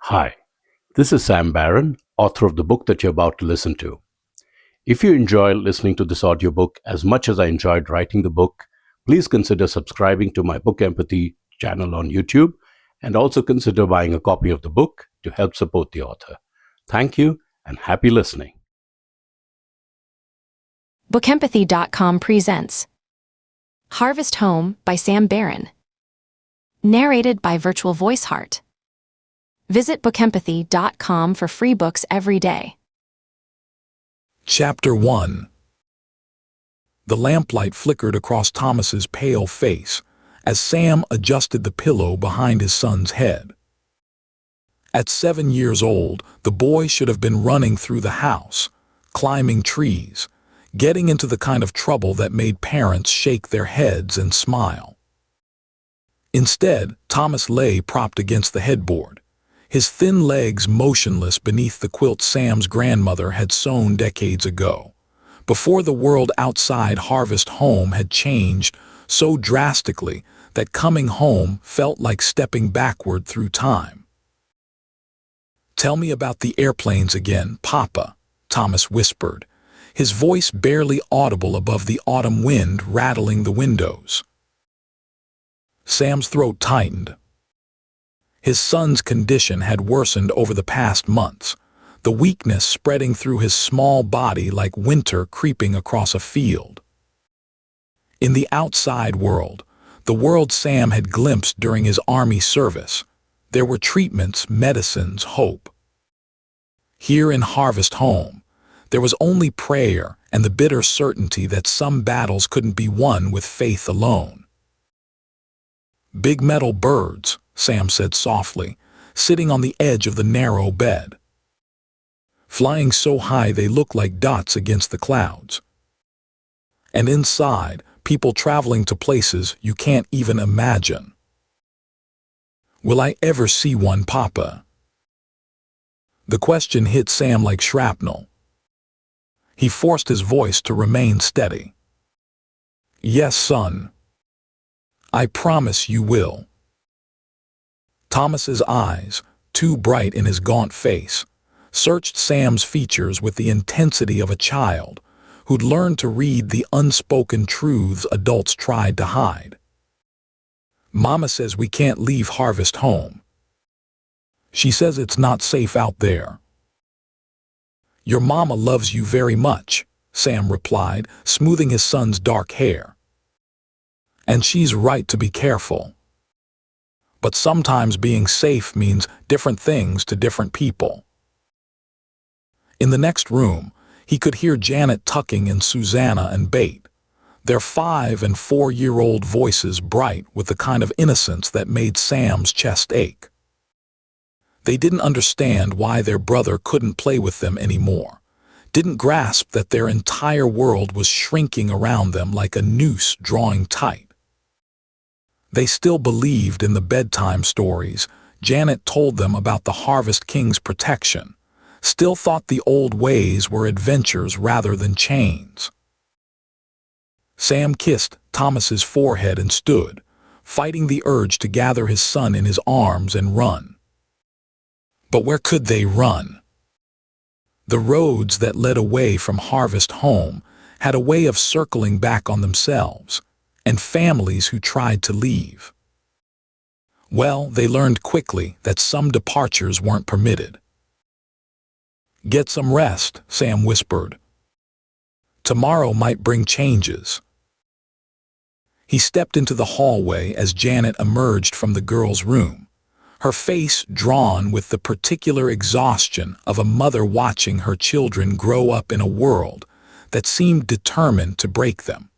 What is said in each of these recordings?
Hi, this is Sam Barron, author of the book that you're about to listen to. If you enjoy listening to this audiobook as much as I enjoyed writing the book, please consider subscribing to my BookEmpathy channel on YouTube and also consider buying a copy of the book to help support the author. Thank you and happy listening. BookEmpathy.com presents Harvest Home by Sam Barron. Narrated by Virtual Voice Heart. Visit BookEmpathy.com for free books every day. Chapter 1. The lamplight flickered across Thomas's pale face as Sam adjusted the pillow behind his son's head. At 7 years old, the boy should have been running through the house, climbing trees, getting into the kind of trouble that made parents shake their heads and smile. Instead, Thomas lay propped against the headboard, his thin legs motionless beneath the quilt Sam's grandmother had sewn decades ago, before the world outside Harvest Home had changed so drastically that coming home felt like stepping backward through time. "Tell me about the airplanes again, Papa," Thomas whispered, his voice barely audible above the autumn wind rattling the windows. Sam's throat tightened. His son's condition had worsened over the past months, the weakness spreading through his small body like winter creeping across a field. In the outside world, the world Sam had glimpsed during his army service, there were treatments, medicines, hope. Here in Harvest Home, there was only prayer and the bitter certainty that some battles couldn't be won with faith alone. "Big metal birds," Sam said softly, sitting on the edge of the narrow bed. "Flying so high they look like dots against the clouds. And inside, people traveling to places you can't even imagine. Will I ever see one, Papa?" The question hit Sam like shrapnel. He forced his voice to remain steady. "Yes, son. I promise you will." Thomas's eyes, too bright in his gaunt face, searched Sam's features with the intensity of a child who'd learned to read the unspoken truths adults tried to hide. "Mama says we can't leave Harvest Home. She says it's not safe out there." "Your mama loves you very much," Sam replied, smoothing his son's dark hair. "And she's right to be careful. But sometimes being safe means different things to different people." In the next room, he could hear Janet tucking in Susanna and Bate, their 5- and 4-year-old voices bright with the kind of innocence that made Sam's chest ache. They didn't understand why their brother couldn't play with them anymore, didn't grasp that their entire world was shrinking around them like a noose drawing tight. They still believed in the bedtime stories Janet told them about the Harvest King's protection, still thought the old ways were adventures rather than chains. Sam kissed Thomas's forehead and stood, fighting the urge to gather his son in his arms and run. But where could they run? The roads that led away from Harvest Home had a way of circling back on themselves, and families who tried to leave. Well, they learned quickly that some departures weren't permitted. "Get some rest," Sam whispered. "Tomorrow might bring changes." He stepped into the hallway as Janet emerged from the girls' room, her face drawn with the particular exhaustion of a mother watching her children grow up in a world that seemed determined to break them.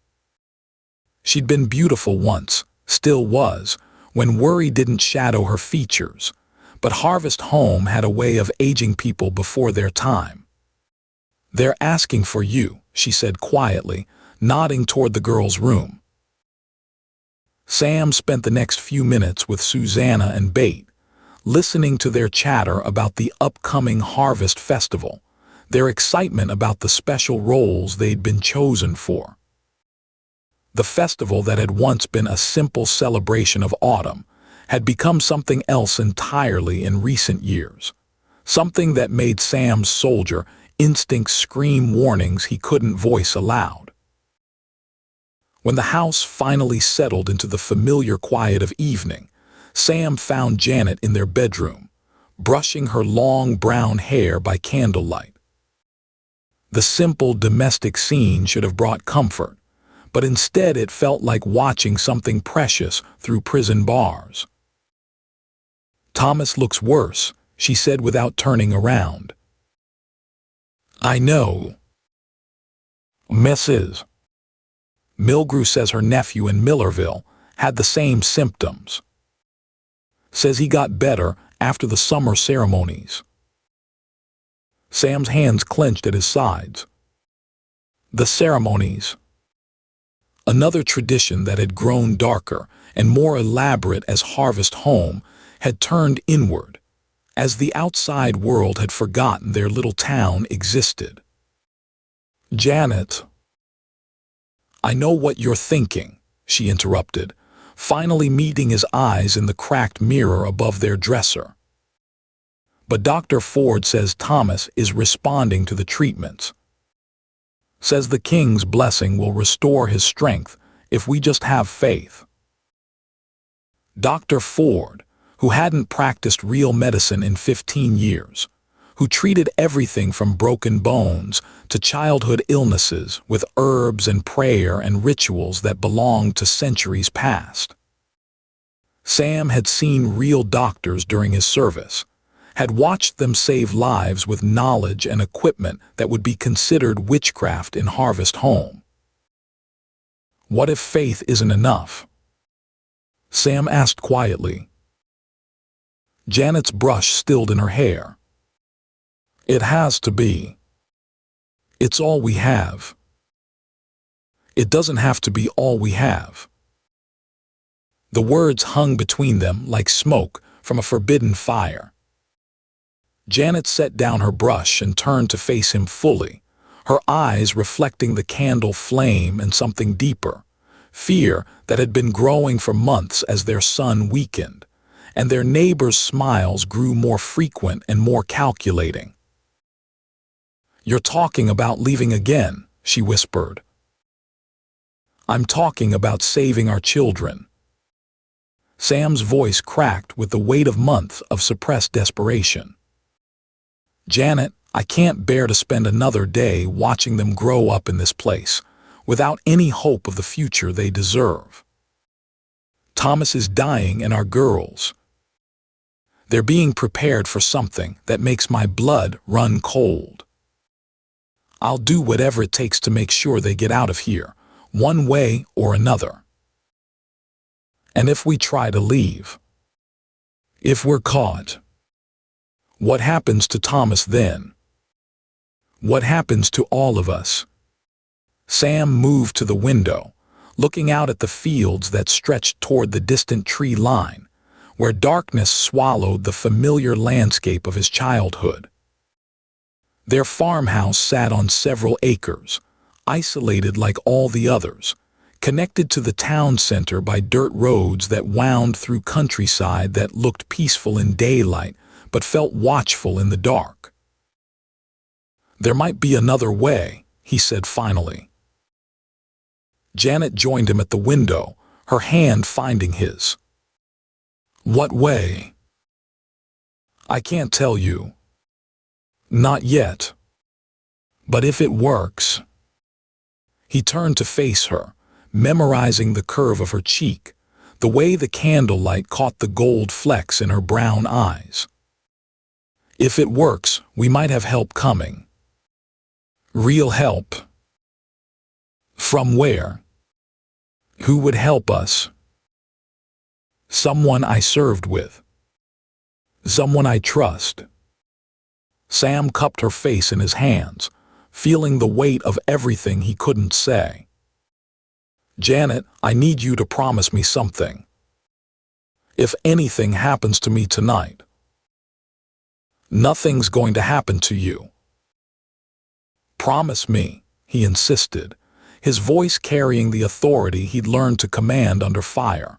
She'd been beautiful once, still was, when worry didn't shadow her features, but Harvest Home had a way of aging people before their time. "They're asking for you," she said quietly, nodding toward the girls' room. Sam spent the next few minutes with Susanna and Bate, listening to their chatter about the upcoming Harvest Festival, their excitement about the special roles they'd been chosen for. The festival that had once been a simple celebration of autumn had become something else entirely in recent years, something that made Sam's soldier instincts scream warnings he couldn't voice aloud. When the house finally settled into the familiar quiet of evening, Sam found Janet in their bedroom, brushing her long brown hair by candlelight. The simple domestic scene should have brought comfort, but instead it felt like watching something precious through prison bars. "Thomas looks worse," she said without turning around. "I know. Mrs. Milgrew says her nephew in Millerville had the same symptoms. Says he got better after the summer ceremonies." Sam's hands clenched at his sides. The ceremonies. Another tradition that had grown darker and more elaborate as Harvest Home had turned inward, as the outside world had forgotten their little town existed. "Janet, I know what you're thinking," she interrupted, finally meeting his eyes in the cracked mirror above their dresser. "But Dr. Ford says Thomas is responding to the treatments. Says the King's blessing will restore his strength if we just have faith." Dr. Ford, who hadn't practiced real medicine in 15 years, who treated everything from broken bones to childhood illnesses with herbs and prayer and rituals that belonged to centuries past. Sam had seen real doctors during his service, had watched them save lives with knowledge and equipment that would be considered witchcraft in Harvest Home. "What if faith isn't enough?" Sam asked quietly. Janet's brush stilled in her hair. "It has to be. It's all we have." "It doesn't have to be all we have." The words hung between them like smoke from a forbidden fire. Janet set down her brush and turned to face him fully, her eyes reflecting the candle flame and something deeper, fear that had been growing for months as their son weakened, and their neighbors' smiles grew more frequent and more calculating. "You're talking about leaving again," she whispered. "I'm talking about saving our children." Sam's voice cracked with the weight of months of suppressed desperation. "Janet, I can't bear to spend another day watching them grow up in this place, without any hope of the future they deserve. Thomas is dying and our girls. They're being prepared for something that makes my blood run cold. I'll do whatever it takes to make sure they get out of here, one way or another. And if we try to leave, if we're caught, what happens to Thomas then? What happens to all of us?" Sam moved to the window, looking out at the fields that stretched toward the distant tree line, where darkness swallowed the familiar landscape of his childhood. Their farmhouse sat on several acres, isolated like all the others, connected to the town center by dirt roads that wound through countryside that looked peaceful in daylight but felt watchful in the dark. "There might be another way," he said finally. Janet joined him at the window, her hand finding his. "What way?" "I can't tell you. Not yet. But if it works." He turned to face her, memorizing the curve of her cheek, the way the candlelight caught the gold flecks in her brown eyes. "If it works, we might have help coming." "Real help?" "From where?" "Who would help us?" "Someone I served with. Someone I trust." Sam cupped her face in his hands, feeling the weight of everything he couldn't say. "Janet, I need you to promise me something. If anything happens to me tonight." "Nothing's going to happen to you." "Promise me," he insisted, his voice carrying the authority he'd learned to command under fire.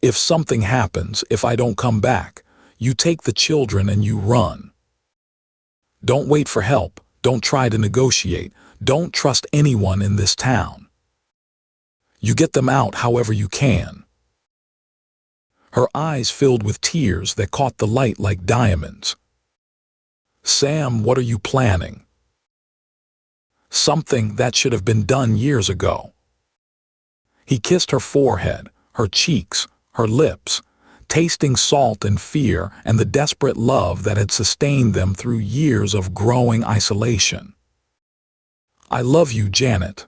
If something happens, if I don't come back, you take the children and you run. Don't wait for help. Don't try to negotiate. Don't trust anyone in this town. You get them out however you can." Her eyes filled with tears that caught the light like diamonds. "Sam, what are you planning?" "Something that should have been done years ago." He kissed her forehead, her cheeks, her lips, tasting salt and fear and the desperate love that had sustained them through years of growing isolation. "I love you, Janet.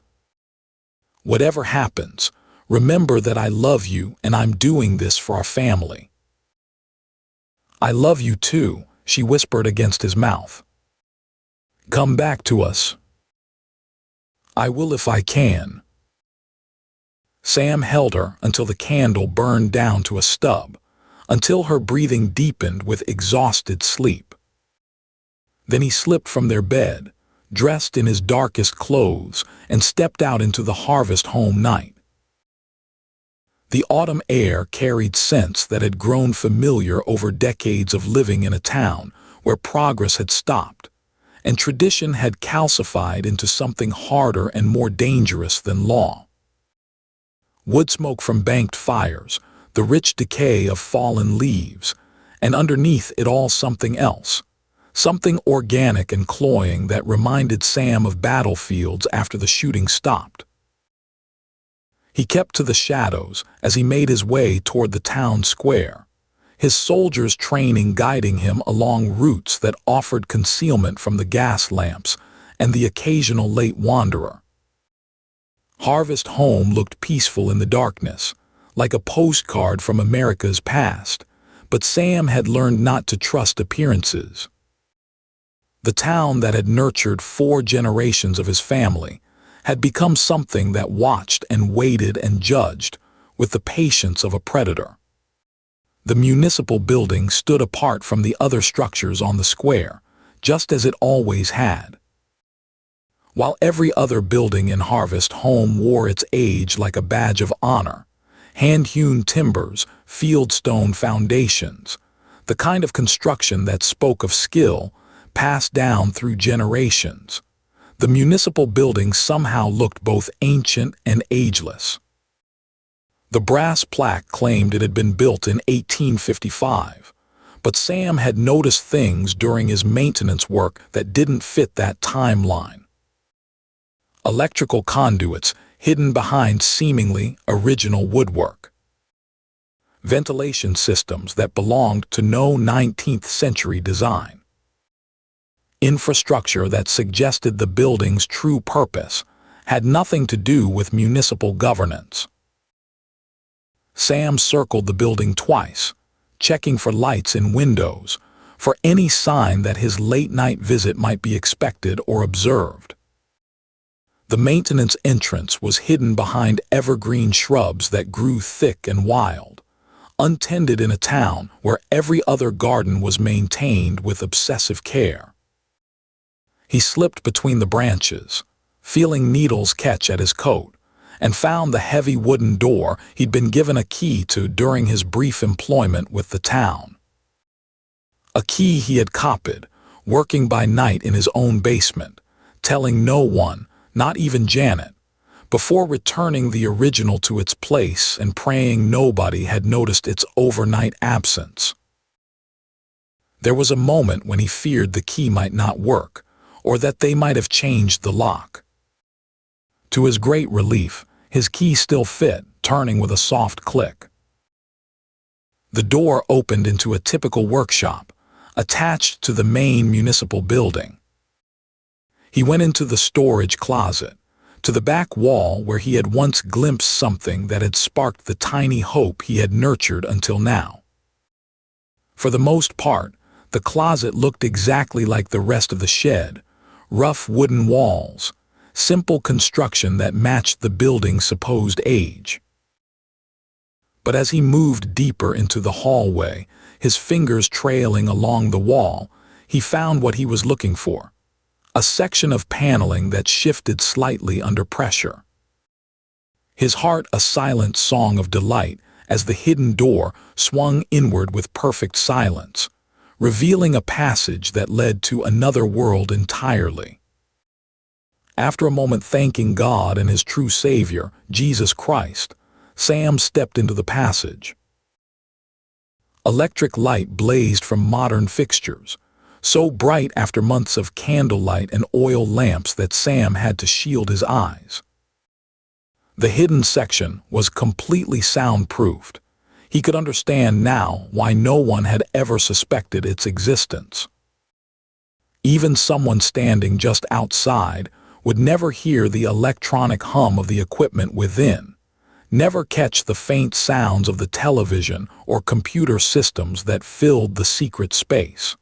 Whatever happens, remember that I love you and I'm doing this for our family." "I love you too," she whispered against his mouth. "Come back to us." "I will if I can." Sam held her until the candle burned down to a stub, until her breathing deepened with exhausted sleep. Then he slipped from their bed, dressed in his darkest clothes, and stepped out into the harvest home night. The autumn air carried scents that had grown familiar over decades of living in a town where progress had stopped, and tradition had calcified into something harder and more dangerous than law. Wood smoke from banked fires, the rich decay of fallen leaves, and underneath it all something else, something organic and cloying that reminded Sam of battlefields after the shooting stopped. He kept to the shadows as he made his way toward the town square, his soldiers' training guiding him along routes that offered concealment from the gas lamps and the occasional late wanderer. Harvest Home looked peaceful in the darkness, like a postcard from America's past, but Sam had learned not to trust appearances. The town that had nurtured 4 generations of his family had become something that watched and waited and judged with the patience of a predator. The municipal building stood apart from the other structures on the square, just as it always had. While every other building in Harvest Home wore its age like a badge of honor, hand-hewn timbers, fieldstone foundations, the kind of construction that spoke of skill passed down through generations, the municipal building somehow looked both ancient and ageless. The brass plaque claimed it had been built in 1855, but Sam had noticed things during his maintenance work that didn't fit that timeline. Electrical conduits hidden behind seemingly original woodwork. Ventilation systems that belonged to no 19th century design. Infrastructure that suggested the building's true purpose had nothing to do with municipal governance. Sam circled the building twice, checking for lights in windows, for any sign that his late-night visit might be expected or observed. The maintenance entrance was hidden behind evergreen shrubs that grew thick and wild, untended in a town where every other garden was maintained with obsessive care. He slipped between the branches, feeling needles catch at his coat, and found the heavy wooden door he'd been given a key to during his brief employment with the town. A key he had copied, working by night in his own basement, telling no one, not even Janet, before returning the original to its place and praying nobody had noticed its overnight absence. There was a moment when he feared the key might not work, or that they might have changed the lock. To his great relief, his key still fit, turning with a soft click. The door opened into a typical workshop, attached to the main municipal building. He went into the storage closet, to the back wall where he had once glimpsed something that had sparked the tiny hope he had nurtured until now. For the most part, the closet looked exactly like the rest of the shed, rough wooden walls, simple construction that matched the building's supposed age. But as he moved deeper into the hallway, his fingers trailing along the wall, he found what he was looking for. A section of paneling that shifted slightly under pressure. His heart a silent song of delight as the hidden door swung inward with perfect silence, revealing a passage that led to another world entirely. After a moment thanking God and his true Savior, Jesus Christ, Sam stepped into the passage. Electric light blazed from modern fixtures, so bright after months of candlelight and oil lamps that Sam had to shield his eyes. The hidden section was completely soundproofed. He could understand now why no one had ever suspected its existence. Even someone standing just outside would never hear the electronic hum of the equipment within, never catch the faint sounds of the television or computer systems that filled the secret space.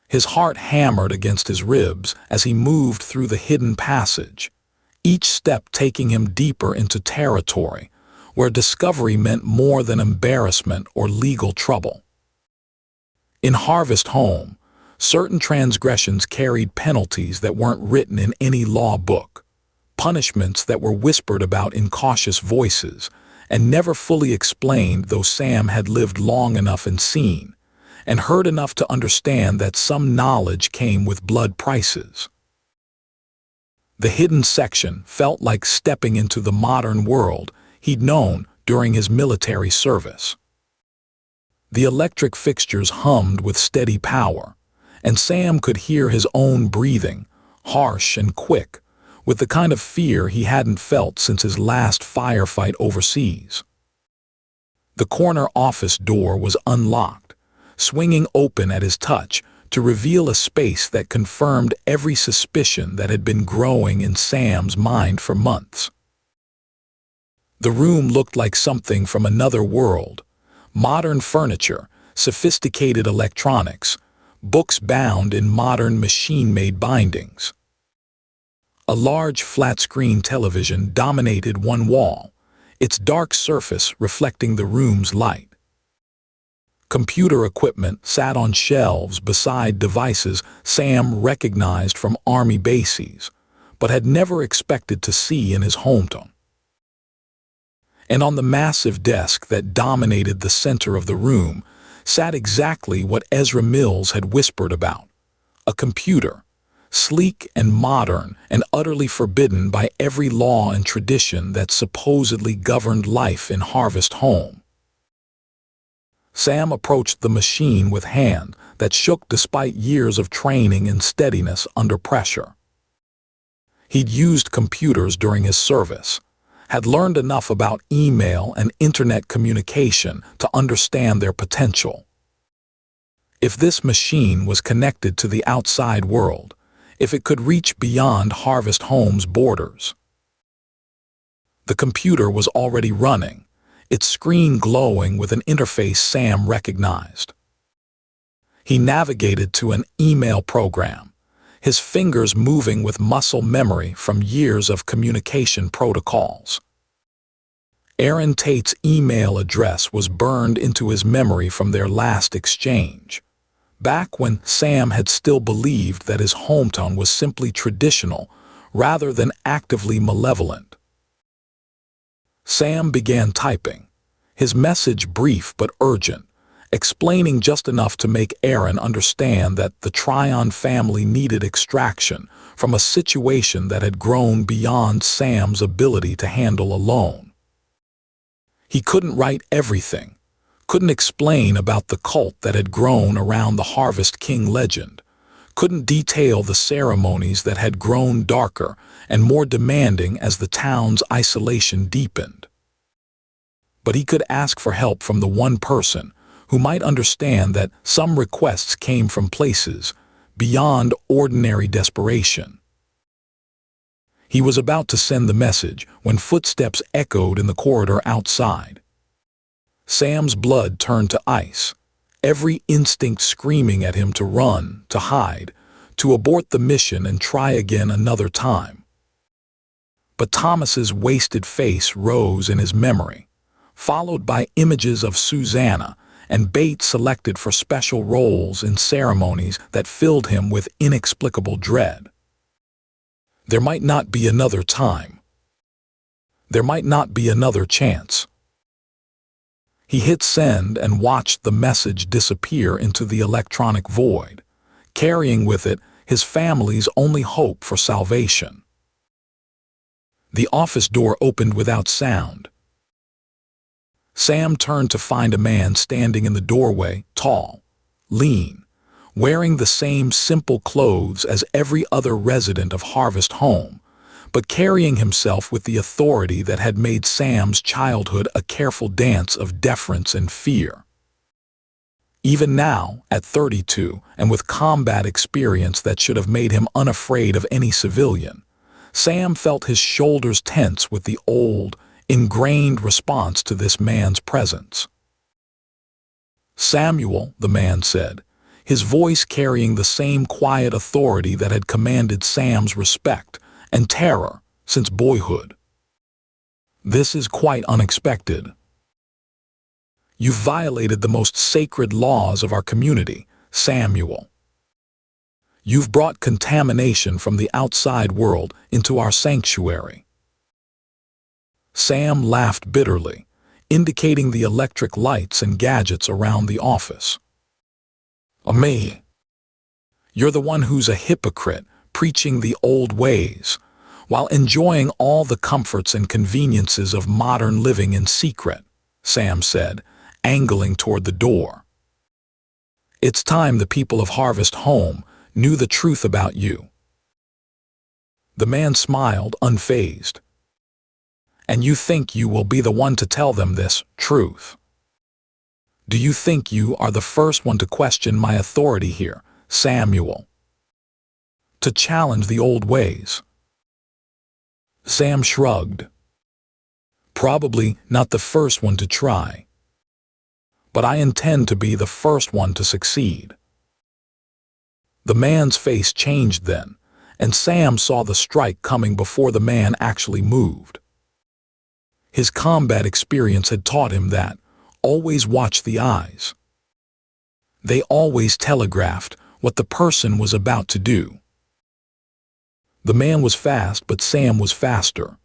His heart hammered against his ribs as he moved through the hidden passage, each step taking him deeper into territory where discovery meant more than embarrassment or legal trouble. In Harvest Home, certain transgressions carried penalties that weren't written in any law book, punishments that were whispered about in cautious voices and never fully explained, though Sam had lived long enough and seen, and heard enough to understand that some knowledge came with blood prices. The hidden section felt like stepping into the modern world he'd known during his military service. The electric fixtures hummed with steady power, and Sam could hear his own breathing, harsh and quick, with the kind of fear he hadn't felt since his last firefight overseas. The corner office door was unlocked, swinging open at his touch to reveal a space that confirmed every suspicion that had been growing in Sam's mind for months. The room looked like something from another world: modern furniture, sophisticated electronics, books bound in modern machine-made bindings. A large flat-screen television dominated one wall, its dark surface reflecting the room's light. Computer equipment sat on shelves beside devices Sam recognized from army bases, but had never expected to see in his hometown. And on the massive desk that dominated the center of the room sat exactly what Ezra Mills had whispered about: a computer, sleek and modern and utterly forbidden by every law and tradition that supposedly governed life in Harvest Home. Sam approached the machine with hand that shook despite years of training and steadiness under pressure. He'd used computers during his service, had learned enough about email and internet communication to understand their potential. If this machine was connected to the outside world, if it could reach beyond Harvest Home's borders. The computer was already running, its screen glowing with an interface Sam recognized. He navigated to an email program, his fingers moving with muscle memory from years of communication protocols. Aaron Tate's email address was burned into his memory from their last exchange, back when Sam had still believed that his hometown was simply traditional rather than actively malevolent. Sam began typing, his message brief but urgent, explaining just enough to make Aaron understand that the Tryon family needed extraction from a situation that had grown beyond Sam's ability to handle alone. He couldn't write everything, couldn't explain about the cult that had grown around the Harvest King legend, couldn't detail the ceremonies that had grown darker and more demanding as the town's isolation deepened. But he could ask for help from the one person who might understand that some requests came from places beyond ordinary desperation. He was about to send the message when footsteps echoed in the corridor outside. Sam's blood turned to ice, every instinct screaming at him to run, to hide, to abort the mission and try again another time. But Thomas's wasted face rose in his memory, followed by images of Susanna and bait selected for special roles in ceremonies that filled him with inexplicable dread. There might not be another time. There might not be another chance. He hit send and watched the message disappear into the electronic void, carrying with it his family's only hope for salvation. The office door opened without sound. Sam turned to find a man standing in the doorway, tall, lean, wearing the same simple clothes as every other resident of Harvest Home, but carrying himself with the authority that had made Sam's childhood a careful dance of deference and fear. Even now, at 32, and with combat experience that should have made him unafraid of any civilian, Sam felt his shoulders tense with the old, ingrained response to this man's presence. "Samuel," the man said, his voice carrying the same quiet authority that had commanded Sam's respect and terror since boyhood. "This is quite unexpected. You've violated the most sacred laws of our community, Samuel. You've brought contamination from the outside world into our sanctuary." Sam laughed bitterly, indicating the electric lights and gadgets around the office. "Me? You're the one who's a hypocrite, preaching the old ways, while enjoying all the comforts and conveniences of modern living in secret," Sam said, angling toward the door. "It's time the people of Harvest Home knew the truth about you." The man smiled, unfazed. "And you think you will be the one to tell them this truth? Do you think you are the first one to question my authority here, Samuel? To challenge the old ways?" Sam shrugged. "Probably not the first one to try. But I intend to be the first one to succeed." The man's face changed then, and Sam saw the strike coming before the man actually moved. His combat experience had taught him that, always watch the eyes. They always telegraphed what the person was about to do. The man was fast, but Sam was faster.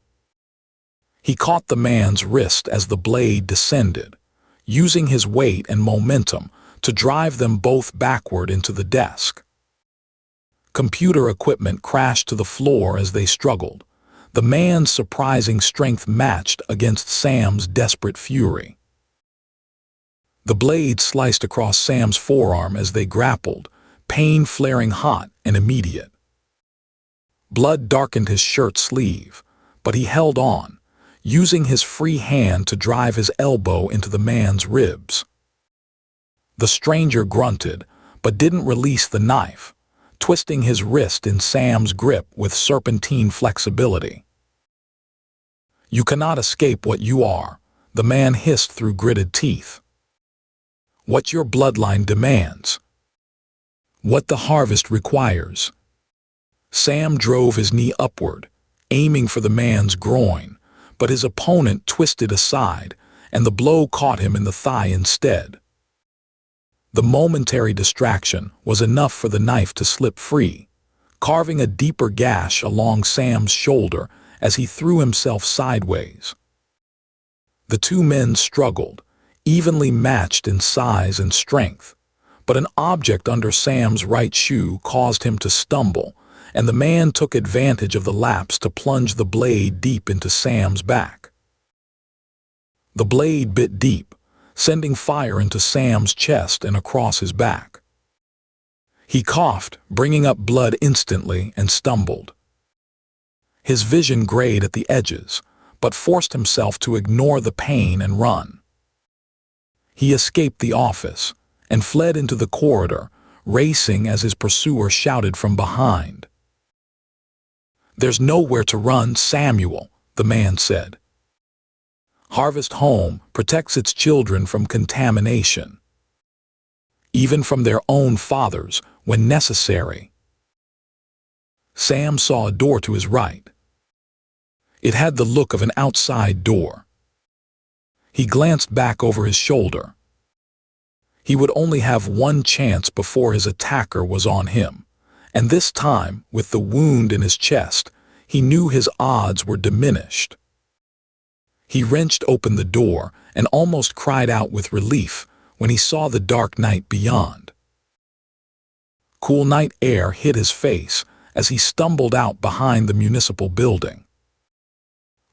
He caught the man's wrist as the blade descended, using his weight and momentum to drive them both backward into the desk. Computer equipment crashed to the floor as they struggled, the man's surprising strength matched against Sam's desperate fury. The blade sliced across Sam's forearm as they grappled, pain flaring hot and immediate. Blood darkened his shirt sleeve, but he held on, using his free hand to drive his elbow into the man's ribs. The stranger grunted, but didn't release the knife, twisting his wrist in Sam's grip with serpentine flexibility. "You cannot escape what you are," the man hissed through gritted teeth. "What your bloodline demands. What the harvest requires." Sam drove his knee upward, aiming for the man's groin, but his opponent twisted aside, and the blow caught him in the thigh instead. The momentary distraction was enough for the knife to slip free, carving a deeper gash along Sam's shoulder as he threw himself sideways. The two men struggled, evenly matched in size and strength, but an object under Sam's right shoe caused him to stumble, and the man took advantage of the lapse to plunge the blade deep into Sam's back. The blade bit deep, sending fire into Sam's chest and across his back. He coughed, bringing up blood instantly, and stumbled. His vision grayed at the edges, but forced himself to ignore the pain and run. He escaped the office and fled into the corridor, racing as his pursuer shouted from behind. "There's nowhere to run, Samuel," the man said. "Harvest Home protects its children from contamination, even from their own fathers when necessary." Sam saw a door to his right. It had the look of an outside door. He glanced back over his shoulder. He would only have one chance before his attacker was on him, and this time, with the wound in his chest, he knew his odds were diminished. He wrenched open the door and almost cried out with relief when he saw the dark night beyond. Cool night air hit his face as he stumbled out behind the municipal building.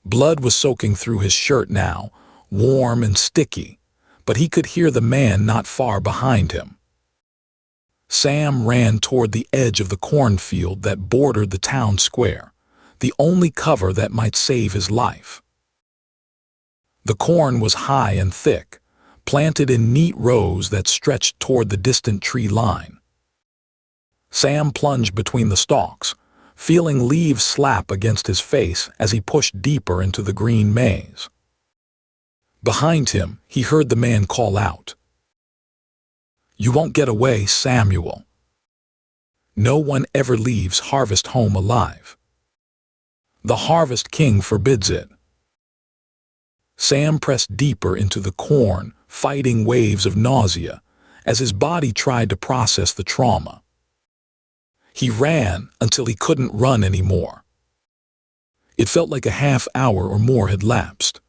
Blood was soaking through his shirt now, warm and sticky, but he could hear the man not far behind him. Sam ran toward the edge of the cornfield that bordered the town square, the only cover that might save his life. The corn was high and thick, planted in neat rows that stretched toward the distant tree line. Sam plunged between the stalks, feeling leaves slap against his face as he pushed deeper into the green maze. Behind him, he heard the man call out, "You won't get away, Samuel. No one ever leaves Harvest home alive. The Harvest King forbids it." Sam pressed deeper into the corn, fighting waves of nausea, as his body tried to process the trauma. He ran until he couldn't run anymore. It felt like a half hour or more had lapsed.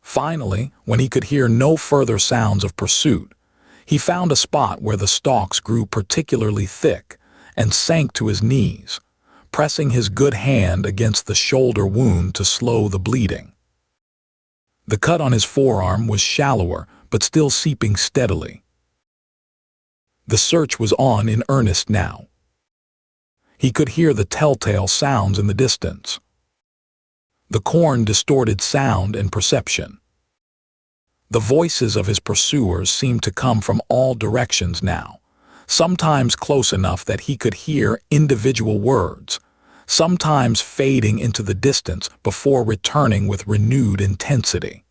Finally, when he could hear no further sounds of pursuit, he found a spot where the stalks grew particularly thick and sank to his knees, pressing his good hand against the shoulder wound to slow the bleeding. The cut on his forearm was shallower but still seeping steadily. The search was on in earnest now. He could hear the telltale sounds in the distance. The corn distorted sound and perception. The voices of his pursuers seemed to come from all directions now, sometimes close enough that he could hear individual words, sometimes fading into the distance before returning with renewed intensity.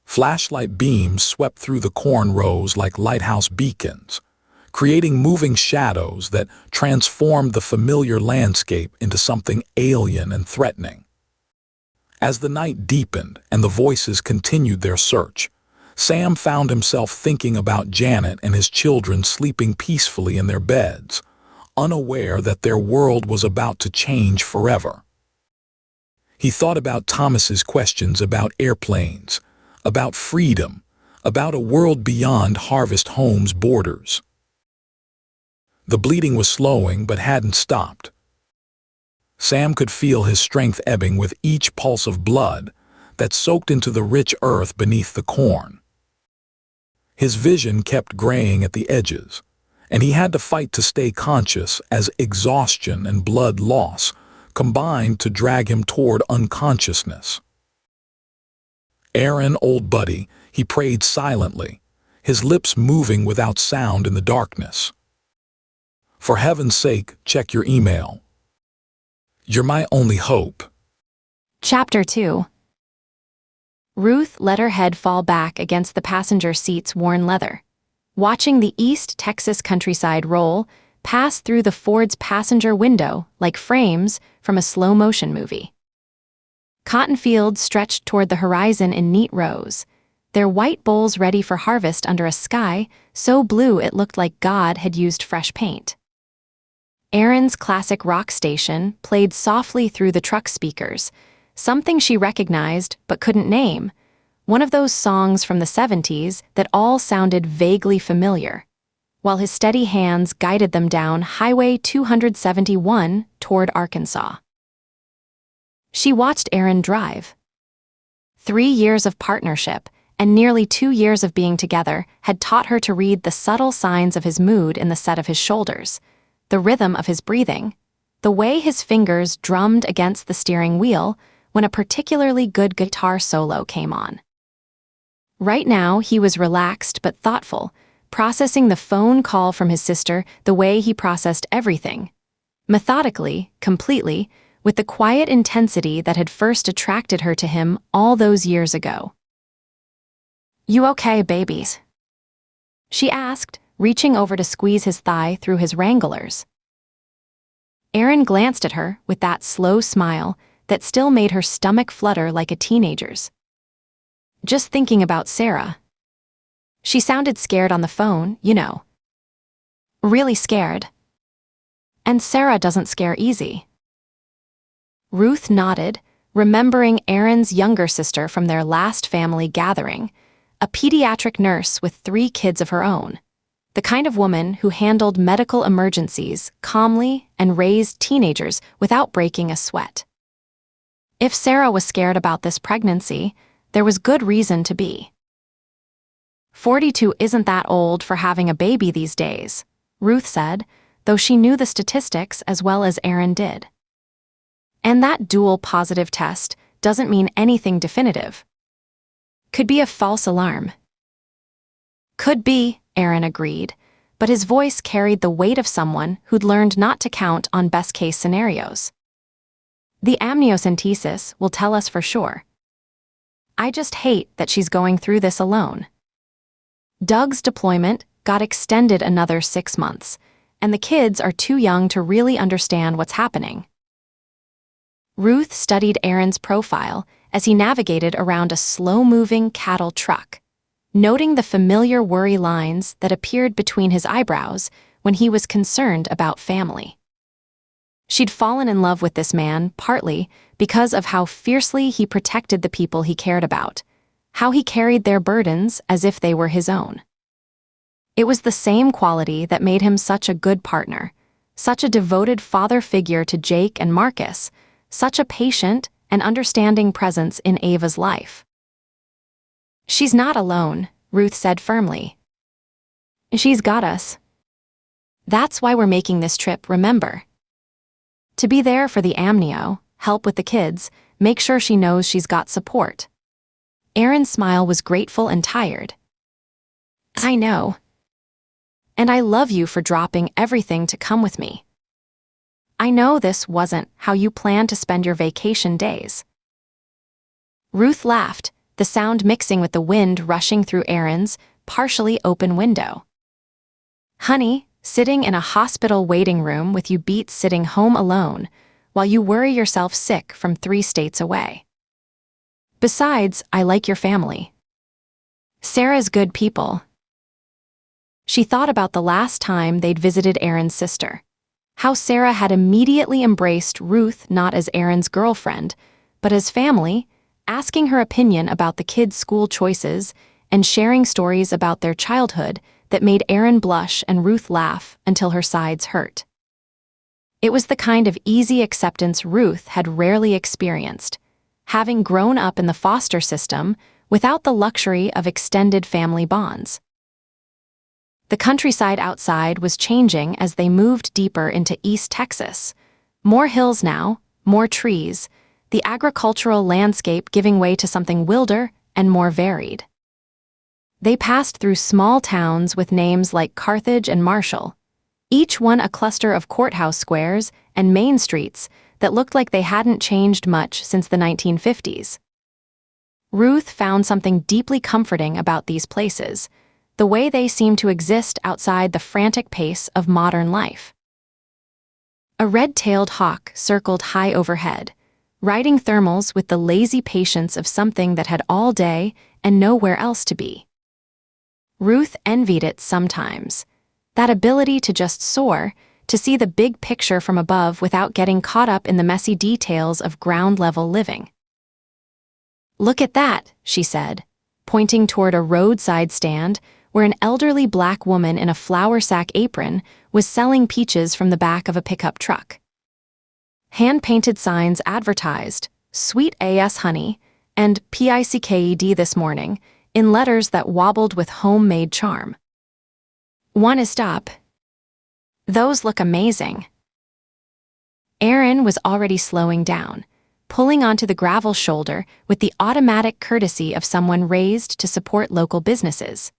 Flashlight beams swept through the corn rows like lighthouse beacons, creating moving shadows that transformed the familiar landscape into something alien and threatening. As the night deepened and the voices continued their search, Sam found himself thinking about Janet and his children sleeping peacefully in their beds, unaware that their world was about to change forever. He thought about Thomas's questions about airplanes, about freedom, about a world beyond Harvest Home's borders. The bleeding was slowing but hadn't stopped. Sam could feel his strength ebbing with each pulse of blood that soaked into the rich earth beneath the corn. His vision kept graying at the edges, and he had to fight to stay conscious as exhaustion and blood loss combined to drag him toward unconsciousness. "Aaron, old buddy," he prayed silently, his lips moving without sound in the darkness. "For heaven's sake, check your email. You're my only hope." Chapter 2. Ruth let her head fall back against the passenger seat's worn leather, watching the East Texas countryside roll past through the Ford's passenger window like frames from a slow-motion movie. Cotton fields stretched toward the horizon in neat rows, their white bowls ready for harvest under a sky so blue it looked like God had used fresh paint. Aaron's classic rock station played softly through the truck speakers, something she recognized but couldn't name, one of those songs from the 70s that all sounded vaguely familiar, while his steady hands guided them down Highway 271 toward Arkansas. She watched Aaron drive. 3 years of partnership and nearly 2 years of being together had taught her to read the subtle signs of his mood in the set of his shoulders, the rhythm of his breathing, the way his fingers drummed against the steering wheel when a particularly good guitar solo came on. Right now, he was relaxed but thoughtful, processing the phone call from his sister the way he processed everything, methodically, completely, with the quiet intensity that had first attracted her to him all those years ago. "You okay, babies?" she asked, reaching over to squeeze his thigh through his Wranglers. Aaron glanced at her with that slow smile that still made her stomach flutter like a teenager's. "Just thinking about Sarah." She sounded scared on the phone, you know. Really scared. And Sarah doesn't scare easy. Ruth nodded, remembering Aaron's younger sister from their last family gathering, a pediatric nurse with 3 kids of her own, the kind of woman who handled medical emergencies calmly and raised teenagers without breaking a sweat. If Sarah was scared about this pregnancy, there was good reason to be. 42 isn't that old for having a baby these days, Ruth said, though she knew the statistics as well as Aaron did. And that dual positive test doesn't mean anything definitive. Could be a false alarm. Could be, Aaron agreed, but his voice carried the weight of someone who'd learned not to count on best-case scenarios. The amniocentesis will tell us for sure. I just hate that she's going through this alone. Doug's deployment got extended another 6 months, and the kids are too young to really understand what's happening. Ruth studied Aaron's profile as he navigated around a slow-moving cattle truck, noting the familiar worry lines that appeared between his eyebrows when he was concerned about family. She'd fallen in love with this man partly because of how fiercely he protected the people he cared about, how he carried their burdens as if they were his own. It was the same quality that made him such a good partner, such a devoted father figure to Jake and Marcus, such a patient and understanding presence in Ava's life. She's not alone, Ruth said firmly. She's got us. That's why we're making this trip, remember. To be there for the amnio, help with the kids, make sure she knows she's got support. Aaron's smile was grateful and tired. I know. And I love you for dropping everything to come with me. I know this wasn't how you planned to spend your vacation days. Ruth laughed, the sound mixing with the wind rushing through Aaron's partially open window. Honey, sitting in a hospital waiting room with you beats sitting home alone while you worry yourself sick from 3 states away. Besides, I like your family. Sarah's good people. She thought about the last time they'd visited Aaron's sister, how Sarah had immediately embraced Ruth not as Aaron's girlfriend, but as family, asking her opinion about the kids' school choices and sharing stories about their childhood that made Aaron blush and Ruth laugh until her sides hurt. It was the kind of easy acceptance Ruth had rarely experienced, having grown up in the foster system without the luxury of extended family bonds. The countryside outside was changing as they moved deeper into East Texas. More hills now, more trees, the agricultural landscape giving way to something wilder and more varied. They passed through small towns with names like Carthage and Marshall, each one a cluster of courthouse squares and main streets that looked like they hadn't changed much since the 1950s. Ruth found something deeply comforting about these places, the way they seemed to exist outside the frantic pace of modern life. A red-tailed hawk circled high overhead, riding thermals with the lazy patience of something that had all day and nowhere else to be. Ruth envied it sometimes, that ability to just soar, to see the big picture from above without getting caught up in the messy details of ground-level living. Look at that, she said, pointing toward a roadside stand where an elderly black woman in a flour sack apron was selling peaches from the back of a pickup truck. Hand-painted signs advertised, "Sweet AS Honey," and "PICKED this morning," in letters that wobbled with homemade charm. "Want to stop? Those look amazing." Aaron was already slowing down, pulling onto the gravel shoulder with the automatic courtesy of someone raised to support local businesses.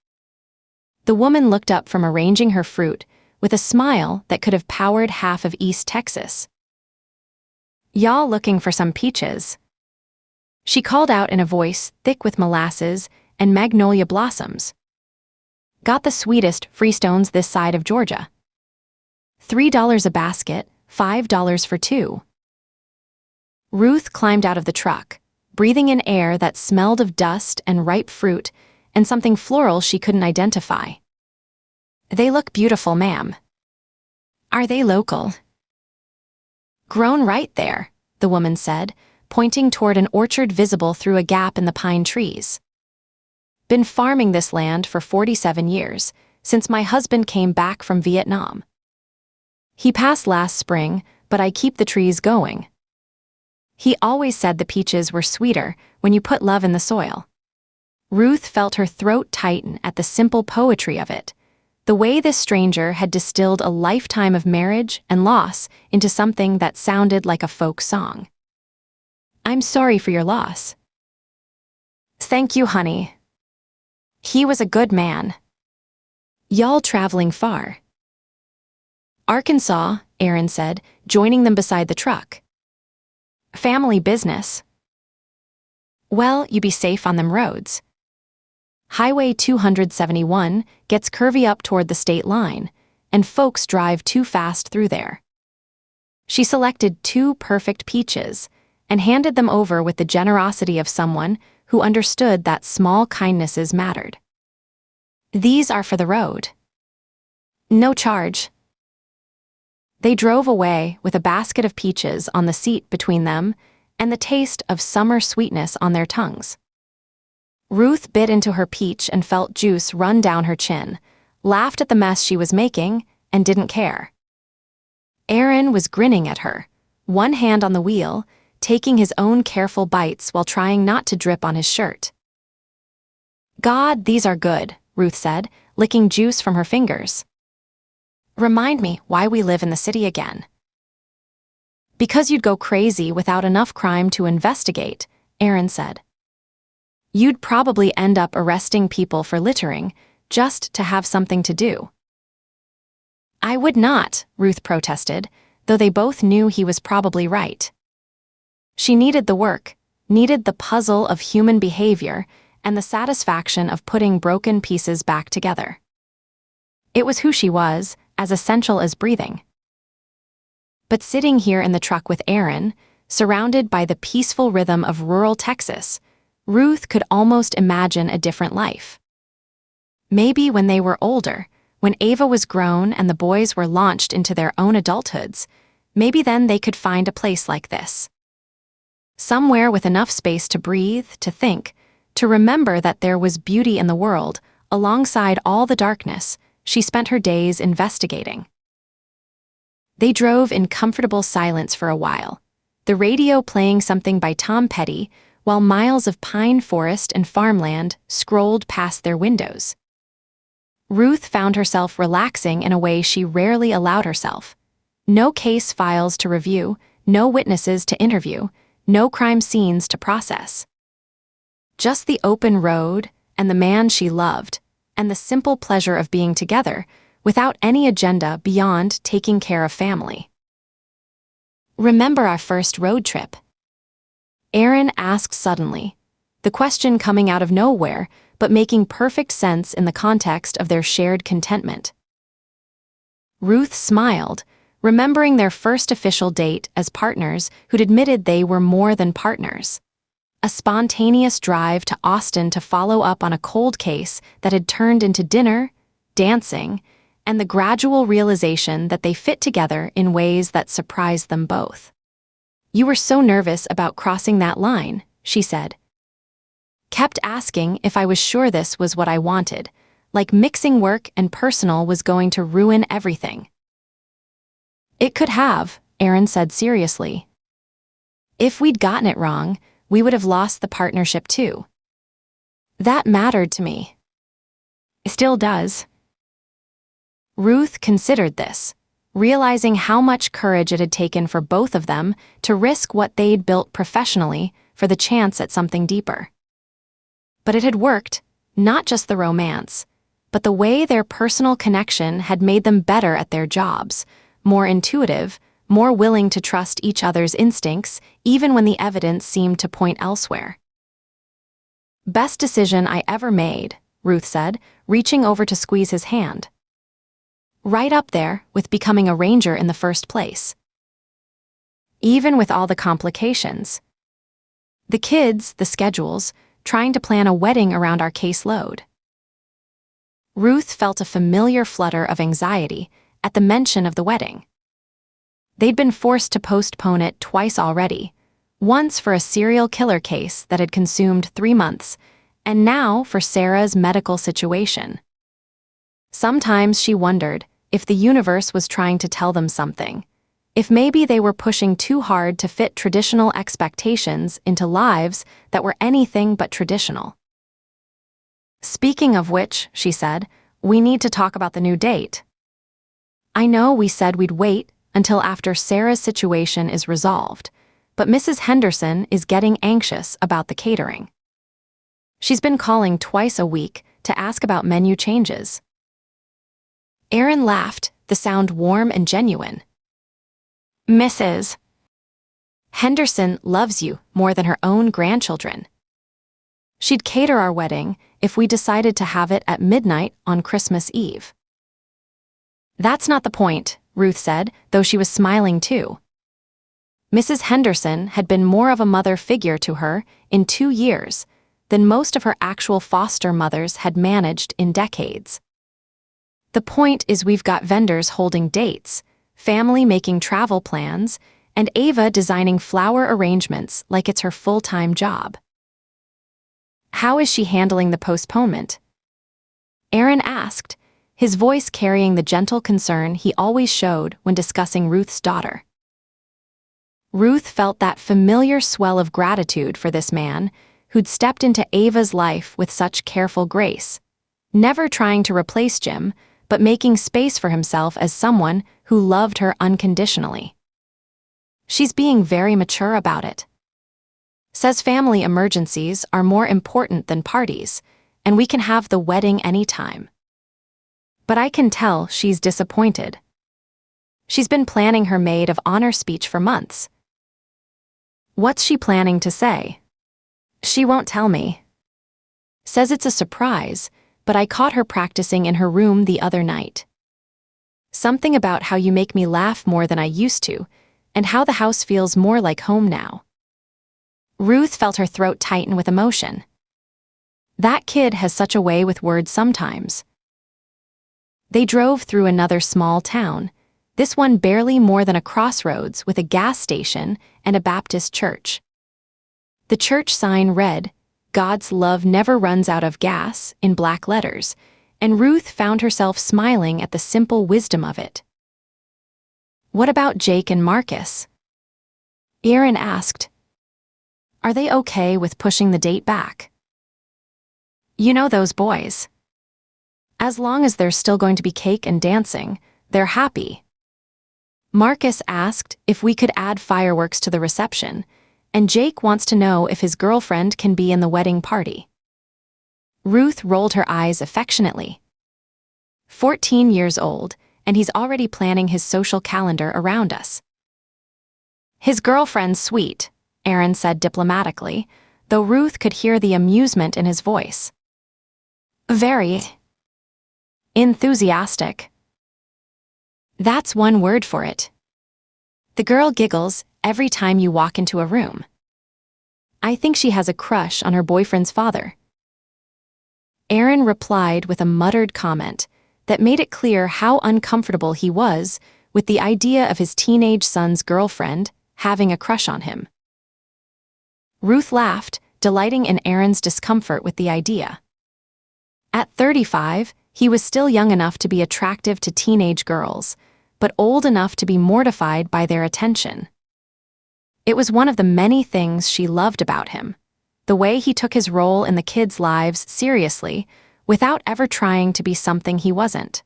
The woman looked up from arranging her fruit with a smile that could have powered half of East Texas. "Y'all looking for some peaches?" She called out in a voice thick with molasses and magnolia blossoms. "Got the sweetest freestones this side of Georgia. $3 a basket, $5 for 2. Ruth climbed out of the truck, breathing in air that smelled of dust and ripe fruit and something floral she couldn't identify. "They look beautiful, ma'am." "Are they local?" "Grown right there," the woman said, pointing toward an orchard visible through a gap in the pine trees. "Been farming this land for 47 years, since my husband came back from Vietnam. He passed last spring, but I keep the trees going. He always said the peaches were sweeter when you put love in the soil." Ruth felt her throat tighten at the simple poetry of it, the way this stranger had distilled a lifetime of marriage and loss into something that sounded like a folk song. "I'm sorry for your loss." "Thank you, honey. He was a good man." "Y'all traveling far?" "Arkansas," Aaron said, joining them beside the truck. "Family business." "Well, you be safe on them roads." Highway 271 gets curvy up toward the state line, and folks drive too fast through there. She selected 2 perfect peaches and handed them over with the generosity of someone who understood that small kindnesses mattered. "These are for the road." "No charge." They drove away with a basket of peaches on the seat between them and the taste of summer sweetness on their tongues. Ruth bit into her peach and felt juice run down her chin, laughed at the mess she was making, and didn't care. Aaron was grinning at her, one hand on the wheel, taking his own careful bites while trying not to drip on his shirt. "God, these are good," Ruth said, licking juice from her fingers. "Remind me why we live in the city again." "Because you'd go crazy without enough crime to investigate," Aaron said. "You'd probably end up arresting people for littering, just to have something to do." "I would not," Ruth protested, though they both knew he was probably right. She needed the work, needed the puzzle of human behavior, and the satisfaction of putting broken pieces back together. It was who she was, as essential as breathing. But sitting here in the truck with Aaron, surrounded by the peaceful rhythm of rural Texas, Ruth could almost imagine a different life. Maybe when they were older, when Ava was grown and the boys were launched into their own adulthoods, maybe then they could find a place like this. Somewhere with enough space to breathe, to think, to remember that there was beauty in the world, alongside all the darkness she spent her days investigating. They drove in comfortable silence for a while, the radio playing something by Tom Petty, while miles of pine forest and farmland scrolled past their windows. Ruth found herself relaxing in a way she rarely allowed herself. No case files to review, no witnesses to interview, no crime scenes to process. Just the open road and the man she loved, and the simple pleasure of being together, without any agenda beyond taking care of family. "Remember our first road trip?" Aaron asked suddenly, the question coming out of nowhere, but making perfect sense in the context of their shared contentment. Ruth smiled, remembering their first official date as partners who'd admitted they were more than partners. A spontaneous drive to Austin to follow up on a cold case that had turned into dinner, dancing, and the gradual realization that they fit together in ways that surprised them both. "You were so nervous about crossing that line," she said. "Kept asking if I was sure this was what I wanted, like mixing work and personal was going to ruin everything." "It could have," Aaron said seriously. "If we'd gotten it wrong, we would have lost the partnership too. That mattered to me. It still does." Ruth considered this, realizing how much courage it had taken for both of them to risk what they'd built professionally for the chance at something deeper. But it had worked, not just the romance, but the way their personal connection had made them better at their jobs, more intuitive, more willing to trust each other's instincts, even when the evidence seemed to point elsewhere. "Best decision I ever made," Ruth said, reaching over to squeeze his hand. "Right up there with becoming a ranger in the first place. Even with all the complications. The kids, the schedules, trying to plan a wedding around our caseload." Ruth felt a familiar flutter of anxiety at the mention of the wedding. They'd been forced to postpone it twice already, Once for a serial killer case that had consumed 3 months, and now for Sarah's medical situation. Sometimes she wondered if the universe was trying to tell them something, if maybe they were pushing too hard to fit traditional expectations into lives that were anything but traditional. "Speaking of which," she said, "we need to talk about the new date. I know we said we'd wait until after Sarah's situation is resolved, but Mrs. Henderson is getting anxious about the catering. She's been calling twice a week to ask about menu changes." Aaron laughed, the sound warm and genuine. "Mrs. Henderson loves you more than her own grandchildren. She'd cater our wedding if we decided to have it at midnight on Christmas Eve." "That's not the point," Ruth said, though she was smiling too. Mrs. Henderson had been more of a mother figure to her in 2 years than most of her actual foster mothers had managed in decades. "The point is we've got vendors holding dates, family making travel plans, and Ava designing flower arrangements like it's her full-time job." "How is she handling the postponement?" Aaron asked, his voice carrying the gentle concern he always showed when discussing Ruth's daughter. Ruth felt that familiar swell of gratitude for this man who'd stepped into Ava's life with such careful grace, never trying to replace Jim, but making space for himself as someone who loved her unconditionally. "She's being very mature about it. Says family emergencies are more important than parties, and we can have the wedding anytime. But I can tell she's disappointed. She's been planning her maid of honor speech for months." "What's she planning to say?" "She won't tell me. Says it's a surprise, but I caught her practicing in her room the other night. Something about how you make me laugh more than I used to, and how the house feels more like home now." Ruth felt her throat tighten with emotion. That kid has such a way with words sometimes. They drove through another small town, this one barely more than a crossroads with a gas station and a Baptist church. The church sign read, "God's love never runs out of gas," in black letters, and Ruth found herself smiling at the simple wisdom of it. "What about Jake and Marcus?" Aaron asked. "Are they okay with pushing the date back?" "You know those boys. As long as there's still going to be cake and dancing, they're happy." Marcus asked if we could add fireworks to the reception, and Jake wants to know if his girlfriend can be in the wedding party. Ruth rolled her eyes affectionately. 14 years old, and he's already planning his social calendar around us. "His girlfriend's sweet," Aaron said diplomatically, though Ruth could hear the amusement in his voice. "Very enthusiastic. That's one word for it. The girl giggles every time you walk into a room. I think she has a crush on her boyfriend's father." Aaron replied with a muttered comment that made it clear how uncomfortable he was with the idea of his teenage son's girlfriend having a crush on him. Ruth laughed, delighting in Aaron's discomfort with the idea. At 35, he was still young enough to be attractive to teenage girls, but old enough to be mortified by their attention. It was one of the many things she loved about him, the way he took his role in the kids' lives seriously, without ever trying to be something he wasn't.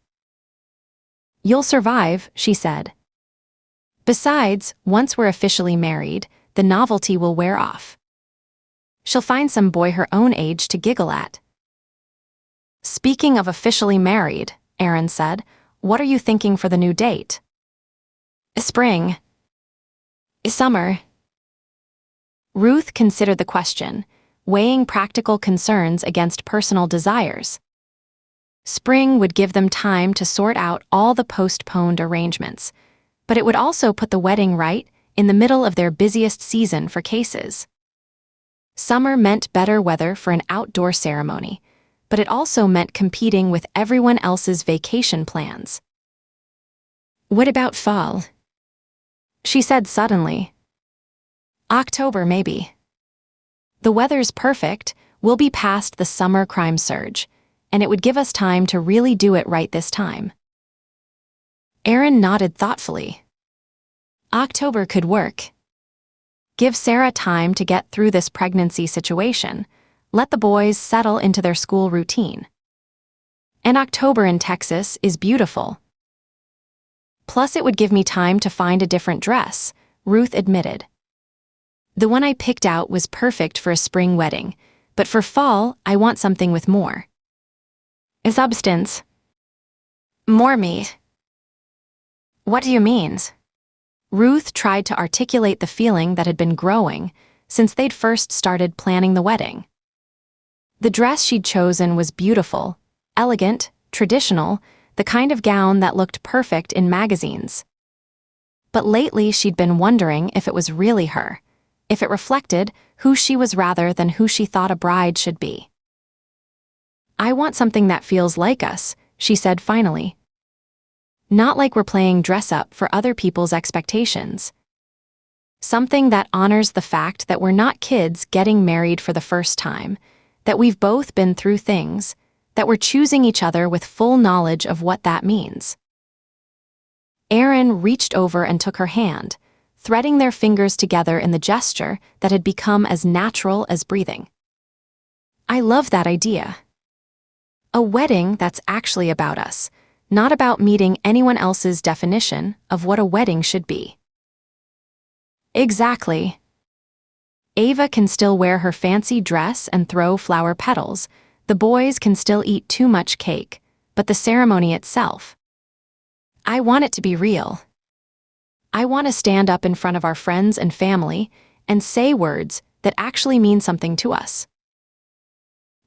"You'll survive," she said. "Besides, once we're officially married, the novelty will wear off. She'll find some boy her own age to giggle at." "Speaking of officially married," Aaron said, "what are you thinking for the new date?" "Spring. Summer." Ruth considered the question, weighing practical concerns against personal desires. Spring would give them time to sort out all the postponed arrangements, but it would also put the wedding right in the middle of their busiest season for cases. Summer meant better weather for an outdoor ceremony, but it also meant competing with everyone else's vacation plans. "What about fall?" she said suddenly. October, maybe. The weather's perfect, we'll be past the summer crime surge, and it would give us time to really do it right this time. Aaron nodded thoughtfully. October could work. Give Sarah time to get through this pregnancy situation. Let the boys settle into their school routine. And October in Texas is beautiful. Plus, it would give me time to find a different dress, Ruth admitted. The one I picked out was perfect for a spring wedding, but for fall, I want something with more substance. More meat. What do you mean? Ruth tried to articulate the feeling that had been growing since they'd first started planning the wedding. The dress she'd chosen was beautiful, elegant, traditional, the kind of gown that looked perfect in magazines. But lately she'd been wondering if it was really her, if it reflected who she was rather than who she thought a bride should be. I want something that feels like us, she said finally. Not like we're playing dress-up for other people's expectations. Something that honors the fact that we're not kids getting married for the first time, that we've both been through things, that we're choosing each other with full knowledge of what that means. Aaron reached over and took her hand, threading their fingers together in the gesture that had become as natural as breathing. I love that idea. A wedding that's actually about us, not about meeting anyone else's definition of what a wedding should be. Exactly. Ava can still wear her fancy dress and throw flower petals. The boys can still eat too much cake, but the ceremony itself. I want it to be real. I want to stand up in front of our friends and family and say words that actually mean something to us.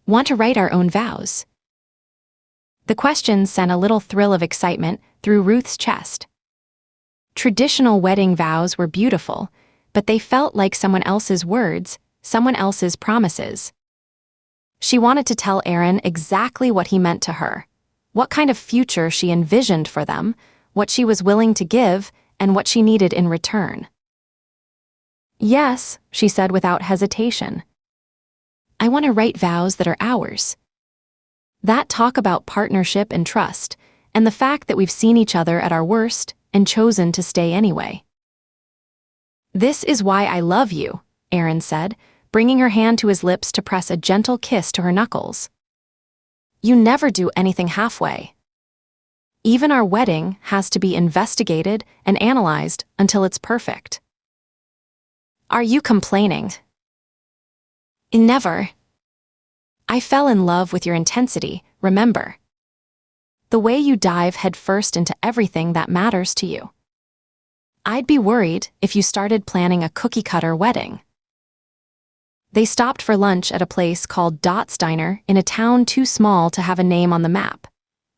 Want to write our own vows. The question sent a little thrill of excitement through Ruth's chest. Traditional wedding vows were beautiful, but they felt like someone else's words, someone else's promises. She wanted to tell Aaron exactly what he meant to her, what kind of future she envisioned for them, what she was willing to give, and what she needed in return. Yes, she said without hesitation. I want to write vows that are ours. That talk about partnership and trust, and the fact that we've seen each other at our worst and chosen to stay anyway. This is why I love you, Aaron said, bringing her hand to his lips to press a gentle kiss to her knuckles. You never do anything halfway. Even our wedding has to be investigated and analyzed until it's perfect. Are you complaining? Never. I fell in love with your intensity, remember? The way you dive headfirst into everything that matters to you. I'd be worried if you started planning a cookie-cutter wedding. They stopped for lunch at a place called Dot's Diner in a town too small to have a name on the map.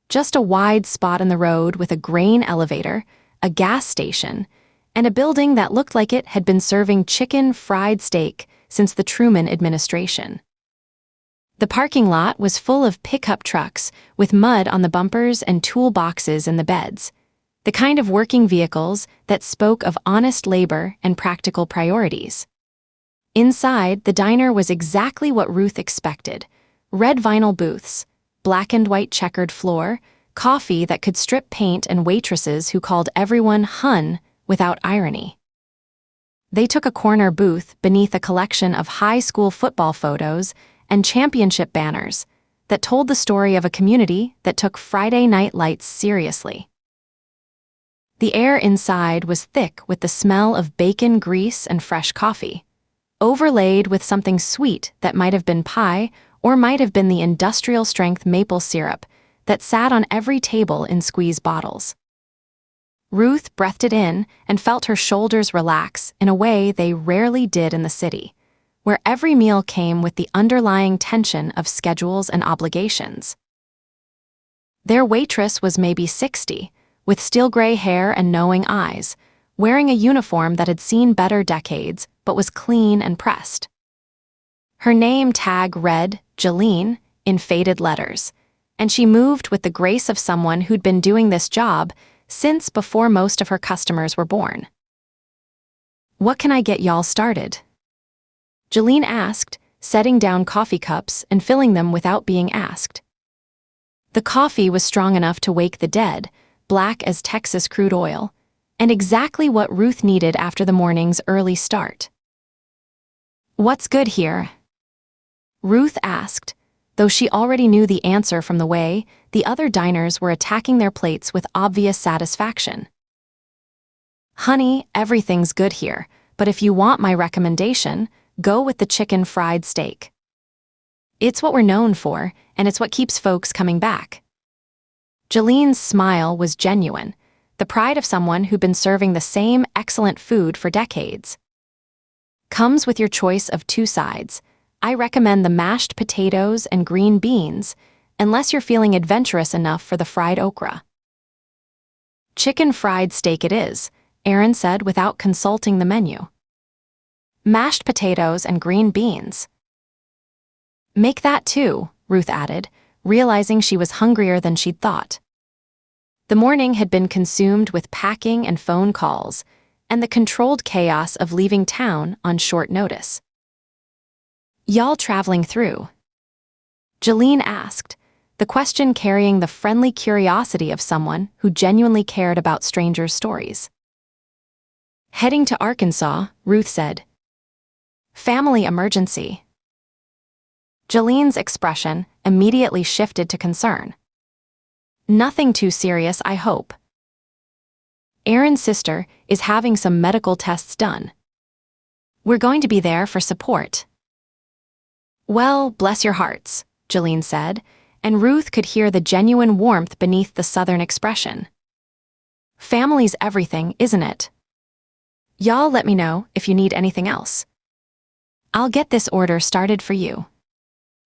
Just a wide spot in the road with a grain elevator, a gas station, and a building that looked like it had been serving chicken fried steak since the Truman administration. The parking lot was full of pickup trucks with mud on the bumpers and toolboxes in the beds, the kind of working vehicles that spoke of honest labor and practical priorities. Inside, the diner was exactly what Ruth expected: red vinyl booths, black and white checkered floor, coffee that could strip paint, and waitresses who called everyone hun without irony. They took a corner booth beneath a collection of high school football photos and championship banners that told the story of a community that took Friday night lights seriously. The air inside was thick with the smell of bacon grease and fresh coffee, overlaid with something sweet that might have been pie or might have been the industrial-strength maple syrup that sat on every table in squeeze bottles. Ruth breathed it in and felt her shoulders relax in a way they rarely did in the city, where every meal came with the underlying tension of schedules and obligations. Their waitress was maybe 60, with steel gray hair and knowing eyes, wearing a uniform that had seen better decades but was clean and pressed. Her name tag read Jolene in faded letters, and she moved with the grace of someone who'd been doing this job since before most of her customers were born. "What can I get y'all started?" Jolene asked, setting down coffee cups and filling them without being asked. The coffee was strong enough to wake the dead, black as Texas crude oil, and exactly what Ruth needed after the morning's early start. "What's good here?" Ruth asked, though she already knew the answer from the way the other diners were attacking their plates with obvious satisfaction. "Honey, everything's good here, but if you want my recommendation, go with the chicken fried steak. It's what we're known for, and it's what keeps folks coming back." Jolene's smile was genuine, the pride of someone who'd been serving the same excellent food for decades. "Comes with your choice of 2 sides. I recommend the mashed potatoes and green beans, unless you're feeling adventurous enough for the fried okra." "Chicken fried steak it is," Aaron said without consulting the menu. "Mashed potatoes and green beans." "Make that too," Ruth added, realizing she was hungrier than she'd thought. The morning had been consumed with packing and phone calls, and the controlled chaos of leaving town on short notice. "Y'all traveling through?" Jolene asked, the question carrying the friendly curiosity of someone who genuinely cared about strangers' stories. "Heading to Arkansas," Ruth said. "Family emergency." Jolene's expression immediately shifted to concern. "Nothing too serious, I hope." "Aaron's sister is having some medical tests done. We're going to be there for support." "Well, bless your hearts," Jolene said, and Ruth could hear the genuine warmth beneath the Southern expression. "Family's everything, isn't it? Y'all let me know if you need anything else. I'll get this order started for you."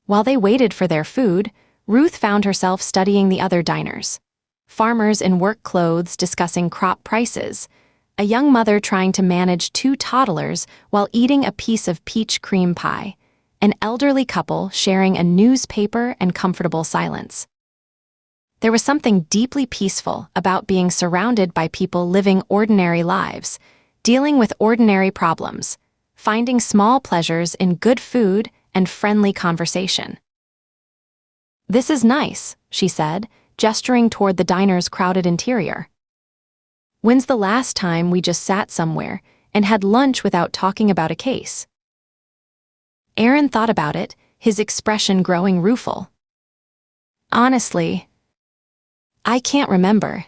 While they waited for their food, Ruth found herself studying the other diners. Farmers in work clothes discussing crop prices, a young mother trying to manage 2 toddlers while eating a piece of peach cream pie, an elderly couple sharing a newspaper and comfortable silence. There was something deeply peaceful about being surrounded by people living ordinary lives, dealing with ordinary problems, finding small pleasures in good food and friendly conversation. "This is nice," she said, gesturing toward the diner's crowded interior. "When's the last time we just sat somewhere and had lunch without talking about a case?" Aaron thought about it, his expression growing rueful. "Honestly, I can't remember.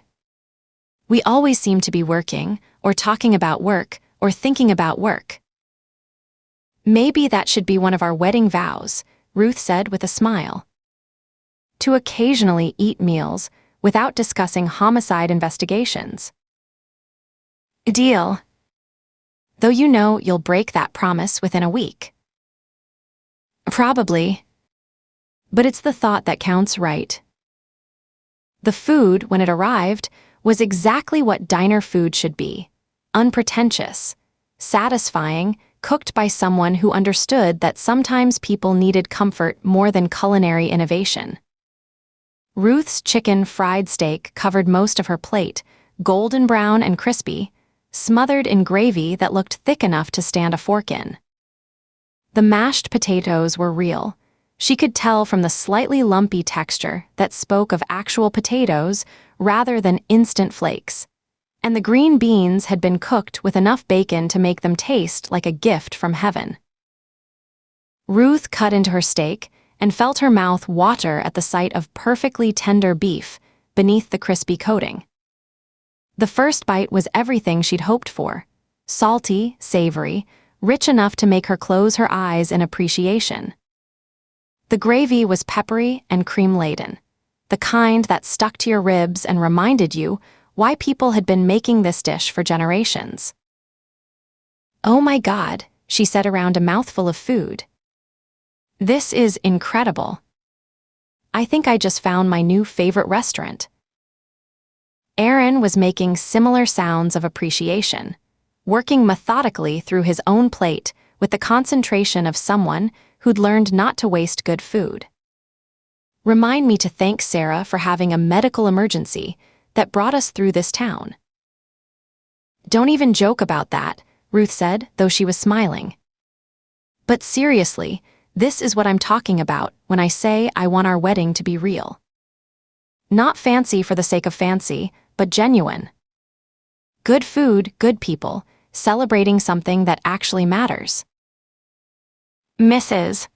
We always seem to be working, or talking about work, or thinking about work." "Maybe that should be one of our wedding vows," Ruth said with a smile. "To occasionally eat meals without discussing homicide investigations." "Deal. Though you know you'll break that promise within a week." "Probably. But it's the thought that counts, right?" The food, when it arrived, was exactly what diner food should be: unpretentious, satisfying, cooked by someone who understood that sometimes people needed comfort more than culinary innovation. Ruth's chicken fried steak covered most of her plate, golden brown and crispy, smothered in gravy that looked thick enough to stand a fork in. The mashed potatoes were real. She could tell from the slightly lumpy texture that spoke of actual potatoes rather than instant flakes. And the green beans had been cooked with enough bacon to make them taste like a gift from heaven. Ruth cut into her steak and felt her mouth water at the sight of perfectly tender beef beneath the crispy coating. The first bite was everything she'd hoped for: salty, savory, rich enough to make her close her eyes in appreciation. The gravy was peppery and cream-laden, the kind that stuck to your ribs and reminded you why people had been making this dish for generations. "Oh my God," she said around a mouthful of food. "This is incredible. I think I just found my new favorite restaurant." Aaron was making similar sounds of appreciation, working methodically through his own plate with the concentration of someone who'd learned not to waste good food. "Remind me to thank Sarah for having a medical emergency that brought us through this town." "Don't even joke about that," Ruth said, though she was smiling. But seriously, this is what I'm talking about when I say I want our wedding to be real. Not fancy for the sake of fancy, but genuine. Good food, good people, celebrating something that actually matters. Mrs.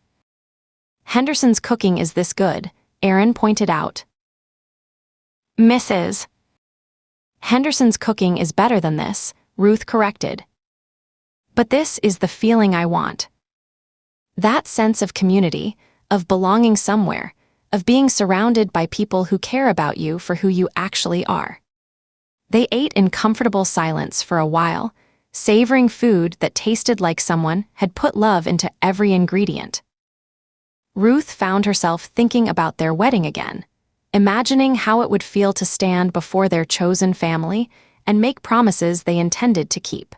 Henderson's cooking is this good, Aaron pointed out. Mrs. Henderson's cooking is better than this, Ruth corrected. But this is the feeling I want. That sense of community, of belonging somewhere, of being surrounded by people who care about you for who you actually are. They ate in comfortable silence for a while, savoring food that tasted like someone had put love into every ingredient. Ruth found herself thinking about their wedding again, imagining how it would feel to stand before their chosen family and make promises they intended to keep.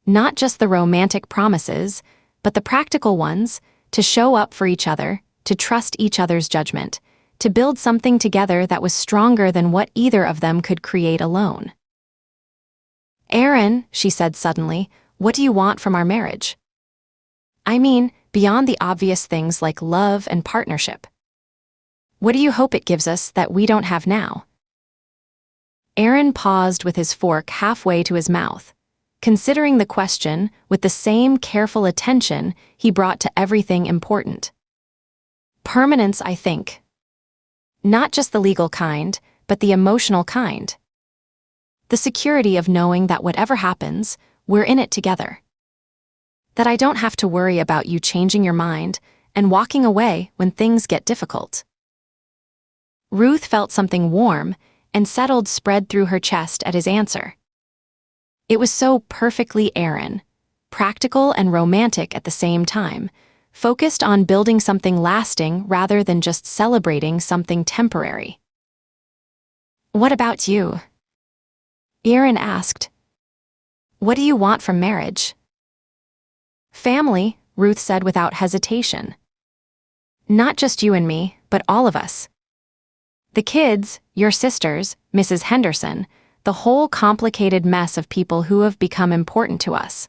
Not just the romantic promises, but the practical ones, to show up for each other, to trust each other's judgment, to build something together that was stronger than what either of them could create alone. Aaron, she said suddenly, what do you want from our marriage? I mean, beyond the obvious things like love and partnership. What do you hope it gives us that we don't have now? Aaron paused with his fork halfway to his mouth, considering the question with the same careful attention he brought to everything important. Permanence, I think. Not just the legal kind, but the emotional kind. The security of knowing that whatever happens, we're in it together. That I don't have to worry about you changing your mind and walking away when things get difficult. Ruth felt something warm and settled spread through her chest at his answer. It was so perfectly Aaron, practical and romantic at the same time, focused on building something lasting rather than just celebrating something temporary. What about you? Aaron asked. What do you want from marriage? Family, Ruth said without hesitation. Not just you and me, but all of us. The kids, your sisters, Mrs. Henderson, the whole complicated mess of people who have become important to us.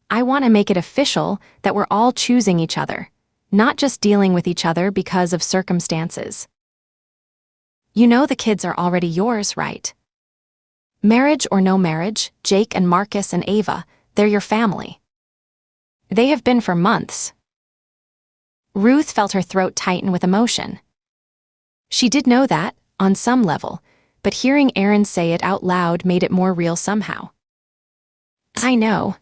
I want to make it official that we're all choosing each other, not just dealing with each other because of circumstances. You know the kids are already yours, right? Marriage or no marriage, Jake and Marcus and Ava, they're your family. They have been for months. Ruth felt her throat tighten with emotion. She did know that, on some level, but hearing Aaron say it out loud made it more real somehow. I know.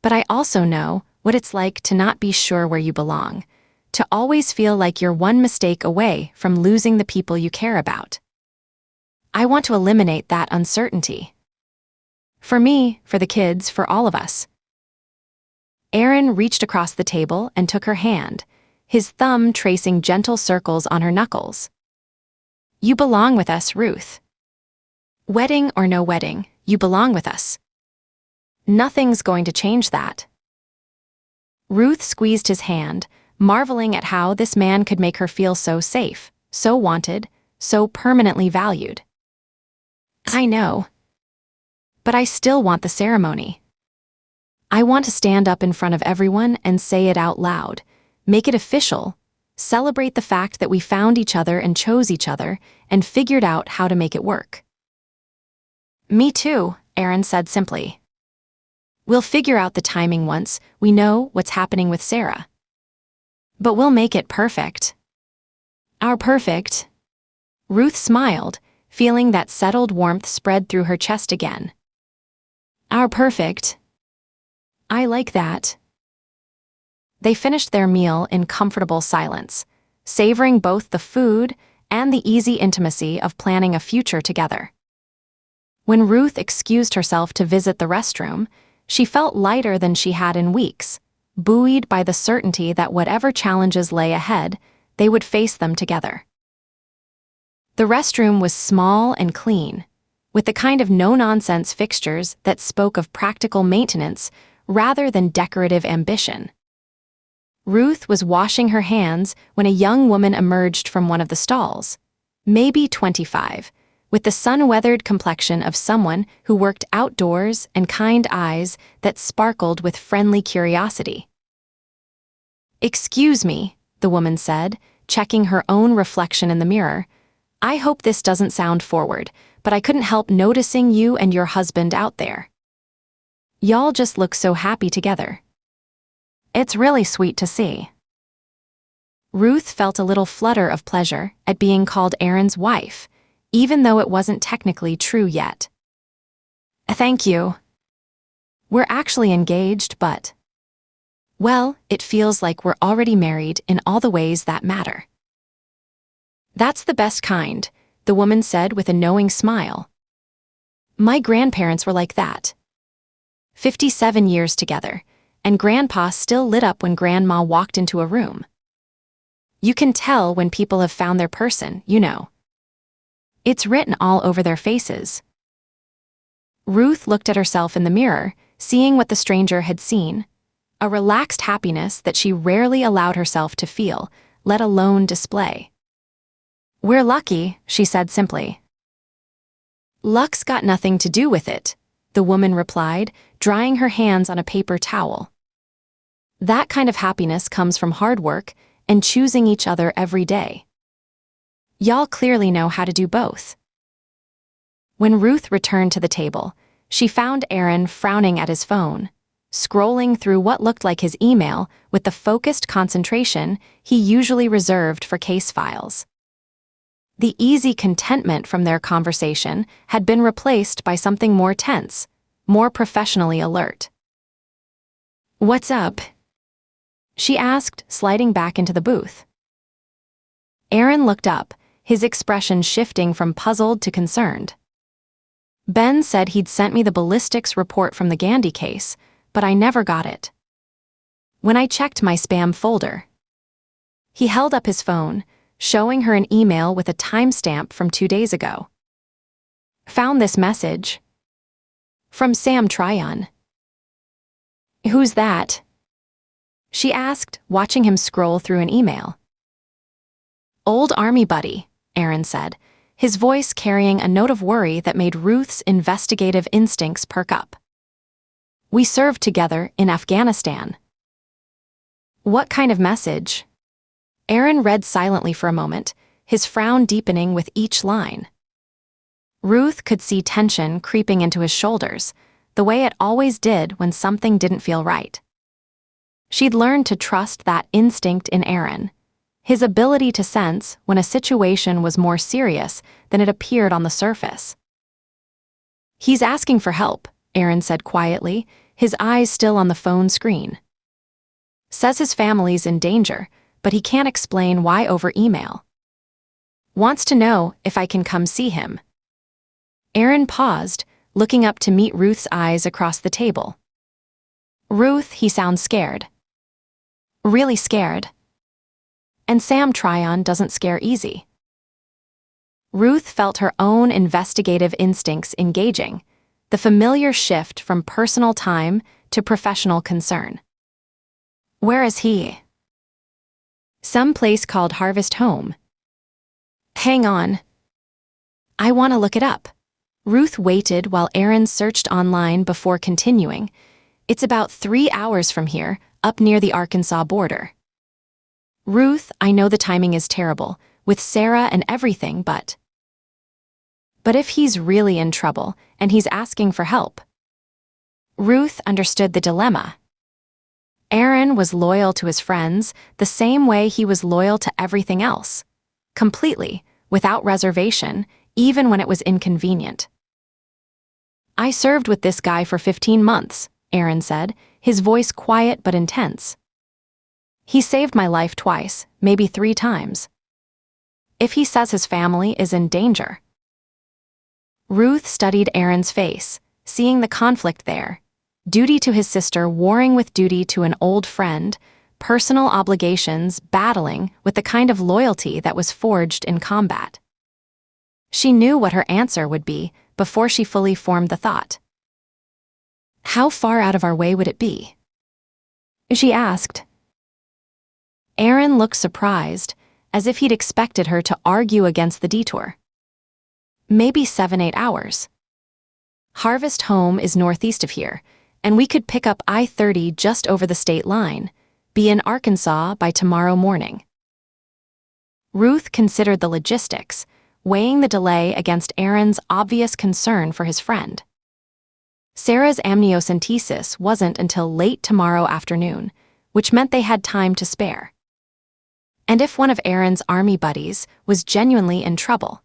But I also know what it's like to not be sure where you belong, to always feel like you're one mistake away from losing the people you care about. I want to eliminate that uncertainty. For me, for the kids, for all of us. Aaron reached across the table and took her hand, his thumb tracing gentle circles on her knuckles. You belong with us, Ruth. Wedding or no wedding, you belong with us. Nothing's going to change that. Ruth squeezed his hand, marveling at how this man could make her feel so safe, so wanted, so permanently valued. I know. But I still want the ceremony. I want to stand up in front of everyone and say it out loud, make it official, celebrate the fact that we found each other and chose each other and figured out how to make it work. Me too, Aaron said simply. We'll figure out the timing once we know what's happening with Sarah. But we'll make it perfect. Our perfect. Ruth smiled, feeling that settled warmth spread through her chest again. Our perfect. I like that. They finished their meal in comfortable silence, savoring both the food and the easy intimacy of planning a future together. When Ruth excused herself to visit the restroom, she felt lighter than she had in weeks, buoyed by the certainty that whatever challenges lay ahead, they would face them together. The restroom was small and clean, with the kind of no-nonsense fixtures that spoke of practical maintenance rather than decorative ambition. Ruth was washing her hands when a young woman emerged from one of the stalls, maybe 25, with the sun-weathered complexion of someone who worked outdoors and kind eyes that sparkled with friendly curiosity. "Excuse me," the woman said, checking her own reflection in the mirror. "I hope this doesn't sound forward, but I couldn't help noticing you and your husband out there. Y'all just look so happy together. It's really sweet to see." Ruth felt a little flutter of pleasure at being called Aaron's wife, even though it wasn't technically true yet. "Thank you. We're actually engaged, but, well, it feels like we're already married in all the ways that matter." "That's the best kind," the woman said with a knowing smile. "My grandparents were like that. 57 years together, and Grandpa still lit up when Grandma walked into a room. You can tell when people have found their person, you know. It's written all over their faces." Ruth looked at herself in the mirror, seeing what the stranger had seen, a relaxed happiness that she rarely allowed herself to feel, let alone display. "We're lucky," she said simply. "Luck's got nothing to do with it," the woman replied, drying her hands on a paper towel. "That kind of happiness comes from hard work and choosing each other every day. Y'all clearly know how to do both." When Ruth returned to the table, she found Aaron frowning at his phone, scrolling through what looked like his email with the focused concentration he usually reserved for case files. The easy contentment from their conversation had been replaced by something more tense, more professionally alert. "What's up?" she asked, sliding back into the booth. Aaron looked up, his expression shifting from puzzled to concerned. "Ben said he'd sent me the ballistics report from the Gandy case, but I never got it. When I checked my spam folder." He held up his phone, showing her an email with a timestamp from 2 days ago. "Found this message. From Sam Tryon." "Who's that?" she asked, watching him scroll through an email. "Old army buddy," Aaron said, his voice carrying a note of worry that made Ruth's investigative instincts perk up. "We served together in Afghanistan." "What kind of message?" Aaron read silently for a moment, his frown deepening with each line. Ruth could see tension creeping into his shoulders, the way it always did when something didn't feel right. She'd learned to trust that instinct in Aaron, his ability to sense when a situation was more serious than it appeared on the surface. "He's asking for help," Aaron said quietly, his eyes still on the phone screen. "Says his family's in danger, but he can't explain why over email. Wants to know if I can come see him." Aaron paused, looking up to meet Ruth's eyes across the table. "Ruth, he sounds scared. Really scared. And Sam Tryon doesn't scare easy." Ruth felt her own investigative instincts engaging, the familiar shift from personal time to professional concern. "Where is he?" "Some place called Harvest Home." "Hang on. I want to look it up." Ruth waited while Aaron searched online before continuing. "It's about 3 hours from here, up near the Arkansas border." "Ruth, I know the timing is terrible, with Sarah and everything, but if he's really in trouble and he's asking for help?" Ruth understood the dilemma. Aaron was loyal to his friends the same way he was loyal to everything else, completely, without reservation, even when it was inconvenient. "I served with this guy for 15 months, Aaron said, his voice quiet but intense. "He saved my life twice, maybe 3 times. If he says his family is in danger." Ruth studied Aaron's face, seeing the conflict there, duty to his sister warring with duty to an old friend, personal obligations battling with the kind of loyalty that was forged in combat. She knew what her answer would be before she fully formed the thought. "How far out of our way would it be?" she asked. Aaron looked surprised, as if he'd expected her to argue against the detour. Maybe 7-8 hours. Harvest Home is northeast of here, and we could pick up I-30 just over the state line, be in Arkansas by tomorrow morning. Ruth considered the logistics, weighing the delay against Aaron's obvious concern for his friend. Sarah's amniocentesis wasn't until late tomorrow afternoon, which meant they had time to spare. And if one of Aaron's army buddies was genuinely in trouble?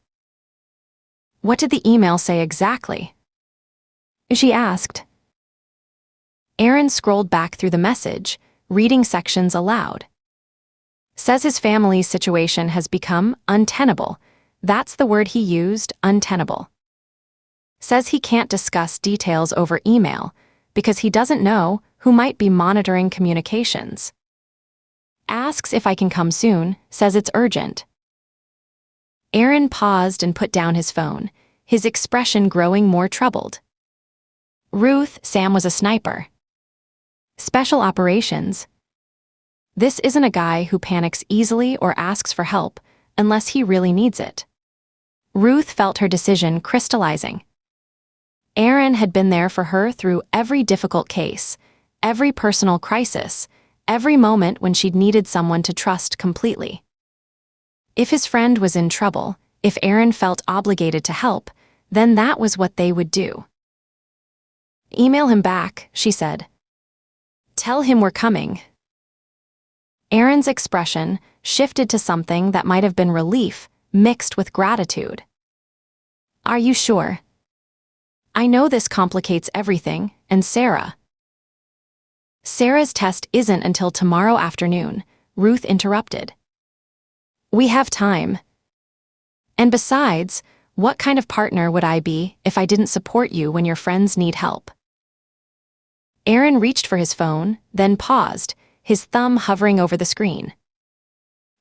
What did the email say exactly? She asked. Aaron scrolled back through the message, reading sections aloud. Says his family's situation has become untenable. That's the word he used, untenable. Says he can't discuss details over email because he doesn't know who might be monitoring communications. Asks if I can come soon, says it's urgent. Aaron paused and put down his phone, his expression growing more troubled. Ruth, Sam was a sniper. Special operations. This isn't a guy who panics easily or asks for help unless he really needs it. Ruth felt her decision crystallizing. Aaron had been there for her through every difficult case, every personal crisis, every moment when she'd needed someone to trust completely. If his friend was in trouble, if Aaron felt obligated to help, then that was what they would do. Email him back, she said. Tell him we're coming. Aaron's expression shifted to something that might have been relief mixed with gratitude. Are you sure? I know this complicates everything, and Sarah's test isn't until tomorrow afternoon, Ruth interrupted. We have time. And besides, what kind of partner would I be if I didn't support you when your friends need help? Aaron reached for his phone, then paused, his thumb hovering over the screen.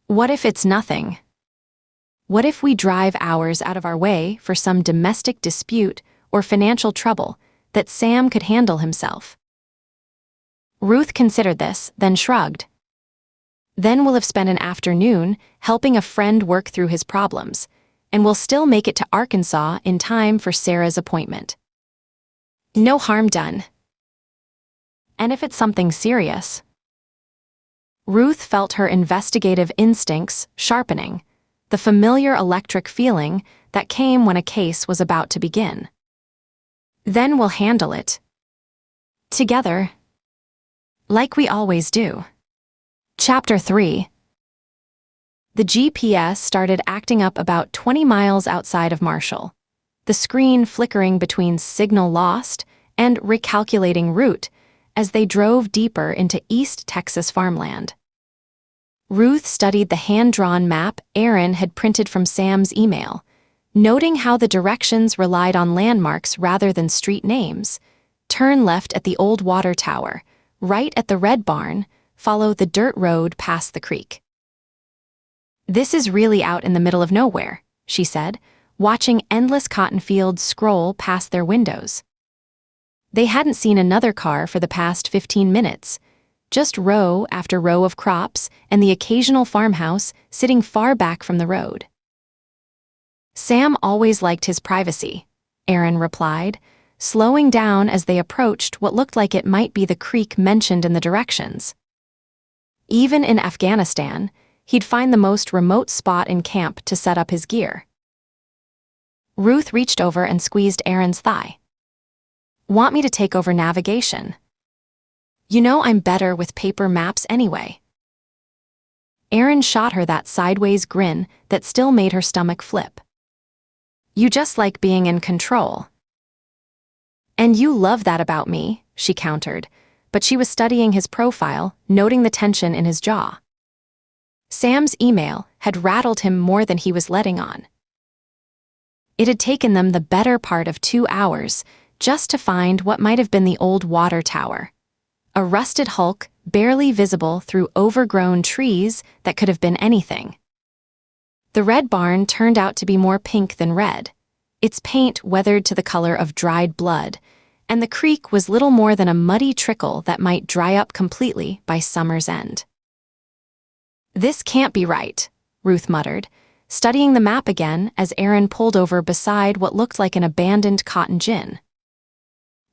What if it's nothing? What if we drive hours out of our way for some domestic dispute or financial trouble that Sam could handle himself? Ruth considered this, then shrugged. Then we'll have spent an afternoon helping a friend work through his problems, and we'll still make it to Arkansas in time for Sarah's appointment. No harm done. And if it's something serious? Ruth felt her investigative instincts sharpening, the familiar electric feeling that came when a case was about to begin. Then we'll handle it. Together. Like we always do. Chapter 3. The GPS started acting up about 20 miles outside of Marshall, the screen flickering between signal lost and recalculating route as they drove deeper into East Texas farmland. Ruth studied the hand-drawn map Aaron had printed from Sam's email, noting how the directions relied on landmarks rather than street names. Turn left at the old water tower, right at the red barn, follow the dirt road past the creek. This is really out in the middle of nowhere, she said, watching endless cotton fields scroll past their windows. They hadn't seen another car for the past 15 minutes, just row after row of crops and the occasional farmhouse sitting far back from the road. Sam always liked his privacy, Aaron replied, slowing down as they approached what looked like it might be the creek mentioned in the directions. Even in Afghanistan, he'd find the most remote spot in camp to set up his gear. Ruth reached over and squeezed Aaron's thigh. Want me to take over navigation? You know I'm better with paper maps anyway. Aaron shot her that sideways grin that still made her stomach flip. You just like being in control. And you love that about me, she countered, but she was studying his profile, noting the tension in his jaw. Sam's email had rattled him more than he was letting on. It had taken them the better part of 2 hours just to find what might have been the old water tower, a rusted hulk barely visible through overgrown trees that could have been anything. The red barn turned out to be more pink than red, its paint weathered to the color of dried blood, and the creek was little more than a muddy trickle that might dry up completely by summer's end. This can't be right, Ruth muttered, studying the map again as Aaron pulled over beside what looked like an abandoned cotton gin.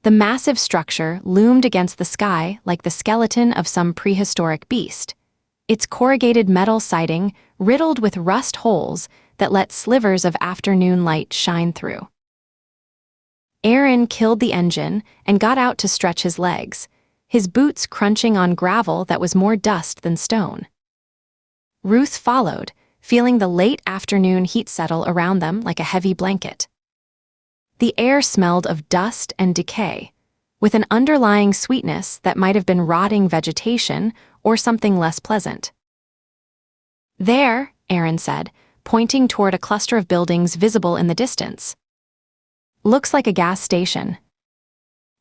The massive structure loomed against the sky like the skeleton of some prehistoric beast, its corrugated metal siding riddled with rust holes that let slivers of afternoon light shine through. Aaron killed the engine and got out to stretch his legs, his boots crunching on gravel that was more dust than stone. Ruth followed, feeling the late afternoon heat settle around them like a heavy blanket. The air smelled of dust and decay, with an underlying sweetness that might have been rotting vegetation or something less pleasant. "There," Aaron said, pointing toward a cluster of buildings visible in the distance. "Looks like a gas station.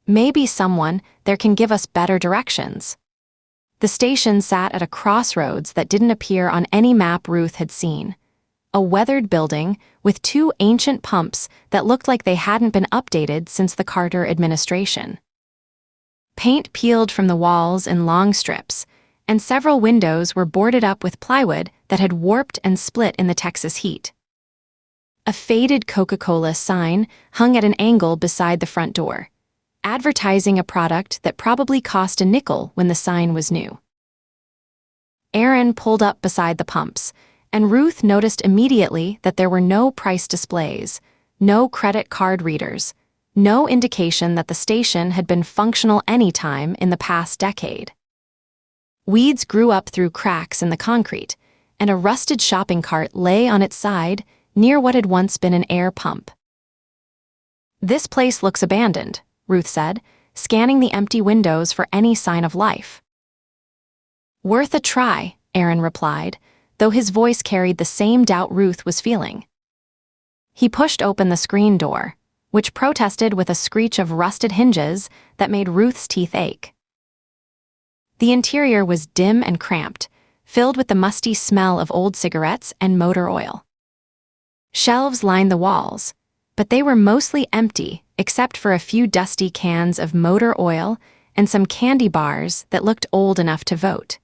Maybe someone there can give us better directions." The station sat at a crossroads that didn't appear on any map Ruth had seen. A weathered building with two ancient pumps that looked like they hadn't been updated since the Carter administration. Paint peeled from the walls in long strips, and several windows were boarded up with plywood that had warped and split in the Texas heat. A faded Coca-Cola sign hung at an angle beside the front door, advertising a product that probably cost a nickel when the sign was new. Aaron pulled up beside the pumps, and Ruth noticed immediately that there were no price displays, no credit card readers, no indication that the station had been functional any time in the past decade. Weeds grew up through cracks in the concrete, and a rusted shopping cart lay on its side near what had once been an air pump. "This place looks abandoned," Ruth said, scanning the empty windows for any sign of life. "Worth a try," Aaron replied, though his voice carried the same doubt Ruth was feeling. He pushed open the screen door, which protested with a screech of rusted hinges that made Ruth's teeth ache. The interior was dim and cramped, filled with the musty smell of old cigarettes and motor oil. Shelves lined the walls, but they were mostly empty except for a few dusty cans of motor oil and some candy bars that looked old enough to vote.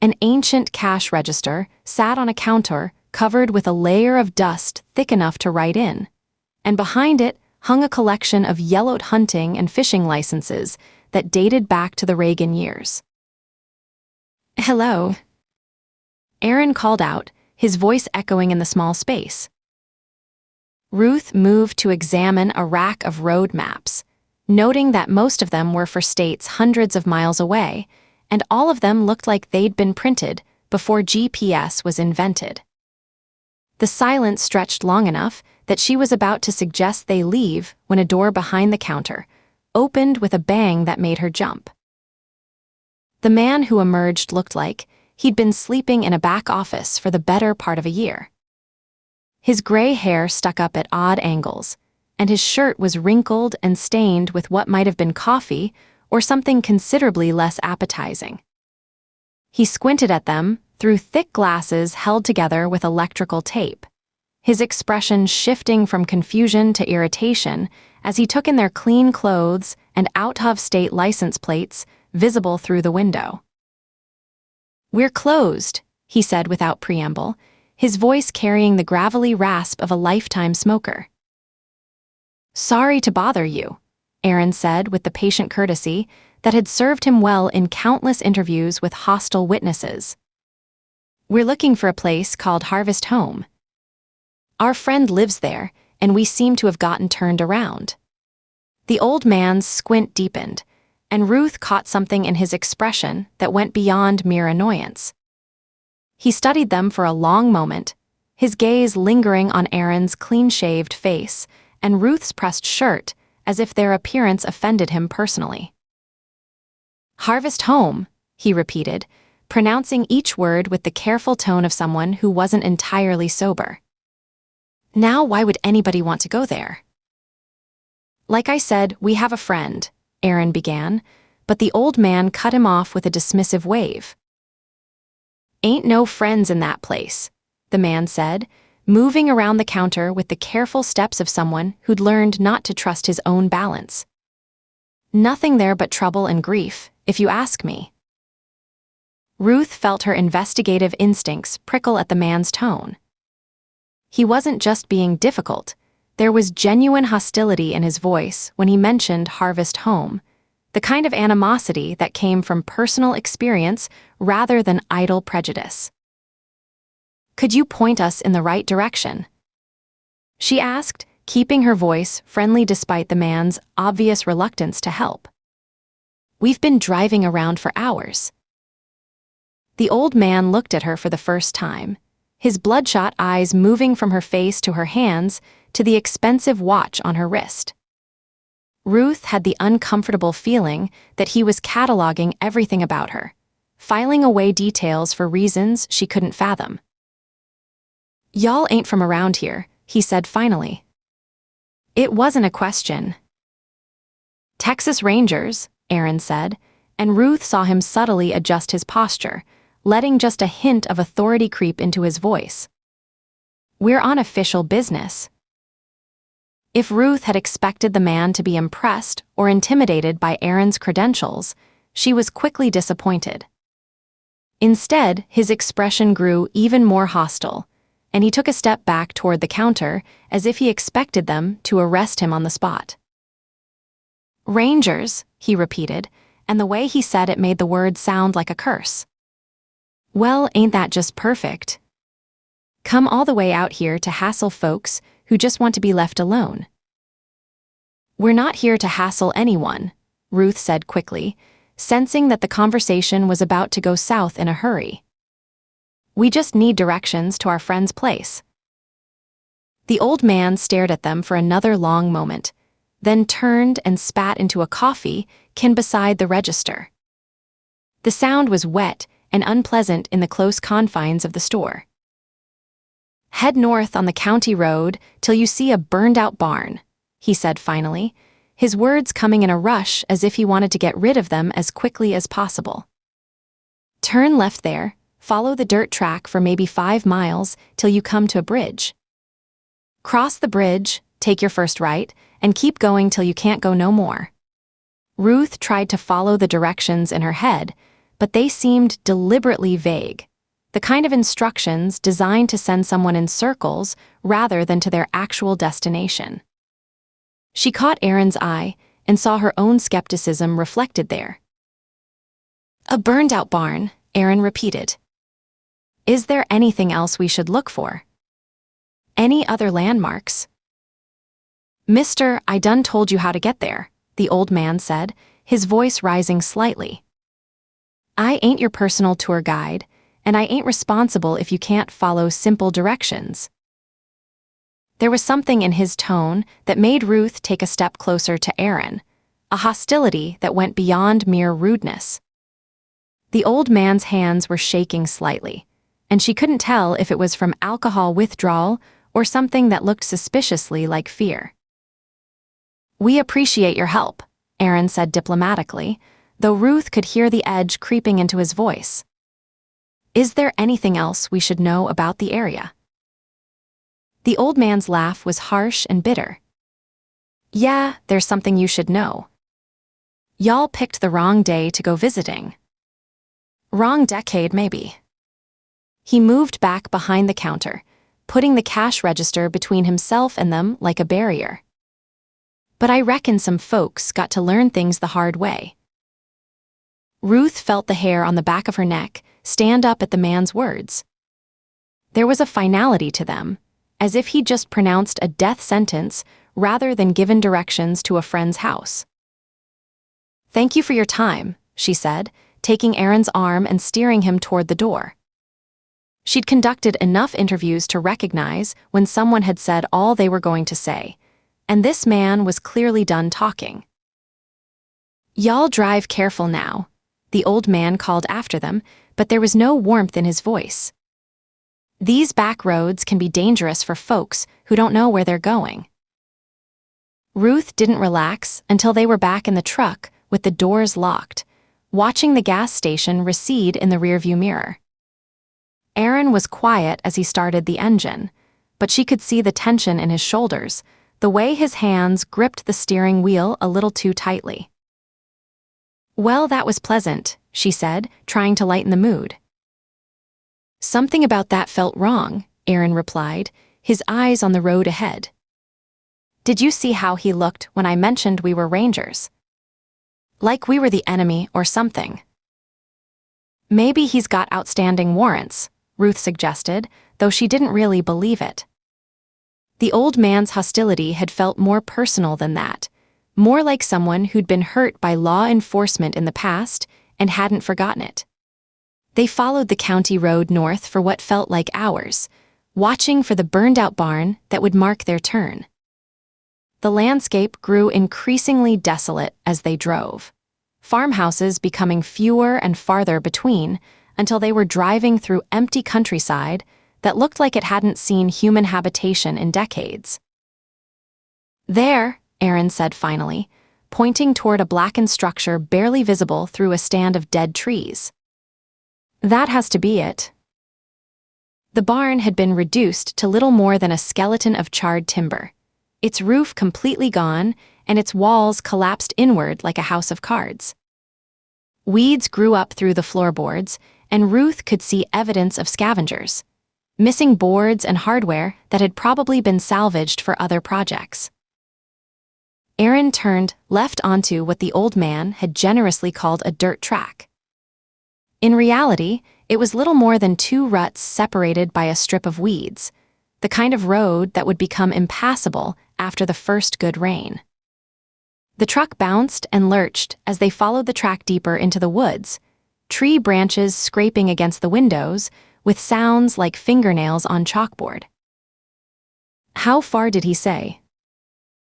An ancient cash register sat on a counter covered with a layer of dust thick enough to write in, and behind it hung a collection of yellowed hunting and fishing licenses that dated back to the Reagan years. "Hello," Aaron called out, his voice echoing in the small space. Ruth moved to examine a rack of road maps, noting that most of them were for states hundreds of miles away, and all of them looked like they'd been printed before GPS was invented. The silence stretched long enough that she was about to suggest they leave when a door behind the counter opened with a bang that made her jump. The man who emerged looked like he'd been sleeping in a back office for the better part of a year. His gray hair stuck up at odd angles, and his shirt was wrinkled and stained with what might have been coffee or something considerably less appetizing. He squinted at them through thick glasses held together with electrical tape, his expression shifting from confusion to irritation as he took in their clean clothes and out-of-state license plates visible through the window. "We're closed," he said without preamble, his voice carrying the gravelly rasp of a lifetime smoker. "Sorry to bother you," Aaron said with the patient courtesy that had served him well in countless interviews with hostile witnesses. "We're looking for a place called Harvest Home. Our friend lives there, and we seem to have gotten turned around." The old man's squint deepened, and Ruth caught something in his expression that went beyond mere annoyance. He studied them for a long moment, his gaze lingering on Aaron's clean-shaved face and Ruth's pressed shirt as if their appearance offended him personally. "Harvest Home," he repeated, pronouncing each word with the careful tone of someone who wasn't entirely sober. "Now why would anybody want to go there?" "Like I said, we have a friend," Aaron began, but the old man cut him off with a dismissive wave. "Ain't no friends in that place," the man said, moving around the counter with the careful steps of someone who'd learned not to trust his own balance. "Nothing there but trouble and grief, if you ask me." Ruth felt her investigative instincts prickle at the man's tone. He wasn't just being difficult. There was genuine hostility in his voice when he mentioned Harvest Home, the kind of animosity that came from personal experience rather than idle prejudice. "Could you point us in the right direction?" she asked, keeping her voice friendly despite the man's obvious reluctance to help. "We've been driving around for hours." The old man looked at her for the first time, his bloodshot eyes moving from her face to her hands to the expensive watch on her wrist. Ruth had the uncomfortable feeling that he was cataloging everything about her, filing away details for reasons she couldn't fathom. "Y'all ain't from around here," he said finally. It wasn't a question. "Texas Rangers," Aaron said, and Ruth saw him subtly adjust his posture, letting just a hint of authority creep into his voice. "We're on official business." If Ruth had expected the man to be impressed or intimidated by Aaron's credentials, she was quickly disappointed. Instead, his expression grew even more hostile, and he took a step back toward the counter as if he expected them to arrest him on the spot. "Rangers," he repeated, and the way he said it made the word sound like a curse. "Well, ain't that just perfect? Come all the way out here to hassle folks who just want to be left alone." "We're not here to hassle anyone," Ruth said quickly, sensing that the conversation was about to go south in a hurry. "We just need directions to our friend's place." The old man stared at them for another long moment, then turned and spat into a coffee can beside the register. The sound was wet and unpleasant in the close confines of the store. "Head north on the county road till you see a burned-out barn," he said finally, his words coming in a rush as if he wanted to get rid of them as quickly as possible. "Turn left there, follow the dirt track for maybe 5 miles till you come to a bridge. Cross the bridge, take your first right, and keep going till you can't go no more." Ruth tried to follow the directions in her head, but they seemed deliberately vague, the kind of instructions designed to send someone in circles rather than to their actual destination. She caught Aaron's eye and saw her own skepticism reflected there. "A burned-out barn," Aaron repeated. "Is there anything else we should look for? Any other landmarks?" "Mister, I done told you how to get there," the old man said, his voice rising slightly. "I ain't your personal tour guide, and I ain't responsible if you can't follow simple directions." There was something in his tone that made Ruth take a step closer to Aaron, a hostility that went beyond mere rudeness. The old man's hands were shaking slightly, and she couldn't tell if it was from alcohol withdrawal or something that looked suspiciously like fear. "We appreciate your help," Aaron said diplomatically, though Ruth could hear the edge creeping into his voice. "Is there anything else we should know about the area?" The old man's laugh was harsh and bitter. "Yeah, there's something you should know. Y'all picked the wrong day to go visiting. Wrong decade, maybe." He moved back behind the counter, putting the cash register between himself and them like a barrier. "But I reckon some folks got to learn things the hard way." Ruth felt the hair on the back of her neck stand up at the man's words. There was a finality to them, as if he'd just pronounced a death sentence rather than given directions to a friend's house. "Thank you for your time," she said, taking Aaron's arm and steering him toward the door. She'd conducted enough interviews to recognize when someone had said all they were going to say, and this man was clearly done talking. "Y'all drive careful now," the old man called after them, but there was no warmth in his voice. "These back roads can be dangerous for folks who don't know where they're going." Ruth didn't relax until they were back in the truck with the doors locked, watching the gas station recede in the rearview mirror. Aaron was quiet as he started the engine, but she could see the tension in his shoulders, the way his hands gripped the steering wheel a little too tightly. "Well, that was pleasant," she said, trying to lighten the mood. "Something about that felt wrong," Aaron replied, his eyes on the road ahead. "Did you see how he looked when I mentioned we were Rangers? Like we were the enemy or something." "Maybe he's got outstanding warrants," Ruth suggested, though she didn't really believe it. The old man's hostility had felt more personal than that, more like someone who'd been hurt by law enforcement in the past and hadn't forgotten it. They followed the county road north for what felt like hours, watching for the burned-out barn that would mark their turn. The landscape grew increasingly desolate as they drove, farmhouses becoming fewer and farther between until they were driving through empty countryside that looked like it hadn't seen human habitation in decades. "There," Aaron said finally, pointing toward a blackened structure barely visible through a stand of dead trees. "That has to be it." The barn had been reduced to little more than a skeleton of charred timber, its roof completely gone and its walls collapsed inward like a house of cards. Weeds grew up through the floorboards, and Ruth could see evidence of scavengers, missing boards and hardware that had probably been salvaged for other projects. Aaron turned left onto what the old man had generously called a dirt track. In reality, it was little more than 2 ruts separated by a strip of weeds, the kind of road that would become impassable after the first good rain. The truck bounced and lurched as they followed the track deeper into the woods, tree branches scraping against the windows with sounds like fingernails on chalkboard. "How far did he say?"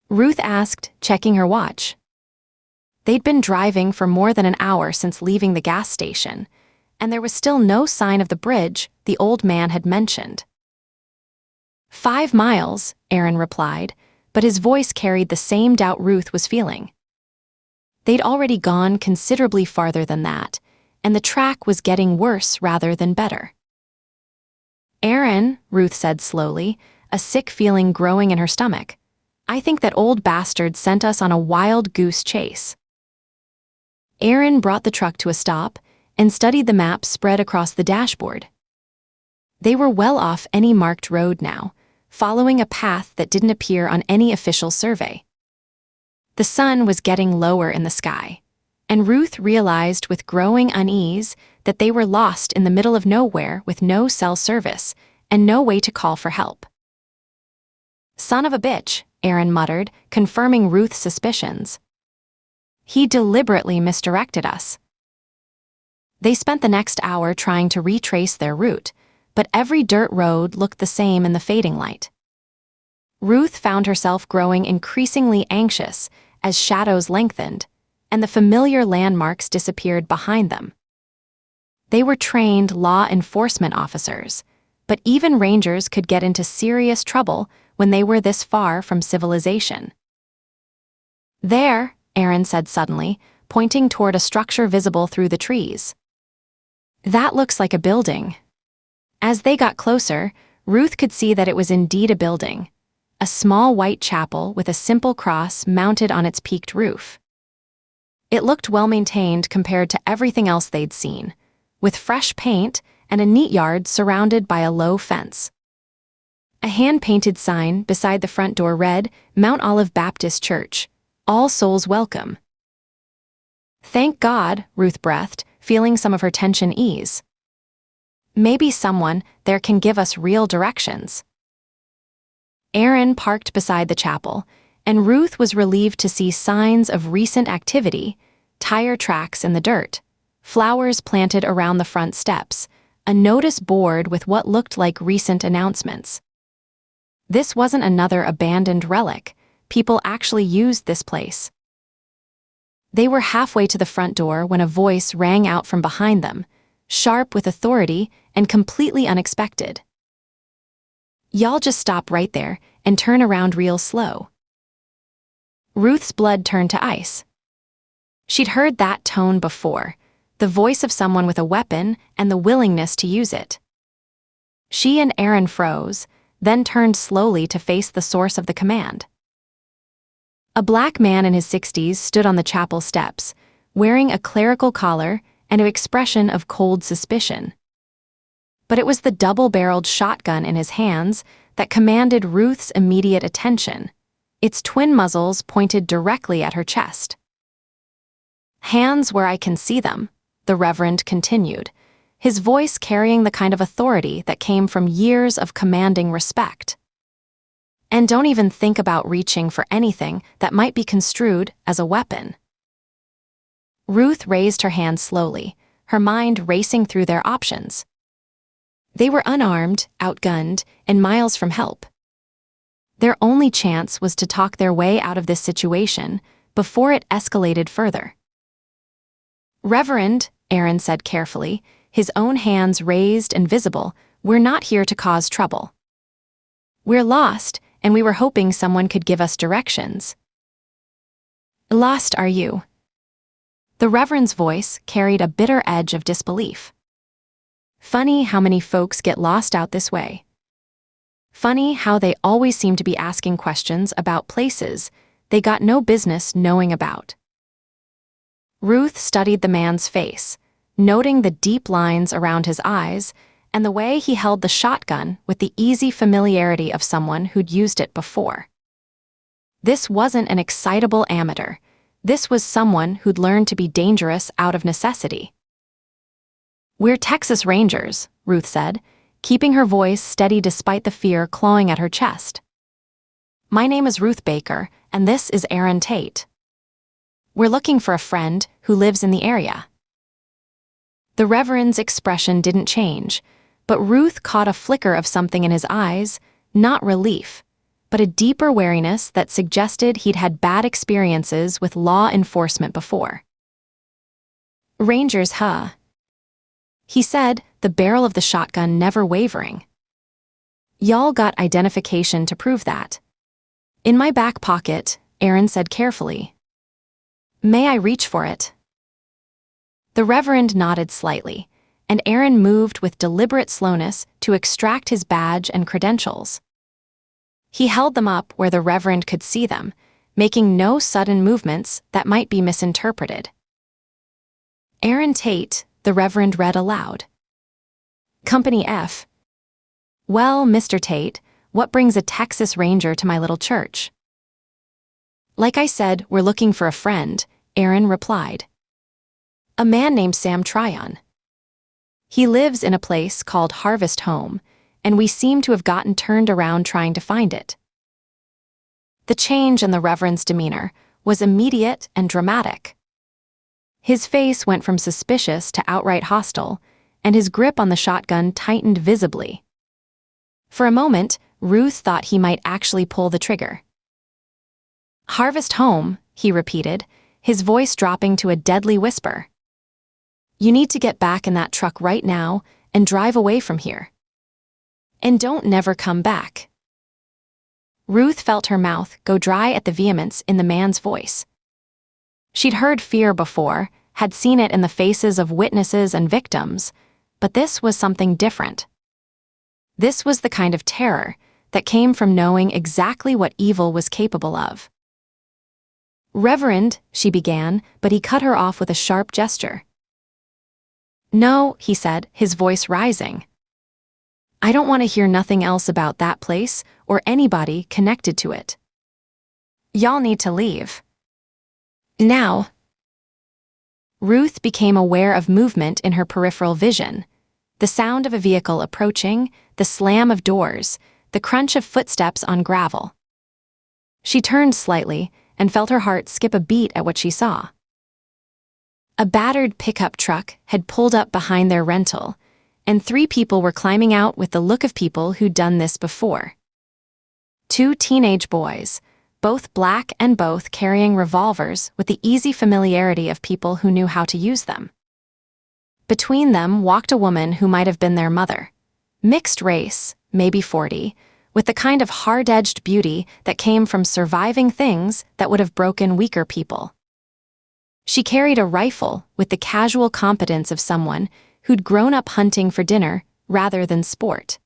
Ruth asked, checking her watch. They'd been driving for more than an hour since leaving the gas station, and there was still no sign of the bridge the old man had mentioned. 5 miles, Aaron replied, but his voice carried the same doubt Ruth was feeling. They'd already gone considerably farther than that, and the track was getting worse rather than better. "Aaron," Ruth said slowly, a sick feeling growing in her stomach, "I think that old bastard sent us on a wild goose chase." Aaron brought the truck to a stop and studied the map spread across the dashboard. They were well off any marked road now, following a path that didn't appear on any official survey. The sun was getting lower in the sky, and Ruth realized with growing unease that they were lost in the middle of nowhere with no cell service and no way to call for help. "Son of a bitch," Aaron muttered, confirming Ruth's suspicions. "He deliberately misdirected us." They spent the next hour trying to retrace their route, but every dirt road looked the same in the fading light. Ruth found herself growing increasingly anxious as shadows lengthened, and the familiar landmarks disappeared behind them. They were trained law enforcement officers, but even rangers could get into serious trouble when they were this far from civilization. "There," Aaron said suddenly, pointing toward a structure visible through the trees. "That looks like a building." As they got closer, Ruth could see that it was indeed a building, a small white chapel with a simple cross mounted on its peaked roof. It looked well-maintained compared to everything else they'd seen, with fresh paint and a neat yard surrounded by a low fence. A hand-painted sign beside the front door read, "Mount Olive Baptist Church, all souls welcome." "Thank God," Ruth breathed, feeling some of her tension ease. "Maybe someone there can give us real directions." Aaron parked beside the chapel, and Ruth was relieved to see signs of recent activity, tire tracks in the dirt, flowers planted around the front steps, a notice board with what looked like recent announcements. This wasn't another abandoned relic. People actually used this place. They were halfway to the front door when a voice rang out from behind them, sharp with authority and completely unexpected. "Y'all just stop right there and turn around real slow." Ruth's blood turned to ice. She'd heard that tone before, the voice of someone with a weapon and the willingness to use it. She and Aaron froze, then turned slowly to face the source of the command. A black man in his 60s stood on the chapel steps, wearing a clerical collar and an expression of cold suspicion. But it was the double-barreled shotgun in his hands that commanded Ruth's immediate attention. Its twin muzzles pointed directly at her chest. "Hands where I can see them," the Reverend continued, his voice carrying the kind of authority that came from years of commanding respect. "And don't even think about reaching for anything that might be construed as a weapon." Ruth raised her hands slowly, her mind racing through their options. They were unarmed, outgunned, and miles from help. Their only chance was to talk their way out of this situation before it escalated further. "Reverend," Aaron said carefully, his own hands raised and visible, "we're not here to cause trouble. We're lost, and we were hoping someone could give us directions." "Lost, are you?" The Reverend's voice carried a bitter edge of disbelief. "Funny how many folks get lost out this way. Funny how they always seem to be asking questions about places they got no business knowing about." Ruth studied the man's face, noting the deep lines around his eyes and the way he held the shotgun with the easy familiarity of someone who'd used it before. This wasn't an excitable amateur. This was someone who'd learned to be dangerous out of necessity. "We're Texas Rangers," Ruth said, keeping her voice steady despite the fear clawing at her chest. "My name is Ruth Baker, and this is Aaron Tate. We're looking for a friend who lives in the area." The Reverend's expression didn't change, but Ruth caught a flicker of something in his eyes, not relief, but a deeper wariness that suggested he'd had bad experiences with law enforcement before. "Rangers, huh?" he said, the barrel of the shotgun never wavering. "Y'all got identification to prove that?" "In my back pocket," Aaron said carefully. "May I reach for it?" The Reverend nodded slightly, and Aaron moved with deliberate slowness to extract his badge and credentials. He held them up where the Reverend could see them, making no sudden movements that might be misinterpreted. "Aaron Tate," the Reverend read aloud. "Company F. Well, Mr. Tate, what brings a Texas Ranger to my little church?" "Like I said, we're looking for a friend," Aaron replied. "A man named Sam Tryon. He lives in a place called Harvest Home, and we seem to have gotten turned around trying to find it." The change in the Reverend's demeanor was immediate and dramatic. His face went from suspicious to outright hostile, and his grip on the shotgun tightened visibly. For a moment, Ruth thought he might actually pull the trigger. "Harvest Home," he repeated, his voice dropping to a deadly whisper. "You need to get back in that truck right now and drive away from here. And don't never come back." Ruth felt her mouth go dry at the vehemence in the man's voice. She'd heard fear before, had seen it in the faces of witnesses and victims, but this was something different. This was the kind of terror that came from knowing exactly what evil was capable of. "Reverend," she began, but he cut her off with a sharp gesture. "No," he said, his voice rising. "I don't want to hear nothing else about that place or anybody connected to it. Y'all need to leave. Now." Ruth became aware of movement in her peripheral vision. The sound of a vehicle approaching, the slam of doors, the crunch of footsteps on gravel. She turned slightly and felt her heart skip a beat at what she saw. A battered pickup truck had pulled up behind their rental, and 3 people were climbing out with the look of people who'd done this before. 2 teenage boys, both black and both carrying revolvers with the easy familiarity of people who knew how to use them. Between them walked a woman who might have been their mother. Mixed race, maybe 40, with the kind of hard-edged beauty that came from surviving things that would have broken weaker people. She carried a rifle with the casual competence of someone who'd grown up hunting for dinner rather than sport.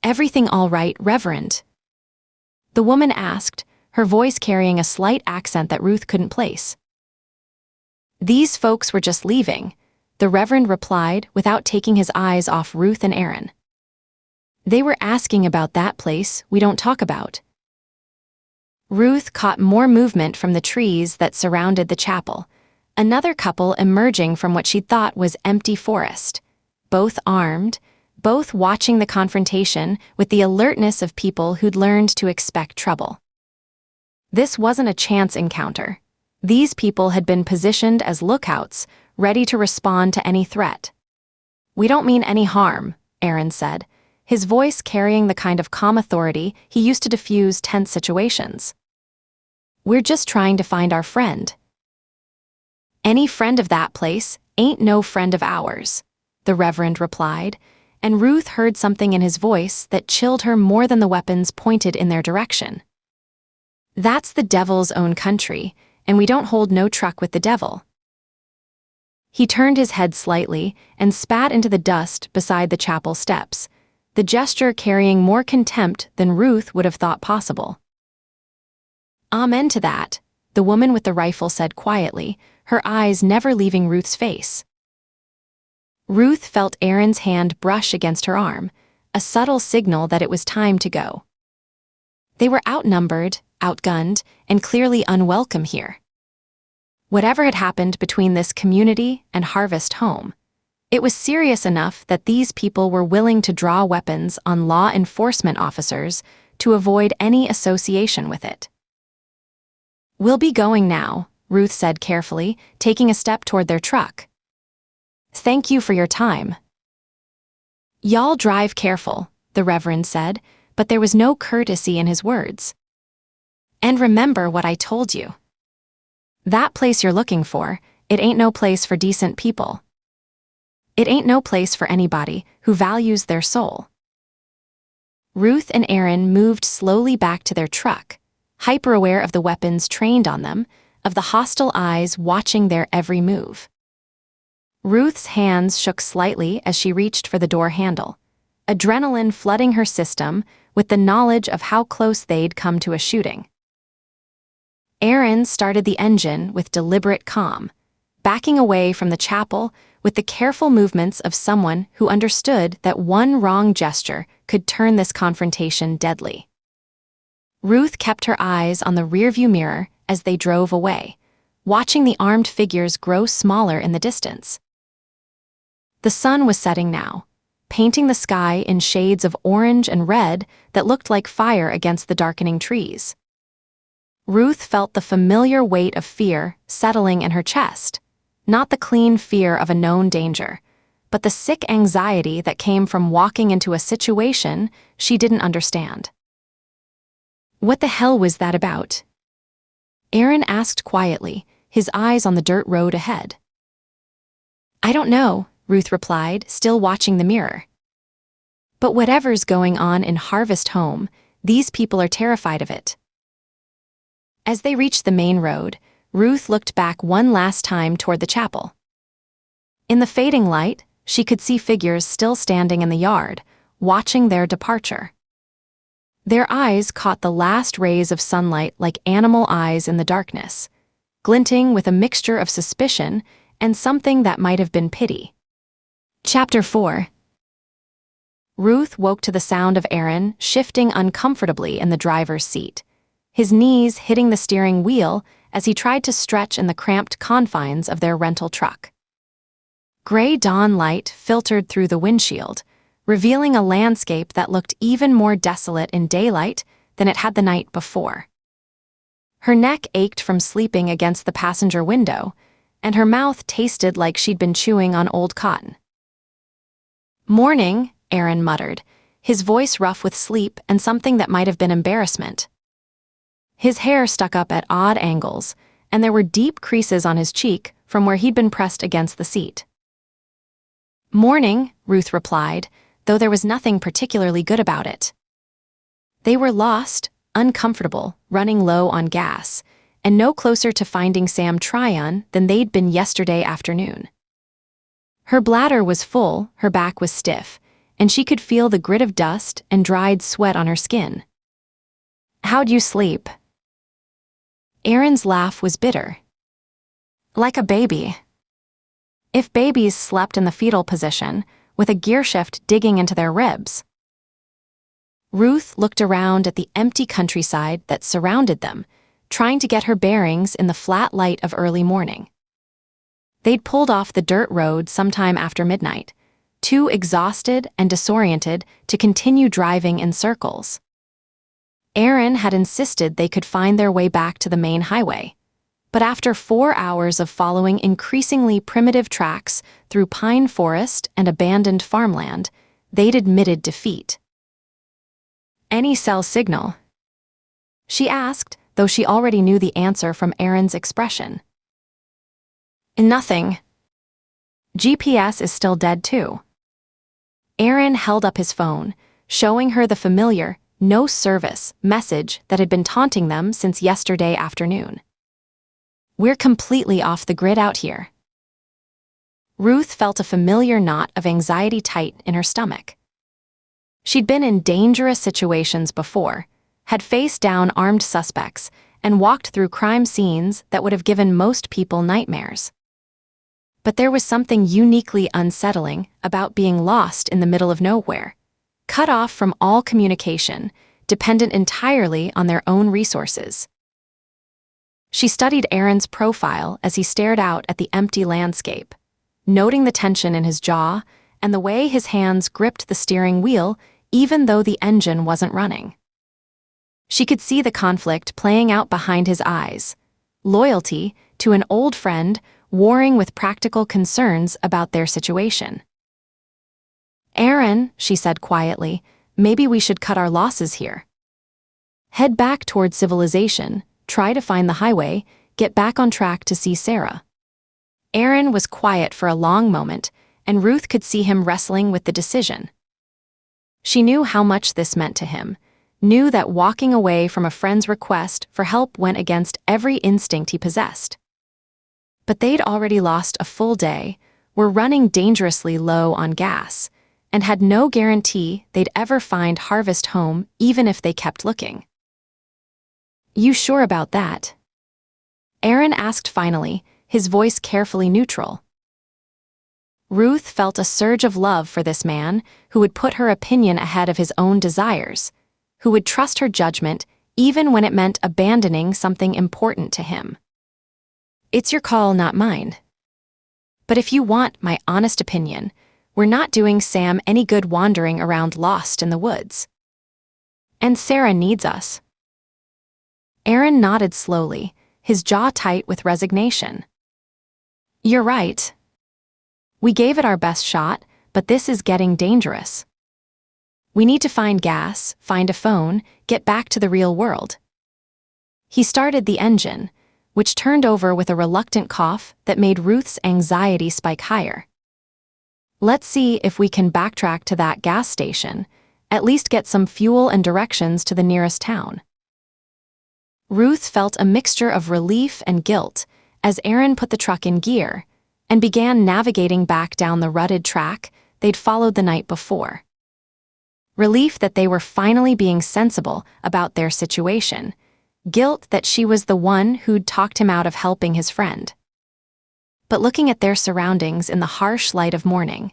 "Everything all right, Reverend?" the woman asked, her voice carrying a slight accent that Ruth couldn't place. "These folks were just leaving," the Reverend replied without taking his eyes off Ruth and Aaron. They were asking about that place we don't talk about. Ruth caught more movement from the trees that surrounded the chapel, another couple emerging from what she thought was empty forest, both armed, both watching the confrontation with the alertness of people who'd learned to expect trouble. This wasn't a chance encounter. These people had been positioned as lookouts, ready to respond to any threat. "We don't mean any harm," Aaron said, his voice carrying the kind of calm authority he used to diffuse tense situations. "We're just trying to find our friend." "Any friend of that place ain't no friend of ours," the Reverend replied, and Ruth heard something in his voice that chilled her more than the weapons pointed in their direction. "That's the devil's own country, and we don't hold no truck with the devil." He turned his head slightly and spat into the dust beside the chapel steps, the gesture carrying more contempt than Ruth would have thought possible. "Amen to that," the woman with the rifle said quietly, her eyes never leaving Ruth's face. Ruth felt Aaron's hand brush against her arm, a subtle signal that it was time to go. They were outnumbered, outgunned, and clearly unwelcome here. Whatever had happened between this community and Harvest Home, it was serious enough that these people were willing to draw weapons on law enforcement officers to avoid any association with it. "We'll be going now," Ruth said carefully, taking a step toward their truck. "Thank you for your time." "Y'all drive careful," the Reverend said, but there was no courtesy in his words. "And remember what I told you. That place you're looking for, it ain't no place for decent people. It ain't no place for anybody who values their soul." Ruth and Aaron moved slowly back to their truck, hyper-aware of the weapons trained on them, of the hostile eyes watching their every move. Ruth's hands shook slightly as she reached for the door handle, adrenaline flooding her system with the knowledge of how close they'd come to a shooting. Aaron started the engine with deliberate calm, backing away from the chapel with the careful movements of someone who understood that one wrong gesture could turn this confrontation deadly. Ruth kept her eyes on the rearview mirror as they drove away, watching the armed figures grow smaller in the distance. The sun was setting now, painting the sky in shades of orange and red that looked like fire against the darkening trees. Ruth felt the familiar weight of fear settling in her chest, not the clean fear of a known danger, but the sick anxiety that came from walking into a situation she didn't understand. "What the hell was that about?" Aaron asked quietly, his eyes on the dirt road ahead. "I don't know," Ruth replied, still watching the mirror. "But whatever's going on in Harvest Home, these people are terrified of it." As they reached the main road, Ruth looked back one last time toward the chapel. In the fading light, she could see figures still standing in the yard, watching their departure. Their eyes caught the last rays of sunlight like animal eyes in the darkness, glinting with a mixture of suspicion and something that might have been pity. Chapter 4. Ruth woke to the sound of Aaron shifting uncomfortably in the driver's seat, his knees hitting the steering wheel as he tried to stretch in the cramped confines of their rental truck. Gray dawn light filtered through the windshield, revealing a landscape that looked even more desolate in daylight than it had the night before. Her neck ached from sleeping against the passenger window, and her mouth tasted like she'd been chewing on old cotton. "Morning," Aaron muttered, his voice rough with sleep and something that might have been embarrassment. His hair stuck up at odd angles, and there were deep creases on his cheek from where he'd been pressed against the seat. "Morning," Ruth replied, though there was nothing particularly good about it. They were lost, uncomfortable, running low on gas, and no closer to finding Sam Tryon than they'd been yesterday afternoon. Her bladder was full, her back was stiff, and she could feel the grit of dust and dried sweat on her skin. "How'd you sleep?" Aaron's laugh was bitter. "Like a baby. If babies slept in the fetal position, with a gearshift digging into their ribs." Ruth looked around at the empty countryside that surrounded them, trying to get her bearings in the flat light of early morning. They'd pulled off the dirt road sometime after midnight, too exhausted and disoriented to continue driving in circles. Aaron had insisted they could find their way back to the main highway, but after 4 hours of following increasingly primitive tracks through pine forest and abandoned farmland, they'd admitted defeat. "Any cell signal?" she asked, though she already knew the answer from Aaron's expression. "Nothing. GPS is still dead too." Aaron held up his phone, showing her the familiar "no service" message that had been taunting them since yesterday afternoon. "We're completely off the grid out here." Ruth felt a familiar knot of anxiety tight in her stomach. She'd been in dangerous situations before, had faced down armed suspects, and walked through crime scenes that would have given most people nightmares. But there was something uniquely unsettling about being lost in the middle of nowhere, cut off from all communication, dependent entirely on their own resources. She studied Aaron's profile as he stared out at the empty landscape, noting the tension in his jaw and the way his hands gripped the steering wheel even though the engine wasn't running. She could see the conflict playing out behind his eyes, loyalty to an old friend warring with practical concerns about their situation. "Aaron," she said quietly, "maybe we should cut our losses here. Head back toward civilization, try to find the highway, get back on track to see Sarah." Aaron was quiet for a long moment, and Ruth could see him wrestling with the decision. She knew how much this meant to him, knew that walking away from a friend's request for help went against every instinct he possessed. But they'd already lost a full day, were running dangerously low on gas, and had no guarantee they'd ever find Harvest home even if they kept looking. "You sure about that?" Aaron asked finally, his voice carefully neutral. Ruth felt a surge of love for this man who would put her opinion ahead of his own desires, who would trust her judgment even when it meant abandoning something important to him. "It's your call, not mine. But if you want my honest opinion, we're not doing Sam any good wandering around lost in the woods. And Sarah needs us." Aaron nodded slowly, his jaw tight with resignation. "You're right. We gave it our best shot, but this is getting dangerous. We need to find gas, find a phone, get back to the real world." He started the engine, which turned over with a reluctant cough that made Ruth's anxiety spike higher. "Let's see if we can backtrack to that gas station, at least get some fuel and directions to the nearest town." Ruth felt a mixture of relief and guilt as Aaron put the truck in gear and began navigating back down the rutted track they'd followed the night before. Relief that they were finally being sensible about their situation, guilt that she was the one who'd talked him out of helping his friend. But looking at their surroundings in the harsh light of morning,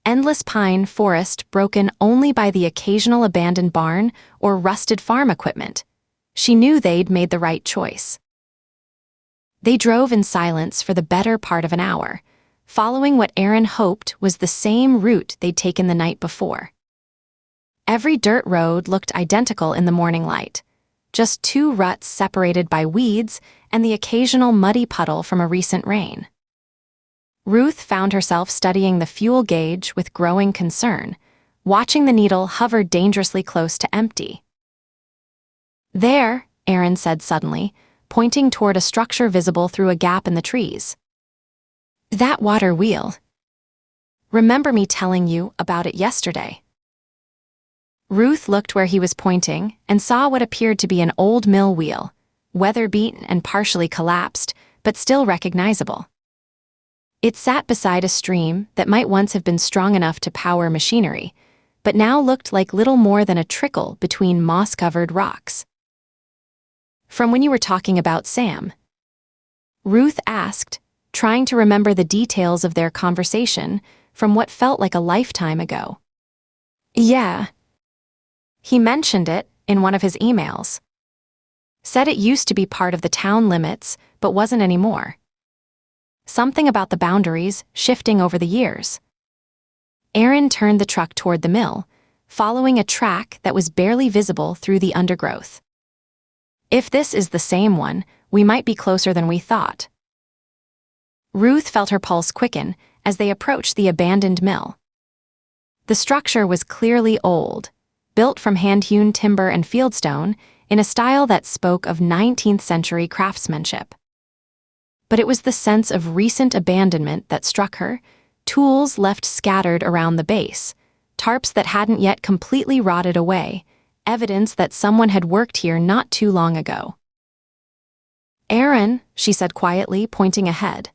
endless pine forest broken only by the occasional abandoned barn or rusted farm equipment, she knew they'd made the right choice. They drove in silence for the better part of an hour, following what Aaron hoped was the same route they'd taken the night before. Every dirt road looked identical in the morning light, just 2 ruts separated by weeds and the occasional muddy puddle from a recent rain. Ruth found herself studying the fuel gauge with growing concern, watching the needle hover dangerously close to empty. "There," Aaron said suddenly, pointing toward a structure visible through a gap in the trees. "That water wheel. Remember me telling you about it yesterday?" Ruth looked where he was pointing and saw what appeared to be an old mill wheel, weather-beaten and partially collapsed, but still recognizable. It sat beside a stream that might once have been strong enough to power machinery, but now looked like little more than a trickle between moss-covered rocks. "From when you were talking about Sam?" Ruth asked, trying to remember the details of their conversation from what felt like a lifetime ago. "Yeah. He mentioned it in one of his emails. Said it used to be part of the town limits, but wasn't anymore. Something about the boundaries shifting over the years. Aaron turned the truck toward the mill, following a track that was barely visible through the undergrowth. If this is the same one, we might be closer than we thought. Ruth felt her pulse quicken as they approached the abandoned mill. The structure was clearly old, built from hand-hewn timber and fieldstone in a style that spoke of 19th-century craftsmanship. But it was the sense of recent abandonment that struck her, tools left scattered around the base, tarps that hadn't yet completely rotted away, evidence that someone had worked here not too long ago. "Aaron," she said quietly, pointing ahead.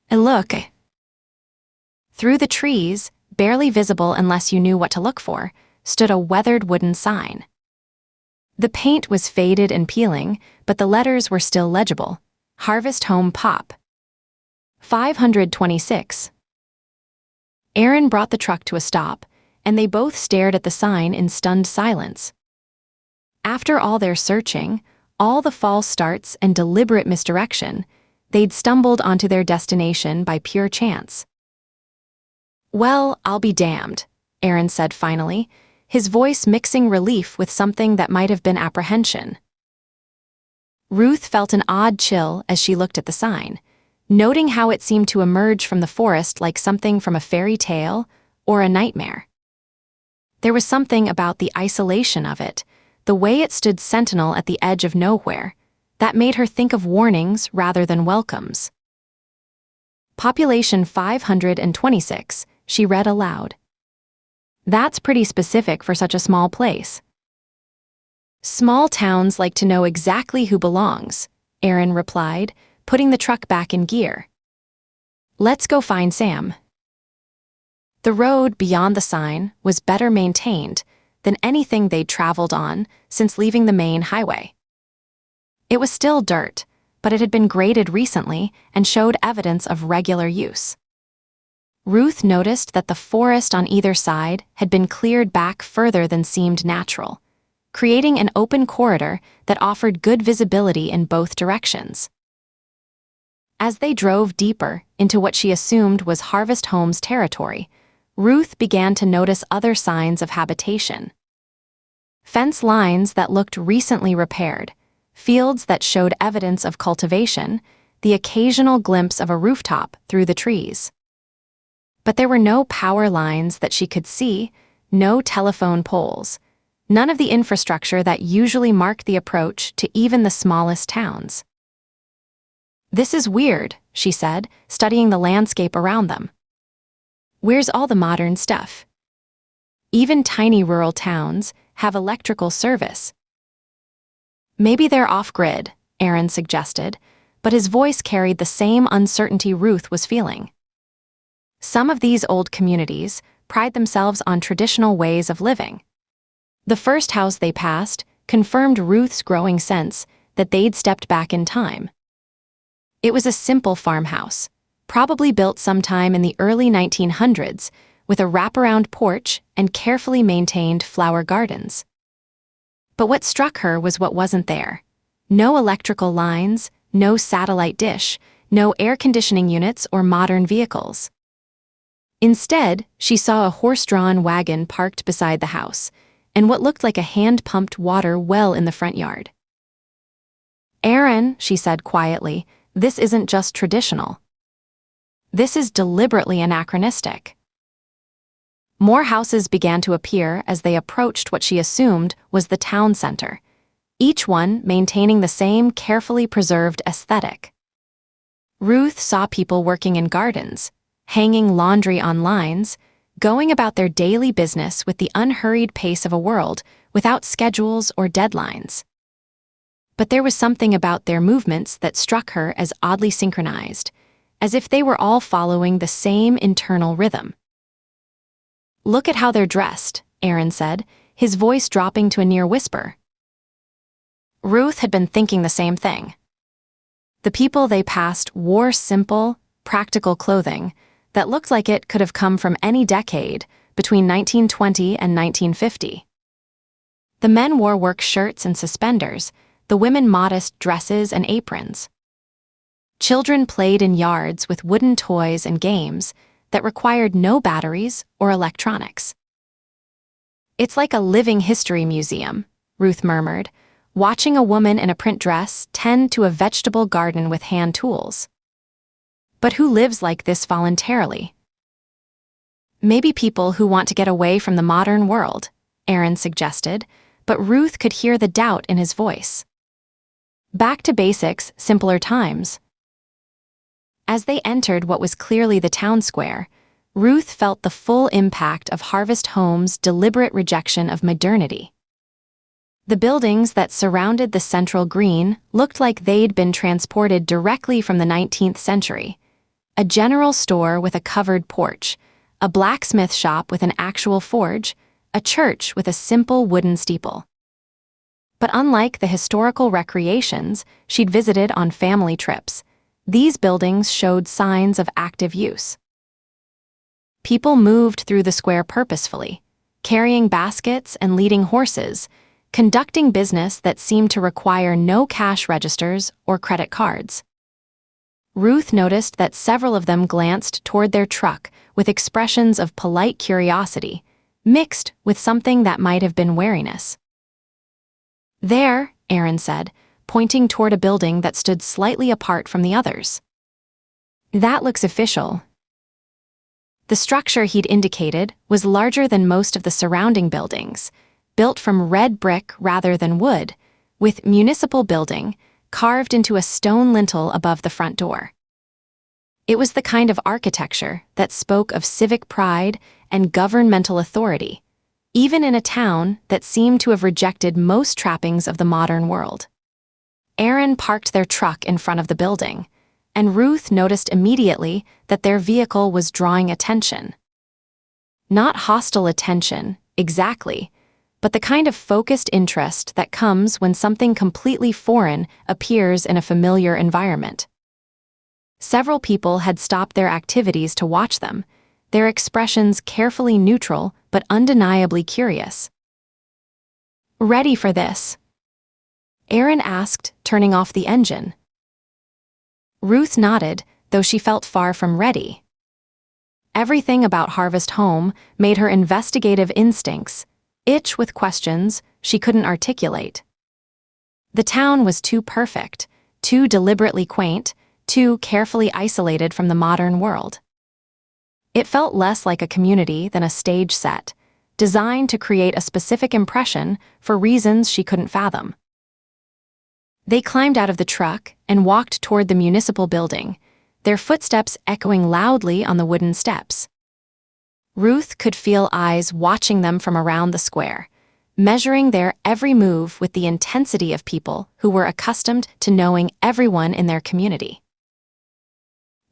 "Look." Through the trees, barely visible unless you knew what to look for, stood a weathered wooden sign. The paint was faded and peeling, but the letters were still legible. Harvest Home Pop. 526. Aaron brought the truck to a stop, and they both stared at the sign in stunned silence. After all their searching, all the false starts and deliberate misdirection, they'd stumbled onto their destination by pure chance. "Well, I'll be damned," Aaron said finally, his voice mixing relief with something that might have been apprehension. Ruth felt an odd chill as she looked at the sign, noting how it seemed to emerge from the forest like something from a fairy tale or a nightmare. There was something about the isolation of it, the way it stood sentinel at the edge of nowhere, that made her think of warnings rather than welcomes. Population 526, she read aloud. "That's pretty specific for such a small place." "Small towns like to know exactly who belongs," Aaron replied, putting the truck back in gear. "Let's go find Sam." The road beyond the sign was better maintained than anything they'd traveled on since leaving the main highway. It was still dirt, but it had been graded recently and showed evidence of regular use. Ruth noticed that the forest on either side had been cleared back further than seemed natural, creating an open corridor that offered good visibility in both directions. As they drove deeper into what she assumed was Harvest Home's territory, Ruth began to notice other signs of habitation. Fence lines that looked recently repaired, fields that showed evidence of cultivation, the occasional glimpse of a rooftop through the trees. But there were no power lines that she could see, no telephone poles, none of the infrastructure that usually marked the approach to even the smallest towns. "This is weird," she said, studying the landscape around them. "Where's all the modern stuff? Even tiny rural towns have electrical service." "Maybe they're off-grid," Aaron suggested, but his voice carried the same uncertainty Ruth was feeling. Some of these old communities pride themselves on traditional ways of living. The first house they passed confirmed Ruth's growing sense that they'd stepped back in time. It was a simple farmhouse, probably built sometime in the early 1900s, with a wraparound porch and carefully maintained flower gardens. But what struck her was what wasn't there. No electrical lines, no satellite dish, no air conditioning units or modern vehicles. Instead, she saw a horse-drawn wagon parked beside the house, and what looked like a hand-pumped water well in the front yard. "Aaron," she said quietly, "this isn't just traditional. This is deliberately anachronistic." More houses began to appear as they approached what she assumed was the town center, each one maintaining the same carefully preserved aesthetic. Ruth saw people working in gardens, hanging laundry on lines, going about their daily business with the unhurried pace of a world without schedules or deadlines. But there was something about their movements that struck her as oddly synchronized, as if they were all following the same internal rhythm. "Look at how they're dressed," Aaron said, his voice dropping to a near whisper. Ruth had been thinking the same thing. The people they passed wore simple, practical clothing that looked like it could have come from any decade between 1920 and 1950. The men wore work shirts and suspenders, the women modest dresses and aprons. Children played in yards with wooden toys and games that required no batteries or electronics. "It's like a living history museum," Ruth murmured, watching a woman in a print dress tend to a vegetable garden with hand tools. "But who lives like this voluntarily?" "Maybe people who want to get away from the modern world," Aaron suggested, but Ruth could hear the doubt in his voice. Back to basics, simpler times. As they entered what was clearly the town square, Ruth felt the full impact of Harvest Home's deliberate rejection of modernity. The buildings that surrounded the central green looked like they'd been transported directly from the 19th century. A general store with a covered porch, a blacksmith shop with an actual forge, a church with a simple wooden steeple. But unlike the historical recreations she'd visited on family trips, these buildings showed signs of active use. People moved through the square purposefully, carrying baskets and leading horses, conducting business that seemed to require no cash registers or credit cards. Ruth noticed that several of them glanced toward their truck with expressions of polite curiosity, mixed with something that might have been wariness. "There," Aaron said, pointing toward a building that stood slightly apart from the others. "That looks official." The structure he'd indicated was larger than most of the surrounding buildings, built from red brick rather than wood, with municipal building carved into a stone lintel above the front door. It was the kind of architecture that spoke of civic pride and governmental authority, even in a town that seemed to have rejected most trappings of the modern world. Aaron parked their truck in front of the building, and Ruth noticed immediately that their vehicle was drawing attention. Not hostile attention, exactly, but the kind of focused interest that comes when something completely foreign appears in a familiar environment. Several people had stopped their activities to watch them, their expressions carefully neutral but undeniably curious. "Ready for this?" Aaron asked, turning off the engine. Ruth nodded, though she felt far from ready. Everything about Harvest Home made her investigative instincts itch with questions she couldn't articulate. The town was too perfect, too deliberately quaint, too carefully isolated from the modern world. It felt less like a community than a stage set, designed to create a specific impression for reasons she couldn't fathom. They climbed out of the truck and walked toward the municipal building, their footsteps echoing loudly on the wooden steps. Ruth could feel eyes watching them from around the square, measuring their every move with the intensity of people who were accustomed to knowing everyone in their community.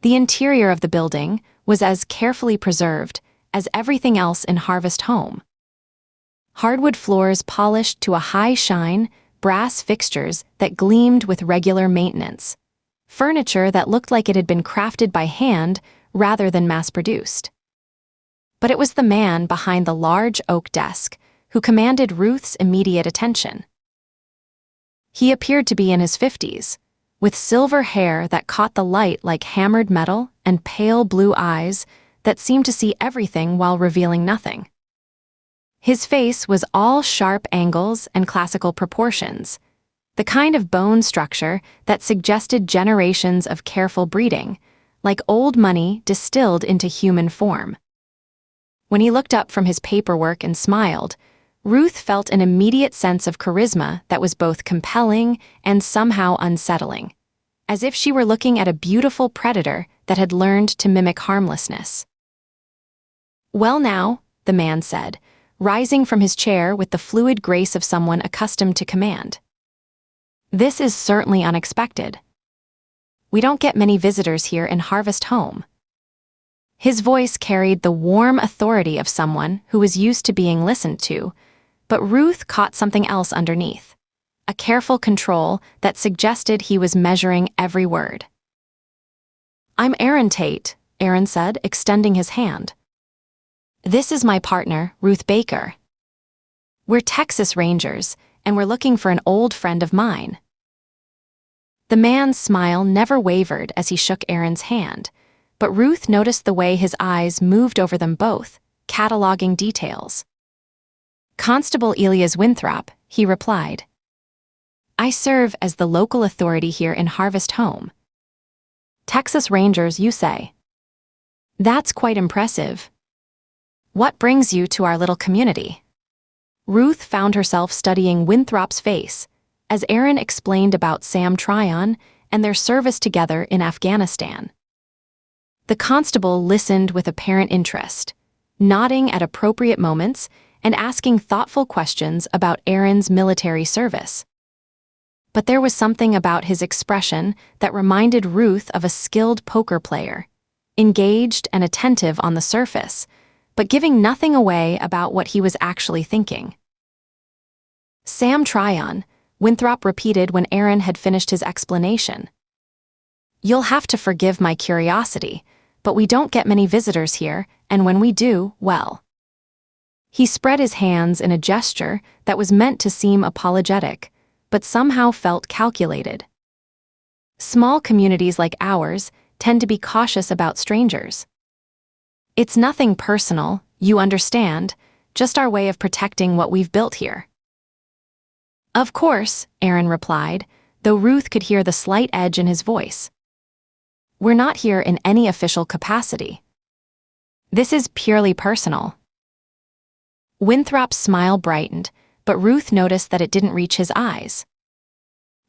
The interior of the building was as carefully preserved as everything else in Harvest Home. Hardwood floors polished to a high shine, brass fixtures that gleamed with regular maintenance, furniture that looked like it had been crafted by hand rather than mass-produced. But it was the man behind the large oak desk who commanded Ruth's immediate attention. He appeared to be in his 50s, with silver hair that caught the light like hammered metal and pale blue eyes that seemed to see everything while revealing nothing. His face was all sharp angles and classical proportions, the kind of bone structure that suggested generations of careful breeding, like old money distilled into human form. When he looked up from his paperwork and smiled, Ruth felt an immediate sense of charisma that was both compelling and somehow unsettling, as if she were looking at a beautiful predator that had learned to mimic harmlessness. "Well now," the man said, rising from his chair with the fluid grace of someone accustomed to command. "This is certainly unexpected. We don't get many visitors here in Harvest Home." His voice carried the warm authority of someone who was used to being listened to, but Ruth caught something else underneath, a careful control that suggested he was measuring every word. "I'm Aaron Tate," Aaron said, extending his hand. "This is my partner, Ruth Baker." "We're Texas Rangers, and we're looking for an old friend of mine." The man's smile never wavered as he shook Aaron's hand, but Ruth noticed the way his eyes moved over them both, cataloging details. "Constable Elias Winthrop," he replied. "I serve as the local authority here in Harvest Home." "Texas Rangers, you say? That's quite impressive. What brings you to our little community?" Ruth found herself studying Winthrop's face as Aaron explained about Sam Tryon and their service together in Afghanistan. The constable listened with apparent interest, nodding at appropriate moments and asking thoughtful questions about Aaron's military service. But there was something about his expression that reminded Ruth of a skilled poker player, engaged and attentive on the surface, but giving nothing away about what he was actually thinking. "Sam Tryon," Winthrop repeated when Aaron had finished his explanation. "You'll have to forgive my curiosity, but we don't get many visitors here, and when we do, well." He spread his hands in a gesture that was meant to seem apologetic, but somehow felt calculated. Small communities like ours tend to be cautious about strangers. "It's nothing personal, you understand, just our way of protecting what we've built here." "Of course," Aaron replied, though Ruth could hear the slight edge in his voice. "We're not here in any official capacity. This is purely personal." Winthrop's smile brightened, but Ruth noticed that it didn't reach his eyes.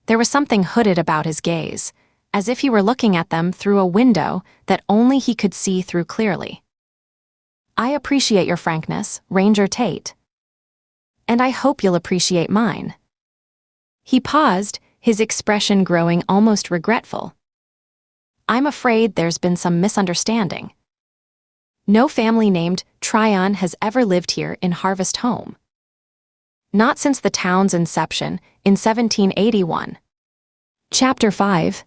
There was something hooded about his gaze, as if he were looking at them through a window that only he could see through clearly. "I appreciate your frankness, Ranger Tate. And I hope you'll appreciate mine." He paused, his expression growing almost regretful. "I'm afraid there's been some misunderstanding. No family named Tryon has ever lived here in Harvest Home. Not since the town's inception in 1781. Chapter 5.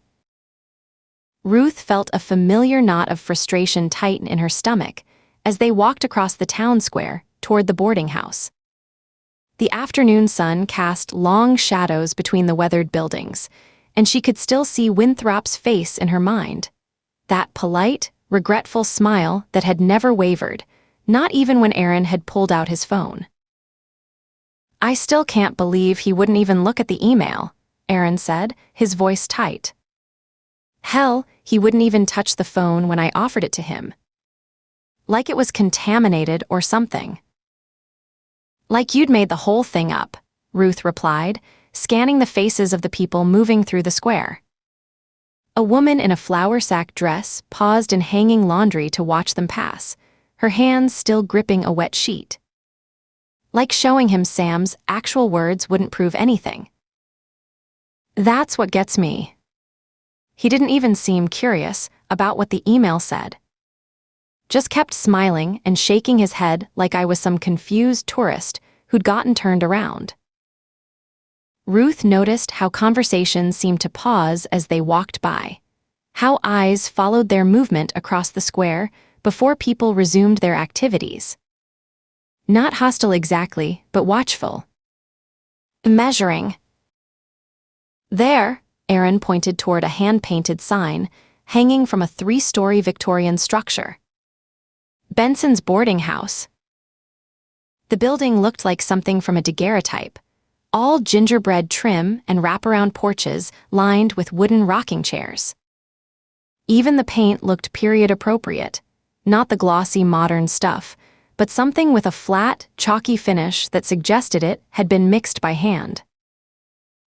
Ruth felt a familiar knot of frustration tighten in her stomach as they walked across the town square toward the boarding house. The afternoon sun cast long shadows between the weathered buildings, and she could still see Winthrop's face in her mind. That polite, regretful smile that had never wavered, not even when Aaron had pulled out his phone. "I still can't believe he wouldn't even look at the email," Aaron said, his voice tight. "Hell, he wouldn't even touch the phone when I offered it to him. Like it was contaminated or something." "Like you'd made the whole thing up," Ruth replied, scanning the faces of the people moving through the square. A woman in a flour sack dress paused in hanging laundry to watch them pass, her hands still gripping a wet sheet. Like showing him Sam's actual words wouldn't prove anything. "That's what gets me." He didn't even seem curious about what the email said. Just kept smiling and shaking his head like I was some confused tourist who'd gotten turned around. Ruth noticed how conversations seemed to pause as they walked by, how eyes followed their movement across the square before people resumed their activities. Not hostile exactly, but watchful. "Measuring." "There," Aaron pointed toward a hand-painted sign hanging from a 3-story Victorian structure. "Benson's boarding house." The building looked like something from a daguerreotype, all gingerbread trim and wraparound porches lined with wooden rocking chairs. Even the paint looked period-appropriate, not the glossy modern stuff, but something with a flat, chalky finish that suggested it had been mixed by hand.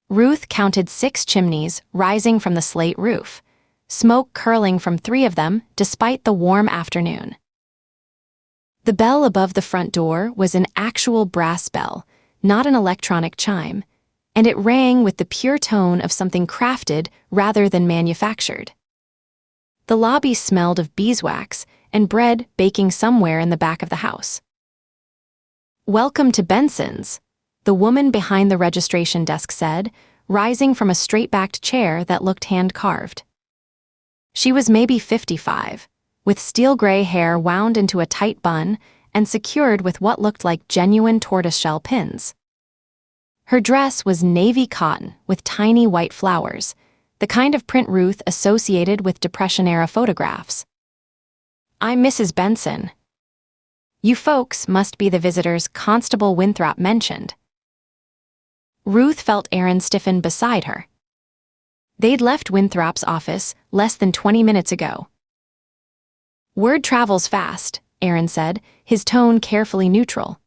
Ruth counted 6 chimneys rising from the slate roof, smoke curling from 3 of them despite the warm afternoon. The bell above the front door was an actual brass bell, not an electronic chime, and it rang with the pure tone of something crafted rather than manufactured. The lobby smelled of beeswax and bread baking somewhere in the back of the house. "Welcome to Benson's," the woman behind the registration desk said, rising from a straight-backed chair that looked hand-carved. She was maybe 55, with steel gray hair wound into a tight bun and secured with what looked like genuine tortoiseshell pins. Her dress was navy cotton with tiny white flowers, the kind of print Ruth associated with Depression-era photographs. "I'm Mrs. Benson. You folks must be the visitors Constable Winthrop mentioned." Ruth felt Aaron stiffen beside her. They'd left Winthrop's office less than 20 minutes ago. "Word travels fast," Aaron said, his tone carefully neutral.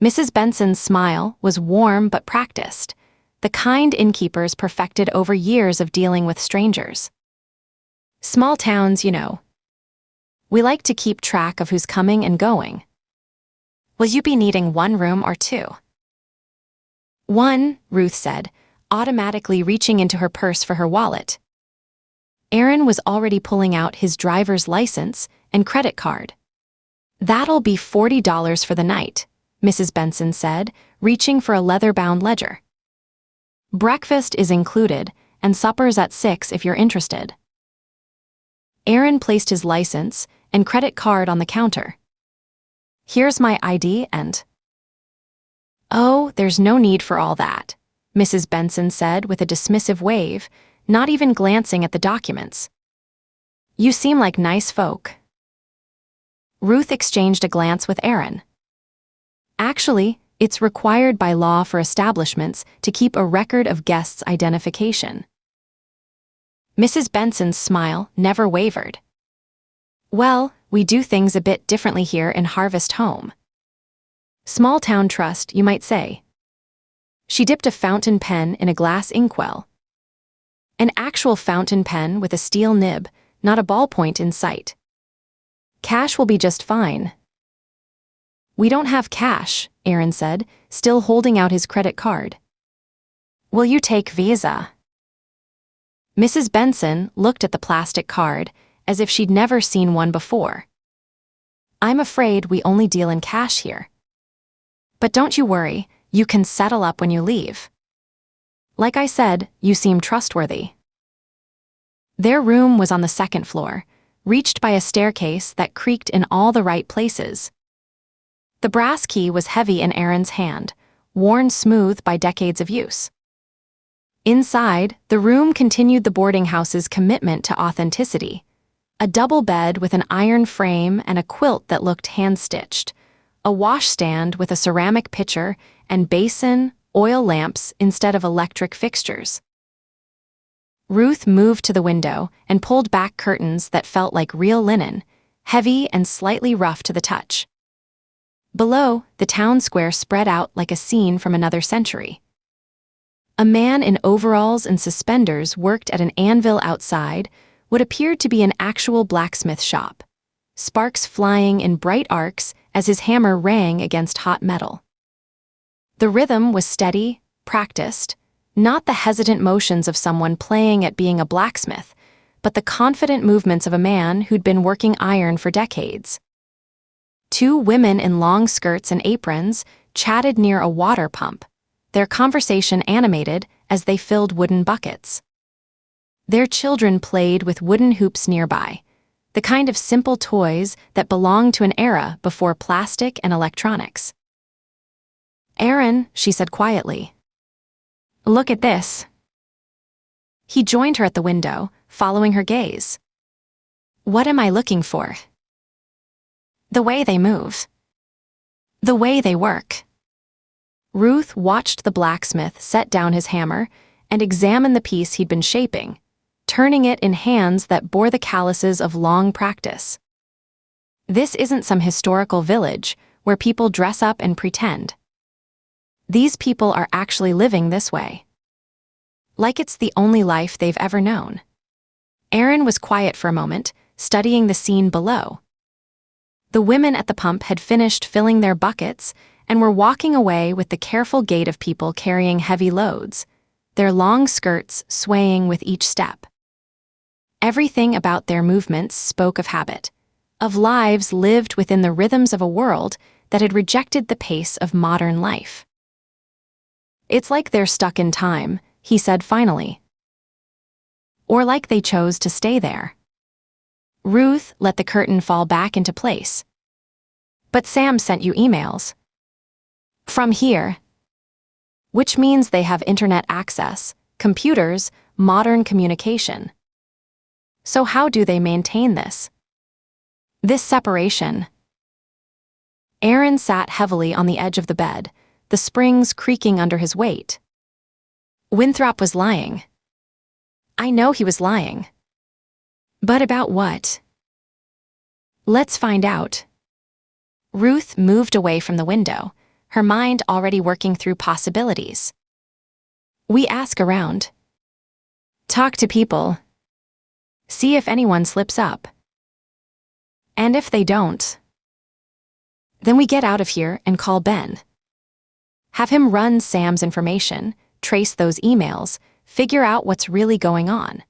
Mrs. Benson's smile was warm but practiced, the kind innkeepers perfected over years of dealing with strangers. "Small towns, you know. We like to keep track of who's coming and going. Will you be needing one room or two?" "One," Ruth said, automatically reaching into her purse for her wallet. Aaron was already pulling out his driver's license and credit card. "That'll be $40 for the night," Mrs. Benson said, reaching for a leather-bound ledger. "Breakfast is included, and supper's at 6 if you're interested." Aaron placed his license and credit card on the counter. "Here's my ID and—" "Oh, there's no need for all that," Mrs. Benson said with a dismissive wave, not even glancing at the documents. "You seem like nice folk." Ruth exchanged a glance with Aaron. "Actually, it's required by law for establishments to keep a record of guests' identification." Mrs. Benson's smile never wavered. "Well, we do things a bit differently here in Harvest Home. Small town trust, you might say." She dipped a fountain pen in a glass inkwell. An actual fountain pen with a steel nib, not a ballpoint in sight. "Cash will be just fine." "We don't have cash," Aaron said, still holding out his credit card. "Will you take Visa?" Mrs. Benson looked at the plastic card as if she'd never seen one before. "I'm afraid we only deal in cash here. But don't you worry, you can settle up when you leave. Like I said, you seem trustworthy." Their room was on the second floor, reached by a staircase that creaked in all the right places. The brass key was heavy in Aaron's hand, worn smooth by decades of use. Inside, the room continued the boarding house's commitment to authenticity. A double bed with an iron frame and a quilt that looked hand-stitched, a washstand with a ceramic pitcher and basin, oil lamps instead of electric fixtures. Ruth moved to the window and pulled back curtains that felt like real linen, heavy and slightly rough to the touch. Below, the town square spread out like a scene from another century. A man in overalls and suspenders worked at an anvil outside what appeared to be an actual blacksmith shop, sparks flying in bright arcs as his hammer rang against hot metal. The rhythm was steady, practiced, not the hesitant motions of someone playing at being a blacksmith, but the confident movements of a man who'd been working iron for decades. Two women in long skirts and aprons chatted near a water pump, their conversation animated as they filled wooden buckets. Their children played with wooden hoops nearby, the kind of simple toys that belonged to an era before plastic and electronics. "Aaron," she said quietly. "Look at this." He joined her at the window, following her gaze. "What am I looking for?" "The way they move. The way they work." Ruth watched the blacksmith set down his hammer and examine the piece he'd been shaping, turning it in hands that bore the calluses of long practice. This isn't some historical village where people dress up and pretend. These people are actually living this way. Like it's the only life they've ever known. Aaron was quiet for a moment, studying the scene below. The women at the pump had finished filling their buckets and were walking away with the careful gait of people carrying heavy loads, their long skirts swaying with each step. Everything about their movements spoke of habit, of lives lived within the rhythms of a world that had rejected the pace of modern life. "It's like they're stuck in time," he said finally. "Or like they chose to stay there." Ruth let the curtain fall back into place. But Sam sent you emails. From here. Which means they have internet access, computers, modern communication. So how do they maintain this? This separation. Aaron sat heavily on the edge of the bed, the springs creaking under his weight. Winthrop was lying. I know he was lying. But about what? Let's find out. Ruth moved away from the window, her mind already working through possibilities. We ask around. Talk to people. See if anyone slips up. And if they don't, then we get out of here and call Ben. Have him run Sam's information, trace those emails, figure out what's really going on.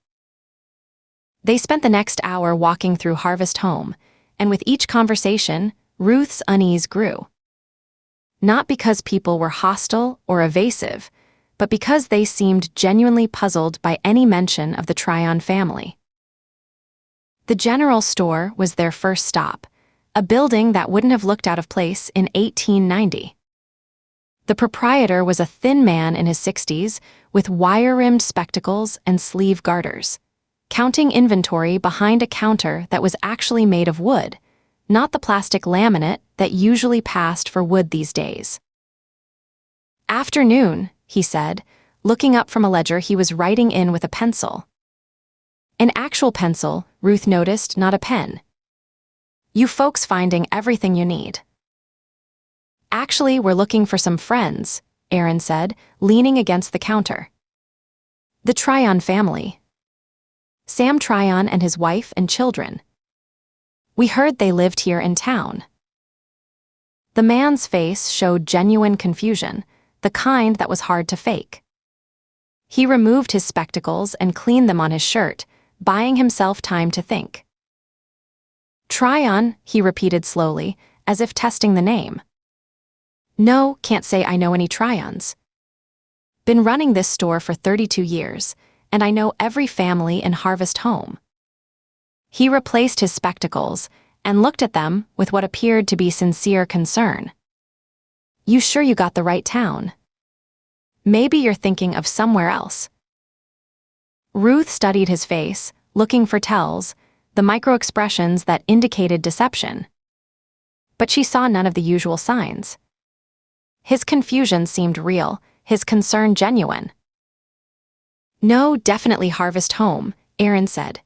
They spent the next hour walking through Harvest Home, and with each conversation, Ruth's unease grew. Not because people were hostile or evasive, but because they seemed genuinely puzzled by any mention of the Tryon family. The general store was their first stop, a building that wouldn't have looked out of place in 1890. The proprietor was a thin man in his 60s with wire-rimmed spectacles and sleeve garters, counting inventory behind a counter that was actually made of wood, not the plastic laminate that usually passed for wood these days. Afternoon, he said, looking up from a ledger he was writing in with a pencil. An actual pencil, Ruth noticed, not a pen. You folks finding everything you need. Actually, we're looking for some friends, Aaron said, leaning against the counter. The Tryon family. Sam Tryon and his wife and children. We heard they lived here in town. The man's face showed genuine confusion, the kind that was hard to fake. He removed his spectacles and cleaned them on his shirt, buying himself time to think. Tryon, he repeated slowly, as if testing the name. No, can't say I know any Tryons. Been running this store for 32 years, and I know every family in Harvest Home. He replaced his spectacles and looked at them with what appeared to be sincere concern. You sure you got the right town? Maybe you're thinking of somewhere else. Ruth studied his face, looking for tells, the micro-expressions that indicated deception. But she saw none of the usual signs. His confusion seemed real, his concern genuine. No, definitely Harvest Home, Aaron said.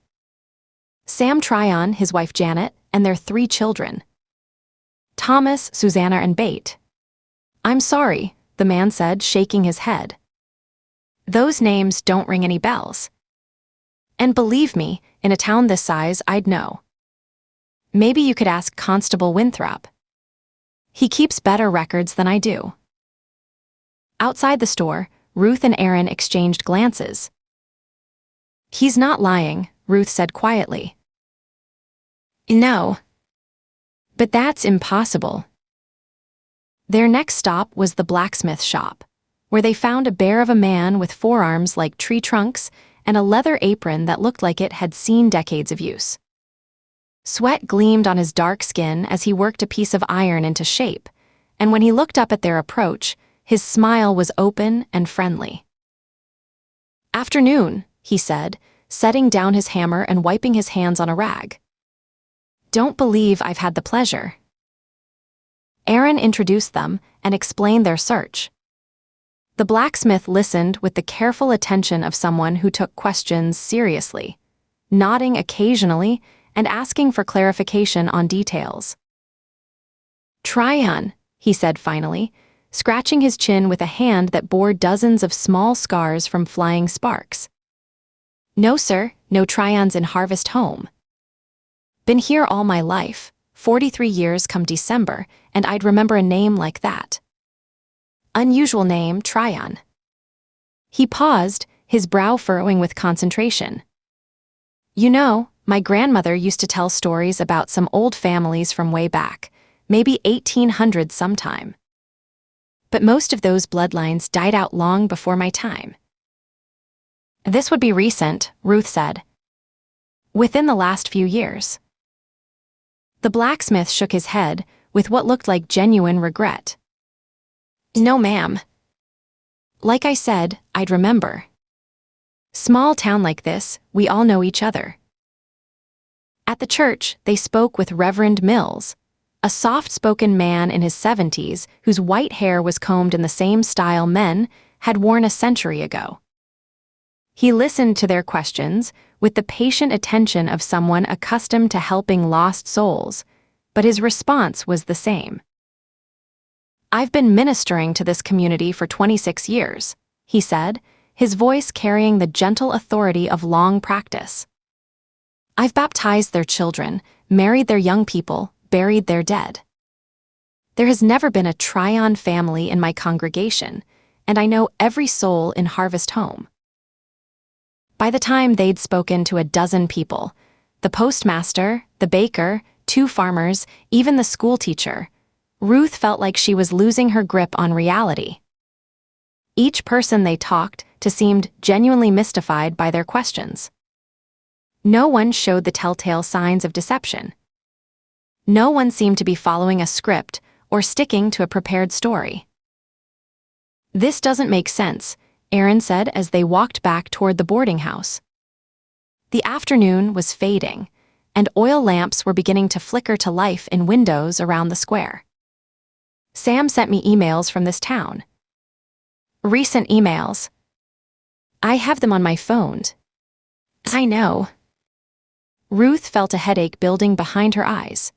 Sam Tryon, his wife Janet, and their 3 children. Thomas, Susanna, and Bate. I'm sorry, the man said, shaking his head. Those names don't ring any bells. And believe me, in a town this size, I'd know. Maybe you could ask Constable Winthrop. He keeps better records than I do. Outside the store, Ruth and Aaron exchanged glances. He's not lying, Ruth said quietly. No. But that's impossible. Their next stop was the blacksmith shop, where they found a bear of a man with forearms like tree trunks and a leather apron that looked like it had seen decades of use. Sweat gleamed on his dark skin as he worked a piece of iron into shape, and when he looked up at their approach, his smile was open and friendly. Afternoon, he said, setting down his hammer and wiping his hands on a rag. Don't believe I've had the pleasure. Aaron introduced them and explained their search. The blacksmith listened with the careful attention of someone who took questions seriously, nodding occasionally and asking for clarification on details. Tryon, he said finally, scratching his chin with a hand that bore dozens of small scars from flying sparks. No, sir, no Tryons in Harvest Home. Been here all my life, 43 years come December, and I'd remember a name like that. Unusual name, Tryon. He paused, his brow furrowing with concentration. You know, my grandmother used to tell stories about some old families from way back, maybe 1800 sometime. But most of those bloodlines died out long before my time. This would be recent, Ruth said. Within the last few years. The blacksmith shook his head, with what looked like genuine regret. "No, ma'am. Like I said, I'd remember. Small town like this, we all know each other." At the church, they spoke with Reverend Mills, a soft-spoken man in his 70s whose white hair was combed in the same style men had worn a century ago. He listened to their questions with the patient attention of someone accustomed to helping lost souls, but his response was the same. "I've been ministering to this community for 26 years, he said, his voice carrying the gentle authority of long practice. "I've baptized their children, married their young people, buried their dead. There has never been a Tryon family in my congregation, and I know every soul in Harvest Home." By the time they'd spoken to a dozen people, the postmaster, the baker, 2 farmers, even the schoolteacher, Ruth felt like she was losing her grip on reality. Each person they talked to seemed genuinely mystified by their questions. No one showed the telltale signs of deception. No one seemed to be following a script or sticking to a prepared story. "This doesn't make sense," Aaron said as they walked back toward the boarding house. The afternoon was fading, and oil lamps were beginning to flicker to life in windows around the square. "Sam sent me emails from this town." "Recent emails?" "I have them on my phone." "I know." Ruth felt a headache building behind her eyes.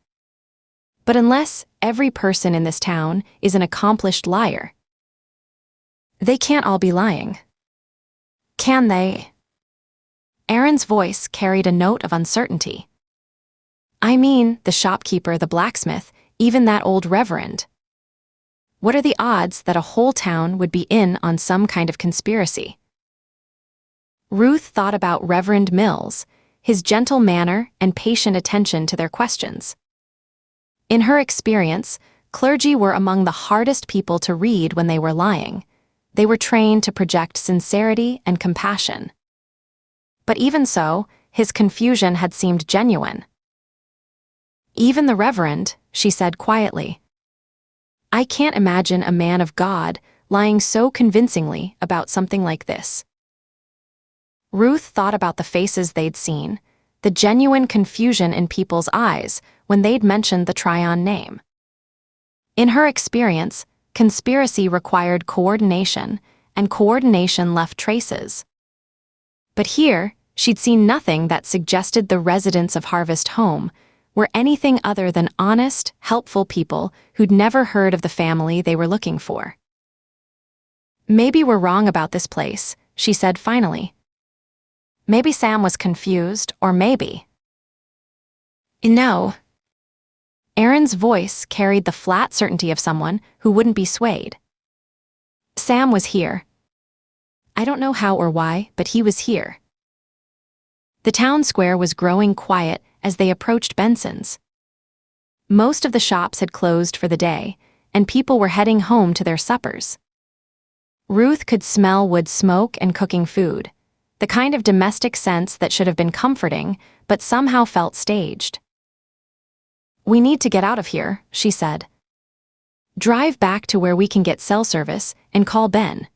But unless every person in this town is an accomplished liar, they can't all be lying. Can they? Aaron's voice carried a note of uncertainty. "I mean, the shopkeeper, the blacksmith, even that old reverend. What are the odds that a whole town would be in on some kind of conspiracy?" Ruth thought about Reverend Mills, his gentle manner and patient attention to their questions. In her experience, clergy were among the hardest people to read when they were lying. They were trained to project sincerity and compassion. But even so, his confusion had seemed genuine. "Even the Reverend," she said quietly. "I can't imagine a man of God lying so convincingly about something like this." Ruth thought about the faces they'd seen, the genuine confusion in people's eyes when they'd mentioned the Tryon name. In her experience, conspiracy required coordination, and coordination left traces. But here, she'd seen nothing that suggested the residents of Harvest Home were anything other than honest, helpful people who'd never heard of the family they were looking for. "Maybe we're wrong about this place," she said finally. "Maybe Sam was confused, or maybe—" "No." Aaron's voice carried the flat certainty of someone who wouldn't be swayed. "Sam was here. I don't know how or why, but he was here." The town square was growing quiet as they approached Benson's. Most of the shops had closed for the day, and people were heading home to their suppers. Ruth could smell wood smoke and cooking food, the kind of domestic sense that should have been comforting, but somehow felt staged. "We need to get out of here," she said. "Drive back to where we can get cell service and call Ben.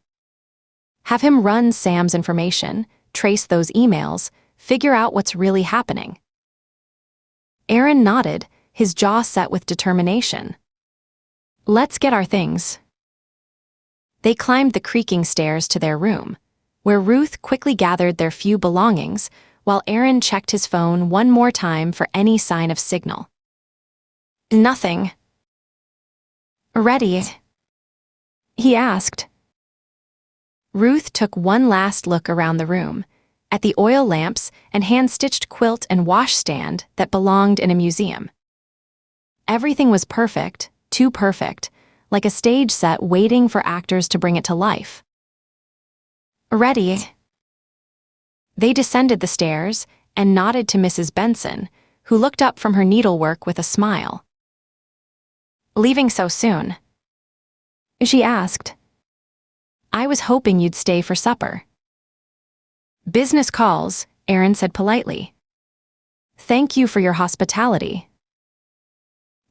Have him run Sam's information, trace those emails, figure out what's really happening." Aaron nodded, his jaw set with determination. "Let's get our things." They climbed the creaking stairs to their room, where Ruth quickly gathered their few belongings while Aaron checked his phone one more time for any sign of signal. "Nothing." "Ready?" he asked. Ruth took one last look around the room, at the oil lamps and hand-stitched quilt and washstand that belonged in a museum. Everything was perfect, too perfect, like a stage set waiting for actors to bring it to life. "Ready?" They descended the stairs and nodded to Mrs. Benson, who looked up from her needlework with a smile. "Leaving so soon?" she asked. "I was hoping you'd stay for supper." "Business calls," Aaron said politely. "Thank you for your hospitality."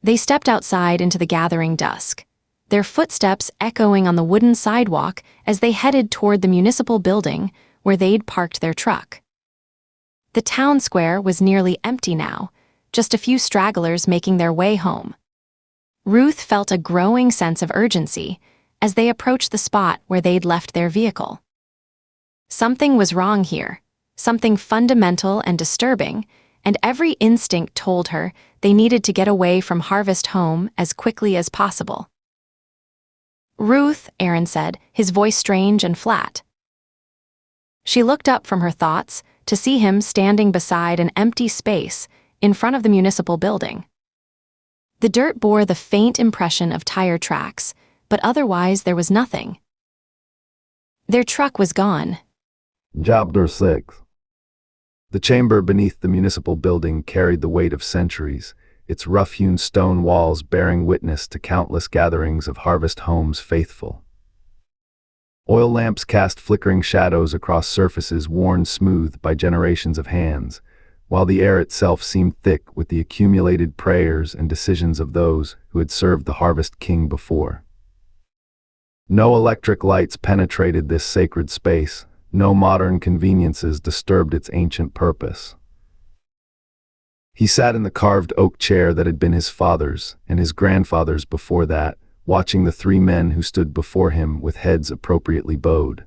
They stepped outside into the gathering dusk, their footsteps echoing on the wooden sidewalk as they headed toward the municipal building where they'd parked their truck. The town square was nearly empty now, just a few stragglers making their way home. Ruth felt a growing sense of urgency as they approached the spot where they'd left their vehicle. Something was wrong here, something fundamental and disturbing, and every instinct told her they needed to get away from Harvest Home as quickly as possible. "Ruth," Aaron said, his voice strange and flat. She looked up from her thoughts to see him standing beside an empty space in front of the municipal building. The dirt bore the faint impression of tire tracks, but otherwise there was nothing. Their truck was gone. Chapter 6. The chamber beneath the municipal building carried the weight of centuries, its rough-hewn stone walls bearing witness to countless gatherings of Harvest Home's faithful. Oil lamps cast flickering shadows across surfaces worn smooth by generations of hands, while the air itself seemed thick with the accumulated prayers and decisions of those who had served the Harvest King before. No electric lights penetrated this sacred space, no modern conveniences disturbed its ancient purpose. He sat in the carved oak chair that had been his father's and his grandfather's before that, watching the three men who stood before him with heads appropriately bowed.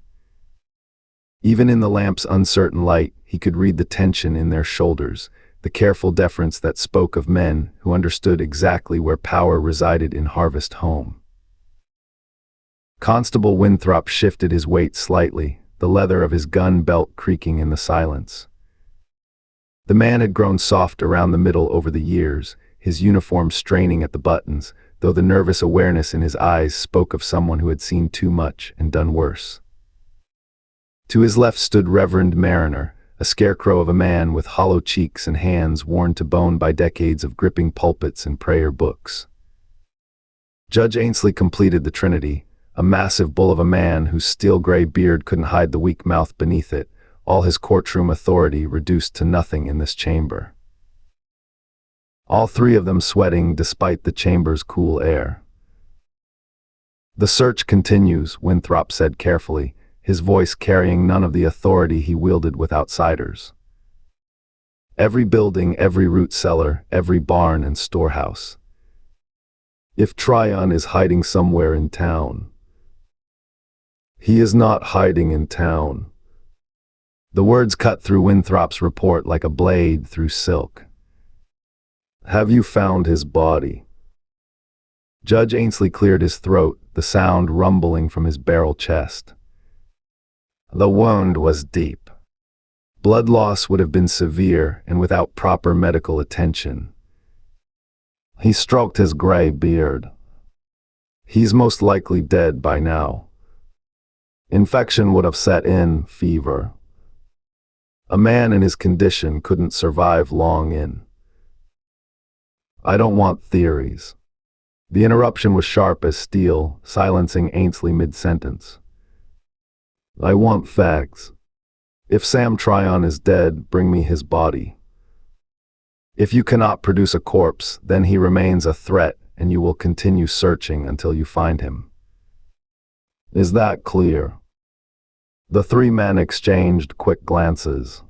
Even in the lamp's uncertain light, he could read the tension in their shoulders, the careful deference that spoke of men who understood exactly where power resided in Harvest Home. Constable Winthrop shifted his weight slightly, the leather of his gun belt creaking in the silence. The man had grown soft around the middle over the years, his uniform straining at the buttons, though the nervous awareness in his eyes spoke of someone who had seen too much and done worse. To his left stood Reverend Mariner, a scarecrow of a man with hollow cheeks and hands worn to bone by decades of gripping pulpits and prayer books. Judge Ainsley completed the trinity, a massive bull of a man whose steel-gray beard couldn't hide the weak mouth beneath it, all his courtroom authority reduced to nothing in this chamber. All three of them sweating despite the chamber's cool air. "The search continues," Winthrop said carefully, his voice carrying none of the authority he wielded with outsiders. "Every building, every root cellar, every barn and storehouse. If Tryon is hiding somewhere in town." "He is not hiding in town." The words cut through Winthrop's report like a blade through silk. "Have you found his body?" Judge Ainsley cleared his throat, the sound rumbling from his barrel chest. "The wound was deep. Blood loss would have been severe and without proper medical attention. He stroked his gray beard. He's most likely dead by now. Infection would have set in, fever. A man in his condition couldn't survive long in." "I don't want theories." The interruption was sharp as steel, silencing Ainsley mid-sentence. "I want facts. If Sam Tryon is dead, bring me his body. If you cannot produce a corpse, then he remains a threat and you will continue searching until you find him. Is that clear?" The three men exchanged quick glances.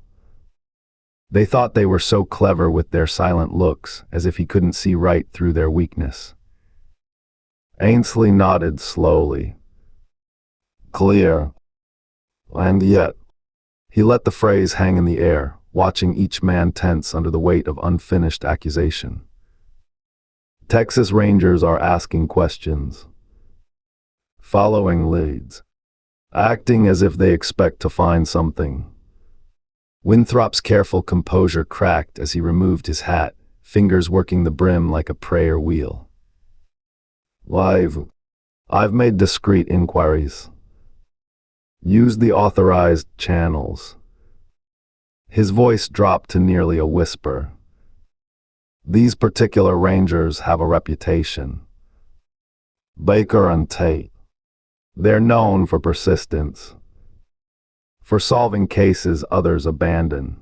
They thought they were so clever with their silent looks, as if he couldn't see right through their weakness. Ainsley nodded slowly. "Clear. And yet," he let the phrase hang in the air, watching each man tense under the weight of unfinished accusation. "Texas Rangers are asking questions, following leads, acting as if they expect to find something." Winthrop's careful composure cracked as he removed his hat, fingers working the brim like a prayer wheel. I've made discreet inquiries. Use the authorized channels." His voice dropped to nearly a whisper. "These particular Rangers have a reputation. Baker and Tate. They're known for persistence, for solving cases others abandon."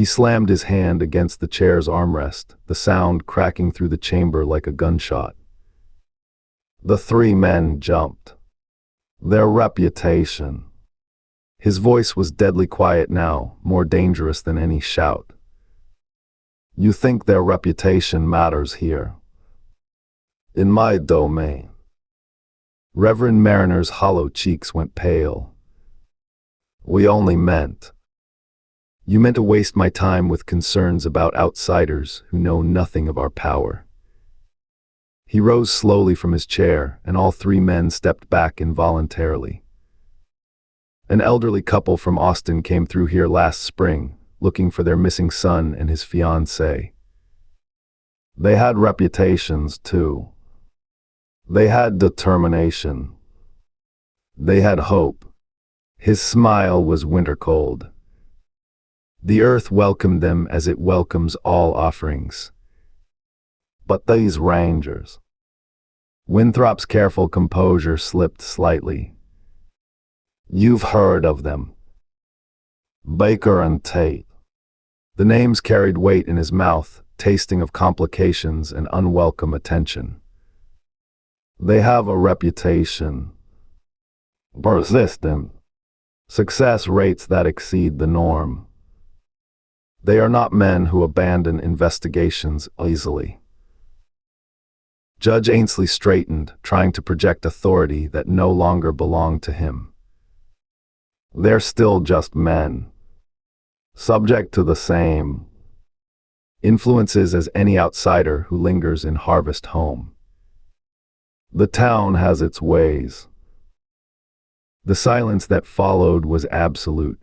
He slammed his hand against the chair's armrest, the sound cracking through the chamber like a gunshot. The three men jumped. Their reputation. His voice was deadly quiet now, more dangerous than any shout. You think their reputation matters here? In my domain. Reverend Mariner's hollow cheeks went pale. We only meant. You meant to waste my time with concerns about outsiders who know nothing of our power. He rose slowly from his chair, and all three men stepped back involuntarily. An elderly couple from Austin came through here last spring, looking for their missing son and his fiancée. They had reputations, too. They had determination. They had hope. His smile was winter cold. The earth welcomed them as it welcomes all offerings. But these Rangers. Winthrop's careful composure slipped slightly. You've heard of them. Baker and Tate. The names carried weight in his mouth, tasting of complications and unwelcome attention. They have a reputation. Persistent. Success rates that exceed the norm. They are not men who abandon investigations easily. Judge Ainsley straightened, trying to project authority that no longer belonged to him. They're still just men, subject to the same influences as any outsider who lingers in Harvest Home. The town has its ways. The silence that followed was absolute.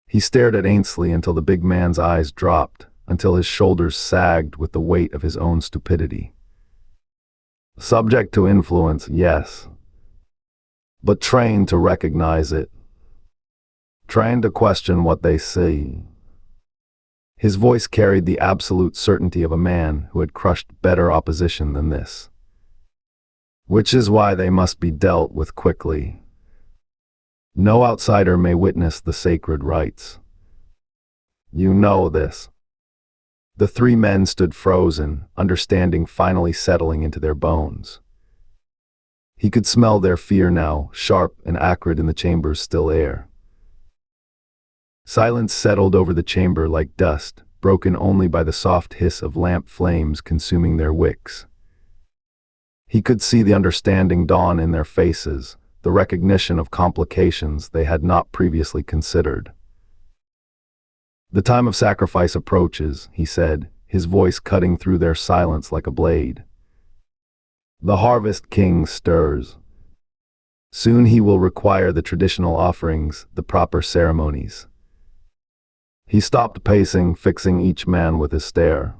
He stared at Ainsley until the big man's eyes dropped, until his shoulders sagged with the weight of his own stupidity. Subject to influence, yes, but trained to recognize it. Trained to question what they see. His voice carried the absolute certainty of a man who had crushed better opposition than this. Which is why they must be dealt with quickly. No outsider may witness the sacred rites. You know this. The three men stood frozen, understanding finally settling into their bones. He could smell their fear now, sharp and acrid in the chamber's still air. Silence settled over the chamber like dust, broken only by the soft hiss of lamp flames consuming their wicks. He could see the understanding dawn in their faces, the recognition of complications they had not previously considered. The time of sacrifice approaches, he said, his voice cutting through their silence like a blade. The Harvest King stirs. Soon he will require the traditional offerings, the proper ceremonies. He stopped pacing, fixing each man with his stare.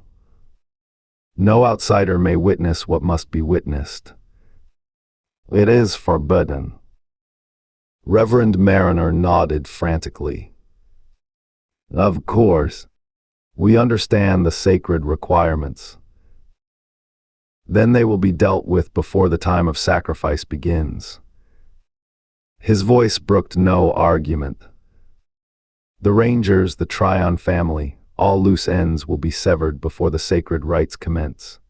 No outsider may witness what must be witnessed. It is forbidden. Reverend Mariner nodded frantically. Of course. We understand the sacred requirements. Then they will be dealt with before the time of sacrifice begins. His voice brooked no argument. The Rangers, the Tryon family, all loose ends will be severed before the sacred rites commence.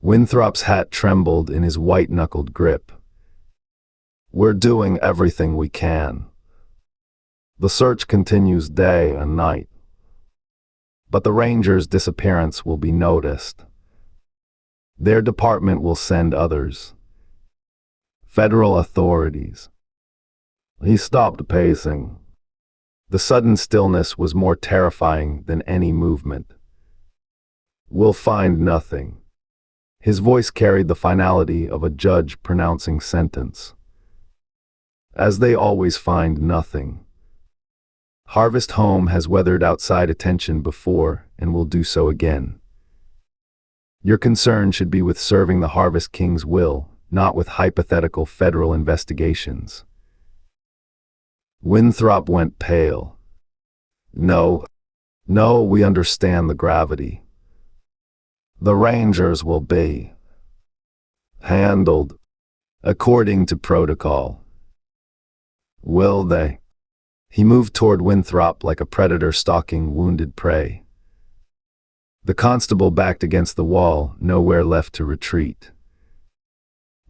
Winthrop's hat trembled in his white-knuckled grip. We're doing everything we can. The search continues day and night. But the Rangers' disappearance will be noticed. Their department will send others. Federal authorities. He stopped pacing. The sudden stillness was more terrifying than any movement. We'll find nothing. His voice carried the finality of a judge pronouncing sentence. As they always find nothing. Harvest Home has weathered outside attention before and will do so again. Your concern should be with serving the Harvest King's will, not with hypothetical federal investigations. Winthrop went pale. No, we understand the gravity. The Rangers will be handled according to protocol. Will they? He moved toward Winthrop like a predator stalking wounded prey. The constable backed against the wall, nowhere left to retreat.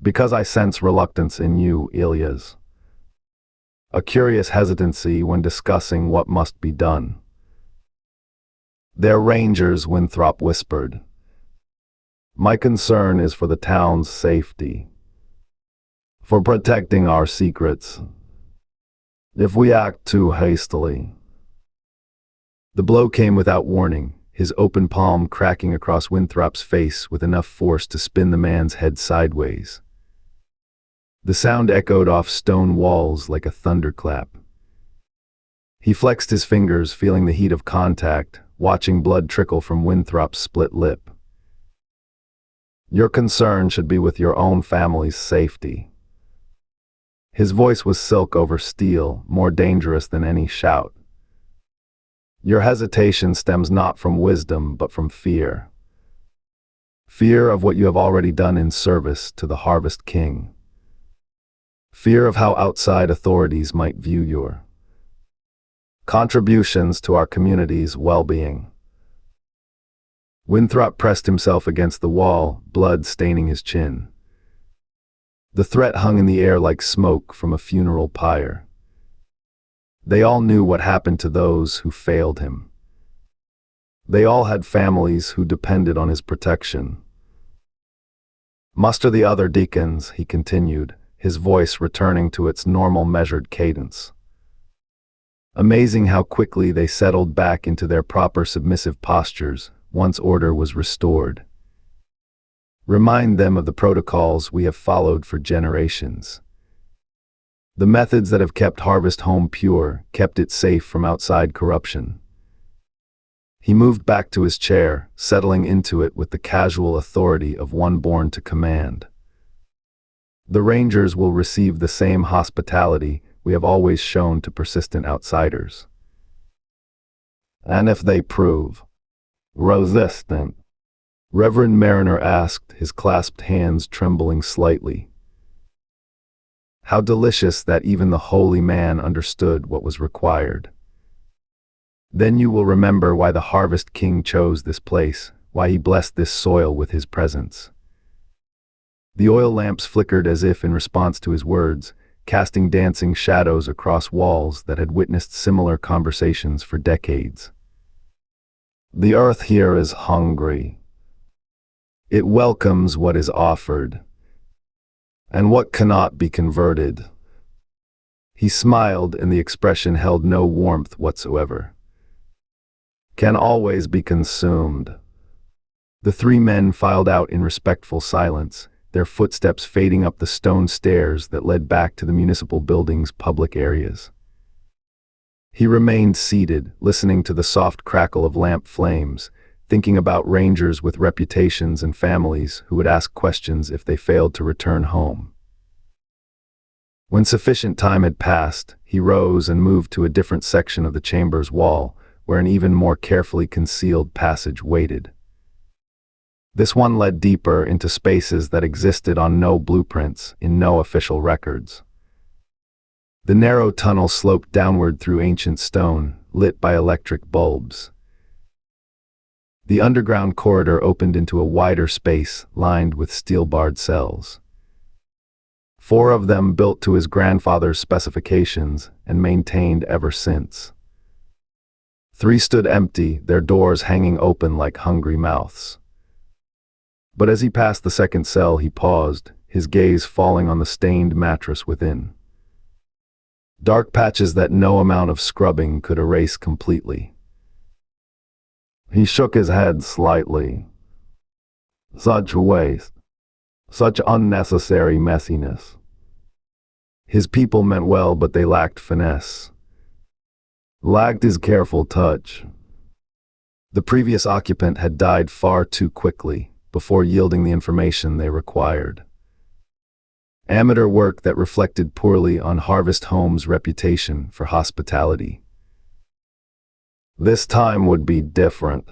"Because I sense reluctance in you, Ilias. A curious hesitancy when discussing what must be done." "They're Rangers," Winthrop whispered. "My concern is for the town's safety. For protecting our secrets. If we act too hastily..." The blow came without warning, his open palm cracking across Winthrop's face with enough force to spin the man's head sideways. The sound echoed off stone walls like a thunderclap. He flexed his fingers, feeling the heat of contact, watching blood trickle from Winthrop's split lip. "Your concern should be with your own family's safety." His voice was silk over steel, more dangerous than any shout. "Your hesitation stems not from wisdom, but from fear. Fear of what you have already done in service to the Harvest King. Fear of how outside authorities might view your contributions to our community's well-being." Winthrop pressed himself against the wall, blood staining his chin. The threat hung in the air like smoke from a funeral pyre. They all knew what happened to those who failed him. They all had families who depended on his protection. "Muster the other deacons," he continued, his voice returning to its normal measured cadence. Amazing how quickly they settled back into their proper submissive postures once order was restored. "Remind them of the protocols we have followed for generations. The methods that have kept Harvest Home pure, kept it safe from outside corruption." He moved back to his chair, settling into it with the casual authority of one born to command. "The Rangers will receive the same hospitality we have always shown to persistent outsiders. And if they prove resistant?" Reverend Mariner asked, his clasped hands trembling slightly. How delicious that even the holy man understood what was required. "Then you will remember why the Harvest King chose this place, why he blessed this soil with his presence." The oil lamps flickered as if in response to his words, casting dancing shadows across walls that had witnessed similar conversations for decades. "The earth here is hungry. It welcomes what is offered, and what cannot be converted." He smiled, and the expression held no warmth whatsoever. "Can always be consumed." The three men filed out in respectful silence, their footsteps fading up the stone stairs that led back to the municipal building's public areas. He remained seated, listening to the soft crackle of lamp flames, thinking about Rangers with reputations and families who would ask questions if they failed to return home. When sufficient time had passed, he rose and moved to a different section of the chamber's wall, where an even more carefully concealed passage waited. This one led deeper into spaces that existed on no blueprints, in no official records. The narrow tunnel sloped downward through ancient stone, lit by electric bulbs. The underground corridor opened into a wider space, lined with steel-barred cells. 4 of them built to his grandfather's specifications and maintained ever since. 3 stood empty, their doors hanging open like hungry mouths. But as he passed the second cell, he paused, his gaze falling on the stained mattress within. Dark patches that no amount of scrubbing could erase completely. He shook his head slightly. Such waste. Such unnecessary messiness. His people meant well, but they lacked finesse. Lacked his careful touch. The previous occupant had died far too quickly, before yielding the information they required. Amateur work that reflected poorly on Harvest Home's reputation for hospitality. This time would be different.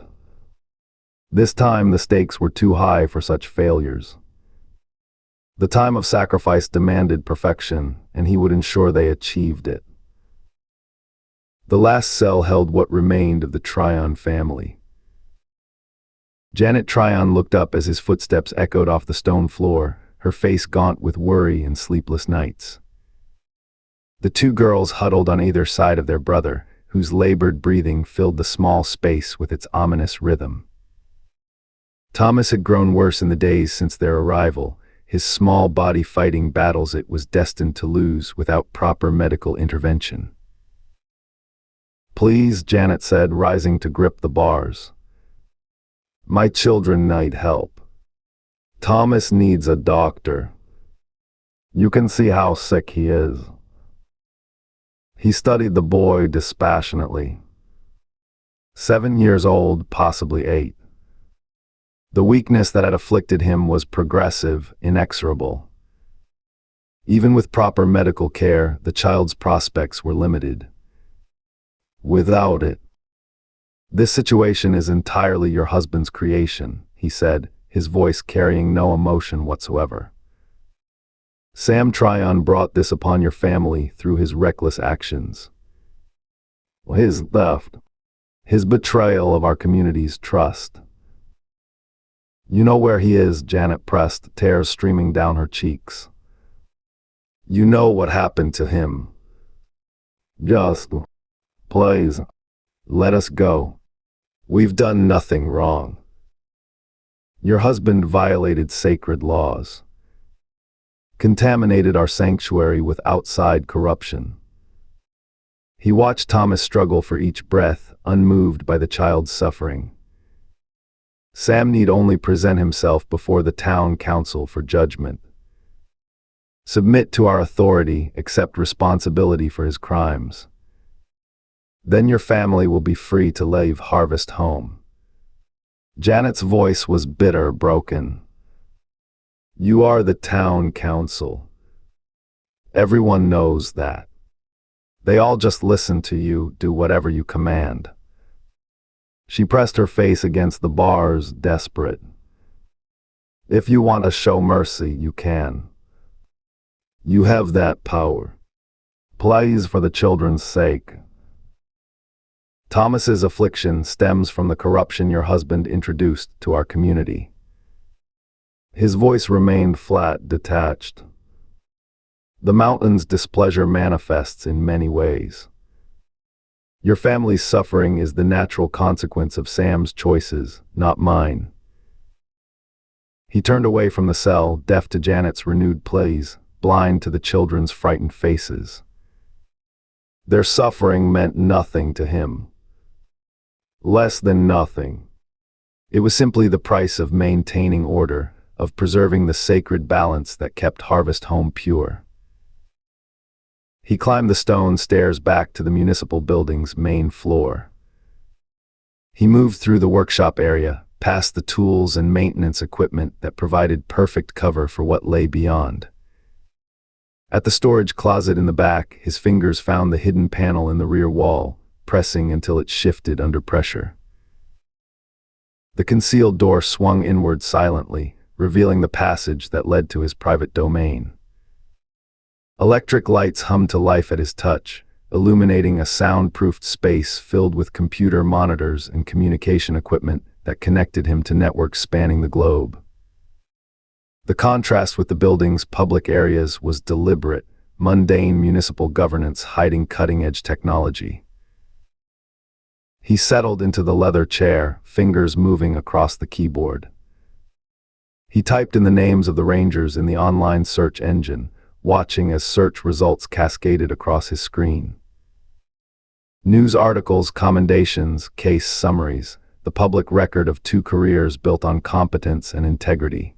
This time the stakes were too high for such failures. The time of sacrifice demanded perfection, and he would ensure they achieved it. The last cell held what remained of the Tryon family. Janet Tryon looked up as his footsteps echoed off the stone floor, her face gaunt with worry and sleepless nights. The two girls huddled on either side of their brother, whose labored breathing filled the small space with its ominous rhythm. Thomas had grown worse in the days since their arrival, his small body fighting battles it was destined to lose without proper medical intervention. "Please," Janet said, rising to grip the bars. "My children need help. Thomas needs a doctor. You can see how sick he is." He studied the boy dispassionately. 7 years old, possibly 8. The weakness that had afflicted him was progressive, inexorable. Even with proper medical care, the child's prospects were limited. "Without it, this situation is entirely your husband's creation," he said, his voice carrying no emotion whatsoever. "Sam Tryon brought this upon your family through his reckless actions. His theft, his betrayal of our community's trust." "You know where he is," Janet pressed, tears streaming down her cheeks. "You know what happened to him. Just, please, let us go. We've done nothing wrong. Your husband violated sacred laws, contaminated our sanctuary with outside corruption." He watched Thomas struggle for each breath, unmoved by the child's suffering. Sam need only present himself before the town council for judgment. Submit to our authority, accept responsibility for his crimes. Then your family will be free to leave Harvest home. Janet's voice was bitter, broken. "You are the town council. Everyone knows that. They all just listen to you, do whatever you command." She pressed her face against the bars, desperate. "If you want to show mercy, you can. You have that power. Please, for the children's sake." "Thomas's affliction stems from the corruption your husband introduced to our community." His voice remained flat, detached. "The mountain's displeasure manifests in many ways. Your family's suffering is the natural consequence of Sam's choices, not mine." He turned away from the cell, deaf to Janet's renewed pleas, blind to the children's frightened faces. Their suffering meant nothing to him. Less than nothing. It was simply the price of maintaining order, of preserving the sacred balance that kept Harvest home pure. He climbed the stone stairs back to the municipal building's main floor. He moved through the workshop area, past the tools and maintenance equipment that provided perfect cover for what lay beyond. At the storage closet in the back, his fingers found the hidden panel in the rear wall, pressing until it shifted under pressure. The concealed door swung inward silently, revealing the passage that led to his private domain. Electric lights hummed to life at his touch, illuminating a soundproofed space filled with computer monitors and communication equipment that connected him to networks spanning the globe. The contrast with the building's public areas was deliberate, mundane municipal governance hiding cutting-edge technology. He settled into the leather chair, fingers moving across the keyboard. He typed in the names of the Rangers in the online search engine, watching as search results cascaded across his screen. News articles, commendations, case summaries, the public record of 2 careers built on competence and integrity.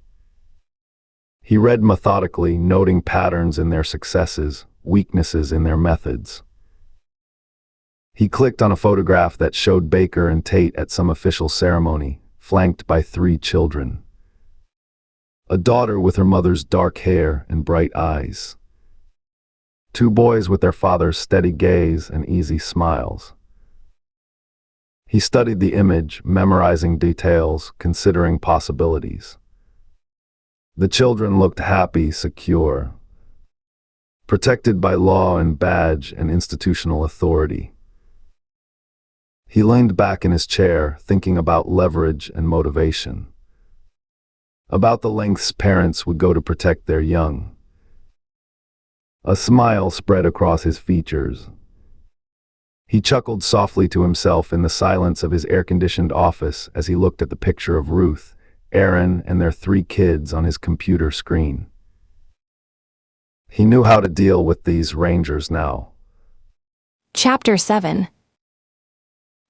He read methodically, noting patterns in their successes, weaknesses in their methods. He clicked on a photograph that showed Baker and Tate at some official ceremony, flanked by 3 children. A daughter with her mother's dark hair and bright eyes. 2 boys with their father's steady gaze and easy smiles. He studied the image, memorizing details, considering possibilities. The children looked happy, secure, protected by law and badge and institutional authority. He leaned back in his chair, thinking about leverage and motivation. About the lengths parents would go to protect their young. A smile spread across his features. He chuckled softly to himself in the silence of his air-conditioned office as he looked at the picture of Ruth, Aaron, and their 3 kids on his computer screen. He knew how to deal with these Rangers now. Chapter 7.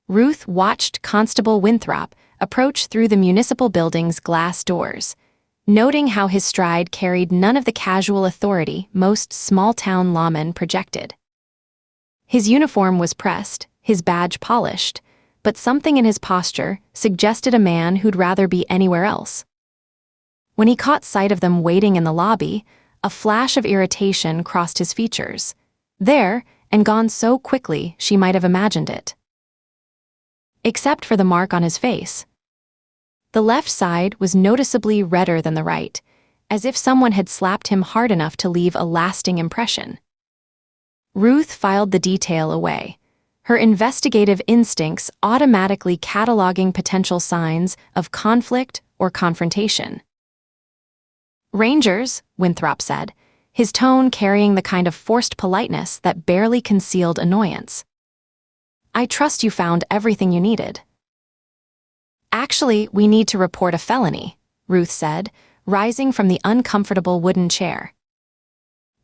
Ruth watched Constable Winthrop approach through the municipal building's glass doors, noting how his stride carried none of the casual authority most small-town lawmen projected. His uniform was pressed, his badge polished, but something in his posture suggested a man who'd rather be anywhere else. When he caught sight of them waiting in the lobby, a flash of irritation crossed his features. There, and gone so quickly she might have imagined it. Except for the mark on his face. The left side was noticeably redder than the right, as if someone had slapped him hard enough to leave a lasting impression. Ruth filed the detail away, her investigative instincts automatically cataloging potential signs of conflict or confrontation. "Rangers," Winthrop said, his tone carrying the kind of forced politeness that barely concealed annoyance. "I trust you found everything you needed." "Actually, we need to report a felony," Ruth said, rising from the uncomfortable wooden chair.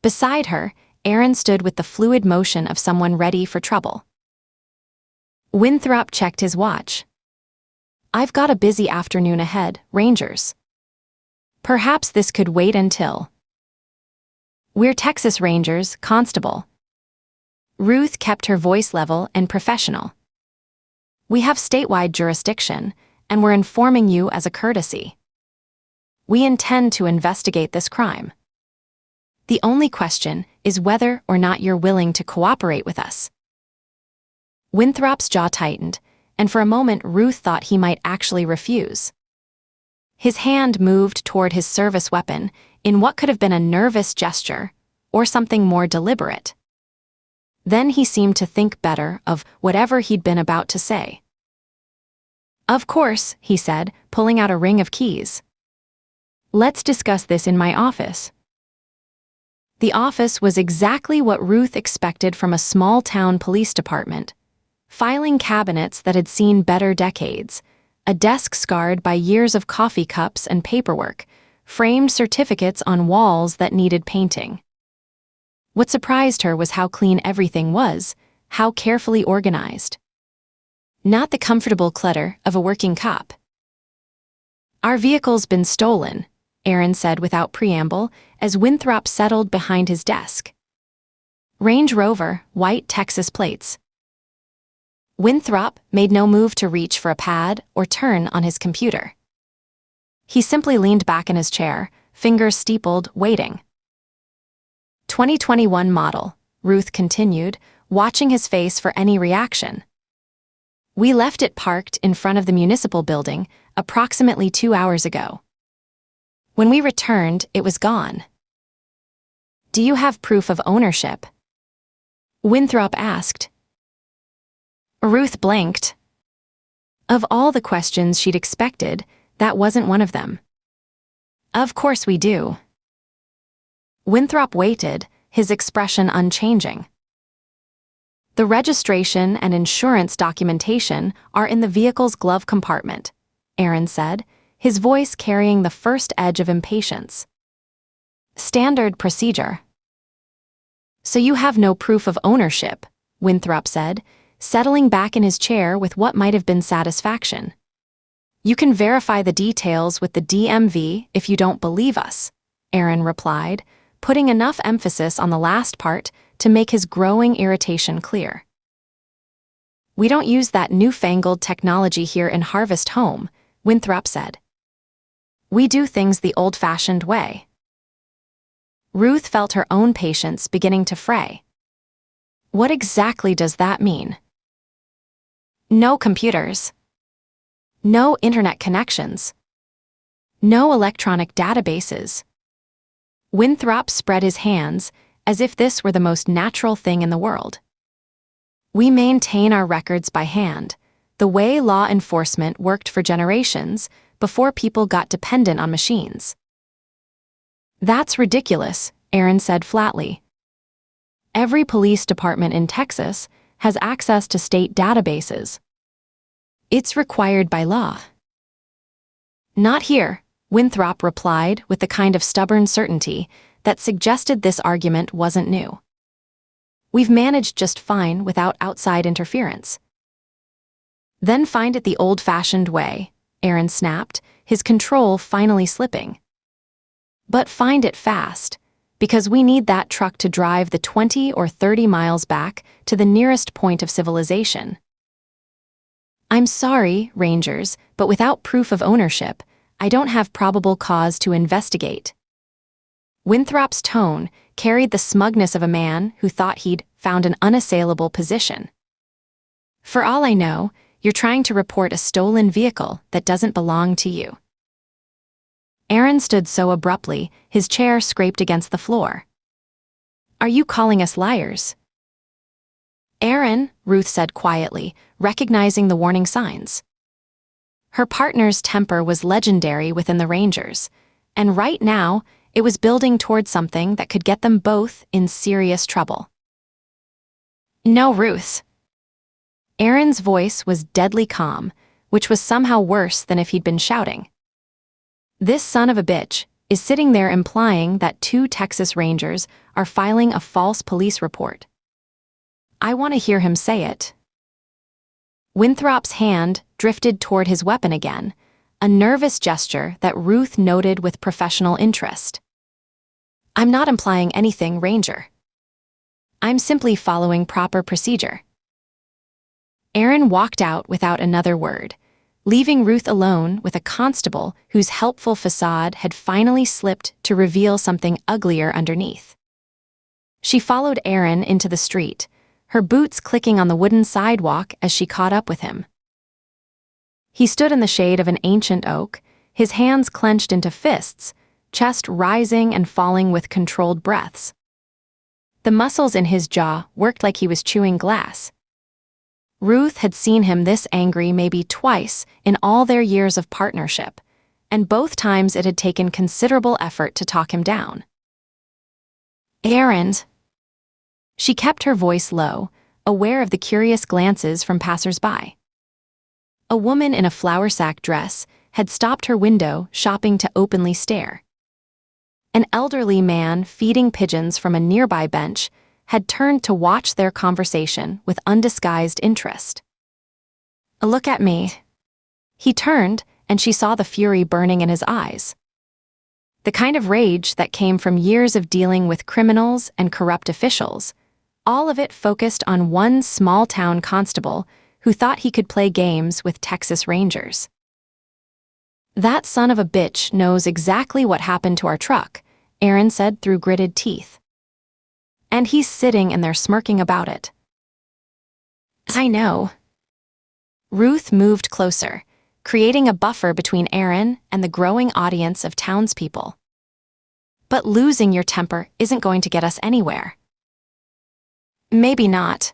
Beside her, Aaron stood with the fluid motion of someone ready for trouble. Winthrop checked his watch. "I've got a busy afternoon ahead, Rangers. Perhaps this could wait until..." "We're Texas Rangers, Constable." Ruth kept her voice level and professional. "We have statewide jurisdiction, and we're informing you as a courtesy. We intend to investigate this crime. The only question is whether or not you're willing to cooperate with us." Winthrop's jaw tightened, and for a moment Ruth thought he might actually refuse. His hand moved toward his service weapon in what could have been a nervous gesture or something more deliberate. Then he seemed to think better of whatever he'd been about to say. "Of course," he said, pulling out a ring of keys. "Let's discuss this in my office." The office was exactly what Ruth expected from a small-town police department. Filing cabinets that had seen better decades, a desk scarred by years of coffee cups and paperwork, framed certificates on walls that needed painting. What surprised her was how clean everything was, how carefully organized. Not the comfortable clutter of a working cop. "Our vehicle's been stolen," Aaron said without preamble, as Winthrop settled behind his desk. "Range Rover, white Texas plates." Winthrop made no move to reach for a pad or turn on his computer. He simply leaned back in his chair, fingers steepled, waiting. 2021 model, Ruth continued, watching his face for any reaction. "We left it parked in front of the municipal building approximately 2 hours ago. When we returned, it was gone." "Do you have proof of ownership?" Winthrop asked. Ruth blinked. Of all the questions she'd expected, that wasn't one of them. "Of course we do." Winthrop waited, his expression unchanging. "The registration and insurance documentation are in the vehicle's glove compartment," Aaron said, his voice carrying the first edge of impatience. "Standard procedure." "So you have no proof of ownership," Winthrop said, settling back in his chair with what might have been satisfaction. "You can verify the details with the DMV if you don't believe us," Aaron replied, putting enough emphasis on the last part to make his growing irritation clear. "We don't use that newfangled technology here in Harvest Home," Winthrop said. "We do things the old-fashioned way." Ruth felt her own patience beginning to fray. What exactly does that mean? No computers. No internet connections. No electronic databases. Winthrop spread his hands as if this were the most natural thing in the world. "We maintain our records by hand, the way law enforcement worked for generations before people got dependent on machines. That's ridiculous, Aaron said flatly. Every police department in Texas has access to state databases. It's required by law. Not here, Winthrop replied with the kind of stubborn certainty that suggested this argument wasn't new. We've managed just fine without outside interference. Then find it the old-fashioned way, Aaron snapped, his control finally slipping. But find it fast, because we need that truck to drive the 20 or 30 miles back to the nearest point of civilization. I'm sorry, Rangers, but without proof of ownership, I don't have probable cause to investigate. Winthrop's tone carried the smugness of a man who thought he'd found an unassailable position. For all I know, you're trying to report a stolen vehicle that doesn't belong to you. Aaron stood so abruptly, his chair scraped against the floor. Are you calling us liars? Aaron, Ruth said quietly, recognizing the warning signs. Her partner's temper was legendary within the Rangers, and right now, it was building toward something that could get them both in serious trouble. No, Ruth. Aaron's voice was deadly calm, which was somehow worse than if he'd been shouting. This son of a bitch is sitting there implying that 2 Texas Rangers are filing a false police report. I want to hear him say it. Winthrop's hand drifted toward his weapon again, a nervous gesture that Ruth noted with professional interest. I'm not implying anything, Ranger. I'm simply following proper procedure. Aaron walked out without another word, leaving Ruth alone with a constable whose helpful facade had finally slipped to reveal something uglier underneath. She followed Aaron into the street, her boots clicking on the wooden sidewalk as she caught up with him. He stood in the shade of an ancient oak, his hands clenched into fists, chest rising and falling with controlled breaths. The muscles in his jaw worked like he was chewing glass. Ruth had seen him this angry maybe twice in all their years of partnership, and both times it had taken considerable effort to talk him down. Aaron. She kept her voice low, aware of the curious glances from passers-by. A woman in a flour sack dress had stopped her window, shopping to openly stare. An elderly man feeding pigeons from a nearby bench had turned to watch their conversation with undisguised interest. Look at me. He turned, and she saw the fury burning in his eyes. The kind of rage that came from years of dealing with criminals and corrupt officials, all of it focused on one small-town constable who thought he could play games with Texas Rangers. That son of a bitch knows exactly what happened to our truck, Aaron said through gritted teeth. And he's sitting in there smirking about it. I know. Ruth moved closer, creating a buffer between Aaron and the growing audience of townspeople. But losing your temper isn't going to get us anywhere. Maybe not.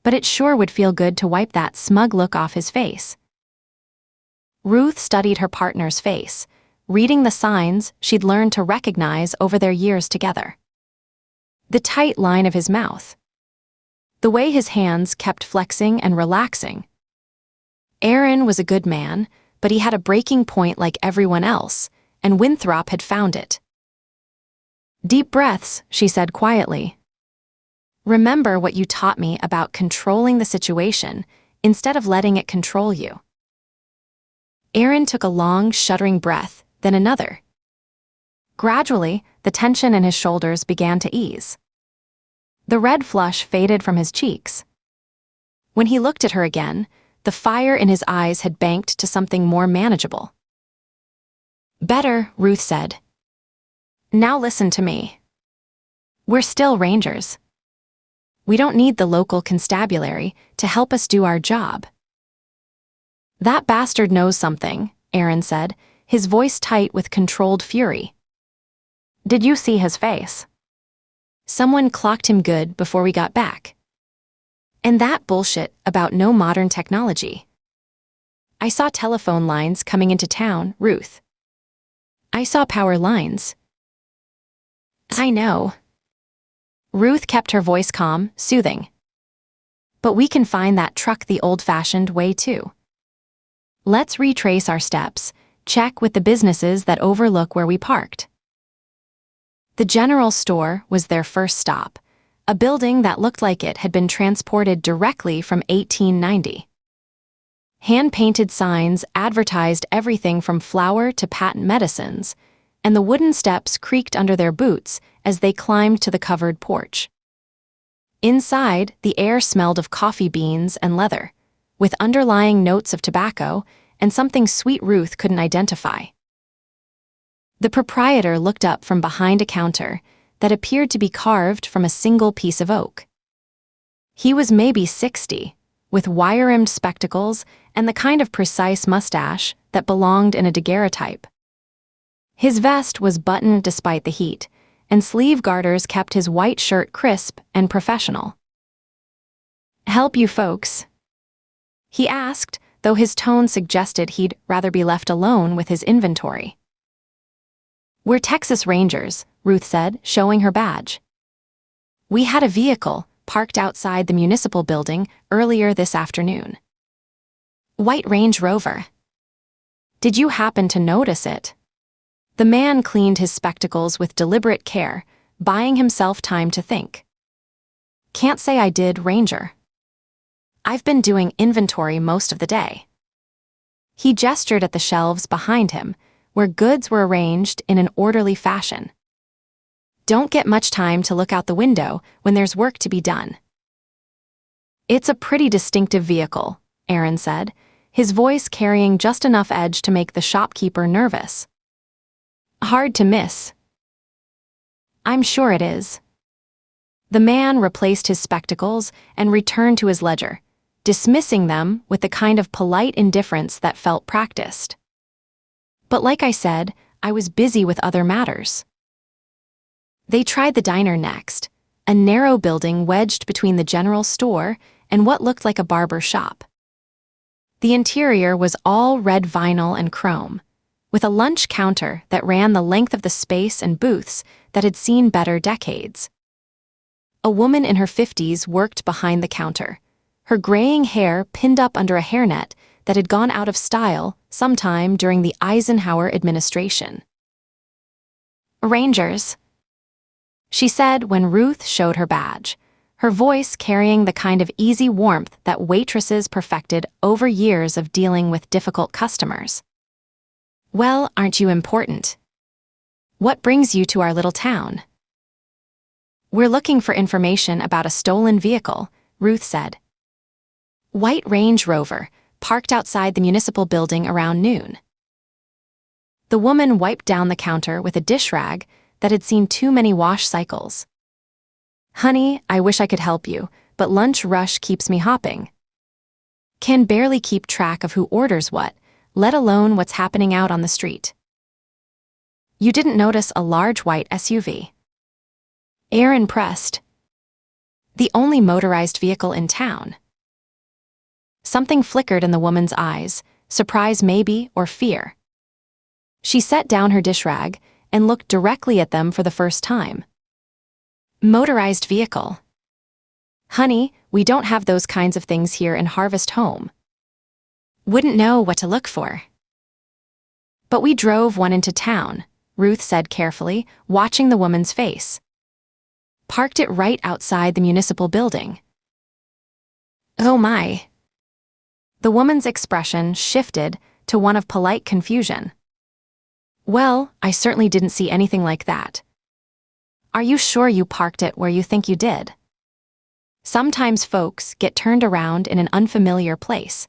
But it sure would feel good to wipe that smug look off his face. Ruth studied her partner's face, reading the signs she'd learned to recognize over their years together. The tight line of his mouth. The way his hands kept flexing and relaxing. Aaron was a good man, but he had a breaking point like everyone else, and Winthrop had found it. Deep breaths, she said quietly. Remember what you taught me about controlling the situation instead of letting it control you. Aaron took a long, shuddering breath, then another. Gradually, the tension in his shoulders began to ease. The red flush faded from his cheeks. When he looked at her again, the fire in his eyes had banked to something more manageable. Better, Ruth said. Now listen to me. We're still Rangers. We don't need the local constabulary to help us do our job. That bastard knows something, Aaron said, his voice tight with controlled fury. Did you see his face? Someone clocked him good before we got back. And that bullshit about no modern technology. I saw telephone lines coming into town, Ruth. I saw power lines. I know. Ruth kept her voice calm, soothing. But we can find that truck the old-fashioned way too. Let's retrace our steps, check with the businesses that overlook where we parked. The general store was their first stop, a building that looked like it had been transported directly from 1890. Hand-painted signs advertised everything from flour to patent medicines, and the wooden steps creaked under their boots as they climbed to the covered porch. Inside, the air smelled of coffee beans and leather, with underlying notes of tobacco and something sweet Ruth couldn't identify. The proprietor looked up from behind a counter that appeared to be carved from a single piece of oak. He was maybe 60, with wire-rimmed spectacles and the kind of precise mustache that belonged in a daguerreotype. His vest was buttoned despite the heat, and sleeve garters kept his white shirt crisp and professional. "Help you folks?" he asked, though his tone suggested he'd rather be left alone with his inventory. "We're Texas Rangers," Ruth said, showing her badge. "We had a vehicle parked outside the municipal building earlier this afternoon. White Range Rover. Did you happen to notice it?" The man cleaned his spectacles with deliberate care, buying himself time to think. "Can't say I did, Ranger. I've been doing inventory most of the day." He gestured at the shelves behind him, where goods were arranged in an orderly fashion. "Don't get much time to look out the window when there's work to be done." "It's a pretty distinctive vehicle," Aaron said, his voice carrying just enough edge to make the shopkeeper nervous. "Hard to miss." "I'm sure it is." The man replaced his spectacles and returned to his ledger, dismissing them with the kind of polite indifference that felt practiced. "But like I said, I was busy with other matters." They tried the diner next, a narrow building wedged between the general store and what looked like a barber shop. The interior was all red vinyl and chrome, with a lunch counter that ran the length of the space and booths that had seen better decades. A woman in her 50s worked behind the counter, her graying hair pinned up under a hairnet that had gone out of style sometime during the Eisenhower administration. "Rangers," she said when Ruth showed her badge, her voice carrying the kind of easy warmth that waitresses perfected over years of dealing with difficult customers. "Well, aren't you important? What brings you to our little town?" "We're looking for information about a stolen vehicle," Ruth said. "White Range Rover, parked outside the municipal building around noon." The woman wiped down the counter with a dish rag that had seen too many wash cycles. "Honey, I wish I could help you, but lunch rush keeps me hopping. Can barely keep track of who orders what, let alone what's happening out on the street." "You didn't notice a large white SUV?" Aaron pressed. "The only motorized vehicle in town." Something flickered in the woman's eyes, surprise maybe, or fear. She set down her dish rag and looked directly at them for the first time. "Motorized vehicle? Honey, we don't have those kinds of things here in Harvest Home. Wouldn't know what to look for." "But we drove one into town," Ruth said carefully, watching the woman's face. "Parked it right outside the municipal building." "Oh my." The woman's expression shifted to one of polite confusion. "Well, I certainly didn't see anything like that." "Are you sure you parked it where you think you did? Sometimes folks get turned around in an unfamiliar place."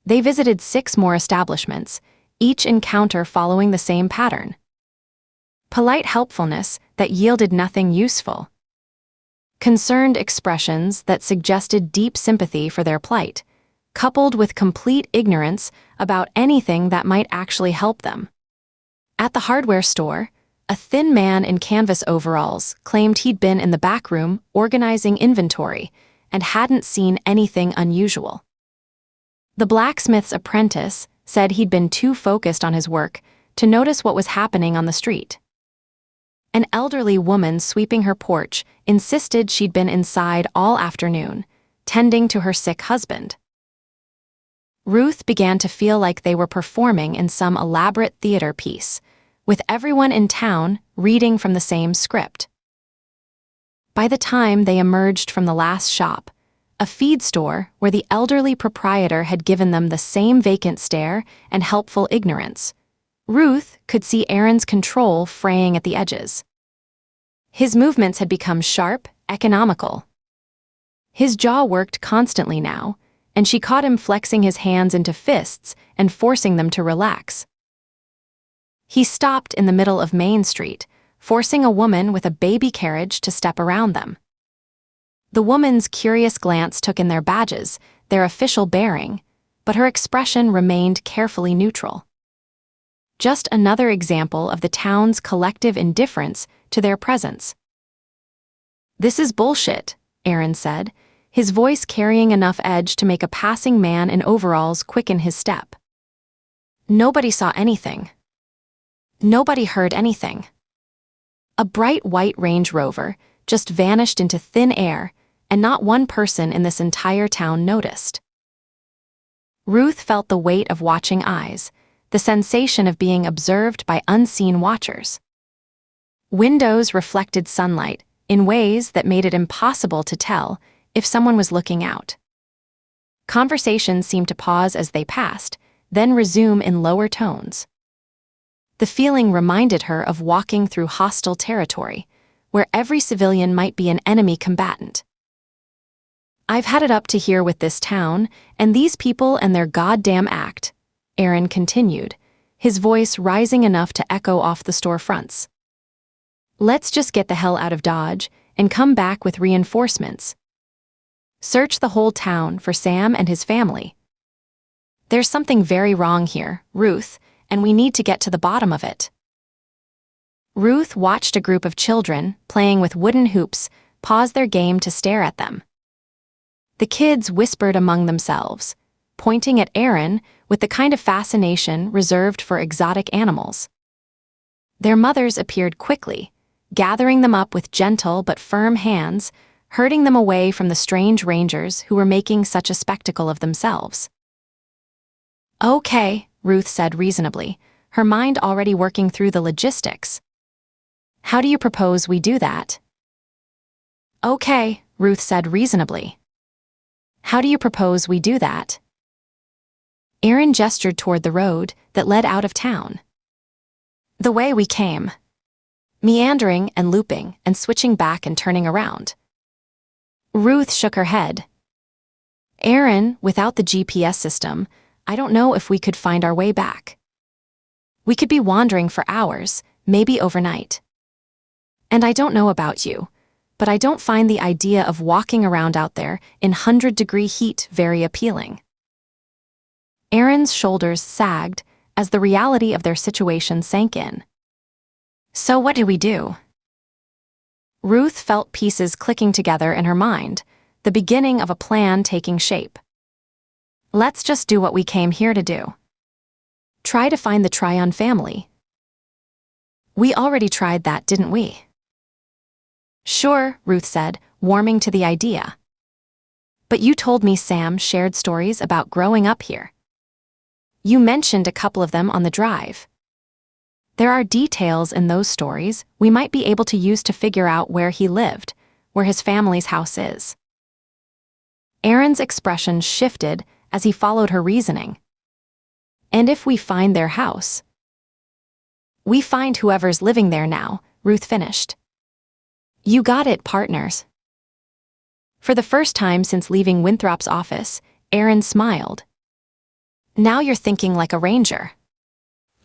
They visited 6 more establishments, each encounter following the same pattern. Polite helpfulness that yielded nothing useful. Concerned expressions that suggested deep sympathy for their plight, coupled with complete ignorance about anything that might actually help them. At the hardware store, a thin man in canvas overalls claimed he'd been in the back room organizing inventory and hadn't seen anything unusual. The blacksmith's apprentice said he'd been too focused on his work to notice what was happening on the street. An elderly woman sweeping her porch insisted she'd been inside all afternoon, tending to her sick husband. Ruth began to feel like they were performing in some elaborate theater piece, with everyone in town reading from the same script. By the time they emerged from the last shop, a feed store where the elderly proprietor had given them the same vacant stare and helpful ignorance, Ruth could see Aaron's control fraying at the edges. His movements had become sharp, economical. His jaw worked constantly now, and she caught him flexing his hands into fists and forcing them to relax. He stopped in the middle of Main Street, forcing a woman with a baby carriage to step around them. The woman's curious glance took in their badges, their official bearing, but her expression remained carefully neutral. Just another example of the town's collective indifference to their presence. "This is bullshit," Aaron said, his voice carrying enough edge to make a passing man in overalls quicken his step. Nobody saw anything. Nobody heard anything. A bright white Range Rover just vanished into thin air, and not one person in this entire town noticed. Ruth felt the weight of watching eyes, the sensation of being observed by unseen watchers. Windows reflected sunlight in ways that made it impossible to tell if someone was looking out. Conversations seemed to pause as they passed, then resume in lower tones. The feeling reminded her of walking through hostile territory, where every civilian might be an enemy combatant. "I've had it up to here with this town, and these people and their goddamn act," Aaron continued, his voice rising enough to echo off the storefronts. "Let's just get the hell out of Dodge and come back with reinforcements. Search the whole town for Sam and his family. There's something very wrong here, Ruth, and we need to get to the bottom of it." Ruth watched a group of children playing with wooden hoops pause their game to stare at them. The kids whispered among themselves, pointing at Aaron with the kind of fascination reserved for exotic animals. Their mothers appeared quickly, gathering them up with gentle but firm hands, herding them away from the strange rangers who were making such a spectacle of themselves. "Okay," Ruth said reasonably, her mind already working through the logistics. "How do you propose we do that?" "Okay," Ruth said reasonably. "How do you propose we do that?" Aaron gestured toward the road that led out of town. "The way we came. Meandering and looping and switching back and turning around." Ruth shook her head. "Aaron, without the GPS system, I don't know if we could find our way back. We could be wandering for hours, maybe overnight. And I don't know about you, but I don't find the idea of walking around out there in 100-degree heat very appealing." Aaron's shoulders sagged as the reality of their situation sank in. "So what do we do?" Ruth felt pieces clicking together in her mind, the beginning of a plan taking shape. "Let's just do what we came here to do. Try to find the Tryon family." "We already tried that, didn't we?" "Sure," Ruth said, warming to the idea. "But you told me Sam shared stories about growing up here. You mentioned a couple of them on the drive. There are details in those stories we might be able to use to figure out where he lived, where his family's house is." Aaron's expression shifted as he followed her reasoning. "And if we find their house?" "We find whoever's living there now," Ruth finished. "You got it, partners." For the first time since leaving Winthrop's office, Aaron smiled. "Now you're thinking like a ranger."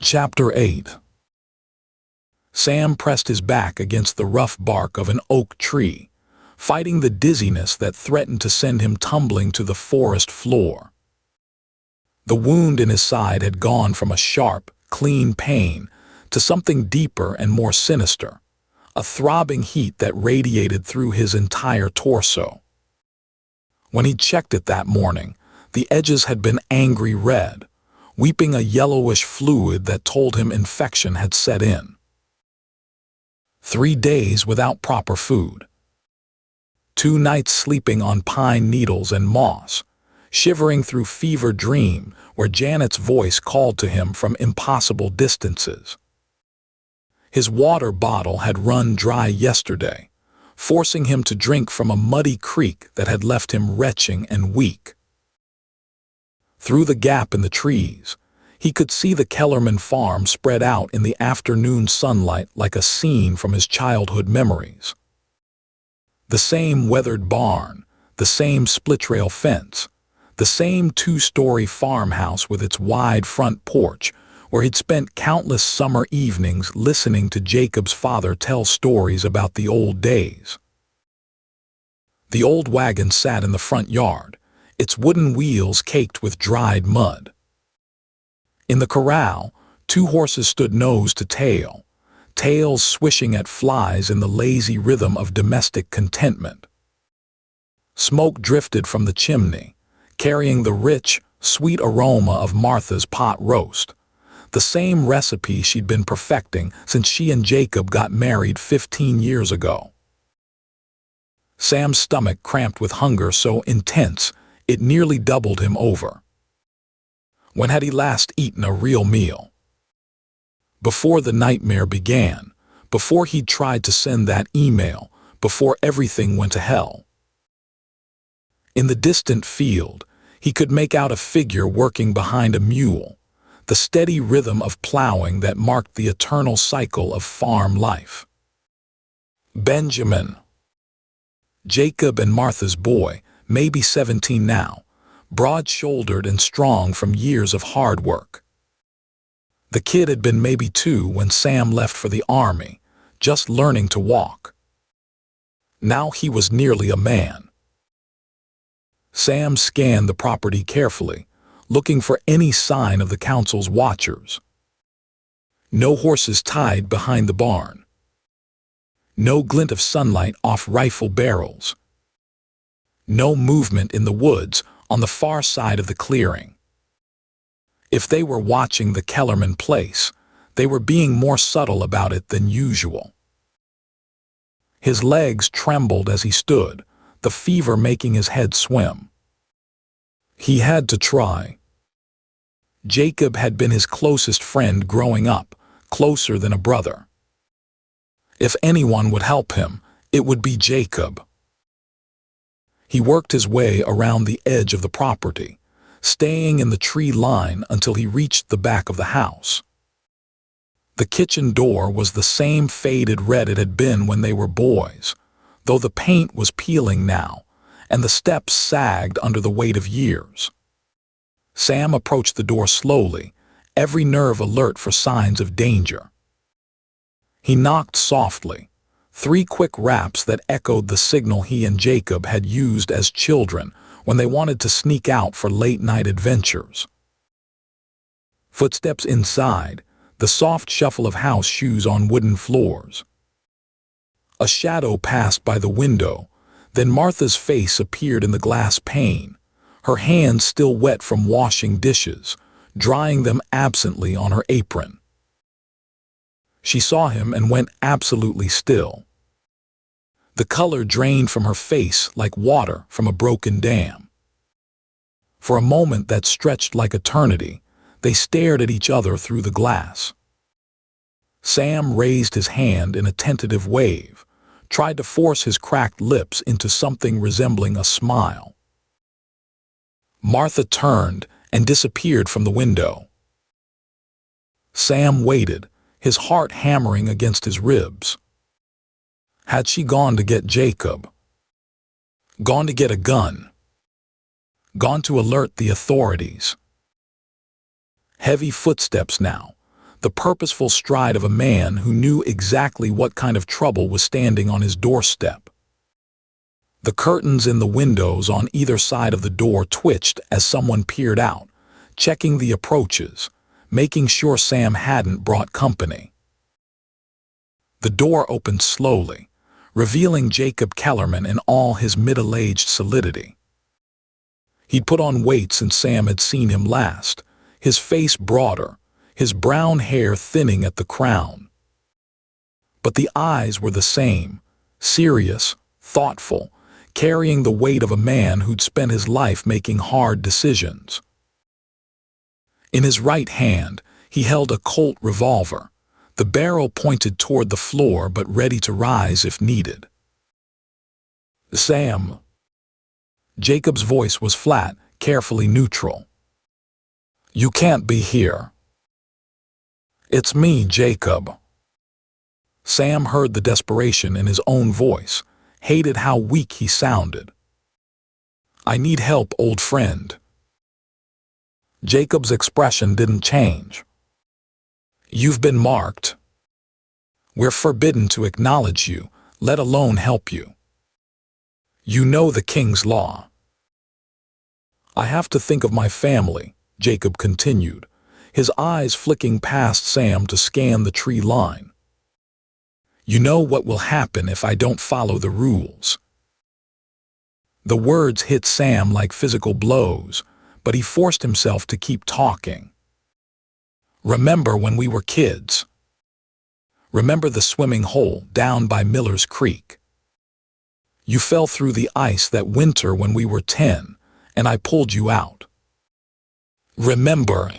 Chapter 8. Sam pressed his back against the rough bark of an oak tree, fighting the dizziness that threatened to send him tumbling to the forest floor. The wound in his side had gone from a sharp, clean pain to something deeper and more sinister, a throbbing heat that radiated through his entire torso. When he checked it that morning, the edges had been angry red, weeping a yellowish fluid that told him infection had set in. 3 days without proper food. 2 nights sleeping on pine needles and moss, shivering through fever dream where Janet's voice called to him from impossible distances. His water bottle had run dry yesterday, forcing him to drink from a muddy creek that had left him retching and weak. Through the gap in the trees, he could see the Kellerman farm spread out in the afternoon sunlight like a scene from his childhood memories. The same weathered barn, the same split-rail fence, the same 2-story farmhouse with its wide front porch where he'd spent countless summer evenings listening to Jacob's father tell stories about the old days. The old wagon sat in the front yard, its wooden wheels caked with dried mud. In the corral, 2 horses stood nose to tail, tails swishing at flies in the lazy rhythm of domestic contentment. Smoke drifted from the chimney, carrying the rich, sweet aroma of Martha's pot roast, the same recipe she'd been perfecting since she and Jacob got married 15 years ago. Sam's stomach cramped with hunger so intense it nearly doubled him over. When had he last eaten a real meal? Before the nightmare began, before he'd tried to send that email, before everything went to hell. In the distant field, he could make out a figure working behind a mule, the steady rhythm of plowing that marked the eternal cycle of farm life. Benjamin. Jacob and Martha's boy, maybe 17 now, broad-shouldered and strong from years of hard work. The kid had been maybe 2 when Sam left for the army, just learning to walk. Now he was nearly a man. Sam scanned the property carefully, looking for any sign of the council's watchers. No horses tied behind the barn. No glint of sunlight off rifle barrels. No movement in the woods on the far side of the clearing. If they were watching the Kellerman place, they were being more subtle about it than usual. His legs trembled as he stood, the fever making his head swim. He had to try. Jacob had been his closest friend growing up, closer than a brother. If anyone would help him, it would be Jacob. He worked his way around the edge of the property, staying in the tree line until he reached the back of the house. The kitchen door was the same faded red it had been when they were boys, though the paint was peeling now, and the steps sagged under the weight of years. Sam approached the door slowly, every nerve alert for signs of danger. He knocked softly, 3 quick raps that echoed the signal he and Jacob had used as children when they wanted to sneak out for late-night adventures. Footsteps inside, the soft shuffle of house shoes on wooden floors. A shadow passed by the window, then Martha's face appeared in the glass pane, her hands still wet from washing dishes, drying them absently on her apron. She saw him and went absolutely still. The color drained from her face like water from a broken dam. For a moment that stretched like eternity, they stared at each other through the glass. Sam raised his hand in a tentative wave, tried to force his cracked lips into something resembling a smile. Martha turned and disappeared from the window. Sam waited, his heart hammering against his ribs. Had she gone to get Jacob? Gone to get a gun? Gone to alert the authorities? Heavy footsteps now, the purposeful stride of a man who knew exactly what kind of trouble was standing on his doorstep. The curtains in the windows on either side of the door twitched as someone peered out, checking the approaches, making sure Sam hadn't brought company. The door opened slowly, revealing Jacob Kellerman in all his middle-aged solidity. He'd put on weight since Sam had seen him last, his face broader, his brown hair thinning at the crown. But the eyes were the same, serious, thoughtful, carrying the weight of a man who'd spent his life making hard decisions. In his right hand, he held a Colt revolver, the barrel pointed toward the floor but ready to rise if needed. "Sam." Jacob's voice was flat, carefully neutral. "You can't be here." "It's me, Jacob." Sam heard the desperation in his own voice, hated how weak he sounded. "I need help, old friend." Jacob's expression didn't change. "You've been marked. We're forbidden to acknowledge you, let alone help you. You know the king's law." "I have to think of my family," Jacob continued, his eyes flicking past Sam to scan the tree line. "You know what will happen if I don't follow the rules." The words hit Sam like physical blows, but he forced himself to keep talking. "Remember when we were kids? Remember the swimming hole down by Miller's Creek? You fell through the ice that winter when we were 10, and I pulled you out. Remember?"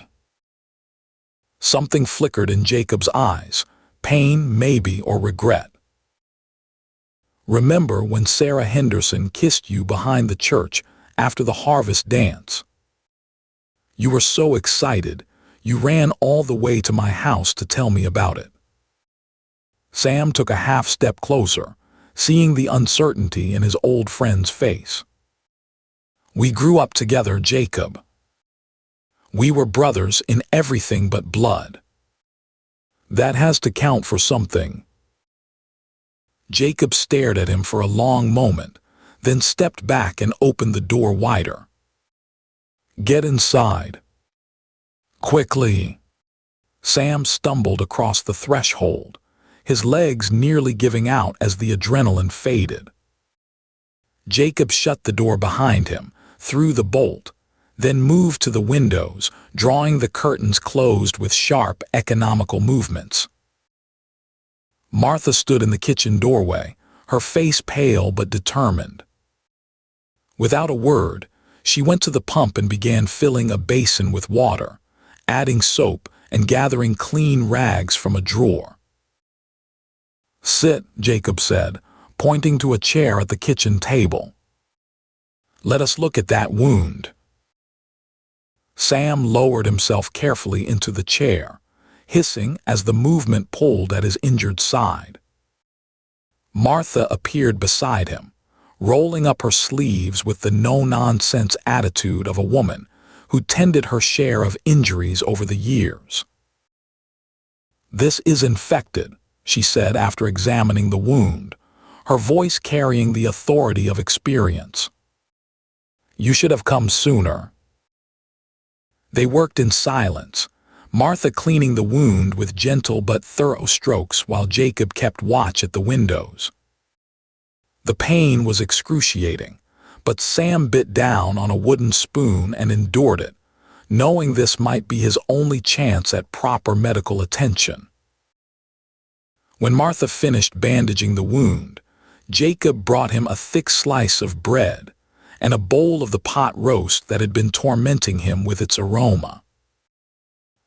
Something flickered in Jacob's eyes, pain maybe or regret. "Remember when Sarah Henderson kissed you behind the church after the harvest dance? You were so excited, you ran all the way to my house to tell me about it." Sam took a half step closer, seeing the uncertainty in his old friend's face. "We grew up together, Jacob. We were brothers in everything but blood. That has to count for something." Jacob stared at him for a long moment, then stepped back and opened the door wider. "Get inside." "Quickly." Sam stumbled across the threshold, his legs nearly giving out as the adrenaline faded. Jacob shut the door behind him, threw the bolt, then moved to the windows, drawing the curtains closed with sharp, economical movements. Martha stood in the kitchen doorway, her face pale but determined. Without a word, she went to the pump and began filling a basin with water, adding soap and gathering clean rags from a drawer. "Sit," Jacob said, pointing to a chair at the kitchen table. "Let us look at that wound." Sam lowered himself carefully into the chair, hissing as the movement pulled at his injured side. Martha appeared beside him, rolling up her sleeves with the no-nonsense attitude of a woman who tended her share of injuries over the years. "This is infected," she said after examining the wound, her voice carrying the authority of experience. "You should have come sooner." They worked in silence, Martha cleaning the wound with gentle but thorough strokes while Jacob kept watch at the windows. The pain was excruciating, but Sam bit down on a wooden spoon and endured it, knowing this might be his only chance at proper medical attention. When Martha finished bandaging the wound, Jacob brought him a thick slice of bread and a bowl of the pot roast that had been tormenting him with its aroma.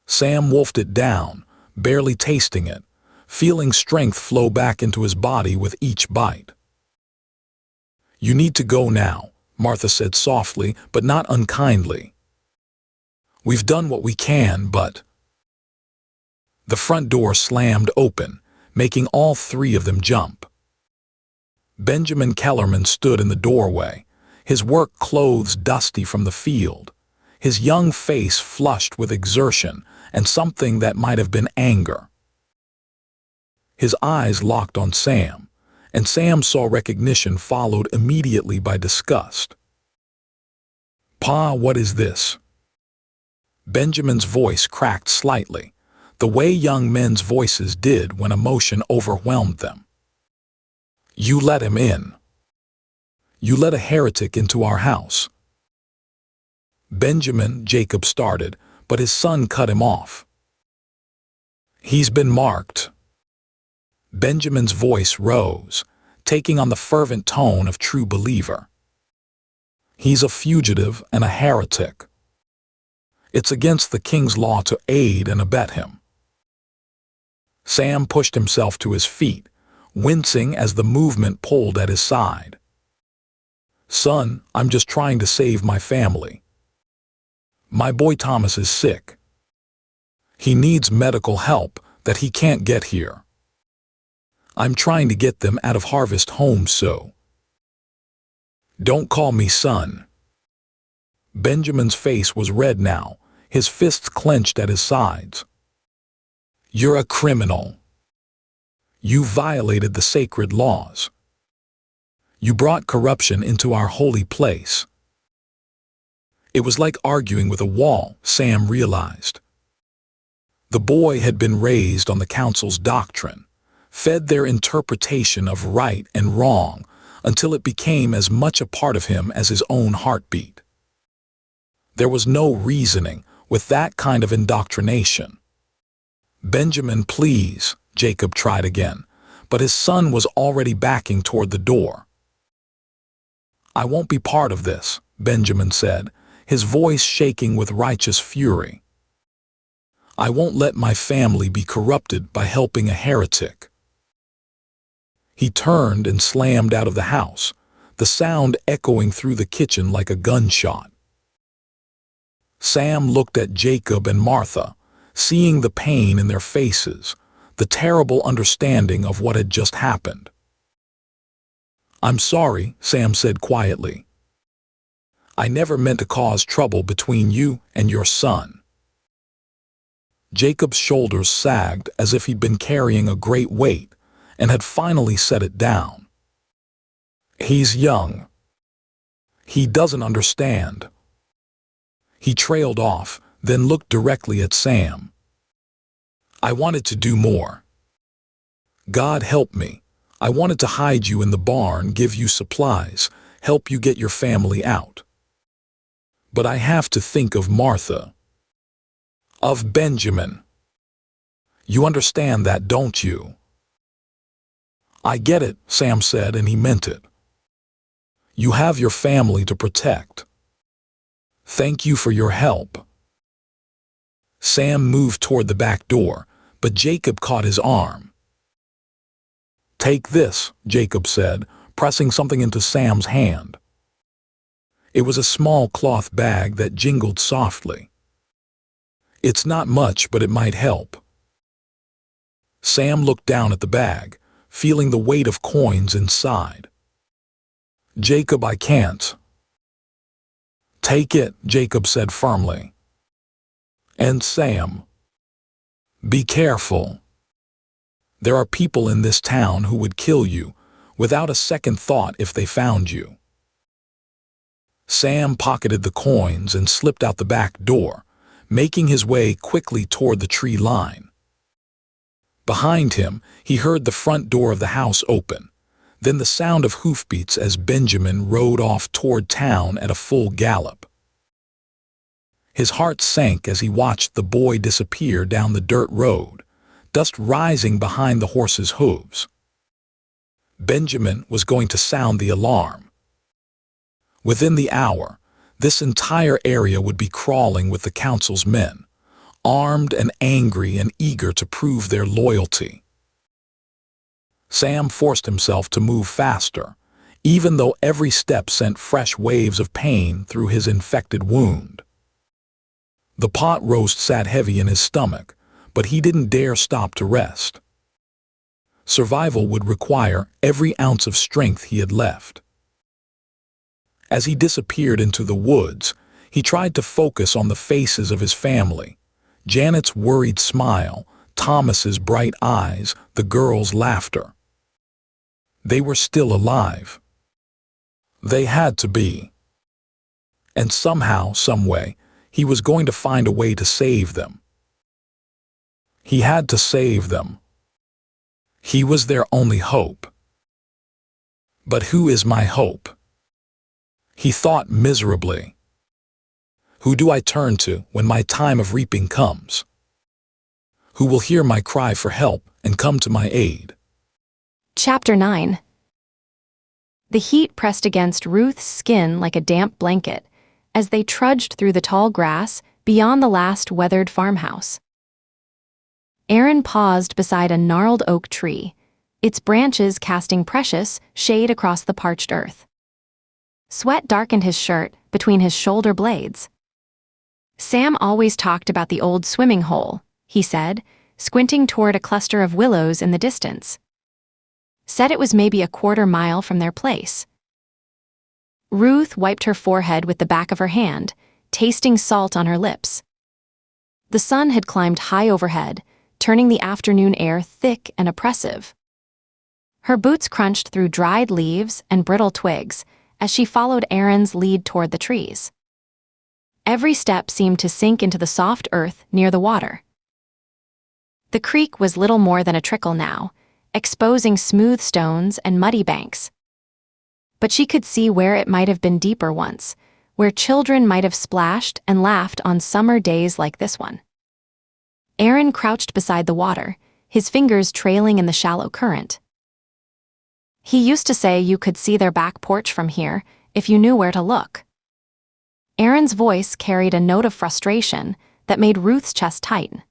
Sam wolfed it down, barely tasting it, feeling strength flow back into his body with each bite. "You need to go now," Martha said softly but not unkindly. "We've done what we can, but—" The front door slammed open, making all three of them jump. Benjamin Kellerman stood in the doorway, his work clothes dusty from the field, his young face flushed with exertion and something that might have been anger. His eyes locked on Sam, and Sam saw recognition followed immediately by disgust. "Pa, what is this?" Benjamin's voice cracked slightly, the way young men's voices did when emotion overwhelmed them. "You let him in. You let a heretic into our house." Benjamin, Jacob started, but his son cut him off. He's been marked. Benjamin's voice rose, taking on the fervent tone of true believer. He's a fugitive and a heretic. It's against the king's law to aid and abet him. Sam pushed himself to his feet, wincing as the movement pulled at his side. Son, I'm just trying to save my family. My boy Thomas is sick. He needs medical help that he can't get here. I'm trying to get them out of Harvest Home, so. Don't call me son. Benjamin's face was red now, his fists clenched at his sides. You're a criminal. You violated the sacred laws. You brought corruption into our holy place. It was like arguing with a wall, Sam realized. The boy had been raised on the council's doctrine, fed their interpretation of right and wrong until it became as much a part of him as his own heartbeat. There was no reasoning with that kind of indoctrination. Benjamin, please, Jacob tried again, but his son was already backing toward the door. I won't be part of this, Benjamin said, his voice shaking with righteous fury. I won't let my family be corrupted by helping a heretic. He turned and slammed out of the house, the sound echoing through the kitchen like a gunshot. Sam looked at Jacob and Martha, seeing the pain in their faces, the terrible understanding of what had just happened. I'm sorry, Sam said quietly. I never meant to cause trouble between you and your son. Jacob's shoulders sagged as if he'd been carrying a great weight and had finally set it down. He's young. He doesn't understand. He trailed off, then looked directly at Sam. I wanted to do more. God help me. I wanted to hide you in the barn, give you supplies, help you get your family out. But I have to think of Martha. Of Benjamin. You understand that, don't you? I get it, Sam said, and he meant it. You have your family to protect. Thank you for your help. Sam moved toward the back door, but Jacob caught his arm. Take this, Jacob said, pressing something into Sam's hand. It was a small cloth bag that jingled softly. It's not much, but it might help. Sam looked down at the bag, feeling the weight of coins inside. Jacob, I can't. Take it, Jacob said firmly. And Sam, be careful. There are people in this town who would kill you without a second thought if they found you. Sam pocketed the coins and slipped out the back door, making his way quickly toward the tree line. Behind him, he heard the front door of the house open, then the sound of hoofbeats as Benjamin rode off toward town at a full gallop. His heart sank as he watched the boy disappear down the dirt road, dust rising behind the horse's hooves. Benjamin was going to sound the alarm. Within the hour, this entire area would be crawling with the council's men, armed and angry and eager to prove their loyalty. Sam forced himself to move faster, even though every step sent fresh waves of pain through his infected wound. The pot roast sat heavy in his stomach, but he didn't dare stop to rest. Survival would require every ounce of strength he had left. As he disappeared into the woods, he tried to focus on the faces of his family, Janet's worried smile, Thomas's bright eyes, the girls' laughter. They were still alive. They had to be. And somehow, someway, he was going to find a way to save them. He had to save them. He was their only hope. But who is my hope? He thought miserably. Who do I turn to when my time of reaping comes? Who will hear my cry for help and come to my aid? Chapter 9. The heat pressed against Ruth's skin like a damp blanket as they trudged through the tall grass beyond the last weathered farmhouse. Aaron paused beside a gnarled oak tree, its branches casting precious shade across the parched earth. Sweat darkened his shirt between his shoulder blades. Sam always talked about the old swimming hole, he said, squinting toward a cluster of willows in the distance. Said it was maybe a quarter-mile from their place. Ruth wiped her forehead with the back of her hand, tasting salt on her lips. The sun had climbed high overhead, turning the afternoon air thick and oppressive. Her boots crunched through dried leaves and brittle twigs as she followed Aaron's lead toward the trees. Every step seemed to sink into the soft earth near the water. The creek was little more than a trickle now, exposing smooth stones and muddy banks. But she could see where it might have been deeper once, where children might have splashed and laughed on summer days like this one. Aaron crouched beside the water, his fingers trailing in the shallow current. He used to say you could see their back porch from here if you knew where to look. Aaron's voice carried a note of frustration that made Ruth's chest tighten.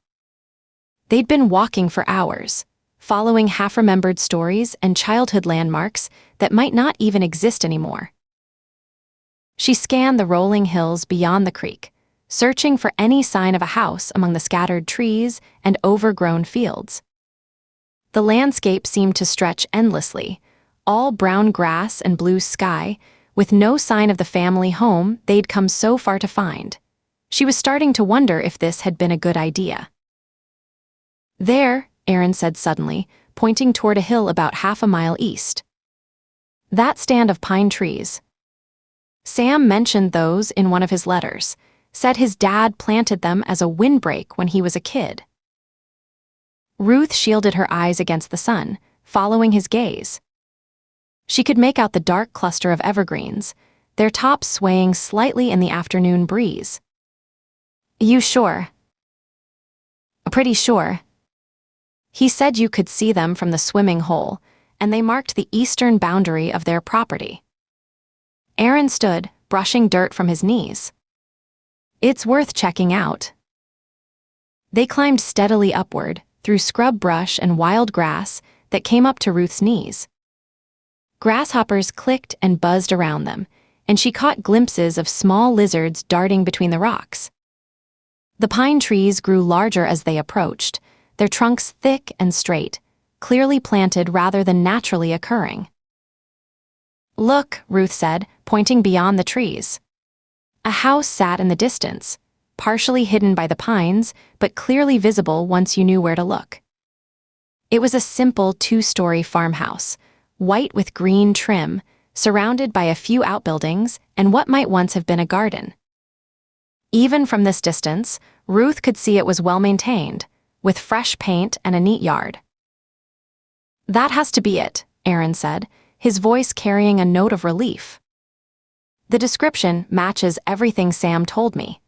They'd been walking for hours, following half-remembered stories and childhood landmarks that might not even exist anymore. She scanned the rolling hills beyond the creek, searching for any sign of a house among the scattered trees and overgrown fields. The landscape seemed to stretch endlessly, all brown grass and blue sky, with no sign of the family home they'd come so far to find. She was starting to wonder if this had been a good idea. There, Aaron said suddenly, pointing toward a hill about half a mile east. That stand of pine trees. Sam mentioned those in one of his letters, said his dad planted them as a windbreak when he was a kid. Ruth shielded her eyes against the sun, following his gaze. She could make out the dark cluster of evergreens, their tops swaying slightly in the afternoon breeze. You sure? Pretty sure. He said you could see them from the swimming hole, and they marked the eastern boundary of their property. Aaron stood, brushing dirt from his knees. It's worth checking out. They climbed steadily upward, through scrub brush and wild grass that came up to Ruth's knees. Grasshoppers clicked and buzzed around them, and she caught glimpses of small lizards darting between the rocks. The pine trees grew larger as they approached, their trunks thick and straight, clearly planted rather than naturally occurring. Look, Ruth said, pointing beyond the trees. A house sat in the distance, partially hidden by the pines, but clearly visible once you knew where to look. It was a simple two-story farmhouse, white with green trim, surrounded by a few outbuildings and what might once have been a garden. Even from this distance, Ruth could see it was well-maintained, with fresh paint and a neat yard. That has to be it, Aaron said, his voice carrying a note of relief. The description matches everything Sam told me.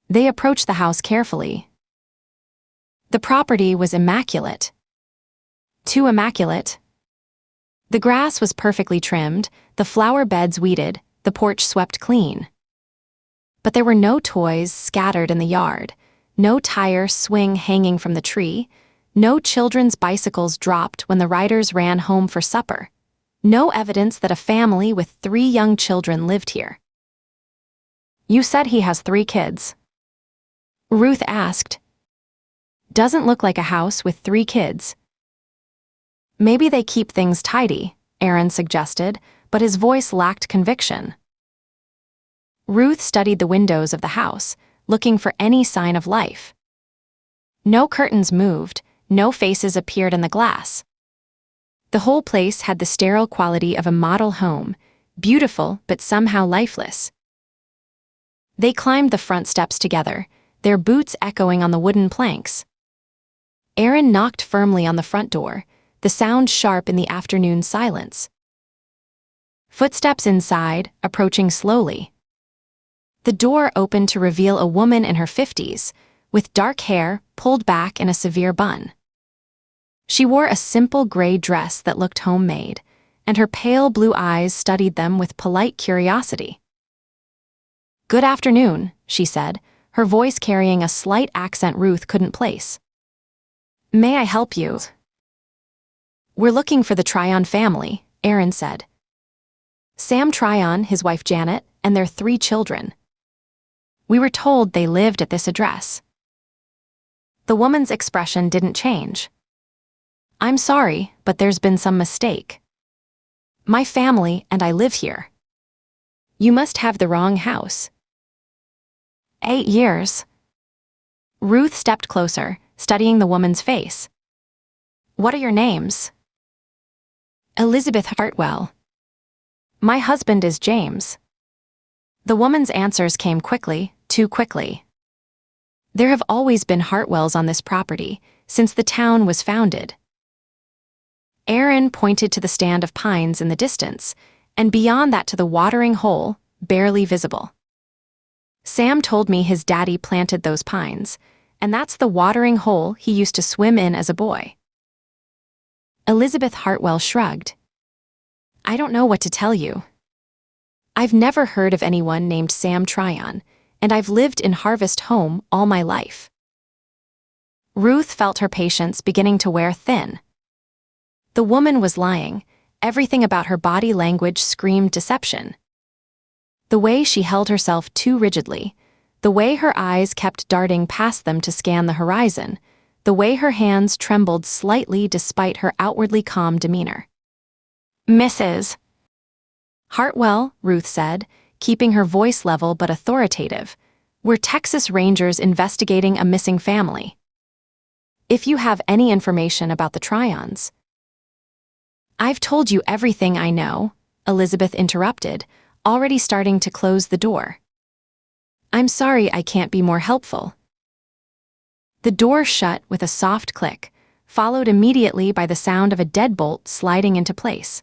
They approached the house carefully. The property was immaculate. Too immaculate. The grass was perfectly trimmed, the flower beds weeded, the porch swept clean. But there were no toys scattered in the yard, no tire swing hanging from the tree, no children's bicycles dropped when the riders ran home for supper, no evidence that a family with 3 young children lived here. You said he has 3 kids. Ruth asked. Doesn't look like a house with 3 kids. Maybe they keep things tidy, Aaron suggested, but his voice lacked conviction. Ruth studied the windows of the house, looking for any sign of life. No curtains moved, no faces appeared in the glass. The whole place had the sterile quality of a model home, beautiful but somehow lifeless. They climbed the front steps together, their boots echoing on the wooden planks. Aaron knocked firmly on the front door, the sound sharp in the afternoon silence. Footsteps inside, approaching slowly. The door opened to reveal a woman in her 50s, with dark hair pulled back in a severe bun. She wore a simple gray dress that looked homemade, and her pale blue eyes studied them with polite curiosity. "Good afternoon," she said, her voice carrying a slight accent Ruth couldn't place. "May I help you?" "We're looking for the Tryon family," Aaron said. "Sam Tryon, his wife Janet, and their 3 children. We were told they lived at this address." The woman's expression didn't change. "I'm sorry, but there's been some mistake. My family and I live here. You must have the wrong house." 8 years. Ruth stepped closer, studying the woman's face. "What are your names?" "Elizabeth Hartwell. My husband is James." The woman's answers came quickly, too quickly. There have always been Hartwells on this property, since the town was founded. Aaron pointed to the stand of pines in the distance, and beyond that to the watering hole, barely visible. "Sam told me his daddy planted those pines, and that's the watering hole he used to swim in as a boy." Elizabeth Hartwell shrugged. "I don't know what to tell you. I've never heard of anyone named Sam Tryon, and I've lived in Harvest Home all my life." Ruth felt her patience beginning to wear thin. The woman was lying. Everything about her body language screamed deception. The way she held herself too rigidly, the way her eyes kept darting past them to scan the horizon, the way her hands trembled slightly despite her outwardly calm demeanor. "Mrs. Hartwell," Ruth said, keeping her voice level but authoritative, "we're Texas Rangers investigating a missing family. If you have any information about the Tryons—" "I've told you everything I know," Elizabeth interrupted, already starting to close the door. "I'm sorry I can't be more helpful." The door shut with a soft click, followed immediately by the sound of a deadbolt sliding into place.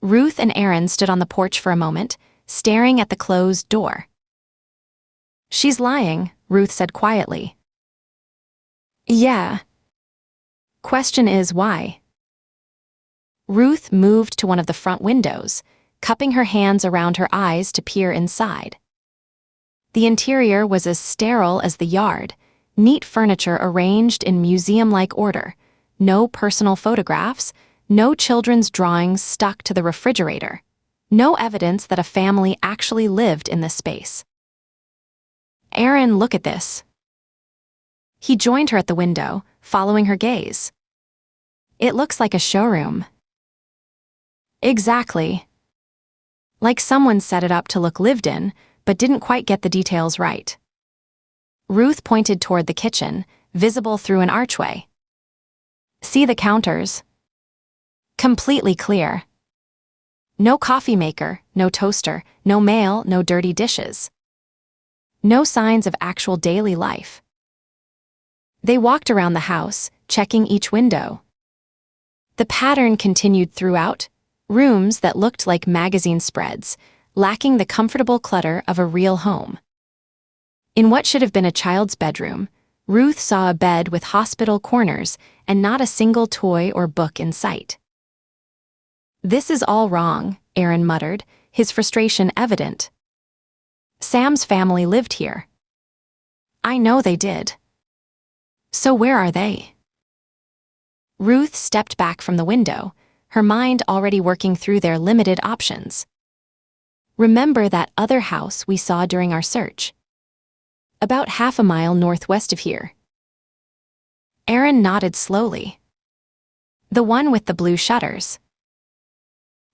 Ruth and Aaron stood on the porch for a moment, staring at the closed door. "She's lying," Ruth said quietly. "Yeah. Question is why?" Ruth moved to one of the front windows, cupping her hands around her eyes to peer inside. The interior was as sterile as the yard, neat furniture arranged in museum-like order, no personal photographs, no children's drawings stuck to the refrigerator, no evidence that a family actually lived in this space. "Aaron, look at this." He joined her at the window, following her gaze. "It looks like a showroom." "Exactly. Like someone set it up to look lived in, but didn't quite get the details right." Ruth pointed toward the kitchen, visible through an archway. "See the counters? Completely clear. No coffee maker, no toaster, no mail, no dirty dishes. No signs of actual daily life." They walked around the house, checking each window. The pattern continued throughout, rooms that looked like magazine spreads, lacking the comfortable clutter of a real home. In what should have been a child's bedroom, Ruth saw a bed with hospital corners and not a single toy or book in sight. "This is all wrong," Aaron muttered, his frustration evident. "Sam's family lived here." "I know they did. So where are they?" Ruth stepped back from the window, her mind already working through their limited options. "Remember that other house we saw during our search? About half a mile northwest of here." Aaron nodded slowly. "The one with the blue shutters.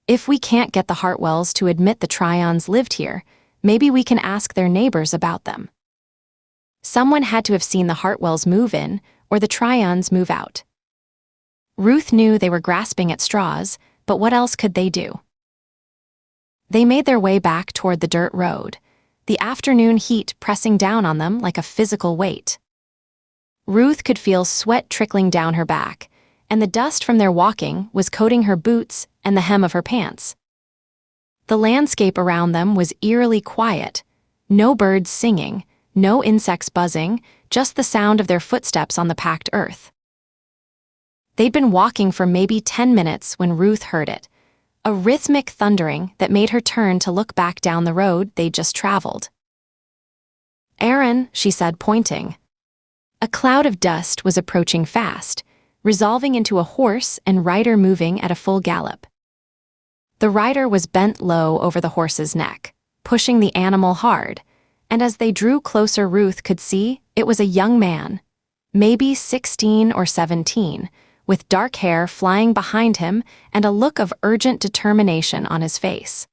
If we can't get the Hartwells to admit the Tryons lived here, maybe we can ask their neighbors about them. Someone had to have seen the Hartwells move in or the Tryons move out." Ruth knew they were grasping at straws, but what else could they do? They made their way back toward the dirt road, the afternoon heat pressing down on them like a physical weight. Ruth could feel sweat trickling down her back, and the dust from their walking was coating her boots and the hem of her pants. The landscape around them was eerily quiet, No birds singing, no insects buzzing, just the sound of their footsteps on the packed earth. They'd been walking for maybe 10 minutes when Ruth heard it, a rhythmic thundering that made her turn to look back down the road they'd just traveled. "Aaron," she said, pointing. A cloud of dust was approaching fast, resolving into a horse and rider moving at a full gallop. The rider was bent low over the horse's neck, pushing the animal hard, and as they drew closer, Ruth could see it was a young man, maybe 16 or 17, with dark hair flying behind him and a look of urgent determination on his face.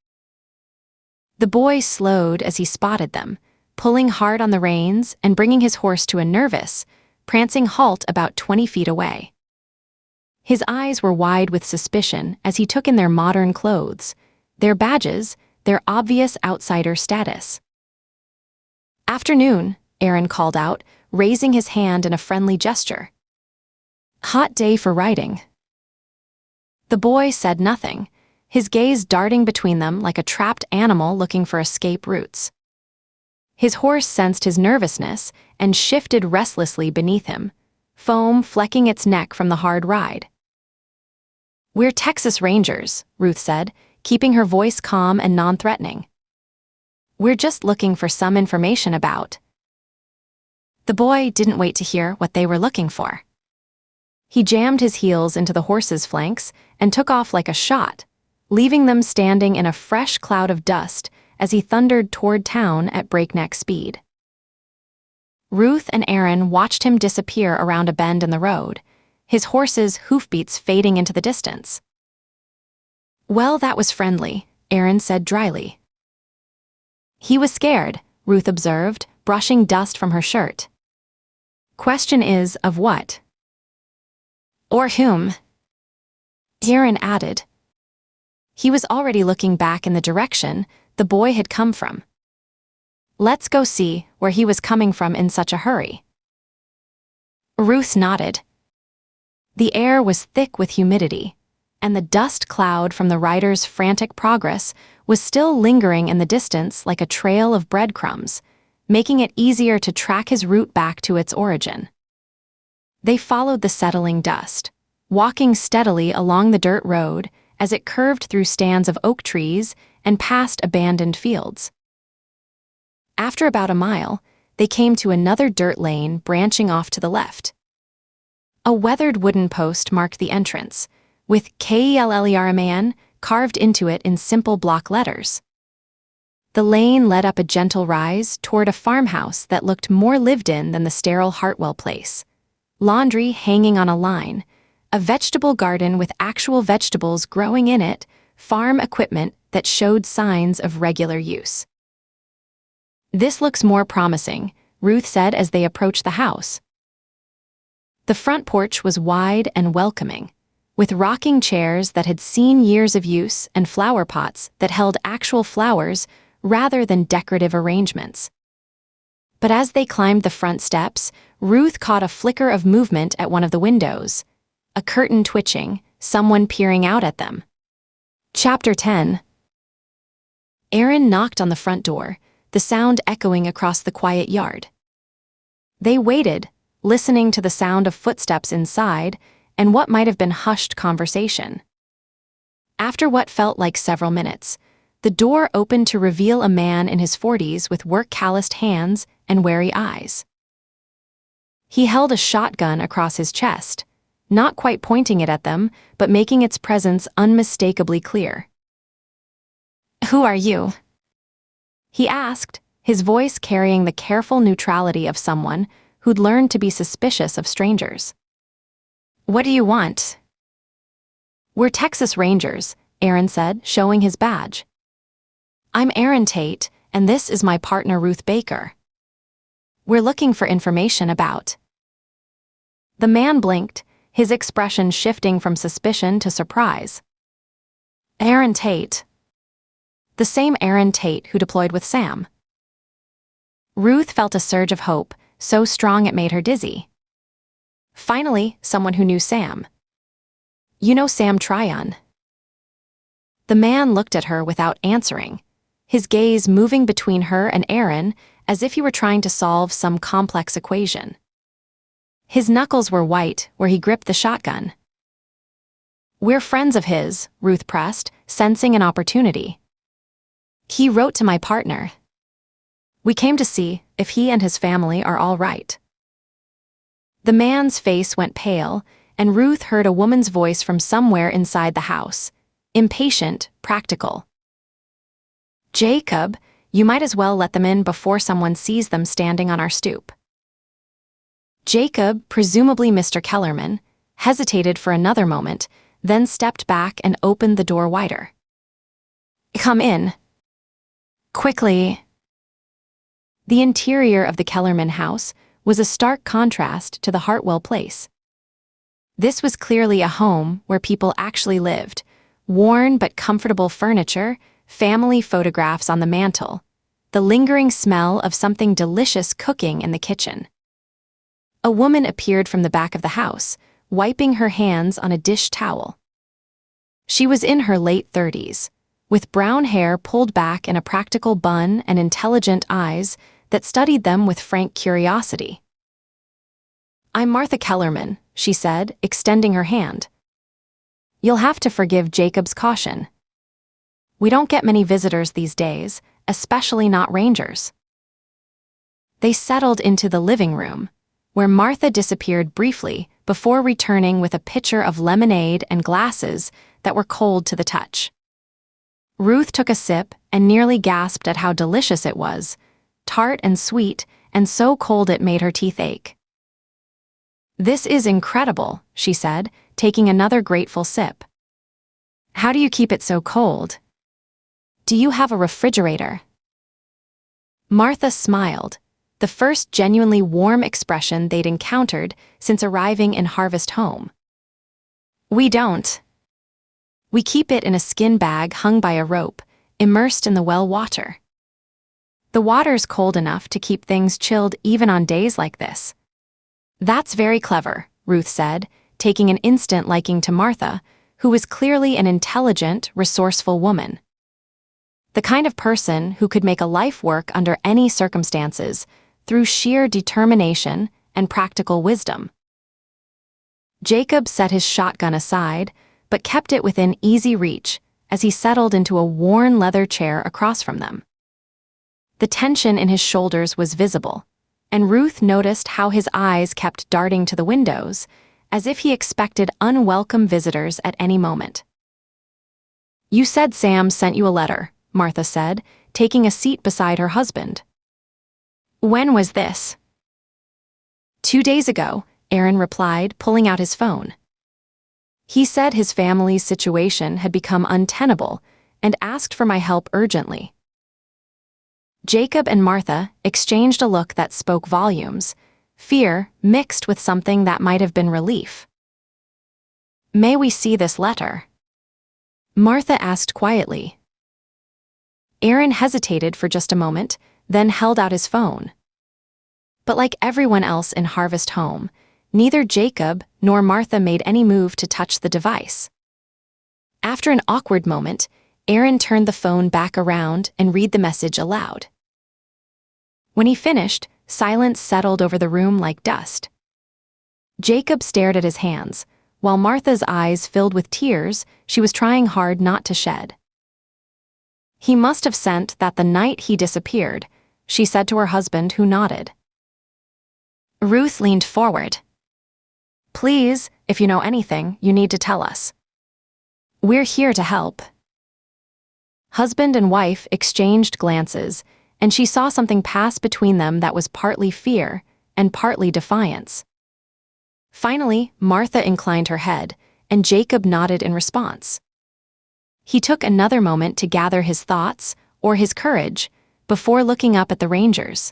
The boy slowed as he spotted them, pulling hard on the reins and bringing his horse to a nervous, prancing halt about 20 feet away. His eyes were wide with suspicion as he took in their modern clothes, their badges, their obvious outsider status. "Afternoon," Aaron called out, raising his hand in a friendly gesture. "Hot day for riding." The boy said nothing, his gaze darting between them like a trapped animal looking for escape routes. His horse sensed his nervousness and shifted restlessly beneath him, foam flecking its neck from the hard ride. "We're Texas Rangers," Ruth said, keeping her voice calm and non-threatening. "We're just looking for some information about." The boy didn't wait to hear what they were looking for. He jammed his heels into the horse's flanks and took off like a shot, leaving them standing in a fresh cloud of dust as he thundered toward town at breakneck speed. Ruth and Aaron watched him disappear around a bend in the road, his horse's hoofbeats fading into the distance. "Well, that was friendly," Aaron said dryly. "He was scared," Ruth observed, brushing dust from her shirt. "Question is, of what?" "Or whom?" Aaron added. He was already looking back in the direction the boy had come from. "Let's go see where he was coming from in such a hurry." Ruth nodded. The air was thick with humidity, and the dust cloud from the rider's frantic progress was still lingering in the distance like a trail of breadcrumbs, making it easier to track his route back to its origin. They followed the settling dust, walking steadily along the dirt road as it curved through stands of oak trees and past abandoned fields. After about a mile, they came to another dirt lane branching off to the left. A weathered wooden post marked the entrance, with KELLERMAN carved into it in simple block letters. The lane led up a gentle rise toward a farmhouse that looked more lived in than the sterile Hartwell place. Laundry hanging on a line, a vegetable garden with actual vegetables growing in it, farm equipment that showed signs of regular use. "This looks more promising," Ruth said as they approached the house. The front porch was wide and welcoming, with rocking chairs that had seen years of use and flower pots that held actual flowers rather than decorative arrangements. But as they climbed the front steps, Ruth caught a flicker of movement at one of the windows, a curtain twitching, someone peering out at them. Chapter 10. Aaron knocked on the front door, the sound echoing across the quiet yard. They waited, listening to the sound of footsteps inside and what might have been hushed conversation. After what felt like several minutes, the door opened to reveal a man in his 40s with work-calloused hands and wary eyes. He held a shotgun across his chest, not quite pointing it at them, but making its presence unmistakably clear. "Who are you?" he asked, his voice carrying the careful neutrality of someone who'd learned to be suspicious of strangers. "What do you want?" "We're Texas Rangers," Aaron said, showing his badge. "I'm Aaron Tate, and this is my partner Ruth Baker. We're looking for information about." The man blinked, his expression shifting from suspicion to surprise. "Aaron Tate." The same Aaron Tate who deployed with Sam. Ruth felt a surge of hope, so strong it made her dizzy. Finally, someone who knew Sam. "You know Sam Tryon?" The man looked at her without answering, his gaze moving between her and Aaron as if he were trying to solve some complex equation. His knuckles were white where he gripped the shotgun. "We're friends of his," Ruth pressed, sensing an opportunity. "He wrote to my partner. We came to see if he and his family are all right." The man's face went pale, and Ruth heard a woman's voice from somewhere inside the house, impatient, practical. "Jacob, you might as well let them in before someone sees them standing on our stoop." Jacob, presumably Mr. Kellerman, hesitated for another moment, then stepped back and opened the door wider. "Come in. Quickly." The interior of the Kellerman house was a stark contrast to the Hartwell place. This was clearly a home where people actually lived, worn but comfortable furniture, family photographs on the mantel, the lingering smell of something delicious cooking in the kitchen. A woman appeared from the back of the house, wiping her hands on a dish towel. She was in her late 30s, with brown hair pulled back in a practical bun and intelligent eyes that studied them with frank curiosity. "I'm Martha Kellerman," she said, extending her hand. "You'll have to forgive Jacob's caution. We don't get many visitors these days, especially not Rangers." They settled into the living room, where Martha disappeared briefly before returning with a pitcher of lemonade and glasses that were cold to the touch. Ruth took a sip and nearly gasped at how delicious it was, tart and sweet, and so cold it made her teeth ache. "This is incredible," she said, taking another grateful sip. "How do you keep it so cold? Do you have a refrigerator?" Martha smiled, the first genuinely warm expression they'd encountered since arriving in Harvest Home. "We don't. We keep it in a skin bag hung by a rope, immersed in the well water. The water's cold enough to keep things chilled even on days like this." "That's very clever," Ruth said, taking an instant liking to Martha, who was clearly an intelligent, resourceful woman. The kind of person who could make a life work under any circumstances through sheer determination and practical wisdom. Jacob set his shotgun aside, but kept it within easy reach as he settled into a worn leather chair across from them. The tension in his shoulders was visible, and Ruth noticed how his eyes kept darting to the windows, as if he expected unwelcome visitors at any moment. "You said Sam sent you a letter," Martha said, taking a seat beside her husband. "When was this?" "2 days ago," Aaron replied, pulling out his phone. "He said his family's situation had become untenable and asked for my help urgently." Jacob and Martha exchanged a look that spoke volumes, fear mixed with something that might have been relief. "May we see this letter?" Martha asked quietly. Aaron hesitated for just a moment, then held out his phone. But like everyone else in Harvest Home, neither Jacob nor Martha made any move to touch the device. After an awkward moment, Aaron turned the phone back around and read the message aloud. When he finished, silence settled over the room like dust. Jacob stared at his hands, while Martha's eyes filled with tears she was trying hard not to shed. "He must have sent that the night he disappeared," she said to her husband, who nodded. Ruth leaned forward. "Please, if you know anything, you need to tell us. We're here to help." Husband and wife exchanged glances, and she saw something pass between them that was partly fear and partly defiance. Finally, Martha inclined her head, and Jacob nodded in response. He took another moment to gather his thoughts, or his courage, before looking up at the Rangers.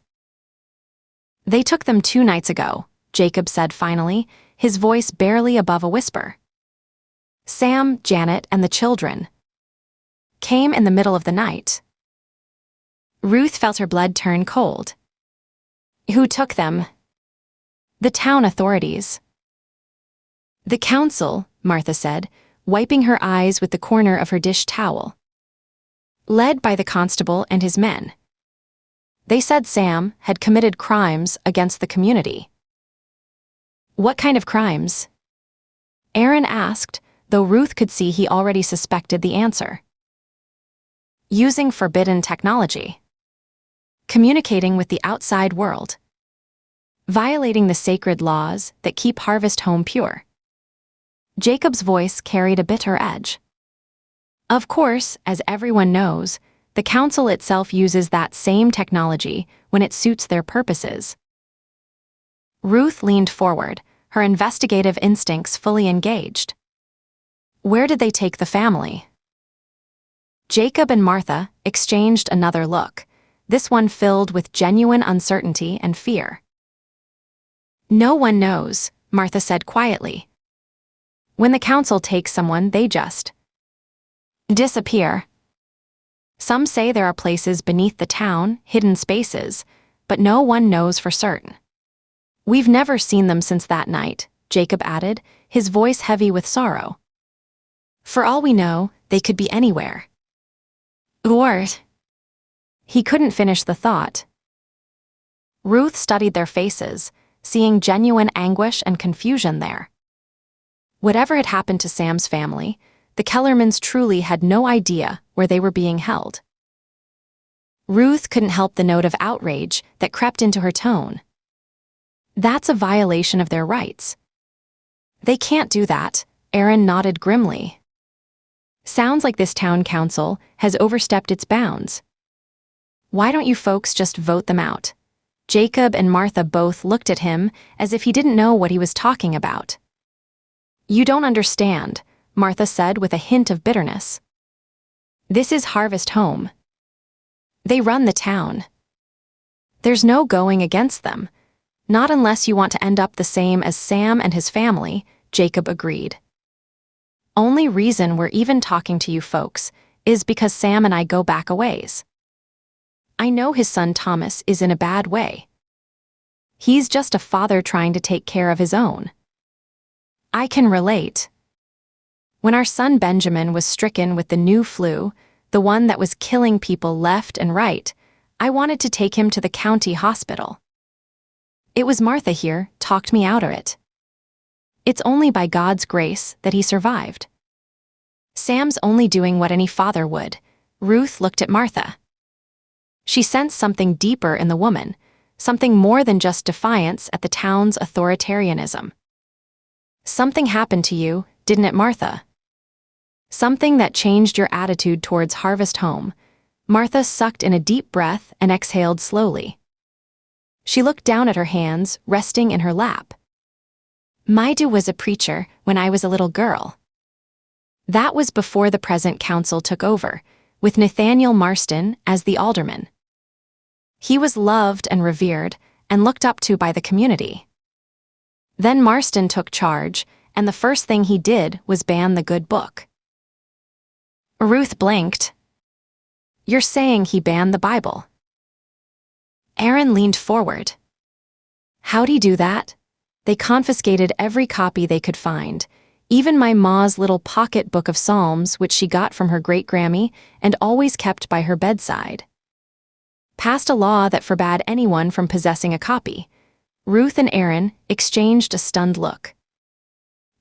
"They took them 2 nights ago," Jacob said finally, his voice barely above a whisper. "Sam, Janet, and the children came in the middle of the night." Ruth felt her blood turn cold. "Who took them?" "The town authorities." "The council," Martha said, wiping her eyes with the corner of her dish towel. led by the constable and his men. They said Sam had committed crimes against the community. What kind of crimes? Aaron asked, though Ruth could see he already suspected the answer. Using forbidden technology. Communicating with the outside world. Violating the sacred laws that keep Harvest Home pure. Jacob's voice carried a bitter edge. Of course, as everyone knows, the council itself uses that same technology when it suits their purposes. Ruth leaned forward, her investigative instincts fully engaged. Where did they take the family? Jacob and Martha exchanged another look, this one filled with genuine uncertainty and fear. No one knows, Martha said quietly. When the council takes someone, they just disappear. Some say there are places beneath the town, hidden spaces, but no one knows for certain. We've never seen them since that night, Jacob added, his voice heavy with sorrow. For all we know, they could be anywhere. Or... He couldn't finish the thought. Ruth studied their faces, seeing genuine anguish and confusion there. Whatever had happened to Sam's family, the Kellermans truly had no idea where they were being held. Ruth couldn't help the note of outrage that crept into her tone. That's a violation of their rights. They can't do that, Aaron nodded grimly. Sounds like this town council has overstepped its bounds. Why don't you folks just vote them out? Jacob and Martha both looked at him as if he didn't know what he was talking about. You don't understand, Martha said with a hint of bitterness. This is Harvest Home. They run the town. There's no going against them. Not unless you want to end up the same as Sam and his family, Jacob agreed. Only reason we're even talking to you folks is because Sam and I go back a ways. I know his son Thomas is in a bad way. He's just a father trying to take care of his own. I can relate. When our son Benjamin was stricken with the new flu, the one that was killing people left and right, I wanted to take him to the county hospital. It was Martha here talked me out of it. It's only by God's grace that he survived. Sam's only doing what any father would. Ruth looked at Martha. She sensed something deeper in the woman, something more than just defiance at the town's authoritarianism. Something happened to you, didn't it, Martha? Something that changed your attitude towards Harvest Home. Martha sucked in a deep breath and exhaled slowly. She looked down at her hands, resting in her lap. My dad was a preacher when I was a little girl. That was before the present council took over, with Nathaniel Marston as the alderman. He was loved and revered and looked up to by the community. Then Marston took charge, and the first thing he did was ban the good book. Ruth blinked. You're saying he banned the Bible? Aaron leaned forward. How'd he do that? They confiscated every copy they could find, even my ma's little pocket book of Psalms, which she got from her great-grammy and always kept by her bedside. Passed a law that forbade anyone from possessing a copy. Ruth and Aaron exchanged a stunned look.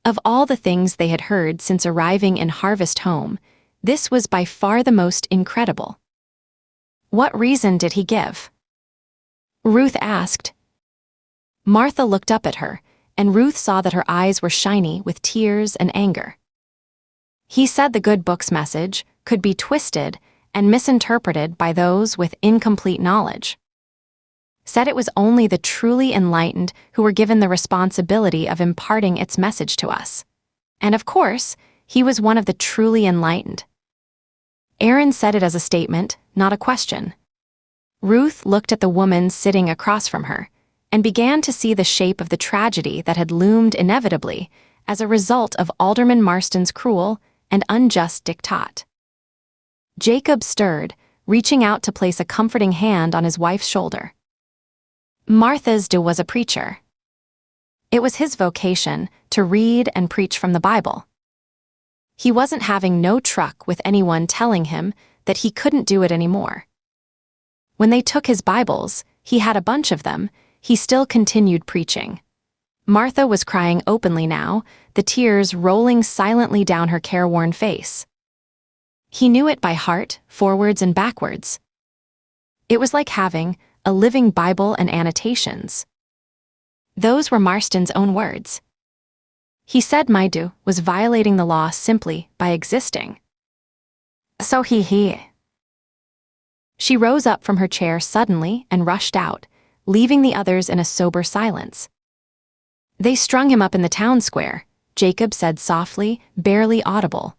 Of all the things they had heard since arriving in Harvest Home, this was by far the most incredible. What reason did he give? Ruth asked. Martha looked up at her, and Ruth saw that her eyes were shiny with tears and anger. He said the good book's message could be twisted and misinterpreted by those with incomplete knowledge. Said it was only the truly enlightened who were given the responsibility of imparting its message to us. And of course, he was one of the truly enlightened. Aaron said it as a statement, not a question. Ruth looked at the woman sitting across from her and began to see the shape of the tragedy that had loomed inevitably as a result of Alderman Marston's cruel and unjust diktat. Jacob stirred, reaching out to place a comforting hand on his wife's shoulder. Martha's dad was a preacher. It was his vocation to read and preach from the Bible. He wasn't having no truck with anyone telling him that he couldn't do it anymore. When they took his Bibles, he had a bunch of them, he still continued preaching. Martha was crying openly now, the tears rolling silently down her careworn face. He knew it by heart, forwards and backwards. It was like having a living Bible and annotations. Those were Marston's own words. He said Maidu was violating the law simply by existing. So he. She rose up from her chair suddenly and rushed out, leaving the others in a sober silence. They strung him up in the town square, Jacob said softly, barely audible.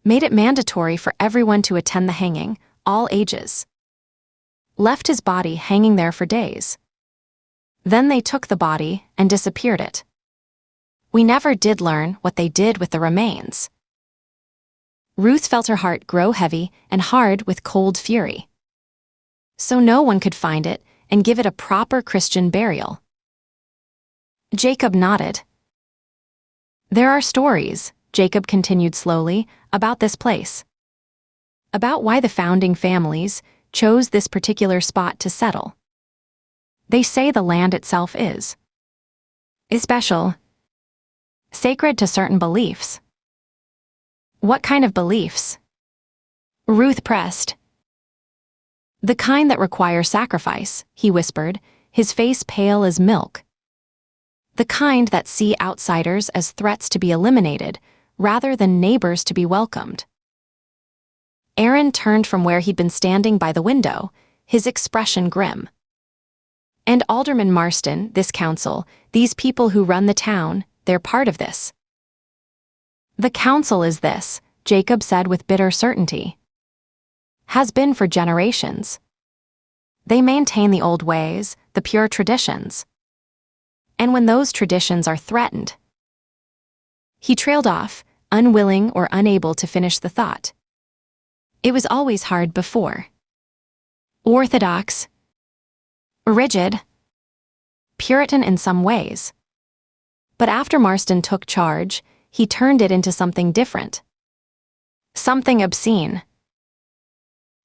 Made it mandatory for everyone to attend the hanging, all ages. Left his body hanging there for days. Then they took the body and disappeared it. We never did learn what they did with the remains. Ruth felt her heart grow heavy and hard with cold fury. So no one could find it and give it a proper Christian burial. Jacob nodded. There are stories, Jacob continued slowly, about this place. About why the founding families chose this particular spot to settle. They say the land itself is special, sacred to certain beliefs. What kind of beliefs? Ruth pressed. The kind that require sacrifice, he whispered, his face pale as milk. The kind that see outsiders as threats to be eliminated, rather than neighbors to be welcomed. Aaron turned from where he'd been standing by the window, his expression grim. And Alderman Marston, this council, these people who run the town, they're part of this. The council is this, Jacob said with bitter certainty. Has been for generations. They maintain the old ways, the pure traditions. And when those traditions are threatened. He trailed off, unwilling or unable to finish the thought. It was always hard before. Orthodox. Rigid. Puritan in some ways. But after Marston took charge, he turned it into something different. Something obscene.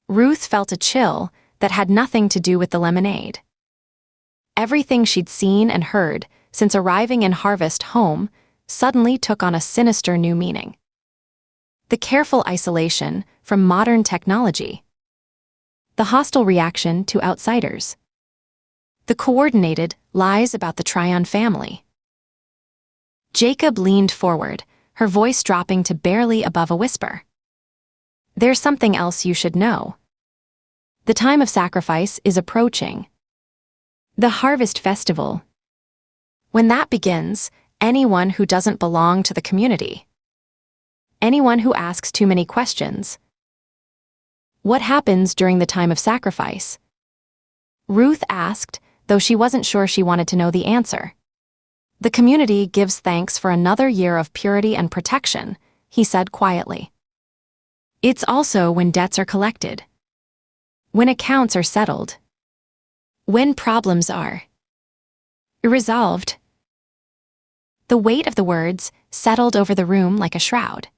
Ruth felt a chill that had nothing to do with the lemonade. Everything she'd seen and heard since arriving in Harvest home suddenly took on a sinister new meaning. The careful isolation from modern technology. The hostile reaction to outsiders. The coordinated lies about the Tryon family. Jacob leaned forward, her voice dropping to barely above a whisper. There's something else you should know. The time of sacrifice is approaching. The harvest festival. When that begins, anyone who doesn't belong to the community. Anyone who asks too many questions. What happens during the time of sacrifice? Ruth asked, though she wasn't sure she wanted to know the answer. The community gives thanks for another year of purity and protection, he said quietly. It's also when debts are collected. When accounts are settled. When problems are resolved. The weight of the words settled over the room like a shroud.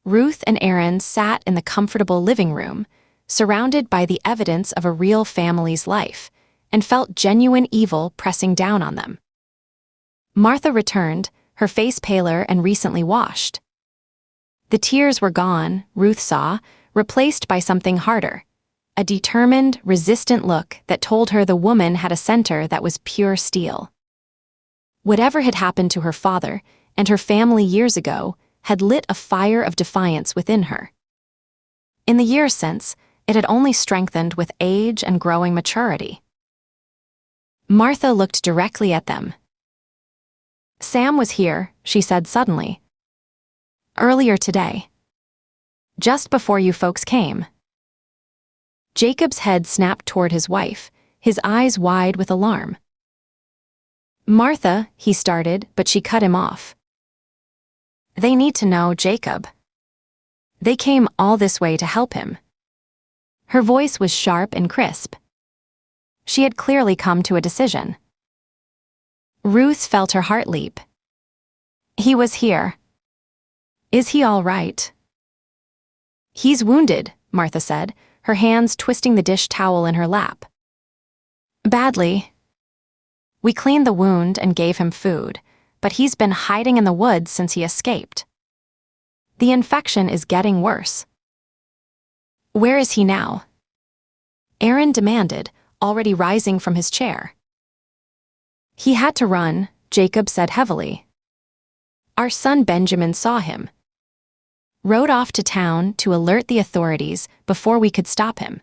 Ruth and Aaron sat in the comfortable living room, surrounded by the evidence of a real family's life, and felt genuine evil pressing down on them. Martha returned, her face paler and recently washed. The tears were gone, Ruth saw, replaced by something harder, a determined, resistant look that told her the woman had a center that was pure steel. Whatever had happened to her father and her family years ago had lit a fire of defiance within her. In the years since, it had only strengthened with age and growing maturity. Martha looked directly at them. Sam was here, she said suddenly. Earlier today. Just before you folks came. Jacob's head snapped toward his wife, his eyes wide with alarm. Martha, he started, but she cut him off. They need to know Jacob. They came all this way to help him. Her voice was sharp and crisp. She had clearly come to a decision. Ruth felt her heart leap. He was here. Is he all right? "He's wounded," Martha said, her hands twisting the dish towel in her lap. "Badly. We cleaned the wound and gave him food, but he's been hiding in the woods since he escaped. The infection is getting worse." "Where is he now?" Aaron demanded, already rising from his chair. "He had to run," Jacob said heavily. "Our son Benjamin saw him. Rode off to town to alert the authorities before we could stop him.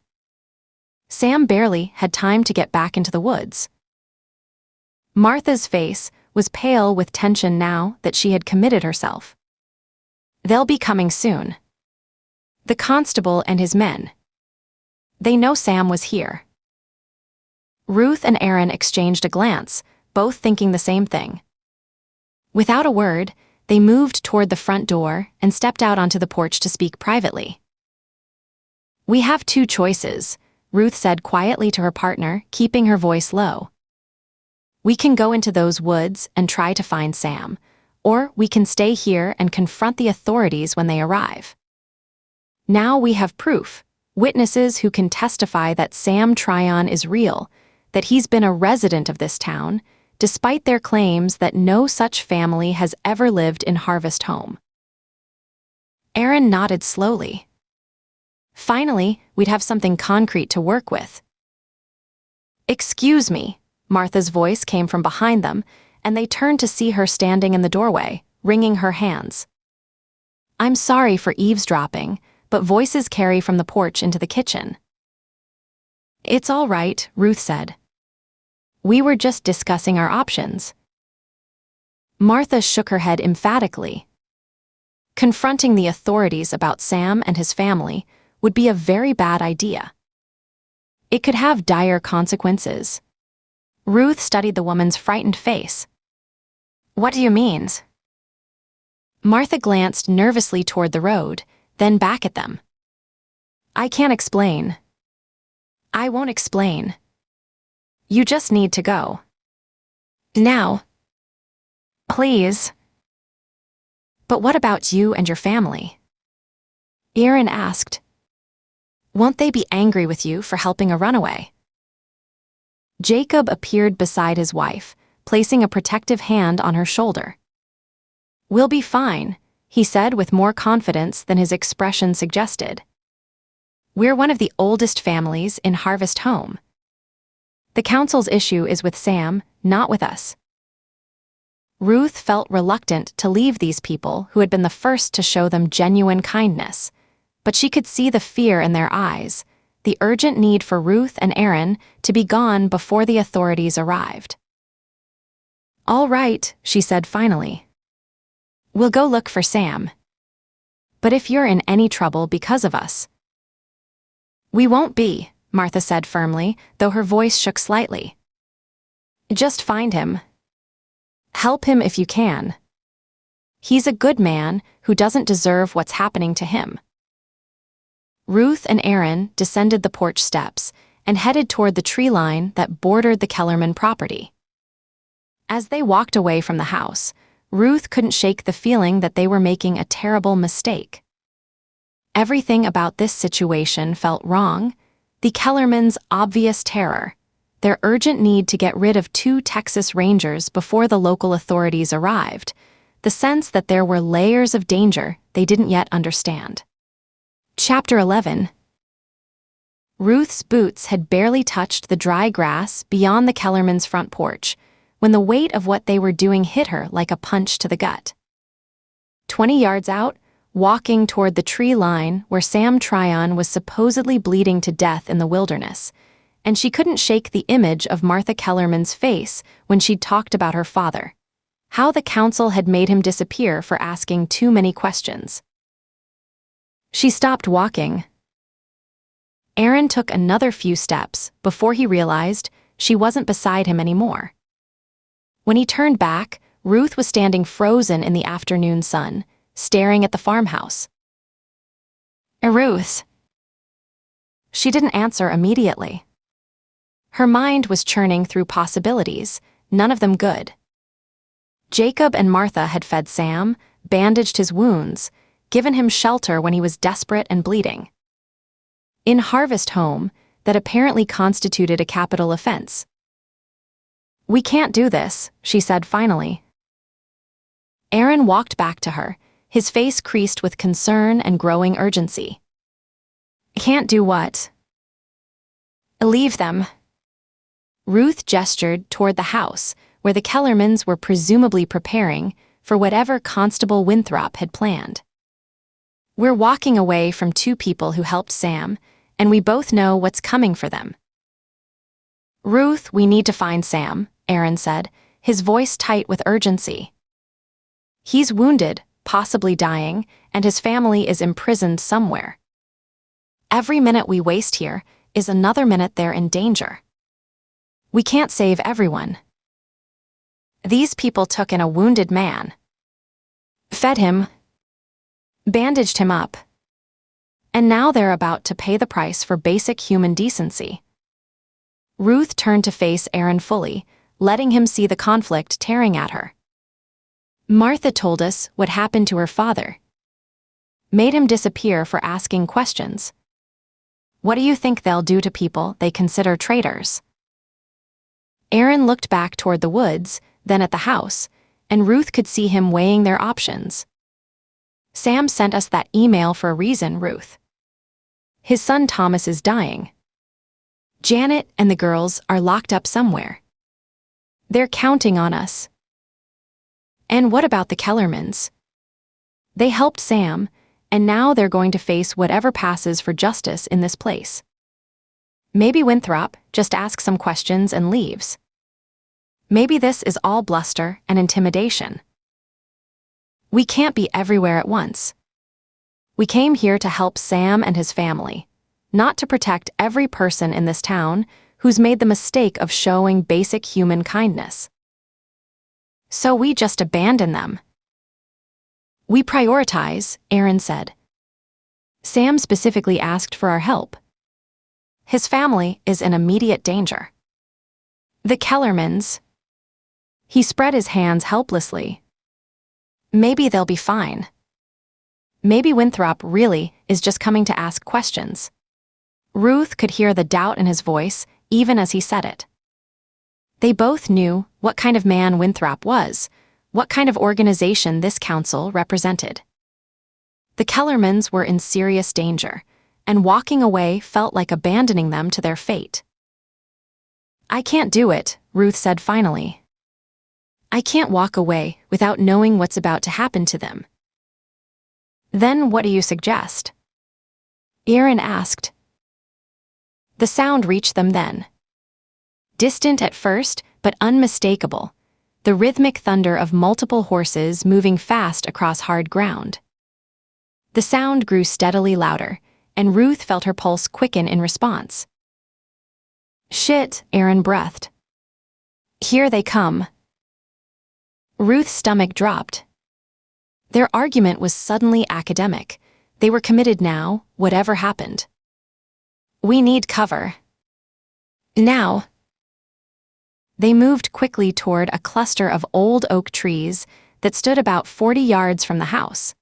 Sam barely had time to get back into the woods." Martha's face was pale with tension now that she had committed herself. "They'll be coming soon. The constable and his men. They know Sam was here." Ruth and Aaron exchanged a glance, both thinking the same thing. Without a word, they moved toward the front door and stepped out onto the porch to speak privately. "We have two choices," Ruth said quietly to her partner, keeping her voice low. "We can go into those woods and try to find Sam, or we can stay here and confront the authorities when they arrive. Now we have proof, witnesses who can testify that Sam Tryon is real, that he's been a resident of this town, despite their claims that no such family has ever lived in Harvest Home." Aaron nodded slowly. "Finally, we'd have something concrete to work with." "Excuse me," Martha's voice came from behind them, and they turned to see her standing in the doorway, wringing her hands. "I'm sorry for eavesdropping, but voices carry from the porch into the kitchen." "It's all right," Ruth said. "We were just discussing our options." Martha shook her head emphatically. Confronting the authorities about Sam and his family would be a very bad idea. It could have dire consequences. Ruth studied the woman's frightened face. "What do you mean?" Martha glanced nervously toward the road, then back at them. "I can't explain. I won't explain. You just need to go. Now. Please." "But what about you and your family?" Aaron asked. "Won't they be angry with you for helping a runaway?" Jacob appeared beside his wife, placing a protective hand on her shoulder. "We'll be fine," he said with more confidence than his expression suggested. "We're one of the oldest families in Harvest Home. The council's issue is with Sam, not with us." Ruth felt reluctant to leave these people who had been the first to show them genuine kindness, but she could see the fear in their eyes, the urgent need for Ruth and Aaron to be gone before the authorities arrived. "All right," she said finally. "We'll go look for Sam. But if you're in any trouble because of us—" "We won't be," Martha said firmly, though her voice shook slightly. "Just find him. Help him if you can. He's a good man who doesn't deserve what's happening to him." Ruth and Aaron descended the porch steps and headed toward the tree line that bordered the Kellerman property. As they walked away from the house, Ruth couldn't shake the feeling that they were making a terrible mistake. Everything about this situation felt wrong. The Kellermans' obvious terror, their urgent need to get rid of 2 Texas Rangers before the local authorities arrived, the sense that there were layers of danger they didn't yet understand. Chapter 11. Ruth's boots had barely touched the dry grass beyond the Kellermans' front porch when the weight of what they were doing hit her like a punch to the gut. 20 yards out, walking toward the tree line where Sam Tryon was supposedly bleeding to death in the wilderness, and she couldn't shake the image of Martha Kellerman's face when she'd talked about her father, how the council had made him disappear for asking too many questions. She stopped walking. Aaron took another few steps before he realized she wasn't beside him anymore. When he turned back, Ruth was standing frozen in the afternoon sun, staring at the farmhouse. "Ruth." She didn't answer immediately. Her mind was churning through possibilities, none of them good. Jacob and Martha had fed Sam, bandaged his wounds, given him shelter when he was desperate and bleeding. In Harvest Home, that apparently constituted a capital offense. "We can't do this," she said finally. Aaron walked back to her, his face creased with concern and growing urgency. "Can't do what?" "Leave them." Ruth gestured toward the house, where the Kellermans were presumably preparing for whatever Constable Winthrop had planned. "We're walking away from two people who helped Sam, and we both know what's coming for them." "Ruth, we need to find Sam," Aaron said, his voice tight with urgency. "He's wounded, possibly dying, and his family is imprisoned somewhere. Every minute we waste here is another minute they're in danger. We can't save everyone. These people took in a wounded man, fed him, bandaged him up, and now they're about to pay the price for basic human decency." Ruth turned to face Aaron fully, letting him see the conflict tearing at her. "Martha told us what happened to her father. Made him disappear for asking questions. What do you think they'll do to people they consider traitors?" Aaron looked back toward the woods, then at the house, and Ruth could see him weighing their options. "Sam sent us that email for a reason, Ruth. His son Thomas is dying. Janet and the girls are locked up somewhere. They're counting on us. And what about the Kellermans? They helped Sam, and now they're going to face whatever passes for justice in this place. Maybe Winthrop just asks some questions and leaves. Maybe this is all bluster and intimidation. We can't be everywhere at once. We came here to help Sam and his family, not to protect every person in this town who's made the mistake of showing basic human kindness. So we just abandon them." "We prioritize," Aaron said. "Sam specifically asked for our help. His family is in immediate danger. The Kellermans..." He spread his hands helplessly. "Maybe they'll be fine. Maybe Winthrop really is just coming to ask questions." Ruth could hear the doubt in his voice even as he said it. They both knew what kind of man Winthrop was, what kind of organization this council represented. The Kellermans were in serious danger, and walking away felt like abandoning them to their fate. "I can't do it," Ruth said finally. "I can't walk away without knowing what's about to happen to them." "Then what do you suggest?" Aaron asked. The sound reached them then. Distant at first, but unmistakable, the rhythmic thunder of multiple horses moving fast across hard ground. The sound grew steadily louder, and Ruth felt her pulse quicken in response. "Shit," Aaron breathed. "Here they come." Ruth's stomach dropped. Their argument was suddenly academic. They were committed now, whatever happened. "We need cover. Now." They moved quickly toward a cluster of old oak trees that stood about 40 yards from the house,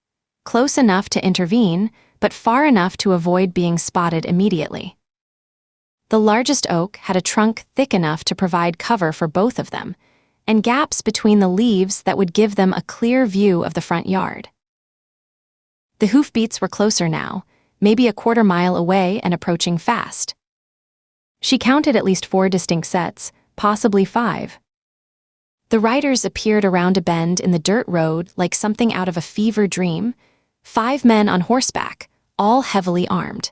close enough to intervene, but far enough to avoid being spotted immediately. The largest oak had a trunk thick enough to provide cover for both of them, and gaps between the leaves that would give them a clear view of the front yard. The hoofbeats were closer now, maybe a quarter-mile away and approaching fast. She counted at least 4 distinct sets, possibly 5. The riders appeared around a bend in the dirt road like something out of a fever dream, 5 men on horseback, all heavily armed.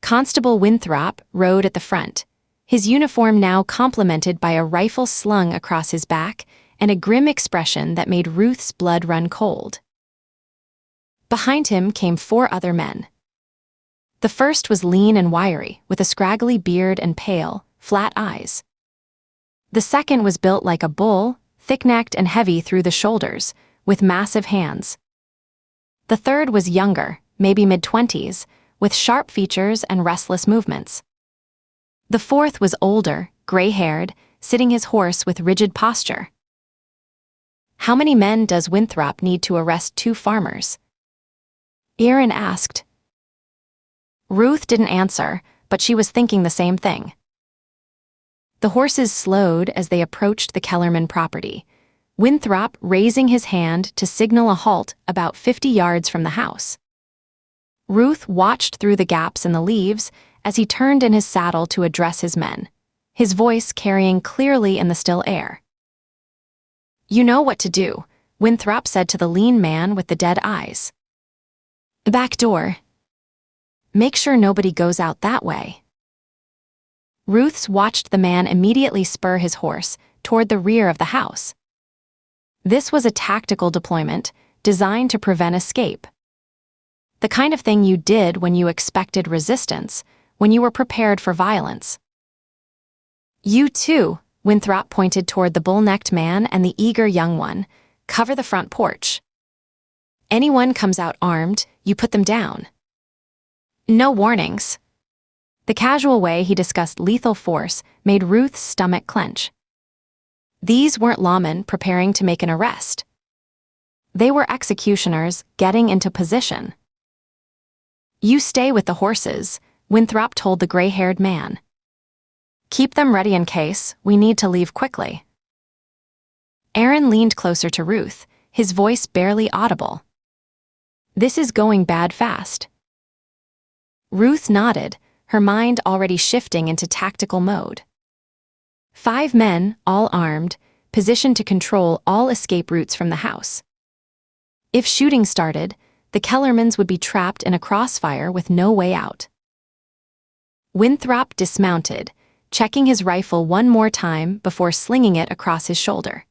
Constable Winthrop rode at the front, his uniform now complemented by a rifle slung across his back and a grim expression that made Ruth's blood run cold. Behind him came 4 other men. The first was lean and wiry, with a scraggly beard and pale, flat eyes. The second was built like a bull, thick-necked and heavy through the shoulders, with massive hands. The third was younger, maybe mid-20s, with sharp features and restless movements. The fourth was older, gray-haired, sitting his horse with rigid posture. How many men does Winthrop need to arrest 2 farmers? Aaron asked. Ruth didn't answer, but she was thinking the same thing. The horses slowed as they approached the Kellerman property, Winthrop raising his hand to signal a halt about 50 yards from the house. Ruth watched through the gaps in the leaves as he turned in his saddle to address his men, his voice carrying clearly in the still air. "You know what to do," Winthrop said to the lean man with the dead eyes. "The back door. Make sure nobody goes out that way." Ruth watched the man immediately spur his horse toward the rear of the house. This was a tactical deployment designed to prevent escape. The kind of thing you did when you expected resistance, when you were prepared for violence. "You too," Winthrop pointed toward the bull-necked man and the eager young one, "cover the front porch. Anyone comes out armed, you put them down. No warnings." The casual way he discussed lethal force made Ruth's stomach clench. These weren't lawmen preparing to make an arrest. They were executioners getting into position. "You stay with the horses," Winthrop told the gray-haired man. "Keep them ready in case we need to leave quickly." Aaron leaned closer to Ruth, his voice barely audible. "This is going bad fast." Ruth nodded, her mind already shifting into tactical mode. 5 men, all armed, positioned to control all escape routes from the house. If shooting started, the Kellermans would be trapped in a crossfire with no way out. Winthrop dismounted, checking his rifle one more time before slinging it across his shoulder.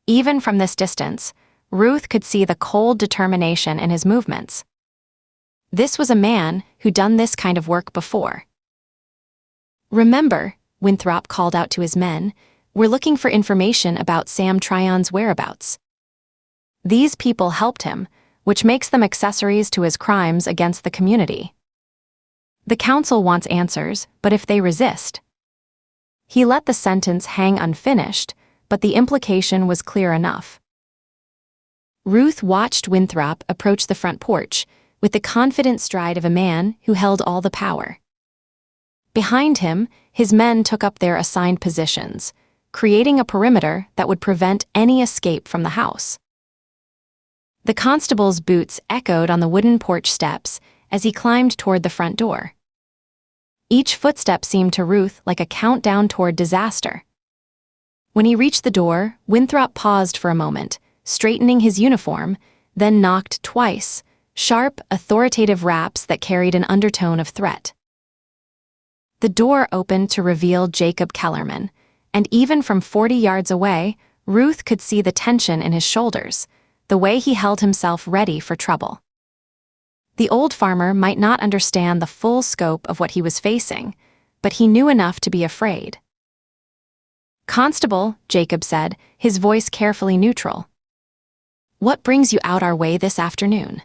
Even from this distance, Ruth could see the cold determination in his movements. This was a man who'd done this kind of work before. "Remember," Winthrop called out to his men, "we're looking for information about Sam Tryon's whereabouts. These people helped him, which makes them accessories to his crimes against the community. The council wants answers, but if they resist..." He let the sentence hang unfinished, but the implication was clear enough. Ruth watched Winthrop approach the front porch with the confident stride of a man who held all the power. Behind him, his men took up their assigned positions, creating a perimeter that would prevent any escape from the house. The constable's boots echoed on the wooden porch steps as he climbed toward the front door. Each footstep seemed to Ruth like a countdown toward disaster. When he reached the door, Winthrop paused for a moment, straightening his uniform, then knocked twice, sharp, authoritative raps that carried an undertone of threat. The door opened to reveal Jacob Kellerman, and even from 40 yards away, Ruth could see the tension in his shoulders, the way he held himself ready for trouble. The old farmer might not understand the full scope of what he was facing, but he knew enough to be afraid. "Constable," Jacob said, his voice carefully neutral. "What brings you out our way this afternoon?"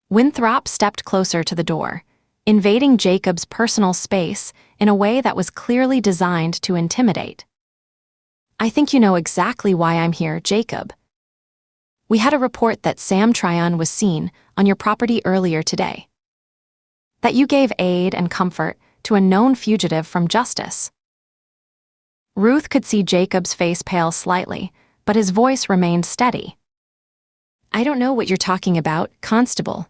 Winthrop stepped closer to the door, invading Jacob's personal space in a way that was clearly designed to intimidate. "I think you know exactly why I'm here, Jacob. We had a report that Sam Tryon was seen on your property earlier today. That you gave aid and comfort to a known fugitive from justice." Ruth could see Jacob's face pale slightly, but his voice remained steady. "I don't know what you're talking about, Constable."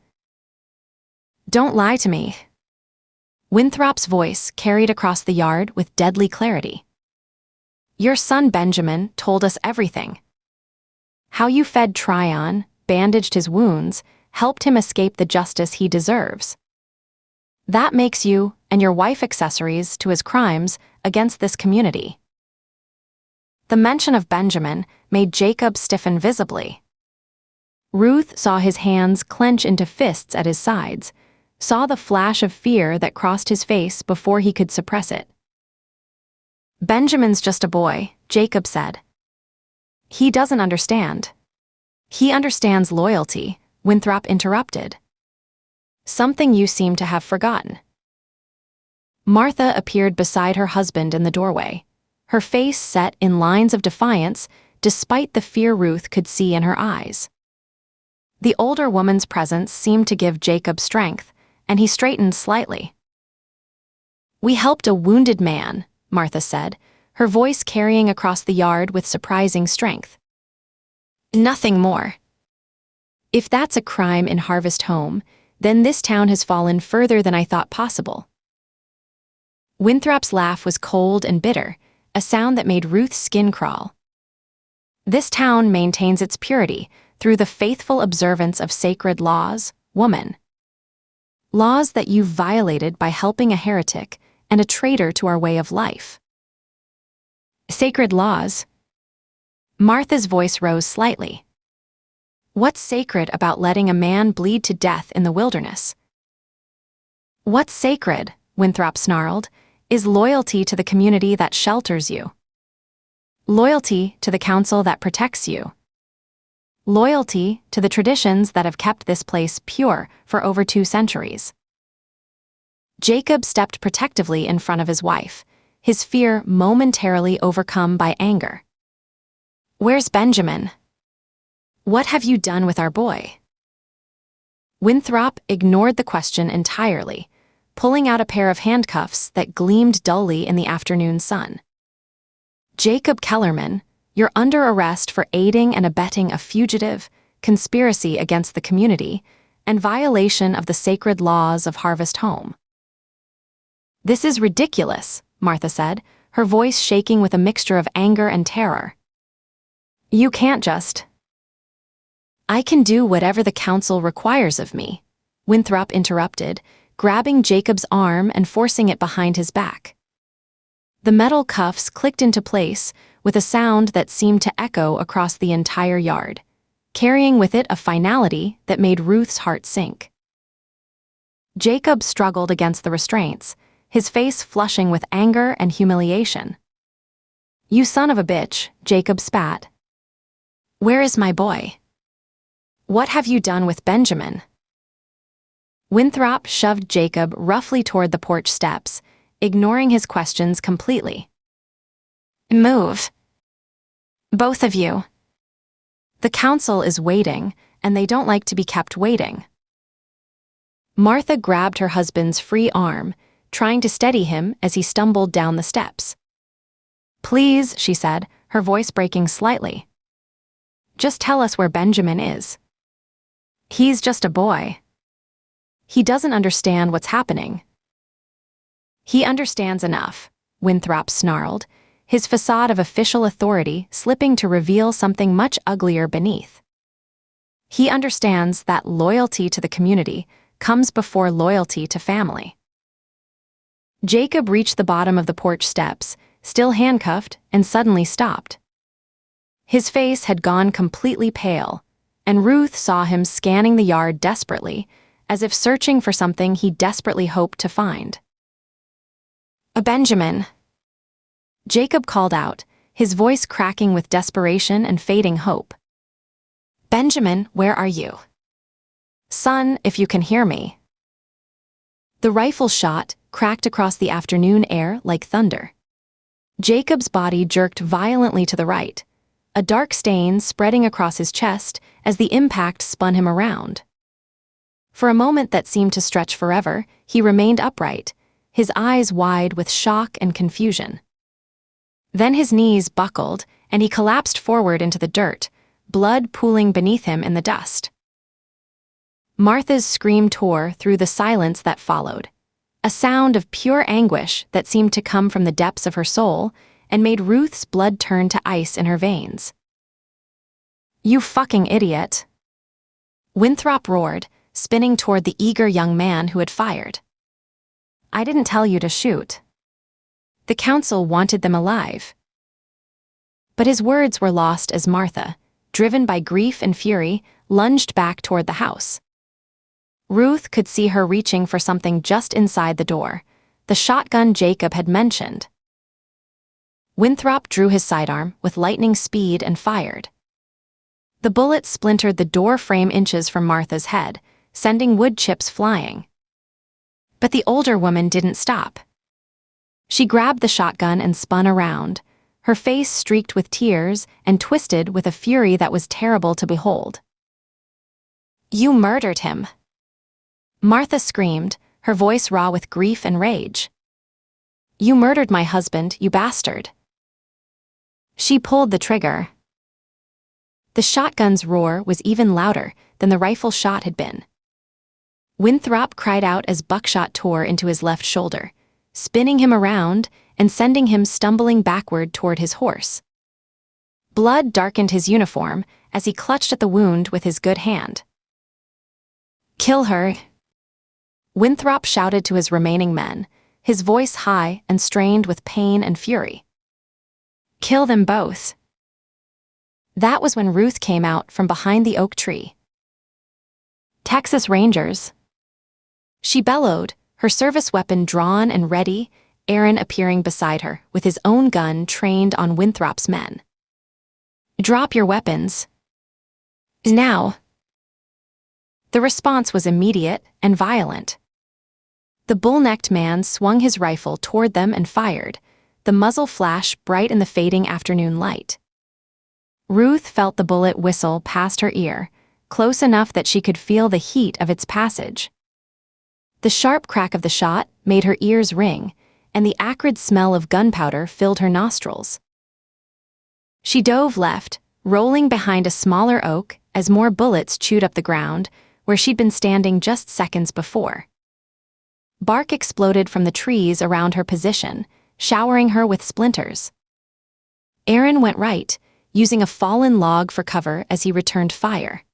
"Don't lie to me." Winthrop's voice carried across the yard with deadly clarity. "Your son Benjamin told us everything. How you fed Tryon, bandaged his wounds, helped him escape the justice he deserves. That makes you and your wife accessories to his crimes against this community." The mention of Benjamin made Jacob stiffen visibly. Ruth saw his hands clench into fists at his sides, saw the flash of fear that crossed his face before he could suppress it. "Benjamin's just a boy," Jacob said. "He doesn't understand." "He understands loyalty," Winthrop interrupted. "Something you seem to have forgotten." Martha appeared beside her husband in the doorway, her face set in lines of defiance despite the fear Ruth could see in her eyes. The older woman's presence seemed to give Jacob strength, and he straightened slightly. "We helped a wounded man," Martha said, her voice carrying across the yard with surprising strength. "Nothing more. If that's a crime in Harvest Home, then this town has fallen further than I thought possible." Winthrop's laugh was cold and bitter, a sound that made Ruth's skin crawl. "This town maintains its purity through the faithful observance of sacred laws, woman. Laws that you've violated by helping a heretic and a traitor to our way of life." "Sacred laws?" Martha's voice rose slightly. "What's sacred about letting a man bleed to death in the wilderness?" "What's sacred," Winthrop snarled, "is loyalty to the community that shelters you. Loyalty to the council that protects you. Loyalty to the traditions that have kept this place pure for over 2 centuries." Jacob stepped protectively in front of his wife, his fear momentarily overcome by anger. "Where's Benjamin? What have you done with our boy?" Winthrop ignored the question entirely, pulling out a pair of handcuffs that gleamed dully in the afternoon sun. "Jacob Kellerman, you're under arrest for aiding and abetting a fugitive, conspiracy against the community, and violation of the sacred laws of Harvest Home." "This is ridiculous," Martha said, her voice shaking with a mixture of anger and terror. "You can't just—" "I can do whatever the council requires of me," Winthrop interrupted, grabbing Jacob's arm and forcing it behind his back. The metal cuffs clicked into place with a sound that seemed to echo across the entire yard, carrying with it a finality that made Ruth's heart sink. Jacob struggled against the restraints, his face flushing with anger and humiliation. "You son of a bitch," Jacob spat. "Where is my boy? What have you done with Benjamin?" Winthrop shoved Jacob roughly toward the porch steps, ignoring his questions completely. "Move. Both of you. The council is waiting, and they don't like to be kept waiting." Martha grabbed her husband's free arm, trying to steady him as he stumbled down the steps. "Please," she said, her voice breaking slightly. "Just tell us where Benjamin is. He's just a boy. He doesn't understand what's happening." "He understands enough," Winthrop snarled, his facade of official authority slipping to reveal something much uglier beneath. "He understands that loyalty to the community comes before loyalty to family." Jacob reached the bottom of the porch steps, still handcuffed, and suddenly stopped. His face had gone completely pale, and Ruth saw him scanning the yard desperately, as if searching for something he desperately hoped to find. "A Benjamin," Jacob called out, his voice cracking with desperation and fading hope. "Benjamin, where are you? Son, if you can hear me." The rifle shot cracked across the afternoon air like thunder. Jacob's body jerked violently to the right, a dark stain spreading across his chest as the impact spun him around. For a moment that seemed to stretch forever, he remained upright, his eyes wide with shock and confusion. Then his knees buckled, and he collapsed forward into the dirt, blood pooling beneath him in the dust. Martha's scream tore through the silence that followed, a sound of pure anguish that seemed to come from the depths of her soul and made Ruth's blood turn to ice in her veins. "You fucking idiot!" Winthrop roared, spinning toward the eager young man who had fired. "I didn't tell you to shoot. The council wanted them alive." But his words were lost as Martha, driven by grief and fury, lunged back toward the house. Ruth could see her reaching for something just inside the door, the shotgun Jacob had mentioned. Winthrop drew his sidearm with lightning speed and fired. The bullet splintered the door frame inches from Martha's head, sending wood chips flying. But the older woman didn't stop. She grabbed the shotgun and spun around, her face streaked with tears and twisted with a fury that was terrible to behold. You murdered him. Martha screamed, her voice raw with grief and rage. You murdered my husband, you bastard. She pulled the trigger. The shotgun's roar was even louder than the rifle shot had been. Winthrop cried out as buckshot tore into his left shoulder, spinning him around and sending him stumbling backward toward his horse. Blood darkened his uniform as he clutched at the wound with his good hand. Kill her, Winthrop shouted to his remaining men, his voice high and strained with pain and fury. Kill them both. That was when Ruth came out from behind the oak tree. Texas Rangers. She bellowed, her service weapon drawn and ready, Aaron appearing beside her with his own gun trained on Winthrop's men. Drop your weapons. Now. The response was immediate and violent. The bull-necked man swung his rifle toward them and fired, the muzzle flash bright in the fading afternoon light. Ruth felt the bullet whistle past her ear, close enough that she could feel the heat of its passage. The sharp crack of the shot made her ears ring, and the acrid smell of gunpowder filled her nostrils. She dove left, rolling behind a smaller oak as more bullets chewed up the ground where she'd been standing just seconds before. Bark exploded from the trees around her position, showering her with splinters. Aaron went right, using a fallen log for cover as he returned fire.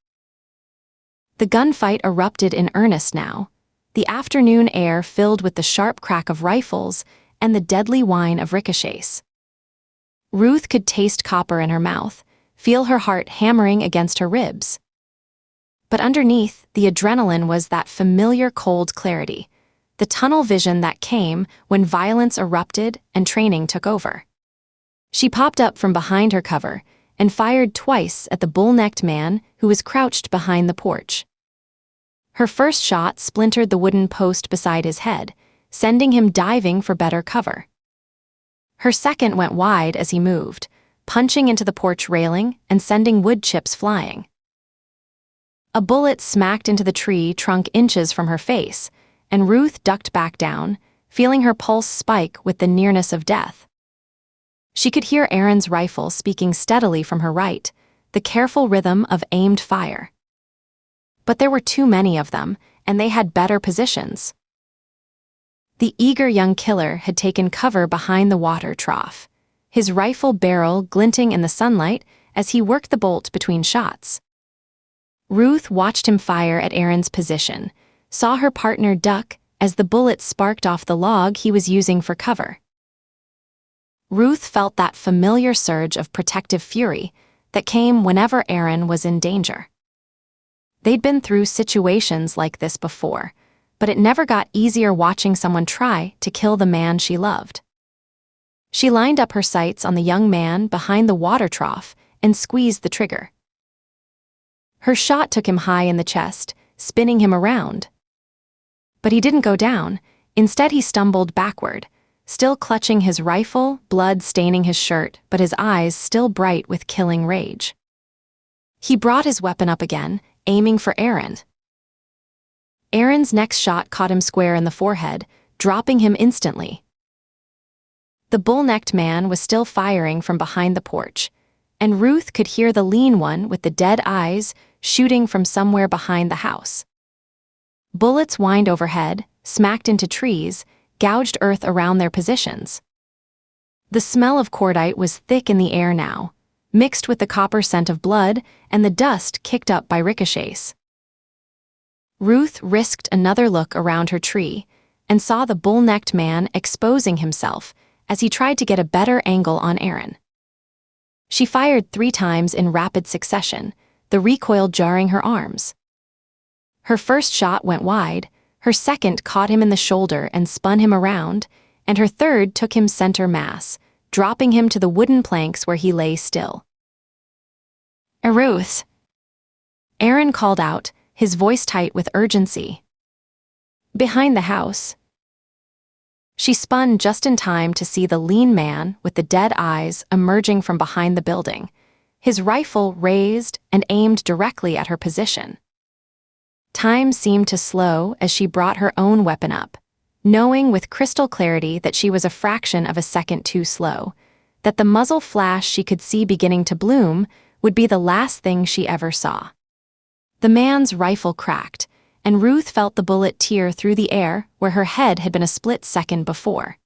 The gunfight erupted in earnest now, the afternoon air filled with the sharp crack of rifles and the deadly whine of ricochets. Ruth could taste copper in her mouth, feel her heart hammering against her ribs. But underneath, the adrenaline was that familiar cold clarity, the tunnel vision that came when violence erupted and training took over. She popped up from behind her cover and fired twice at the bull-necked man who was crouched behind the porch. Her first shot splintered the wooden post beside his head, sending him diving for better cover. Her second went wide as he moved, punching into the porch railing and sending wood chips flying. A bullet smacked into the tree trunk inches from her face, and Ruth ducked back down, feeling her pulse spike with the nearness of death. She could hear Aaron's rifle speaking steadily from her right, the careful rhythm of aimed fire. But there were too many of them, and they had better positions. The eager young killer had taken cover behind the water trough, his rifle barrel glinting in the sunlight as he worked the bolt between shots. Ruth watched him fire at Aaron's position, saw her partner duck as the bullet sparked off the log he was using for cover. Ruth felt that familiar surge of protective fury that came whenever Aaron was in danger. They'd been through situations like this before, but it never got easier watching someone try to kill the man she loved. She lined up her sights on the young man behind the water trough and squeezed the trigger. Her shot took him high in the chest, spinning him around. But he didn't go down. Instead, he stumbled backward, still clutching his rifle, blood staining his shirt, but his eyes still bright with killing rage. He brought his weapon up again, aiming for Aaron. Aaron's next shot caught him square in the forehead, dropping him instantly. The bull-necked man was still firing from behind the porch, and Ruth could hear the lean one with the dead eyes shooting from somewhere behind the house. Bullets whined overhead, smacked into trees, gouged earth around their positions. The smell of cordite was thick in the air now, mixed with the copper scent of blood and the dust kicked up by ricochets. Ruth risked another look around her tree and saw the bull-necked man exposing himself as he tried to get a better angle on Aaron. She fired 3 times in rapid succession, the recoil jarring her arms. Her first shot went wide, her second caught him in the shoulder and spun him around, and her third took him center mass, dropping him to the wooden planks where he lay still. Ruth! Aaron called out, his voice tight with urgency. Behind the house. She spun just in time to see the lean man with the dead eyes emerging from behind the building, his rifle raised and aimed directly at her position. Time seemed to slow as she brought her own weapon up, knowing with crystal clarity that she was a fraction of a second too slow, that the muzzle flash she could see beginning to bloom would be the last thing she ever saw. The man's rifle cracked, and Ruth felt the bullet tear through the air where her head had been a split second before.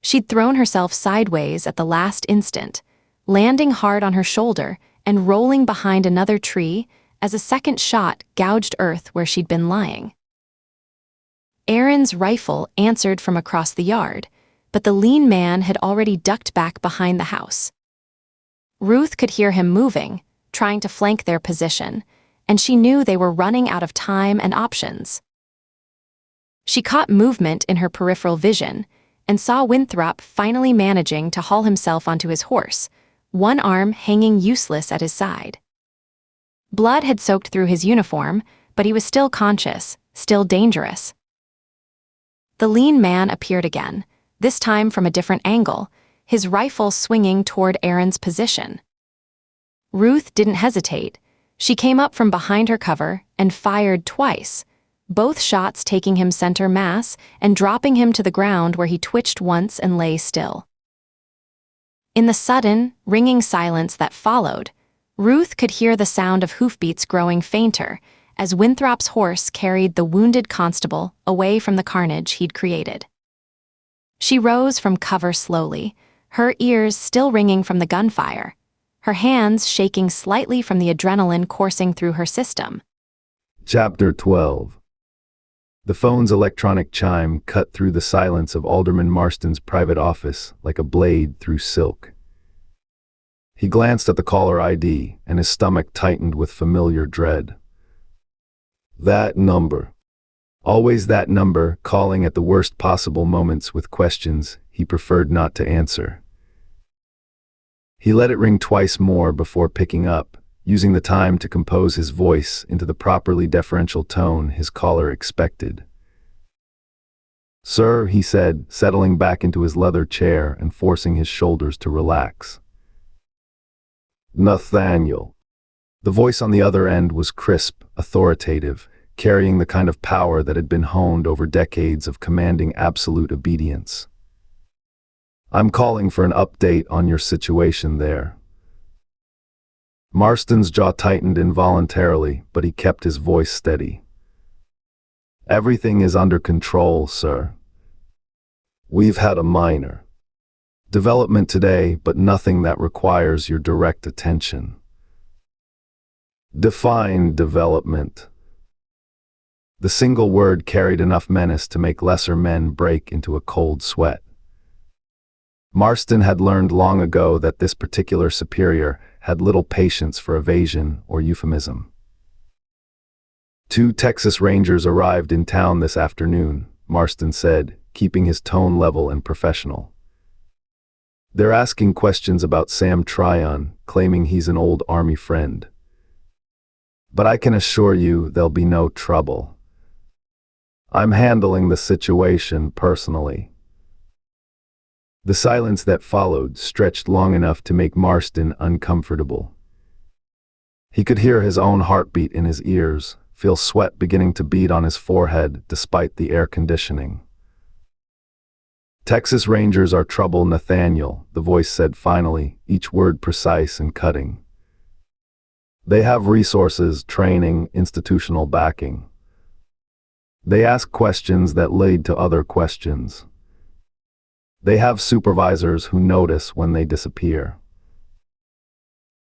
She'd thrown herself sideways at the last instant, landing hard on her shoulder and rolling behind another tree as a second shot gouged earth where she'd been lying. Aaron's rifle answered from across the yard, but the lean man had already ducked back behind the house. Ruth could hear him moving, trying to flank their position, and she knew they were running out of time and options. She caught movement in her peripheral vision and saw Winthrop finally managing to haul himself onto his horse, one arm hanging useless at his side. Blood had soaked through his uniform, but he was still conscious, still dangerous. The lean man appeared again, this time from a different angle, his rifle swinging toward Aaron's position. Ruth didn't hesitate. She came up from behind her cover and fired twice, both shots taking him center mass and dropping him to the ground where he twitched once and lay still. In the sudden, ringing silence that followed, Ruth could hear the sound of hoofbeats growing fainter as Winthrop's horse carried the wounded constable away from the carnage he'd created. She rose from cover slowly, her ears still ringing from the gunfire, her hands shaking slightly from the adrenaline coursing through her system. Chapter 12. The phone's electronic chime cut through the silence of Alderman Marston's private office like a blade through silk. He glanced at the caller ID, and his stomach tightened with familiar dread. That number. Always that number, calling at the worst possible moments with questions he preferred not to answer. He let it ring twice more before picking up, using the time to compose his voice into the properly deferential tone his caller expected. "Sir," he said, settling back into his leather chair and forcing his shoulders to relax. "Nathaniel." The voice on the other end was crisp, authoritative, carrying the kind of power that had been honed over decades of commanding absolute obedience. "I'm calling for an update on your situation there." Marston's jaw tightened involuntarily, but he kept his voice steady. "Everything is under control, sir. We've had a minor development today, but nothing that requires your direct attention." "Define development." The single word carried enough menace to make lesser men break into a cold sweat. Marston had learned long ago that this particular superior had little patience for evasion or euphemism. "2 Texas Rangers arrived in town this afternoon," Marston said, keeping his tone level and professional. "They're asking questions about Sam Tryon, claiming he's an old Army friend. But I can assure you there'll be no trouble. I'm handling the situation personally." The silence that followed stretched long enough to make Marston uncomfortable. He could hear his own heartbeat in his ears, feel sweat beginning to bead on his forehead despite the air conditioning. "Texas Rangers are trouble, Nathaniel," the voice said finally, each word precise and cutting. "They have resources, training, institutional backing. They ask questions that lead to other questions. They have supervisors who notice when they disappear.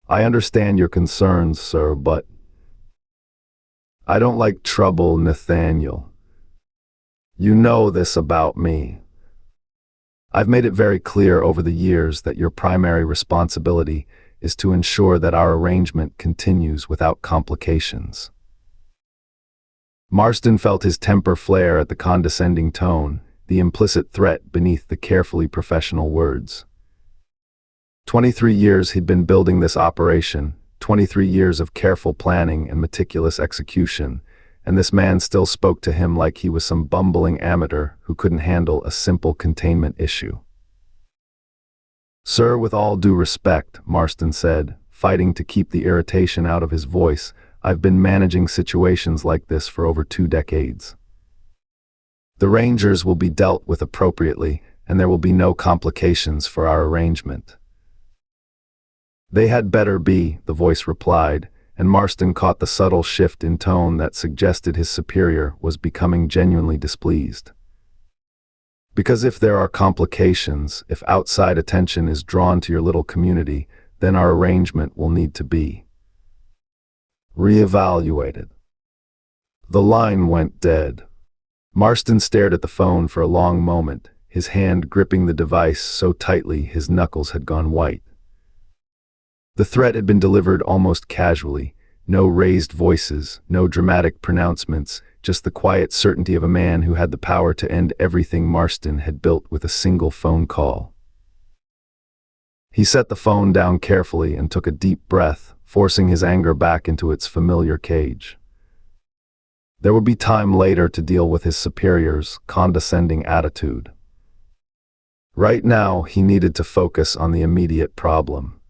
I understand your concerns, sir, but I don't like trouble, Nathaniel. You know this about me. I've made it very clear over the years that your primary responsibility is to ensure that our arrangement continues without complications." Marston felt his temper flare at the condescending tone, the implicit threat beneath the carefully professional words. 23 years he'd been building this operation, 23 years of careful planning and meticulous execution, and this man still spoke to him like he was some bumbling amateur who couldn't handle a simple containment issue. "Sir, with all due respect," Marston said, fighting to keep the irritation out of his voice, I've been managing situations like this for over 2 decades. The Rangers will be dealt with appropriately, and there will be no complications for our arrangement." "They had better be," the voice replied, and Marston caught the subtle shift in tone that suggested his superior was becoming genuinely displeased. "Because if there are complications, if outside attention is drawn to your little community, then our arrangement will need to be reevaluated." The line went dead. Marston stared at the phone for a long moment, his hand gripping the device so tightly his knuckles had gone white. The threat had been delivered almost casually, no raised voices, no dramatic pronouncements, just the quiet certainty of a man who had the power to end everything Marston had built with a single phone call. He set the phone down carefully and took a deep breath, forcing his anger back into its familiar cage. There would be time later to deal with his superior's condescending attitude. Right now, he needed to focus on the immediate problem.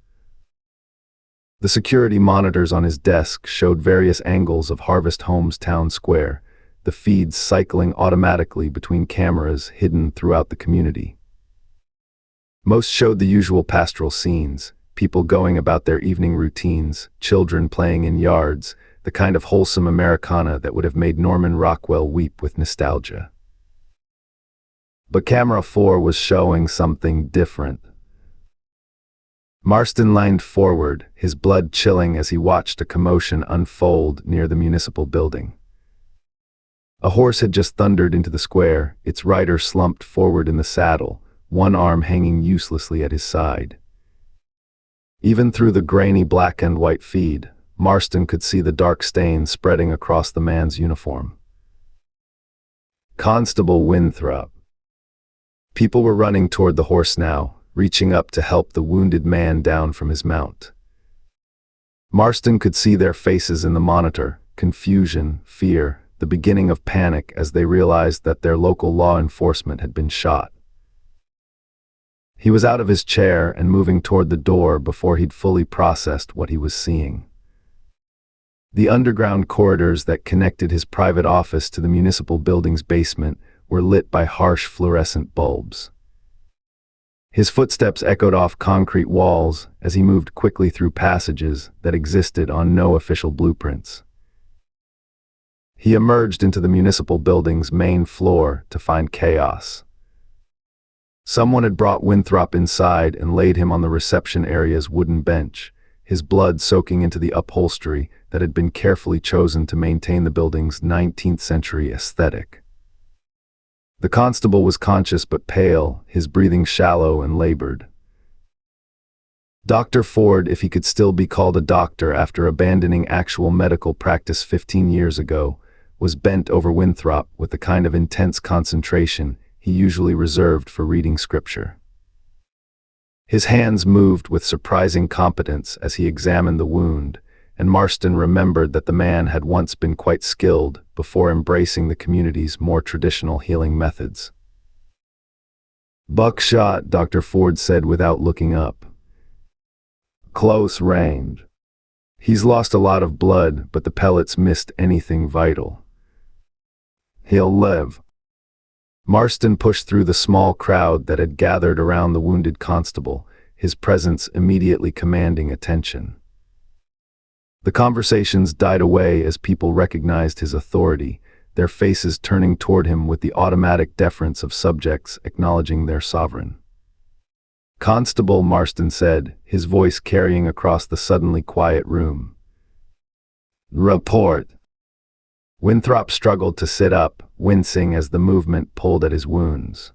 The security monitors on his desk showed various angles of Harvest Home's town square, the feeds cycling automatically between cameras hidden throughout the community. Most showed the usual pastoral scenes, people going about their evening routines, children playing in yards, the kind of wholesome Americana that would have made Norman Rockwell weep with nostalgia. But Camera 4 was showing something different. Marston leaned forward, his blood chilling as he watched a commotion unfold near the municipal building. A horse had just thundered into the square, its rider slumped forward in the saddle, one arm hanging uselessly at his side. Even through the grainy black and white feed, Marston could see the dark stain spreading across the man's uniform. Constable Winthrop. People were running toward the horse now, reaching up to help the wounded man down from his mount. Marston could see their faces in the monitor, confusion, fear, the beginning of panic as they realized that their local law enforcement had been shot. He was out of his chair and moving toward the door before he'd fully processed what he was seeing. The underground corridors that connected his private office to the municipal building's basement were lit by harsh fluorescent bulbs. His footsteps echoed off concrete walls as he moved quickly through passages that existed on no official blueprints. He emerged into the municipal building's main floor to find chaos. Someone had brought Winthrop inside and laid him on the reception area's wooden bench, his blood soaking into the upholstery that had been carefully chosen to maintain the building's 19th century aesthetic. The constable was conscious but pale, his breathing shallow and labored. Dr. Ford, if he could still be called a doctor after abandoning actual medical practice 15 years ago, was bent over Winthrop with the kind of intense concentration he usually reserved for reading scripture. His hands moved with surprising competence as he examined the wound, and Marston remembered that the man had once been quite skilled before embracing the community's more traditional healing methods. "Buckshot," Dr. Ford said without looking up. "Close range. He's lost a lot of blood, but the pellets missed anything vital. He'll live." Marston pushed through the small crowd that had gathered around the wounded constable, his presence immediately commanding attention. The conversations died away as people recognized his authority, their faces turning toward him with the automatic deference of subjects acknowledging their sovereign. "Constable," Marston said, his voice carrying across the suddenly quiet room. "Report." Winthrop struggled to sit up, wincing as the movement pulled at his wounds.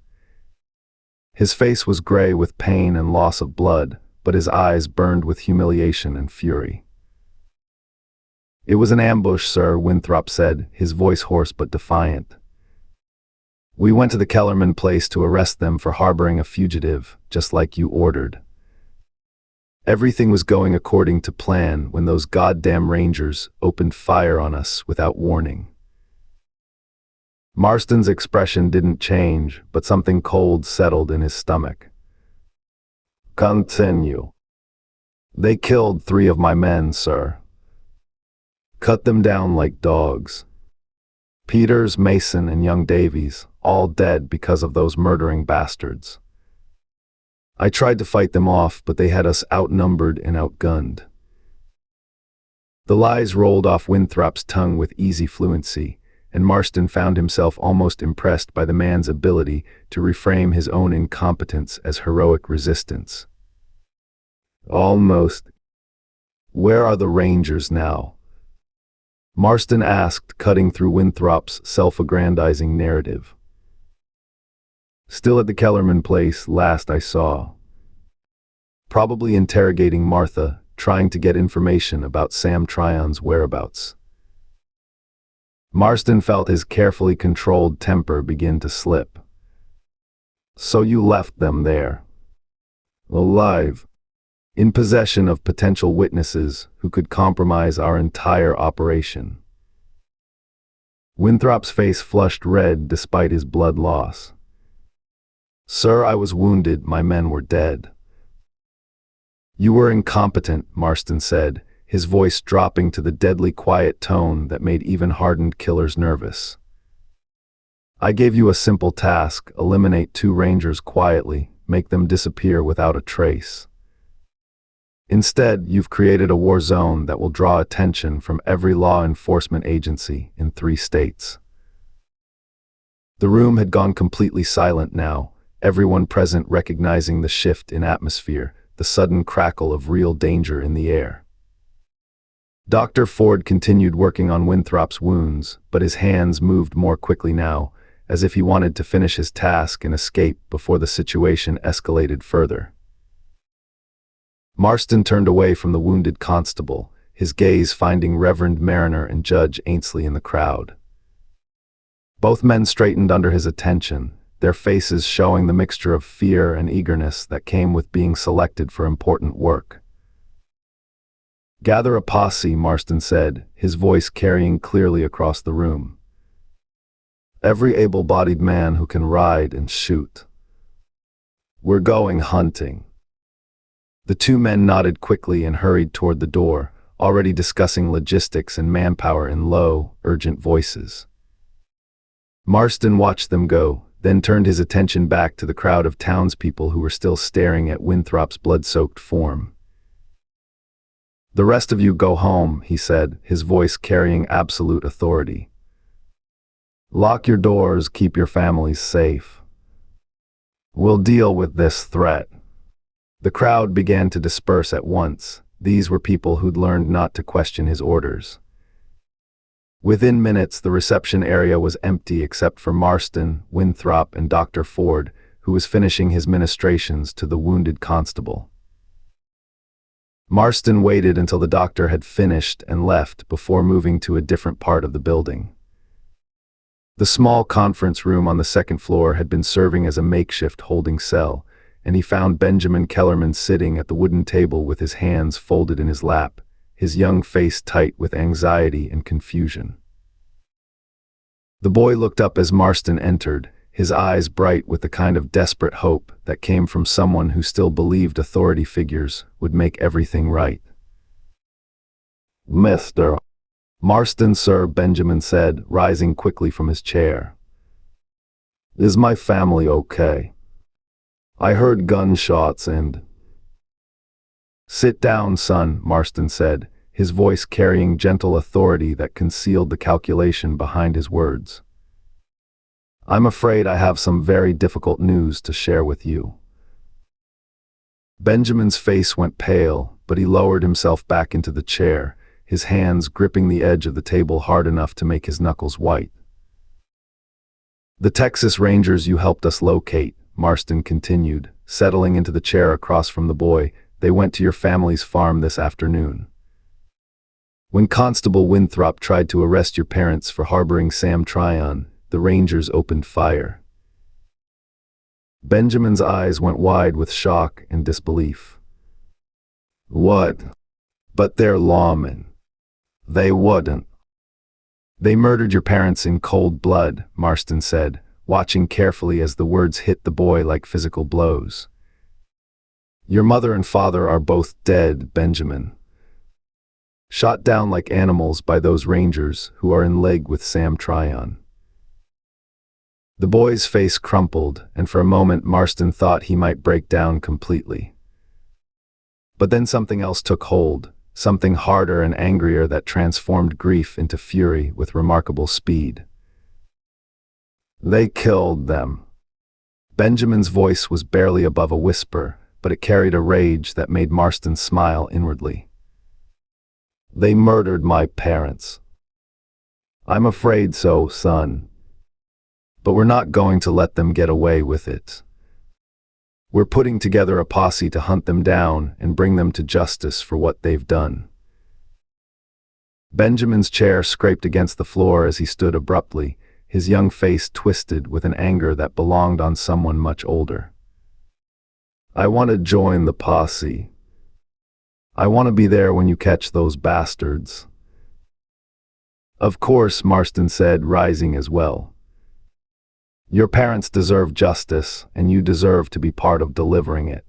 His face was gray with pain and loss of blood, but his eyes burned with humiliation and fury. "It was an ambush, sir," Winthrop said, his voice hoarse but defiant. "We went to the Kellerman place to arrest them for harboring a fugitive, just like you ordered. Everything was going according to plan when those goddamn Rangers opened fire on us without warning." Marston's expression didn't change, but something cold settled in his stomach. "Continue." "They killed 3 of my men, sir." Cut them down like dogs. Peters, Mason, and young Davies, all dead because of those murdering bastards. I tried to fight them off, but they had us outnumbered and outgunned. The lies rolled off Winthrop's tongue with easy fluency, and Marston found himself almost impressed by the man's ability to reframe his own incompetence as heroic resistance. Almost. Where are the Rangers now? Marston asked, cutting through Winthrop's self-aggrandizing narrative. Still at the Kellerman place, last I saw. Probably interrogating Martha, trying to get information about Sam Tryon's whereabouts. Marston felt his carefully controlled temper begin to slip. So you left them there. Alive. In possession of potential witnesses who could compromise our entire operation. Winthrop's face flushed red despite his blood loss. Sir, I was wounded, my men were dead. You were incompetent, Marston said, his voice dropping to the deadly quiet tone that made even hardened killers nervous. I gave you a simple task: eliminate 2 Rangers quietly, make them disappear without a trace. Instead, you've created a war zone that will draw attention from every law enforcement agency in 3 states. The room had gone completely silent now, everyone present recognizing the shift in atmosphere, the sudden crackle of real danger in the air. Dr. Ford continued working on Winthrop's wounds, but his hands moved more quickly now, as if he wanted to finish his task and escape before the situation escalated further. Marston turned away from the wounded constable, his gaze finding Reverend Mariner and Judge Ainsley in the crowd. Both men straightened under his attention, their faces showing the mixture of fear and eagerness that came with being selected for important work. Gather a posse, Marston said, his voice carrying clearly across the room. Every able-bodied man who can ride and shoot. We're going hunting. The 2 men nodded quickly and hurried toward the door, already discussing logistics and manpower in low, urgent voices. Marston watched them go, then turned his attention back to the crowd of townspeople who were still staring at Winthrop's blood-soaked form. The rest of you go home, he said, his voice carrying absolute authority. Lock your doors, keep your families safe. We'll deal with this threat. The crowd began to disperse at once. These were people who'd learned not to question his orders. Within minutes, the reception area was empty except for Marston, Winthrop, and Dr. Ford, who was finishing his ministrations to the wounded constable. Marston waited until the doctor had finished and left before moving to a different part of the building. The small conference room on the 2nd floor had been serving as a makeshift holding cell, and he found Benjamin Kellerman sitting at the wooden table with his hands folded in his lap, his young face tight with anxiety and confusion. The boy looked up as Marston entered, his eyes bright with the kind of desperate hope that came from someone who still believed authority figures would make everything right. Mr. Marston, sir, Benjamin said, rising quickly from his chair. Is my family okay? I heard gunshots and... Sit down, son, Marston said, his voice carrying gentle authority that concealed the calculation behind his words. I'm afraid I have some very difficult news to share with you. Benjamin's face went pale, but he lowered himself back into the chair, his hands gripping the edge of the table hard enough to make his knuckles white. The Texas Rangers you helped us locate, Marston continued, settling into the chair across from the boy, they went to your family's farm this afternoon. When Constable Winthrop tried to arrest your parents for harboring Sam Tryon, the Rangers opened fire. Benjamin's eyes went wide with shock and disbelief. What? But they're lawmen. They wouldn't. They murdered your parents in cold blood, Marston said, watching carefully as the words hit the boy like physical blows. Your mother and father are both dead, Benjamin. shot down like animals by those Rangers who are in league with Sam Tryon. The boy's face crumpled, and for a moment Marston thought he might break down completely. But then something else took hold, something harder and angrier that transformed grief into fury with remarkable speed. They killed them. Benjamin's voice was barely above a whisper, but it carried a rage that made Marston smile inwardly. They murdered my parents. I'm afraid so, son. But we're not going to let them get away with it. We're putting together a posse to hunt them down and bring them to justice for what they've done. Benjamin's chair scraped against the floor as he stood abruptly, his young face twisted with an anger that belonged on someone much older. I want to join the posse. I want to be there when you catch those bastards. Of course, Marston said, rising as well. Your parents deserve justice, and you deserve to be part of delivering it.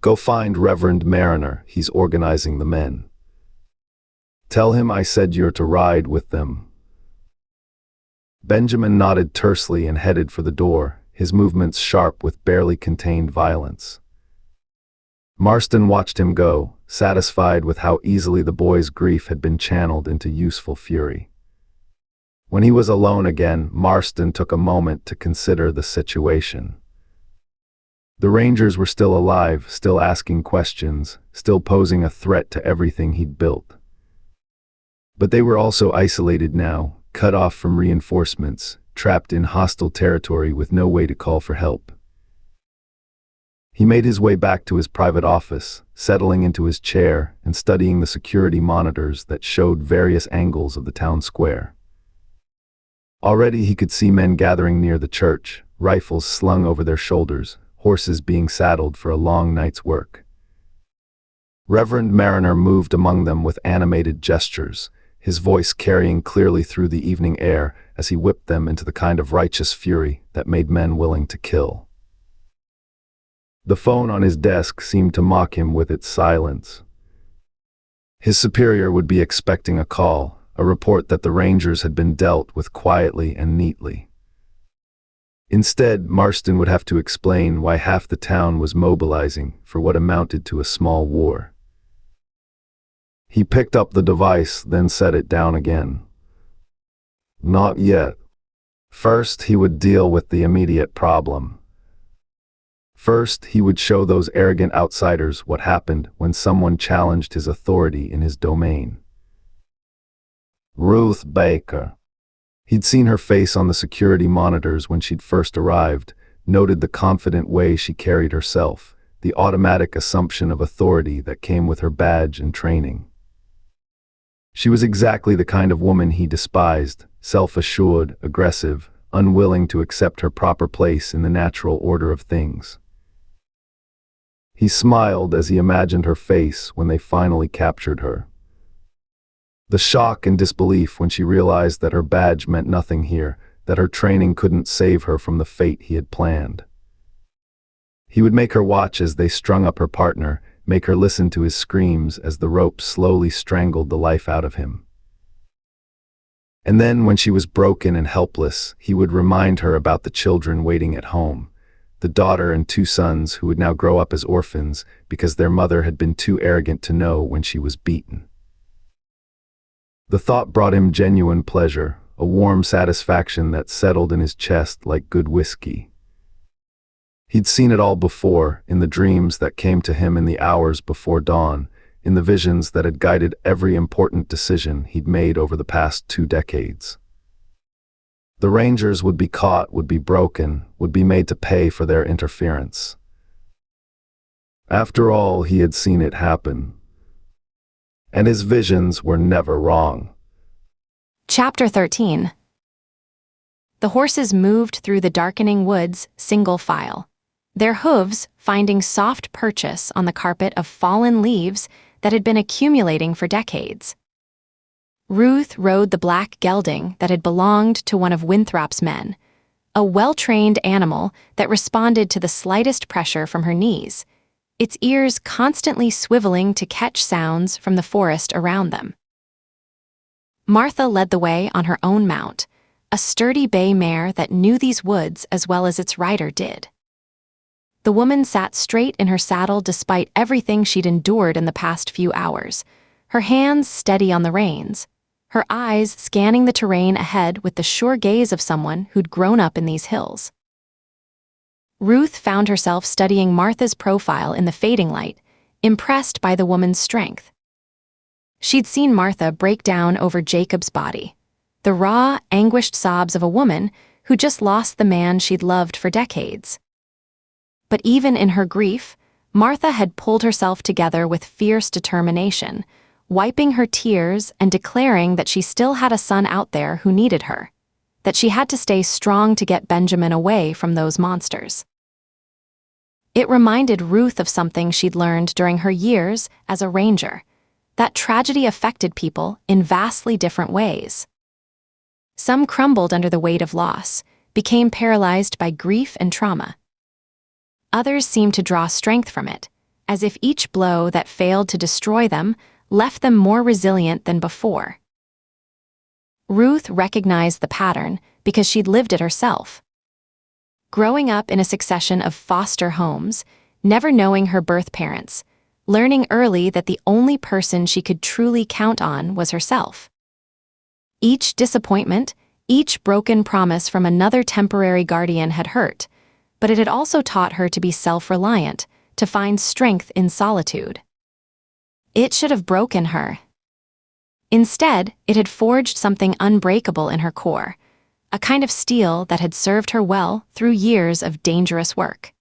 Go find Reverend Mariner, he's organizing the men. Tell him I said you're to ride with them. Benjamin nodded tersely and headed for the door, his movements sharp with barely contained violence. Marston watched him go, satisfied with how easily the boy's grief had been channeled into useful fury. When he was alone again, Marston took a moment to consider the situation. The Rangers were still alive, still asking questions, still posing a threat to everything he'd built. But they were also isolated now, cut off from reinforcements, trapped in hostile territory with no way to call for help. He made his way back to his private office, settling into his chair and studying the security monitors that showed various angles of the town square. Already he could see men gathering near the church, rifles slung over their shoulders, horses being saddled for a long night's work. Reverend Mariner moved among them with animated gestures, his voice carrying clearly through the evening air as he whipped them into the kind of righteous fury that made men willing to kill. The phone on his desk seemed to mock him with its silence. His superior would be expecting a call, a report that the Rangers had been dealt with quietly and neatly. Instead, Marston would have to explain why half the town was mobilizing for what amounted to a small war. He picked up the device, then set it down again. Not yet. First, he would deal with the immediate problem. First, he would show those arrogant outsiders what happened when someone challenged his authority in his domain. Ruth Baker. He'd seen her face on the security monitors when she'd first arrived, noted the confident way she carried herself, the automatic assumption of authority that came with her badge and training. She was exactly the kind of woman he despised, self-assured, aggressive, unwilling to accept her proper place in the natural order of things. He smiled as he imagined her face when they finally captured her. The shock and disbelief when she realized that her badge meant nothing here, that her training couldn't save her from the fate he had planned. He would make her watch as they strung up her partner, make her listen to his screams as the rope slowly strangled the life out of him. And then, when she was broken and helpless, he would remind her about the children waiting at home, the daughter and 2 sons who would now grow up as orphans because their mother had been too arrogant to know when she was beaten. The thought brought him genuine pleasure, a warm satisfaction that settled in his chest like good whiskey. He'd seen it all before, in the dreams that came to him in the hours before dawn, in the visions that had guided every important decision he'd made over the past 2 decades. The Rangers would be caught, would be broken, would be made to pay for their interference. After all, he had seen it happen. And his visions were never wrong. Chapter 13. The horses moved through the darkening woods, single file, their hooves finding soft purchase on the carpet of fallen leaves that had been accumulating for decades. Ruth rode the black gelding that had belonged to one of Winthrop's men, a well-trained animal that responded to the slightest pressure from her knees. its ears constantly swiveling to catch sounds from the forest around them. Martha led the way on her own mount, a sturdy bay mare that knew these woods as well as its rider did. The woman sat straight in her saddle despite everything she'd endured in the past few hours, her hands steady on the reins, her eyes scanning the terrain ahead with the sure gaze of someone who'd grown up in these hills. Ruth found herself studying Martha's profile in the fading light, impressed by the woman's strength. She'd seen Martha break down over Jacob's body, the raw, anguished sobs of a woman who just lost the man she'd loved for decades. But even in her grief, Martha had pulled herself together with fierce determination, wiping her tears and declaring that she still had a son out there who needed her, that she had to stay strong to get Benjamin away from those monsters. It reminded Ruth of something she'd learned during her years as a ranger, that tragedy affected people in vastly different ways. Some crumbled under the weight of loss, became paralyzed by grief and trauma. Others seemed to draw strength from it, as if each blow that failed to destroy them left them more resilient than before. Ruth recognized the pattern because she'd lived it herself. Growing up in a succession of foster homes, never knowing her birth parents, learning early that the only person she could truly count on was herself. Each disappointment, each broken promise from another temporary guardian had hurt, but it had also taught her to be self-reliant, to find strength in solitude. It should have broken her. Instead, it had forged something unbreakable in her core, a kind of steel that had served her well through years of dangerous work.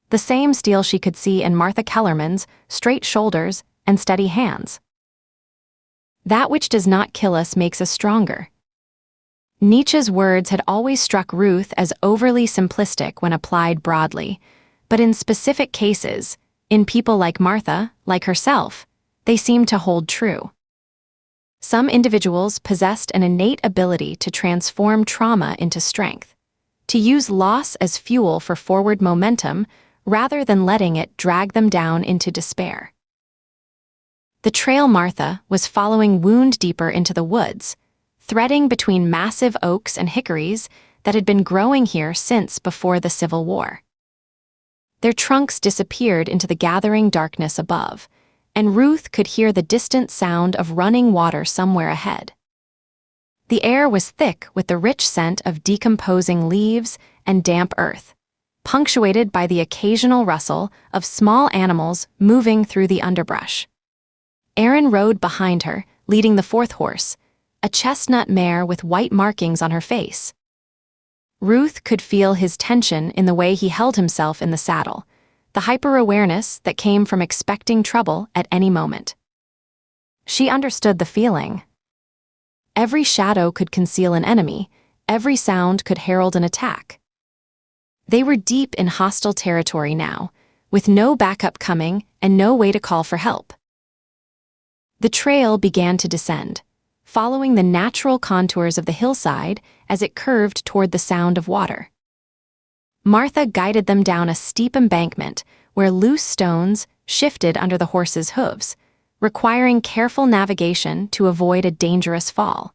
The same steel she could see in Martha Kellerman's straight shoulders and steady hands. That which does not kill us makes us stronger. Nietzsche's words had always struck Ruth as overly simplistic when applied broadly, but in specific cases, in people like Martha, like herself, they seemed to hold true. Some individuals possessed an innate ability to transform trauma into strength, to use loss as fuel for forward momentum rather than letting it drag them down into despair. The trail Martha was following wound deeper into the woods, threading between massive oaks and hickories that had been growing here since before the Civil War. Their trunks disappeared into the gathering darkness above, and Ruth could hear the distant sound of running water somewhere ahead. The air was thick with the rich scent of decomposing leaves and damp earth, punctuated by the occasional rustle of small animals moving through the underbrush. Aaron rode behind her, leading the fourth horse, a chestnut mare with white markings on her face. Ruth could feel his tension in the way he held himself in the saddle, the hyper-awareness that came from expecting trouble at any moment. She understood the feeling. Every shadow could conceal an enemy, every sound could herald an attack. They were deep in hostile territory now, with no backup coming and no way to call for help. The trail began to descend, following the natural contours of the hillside as it curved toward the sound of water. Martha guided them down a steep embankment where loose stones shifted under the horses' hooves, requiring careful navigation to avoid a dangerous fall.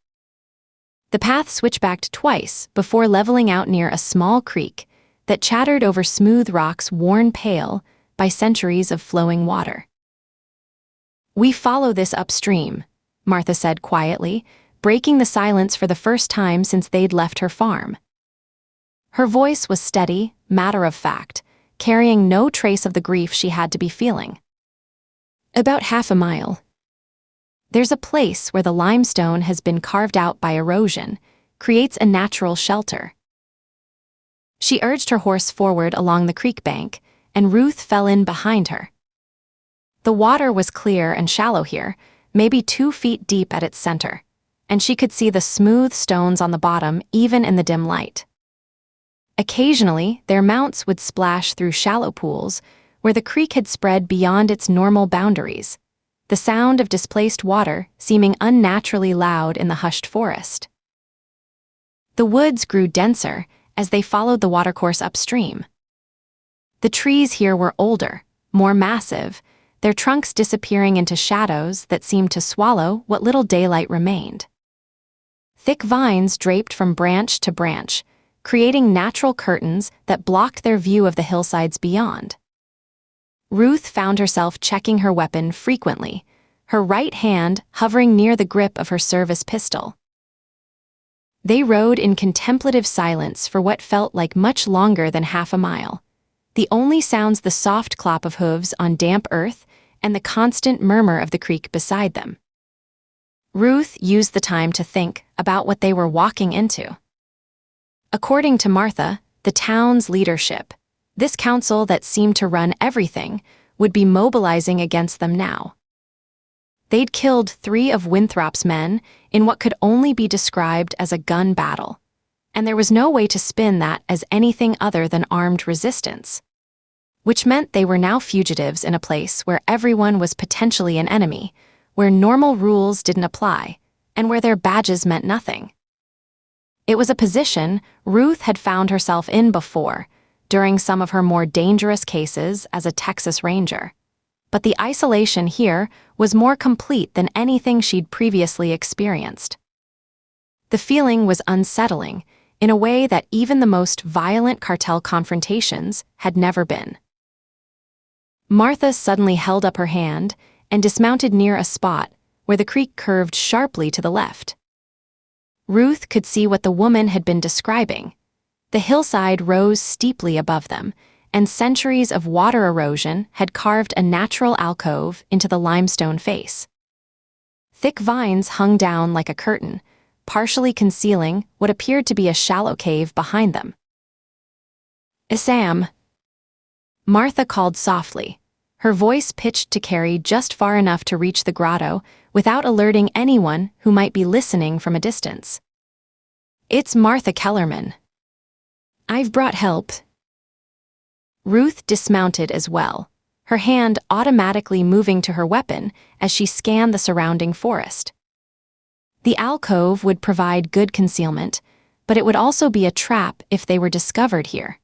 The path switchbacked twice before leveling out near a small creek that chattered over smooth rocks worn pale by centuries of flowing water. "We follow this upstream," Martha said quietly, breaking the silence for the first time since they'd left her farm. Her voice was steady, matter-of-fact, carrying no trace of the grief she had to be feeling. "About half a mile. There's a place where the limestone has been carved out by erosion, creates a natural shelter." She urged her horse forward along the creek bank, and Ruth fell in behind her. The water was clear and shallow here, maybe 2 feet deep at its center, and she could see the smooth stones on the bottom even in the dim light. Occasionally, their mounts would splash through shallow pools where the creek had spread beyond its normal boundaries, the sound of displaced water seeming unnaturally loud in the hushed forest. The woods grew denser as they followed the watercourse upstream. The trees here were older, more massive, their trunks disappearing into shadows that seemed to swallow what little daylight remained. Thick vines draped from branch to branch, creating natural curtains that blocked their view of the hillsides beyond. Ruth found herself checking her weapon frequently, her right hand hovering near the grip of her service pistol. They rode in contemplative silence for what felt like much longer than half a mile, the only sounds the soft clop of hooves on damp earth and the constant murmur of the creek beside them. Ruth used the time to think about what they were walking into. According to Martha, the town's leadership, this council that seemed to run everything, would be mobilizing against them now. They'd killed 3 of Winthrop's men in what could only be described as a gun battle, and there was no way to spin that as anything other than armed resistance, which meant they were now fugitives in a place where everyone was potentially an enemy, where normal rules didn't apply, and where their badges meant nothing. It was a position Ruth had found herself in before, during some of her more dangerous cases as a Texas Ranger. But the isolation here was more complete than anything she'd previously experienced. The feeling was unsettling, in a way that even the most violent cartel confrontations had never been. Martha suddenly held up her hand and dismounted near a spot where the creek curved sharply to the left. Ruth could see what the woman had been describing. The hillside rose steeply above them, and centuries of water erosion had carved a natural alcove into the limestone face. Thick vines hung down like a curtain, partially concealing what appeared to be a shallow cave behind them. "Sam," Martha called softly, her voice pitched to carry just far enough to reach the grotto without alerting anyone who might be listening from a distance. "It's Martha Kellerman. I've brought help." Ruth dismounted as well, her hand automatically moving to her weapon as she scanned the surrounding forest. The alcove would provide good concealment, but it would also be a trap if they were discovered here.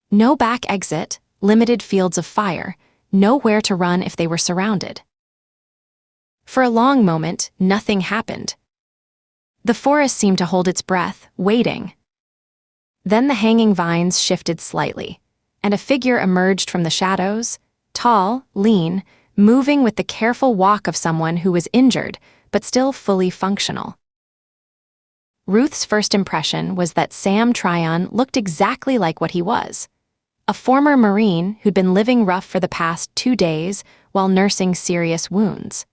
No back exit, limited fields of fire, nowhere to run if they were surrounded. For a long moment, nothing happened. The forest seemed to hold its breath, waiting. Then the hanging vines shifted slightly, and a figure emerged from the shadows, tall, lean, moving with the careful walk of someone who was injured but still fully functional. Ruth's first impression was that Sam Tryon looked exactly like what he was, a former Marine who'd been living rough for the past 2 days while nursing serious wounds.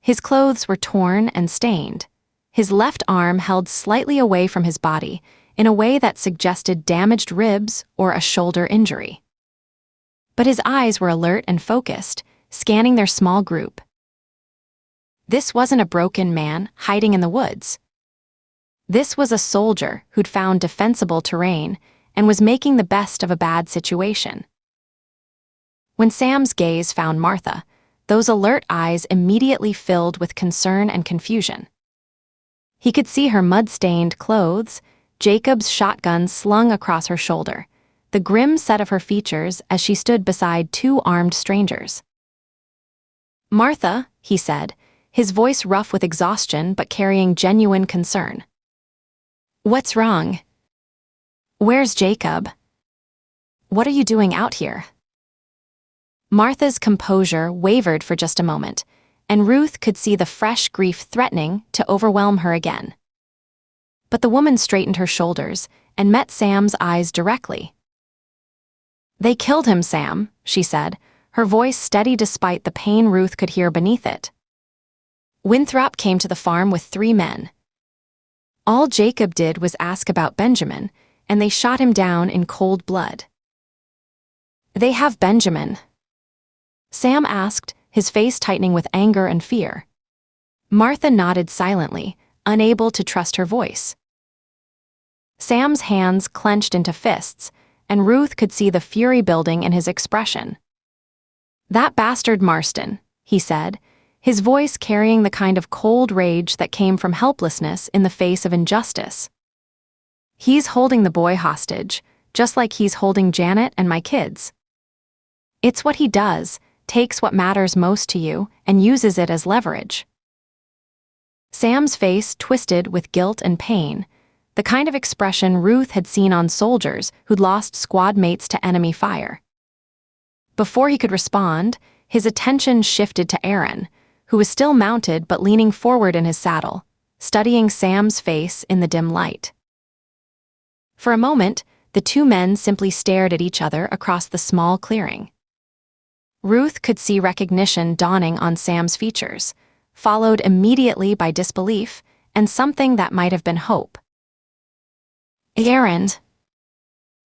His clothes were torn and stained, his left arm held slightly away from his body in a way that suggested damaged ribs or a shoulder injury. But his eyes were alert and focused, scanning their small group. This wasn't a broken man hiding in the woods. This was a soldier who'd found defensible terrain and was making the best of a bad situation. When Sam's gaze found Martha, those alert eyes immediately filled with concern and confusion. He could see her mud-stained clothes, Jacob's shotgun slung across her shoulder, the grim set of her features as she stood beside 2 armed strangers. "Martha," he said, his voice rough with exhaustion but carrying genuine concern. "What's wrong? Where's Jacob? What are you doing out here?" Martha's composure wavered for just a moment, and Ruth could see the fresh grief threatening to overwhelm her again. But the woman straightened her shoulders and met Sam's eyes directly. "They killed him, Sam," she said, her voice steady despite the pain Ruth could hear beneath it. "Winthrop came to the farm with 3 men. All Jacob did was ask about Benjamin, and they shot him down in cold blood." "They have Benjamin?" Sam asked, his face tightening with anger and fear. Martha nodded silently, unable to trust her voice. Sam's hands clenched into fists, and Ruth could see the fury building in his expression. "That bastard Marston," he said, his voice carrying the kind of cold rage that came from helplessness in the face of injustice. "He's holding the boy hostage, just like he's holding Janet and my kids." It's what he does, takes what matters most to you, and uses it as leverage. Sam's face twisted with guilt and pain, the kind of expression Ruth had seen on soldiers who'd lost squad mates to enemy fire. Before he could respond, his attention shifted to Aaron, who was still mounted but leaning forward in his saddle, studying Sam's face in the dim light. For a moment, the two men simply stared at each other across the small clearing. Ruth could see recognition dawning on Sam's features, followed immediately by disbelief and something that might have been hope. "Aaron."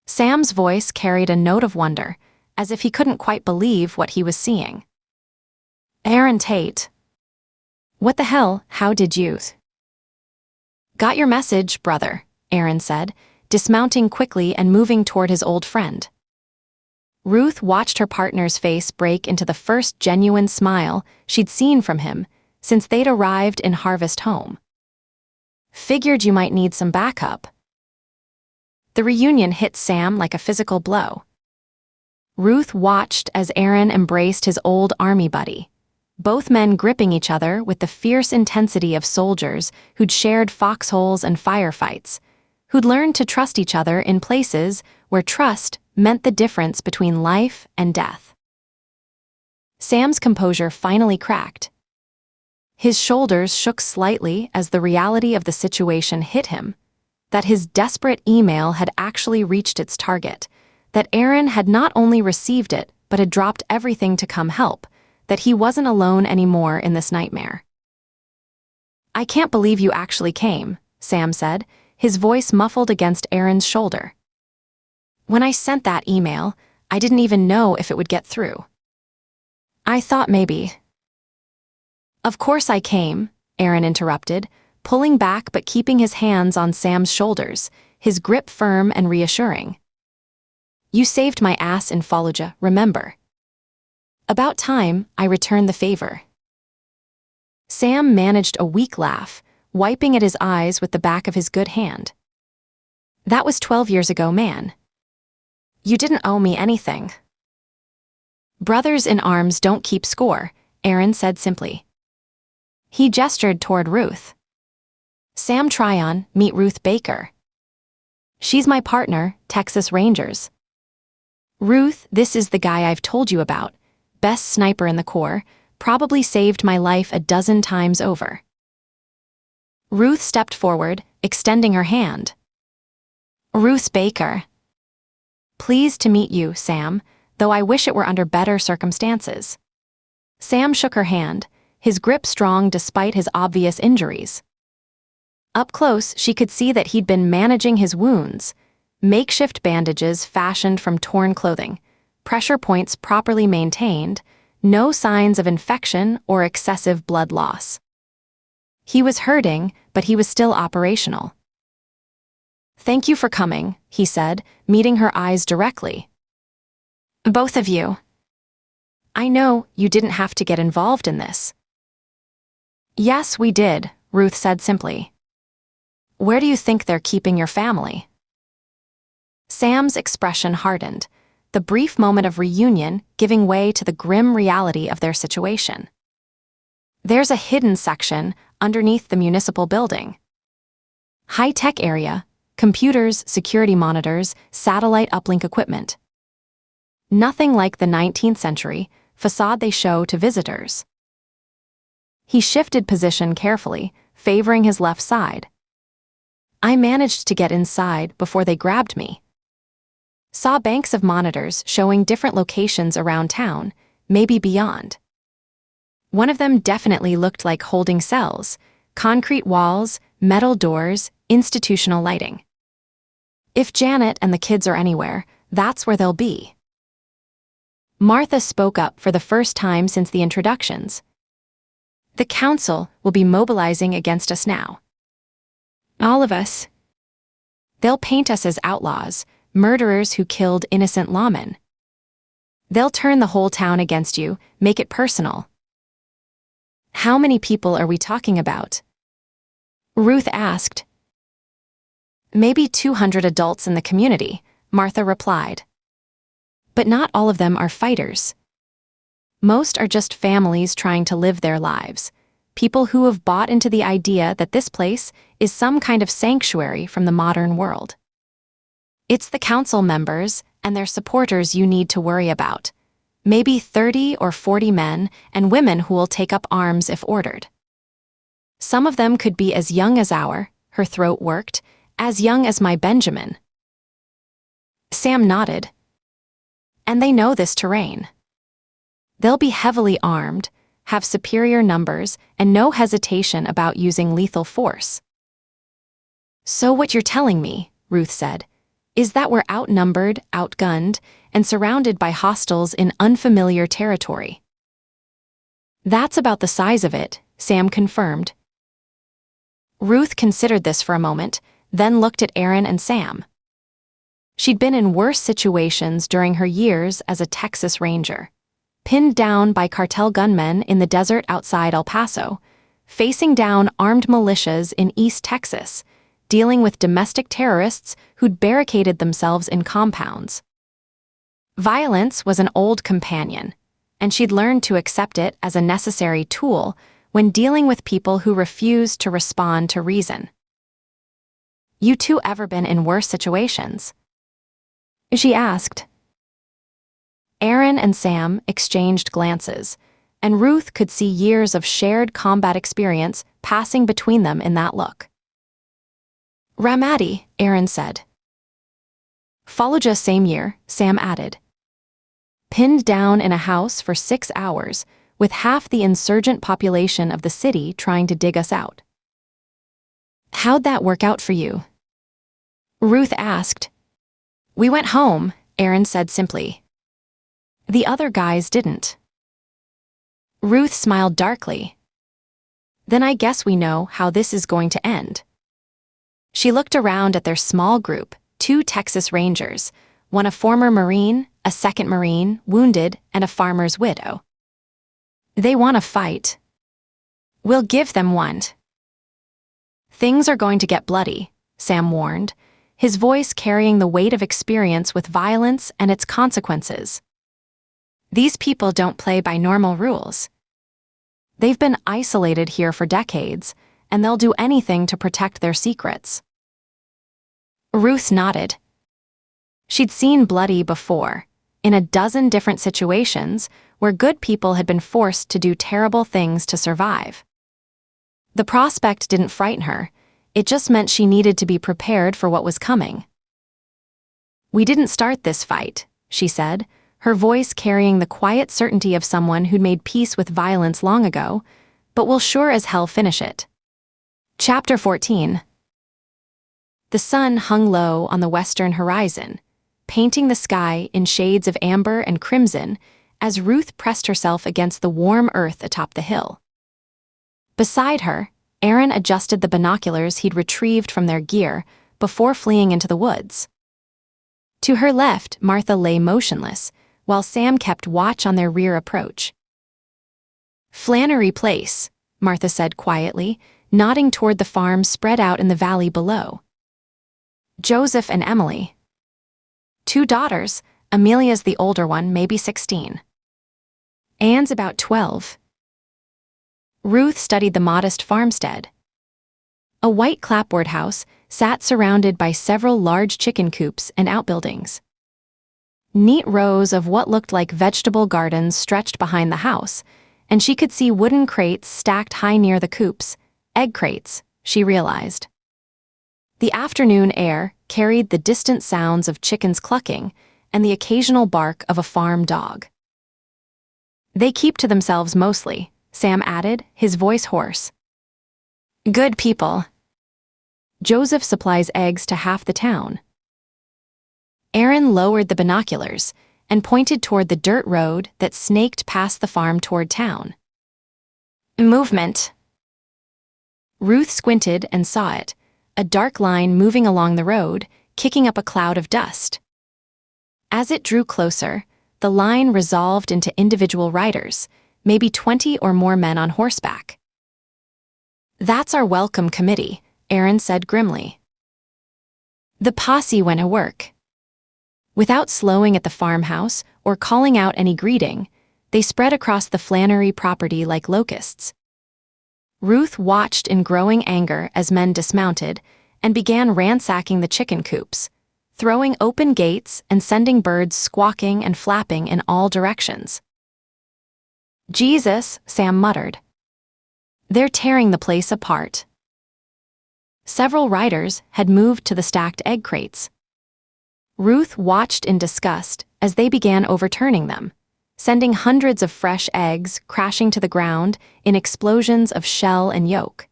Sam's voice carried a note of wonder, as if he couldn't quite believe what he was seeing. "Aaron Tate. What the hell, how did you?" "Got your message, brother," Aaron said, dismounting quickly and moving toward his old friend. Ruth watched her partner's face break into the first genuine smile she'd seen from him since they'd arrived in Harvest Home. "Figured you might need some backup." The reunion hit Sam like a physical blow. Ruth watched as Aaron embraced his old army buddy, both men gripping each other with the fierce intensity of soldiers who'd shared foxholes and firefights, who'd learned to trust each other in places where trust meant the difference between life and death. Sam's composure finally cracked. His shoulders shook slightly as the reality of the situation hit him, that his desperate email had actually reached its target, that Aaron had not only received it but had dropped everything to come help, that he wasn't alone anymore in this nightmare. "I can't believe you actually came," Sam said, his voice muffled against Aaron's shoulder. "When I sent that email, I didn't even know if it would get through. I thought maybe—" "Of course I came," Aaron interrupted, pulling back but keeping his hands on Sam's shoulders, his grip firm and reassuring. "You saved my ass in Fallujah, remember? About time I returned the favor." Sam managed a weak laugh, wiping at his eyes with the back of his good hand. "That was 12 years ago, man. You didn't owe me anything." "Brothers in arms don't keep score," Aaron said simply. He gestured toward Ruth. "Sam Tryon, meet Ruth Baker. She's my partner, Texas Rangers. Ruth, this is the guy I've told you about, best sniper in the Corps, probably saved my life a dozen times over." Ruth stepped forward, extending her hand. "Ruth Baker. Pleased to meet you, Sam, though I wish it were under better circumstances." Sam shook her hand, his grip strong despite his obvious injuries. Up close, she could see that he'd been managing his wounds, makeshift bandages fashioned from torn clothing, pressure points properly maintained, no signs of infection or excessive blood loss. He was hurting, but he was still operational. "Thank you for coming," he said, meeting her eyes directly. "Both of you. I know you didn't have to get involved in this." "Yes, we did," Ruth said simply. "Where do you think they're keeping your family?" Sam's expression hardened, the brief moment of reunion giving way to the grim reality of their situation. "There's a hidden section underneath the municipal building. High-tech area, computers, security monitors, satellite uplink equipment. Nothing like the 19th century facade they show to visitors." He shifted position carefully, favoring his left side. "I managed to get inside before they grabbed me. Saw banks of monitors showing different locations around town, maybe beyond. One of them definitely looked like holding cells, concrete walls, metal doors, institutional lighting. If Janet and the kids are anywhere, that's where they'll be." Martha spoke up for the first time since the introductions. "The council will be mobilizing against us now. All of us. They'll paint us as outlaws, murderers who killed innocent lawmen. They'll turn the whole town against you, make it personal." "How many people are we talking about?" Ruth asked. "Maybe 200 adults in the community," Martha replied. But not all of them are fighters. Most are just families trying to live their lives, people who have bought into the idea that this place is some kind of sanctuary from the modern world. It's the council members and their supporters you need to worry about. Maybe 30 or 40 men and women who will take up arms if ordered. Some of them could be as young as her throat worked, as young as my Benjamin. Sam nodded. And they know this terrain. They'll be heavily armed, have superior numbers, and no hesitation about using lethal force. So what you're telling me, Ruth said, is that we're outnumbered, outgunned, and surrounded by hostiles in unfamiliar territory. That's about the size of it, Sam confirmed. Ruth considered this for a moment, then looked at Aaron and Sam. She'd been in worse situations during her years as a Texas Ranger. Pinned down by cartel gunmen in the desert outside El Paso, facing down armed militias in East Texas, dealing with domestic terrorists who'd barricaded themselves in compounds. Violence was an old companion, and she'd learned to accept it as a necessary tool when dealing with people who refused to respond to reason. You two ever been in worse situations? She asked. Aaron and Sam exchanged glances, and Ruth could see years of shared combat experience passing between them in that look. Ramadi, Aaron said. Fallujah same year, Sam added. Pinned down in a house for 6 hours, with half the insurgent population of the city trying to dig us out. How'd that work out for you? Ruth asked. We went home, Aaron said simply. The other guys didn't. Ruth smiled darkly. Then I guess we know how this is going to end. She looked around at their small group, 2 Texas Rangers, one a former Marine, a second Marine, wounded, and a farmer's widow. They want to fight. We'll give them one. Things are going to get bloody, Sam warned, his voice carrying the weight of experience with violence and its consequences. These people don't play by normal rules. They've been isolated here for decades, and they'll do anything to protect their secrets. Ruth nodded. She'd seen bloody before, in a dozen different situations where good people had been forced to do terrible things to survive. The prospect didn't frighten her, it just meant she needed to be prepared for what was coming. We didn't start this fight, she said, her voice carrying the quiet certainty of someone who'd made peace with violence long ago, but will sure as hell finish it. Chapter 14. The sun hung low on the western horizon, painting the sky in shades of amber and crimson as Ruth pressed herself against the warm earth atop the hill. Beside her, Aaron adjusted the binoculars he'd retrieved from their gear before fleeing into the woods. To her left, Martha lay motionless, while Sam kept watch on their rear approach. Flannery Place, Martha said quietly, nodding toward the farm spread out in the valley below. Joseph and Emily. 2 daughters, Amelia's the older one, maybe 16. Anne's about 12. Ruth studied the modest farmstead. A white clapboard house sat surrounded by several large chicken coops and outbuildings. Neat rows of what looked like vegetable gardens stretched behind the house, and she could see wooden crates stacked high near the coops, egg crates, she realized. The afternoon air carried the distant sounds of chickens clucking and the occasional bark of a farm dog. They keep to themselves mostly, Sam added, his voice hoarse. Good people. Joseph supplies eggs to half the town. Aaron lowered the binoculars and pointed toward the dirt road that snaked past the farm toward town. Movement. Ruth squinted and saw it, a dark line moving along the road, kicking up a cloud of dust. As it drew closer, the line resolved into individual riders, maybe 20 or more men on horseback. That's our welcome committee, Aaron said grimly. The posse went to work. Without slowing at the farmhouse or calling out any greeting, they spread across the Flannery property like locusts. Ruth watched in growing anger as men dismounted and began ransacking the chicken coops, throwing open gates and sending birds squawking and flapping in all directions. "Jesus," Sam muttered. "They're tearing the place apart." Several riders had moved to the stacked egg crates. Ruth watched in disgust as they began overturning them, sending hundreds of fresh eggs crashing to the ground in explosions of shell and yolk.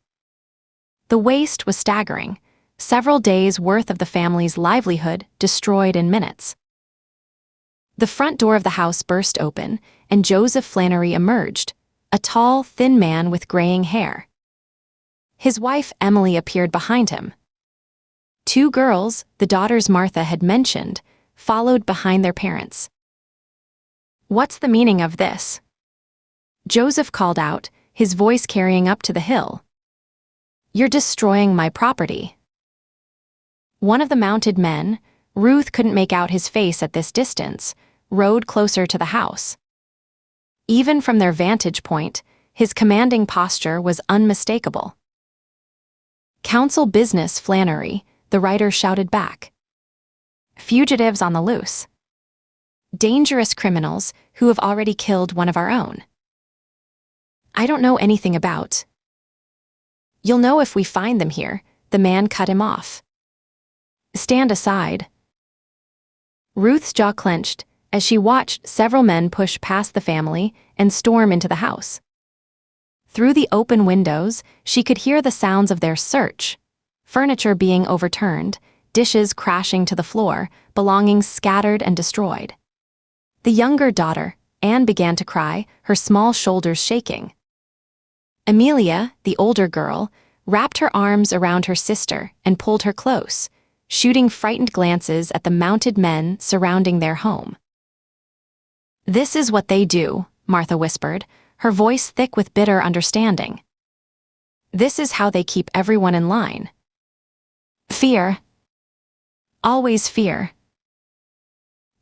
The waste was staggering, several days' worth of the family's livelihood destroyed in minutes. The front door of the house burst open, and Joseph Flannery emerged, a tall, thin man with graying hair. His wife Emily appeared behind him. Two girls, the daughters Martha had mentioned, followed behind their parents. "What's the meaning of this?" Joseph called out, his voice carrying up to the hill. "You're destroying my property." One of the mounted men, Ruth couldn't make out his face at this distance, rode closer to the house. Even from their vantage point, his commanding posture was unmistakable. "Council business, Flannery," the writer shouted back. "Fugitives on the loose. Dangerous criminals who have already killed one of our own." "I don't know anything about." "You'll know if we find them here," the man cut him off. "Stand aside." Ruth's jaw clenched as she watched several men push past the family and storm into the house. Through the open windows, she could hear the sounds of their search: furniture being overturned, dishes crashing to the floor, belongings scattered and destroyed. The younger daughter, Anne, began to cry, her small shoulders shaking. Amelia, the older girl, wrapped her arms around her sister and pulled her close, shooting frightened glances at the mounted men surrounding their home. "This is what they do," Martha whispered, her voice thick with bitter understanding. "This is how they keep everyone in line. Fear. Always fear."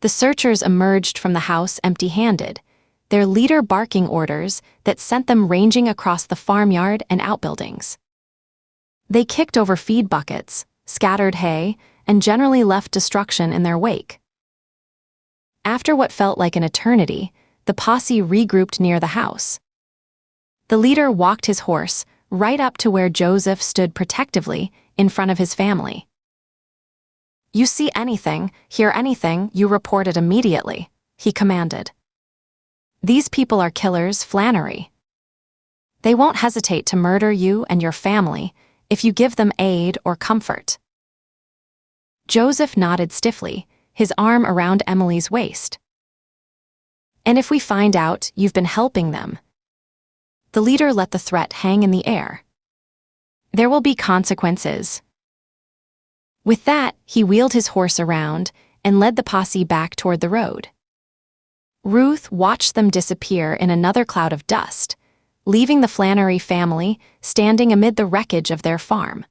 The searchers emerged from the house empty-handed, their leader barking orders that sent them ranging across the farmyard and outbuildings. They kicked over feed buckets, scattered hay, and generally left destruction in their wake. After what felt like an eternity, the posse regrouped near the house. The leader walked his horse right up to where Joseph stood protectively in front of his family. "You see anything, hear anything, you report it immediately," he commanded. "These people are killers, Flannery. They won't hesitate to murder you and your family if you give them aid or comfort." Joseph nodded stiffly, his arm around Emily's waist. "And if we find out you've been helping them?" The leader let the threat hang in the air. "There will be consequences." With that, he wheeled his horse around and led the posse back toward the road. Ruth watched them disappear in another cloud of dust, leaving the Flannery family standing amid the wreckage of their farm.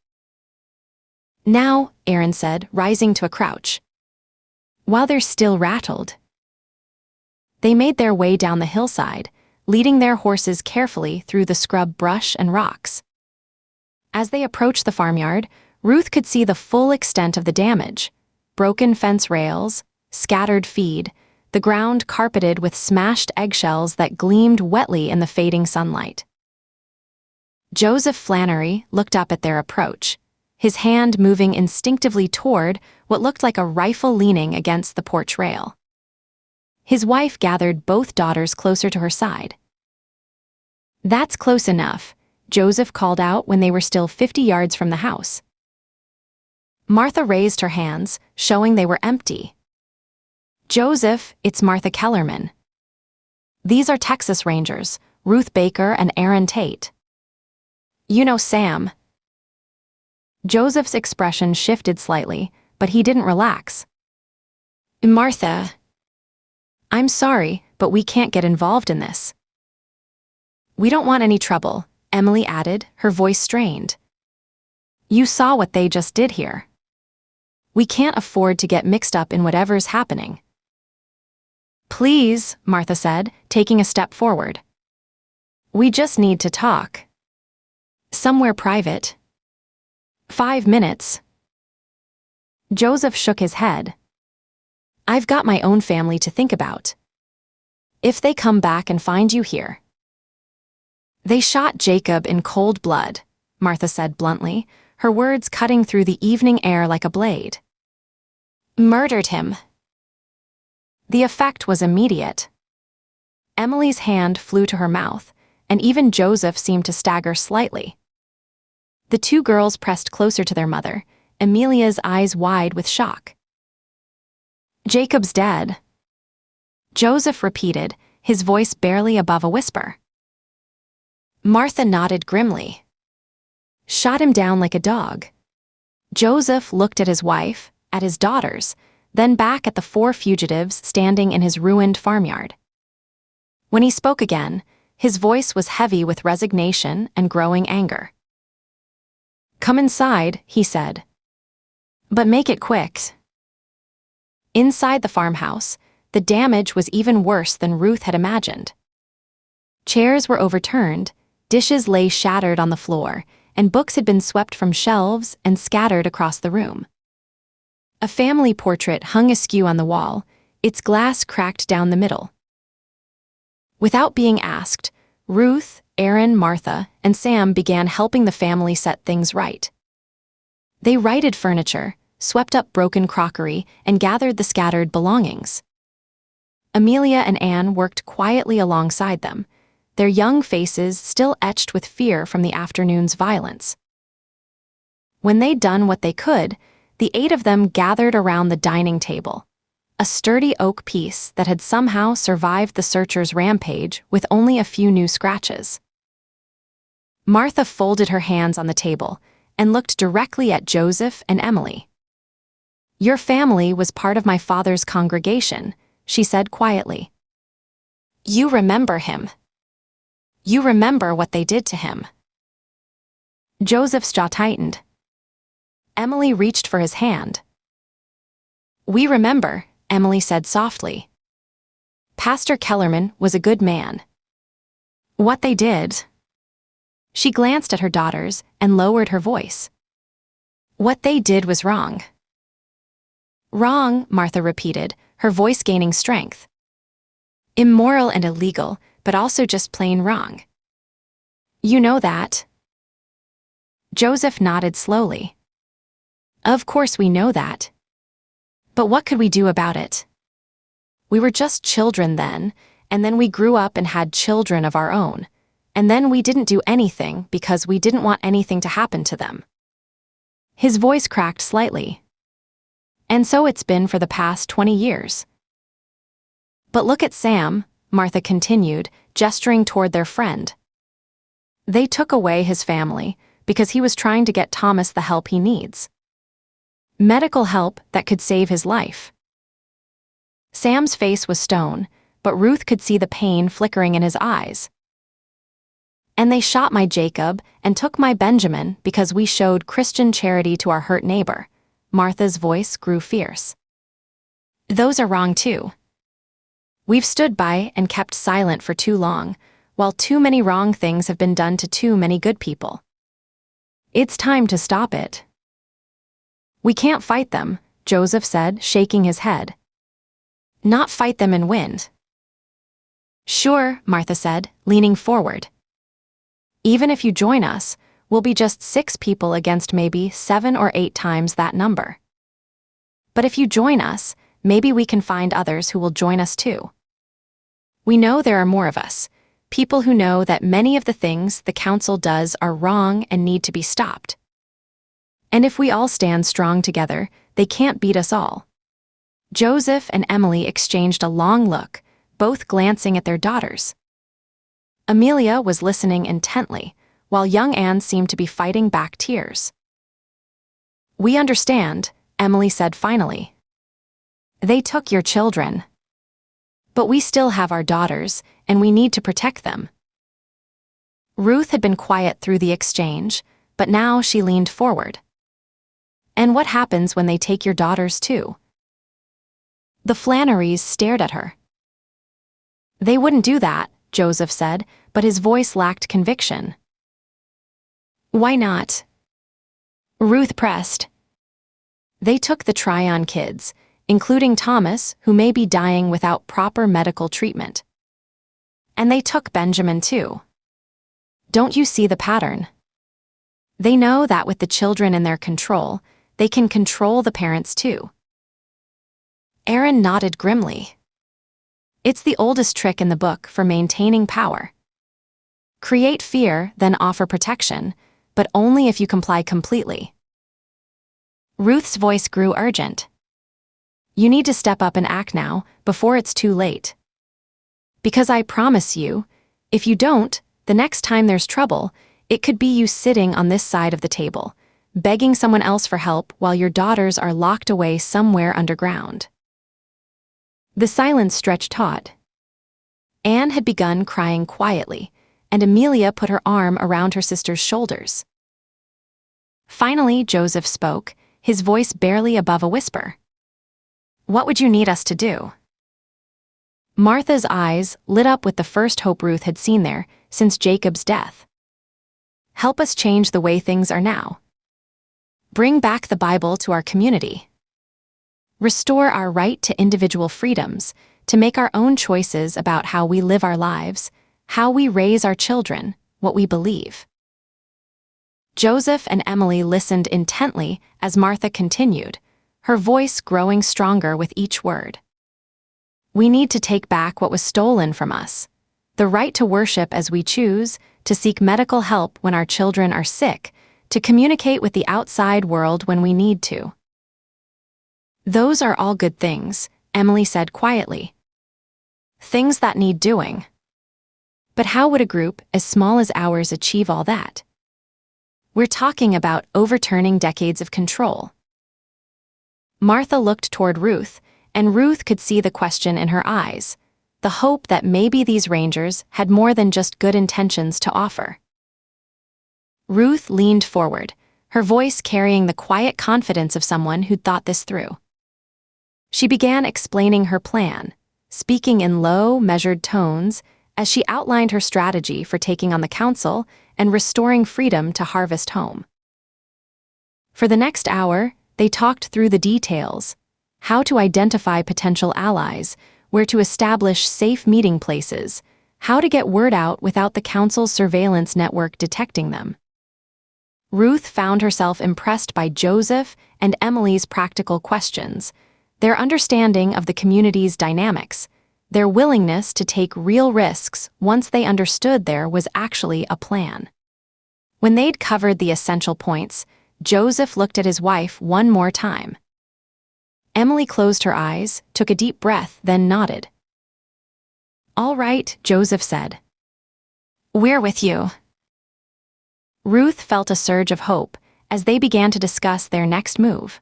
"Now," Aaron said, rising to a crouch. "While they're still rattled." They made their way down the hillside, leading their horses carefully through the scrub brush and rocks. As they approached the farmyard, Ruth could see the full extent of the damage: broken fence rails, scattered feed, the ground carpeted with smashed eggshells that gleamed wetly in the fading sunlight. Joseph Flannery looked up at their approach, his hand moving instinctively toward what looked like a rifle leaning against the porch rail. His wife gathered both daughters closer to her side. "That's close enough," Joseph called out when they were still 50 yards from the house. Martha raised her hands, showing they were empty. "Joseph, it's Martha Kellerman. These are Texas Rangers, Ruth Baker and Aaron Tate. You know Sam." Joseph's expression shifted slightly, but he didn't relax. "Martha, I'm sorry, but we can't get involved in this." "We don't want any trouble," Emily added, her voice strained. "You saw what they just did here." We can't afford to get mixed up in whatever's happening. Please, Martha said, taking a step forward. We just need to talk. Somewhere private. 5 minutes. Joseph shook his head. I've got my own family to think about. If they come back and find you here. They shot Jacob in cold blood, Martha said bluntly, her words cutting through the evening air like a blade. Murdered him. The effect was immediate. Emily's hand flew to her mouth, and even Joseph seemed to stagger slightly. The two girls pressed closer to their mother, Amelia's eyes wide with shock. Jacob's dead. Joseph repeated, his voice barely above a whisper. Martha nodded grimly. Shot him down like a dog. Joseph looked at his wife, at his daughters, then back at the 4 fugitives standing in his ruined farmyard. When he spoke again, his voice was heavy with resignation and growing anger. Come inside, he said. But make it quick. Inside the farmhouse, the damage was even worse than Ruth had imagined. Chairs were overturned, dishes lay shattered on the floor, and books had been swept from shelves and scattered across the room. A family portrait hung askew on the wall, its glass cracked down the middle. Without being asked, Ruth, Aaron, Martha, and Sam began helping the family set things right. They righted furniture, swept up broken crockery, and gathered the scattered belongings. Amelia and Anne worked quietly alongside them, their young faces still etched with fear from the afternoon's violence. When they'd done what they could, the 8 of them gathered around the dining table, a sturdy oak piece that had somehow survived the searchers' rampage with only a few new scratches. Martha folded her hands on the table and looked directly at Joseph and Emily. Your family was part of my father's congregation, she said quietly. You remember him. You remember what they did to him. Joseph's jaw tightened. Emily reached for his hand. We remember, Emily said softly. Pastor Kellerman was a good man. What they did. She glanced at her daughters and lowered her voice. What they did was wrong. Wrong, Martha repeated, her voice gaining strength. Immoral and illegal, but also just plain wrong. You know that. Joseph nodded slowly. Of course we know that. But what could we do about it? We were just children then, and then we grew up and had children of our own, and then we didn't do anything because we didn't want anything to happen to them. His voice cracked slightly. And so it's been for the past 20 years. But look at Sam, Martha continued, gesturing toward their friend. They took away his family because he was trying to get Thomas the help he needs. Medical help that could save his life. Sam's face was stone, but Ruth could see the pain flickering in his eyes. And they shot my Jacob and took my Benjamin because we showed Christian charity to our hurt neighbor. Martha's voice grew fierce. Those are wrong too. We've stood by and kept silent for too long, while too many wrong things have been done to too many good people. It's time to stop it. We can't fight them, Joseph said, shaking his head. Not fight them and win. Sure, Martha said, leaning forward. Even if you join us, we'll be just 6 people against maybe 7 or 8 times that number. But if you join us, maybe we can find others who will join us too. We know there are more of us, people who know that many of the things the council does are wrong and need to be stopped. And if we all stand strong together, they can't beat us all. Joseph and Emily exchanged a long look, both glancing at their daughters. Amelia was listening intently, while young Anne seemed to be fighting back tears. We understand, Emily said finally. They took your children. But we still have our daughters, and we need to protect them. Ruth had been quiet through the exchange, but now she leaned forward. And what happens when they take your daughters too? The Flannerys stared at her. They wouldn't do that, Joseph said, but his voice lacked conviction. Why not? Ruth pressed. They took the Tryon kids, including Thomas, who may be dying without proper medical treatment. And they took Benjamin too. Don't you see the pattern? They know that with the children in their control, they can control the parents too. Aaron nodded grimly. It's the oldest trick in the book for maintaining power. Create fear, then offer protection, but only if you comply completely. Ruth's voice grew urgent. You need to step up and act now, before it's too late. Because I promise you, if you don't, the next time there's trouble, it could be you sitting on this side of the table, begging someone else for help while your daughters are locked away somewhere underground. The silence stretched taut. Anne had begun crying quietly, and Amelia put her arm around her sister's shoulders. Finally, Joseph spoke, his voice barely above a whisper. What would you need us to do? Martha's eyes lit up with the first hope Ruth had seen there since Jacob's death. Help us change the way things are now. Bring back the Bible to our community. Restore our right to individual freedoms, to make our own choices about how we live our lives, how we raise our children, what we believe. Joseph and Emily listened intently as Martha continued, her voice growing stronger with each word. We need to take back what was stolen from us, the right to worship as we choose, to seek medical help when our children are sick, to communicate with the outside world when we need to. Those are all good things, Emily said quietly. Things that need doing. But how would a group as small as ours achieve all that? We're talking about overturning decades of control. Martha looked toward Ruth, and Ruth could see the question in her eyes, the hope that maybe these Rangers had more than just good intentions to offer. Ruth leaned forward, her voice carrying the quiet confidence of someone who'd thought this through. She began explaining her plan, speaking in low, measured tones as she outlined her strategy for taking on the council and restoring freedom to Harvest Home. For the next hour, they talked through the details, how to identify potential allies, where to establish safe meeting places, how to get word out without the council's surveillance network detecting them. Ruth found herself impressed by Joseph and Emily's practical questions, their understanding of the community's dynamics, their willingness to take real risks once they understood there was actually a plan. When they'd covered the essential points, Joseph looked at his wife one more time. Emily closed her eyes, took a deep breath, then nodded. All right, Joseph said. We're with you. Ruth felt a surge of hope as they began to discuss their next move.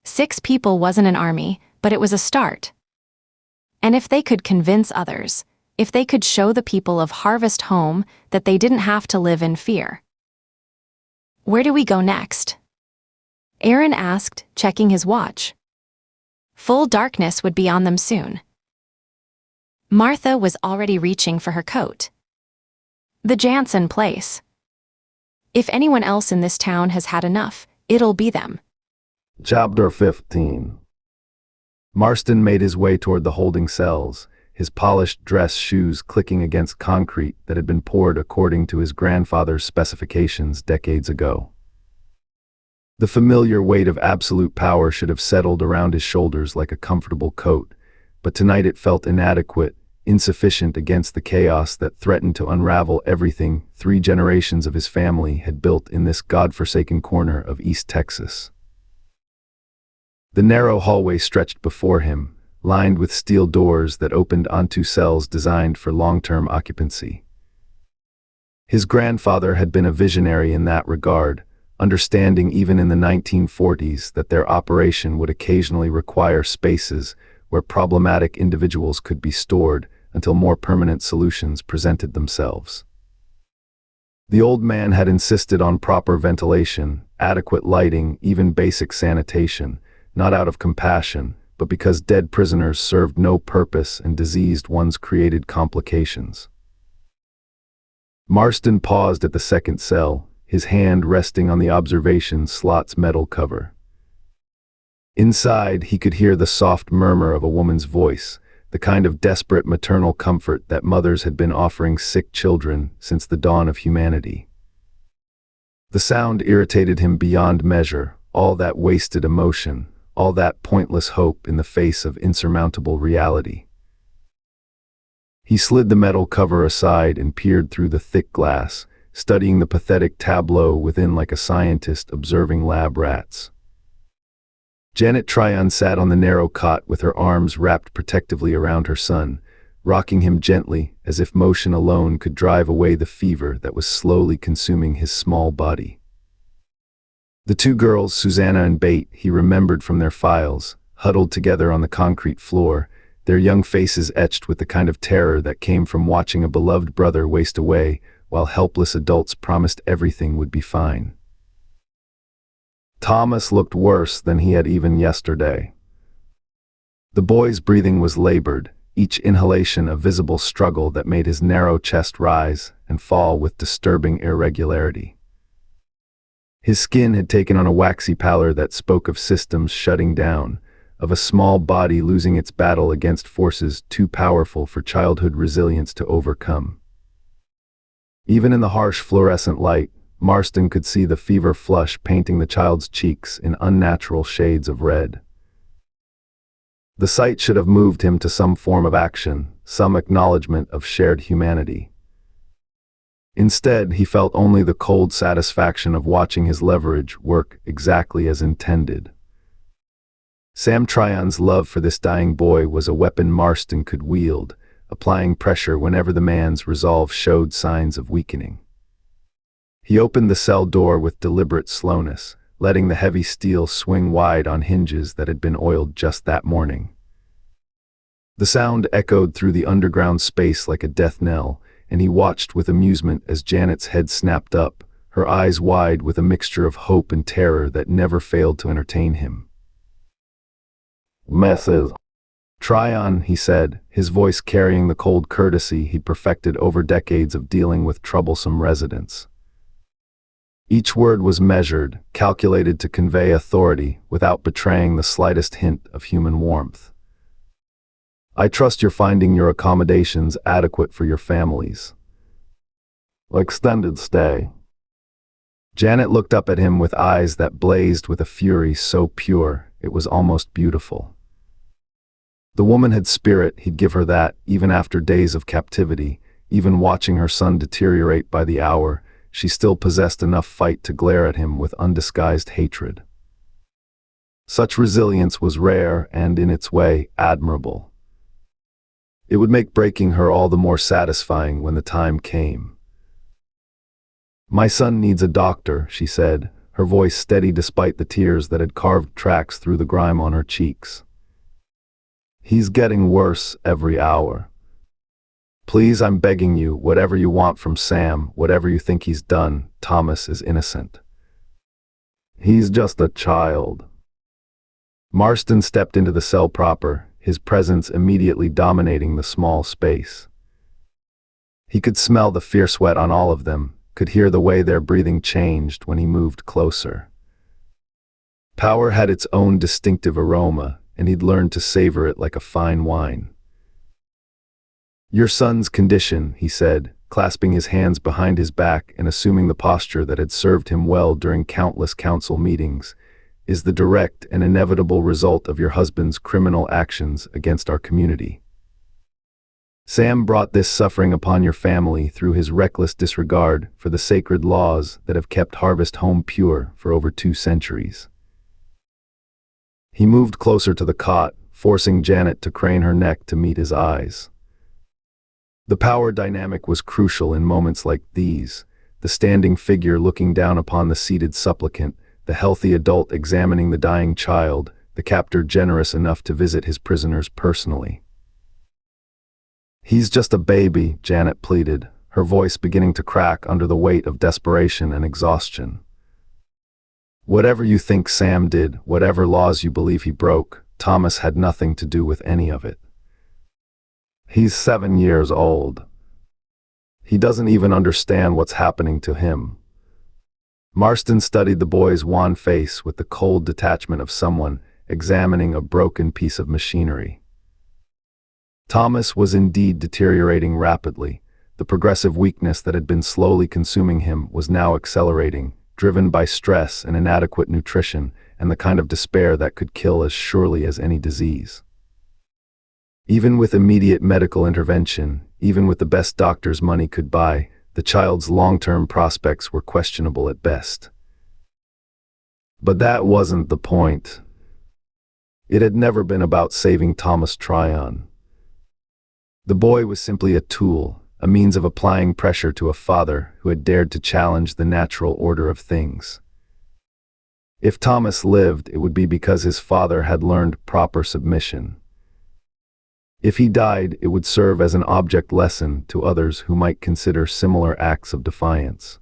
6 people wasn't an army, but it was a start. And if they could convince others, if they could show the people of Harvest Home that they didn't have to live in fear. Where do we go next? Aaron asked, checking his watch. Full darkness would be on them soon. Martha was already reaching for her coat. The Jansen place. If anyone else in this town has had enough, it'll be them. Chapter 15. Marston made his way toward the holding cells, his polished dress shoes clicking against concrete that had been poured according to his grandfather's specifications decades ago. The familiar weight of absolute power should have settled around his shoulders like a comfortable coat, but tonight it felt inadequate, insufficient against the chaos that threatened to unravel everything 3 generations of his family had built in this godforsaken corner of East Texas. The narrow hallway stretched before him, lined with steel doors that opened onto cells designed for long-term occupancy. His grandfather had been a visionary in that regard, understanding even in the 1940s that their operation would occasionally require spaces where problematic individuals could be stored until more permanent solutions presented themselves. The old man had insisted on proper ventilation, adequate lighting, even basic sanitation, not out of compassion, but because dead prisoners served no purpose and diseased ones created complications. Marston paused at the second cell, his hand resting on the observation slot's metal cover. Inside, he could hear the soft murmur of a woman's voice, the kind of desperate maternal comfort that mothers had been offering sick children since the dawn of humanity. The sound irritated him beyond measure, all that wasted emotion, all that pointless hope in the face of insurmountable reality. He slid the metal cover aside and peered through the thick glass, studying the pathetic tableau within like a scientist observing lab rats. Janet Tryon sat on the narrow cot with her arms wrapped protectively around her son, rocking him gently as if motion alone could drive away the fever that was slowly consuming his small body. The two girls, Susanna and Bate, he remembered from their files, huddled together on the concrete floor, their young faces etched with the kind of terror that came from watching a beloved brother waste away while helpless adults promised everything would be fine. Thomas looked worse than he had even yesterday. The boy's breathing was labored, each inhalation a visible struggle that made his narrow chest rise and fall with disturbing irregularity. His skin had taken on a waxy pallor that spoke of systems shutting down, of a small body losing its battle against forces too powerful for childhood resilience to overcome. Even in the harsh fluorescent light, Marston could see the fever flush painting the child's cheeks in unnatural shades of red. The sight should have moved him to some form of action, some acknowledgement of shared humanity. Instead, he felt only the cold satisfaction of watching his leverage work exactly as intended. Sam Tryon's love for this dying boy was a weapon Marston could wield, applying pressure whenever the man's resolve showed signs of weakening. He opened the cell door with deliberate slowness, letting the heavy steel swing wide on hinges that had been oiled just that morning. The sound echoed through the underground space like a death knell, and he watched with amusement as Janet's head snapped up, her eyes wide with a mixture of hope and terror that never failed to entertain him. "Mrs. Tryon," he said, his voice carrying the cold courtesy he'd perfected over decades of dealing with troublesome residents. Each word was measured, calculated to convey authority without betraying the slightest hint of human warmth. "I trust you're finding your accommodations adequate for your families. Extended stay." Janet looked up at him with eyes that blazed with a fury so pure it was almost beautiful. The woman had spirit, he'd give her that, even after days of captivity, even watching her son deteriorate by the hour, she still possessed enough fight to glare at him with undisguised hatred. Such resilience was rare and, in its way, admirable. It would make breaking her all the more satisfying when the time came. "My son needs a doctor," she said, her voice steady despite the tears that had carved tracks through the grime on her cheeks. "He's getting worse every hour. Please, I'm begging you, whatever you want from Sam, whatever you think he's done, Thomas is innocent. He's just a child." Marston stepped into the cell proper, his presence immediately dominating the small space. He could smell the fierce sweat on all of them, could hear the way their breathing changed when he moved closer. Power had its own distinctive aroma, and he'd learned to savor it like a fine wine. "Your son's condition," he said, clasping his hands behind his back and assuming the posture that had served him well during countless council meetings, "is the direct and inevitable result of your husband's criminal actions against our community. Sam brought this suffering upon your family through his reckless disregard for the sacred laws that have kept Harvest Home pure for over 2 centuries. He moved closer to the cot, forcing Janet to crane her neck to meet his eyes. The power dynamic was crucial in moments like these, the standing figure looking down upon the seated supplicant, the healthy adult examining the dying child, the captor generous enough to visit his prisoners personally. "He's just a baby," Janet pleaded, her voice beginning to crack under the weight of desperation and exhaustion. Whatever you think Sam did, whatever laws you believe he broke, Thomas had nothing to do with any of it. He's 7 years old. He doesn't even understand what's happening to him. Marston studied the boy's wan face with the cold detachment of someone examining a broken piece of machinery. Thomas was indeed deteriorating rapidly. The progressive weakness that had been slowly consuming him was now accelerating, driven by stress and inadequate nutrition and the kind of despair that could kill as surely as any disease. Even with immediate medical intervention, even with the best doctors money could buy, the child's long-term prospects were questionable at best. But that wasn't the point. It had never been about saving Thomas Tryon. The boy was simply a tool, a means of applying pressure to a father who had dared to challenge the natural order of things. If Thomas lived, it would be because his father had learned proper submission. If he died, it would serve as an object lesson to others who might consider similar acts of defiance.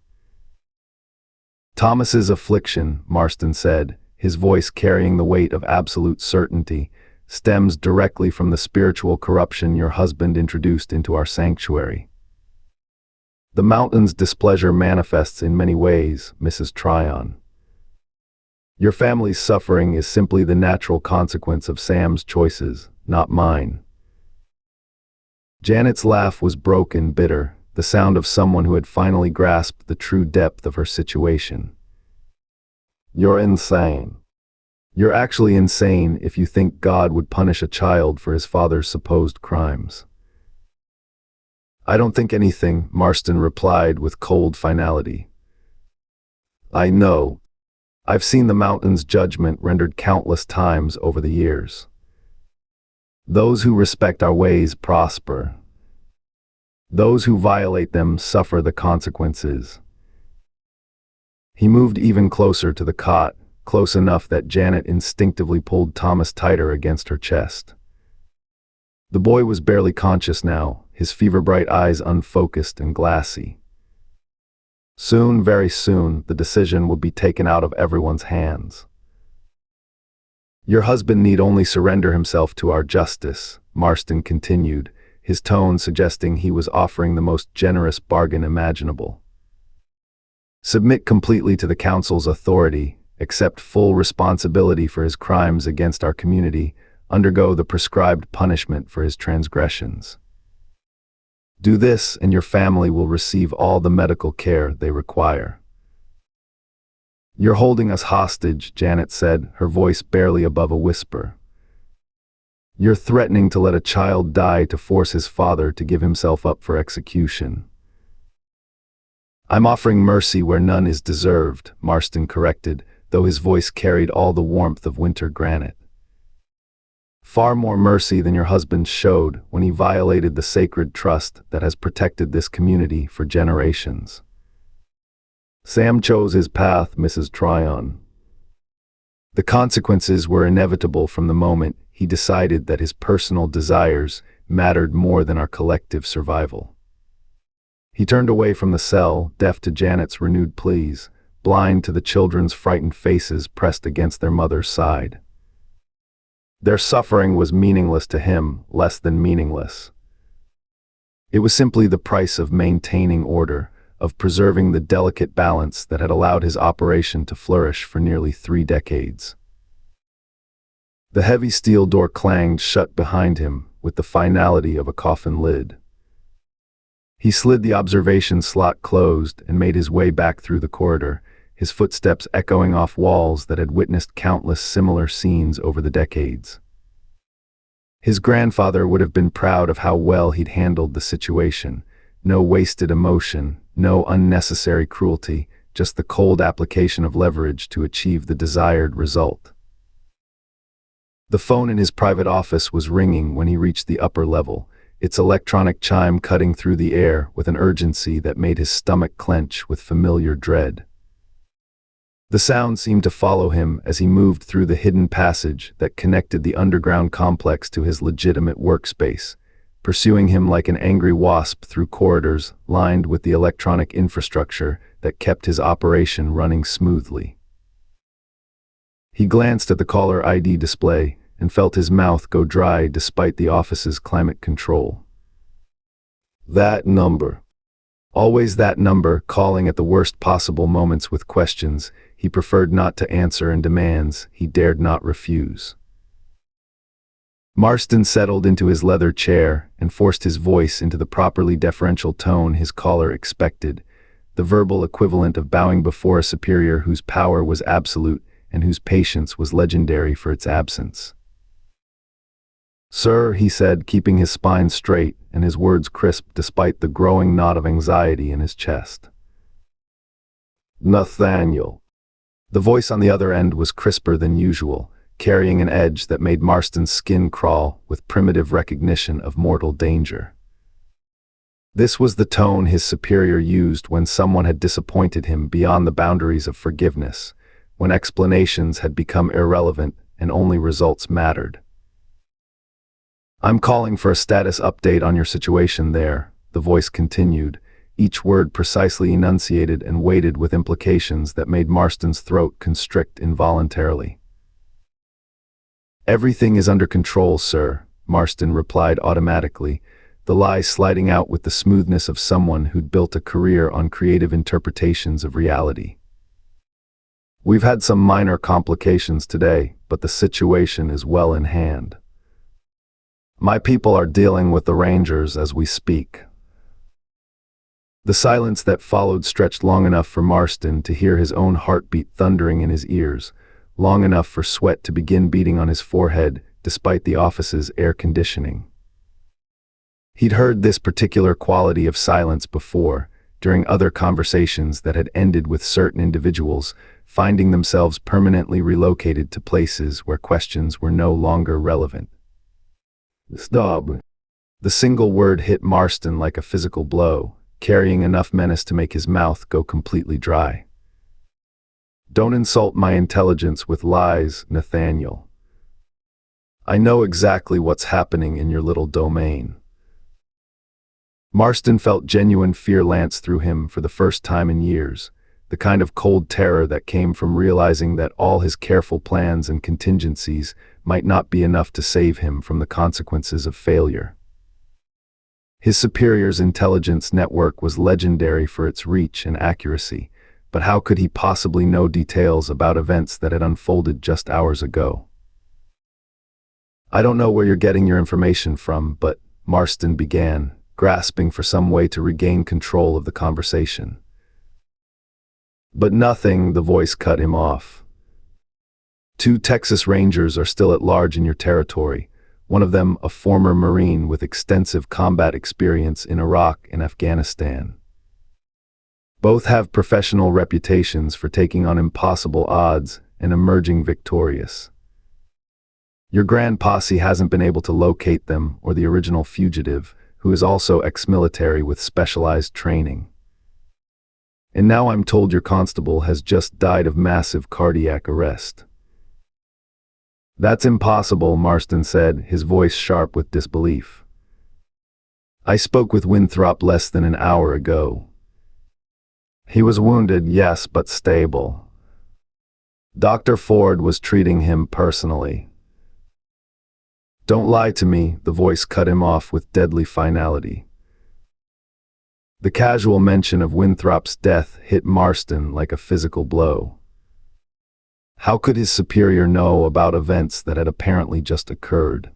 Thomas's affliction, Marston said, his voice carrying the weight of absolute certainty, stems directly from the spiritual corruption your husband introduced into our sanctuary. The mountain's displeasure manifests in many ways, Mrs. Tryon. Your family's suffering is simply the natural consequence of Sam's choices, not mine. Janet's laugh was broken, bitter, the sound of someone who had finally grasped the true depth of her situation. You're insane. You're actually insane if you think God would punish a child for his father's supposed crimes. I don't think anything, Marston replied with cold finality. I know. I've seen the mountain's judgment rendered countless times over the years. Those who respect our ways prosper. Those who violate them suffer the consequences. He moved even closer to the cot, close enough that Janet instinctively pulled Thomas tighter against her chest. The boy was barely conscious now, his fever-bright eyes unfocused and glassy. Soon, very soon, the decision would be taken out of everyone's hands. Your husband need only surrender himself to our justice, Marston continued, his tone suggesting he was offering the most generous bargain imaginable. Submit completely to the council's authority, accept full responsibility for his crimes against our community, undergo the prescribed punishment for his transgressions. Do this, and your family will receive all the medical care they require. You're holding us hostage, Janet said, her voice barely above a whisper. You're threatening to let a child die to force his father to give himself up for execution. I'm offering mercy where none is deserved, Marston corrected, though his voice carried all the warmth of winter granite. Far more mercy than your husband showed when he violated the sacred trust that has protected this community for generations. Sam chose his path, Mrs. Tryon. The consequences were inevitable from the moment he decided that his personal desires mattered more than our collective survival. He turned away from the cell, deaf to Janet's renewed pleas, blind to the children's frightened faces pressed against their mother's side. Their suffering was meaningless to him, less than meaningless. It was simply the price of maintaining order, of preserving the delicate balance that had allowed his operation to flourish for nearly 3 decades. The heavy steel door clanged shut behind him with the finality of a coffin lid. He slid the observation slot closed and made his way back through the corridor, his footsteps echoing off walls that had witnessed countless similar scenes over the decades. His grandfather would have been proud of how well he'd handled the situation. No wasted emotion, no unnecessary cruelty, just the cold application of leverage to achieve the desired result. The phone in his private office was ringing when he reached the upper level, its electronic chime cutting through the air with an urgency that made his stomach clench with familiar dread. The sound seemed to follow him as he moved through the hidden passage that connected the underground complex to his legitimate workspace, pursuing him like an angry wasp through corridors lined with the electronic infrastructure that kept his operation running smoothly. He glanced at the caller ID display and felt his mouth go dry despite the office's climate control. That number. Always that number, calling at the worst possible moments with questions he preferred not to answer and demands he dared not refuse. Marston settled into his leather chair and forced his voice into the properly deferential tone his caller expected, the verbal equivalent of bowing before a superior whose power was absolute and whose patience was legendary for its absence. "Sir," he said, keeping his spine straight and his words crisp despite the growing knot of anxiety in his chest. "Nathaniel." The voice on the other end was crisper than usual, carrying an edge that made Marston's skin crawl with primitive recognition of mortal danger. This was the tone his superior used when someone had disappointed him beyond the boundaries of forgiveness, when explanations had become irrelevant and only results mattered. "I'm calling for a status update on your situation there," the voice continued, each word precisely enunciated and weighted with implications that made Marston's throat constrict involuntarily. "Everything is under control, sir," Marston replied automatically, the lie sliding out with the smoothness of someone who'd built a career on creative interpretations of reality. "We've had some minor complications today, but the situation is well in hand. My people are dealing with the Rangers as we speak." The silence that followed stretched long enough for Marston to hear his own heartbeat thundering in his ears, long enough for sweat to begin beading on his forehead despite the office's air conditioning. He'd heard this particular quality of silence before, during other conversations that had ended with certain individuals finding themselves permanently relocated to places where questions were no longer relevant. "Stop." The single word hit Marston like a physical blow, carrying enough menace to make his mouth go completely dry. "Don't insult my intelligence with lies, Nathaniel. I know exactly what's happening in your little domain." Marston felt genuine fear lance through him for the first time in years, the kind of cold terror that came from realizing that all his careful plans and contingencies might not be enough to save him from the consequences of failure. His superior's intelligence network was legendary for its reach and accuracy, but how could he possibly know details about events that had unfolded just hours ago? "I don't know where you're getting your information from, but," Marston began, grasping for some way to regain control of the conversation. "But nothing," the voice cut him off. "2 Texas Rangers are still at large in your territory, one of them a former Marine with extensive combat experience in Iraq and Afghanistan. Both have professional reputations for taking on impossible odds and emerging victorious. Your grand posse hasn't been able to locate them or the original fugitive, who is also ex-military with specialized training. And now I'm told your constable has just died of massive cardiac arrest." "That's impossible," Marston said, his voice sharp with disbelief. "I spoke with Winthrop less than an hour ago. He was wounded, yes, but stable. Dr. Ford was treating him personally." "Don't lie to me," the voice cut him off with deadly finality. The casual mention of Winthrop's death hit Marston like a physical blow. How could his superior know about events that had apparently just occurred?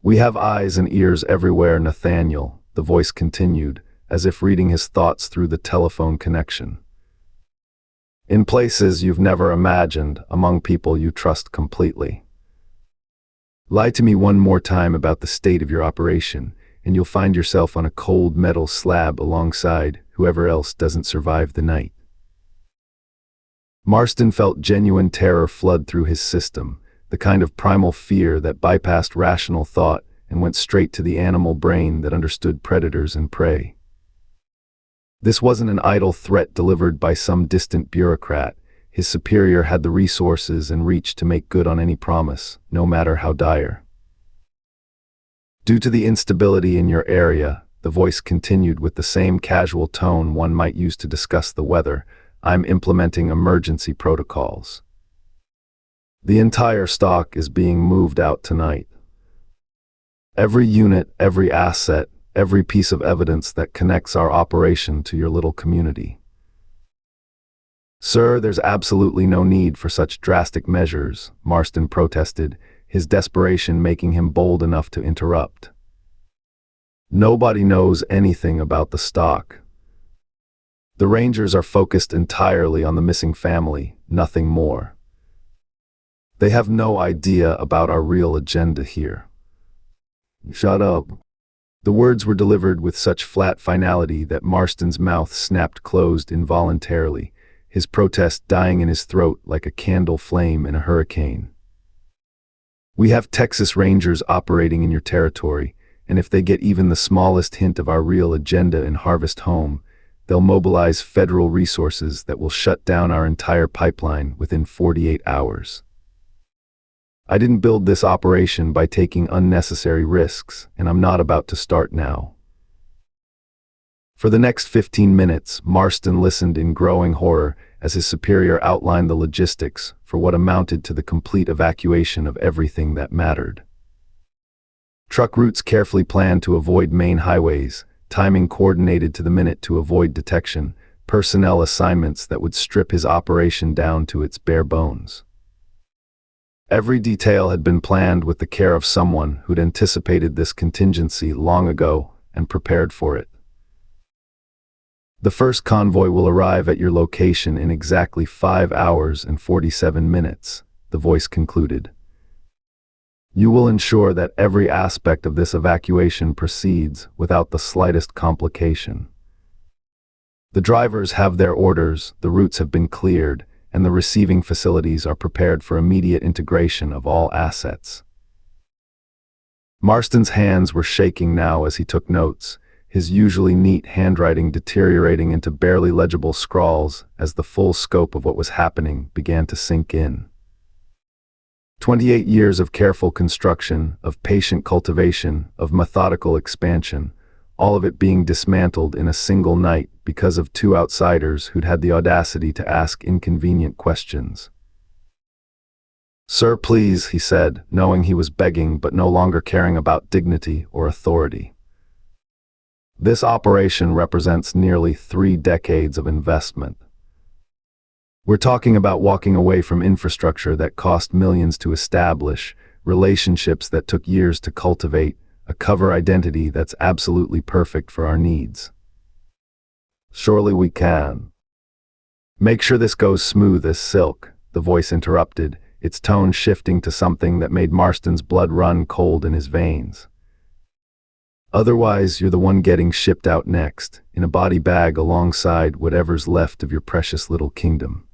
"We have eyes and ears everywhere, Nathaniel," the voice continued, as if reading his thoughts through the telephone connection. "In places you've never imagined, among people you trust completely. Lie to me one more time about the state of your operation, and you'll find yourself on a cold metal slab alongside whoever else doesn't survive the night." Marston felt genuine terror flood through his system, the kind of primal fear that bypassed rational thought and went straight to the animal brain that understood predators and prey. This wasn't an idle threat delivered by some distant bureaucrat. His superior had the resources and reach to make good on any promise, no matter how dire. "Due to the instability in your area," the voice continued with the same casual tone one might use to discuss the weather, "I'm implementing emergency protocols. The entire stock is being moved out tonight. Every unit, every asset, every piece of evidence that connects our operation to your little community. Sir, there's absolutely no need for such drastic measures, Marston protested, his desperation making him bold enough to interrupt. Nobody knows anything about the stock. The Rangers are focused entirely on the missing family, nothing more. They have no idea about our real agenda here. Shut up. The words were delivered with such flat finality that Marston's mouth snapped closed involuntarily, his protest dying in his throat like a candle flame in a hurricane. We have Texas Rangers operating in your territory, and if they get even the smallest hint of our real agenda in Harvest Home, they'll mobilize federal resources that will shut down our entire pipeline within 48 hours. I didn't build this operation by taking unnecessary risks, and I'm not about to start now. For the next 15 minutes, Marston listened in growing horror as his superior outlined the logistics for what amounted to the complete evacuation of everything that mattered. Truck routes carefully planned to avoid main highways, timing coordinated to the minute to avoid detection, personnel assignments that would strip his operation down to its bare bones. Every detail had been planned with the care of someone who'd anticipated this contingency long ago and prepared for it. The first convoy will arrive at your location in exactly 5 hours and 47 minutes, the voice concluded. You will ensure that every aspect of this evacuation proceeds without the slightest complication. The drivers have their orders, the routes have been cleared, and the receiving facilities are prepared for immediate integration of all assets. Marston's hands were shaking now as he took notes, his usually neat handwriting deteriorating into barely legible scrawls as the full scope of what was happening began to sink in. 28 years of careful construction, of patient cultivation, of methodical expansion, all of it being dismantled in a single night because of two outsiders who'd had the audacity to ask inconvenient questions. Sir, please, he said, knowing he was begging but no longer caring about dignity or authority. This operation represents nearly 3 decades of investment. We're talking about walking away from infrastructure that cost millions to establish, relationships that took years to cultivate, a cover identity that's absolutely perfect for our needs. Surely we can. Make sure this goes smooth as silk, the voice interrupted, its tone shifting to something that made Marston's blood run cold in his veins. Otherwise, you're the one getting shipped out next, in a body bag alongside whatever's left of your precious little kingdom.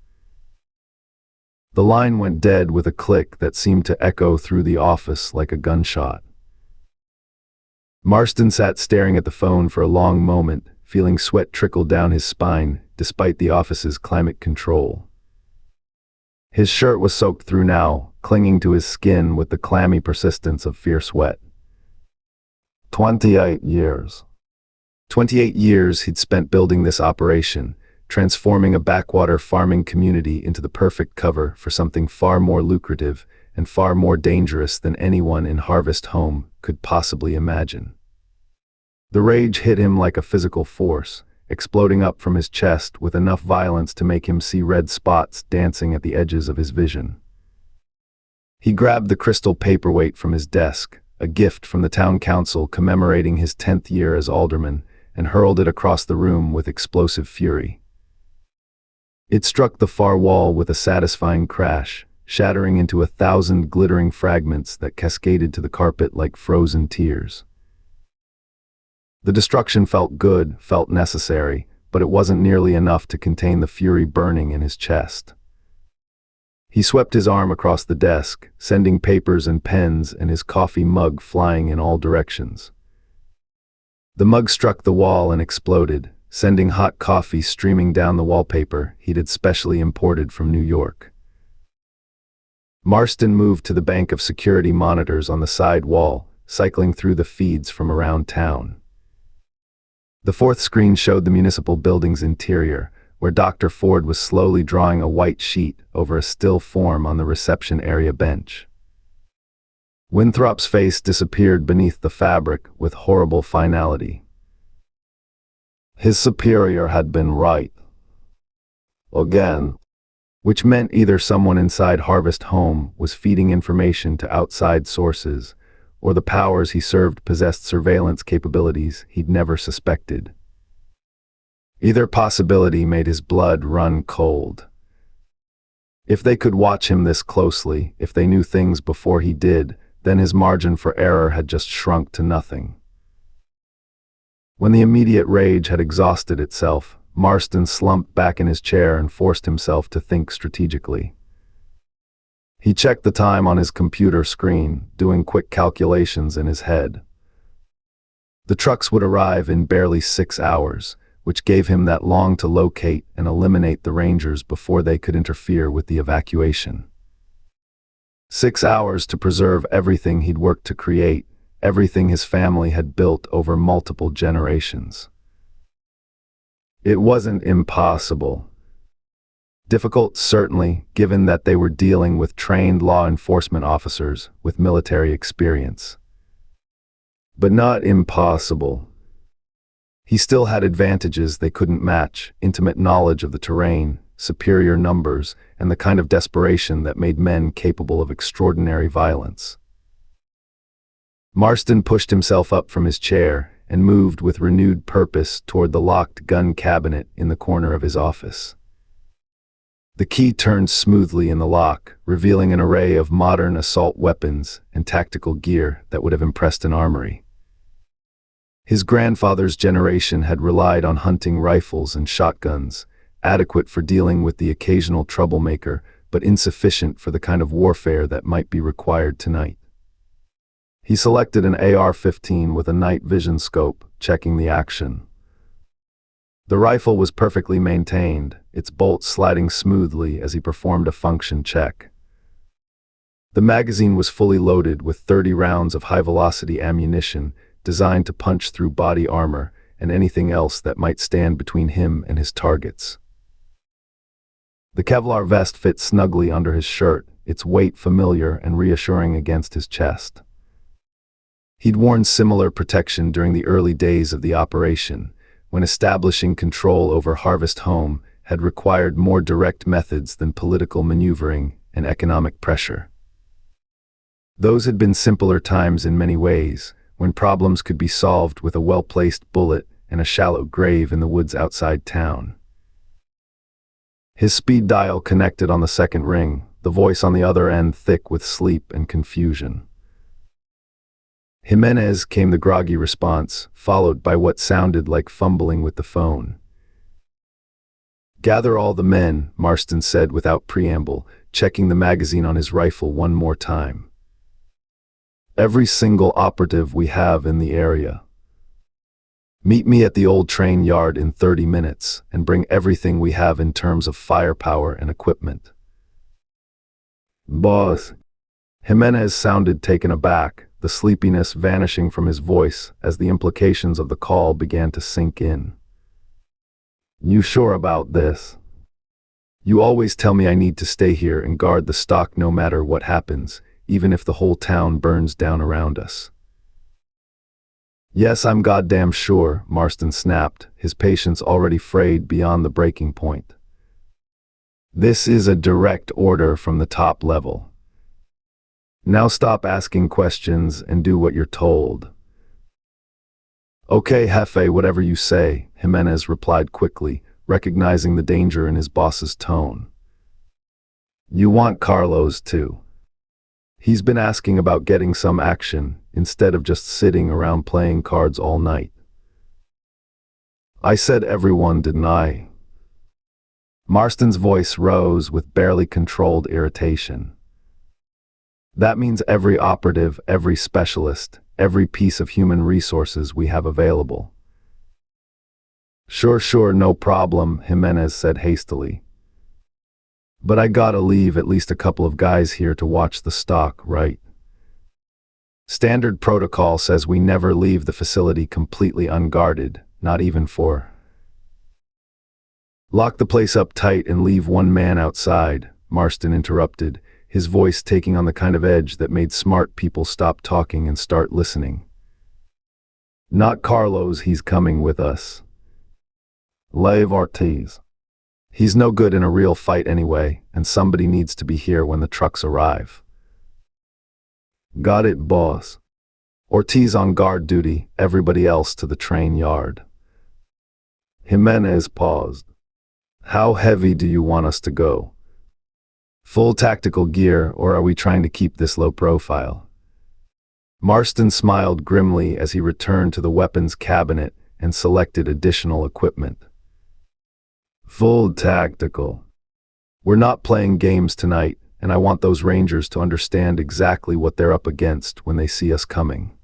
The line went dead with a click that seemed to echo through the office like a gunshot. Marston sat staring at the phone for a long moment, feeling sweat trickle down his spine, despite the office's climate control. His shirt was soaked through now, clinging to his skin with the clammy persistence of fierce wet. 28 years. 28 years he'd spent building this operation, transforming a backwater farming community into the perfect cover for something far more lucrative and far more dangerous than anyone in Harvest Home could possibly imagine. The rage hit him like a physical force, exploding up from his chest with enough violence to make him see red spots dancing at the edges of his vision. He grabbed the crystal paperweight from his desk, a gift from the town council commemorating his 10th year as alderman, and hurled it across the room with explosive fury. It struck the far wall with a satisfying crash, shattering into 1,000 glittering fragments that cascaded to the carpet like frozen tears. The destruction felt good, felt necessary, but it wasn't nearly enough to contain the fury burning in his chest. He swept his arm across the desk, sending papers and pens and his coffee mug flying in all directions. The mug struck the wall and exploded, sending hot coffee streaming down the wallpaper he'd had specially imported from New York. Marston moved to the bank of security monitors on the side wall, cycling through the feeds from around town. The fourth screen showed the municipal building's interior, where Dr. Ford was slowly drawing a white sheet over a still form on the reception area bench. Winthrop's face disappeared beneath the fabric with horrible finality. His superior had been right. Again. Which meant either someone inside Harvest Home was feeding information to outside sources, or the powers he served possessed surveillance capabilities he'd never suspected. Either possibility made his blood run cold. If they could watch him this closely, if they knew things before he did, then his margin for error had just shrunk to nothing. When the immediate rage had exhausted itself, Marston slumped back in his chair and forced himself to think strategically. He checked the time on his computer screen, doing quick calculations in his head. The trucks would arrive in barely 6 hours, which gave him that long to locate and eliminate the Rangers before they could interfere with the evacuation. 6 hours to preserve everything he'd worked to create, everything his family had built over multiple generations. It wasn't impossible. Difficult, certainly, given that they were dealing with trained law enforcement officers with military experience. But not impossible. He still had advantages they couldn't match: intimate knowledge of the terrain, superior numbers, and the kind of desperation that made men capable of extraordinary violence. Marston pushed himself up from his chair and moved with renewed purpose toward the locked gun cabinet in the corner of his office. The key turned smoothly in the lock, revealing an array of modern assault weapons and tactical gear that would have impressed an armory. His grandfather's generation had relied on hunting rifles and shotguns, adequate for dealing with the occasional troublemaker, but insufficient for the kind of warfare that might be required tonight. He selected an AR-15 with a night vision scope, checking the action. The rifle was perfectly maintained, its bolts sliding smoothly as he performed a function check. The magazine was fully loaded with 30 rounds of high-velocity ammunition designed to punch through body armor and anything else that might stand between him and his targets. The Kevlar vest fit snugly under his shirt, its weight familiar and reassuring against his chest. He'd worn similar protection during the early days of the operation, when establishing control over Harvest Home had required more direct methods than political maneuvering and economic pressure. Those had been simpler times in many ways, when problems could be solved with a well-placed bullet and a shallow grave in the woods outside town. His speed dial connected on the second ring, the voice on the other end thick with sleep and confusion. Jimenez, came the groggy response, followed by what sounded like fumbling with the phone. Gather all the men, Marston said without preamble, checking the magazine on his rifle one more time. Every single operative we have in the area. Meet me at the old train yard in 30 minutes, and bring everything we have in terms of firepower and equipment. Boss. Jimenez sounded taken aback, the sleepiness vanishing from his voice as the implications of the call began to sink in. You sure about this? You always tell me I need to stay here and guard the stock no matter what happens, even if the whole town burns down around us. Yes, I'm goddamn sure, Marston snapped, his patience already frayed beyond the breaking point. This is a direct order from the top level. Now stop asking questions and do what you're told. Okay, Jefe, whatever you say, Jimenez replied quickly, recognizing the danger in his boss's tone. You want Carlos too. He's been asking about getting some action, instead of just sitting around playing cards all night. I said everyone, didn't I? Marston's voice rose with barely controlled irritation. That means every operative, every specialist, every piece of human resources we have available. Sure, no problem, Jimenez said hastily. But I gotta leave at least a couple of guys here to watch the stock, right? Standard protocol says we never leave the facility completely unguarded, not even for... Lock the place up tight and leave one man outside, Marston interrupted, his voice taking on the kind of edge that made smart people stop talking and start listening. Not Carlos, he's coming with us. Leave Ortiz. He's no good in a real fight anyway, and somebody needs to be here when the trucks arrive. Got it, boss. Ortiz on guard duty, everybody else to the train yard. Jimenez paused. How heavy do you want us to go? Full tactical gear, or are we trying to keep this low profile? Marston smiled grimly as he returned to the weapons cabinet and selected additional equipment. Full tactical. We're not playing games tonight, and I want those Rangers to understand exactly what they're up against when they see us coming.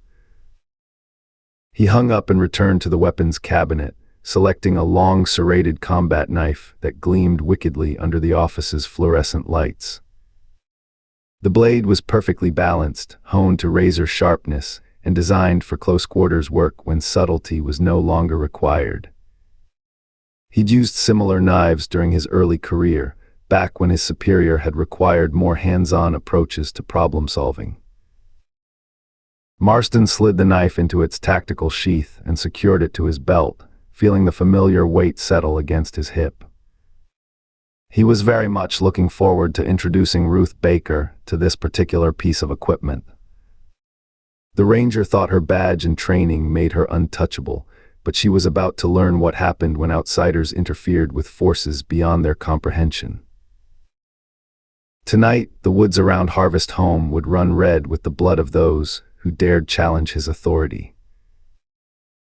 He hung up and returned to the weapons cabinet, selecting a long serrated combat knife that gleamed wickedly under the office's fluorescent lights. The blade was perfectly balanced, honed to razor sharpness, and designed for close quarters work when subtlety was no longer required. He'd used similar knives during his early career, back when his superior had required more hands-on approaches to problem solving. Marston slid the knife into its tactical sheath and secured it to his belt, feeling the familiar weight settle against his hip. He was very much looking forward to introducing Ruth Baker to this particular piece of equipment. The Ranger thought her badge and training made her untouchable, but she was about to learn what happened when outsiders interfered with forces beyond their comprehension. Tonight, the woods around Harvest Home would run red with the blood of those who dared challenge his authority.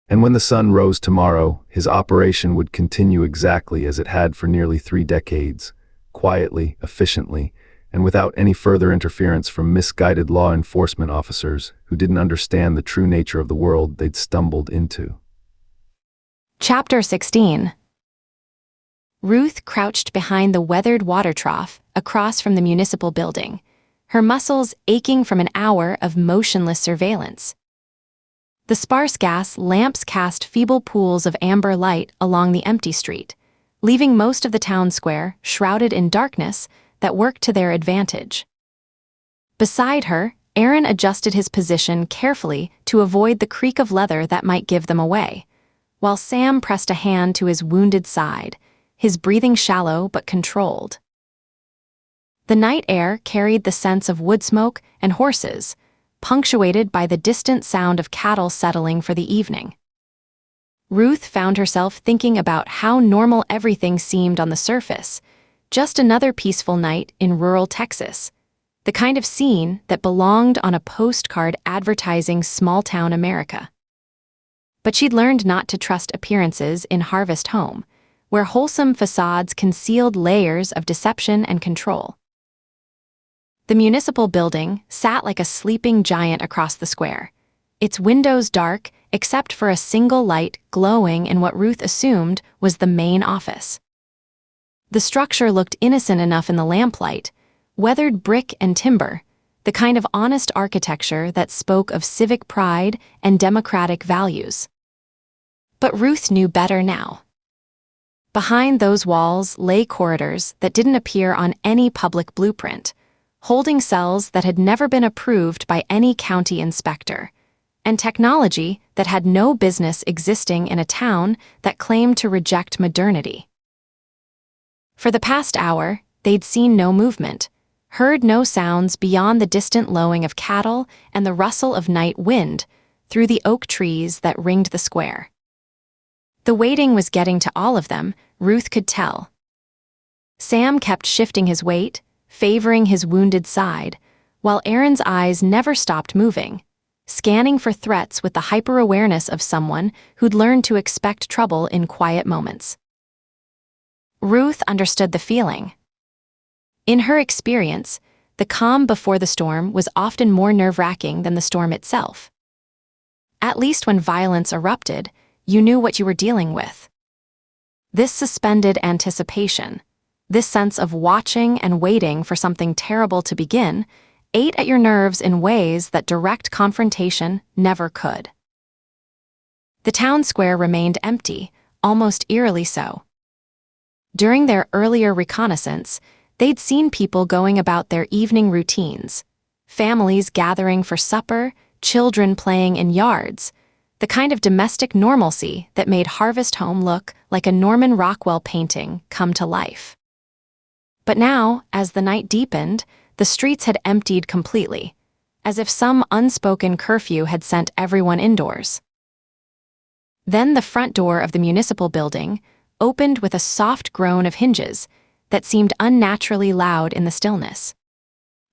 And when the sun rose tomorrow, his operation would continue exactly as it had for nearly 3 decades, quietly, efficiently, and without any further interference from misguided law enforcement officers who didn't understand the true nature of the world they'd stumbled into. Chapter 16. Ruth crouched behind the weathered water trough across from the municipal building, her muscles aching from an hour of motionless surveillance. The sparse gas lamps cast feeble pools of amber light along the empty street, leaving most of the town square shrouded in darkness that worked to their advantage. Beside her, Aaron adjusted his position carefully to avoid the creak of leather that might give them away, while Sam pressed a hand to his wounded side, his breathing shallow but controlled. The night air carried the scents of wood smoke and horses, punctuated by the distant sound of cattle settling for the evening. Ruth found herself thinking about how normal everything seemed on the surface, just another peaceful night in rural Texas, the kind of scene that belonged on a postcard advertising small-town America. But she'd learned not to trust appearances in Harvest Home, where wholesome facades concealed layers of deception and control. The municipal building sat like a sleeping giant across the square, its windows dark except for a single light glowing in what Ruth assumed was the main office. The structure looked innocent enough in the lamplight, weathered brick and timber, the kind of honest architecture that spoke of civic pride and democratic values. But Ruth knew better now. Behind those walls lay corridors that didn't appear on any public blueprint, holding cells that had never been approved by any county inspector, and technology that had no business existing in a town that claimed to reject modernity. For the past hour, they'd seen no movement, heard no sounds beyond the distant lowing of cattle and the rustle of night wind through the oak trees that ringed the square. The waiting was getting to all of them, Ruth could tell. Sam kept shifting his weight, favoring his wounded side, while Aaron's eyes never stopped moving, scanning for threats with the hyper-awareness of someone who'd learned to expect trouble in quiet moments. Ruth understood the feeling. In her experience, the calm before the storm was often more nerve-wracking than the storm itself. At least when violence erupted, you knew what you were dealing with. This suspended anticipation, this sense of watching and waiting for something terrible to begin, ate at your nerves in ways that direct confrontation never could. The town square remained empty, almost eerily so. During their earlier reconnaissance, they'd seen people going about their evening routines, families gathering for supper, children playing in yards, the kind of domestic normalcy that made Harvest Home look like a Norman Rockwell painting come to life. But now, as the night deepened, the streets had emptied completely, as if some unspoken curfew had sent everyone indoors. Then the front door of the municipal building opened with a soft groan of hinges that seemed unnaturally loud in the stillness.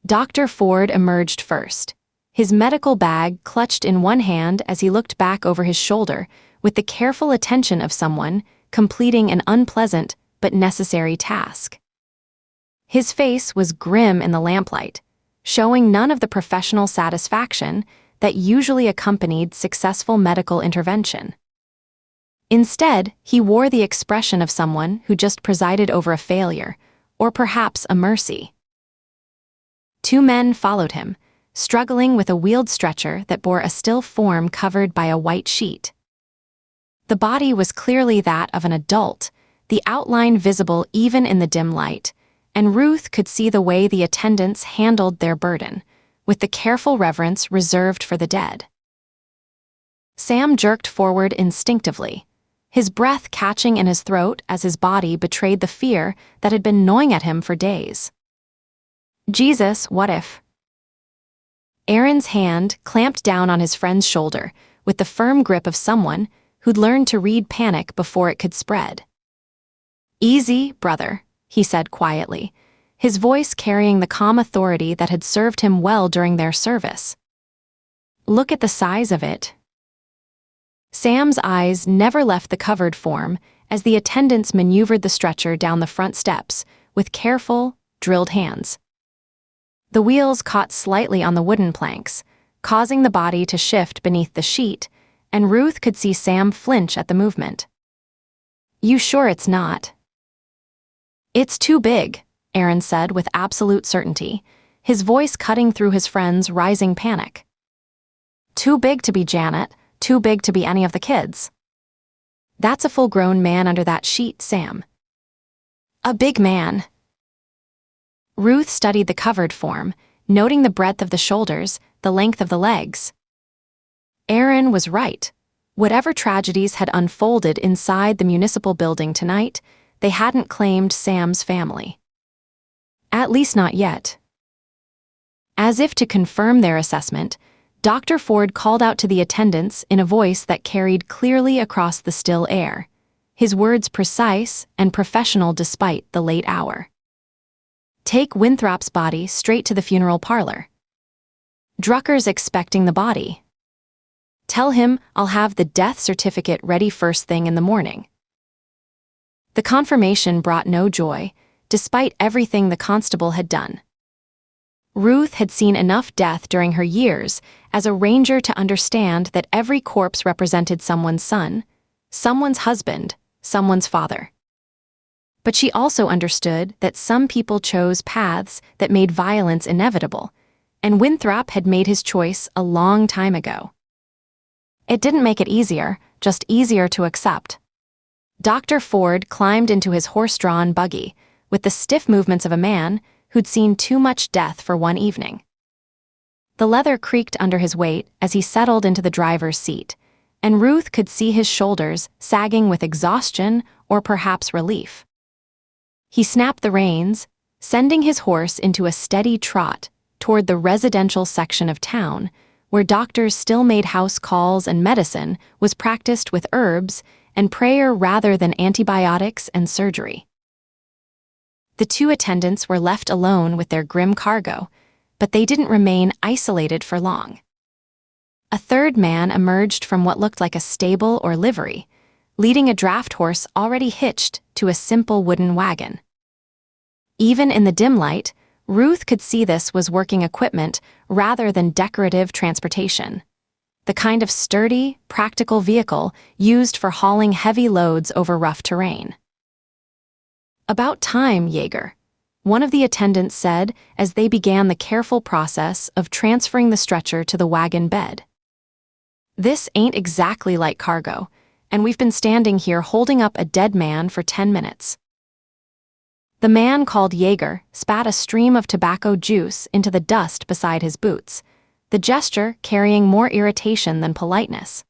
Dr. Ford emerged first, his medical bag clutched in one hand as he looked back over his shoulder with the careful attention of someone completing an unpleasant but necessary task. His face was grim in the lamplight, showing none of the professional satisfaction that usually accompanied successful medical intervention. Instead, he wore the expression of someone who just presided over a failure, or perhaps a mercy. 2 men followed him, struggling with a wheeled stretcher that bore a still form covered by a white sheet. The body was clearly that of an adult, the outline visible even in the dim light, and Ruth could see the way the attendants handled their burden, with the careful reverence reserved for the dead. Sam jerked forward instinctively, his breath catching in his throat as his body betrayed the fear that had been gnawing at him for days. Jesus, what if? Aaron's hand clamped down on his friend's shoulder with the firm grip of someone who'd learned to read panic before it could spread. Easy, brother, he said quietly, his voice carrying the calm authority that had served him well during their service. Look at the size of it. Sam's eyes never left the covered form as the attendants maneuvered the stretcher down the front steps with careful, drilled hands. The wheels caught slightly on the wooden planks, causing the body to shift beneath the sheet, and Ruth could see Sam flinch at the movement. You sure it's not? It's too big, Aaron said with absolute certainty, his voice cutting through his friend's rising panic. Too big to be Janet, too big to be any of the kids. That's a full-grown man under that sheet, Sam. A big man. Ruth studied the covered form, noting the breadth of the shoulders, the length of the legs. Aaron was right. Whatever tragedies had unfolded inside the municipal building tonight, they hadn't claimed Sam's family. At least not yet. As if to confirm their assessment, Dr. Ford called out to the attendants in a voice that carried clearly across the still air, his words precise and professional despite the late hour. Take Winthrop's body straight to the funeral parlor. Drucker's expecting the body. Tell him I'll have the death certificate ready first thing in the morning. The confirmation brought no joy, despite everything the constable had done. Ruth had seen enough death during her years as a ranger to understand that every corpse represented someone's son, someone's husband, someone's father. But she also understood that some people chose paths that made violence inevitable, and Winthrop had made his choice a long time ago. It didn't make it easier, just easier to accept. Dr. Ford climbed into his horse-drawn buggy with the stiff movements of a man who'd seen too much death for one evening. The leather creaked under his weight as he settled into the driver's seat, and Ruth could see his shoulders sagging with exhaustion or perhaps relief. He snapped the reins, sending his horse into a steady trot toward the residential section of town, where doctors still made house calls and medicine was practiced with herbs and prayer rather than antibiotics and surgery. The 2 attendants were left alone with their grim cargo, but they didn't remain isolated for long. A 3rd man emerged from what looked like a stable or livery, leading a draft horse already hitched to a simple wooden wagon. Even in the dim light, Ruth could see this was working equipment rather than decorative transportation, the kind of sturdy, practical vehicle used for hauling heavy loads over rough terrain. About time, Jaeger, one of the attendants said as they began the careful process of transferring the stretcher to the wagon bed. This ain't exactly light cargo, and we've been standing here holding up a dead man for 10 minutes. The man called Jaeger spat a stream of tobacco juice into the dust beside his boots, the gesture carrying more irritation than politeness.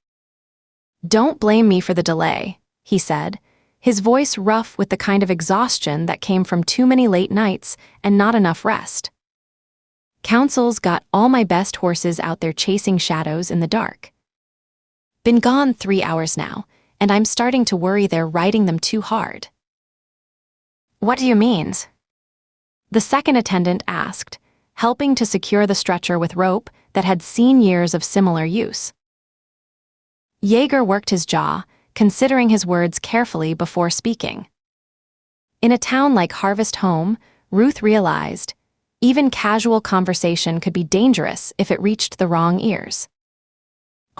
"Don't blame me for the delay," he said, his voice rough with the kind of exhaustion that came from too many late nights and not enough rest. "Counsel's got all my best horses out there chasing shadows in the dark. Been gone 3 hours now, and I'm starting to worry they're riding them too hard." "What do you mean?" the second attendant asked, helping to secure the stretcher with rope that had seen years of similar use. Jaeger worked his jaw, considering his words carefully before speaking. In a town like Harvest Home, Ruth realized, even casual conversation could be dangerous if it reached the wrong ears.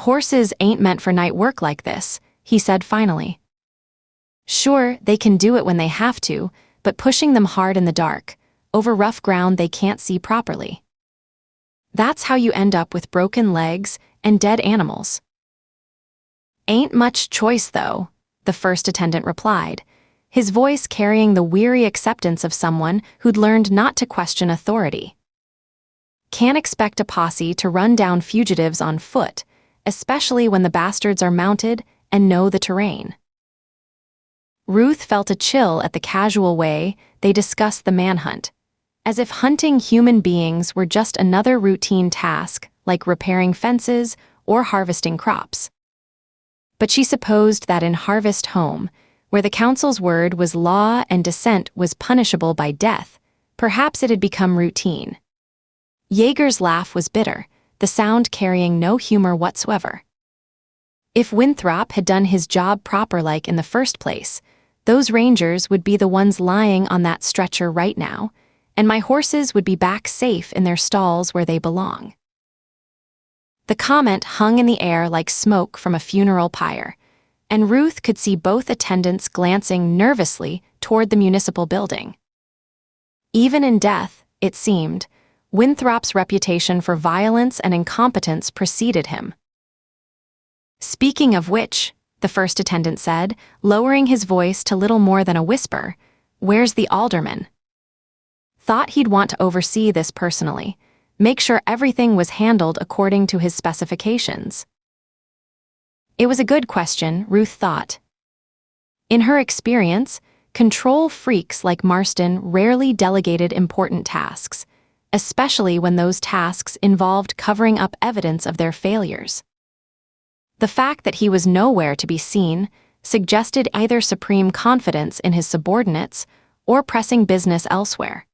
"Horses ain't meant for night work like this," he said finally. "Sure, they can do it when they have to, but pushing them hard in the dark, over rough ground they can't see properly. That's how you end up with broken legs and dead animals." "Ain't much choice, though," the first attendant replied, his voice carrying the weary acceptance of someone who'd learned not to question authority. "Can't expect a posse to run down fugitives on foot, especially when the bastards are mounted and know the terrain." Ruth felt a chill at the casual way they discussed the manhunt, as if hunting human beings were just another routine task like repairing fences or harvesting crops. But she supposed that in Harvest Home, where the council's word was law and dissent was punishable by death, perhaps it had become routine. Jaeger's laugh was bitter, the sound carrying no humor whatsoever. "If Winthrop had done his job proper like in the first place, those rangers would be the ones lying on that stretcher right now, and my horses would be back safe in their stalls where they belong." The comment hung in the air like smoke from a funeral pyre, and Ruth could see both attendants glancing nervously toward the municipal building. Even in death, it seemed, Winthrop's reputation for violence and incompetence preceded him. "Speaking of which," the first attendant said, lowering his voice to little more than a whisper, "where's the alderman?" Thought he'd want to oversee this personally, make sure everything was handled according to his specifications. It was a good question, Ruth thought. In her experience, control freaks like Marston rarely delegated important tasks, especially when those tasks involved covering up evidence of their failures. The fact that he was nowhere to be seen suggested either supreme confidence in his subordinates or pressing business elsewhere.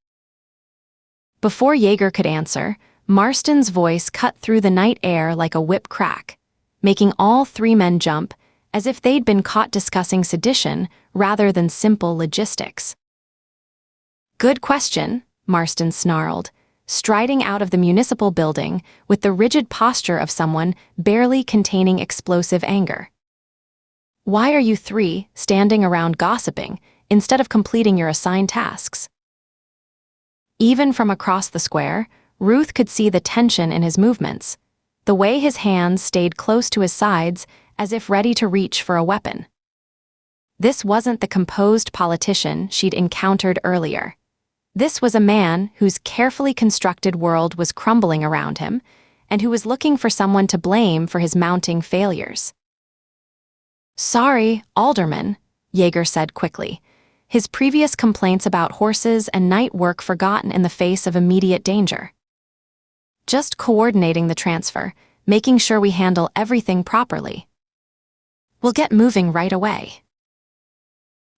Before Jaeger could answer, Marston's voice cut through the night air like a whip crack, making all three men jump as if they'd been caught discussing sedition rather than simple logistics. "Good question," Marston snarled, striding out of the municipal building with the rigid posture of someone barely containing explosive anger. "Why are you three standing around gossiping instead of completing your assigned tasks?" Even from across the square, Ruth could see the tension in his movements, the way his hands stayed close to his sides as if ready to reach for a weapon. This wasn't the composed politician she'd encountered earlier. This was a man whose carefully constructed world was crumbling around him, and who was looking for someone to blame for his mounting failures. "Sorry, Alderman," Jaeger said quickly, his previous complaints about horses and night work forgotten in the face of immediate danger. "Just coordinating the transfer, making sure we handle everything properly. We'll get moving right away."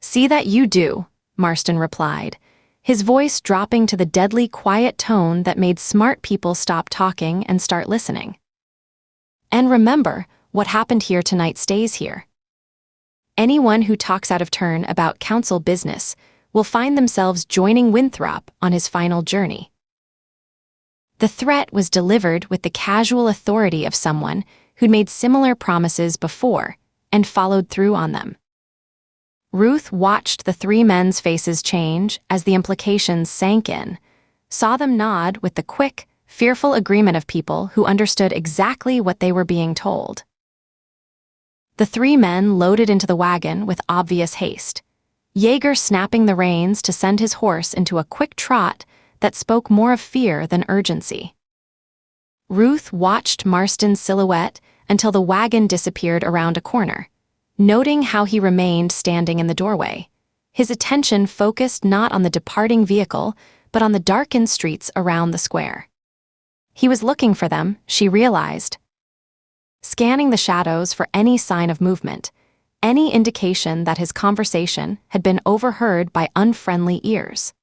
"See that you do," Marston replied, his voice dropping to the deadly quiet tone that made smart people stop talking and start listening. "And remember, what happened here tonight stays here. Anyone who talks out of turn about council business will find themselves joining Winthrop on his final journey." The threat was delivered with the casual authority of someone who'd made similar promises before and followed through on them. Ruth watched the three men's faces change as the implications sank in, saw them nod with the quick, fearful agreement of people who understood exactly what they were being told. The three men loaded into the wagon with obvious haste. Yeager snapping the reins to send his horse into a quick trot that spoke more of fear than urgency. Ruth watched Marston's silhouette until the wagon disappeared around a corner, noting how he remained standing in the doorway, his attention focused not on the departing vehicle but on the darkened streets around the square. He was looking for them, she realized, scanning the shadows for any sign of movement, any indication that his conversation had been overheard by unfriendly ears.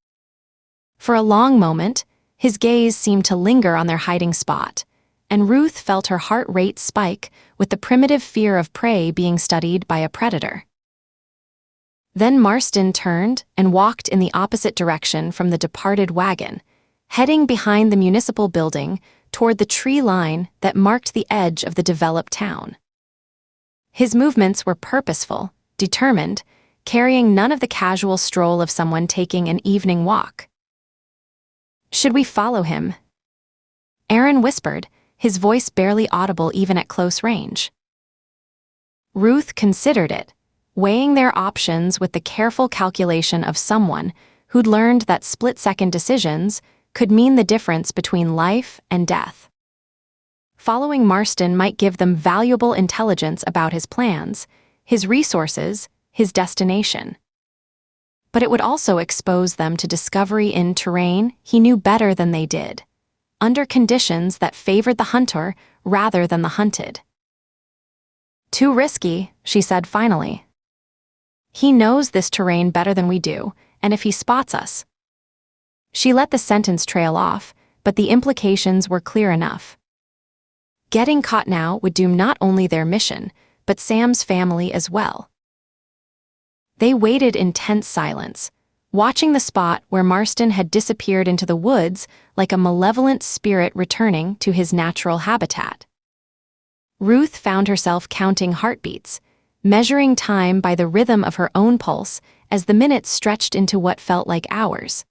For a long moment, his gaze seemed to linger on their hiding spot, and Ruth felt her heart rate spike with the primitive fear of prey being studied by a predator. Then Marston turned and walked in the opposite direction from the departed wagon, heading behind the municipal building toward the tree line that marked the edge of the developed town. His movements were purposeful, determined, carrying none of the casual stroll of someone taking an evening walk. "Should we follow him?" Aaron whispered, his voice barely audible even at close range. Ruth considered it, weighing their options with the careful calculation of someone who'd learned that split-second decisions could mean the difference between life and death. Following Marston might give them valuable intelligence about his plans, his resources, his destination. But it would also expose them to discovery in terrain he knew better than they did, under conditions that favored the hunter rather than the hunted. "Too risky," she said finally. "He knows this terrain better than we do, and if he spots us..." She let the sentence trail off, but the implications were clear enough. Getting caught now would doom not only their mission, but Sam's family as well. They waited in tense silence, watching the spot where Marston had disappeared into the woods like a malevolent spirit returning to his natural habitat. Ruth found herself counting heartbeats, measuring time by the rhythm of her own pulse as the minutes stretched into what felt like hours.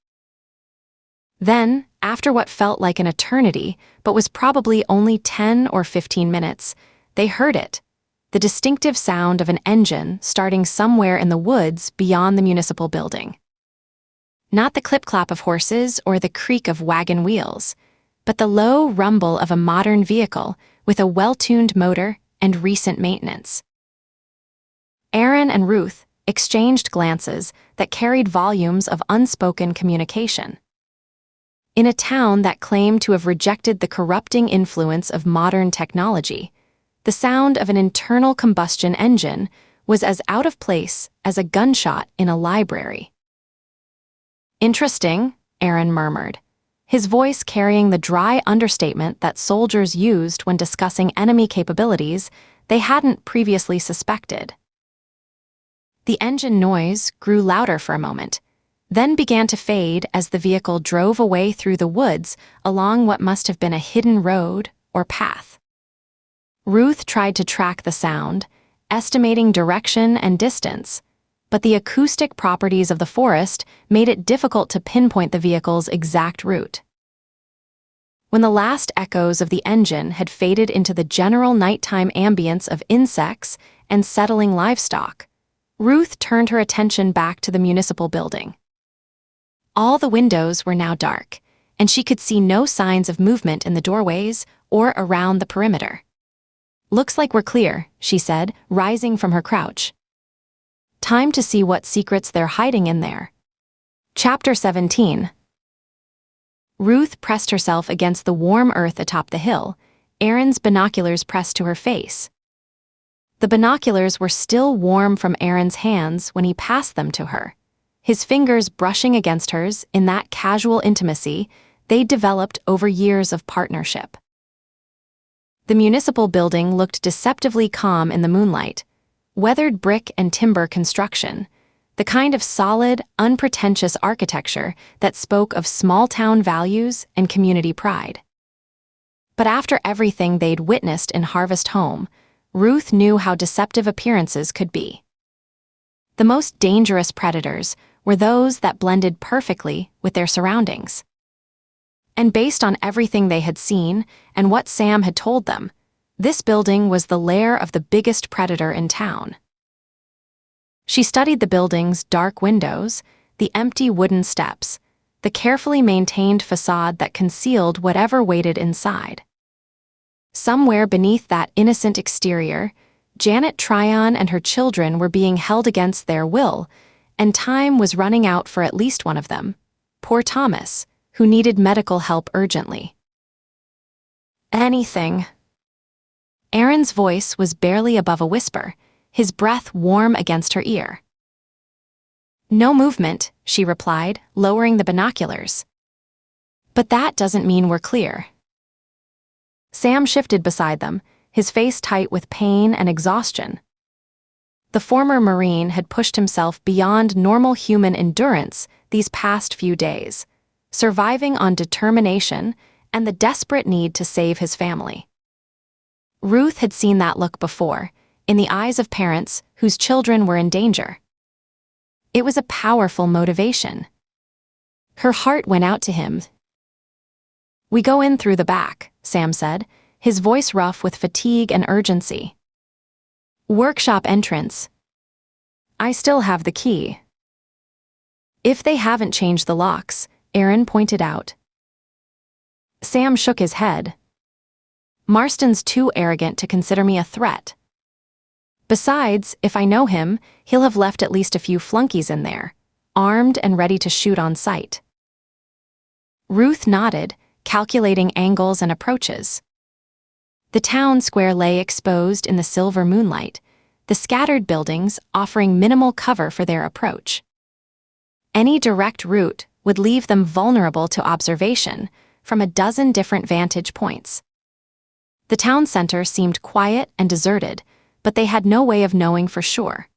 Then, after what felt like an eternity, but was probably only 10 or 15 minutes, they heard it, the distinctive sound of an engine starting somewhere in the woods beyond the municipal building. Not the clip-clap of horses or the creak of wagon wheels, but the low rumble of a modern vehicle with a well-tuned motor and recent maintenance. Aaron and Ruth exchanged glances that carried volumes of unspoken communication. In a town that claimed to have rejected the corrupting influence of modern technology, the sound of an internal combustion engine was as out of place as a gunshot in a library. "Interesting," Aaron murmured, his voice carrying the dry understatement that soldiers used when discussing enemy capabilities they hadn't previously suspected. The engine noise grew louder for a moment, then began to fade as the vehicle drove away through the woods along what must have been a hidden road or path. Ruth tried to track the sound, estimating direction and distance, but the acoustic properties of the forest made it difficult to pinpoint the vehicle's exact route. When the last echoes of the engine had faded into the general nighttime ambience of insects and settling livestock, Ruth turned her attention back to the municipal building. All the windows were now dark, and she could see no signs of movement in the doorways or around the perimeter. "Looks like we're clear," she said, rising from her crouch. "Time to see what secrets they're hiding in there." Chapter 17. Ruth pressed herself against the warm earth atop the hill, Aaron's binoculars pressed to her face. The binoculars were still warm from Aaron's hands when he passed them to her, his fingers brushing against hers in that casual intimacy they'd developed over years of partnership. The municipal building looked deceptively calm in the moonlight, weathered brick and timber construction, the kind of solid, unpretentious architecture that spoke of small-town values and community pride. But after everything they'd witnessed in Harvest Home, Ruth knew how deceptive appearances could be. The most dangerous predators were those that blended perfectly with their surroundings. And based on everything they had seen and what Sam had told them, this building was the lair of the biggest predator in town. She studied the building's dark windows, the empty wooden steps, the carefully maintained facade that concealed whatever waited inside. Somewhere beneath that innocent exterior, Janet Tryon and her children were being held against their will, and time was running out for at least one of them, poor Thomas, who needed medical help urgently. Anything. Aaron's voice was barely above a whisper, his breath warm against her ear. No movement, she replied, lowering the binoculars. But that doesn't mean we're clear. Sam shifted beside them, his face tight with pain and exhaustion. The former Marine had pushed himself beyond normal human endurance these past few days, surviving on determination and the desperate need to save his family. Ruth had seen that look before, in the eyes of parents whose children were in danger. It was a powerful motivation. Her heart went out to him. "We go in through the back," Sam said, his voice rough with fatigue and urgency. "Workshop entrance. I still have the key." "If they haven't changed the locks," Aaron pointed out. Sam shook his head. "Marston's too arrogant to consider me a threat. Besides, if I know him, he'll have left at least a few flunkies in there, armed and ready to shoot on sight." Ruth nodded, calculating angles and approaches. The town square lay exposed in the silver moonlight, the scattered buildings offering minimal cover for their approach. Any direct route would leave them vulnerable to observation from a dozen different vantage points. The town center seemed quiet and deserted, but they had no way of knowing for sure.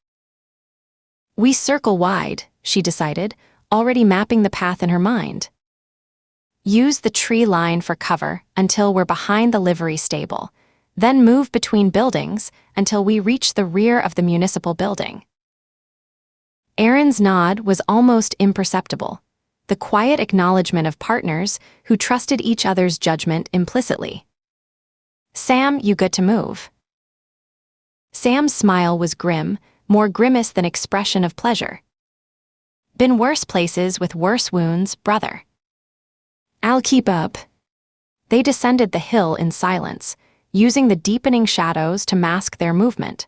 "We circle wide," she decided, already mapping the path in her mind. "Use the tree line for cover until we're behind the livery stable, then move between buildings until we reach the rear of the municipal building." Aaron's nod was almost imperceptible, the quiet acknowledgement of partners who trusted each other's judgment implicitly. "Sam, you good to move?" Sam's smile was grim, more grimace than expression of pleasure. "Been worse places with worse wounds, brother." "I'll keep up." They descended the hill in silence, using the deepening shadows to mask their movement.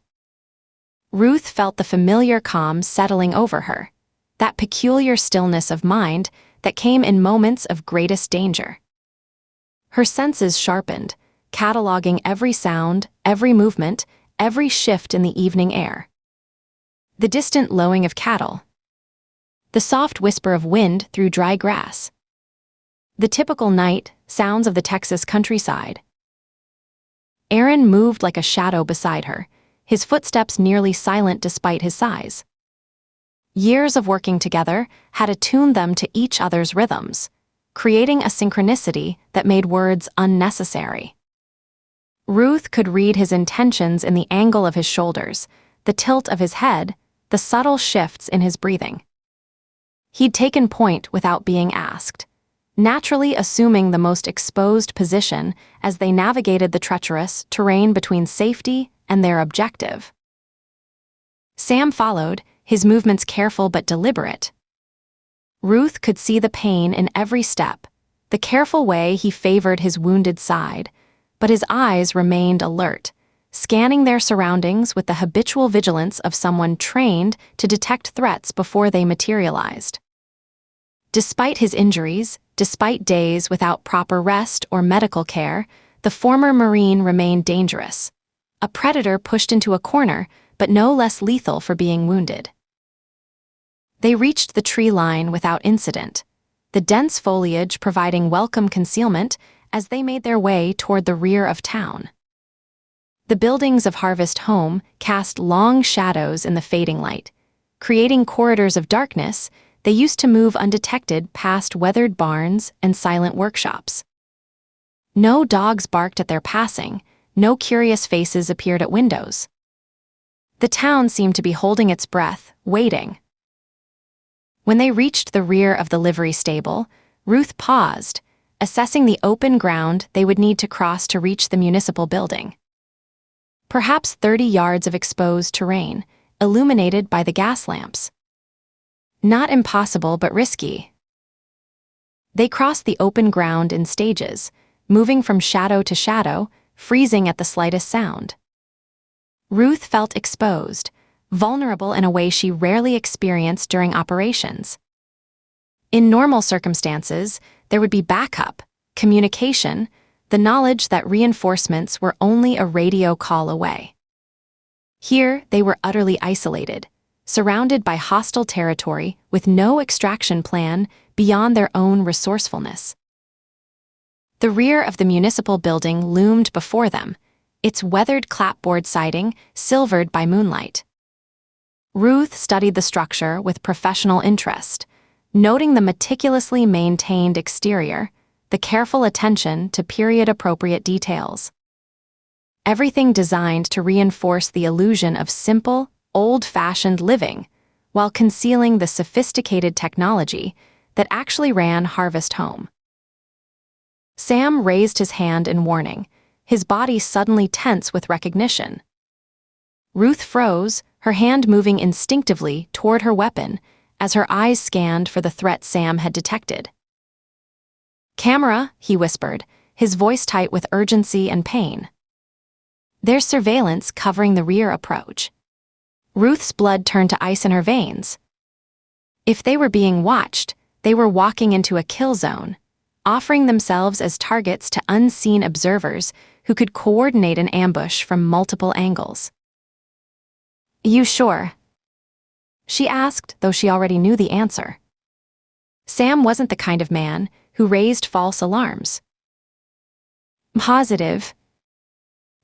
Ruth felt the familiar calm settling over her, that peculiar stillness of mind that came in moments of greatest danger. Her senses sharpened, cataloging every sound, every movement, every shift in the evening air. The distant lowing of cattle. The soft whisper of wind through dry grass. The typical night sounds of the Texas countryside. Aaron moved like a shadow beside her, his footsteps nearly silent despite his size. Years of working together had attuned them to each other's rhythms, creating a synchronicity that made words unnecessary. Ruth could read his intentions in the angle of his shoulders, the tilt of his head, the subtle shifts in his breathing. He'd taken point without being asked, naturally assuming the most exposed position as they navigated the treacherous terrain between safety and their objective. Sam followed, his movements careful but deliberate. Ruth could see the pain in every step, the careful way he favored his wounded side, but his eyes remained alert, scanning their surroundings with the habitual vigilance of someone trained to detect threats before they materialized. Despite his injuries, despite days without proper rest or medical care, the former Marine remained dangerous, a predator pushed into a corner, but no less lethal for being wounded. They reached the tree line without incident, the dense foliage providing welcome concealment as they made their way toward the rear of town. The buildings of Harvest Home cast long shadows in the fading light. Creating corridors of darkness, they used to move undetected past weathered barns and silent workshops. No dogs barked at their passing, no curious faces appeared at windows. The town seemed to be holding its breath, waiting. When they reached the rear of the livery stable, Ruth paused, assessing the open ground they would need to cross to reach the municipal building. Perhaps 30 yards of exposed terrain, illuminated by the gas lamps. Not impossible, but risky. They crossed the open ground in stages, moving from shadow to shadow, freezing at the slightest sound. Ruth felt exposed, vulnerable in a way she rarely experienced during operations. In normal circumstances, there would be backup, communication, the knowledge that reinforcements were only a radio call away. Here, they were utterly isolated, surrounded by hostile territory with no extraction plan beyond their own resourcefulness. The rear of the municipal building loomed before them, its weathered clapboard siding silvered by moonlight. Ruth studied the structure with professional interest, noting the meticulously maintained exterior, the careful attention to period-appropriate details. Everything designed to reinforce the illusion of simple, old-fashioned living, while concealing the sophisticated technology that actually ran Harvest Home. Sam raised his hand in warning, his body suddenly tense with recognition. Ruth froze, her hand moving instinctively toward her weapon as her eyes scanned for the threat Sam had detected. "Camera," he whispered, his voice tight with urgency and pain. "There's surveillance covering the rear approach." Ruth's blood turned to ice in her veins. If they were being watched, they were walking into a kill zone, offering themselves as targets to unseen observers who could coordinate an ambush from multiple angles. "You sure?" she asked, though she already knew the answer. Sam wasn't the kind of man who raised false alarms. "Positive."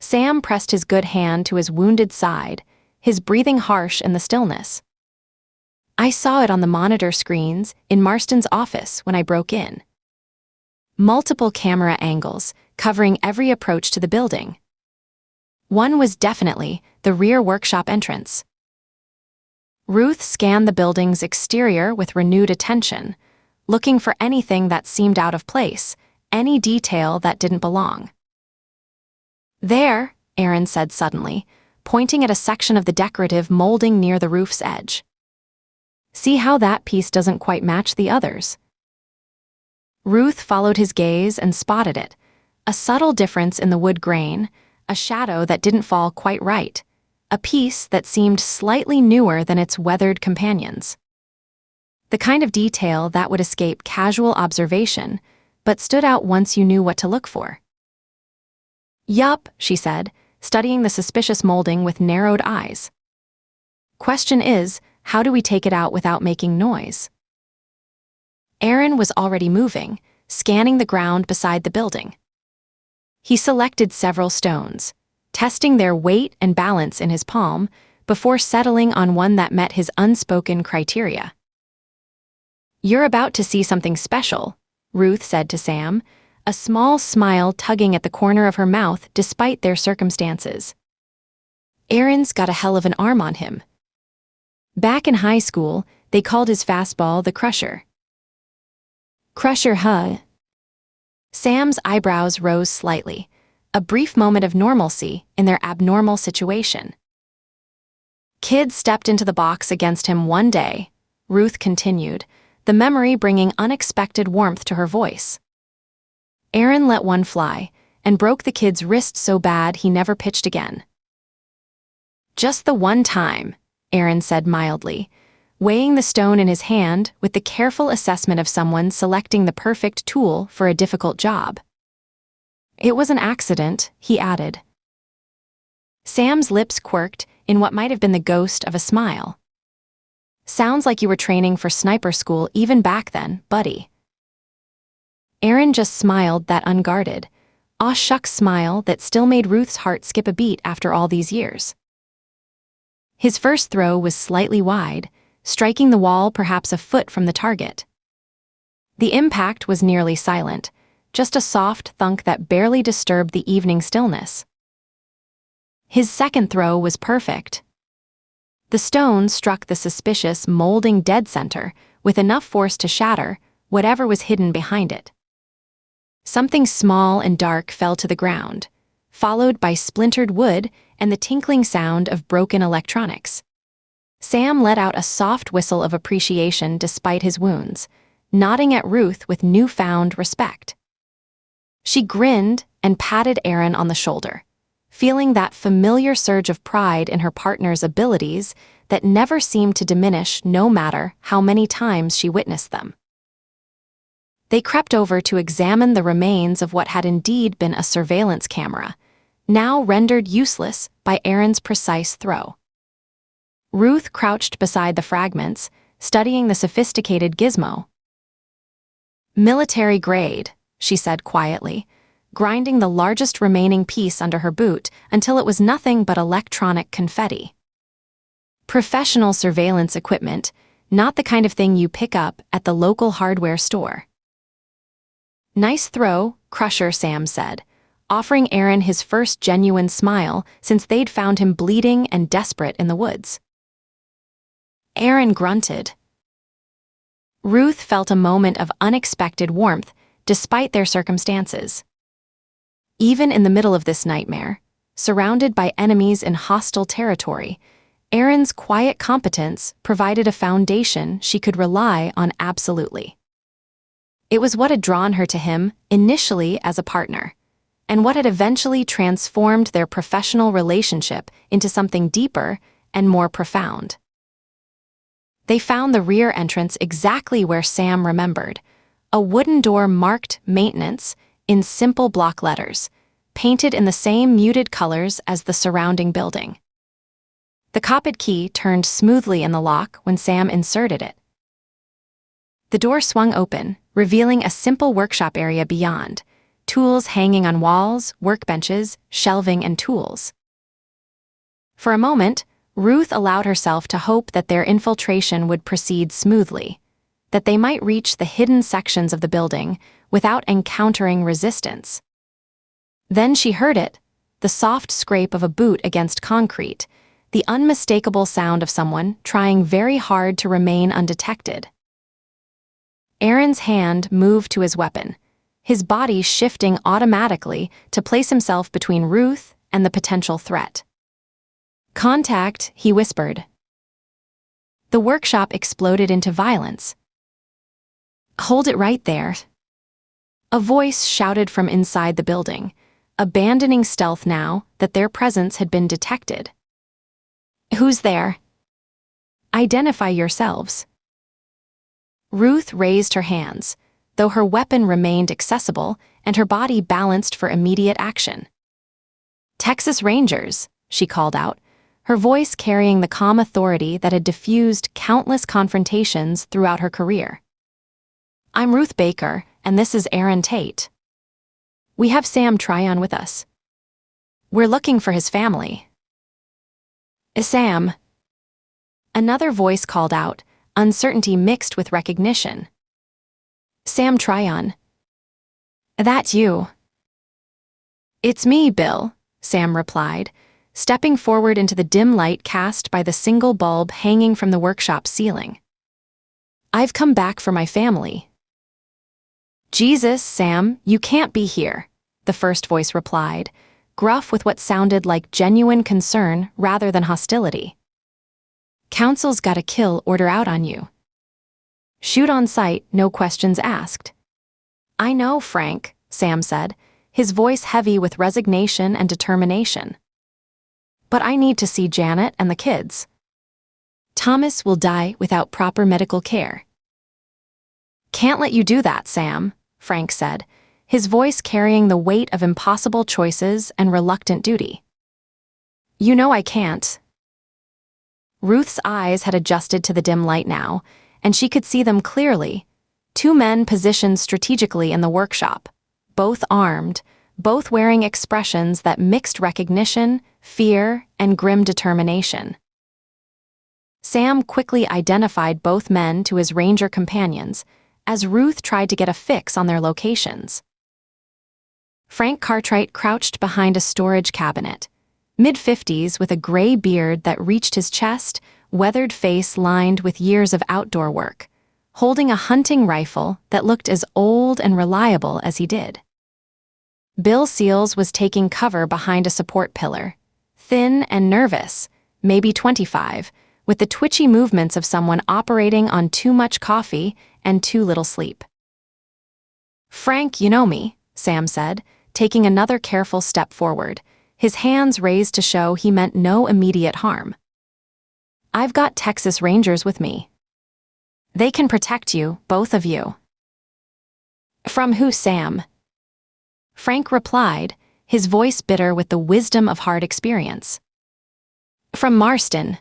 Sam pressed his good hand to his wounded side, his breathing harsh in the stillness. "I saw it on the monitor screens in Marston's office when I broke in. Multiple camera angles covering every approach to the building. One was definitely the rear workshop entrance." Ruth scanned the building's exterior with renewed attention, looking for anything that seemed out of place, any detail that didn't belong. "There," Aaron said suddenly, pointing at a section of the decorative molding near the roof's edge. "See how that piece doesn't quite match the others?" Ruth followed his gaze and spotted it, a subtle difference in the wood grain, a shadow that didn't fall quite right, a piece that seemed slightly newer than its weathered companions. The kind of detail that would escape casual observation, but stood out once you knew what to look for. "Yup," she said, studying the suspicious molding with narrowed eyes. "Question is, how do we take it out without making noise?" Aaron was already moving, scanning the ground beside the building. He selected several stones, testing their weight and balance in his palm before settling on one that met his unspoken criteria. "You're about to see something special," Ruth said to Sam, a small smile tugging at the corner of her mouth despite their circumstances. "Aaron's got a hell of an arm on him." Back in high school, they called his fastball the Crusher. "Crusher, huh?" Sam's eyebrows rose slightly, a brief moment of normalcy in their abnormal situation. "Kids stepped into the box against him one day," Ruth continued, the memory bringing unexpected warmth to her voice. "Aaron let one fly and broke the kid's wrist so bad he never pitched again." "Just the one time," Aaron said mildly, weighing the stone in his hand with the careful assessment of someone selecting the perfect tool for a difficult job. "It was an accident," he added. Sam's lips quirked in what might have been the ghost of a smile. "Sounds like you were training for sniper school even back then, buddy." Aaron just smiled that unguarded, aw shucks smile that still made Ruth's heart skip a beat after all these years. His first throw was slightly wide, striking the wall perhaps a foot from the target. The impact was nearly silent, just a soft thunk that barely disturbed the evening stillness. His second throw was perfect. The stone struck the suspicious, molding dead center with enough force to shatter whatever was hidden behind it. Something small and dark fell to the ground, followed by splintered wood and the tinkling sound of broken electronics. Sam let out a soft whistle of appreciation despite his wounds, nodding at Ruth with newfound respect. She grinned and patted Aaron on the shoulder, feeling that familiar surge of pride in her partner's abilities that never seemed to diminish no matter how many times she witnessed them. They crept over to examine the remains of what had indeed been a surveillance camera, now rendered useless by Aaron's precise throw. Ruth crouched beside the fragments, studying the sophisticated gizmo. "Military grade," she said quietly, grinding the largest remaining piece under her boot until it was nothing but electronic confetti. "Professional surveillance equipment, not the kind of thing you pick up at the local hardware store." "Nice throw, Crusher," Sam said, offering Aaron his first genuine smile since they'd found him bleeding and desperate in the woods. Aaron grunted. Ruth felt a moment of unexpected warmth despite their circumstances. Even in the middle of this nightmare, surrounded by enemies in hostile territory, Aaron's quiet competence provided a foundation she could rely on absolutely. It was what had drawn her to him initially as a partner, and what had eventually transformed their professional relationship into something deeper and more profound. They found the rear entrance exactly where Sam remembered, a wooden door marked "Maintenance" in simple block letters, painted in the same muted colors as the surrounding building. The copied key turned smoothly in the lock when Sam inserted it. The door swung open, revealing a simple workshop area beyond, tools hanging on walls, workbenches, shelving, and tools. For a moment, Ruth allowed herself to hope that their infiltration would proceed smoothly, that they might reach the hidden sections of the building without encountering resistance. Then she heard it, the soft scrape of a boot against concrete, the unmistakable sound of someone trying very hard to remain undetected. Aaron's hand moved to his weapon, his body shifting automatically to place himself between Ruth and the potential threat. "Contact," he whispered. The workshop exploded into violence. "Hold it right there," a voice shouted from inside the building, abandoning stealth now that their presence had been detected. "Who's there? Identify yourselves." Ruth raised her hands, though her weapon remained accessible and her body balanced for immediate action. "Texas Rangers," she called out, her voice carrying the calm authority that had diffused countless confrontations throughout her career. "I'm Ruth Baker, and this is Aaron Tate. We have Sam Tryon with us. We're looking for his family." "Sam," another voice called out, uncertainty mixed with recognition. "Sam Tryon. That you?" "It's me, Bill," Sam replied, stepping forward into the dim light cast by the single bulb hanging from the workshop ceiling. "I've come back for my family." "Jesus, Sam, you can't be here," the first voice replied, gruff with what sounded like genuine concern rather than hostility. "Council's got a kill order out on you. Shoot on sight, no questions asked." "I know, Frank," Sam said, his voice heavy with resignation and determination. "But I need to see Janet and the kids. Thomas will die without proper medical care." "Can't let you do that, Sam," Frank said, his voice carrying the weight of impossible choices and reluctant duty. "You know I can't." Ruth's eyes had adjusted to the dim light now, and she could see them clearly. Two men positioned strategically in the workshop, both armed, both wearing expressions that mixed recognition, fear, and grim determination. Sam quickly identified both men to his ranger companions, as Ruth tried to get a fix on their locations. Frank Cartwright crouched behind a storage cabinet, mid-50s with a gray beard that reached his chest, weathered face lined with years of outdoor work, holding a hunting rifle that looked as old and reliable as he did. Bill Seals was taking cover behind a support pillar, thin and nervous, maybe 25, with the twitchy movements of someone operating on too much coffee and too little sleep. "Frank, you know me," Sam said, taking another careful step forward, his hands raised to show he meant no immediate harm. "I've got Texas Rangers with me. They can protect you, both of you." "From who, Sam?" Frank replied, his voice bitter with the wisdom of hard experience. "From Marston.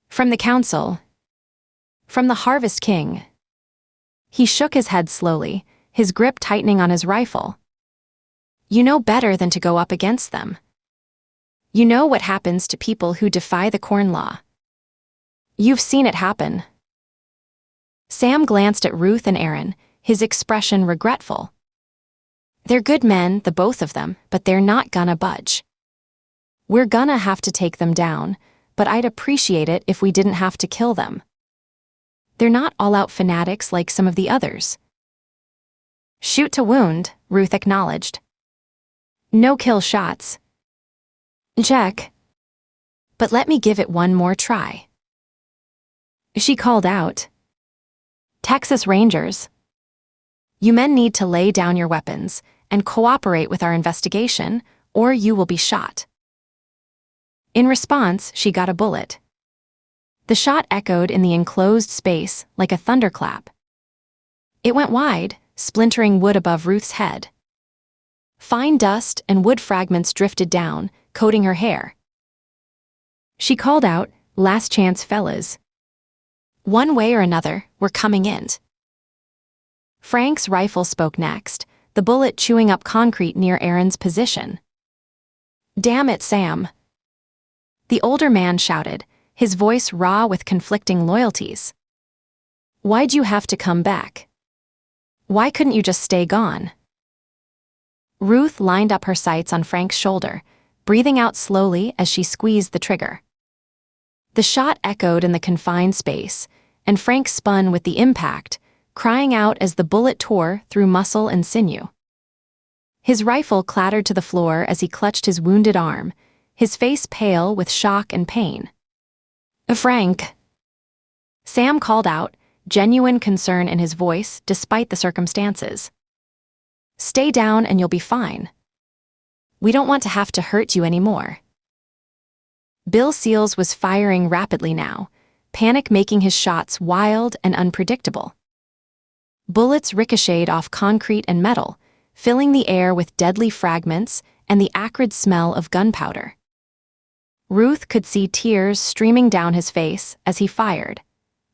From the council. From the Harvest King." He shook his head slowly, his grip tightening on his rifle. "You know better than to go up against them. You know what happens to people who defy the corn law. You've seen it happen." Sam glanced at Ruth and Aaron, his expression regretful. "They're good men, the both of them, but they're not gonna budge. We're gonna have to take them down, but I'd appreciate it if we didn't have to kill them. They're not all-out fanatics like some of the others." "Shoot to wound," Ruth acknowledged. "No-kill shots." "Check. But let me give it one more try." She called out, "Texas Rangers, you men need to lay down your weapons and cooperate with our investigation, or you will be shot." In response, she got a bullet. The shot echoed in the enclosed space like a thunderclap. It went wide, splintering wood above Ruth's head. Fine dust and wood fragments drifted down, coating her hair. She called out, "Last chance, fellas. One way or another, we're coming in." Frank's rifle spoke next, the bullet chewing up concrete near Aaron's position. "Damn it, Sam." The older man shouted, his voice raw with conflicting loyalties. "Why'd you have to come back? Why couldn't you just stay gone?" Ruth lined up her sights on Frank's shoulder, breathing out slowly as she squeezed the trigger. The shot echoed in the confined space, and Frank spun with the impact, crying out as the bullet tore through muscle and sinew. His rifle clattered to the floor as he clutched his wounded arm, his face pale with shock and pain. "Frank!" Sam called out, genuine concern in his voice despite the circumstances. "Stay down and you'll be fine. We don't want to have to hurt you anymore." Bill Seals was firing rapidly now, panic making his shots wild and unpredictable. Bullets ricocheted off concrete and metal, filling the air with deadly fragments and the acrid smell of gunpowder. Ruth could see tears streaming down his face as he fired,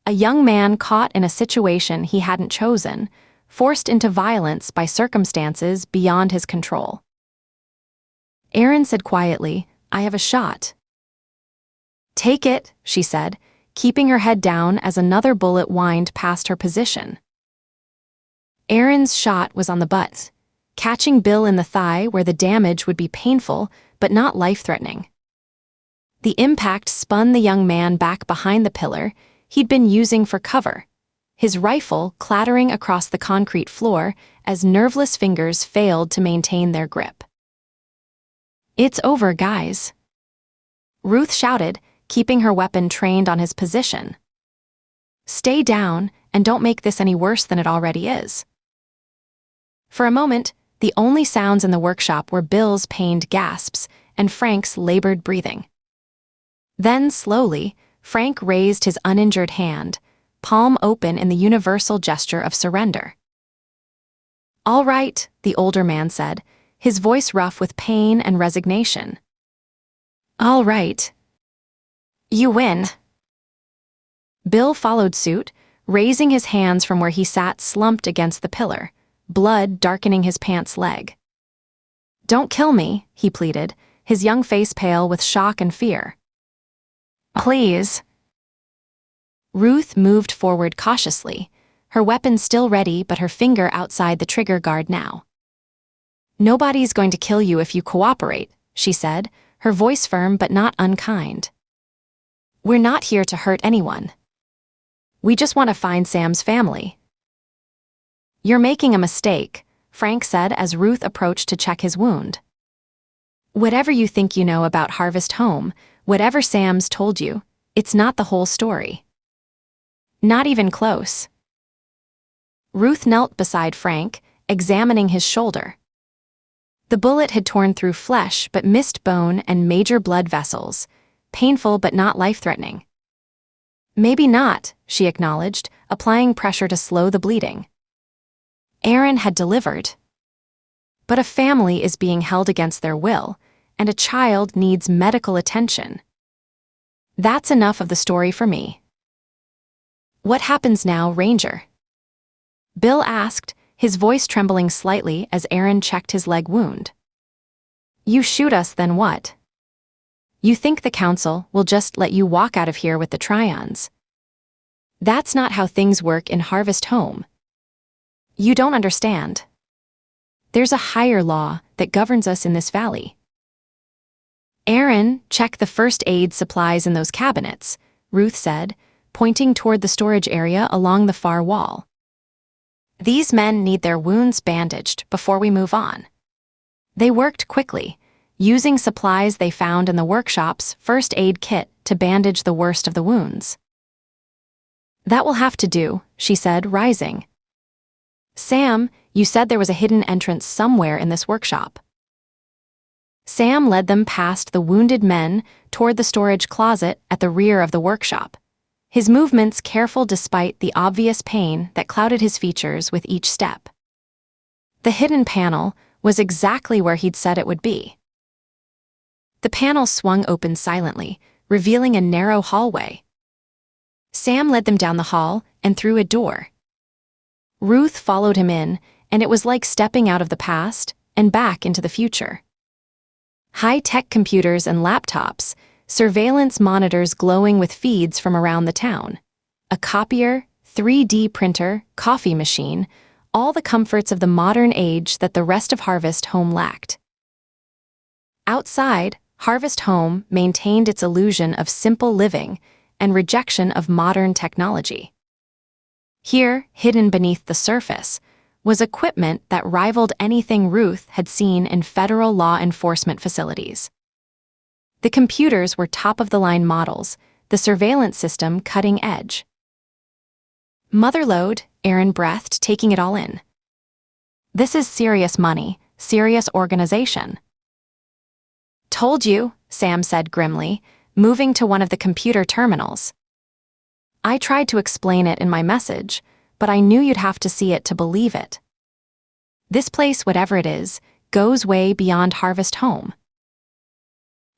a young man caught in a situation he hadn't chosen, forced into violence by circumstances beyond his control. Aaron said quietly, "I have a shot." "Take it," she said, keeping her head down as another bullet whined past her position. Aaron's shot was on the butt, catching Bill in the thigh where the damage would be painful but not life-threatening. The impact spun the young man back behind the pillar he'd been using for cover, his rifle clattering across the concrete floor as nerveless fingers failed to maintain their grip. "It's over, guys," Ruth shouted, keeping her weapon trained on his position. "Stay down and don't make this any worse than it already is." For a moment, the only sounds in the workshop were Bill's pained gasps and Frank's labored breathing. Then, slowly, Frank raised his uninjured hand, palm open in the universal gesture of surrender. "All right," the older man said, his voice rough with pain and resignation. "All right. You win." Bill followed suit, raising his hands from where he sat slumped against the pillar, blood darkening his pants leg. "Don't kill me," he pleaded, his young face pale with shock and fear. "Please." Ruth moved forward cautiously, her weapon still ready but her finger outside the trigger guard now. "Nobody's going to kill you if you cooperate," she said, her voice firm but not unkind. "We're not here to hurt anyone. We just want to find Sam's family." "You're making a mistake," Frank said as Ruth approached to check his wound. "Whatever you think you know about Harvest Home, whatever Sam's told you, It's not the whole story. Not even close. Ruth knelt beside Frank, examining his shoulder. The bullet had torn through flesh but missed bone and major blood vessels, painful but not life-threatening. Maybe not, she acknowledged, applying pressure to slow the bleeding. Aaron had delivered. But a family is being held against their will, and a child needs medical attention. That's enough of the story for me. What happens now, Ranger? Bill asked, his voice trembling slightly as Aaron checked his leg wound. You shoot us, then what? You think the council will just let you walk out of here with the Tryons? That's not how things work in Harvest Home. You don't understand. There's a higher law that governs us in this valley. Aaron, check the first aid supplies in those cabinets, Ruth said, pointing toward the storage area along the far wall. These men need their wounds bandaged before we move on. They worked quickly, using supplies they found in the workshop's first aid kit to bandage the worst of the wounds. That will have to do, she said, rising. Sam, you said there was a hidden entrance somewhere in this workshop. Sam led them past the wounded men toward the storage closet at the rear of the workshop, his movements careful despite the obvious pain that clouded his features with each step. The hidden panel was exactly where he'd said it would be. The panel swung open silently, revealing a narrow hallway. Sam led them down the hall and through a door. Ruth followed him in, and it was like stepping out of the past and back into the future. High-tech computers and laptops, surveillance monitors glowing with feeds from around the town, a copier, 3D printer, coffee machine, all the comforts of the modern age that the rest of Harvest Home lacked. Outside, Harvest Home maintained its illusion of simple living and rejection of modern technology. Here, hidden beneath the surface, was equipment that rivaled anything Ruth had seen in federal law enforcement facilities. The computers were top-of-the-line models, the surveillance system cutting edge. Motherlode, Aaron breathed, taking it all in. This is serious money, serious organization. Told you, Sam said grimly, moving to one of the computer terminals. I tried to explain it in my message, but I knew you'd have to see it to believe it. This place, whatever it is, goes way beyond Harvest Home.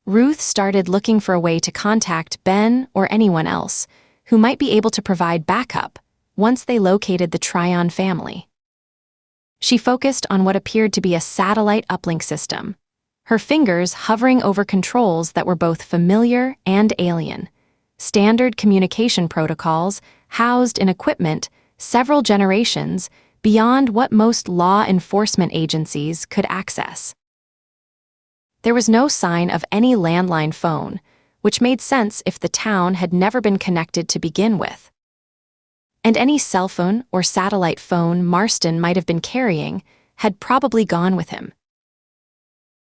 Ruth started looking for a way to contact Ben or anyone else who might be able to provide backup once they located the Tryon family. She focused on what appeared to be a satellite uplink system, her fingers hovering over controls that were both familiar and alien, standard communication protocols housed in equipment several generations beyond what most law enforcement agencies could access. There was no sign of any landline phone, which made sense if the town had never been connected to begin with. And any cell phone or satellite phone Marston might have been carrying had probably gone with him.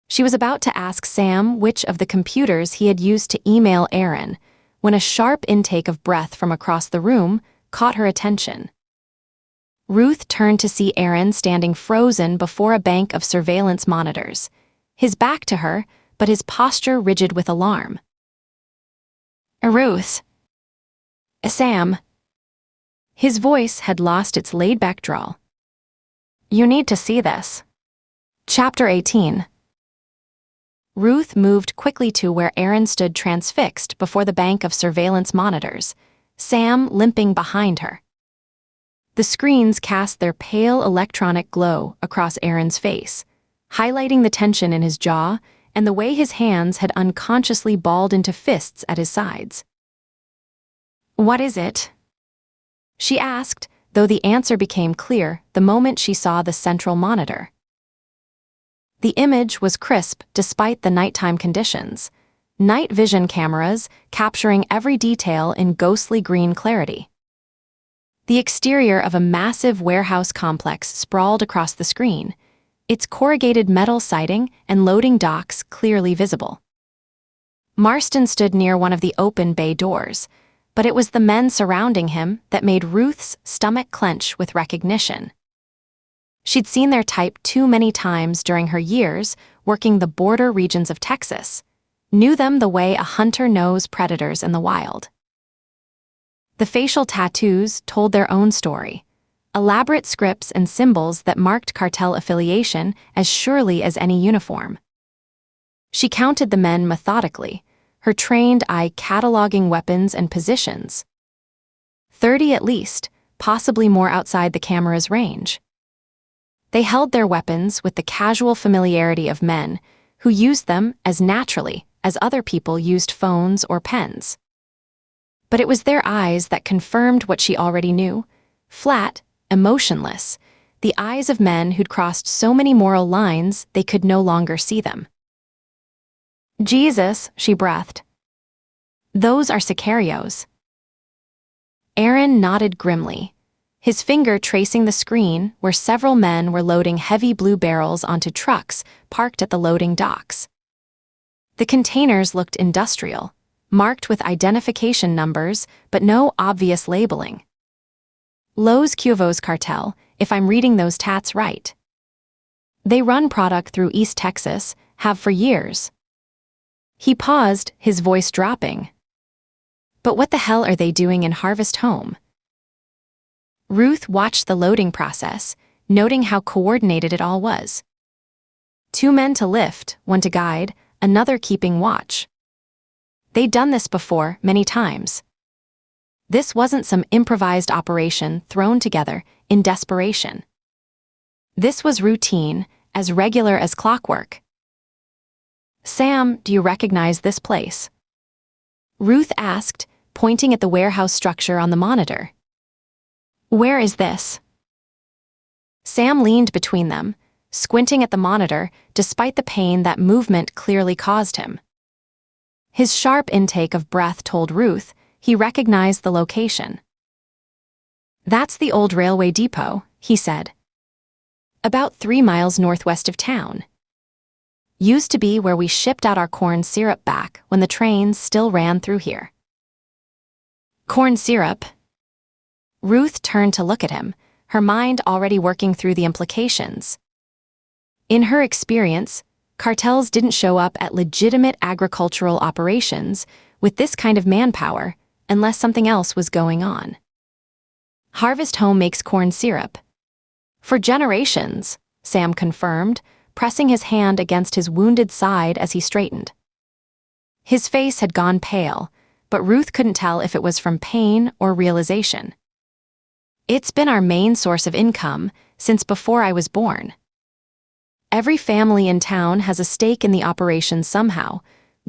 She was about to ask Sam which of the computers he had used to email Aaron when a sharp intake of breath from across the room caught her attention. Ruth turned to see Aaron standing frozen before a bank of surveillance monitors, his back to her, but his posture rigid with alarm. Ruth. Sam. His voice had lost its laid-back drawl. You need to see this. Chapter 18. Ruth moved quickly to where Aaron stood transfixed before the bank of surveillance monitors, Sam limping behind her. The screens cast their pale electronic glow across Aaron's face, highlighting the tension in his jaw and the way his hands had unconsciously balled into fists at his sides. What is it? She asked, though the answer became clear the moment she saw the central monitor. The image was crisp despite the nighttime conditions, night vision cameras capturing every detail in ghostly green clarity. The exterior of a massive warehouse complex sprawled across the screen, its corrugated metal siding and loading docks clearly visible. Marston stood near one of the open bay doors, but it was the men surrounding him that made Ruth's stomach clench with recognition. She'd seen their type too many times during her years working the border regions of Texas, knew them the way a hunter knows predators in the wild. The facial tattoos told their own story, elaborate scripts and symbols that marked cartel affiliation as surely as any uniform. She counted the men methodically, her trained eye cataloging weapons and positions. 30 at least, possibly more outside the camera's range. They held their weapons with the casual familiarity of men who used them as naturally as other people used phones or pens. But it was their eyes that confirmed what she already knew, flat, emotionless, the eyes of men who'd crossed so many moral lines they could no longer see them. "Jesus," she breathed. "Those are sicarios." Aaron nodded grimly, his finger tracing the screen where several men were loading heavy blue barrels onto trucks parked at the loading docks. The containers looked industrial, marked with identification numbers but no obvious labeling. Los Cuervos cartel, if I'm reading those tats right. They run product through East Texas, have for years. He paused, his voice dropping. But what the hell are they doing in Harvest Home? Ruth watched the loading process, noting how coordinated it all was. 2 men to lift, 1 to guide, another keeping watch. They'd done this before, many times. This wasn't some improvised operation thrown together in desperation. This was routine, as regular as clockwork. "Sam, do you recognize this place?" Ruth asked, pointing at the warehouse structure on the monitor. "Where is this?" Sam leaned between them, squinting at the monitor despite the pain that movement clearly caused him. His sharp intake of breath told Ruth he recognized the location. "That's the old railway depot," he said. "About 3 miles northwest of town. Used to be where we shipped out our corn syrup back when the trains still ran through here." Corn syrup? Ruth turned to look at him, her mind already working through the implications. In her experience, cartels didn't show up at legitimate agricultural operations with this kind of manpower unless something else was going on. Harvest Home makes corn syrup. For generations, Sam confirmed, pressing his hand against his wounded side as he straightened. His face had gone pale, but Ruth couldn't tell if it was from pain or realization. "It's been our main source of income since before I was born. Every family in town has a stake in the operation somehow,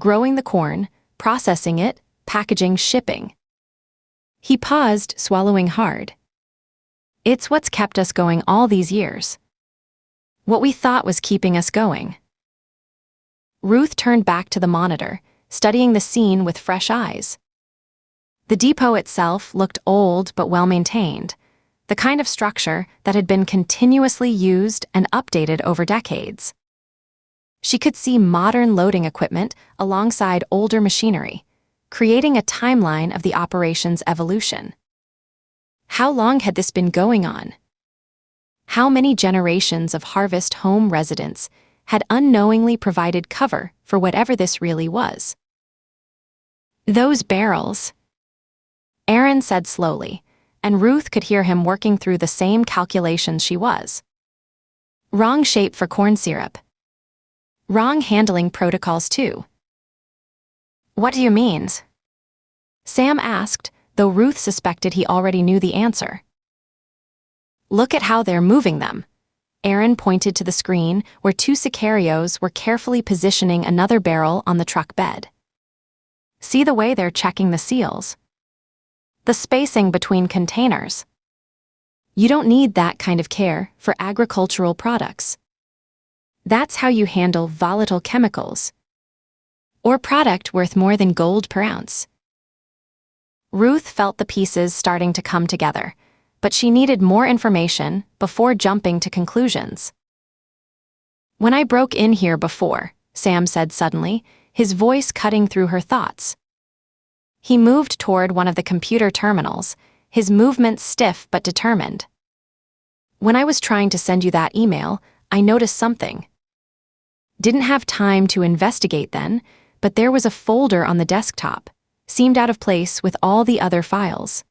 growing the corn, processing it, packaging, shipping." He paused, swallowing hard. "It's what's kept us going all these years. What we thought was keeping us going." Ruth turned back to the monitor, studying the scene with fresh eyes. The depot itself looked old but well-maintained, the kind of structure that had been continuously used and updated over decades. She could see modern loading equipment alongside older machinery, creating a timeline of the operation's evolution. How long had this been going on? How many generations of Harvest Home residents had unknowingly provided cover for whatever this really was? "Those barrels," Aaron said slowly, and Ruth could hear him working through the same calculations she was. "Wrong shape for corn syrup. Wrong handling protocols too." "What do you mean?" Sam asked, though Ruth suspected he already knew the answer. "Look at how they're moving them." Aaron pointed to the screen where 2 sicarios were carefully positioning another barrel on the truck bed. "See the way they're checking the seals? The spacing between containers. You don't need that kind of care for agricultural products. That's how you handle volatile chemicals. Or product worth more than gold per ounce." Ruth felt the pieces starting to come together, but she needed more information before jumping to conclusions. "When I broke in here before," Sam said suddenly, his voice cutting through her thoughts. He moved toward one of the computer terminals, his movements stiff but determined. "When I was trying to send you that email, I noticed something. Didn't have time to investigate then, but there was a folder on the desktop, seemed out of place with all the other files."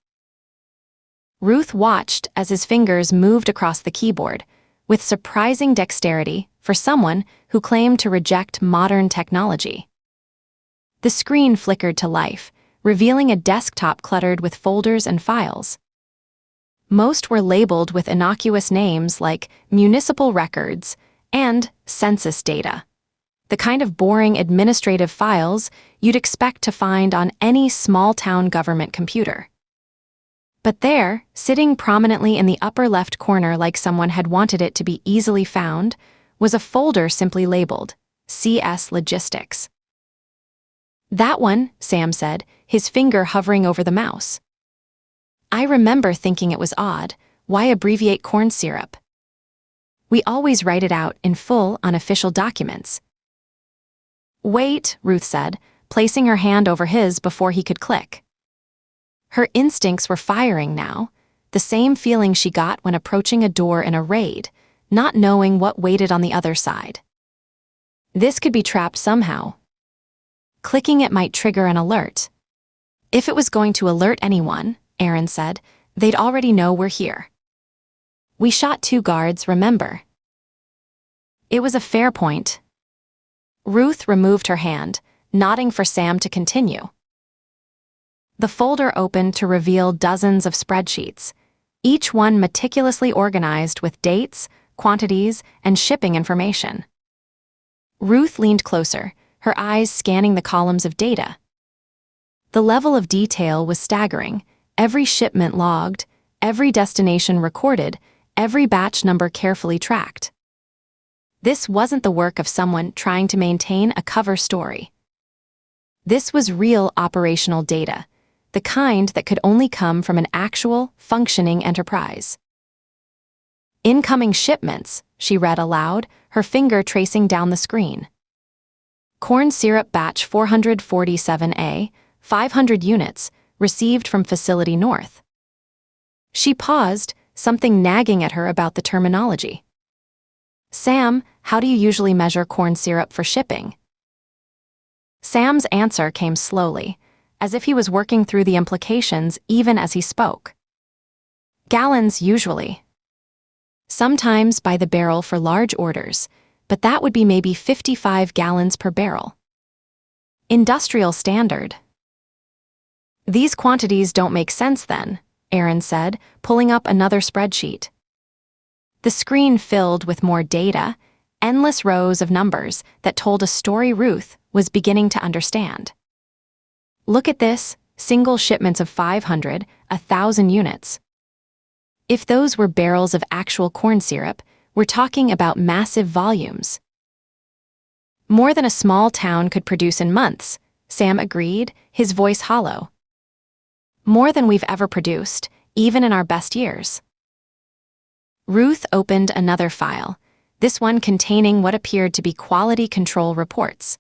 Ruth watched as his fingers moved across the keyboard, with surprising dexterity for someone who claimed to reject modern technology. The screen flickered to life, revealing a desktop cluttered with folders and files. Most were labeled with innocuous names like municipal records and census data, the kind of boring administrative files you'd expect to find on any small-town government computer. But there, sitting prominently in the upper left corner like someone had wanted it to be easily found, was a folder simply labeled CS Logistics. "That one," Sam said, his finger hovering over the mouse. "I remember thinking it was odd. Why abbreviate corn syrup? We always write it out in full on official documents." "Wait," Ruth said, placing her hand over his before he could click. Her instincts were firing now, the same feeling she got when approaching a door in a raid, not knowing what waited on the other side. This could be trapped somehow. Clicking it might trigger an alert. If it was going to alert anyone, Aaron said, they'd already know we're here. "We shot 2 guards, remember?" It was a fair point. Ruth removed her hand, nodding for Sam to continue. The folder opened to reveal dozens of spreadsheets, each one meticulously organized with dates, quantities, and shipping information. Ruth leaned closer, her eyes scanning the columns of data. The level of detail was staggering, every shipment logged, every destination recorded, every batch number carefully tracked. This wasn't the work of someone trying to maintain a cover story. This was real operational data, the kind that could only come from an actual, functioning enterprise. "Incoming shipments," she read aloud, her finger tracing down the screen. "Corn syrup batch 447A, 500 units, received from Facility North." She paused, something nagging at her about the terminology. "Sam, how do you usually measure corn syrup for shipping?" Sam's answer came slowly, as if he was working through the implications even as he spoke. "Gallons, usually. Sometimes by the barrel for large orders, but that would be maybe 55 gallons per barrel. Industrial standard." "These quantities don't make sense then," Aaron said, pulling up another spreadsheet. The screen filled with more data, endless rows of numbers that told a story Ruth was beginning to understand. "Look at this, single shipments of 500, 1,000 units. If those were barrels of actual corn syrup, we're talking about massive volumes." "More than a small town could produce in months," Sam agreed, his voice hollow. "More than we've ever produced, even in our best years." Ruth opened another file, this one containing what appeared to be quality control reports.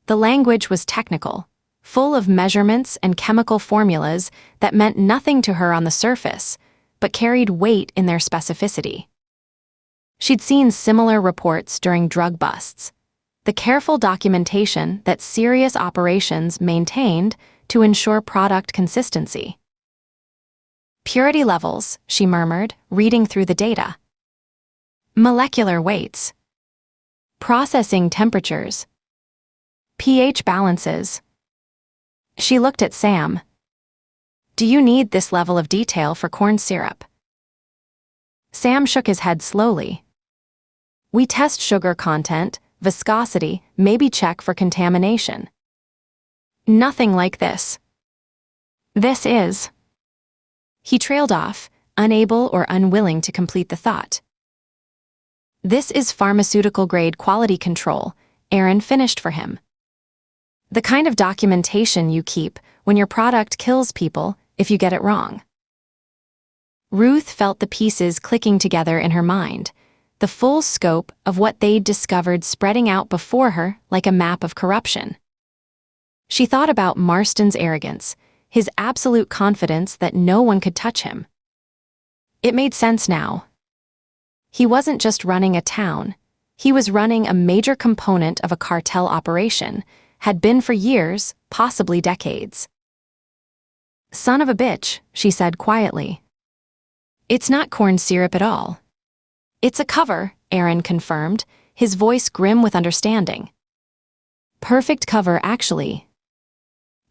The language was technical, full of measurements and chemical formulas that meant nothing to her on the surface, but carried weight in their specificity. She'd seen similar reports during drug busts, the careful documentation that serious operations maintained to ensure product consistency. "Purity levels," she murmured, reading through the data. "Molecular weights. Processing temperatures. pH balances." She looked at Sam. "Do you need this level of detail for corn syrup?" Sam shook his head slowly. "We test sugar content, viscosity, maybe check for contamination. Nothing like this. This is..." He trailed off, unable or unwilling to complete the thought. "This is pharmaceutical-grade quality control," Aaron finished for him. "The kind of documentation you keep when your product kills people if you get it wrong." Ruth felt the pieces clicking together in her mind, the full scope of what they'd discovered spreading out before her like a map of corruption. She thought about Marston's arrogance, his absolute confidence that no one could touch him. It made sense now. He wasn't just running a town. He was running a major component of a cartel operation, had been for years, possibly decades. "Son of a bitch," she said quietly. "It's not corn syrup at all." "It's a cover," Aaron confirmed, his voice grim with understanding. "Perfect cover, actually.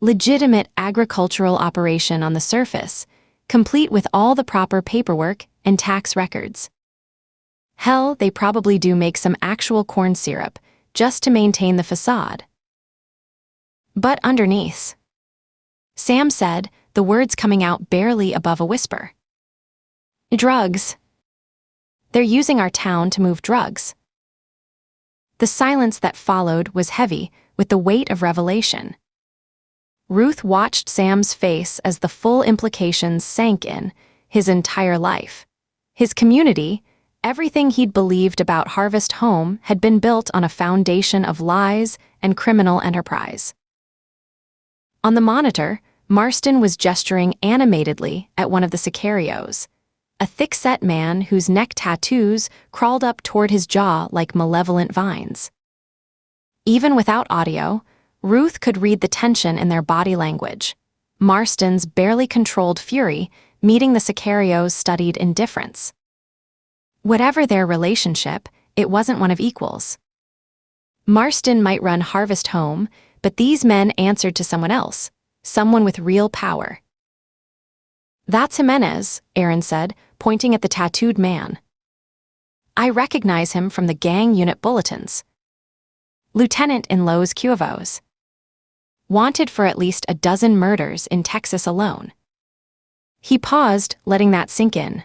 Legitimate agricultural operation on the surface, complete with all the proper paperwork and tax records. Hell, they probably do make some actual corn syrup, just to maintain the facade. But underneath," Sam said, the words coming out barely above a whisper. "Drugs. They're using our town to move drugs." The silence that followed was heavy with the weight of revelation. Ruth watched Sam's face as the full implications sank in, his entire life. His community, everything he'd believed about Harvest Home had been built on a foundation of lies and criminal enterprise. On the monitor, Marston was gesturing animatedly at one of the sicarios, a thick-set man whose neck tattoos crawled up toward his jaw like malevolent vines. Even without audio, Ruth could read the tension in their body language, Marston's barely controlled fury meeting the sicario's studied indifference. Whatever their relationship, it wasn't one of equals. Marston might run Harvest Home, but these men answered to someone else, someone with real power. "That's Jimenez," Aaron said, pointing at the tattooed man. "I recognize him from the gang unit bulletins. Lieutenant in Los Cuervos. Wanted for at least a dozen murders in Texas alone." He paused, letting that sink in.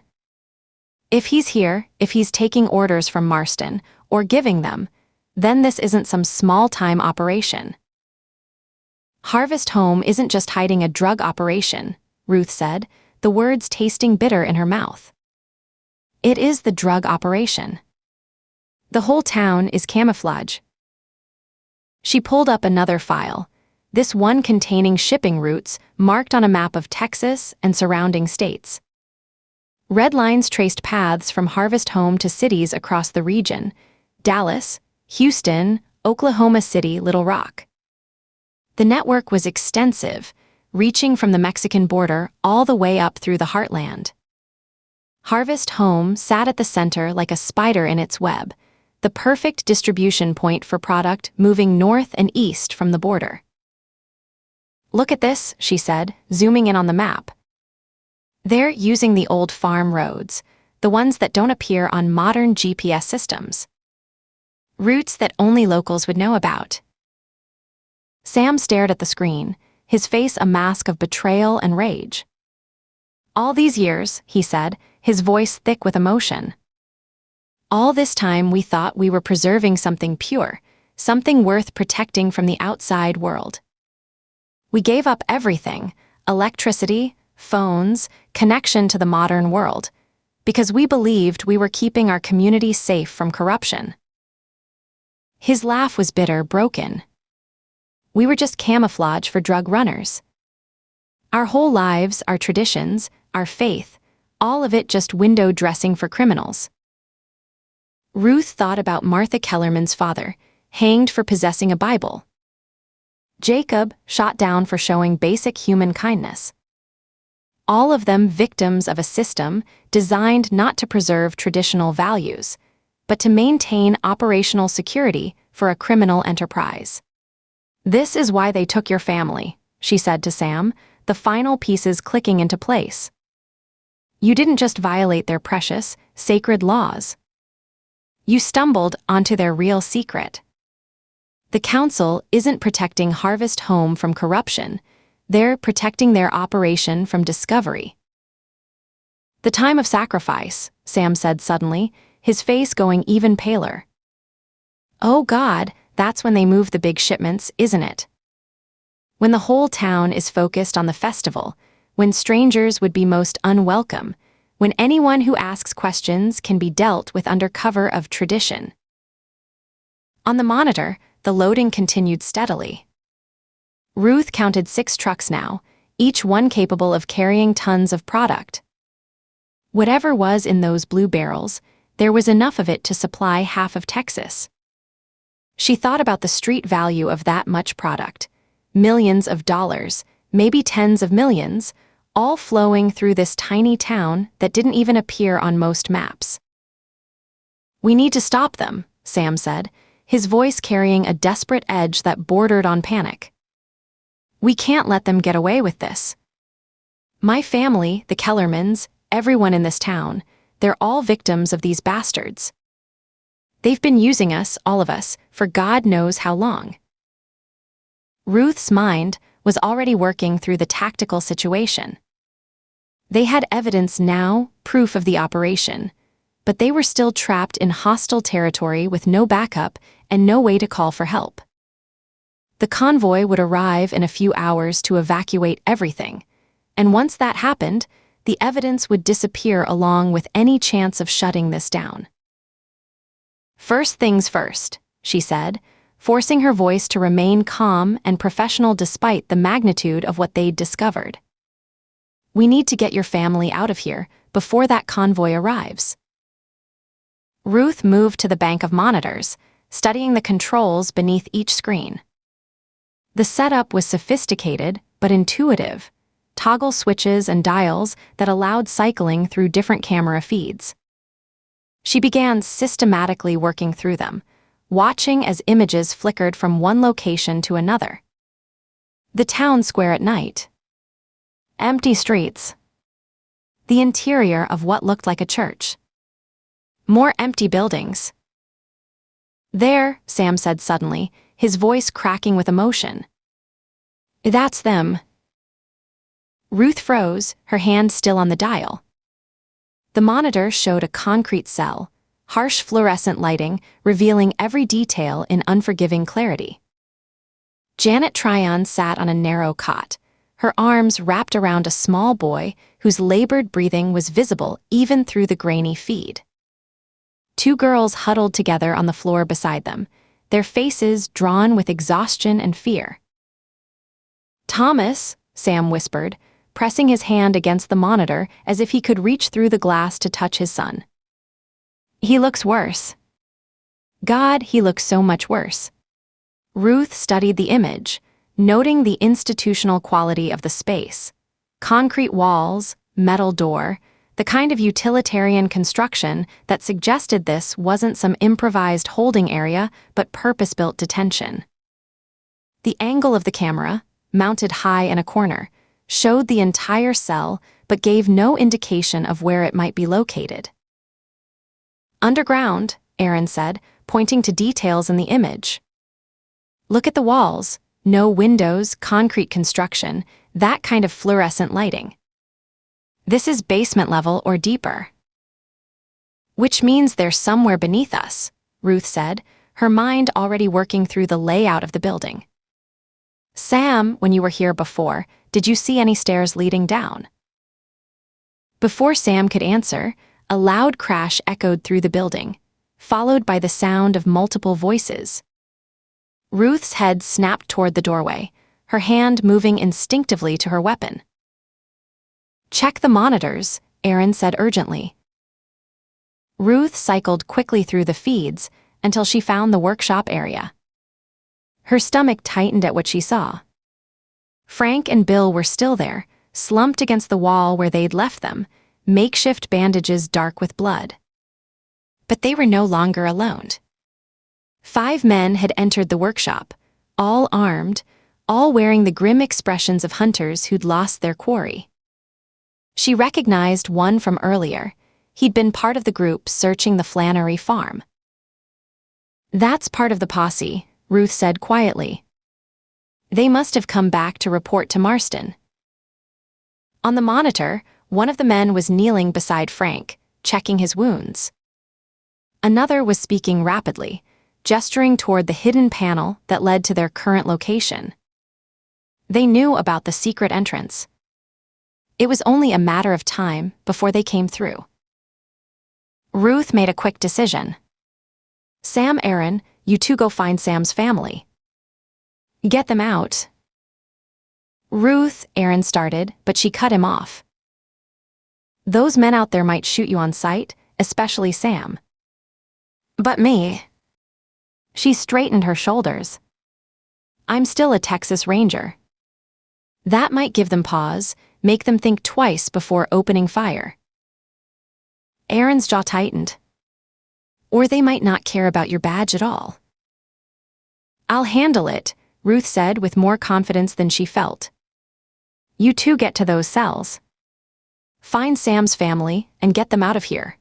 If he's here, if he's taking orders from Marston, or giving them, then this isn't some small-time operation. "Harvest Home isn't just hiding a drug operation," Ruth said, the words tasting bitter in her mouth. "It is the drug operation. The whole town is camouflage." She pulled up another file, this one containing shipping routes marked on a map of Texas and surrounding states. Red lines traced paths from Harvest Home to cities across the region: Dallas, Houston, Oklahoma City, Little Rock. The network was extensive, reaching from the Mexican border all the way up through the heartland. Harvest Home sat at the center like a spider in its web, the perfect distribution point for product moving north and east from the border. "Look at this," she said, zooming in on the map. "They're using the old farm roads, the ones that don't appear on modern GPS systems. Routes that only locals would know about." Sam stared at the screen, his face a mask of betrayal and rage. "All these years," he said, his voice thick with emotion. "All this time we thought we were preserving something pure, something worth protecting from the outside world. We gave up everything, electricity, phones, connection to the modern world, because we believed we were keeping our community safe from corruption." His laugh was bitter, broken. "We were just camouflage for drug runners. Our whole lives, our traditions, our faith, all of it just window dressing for criminals." Ruth thought about Martha Kellerman's father, hanged for possessing a Bible. Jacob, shot down for showing basic human kindness. All of them victims of a system designed not to preserve traditional values, but to maintain operational security for a criminal enterprise. "This is why they took your family," she said to Sam, the final pieces clicking into place. "You didn't just violate their precious, sacred laws. You stumbled onto their real secret. The council isn't protecting Harvest Home from corruption, they're protecting their operation from discovery." "The time of sacrifice," Sam said suddenly, his face going even paler. "Oh God, that's when they move the big shipments, isn't it? When the whole town is focused on the festival, when strangers would be most unwelcome, when anyone who asks questions can be dealt with under cover of tradition. On the monitor, the loading continued steadily. Ruth counted 6 trucks now, each one capable of carrying tons of product. Whatever was in those blue barrels, there was enough of it to supply half of Texas. She thought about the street value of that much product, millions of dollars, maybe tens of millions, all flowing through this tiny town that didn't even appear on most maps. "We need to stop them," Sam said, his voice carrying a desperate edge that bordered on panic. "We can't let them get away with this. My family, the Kellermans, everyone in this town, they're all victims of these bastards. They've been using us, all of us, for God knows how long." Ruth's mind was already working through the tactical situation. They had evidence now, proof of the operation, but they were still trapped in hostile territory with no backup and no way to call for help. The convoy would arrive in a few hours to evacuate everything, and once that happened, the evidence would disappear along with any chance of shutting this down. "First things first," she said, forcing her voice to remain calm and professional despite the magnitude of what they'd discovered. "We need to get your family out of here before that convoy arrives." Ruth moved to the bank of monitors, studying the controls beneath each screen. The setup was sophisticated but intuitive, toggle switches and dials that allowed cycling through different camera feeds. She began systematically working through them, watching as images flickered from one location to another. The town square at night. Empty streets. The interior of what looked like a church. More empty buildings. "There," Sam said suddenly, his voice cracking with emotion. "That's them." Ruth froze, her hand still on the dial. The monitor showed a concrete cell, harsh fluorescent lighting revealing every detail in unforgiving clarity. Janet Tryon sat on a narrow cot, her arms wrapped around a small boy whose labored breathing was visible even through the grainy feed. 2 girls huddled together on the floor beside them, their faces drawn with exhaustion and fear. "Thomas," Sam whispered, pressing his hand against the monitor as if he could reach through the glass to touch his son. "He looks worse. God, he looks so much worse." Ruth studied the image, noting the institutional quality of the space. Concrete walls, metal door, the kind of utilitarian construction that suggested this wasn't some improvised holding area but purpose-built detention. The angle of the camera, mounted high in a corner, showed the entire cell but gave no indication of where it might be located. "Underground," Aaron said, pointing to details in the image. "Look at the walls, no windows, concrete construction, that kind of fluorescent lighting. This is basement level or deeper." "Which means they're somewhere beneath us," Ruth said, her mind already working through the layout of the building. "Sam, when you were here before, did you see any stairs leading down?" Before Sam could answer, a loud crash echoed through the building, followed by the sound of multiple voices. Ruth's head snapped toward the doorway, her hand moving instinctively to her weapon. "Check the monitors," Aaron said urgently. Ruth cycled quickly through the feeds until she found the workshop area. Her stomach tightened at what she saw. Frank and Bill were still there, slumped against the wall where they'd left them, makeshift bandages dark with blood. But they were no longer alone. 5 men had entered the workshop, all armed, all wearing the grim expressions of hunters who'd lost their quarry. She recognized one from earlier. He'd been part of the group searching the Flannery farm. "That's part of the posse," Ruth said quietly. "They must have come back to report to Marston." On the monitor, one of the men was kneeling beside Frank, checking his wounds. Another was speaking rapidly, gesturing toward the hidden panel that led to their current location. They knew about the secret entrance. It was only a matter of time before they came through. Ruth made a quick decision. "Sam, Aaron, you two go find Sam's family. Get them out." "Ruth," Aaron started, but she cut him off. "Those men out there might shoot you on sight, especially Sam." "But me." She straightened her shoulders. "I'm still a Texas Ranger." That might give them pause, make them think twice before opening fire. Aaron's jaw tightened. "Or they might not care about your badge at all." "I'll handle it," Ruth said with more confidence than she felt. "You two get to those cells. Find Sam's family and get them out of here."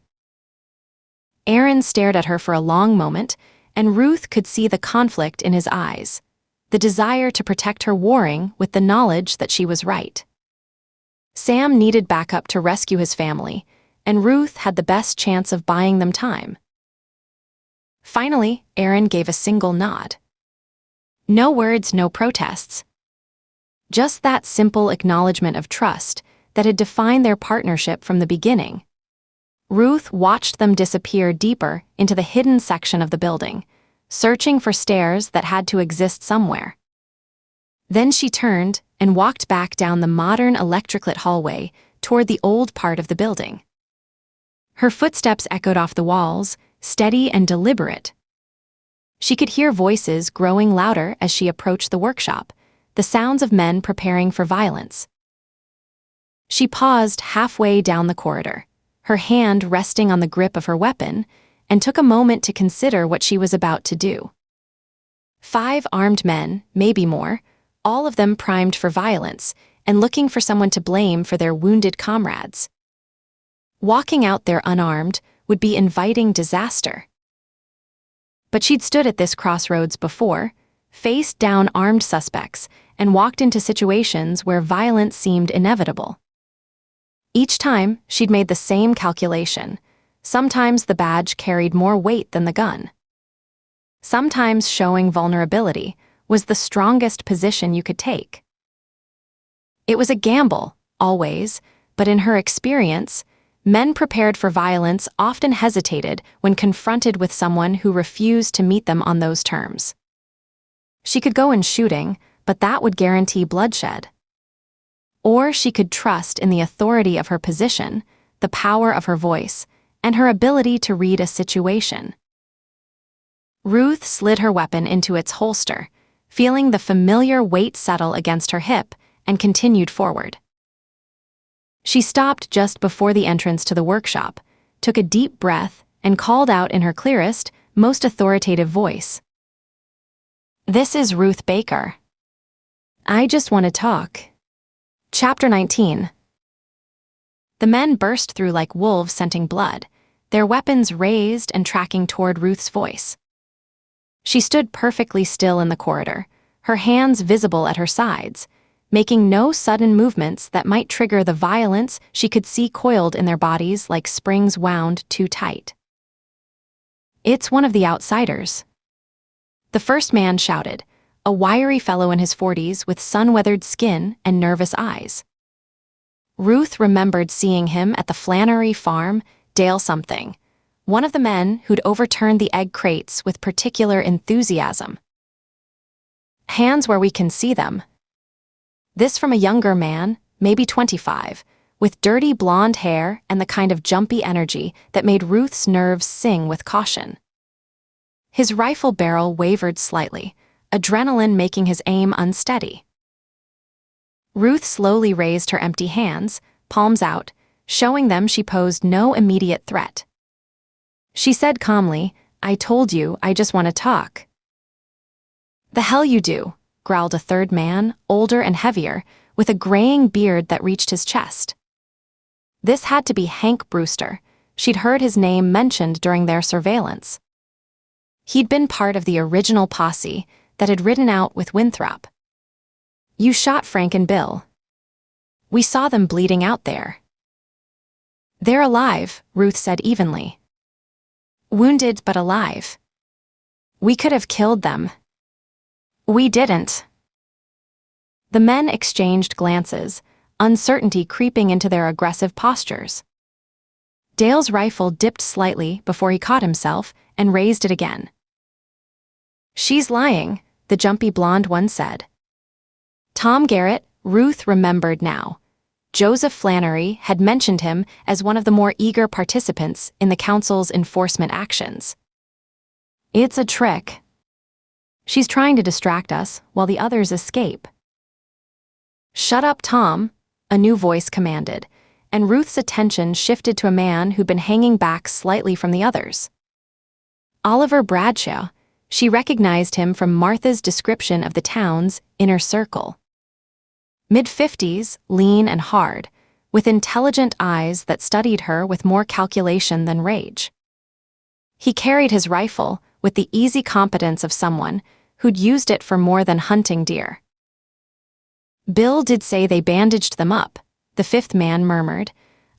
Aaron stared at her for a long moment, and Ruth could see the conflict in his eyes, the desire to protect her warring with the knowledge that she was right. Sam needed backup to rescue his family, and Ruth had the best chance of buying them time. Finally, Aaron gave a single nod. No words, no protests. Just that simple acknowledgement of trust that had defined their partnership from the beginning. Ruth watched them disappear deeper into the hidden section of the building, searching for stairs that had to exist somewhere. Then she turned and walked back down the modern electric-lit hallway toward the old part of the building. Her footsteps echoed off the walls, steady and deliberate. She could hear voices growing louder as she approached the workshop, the sounds of men preparing for violence. She paused halfway down the corridor, her hand resting on the grip of her weapon, and took a moment to consider what she was about to do. 5 armed men, maybe more, all of them primed for violence and looking for someone to blame for their wounded comrades. Walking out there unarmed would be inviting disaster. But she'd stood at this crossroads before, faced down armed suspects, and walked into situations where violence seemed inevitable. Each time, she'd made the same calculation. Sometimes the badge carried more weight than the gun. Sometimes showing vulnerability was the strongest position you could take. It was a gamble, always, but in her experience, men prepared for violence often hesitated when confronted with someone who refused to meet them on those terms. She could go in shooting, but that would guarantee bloodshed. Or she could trust in the authority of her position, the power of her voice, and her ability to read a situation. Ruth slid her weapon into its holster, feeling the familiar weight settle against her hip, and continued forward. She stopped just before the entrance to the workshop, took a deep breath, and called out in her clearest, most authoritative voice. "This is Ruth Baker. I just want to talk." Chapter 19. The men burst through like wolves scenting blood, their weapons raised and tracking toward Ruth's voice. She stood perfectly still in the corridor, her hands visible at her sides, making no sudden movements that might trigger the violence she could see coiled in their bodies like springs wound too tight. "It's one of the outsiders," the first man shouted, a wiry fellow in his 40s with sun-weathered skin and nervous eyes. Ruth remembered seeing him at the Flannery farm, Dale something, one of the men who'd overturned the egg crates with particular enthusiasm. "Hands where we can see them." This from a younger man, maybe 25, with dirty blonde hair and the kind of jumpy energy that made Ruth's nerves sing with caution. His rifle barrel wavered slightly, adrenaline making his aim unsteady. Ruth slowly raised her empty hands, palms out, showing them she posed no immediate threat. She said calmly, "I told you, I just want to talk." "The hell you do," growled a third man, older and heavier, with a graying beard that reached his chest. This had to be Hank Brewster. She'd heard his name mentioned during their surveillance. He'd been part of the original posse that had ridden out with Winthrop. "You shot Frank and Bill. We saw them bleeding out there." "They're alive," Ruth said evenly. "Wounded but alive. We could have killed them. We didn't." The men exchanged glances, uncertainty creeping into their aggressive postures. Dale's rifle dipped slightly before he caught himself and raised it again. "She's lying," the jumpy blonde one said. Tom Garrett, Ruth remembered now. Joseph Flannery had mentioned him as one of the more eager participants in the council's enforcement actions. "It's a trick. She's trying to distract us while the others escape." "Shut up, Tom," a new voice commanded, and Ruth's attention shifted to a man who'd been hanging back slightly from the others. Oliver Bradshaw. She recognized him from Martha's description of the town's inner circle. Mid-50s, lean and hard, with intelligent eyes that studied her with more calculation than rage. He carried his rifle with the easy competence of someone who'd used it for more than hunting deer. "Bill did say they bandaged them up," the fifth man murmured,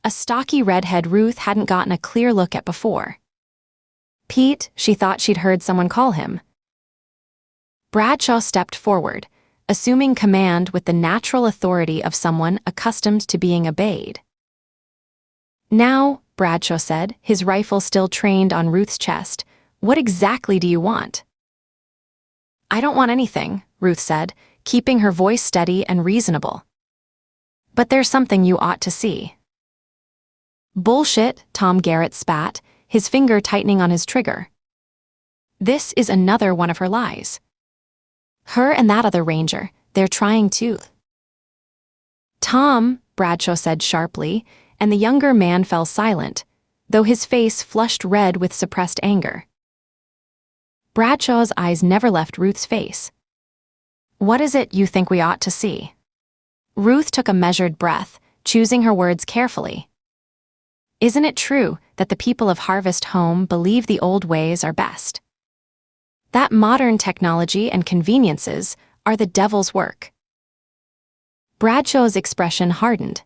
a stocky redhead Ruth hadn't gotten a clear look at before. "Pete," she thought she'd heard someone call him. Bradshaw stepped forward, assuming command with the natural authority of someone accustomed to being obeyed. "Now," Bradshaw said, his rifle still trained on Ruth's chest, "what exactly do you want?" "I don't want anything," Ruth said, keeping her voice steady and reasonable. "But there's something you ought to see." "Bullshit," Tom Garrett spat, his finger tightening on his trigger. "This is another one of her lies. Her and that other ranger, they're trying to." "Tom," Bradshaw said sharply, and the younger man fell silent, though his face flushed red with suppressed anger. Bradshaw's eyes never left Ruth's face. "What is it you think we ought to see?" Ruth took a measured breath, choosing her words carefully. "Isn't it true that the people of Harvest Home believe the old ways are best? That modern technology and conveniences are the devil's work?" Bradshaw's expression hardened.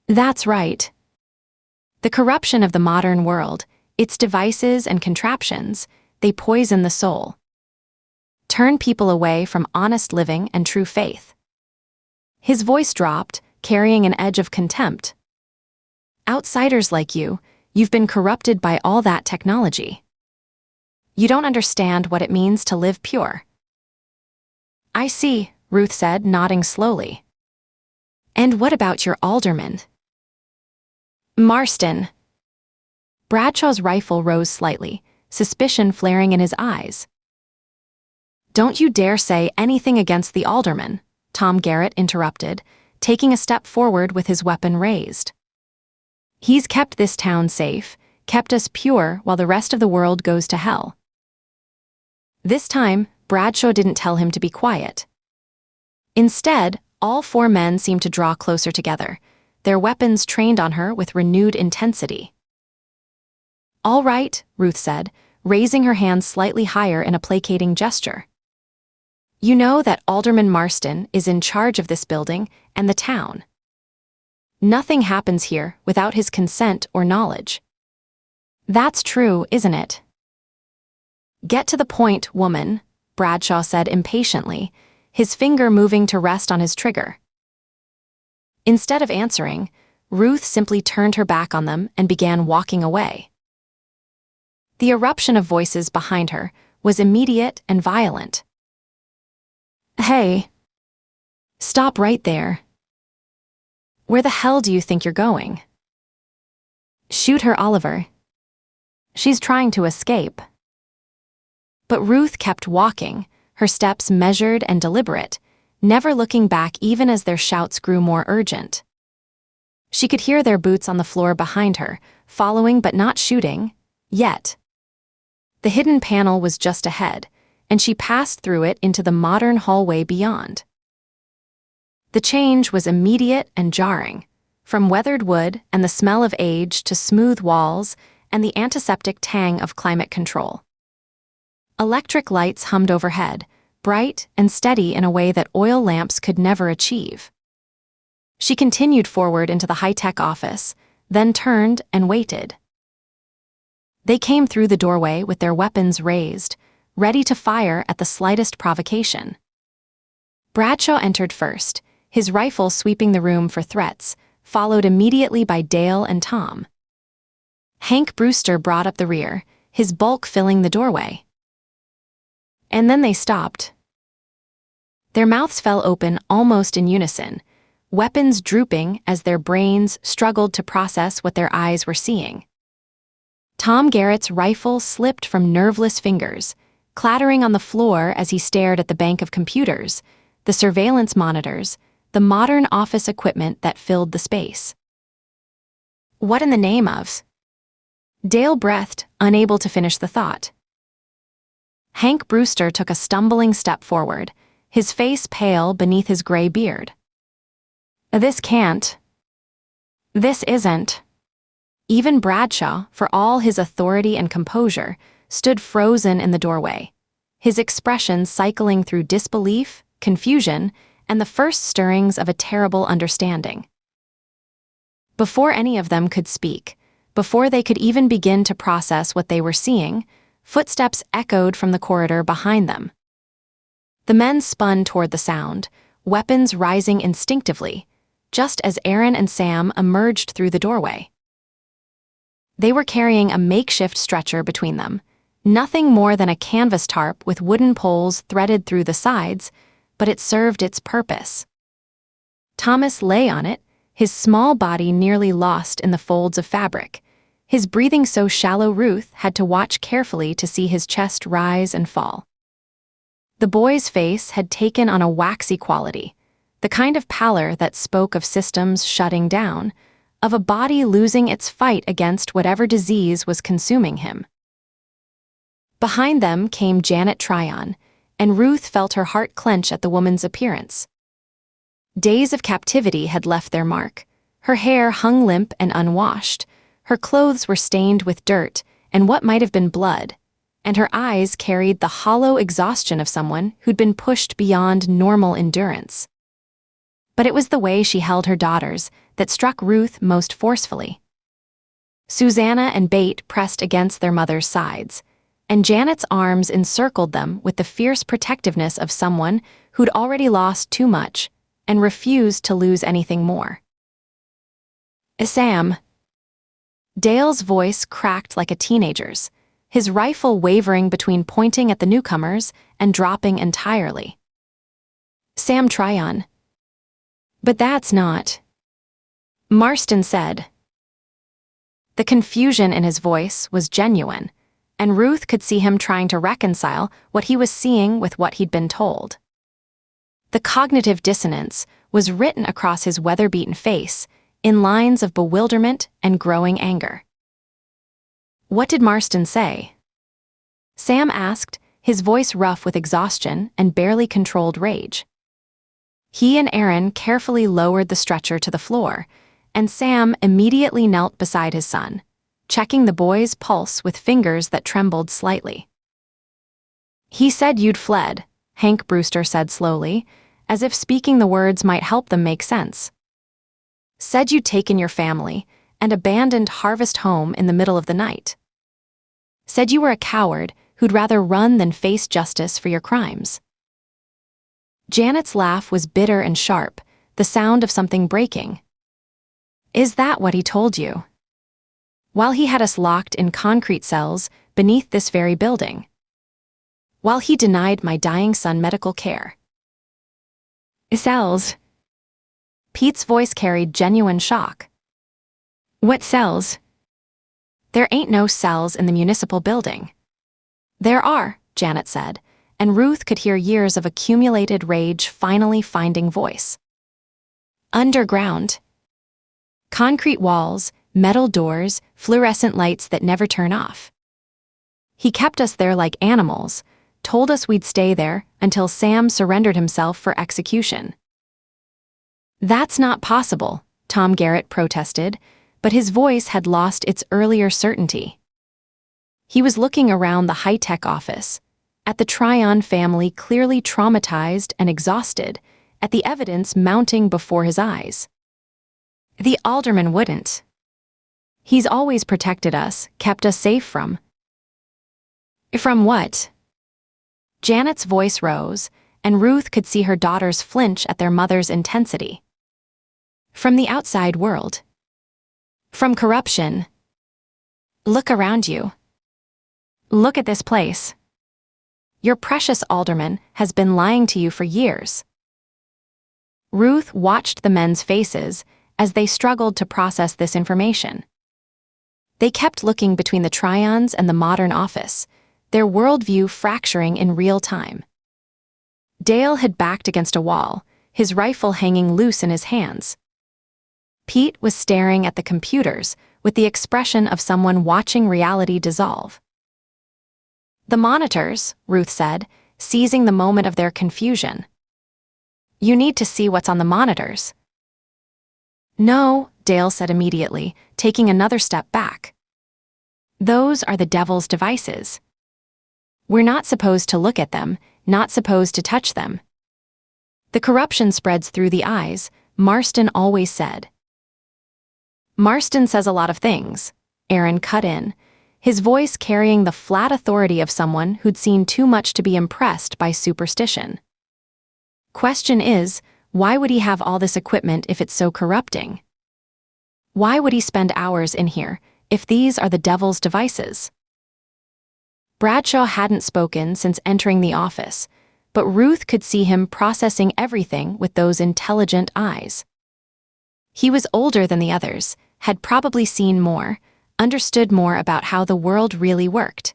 "That's right. The corruption of the modern world, its devices and contraptions, they poison the soul. Turn people away from honest living and true faith." His voice dropped, carrying an edge of contempt. "Outsiders like you, you've been corrupted by all that technology. You don't understand what it means to live pure." "I see," Ruth said, nodding slowly. "And what about your alderman?" "Marston." Bradshaw's rifle rose slightly, suspicion flaring in his eyes. "Don't you dare say anything against the alderman," Tom Garrett interrupted, taking a step forward with his weapon raised. "He's kept this town safe, kept us pure while the rest of the world goes to hell." This time, Bradshaw didn't tell him to be quiet. Instead, all four men seemed to draw closer together, their weapons trained on her with renewed intensity. "All right," Ruth said, raising her hands slightly higher in a placating gesture. "You know that Alderman Marston is in charge of this building and the town. Nothing happens here without his consent or knowledge. That's true, isn't it?" "Get to the point, woman," Bradshaw said impatiently, his finger moving to rest on his trigger. Instead of answering, Ruth simply turned her back on them and began walking away. The eruption of voices behind her was immediate and violent. "Hey! Stop right there. Where the hell do you think you're going? Shoot her, Oliver. She's trying to escape." But Ruth kept walking, her steps measured and deliberate, never looking back even as their shouts grew more urgent. She could hear their boots on the floor behind her, following but not shooting, yet. The hidden panel was just ahead, and she passed through it into the modern hallway beyond. The change was immediate and jarring, from weathered wood and the smell of age to smooth walls and the antiseptic tang of climate control. Electric lights hummed overhead, bright and steady in a way that oil lamps could never achieve. She continued forward into the high-tech office, then turned and waited. They came through the doorway with their weapons raised, ready to fire at the slightest provocation. Bradshaw entered first, his rifle sweeping the room for threats, followed immediately by Dale and Tom. Hank Brewster brought up the rear, his bulk filling the doorway. And then they stopped. Their mouths fell open almost in unison, weapons drooping as their brains struggled to process what their eyes were seeing. Tom Garrett's rifle slipped from nerveless fingers, clattering on the floor as he stared at the bank of computers, the surveillance monitors, the modern office equipment that filled the space. What in the name of? Dale breathed, unable to finish the thought. Hank Brewster took a stumbling step forward, his face pale beneath his gray beard. This can't. This isn't. Even Bradshaw, for all his authority and composure, stood frozen in the doorway, his expression cycling through disbelief, confusion, and the first stirrings of a terrible understanding. Before any of them could speak, before they could even begin to process what they were seeing, footsteps echoed from the corridor behind them. The men spun toward the sound, weapons rising instinctively, just as Aaron and Sam emerged through the doorway. They were carrying a makeshift stretcher between them, nothing more than a canvas tarp with wooden poles threaded through the sides, but it served its purpose. Thomas lay on it, his small body nearly lost in the folds of fabric, his breathing so shallow Ruth had to watch carefully to see his chest rise and fall. The boy's face had taken on a waxy quality, the kind of pallor that spoke of systems shutting down, of a body losing its fight against whatever disease was consuming him. Behind them came Janet Tryon, and Ruth felt her heart clench at the woman's appearance. Days of captivity had left their mark. Her hair hung limp and unwashed, her clothes were stained with dirt and what might have been blood, and her eyes carried the hollow exhaustion of someone who'd been pushed beyond normal endurance. But it was the way she held her daughters that struck Ruth most forcefully. Susanna and Bate pressed against their mother's sides, and Janet's arms encircled them with the fierce protectiveness of someone who'd already lost too much and refused to lose anything more. Sam. Dale's voice cracked like a teenager's, his rifle wavering between pointing at the newcomers and dropping entirely. Sam Tryon. But that's not. Marston said. The confusion in his voice was genuine, and Ruth could see him trying to reconcile what he was seeing with what he'd been told. The cognitive dissonance was written across his weather-beaten face in lines of bewilderment and growing anger. What did Marston say? Sam asked, his voice rough with exhaustion and barely controlled rage. He and Aaron carefully lowered the stretcher to the floor, and Sam immediately knelt beside his son, checking the boy's pulse with fingers that trembled slightly. He said you'd fled, Hank Brewster said slowly, as if speaking the words might help them make sense. Said you'd taken your family and abandoned Harvest Home in the middle of the night. Said you were a coward who'd rather run than face justice for your crimes. Janet's laugh was bitter and sharp, the sound of something breaking. Is that what he told you? While he had us locked in concrete cells beneath this very building. While he denied my dying son medical care. Cells. Pete's voice carried genuine shock. What cells? There ain't no cells in the municipal building. There are, Janet said, and Ruth could hear years of accumulated rage finally finding voice. Underground. Concrete walls, metal doors, fluorescent lights that never turn off. He kept us there like animals, told us we'd stay there until Sam surrendered himself for execution. That's not possible, Tom Garrett protested, but his voice had lost its earlier certainty. He was looking around the high-tech office, at the Tryon family clearly traumatized and exhausted, at the evidence mounting before his eyes. The alderman wouldn't. He's always protected us, kept us safe from. From what? Janet's voice rose, and Ruth could see her daughters flinch at their mother's intensity. From the outside world. From corruption. Look around you. Look at this place. Your precious alderman has been lying to you for years. Ruth watched the men's faces as they struggled to process this information. They kept looking between the Tryons and the modern office, their worldview fracturing in real time. Dale had backed against a wall, his rifle hanging loose in his hands. Pete was staring at the computers with the expression of someone watching reality dissolve. The monitors, Ruth said, seizing the moment of their confusion. You need to see what's on the monitors. No, Dale said immediately, taking another step back. Those are the devil's devices. We're not supposed to look at them, not supposed to touch them. The corruption spreads through the eyes, Marston always said. Marston says a lot of things, Aaron cut in, his voice carrying the flat authority of someone who'd seen too much to be impressed by superstition. Question is, why would he have all this equipment if it's so corrupting? Why would he spend hours in here if these are the devil's devices? Bradshaw hadn't spoken since entering the office, but Ruth could see him processing everything with those intelligent eyes. He was older than the others, had probably seen more, understood more about how the world really worked.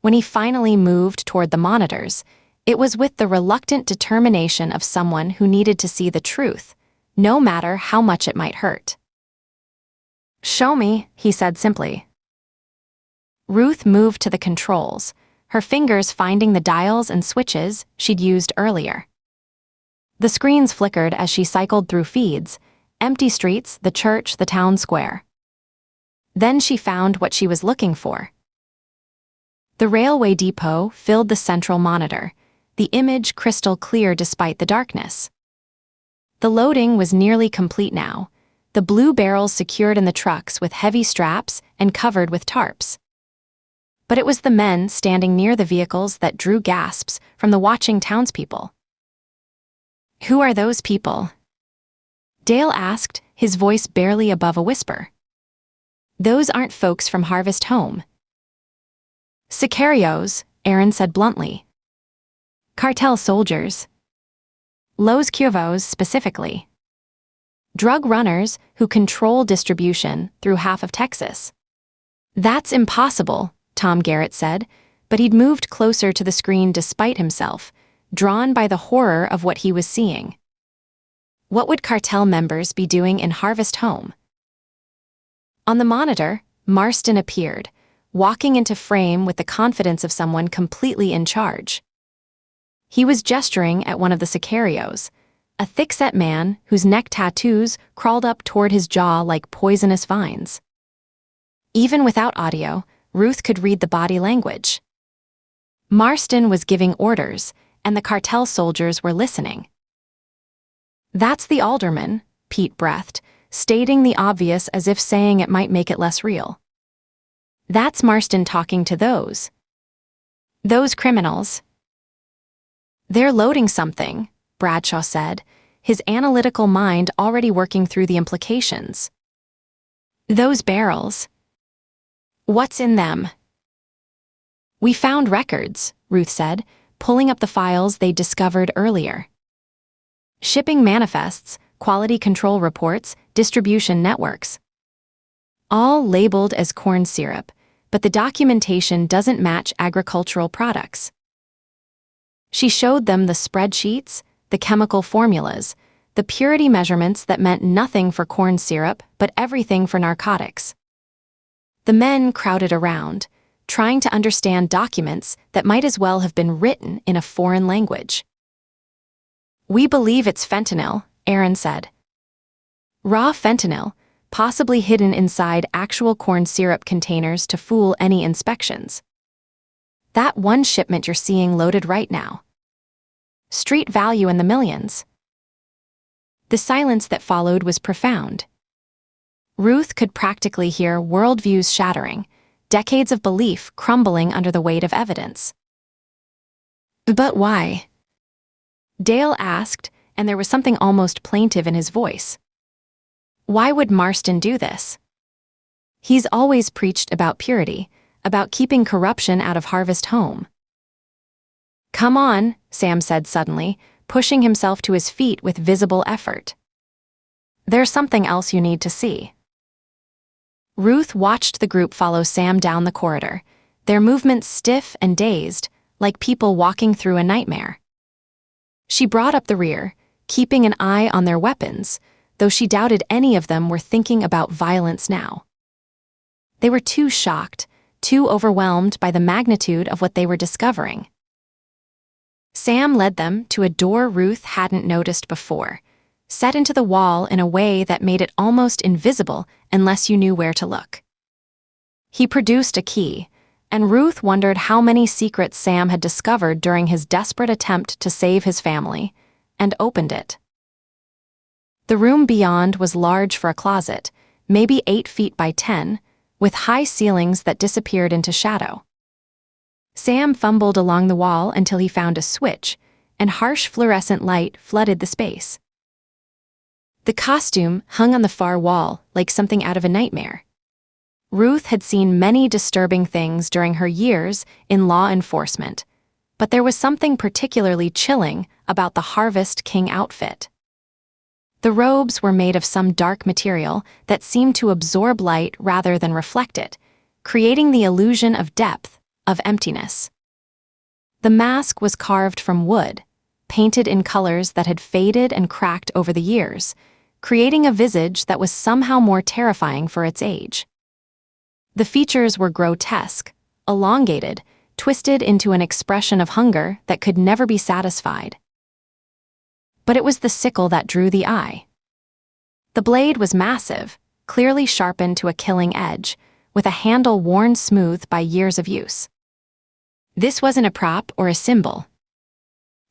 When he finally moved toward the monitors, it was with the reluctant determination of someone who needed to see the truth, no matter how much it might hurt. Show me, he said simply. Ruth moved to the controls, her fingers finding the dials and switches she'd used earlier. The screens flickered as she cycled through feeds, empty streets, the church, the town square. Then she found what she was looking for. The railway depot filled the central monitor, the image crystal clear despite the darkness. The loading was nearly complete now, the blue barrels secured in the trucks with heavy straps and covered with tarps. But it was the men standing near the vehicles that drew gasps from the watching townspeople. Who are those people? Dale asked, his voice barely above a whisper. Those aren't folks from Harvest Home. Sicarios, Aaron said bluntly. Cartel soldiers. Los Cuervos specifically. Drug runners who control distribution through half of Texas. That's impossible, Tom Garrett said, but he'd moved closer to the screen despite himself, drawn by the horror of what he was seeing. What would cartel members be doing in Harvest Home? On the monitor, Marston appeared, walking into frame with the confidence of someone completely in charge. He was gesturing at one of the sicarios, a thick-set man whose neck tattoos crawled up toward his jaw like poisonous vines. Even without audio, Ruth could read the body language. Marston was giving orders, and the cartel soldiers were listening. That's the alderman, Pete breathed, stating the obvious as if saying it might make it less real. That's Marston talking to those criminals. They're loading something, Bradshaw said, his analytical mind already working through the implications. Those barrels. What's in them? We found records, Ruth said, pulling up the files they discovered earlier. Shipping manifests, quality control reports, distribution networks. All labeled as corn syrup, but the documentation doesn't match agricultural products. She showed them the spreadsheets, the chemical formulas, the purity measurements that meant nothing for corn syrup but everything for narcotics. The men crowded around, trying to understand documents that might as well have been written in a foreign language. We believe it's fentanyl, Aaron said. Raw fentanyl, possibly hidden inside actual corn syrup containers to fool any inspections. That one shipment you're seeing loaded right now. Street value in the millions. The silence that followed was profound. Ruth could practically hear worldviews shattering, decades of belief crumbling under the weight of evidence. But why? Dale asked, and there was something almost plaintive in his voice. Why would Marston do this? He's always preached about purity, about keeping corruption out of Harvest Home. Come on, Sam said suddenly, pushing himself to his feet with visible effort. There's something else you need to see. Ruth watched the group follow Sam down the corridor, their movements stiff and dazed, like people walking through a nightmare. She brought up the rear, keeping an eye on their weapons, though she doubted any of them were thinking about violence now. They were too shocked, too overwhelmed by the magnitude of what they were discovering. Sam led them to a door Ruth hadn't noticed before, set into the wall in a way that made it almost invisible unless you knew where to look. He produced a key, and Ruth wondered how many secrets Sam had discovered during his desperate attempt to save his family, and opened it. The room beyond was large for a closet, maybe 8 feet by 10, with high ceilings that disappeared into shadow. Sam fumbled along the wall until he found a switch, and harsh fluorescent light flooded the space. The costume hung on the far wall like something out of a nightmare. Ruth had seen many disturbing things during her years in law enforcement, but there was something particularly chilling about the Harvest King outfit. The robes were made of some dark material that seemed to absorb light rather than reflect it, creating the illusion of depth, of emptiness. The mask was carved from wood, painted in colors that had faded and cracked over the years, creating a visage that was somehow more terrifying for its age. The features were grotesque, elongated, twisted into an expression of hunger that could never be satisfied. But it was the sickle that drew the eye. The blade was massive, clearly sharpened to a killing edge, with a handle worn smooth by years of use. This wasn't a prop or a symbol.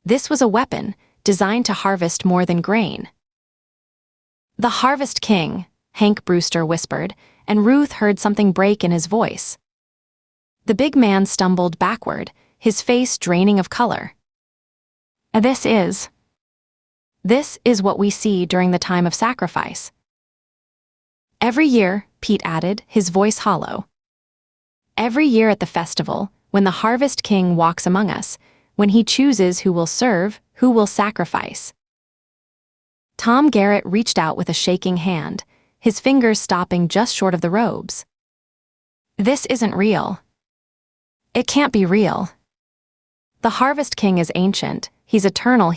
This was a weapon designed to harvest more than grain. The Harvest King, Hank Brewster whispered, and Ruth heard something break in his voice. The big man stumbled backward, his face draining of color. This is what we see during the time of sacrifice. Every year, Pete added, his voice hollow. Every year at the festival, when the Harvest King walks among us, when he chooses who will serve, who will sacrifice. Tom Garrett reached out with a shaking hand, his fingers stopping just short of the robes. This isn't real. It can't be real. The Harvest King is ancient, he's eternal,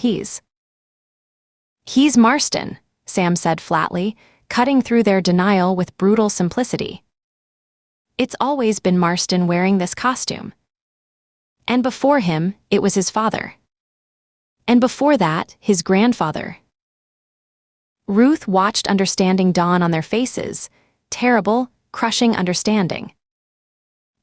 He's Marston, Sam said flatly, cutting through their denial with brutal simplicity. It's always been Marston wearing this costume. And before him, it was his father. And before that, his grandfather. Ruth watched understanding dawn on their faces, terrible, crushing understanding.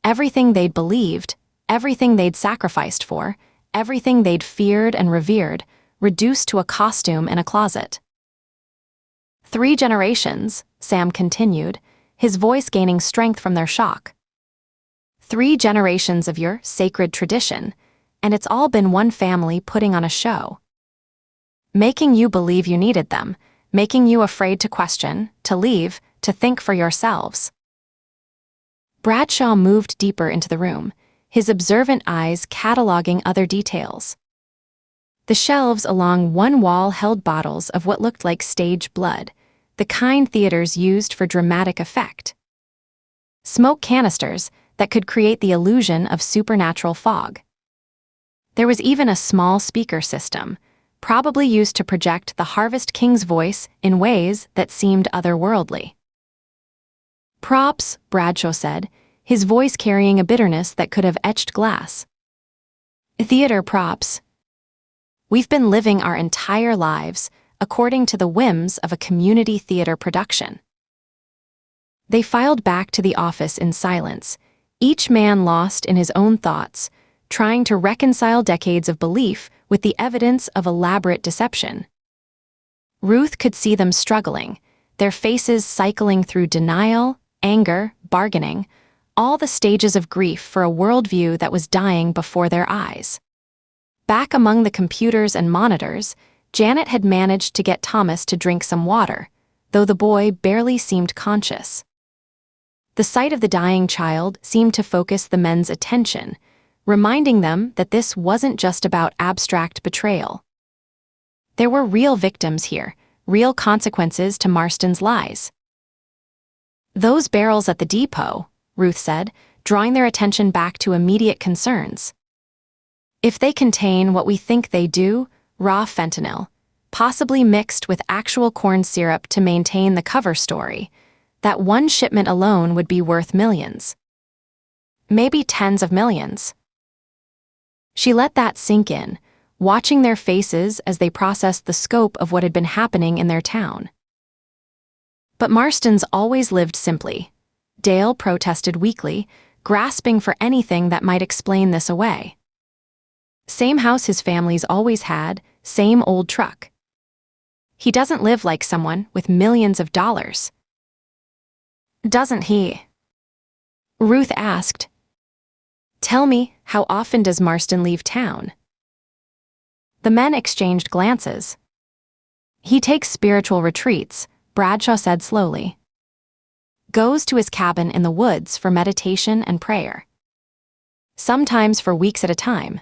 Everything they'd believed, everything they'd sacrificed for, everything they'd feared and revered, reduced to a costume in a closet. 3 generations, Sam continued, his voice gaining strength from their shock. 3 generations of your sacred tradition, and it's all been one family putting on a show. Making you believe you needed them, making you afraid to question, to leave, to think for yourselves. Bradshaw moved deeper into the room, his observant eyes cataloging other details. The shelves along one wall held bottles of what looked like stage blood, the kind theaters used for dramatic effect. Smoke canisters that could create the illusion of supernatural fog. There was even a small speaker system, probably used to project the Harvest King's voice in ways that seemed otherworldly. Props, Bradshaw said, his voice carrying a bitterness that could have etched glass. Theater props. We've been living our entire lives according to the whims of a community theater production. They filed back to the office in silence, each man lost in his own thoughts, trying to reconcile decades of belief with the evidence of elaborate deception. Ruth could see them struggling, their faces cycling through denial, anger, bargaining, all the stages of grief for a worldview that was dying before their eyes. Back among the computers and monitors, Janet had managed to get Thomas to drink some water, though the boy barely seemed conscious. The sight of the dying child seemed to focus the men's attention, reminding them that this wasn't just about abstract betrayal. There were real victims here, real consequences to Marston's lies. "Those barrels at the depot," Ruth said, drawing their attention back to immediate concerns. "If they contain what we think they do, raw fentanyl, possibly mixed with actual corn syrup to maintain the cover story, that one shipment alone would be worth millions. Maybe tens of millions." She let that sink in, watching their faces as they processed the scope of what had been happening in their town. But Marston's always lived simply. Dale protested weakly, grasping for anything that might explain this away. Same house his family's always had, same old truck. He doesn't live like someone with millions of dollars. "Doesn't he?" Ruth asked. "Tell me, how often does Marston leave town?" The men exchanged glances. "He takes spiritual retreats," Bradshaw said slowly. "Goes to his cabin in the woods for meditation and prayer. Sometimes for weeks at a time."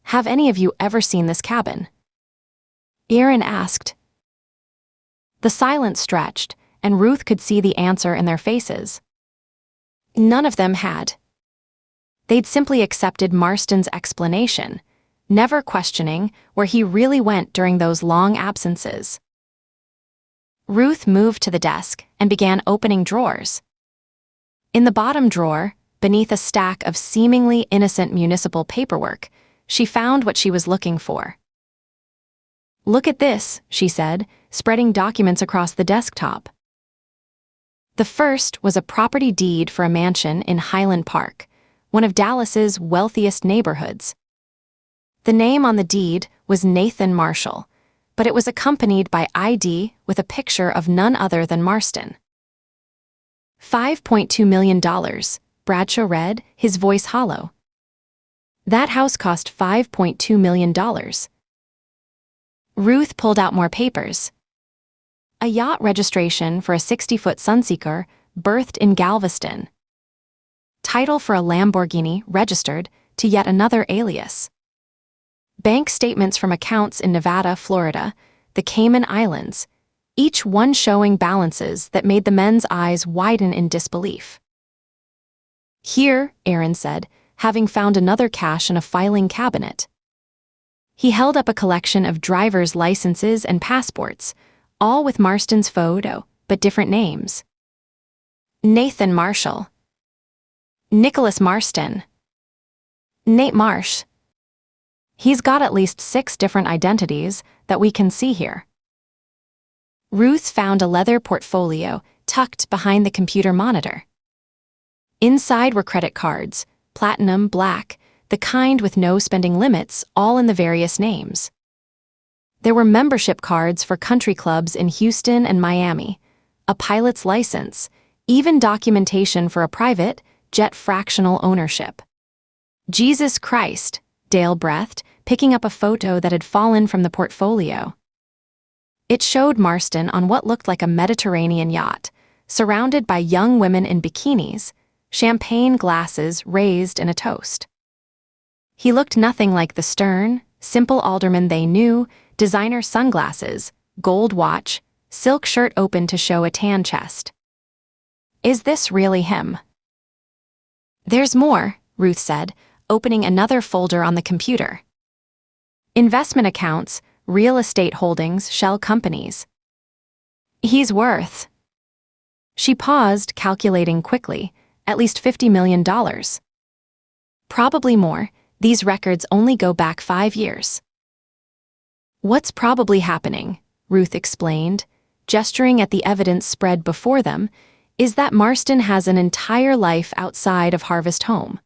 "Have any of you ever seen this cabin?" Aaron asked. The silence stretched, and Ruth could see the answer in their faces. None of them had. They'd simply accepted Marston's explanation, never questioning where he really went during those long absences. Ruth moved to the desk and began opening drawers. In the bottom drawer, beneath a stack of seemingly innocent municipal paperwork, she found what she was looking for. "Look at this," she said, spreading documents across the desktop. The first was a property deed for a mansion in Highland Park, one of Dallas's wealthiest neighborhoods. The name on the deed was Nathan Marshall, but it was accompanied by ID with a picture of none other than Marston. $5.2 million, Bradshaw read, his voice hollow. That house cost $5.2 million. Ruth pulled out more papers. A yacht registration for a 60-foot Sunseeker berthed in Galveston. Title for a Lamborghini registered to yet another alias. Bank statements from accounts in Nevada, Florida, the Cayman Islands, each one showing balances that made the men's eyes widen in disbelief. "Here," Aaron said, having found another cache in a filing cabinet. He held up a collection of driver's licenses and passports, all with Marston's photo, but different names. Nathan Marshall. Nicholas Marston. Nate Marsh. He's got at least 6 different identities that we can see here. Ruth found a leather portfolio tucked behind the computer monitor. Inside were credit cards, platinum, black, the kind with no spending limits, all in the various names. There were membership cards for country clubs in Houston and Miami, a pilot's license, even documentation for a private jet fractional ownership. Jesus Christ, Dale breathed, picking up a photo that had fallen from the portfolio. It showed Marston on what looked like a Mediterranean yacht, surrounded by young women in bikinis, champagne glasses raised in a toast. He looked nothing like the stern, simple alderman they knew, designer sunglasses, gold watch, silk shirt open to show a tan chest. Is this really him? There's more, Ruth said, opening another folder on the computer. Investment accounts, real estate holdings, shell companies. He's worth. She paused, calculating quickly, at least $50 million. Probably more. These records only go back 5 years. What's probably happening, Ruth explained, gesturing at the evidence spread before them, is that Marston has an entire life outside of Harvest Home.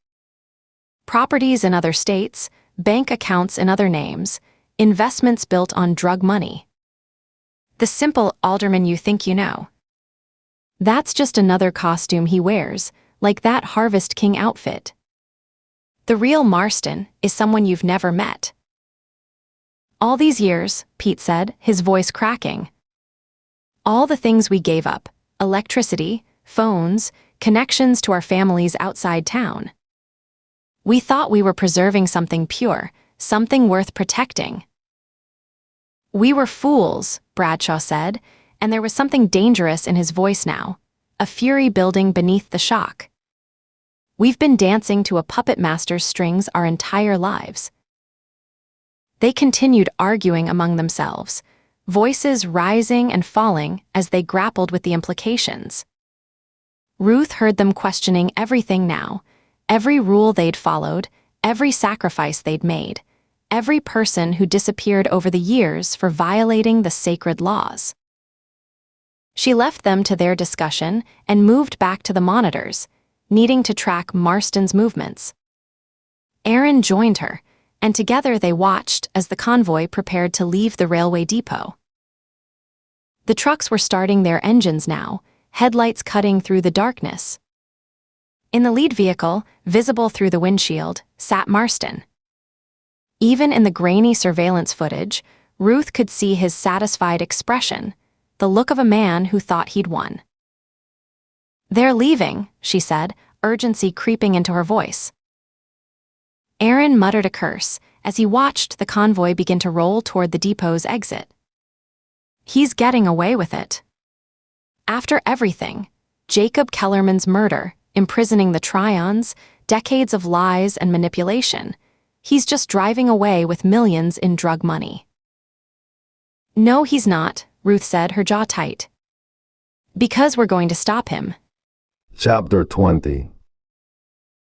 Properties in other states, bank accounts in other names, investments built on drug money. The simple alderman you think you know. That's just another costume he wears, like that Harvest King outfit. The real Marston is someone you've never met. All these years, Pete said, his voice cracking. All the things we gave up, electricity, phones, connections to our families outside town. We thought we were preserving something pure, something worth protecting. We were fools, Bradshaw said, and there was something dangerous in his voice now, a fury building beneath the shock. We've been dancing to a puppet master's strings our entire lives. They continued arguing among themselves, voices rising and falling as they grappled with the implications. Ruth heard them questioning everything now, every rule they'd followed, every sacrifice they'd made, every person who disappeared over the years for violating the sacred laws. She left them to their discussion and moved back to the monitors, needing to track Marston's movements. Aaron joined her, and together they watched as the convoy prepared to leave the railway depot. The trucks were starting their engines now, headlights cutting through the darkness. In the lead vehicle, visible through the windshield, sat Marston. Even in the grainy surveillance footage, Ruth could see his satisfied expression, the look of a man who thought he'd won. "They're leaving," she said, urgency creeping into her voice. Aaron muttered a curse as he watched the convoy begin to roll toward the depot's exit. He's getting away with it. After everything, Jacob Kellerman's murder, imprisoning the Tryons, decades of lies and manipulation, he's just driving away with millions in drug money. "No, he's not," Ruth said, her jaw tight. "Because we're going to stop him." Chapter 20.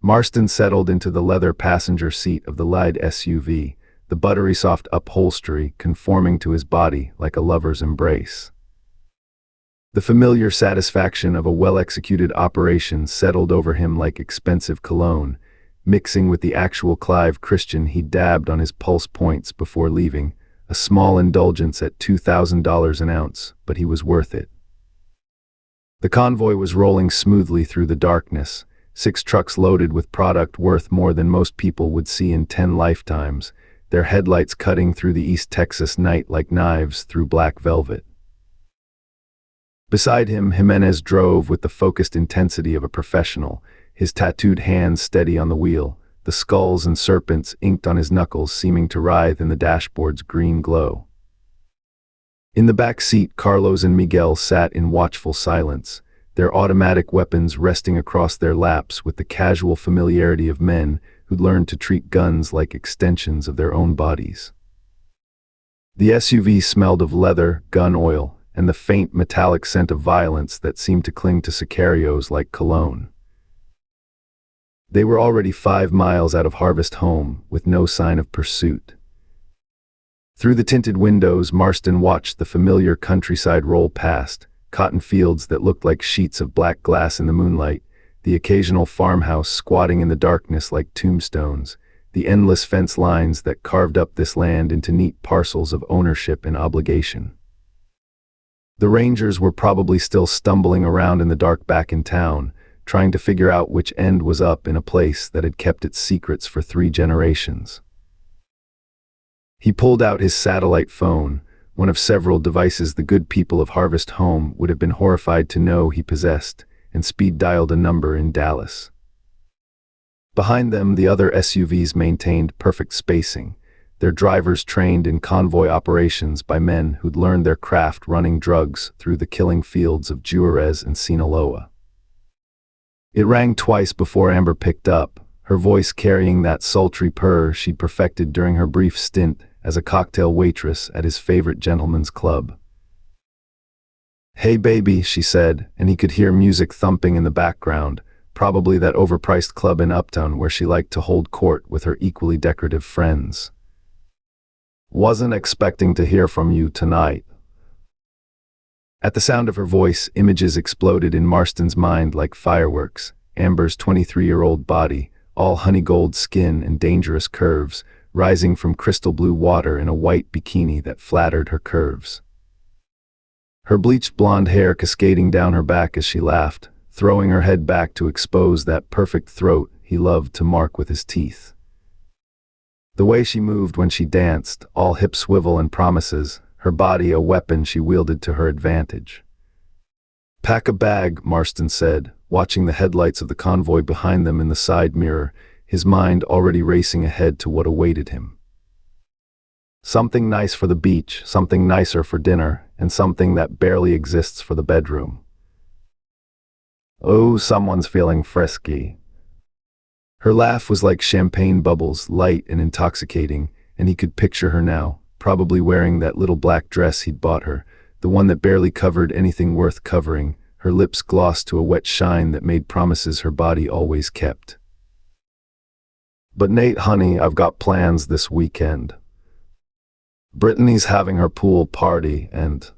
Marston settled into the leather passenger seat of the light SUV, the buttery soft upholstery conforming to his body like a lover's embrace. The familiar satisfaction of a well-executed operation settled over him like expensive cologne, mixing with the actual Clive Christian he dabbed on his pulse points before leaving, a small indulgence at $2,000 an ounce, but he was worth it. The convoy was rolling smoothly through the darkness, 6 trucks loaded with product worth more than most people would see in 10 lifetimes, their headlights cutting through the East Texas night like knives through black velvet. Beside him, Jimenez drove with the focused intensity of a professional, his tattooed hands steady on the wheel, the skulls and serpents inked on his knuckles seeming to writhe in the dashboard's green glow. In the back seat, Carlos and Miguel sat in watchful silence, their automatic weapons resting across their laps with the casual familiarity of men who'd learned to treat guns like extensions of their own bodies. The SUV smelled of leather, gun oil, and the faint metallic scent of violence that seemed to cling to Sicarios like cologne. They were already 5 miles out of Harvest Home, with no sign of pursuit. Through the tinted windows, Marston watched the familiar countryside roll past, cotton fields that looked like sheets of black glass in the moonlight, the occasional farmhouse squatting in the darkness like tombstones, the endless fence lines that carved up this land into neat parcels of ownership and obligation. The Rangers were probably still stumbling around in the dark back in town, trying to figure out which end was up in a place that had kept its secrets for 3 generations. He pulled out his satellite phone, one of several devices the good people of Harvest Home would have been horrified to know he possessed, and speed-dialed a number in Dallas. Behind them, the other SUVs maintained perfect spacing, their drivers trained in convoy operations by men who'd learned their craft running drugs through the killing fields of Juarez and Sinaloa. It rang twice before Amber picked up, her voice carrying that sultry purr she'd perfected during her brief stint as a cocktail waitress at his favorite gentleman's club. "Hey baby," she said, and he could hear music thumping in the background, probably that overpriced club in Uptown where she liked to hold court with her equally decorative friends. "Wasn't expecting to hear from you tonight." At the sound of her voice, images exploded in Marston's mind like fireworks. Amber's 23-year-old body, all honey gold skin and dangerous curves, rising from crystal blue water in a white bikini that flattered her curves. Her bleached blonde hair cascading down her back as she laughed, throwing her head back to expose that perfect throat he loved to mark with his teeth. The way she moved when she danced, all hip swivel and promises, her body a weapon she wielded to her advantage. "Pack a bag," Marston said, watching the headlights of the convoy behind them in the side mirror, his mind already racing ahead to what awaited him. Something nice for the beach, something nicer for dinner, and something that barely exists for the bedroom. "Oh, someone's feeling frisky." Her laugh was like champagne bubbles, light and intoxicating, and he could picture her now, probably wearing that little black dress he'd bought her, the one that barely covered anything worth covering, her lips glossed to a wet shine that made promises her body always kept. "But Nate, honey, I've got plans this weekend. Brittany's having her pool party and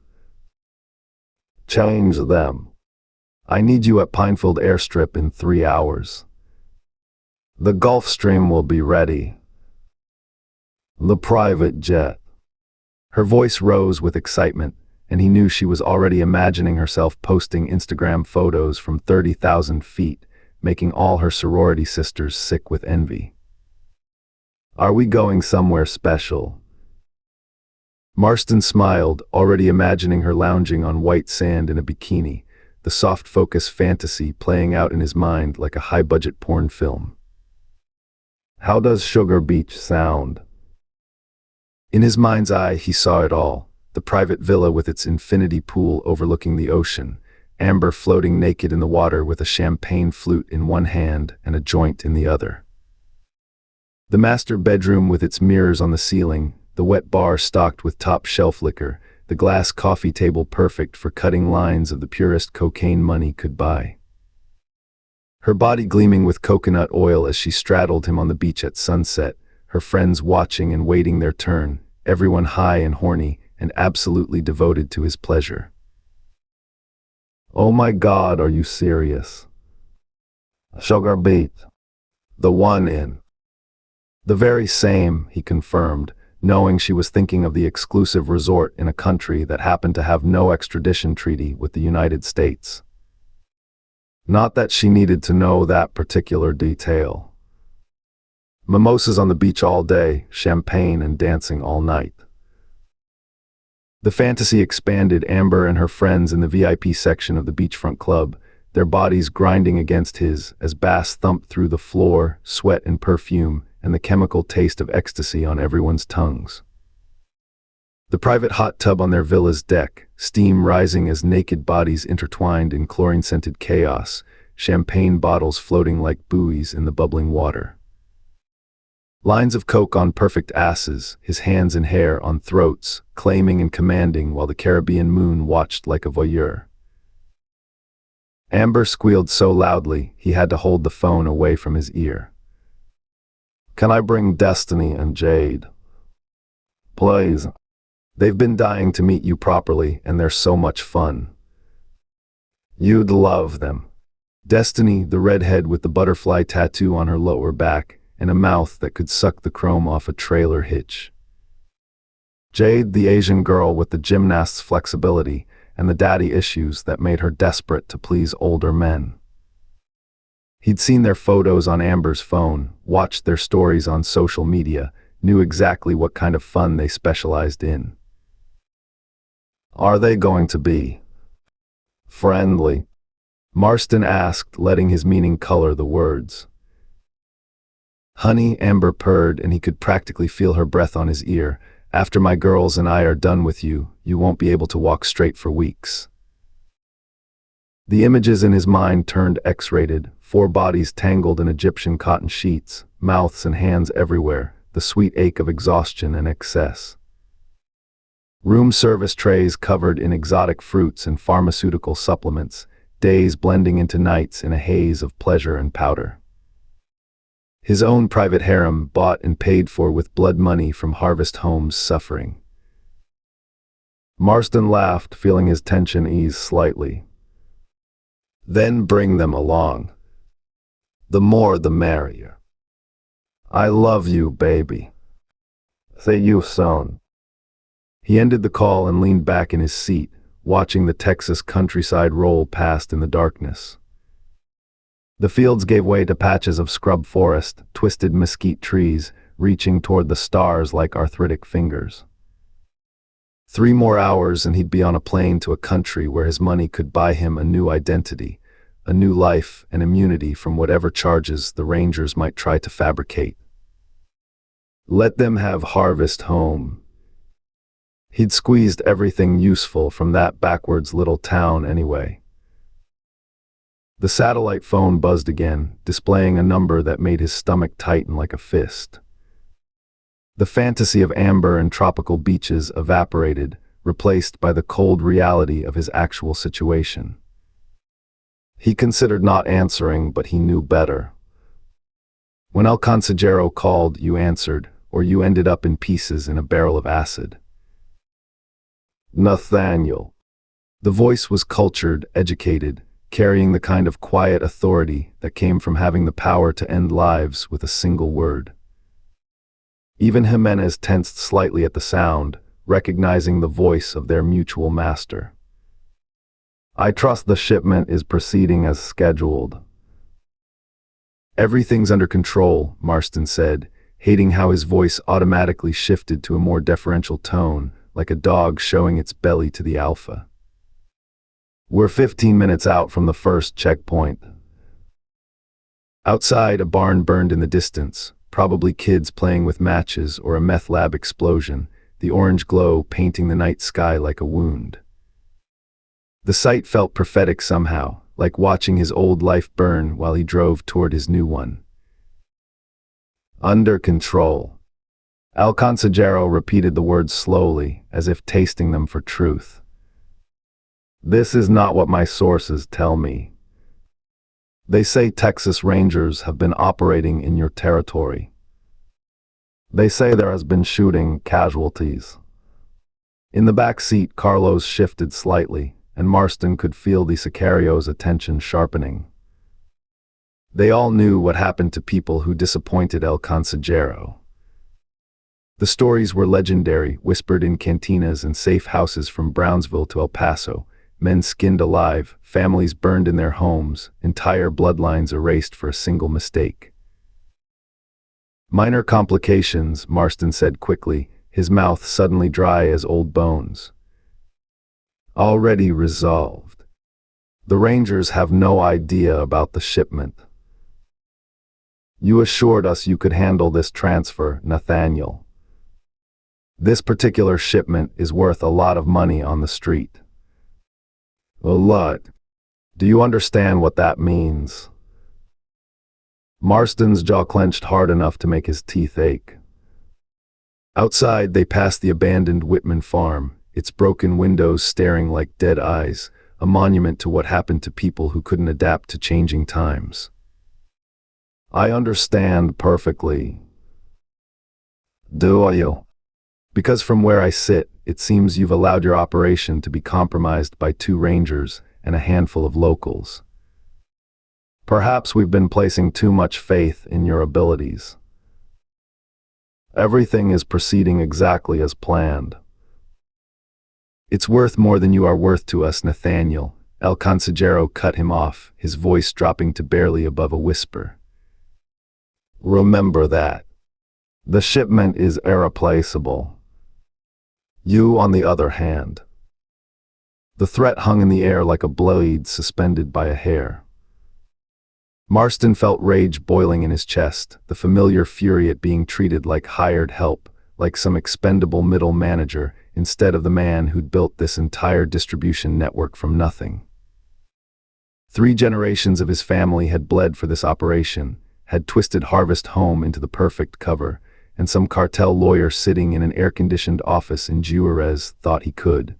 change them. I need you at Pinefield Airstrip in 3 hours. The Gulfstream will be ready. The private jet." Her voice rose with excitement, and he knew she was already imagining herself posting Instagram photos from 30,000 feet, making all her sorority sisters sick with envy. "Are we going somewhere special?" Marston smiled, already imagining her lounging on white sand in a bikini, the soft focus fantasy playing out in his mind like a high-budget porn film. "How does Sugar Beach sound?" In his mind's eye, he saw it all. The private villa with its infinity pool overlooking the ocean, Amber floating naked in the water with a champagne flute in one hand and a joint in the other. The master bedroom with its mirrors on the ceiling, the wet bar stocked with top-shelf liquor, the glass coffee table perfect for cutting lines of the purest cocaine money could buy. Her body gleaming with coconut oil as she straddled him on the beach at sunset, her friends watching and waiting their turn, everyone high and horny and absolutely devoted to his pleasure. "Oh my God, are you serious? Sugar Beach. The one in." "The very same," he confirmed, knowing she was thinking of the exclusive resort in a country that happened to have no extradition treaty with the United States. Not that she needed to know that particular detail. Mimosas on the beach all day, champagne and dancing all night. The fantasy expanded. Amber and her friends in the VIP section of the beachfront club, their bodies grinding against his as bass thumped through the floor, sweat and perfume, and the chemical taste of ecstasy on everyone's tongues. The private hot tub on their villa's deck, steam rising as naked bodies intertwined in chlorine-scented chaos, champagne bottles floating like buoys in the bubbling water. Lines of coke on perfect asses, his hands and hair on throats, claiming and commanding while the Caribbean moon watched like a voyeur. Amber squealed so loudly, he had to hold the phone away from his ear. "Can I bring Destiny and Jade? Please. They've been dying to meet you properly, and they're so much fun. You'd love them." Destiny, the redhead with the butterfly tattoo on her lower back, and a mouth that could suck the chrome off a trailer hitch. Jade, the Asian girl with the gymnast's flexibility and the daddy issues that made her desperate to please older men. He'd seen their photos on Amber's phone, watched their stories on social media, knew exactly what kind of fun they specialized in. "Are they going to be friendly?" Marston asked, letting his meaning color the words. "Honey," Amber purred, and he could practically feel her breath on his ear. "After my girls and I are done with you, you won't be able to walk straight for weeks." The images in his mind turned X-rated, 4 bodies tangled in Egyptian cotton sheets, mouths and hands everywhere, the sweet ache of exhaustion and excess. Room service trays covered in exotic fruits and pharmaceutical supplements, days blending into nights in a haze of pleasure and powder. His own private harem, bought and paid for with blood money from Harvest Home's suffering. Marston laughed, feeling his tension ease slightly. "Then bring them along. The more the merrier. I love you, baby. See you soon." He ended the call and leaned back in his seat, watching the Texas countryside roll past in the darkness. The fields gave way to patches of scrub forest, twisted mesquite trees, reaching toward the stars like arthritic fingers. 3 more hours and he'd be on a plane to a country where his money could buy him a new identity, a new life, and immunity from whatever charges the Rangers might try to fabricate. Let them have Harvest Home. He'd squeezed everything useful from that backwards little town anyway. The satellite phone buzzed again, displaying a number that made his stomach tighten like a fist. The fantasy of amber and tropical beaches evaporated, replaced by the cold reality of his actual situation. He considered not answering, but he knew better. When El Consejero called, you answered, or you ended up in pieces in a barrel of acid. Nathaniel. The voice was cultured, educated, carrying the kind of quiet authority that came from having the power to end lives with a single word. Even Jimenez tensed slightly at the sound, recognizing the voice of their mutual master. I trust the shipment is proceeding as scheduled. Everything's under control, Marston said, hating how his voice automatically shifted to a more deferential tone, like a dog showing its belly to the alpha. We're 15 minutes out from the first checkpoint. Outside, a barn burned in the distance, probably kids playing with matches or a meth lab explosion, the orange glow painting the night sky like a wound. The sight felt prophetic somehow, like watching his old life burn while he drove toward his new one. Under control. El Consejero repeated the words slowly, as if tasting them for truth. This is not what my sources tell me. They say Texas Rangers have been operating in your territory. They say there has been shooting, casualties. In the back seat, Carlos shifted slightly, and Marston could feel the Sicario's attention sharpening. They all knew what happened to people who disappointed El Consejero. The stories were legendary, whispered in cantinas and safe houses from Brownsville to El Paso, men skinned alive, families burned in their homes, entire bloodlines erased for a single mistake. Minor complications, Marston said quickly, his mouth suddenly dry as old bones. Already resolved. The Rangers have no idea about the shipment. You assured us you could handle this transfer, Nathaniel. This particular shipment is worth a lot of money on the street. A lot. Do you understand what that means? Marston's jaw clenched hard enough to make his teeth ache. Outside, they passed the abandoned Whitman farm, its broken windows staring like dead eyes, a monument to what happened to people who couldn't adapt to changing times. I understand perfectly. Do you? Because from where I sit, it seems you've allowed your operation to be compromised by 2 Rangers and a handful of locals. Perhaps we've been placing too much faith in your abilities. Everything is proceeding exactly as planned. It's worth more than you are worth to us, Nathaniel. El Consejero cut him off, his voice dropping to barely above a whisper. Remember that. The shipment is irreplaceable. You, on the other hand. The threat hung in the air like a blade suspended by a hair. Marston felt rage boiling in his chest, the familiar fury at being treated like hired help, like some expendable middle manager, instead of the man who'd built this entire distribution network from nothing. 3 generations of his family had bled for this operation, had twisted Harvest Home into the perfect cover, and some cartel lawyer sitting in an air-conditioned office in Juarez thought he could.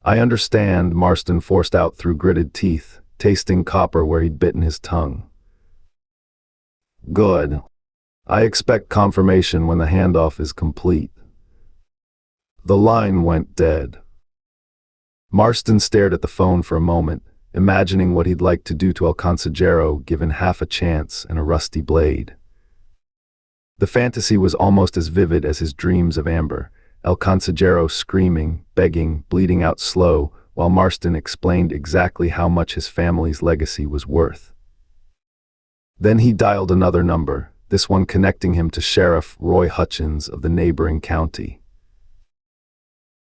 I understand, Marston forced out through gritted teeth, tasting copper where he'd bitten his tongue. Good. I expect confirmation when the handoff is complete. The line went dead. Marston stared at the phone for a moment, imagining what he'd like to do to El Consejero given half a chance and a rusty blade. The fantasy was almost as vivid as his dreams of Amber, El Consejero screaming, begging, bleeding out slow, while Marston explained exactly how much his family's legacy was worth. Then he dialed another number, this one connecting him to Sheriff Roy Hutchins of the neighboring county.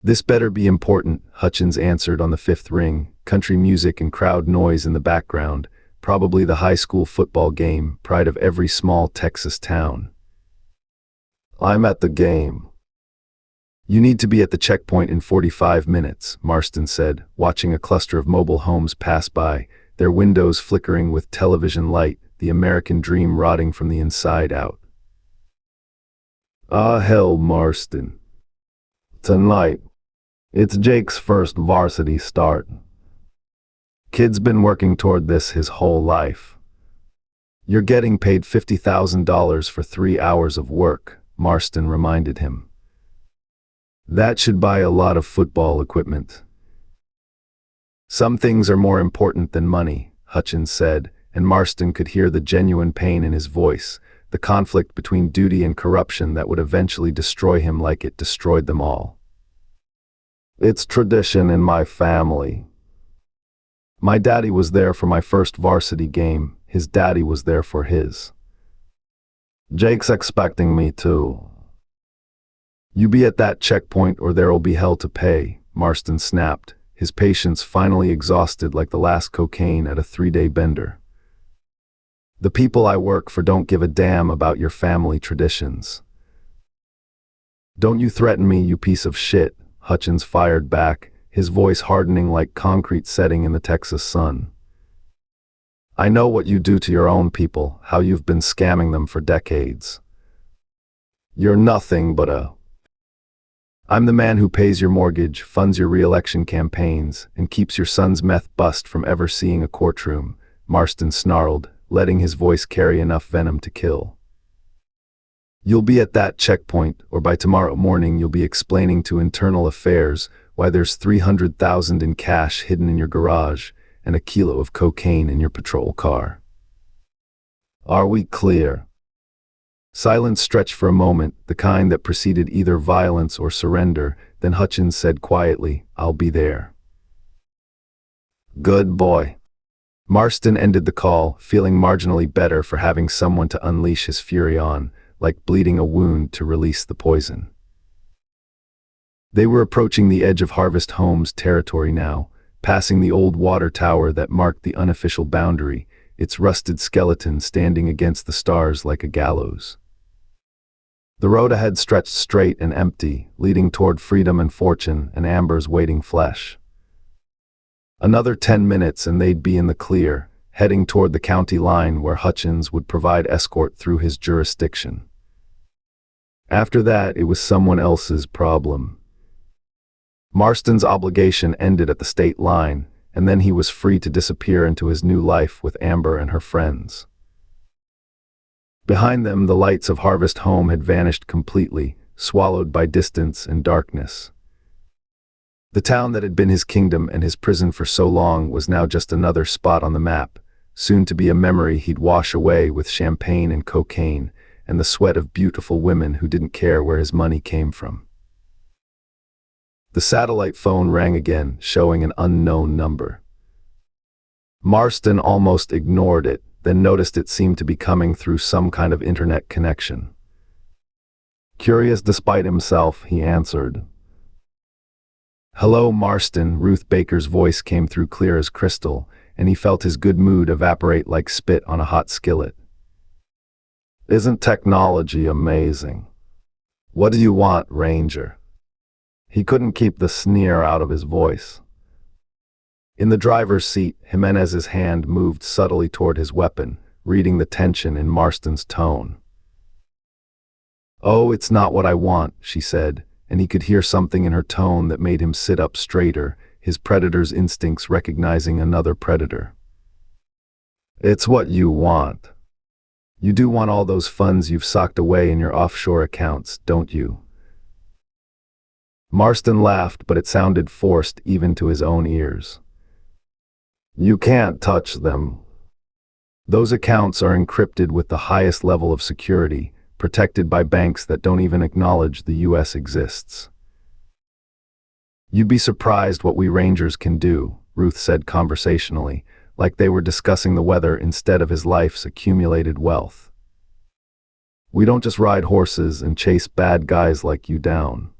"This better be important," Hutchins answered on the fifth ring, country music and crowd noise in the background, probably the high school football game, pride of every small Texas town. "I'm at the game." "You need to be at the checkpoint in 45 minutes, Marston said, watching a cluster of mobile homes pass by, their windows flickering with television light, the American dream rotting from the inside out. "Ah, hell, Marston. Tonight, it's Jake's first varsity start. Kid's been working toward this his whole life. You're getting paid $50,000 for 3 hours of work," Marston reminded him. "That should buy a lot of football equipment." "Some things are more important than money," Hutchins said, and Marston could hear the genuine pain in his voice, the conflict between duty and corruption that would eventually destroy him like it destroyed them all. "It's tradition in my family. My daddy was there for my first varsity game. His daddy was there for his. Jake's expecting me too." "You be at that checkpoint or there'll be hell to pay," Marston snapped, his patience finally exhausted like the last cocaine at a 3-day bender. "The people I work for don't give a damn about your family traditions." "Don't you threaten me, you piece of shit," Hutchins fired back, his voice hardening like concrete setting in the Texas sun. "I know what you do to your own people, how you've been scamming them for decades. You're nothing but a... I'm the man who pays your mortgage, funds your re-election campaigns, and keeps your son's meth bust from ever seeing a courtroom," Marston snarled, letting his voice carry enough venom to kill. "You'll be at that checkpoint, or by tomorrow morning you'll be explaining to Internal Affairs why there's $300,000 in cash hidden in your garage and a kilo of cocaine in your patrol car. Are we clear?" Silence stretched for a moment, the kind that preceded either violence or surrender, then Hutchins said quietly, "I'll be there." "Good boy." Marston ended the call, feeling marginally better for having someone to unleash his fury on, like bleeding a wound to release the poison. They were approaching the edge of Harvest Home's territory now, passing the old water tower that marked the unofficial boundary, its rusted skeleton standing against the stars like a gallows. The road ahead stretched straight and empty, leading toward freedom and fortune and Amber's waiting flesh. Another 10 minutes and they'd be in the clear, heading toward the county line where Hutchins would provide escort through his jurisdiction. After that, it was someone else's problem. Marston's obligation ended at the state line, and then he was free to disappear into his new life with Amber and her friends. Behind them, the lights of Harvest Home had vanished completely, swallowed by distance and darkness. The town that had been his kingdom and his prison for so long was now just another spot on the map, soon to be a memory he'd wash away with champagne and cocaine and the sweat of beautiful women who didn't care where his money came from. The satellite phone rang again, showing an unknown number. Marston almost ignored it, then noticed it seemed to be coming through some kind of internet connection. Curious despite himself, he answered. "Hello, Marston," Ruth Baker's voice came through clear as crystal, and he felt his good mood evaporate like spit on a hot skillet. "Isn't technology amazing? What do you want, Ranger?" He couldn't keep the sneer out of his voice. In the driver's seat, Jimenez's hand moved subtly toward his weapon, reading the tension in Marston's tone. "Oh, it's not what I want," she said, and he could hear something in her tone that made him sit up straighter, his predator's instincts recognizing another predator. "It's what you want. You do want all those funds you've socked away in your offshore accounts, don't you?" Marston laughed, but it sounded forced even to his own ears. "You can't touch them. Those accounts are encrypted with the highest level of security, protected by banks that don't even acknowledge the U.S. exists. You'd be surprised what we Rangers can do, Ruth said conversationally, like they were discussing the weather instead of his life's accumulated wealth. We don't just ride horses and chase bad guys like you down.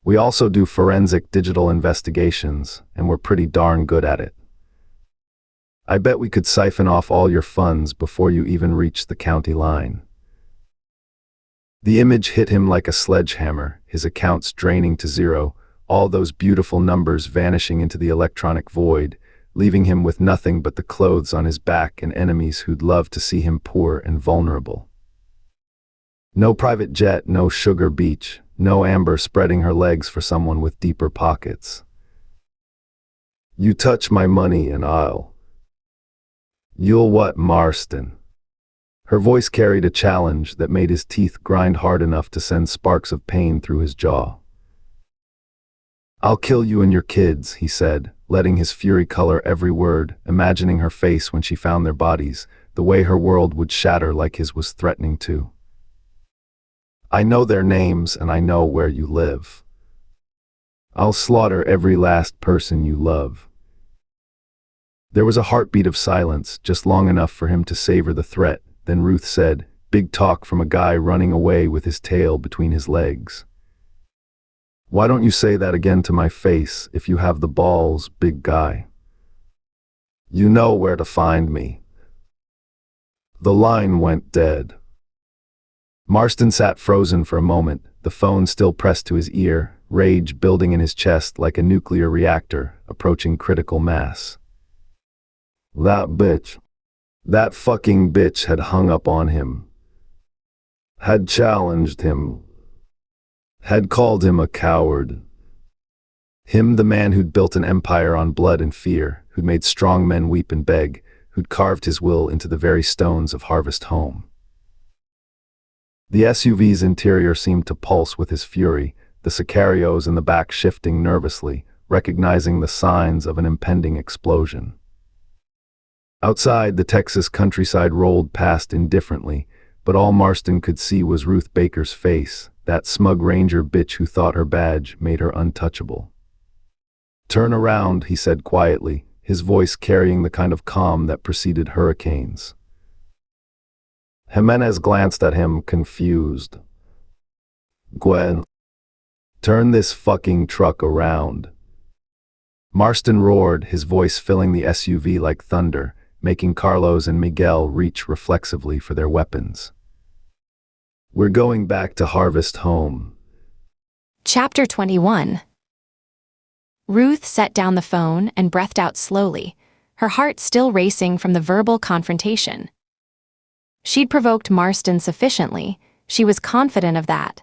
We also do forensic digital investigations, and we're pretty darn good at it. I bet we could siphon off all your funds before you even reach the county line. The image hit him like a sledgehammer, his accounts draining to zero, all those beautiful numbers vanishing into the electronic void, leaving him with nothing but the clothes on his back and enemies who'd love to see him poor and vulnerable. No private jet, no sugar beach, no Amber spreading her legs for someone with deeper pockets. You touch my money and You'll what, Marston? Her voice carried a challenge that made his teeth grind hard enough to send sparks of pain through his jaw. I'll kill you and your kids, he said, letting his fury color every word, imagining her face when she found their bodies, the way her world would shatter like his was threatening to. I know their names and I know where you live. I'll slaughter every last person you love. There was a heartbeat of silence, just long enough for him to savor the threat. Then Ruth said, big talk from a guy running away with his tail between his legs. Why don't you say that again to my face if you have the balls, big guy? You know where to find me. The line went dead. Marston sat frozen for a moment, the phone still pressed to his ear, rage building in his chest like a nuclear reactor approaching critical mass. That fucking bitch had hung up on him, had challenged him, had called him a coward. Him, the man who'd built an empire on blood and fear, who'd made strong men weep and beg, who'd carved his will into the very stones of Harvest Home. The SUV's interior seemed to pulse with his fury, the sicarios in the back shifting nervously, recognizing the signs of an impending explosion. Outside, the Texas countryside rolled past indifferently, but all Marston could see was Ruth Baker's face, that smug Ranger bitch who thought her badge made her untouchable. Turn around, he said quietly, his voice carrying the kind of calm that preceded hurricanes. Jimenez glanced at him, confused. Gwen, turn this fucking truck around. Marston roared, his voice filling the SUV like thunder, making Carlos and Miguel reach reflexively for their weapons. We're going back to Harvest Home. Chapter 21. Ruth set down the phone and breathed out slowly, her heart still racing from the verbal confrontation. She'd provoked Marston sufficiently, she was confident of that.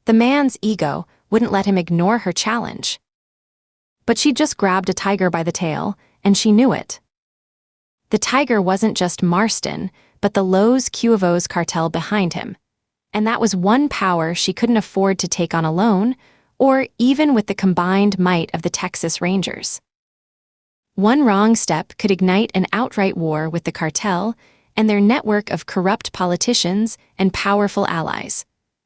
The man's ego wouldn't let him ignore her challenge. But she'd just grabbed a tiger by the tail, and she knew it. The tiger wasn't just Marston, but the Los Cuervos cartel behind him, and that was one power she couldn't afford to take on alone, or even with the combined might of the Texas Rangers. One wrong step could ignite an outright war with the cartel and their network of corrupt politicians and powerful allies,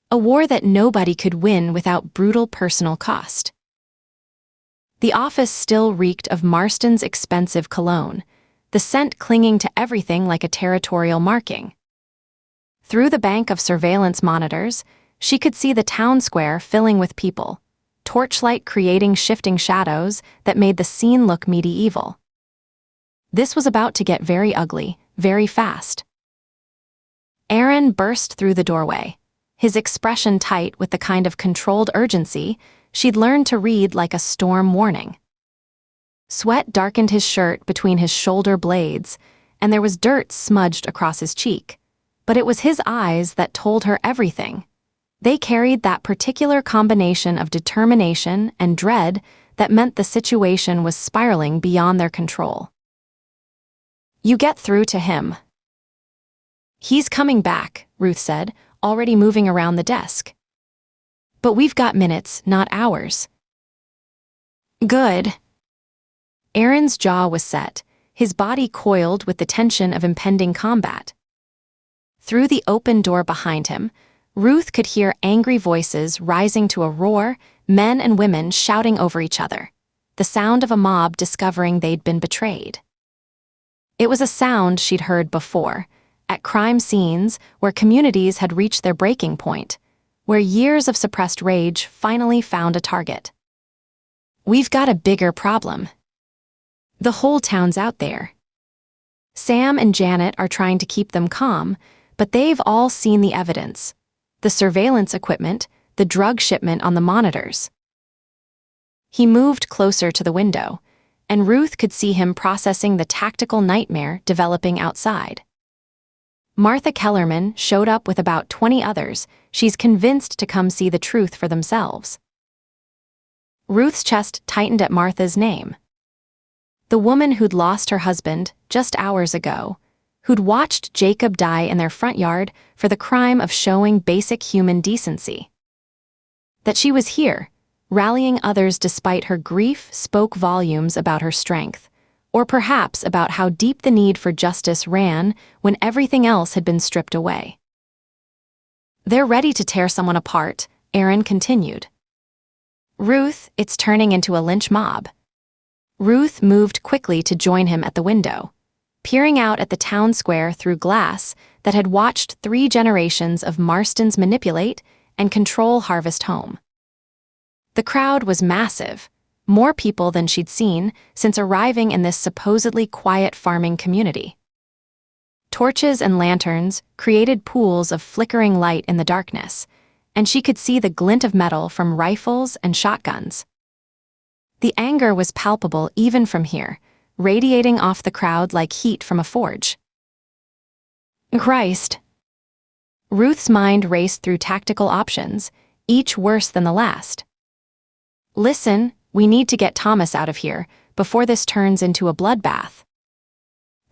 a war that nobody could win without brutal personal cost. The office still reeked of Marston's expensive cologne, the scent clinging to everything like a territorial marking. Through the bank of surveillance monitors, she could see the town square filling with people, torchlight creating shifting shadows that made the scene look medieval. This was about to get very ugly, very fast. Aaron burst through the doorway, his expression tight with the kind of controlled urgency she'd learned to read like a storm warning. Sweat darkened his shirt between his shoulder blades, and there was dirt smudged across his cheek. But it was his eyes that told her everything. They carried that particular combination of determination and dread that meant the situation was spiraling beyond their control. You get through to him. He's coming back, Ruth said, already moving around the desk. But we've got minutes, not hours. Good. Aaron's jaw was set, his body coiled with the tension of impending combat. Through the open door behind him, Ruth could hear angry voices rising to a roar, men and women shouting over each other, the sound of a mob discovering they'd been betrayed. It was a sound she'd heard before, at crime scenes where communities had reached their breaking point, where years of suppressed rage finally found a target. We've got a bigger problem. The whole town's out there. Sam and Janet are trying to keep them calm, but they've all seen the evidence. The surveillance equipment, the drug shipment on the monitors. He moved closer to the window, and Ruth could see him processing the tactical nightmare developing outside. Martha Kellerman showed up with about 20 others she's convinced to come see the truth for themselves. Ruth's chest tightened at Martha's name. The woman who'd lost her husband just hours ago, who'd watched Jacob die in their front yard for the crime of showing basic human decency. That she was here, rallying others despite her grief, spoke volumes about her strength, or perhaps about how deep the need for justice ran when everything else had been stripped away. They're ready to tear someone apart, Aaron continued. Ruth, it's turning into a lynch mob. Ruth moved quickly to join him at the window, peering out at the town square through glass that had watched 3 generations of Marstons manipulate and control Harvest Home. The crowd was massive, more people than she'd seen since arriving in this supposedly quiet farming community. Torches and lanterns created pools of flickering light in the darkness, and she could see the glint of metal from rifles and shotguns. The anger was palpable even from here, radiating off the crowd like heat from a forge. Christ! Ruth's mind raced through tactical options, each worse than the last. Listen, we need to get Thomas out of here before this turns into a bloodbath.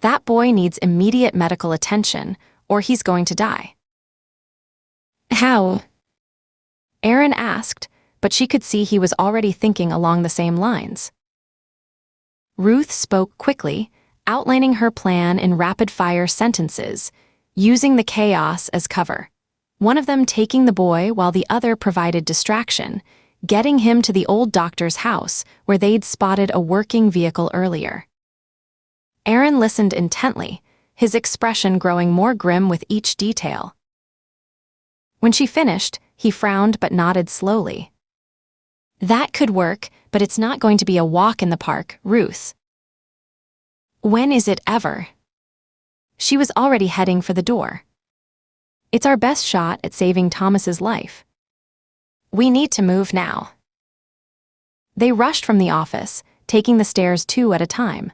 That boy needs immediate medical attention, or he's going to die. How? Aaron asked, but she could see he was already thinking along the same lines. Ruth spoke quickly, outlining her plan in rapid-fire sentences, using the chaos as cover, one of them taking the boy while the other provided distraction, getting him to the old doctor's house where they'd spotted a working vehicle earlier. Aaron listened intently, his expression growing more grim with each detail. When she finished, he frowned but nodded slowly. That could work, but it's not going to be a walk in the park, Ruth. When is it ever? She was already heading for the door. It's our best shot at saving Thomas's life. We need to move now. They rushed from the office, taking the stairs 2 at a time.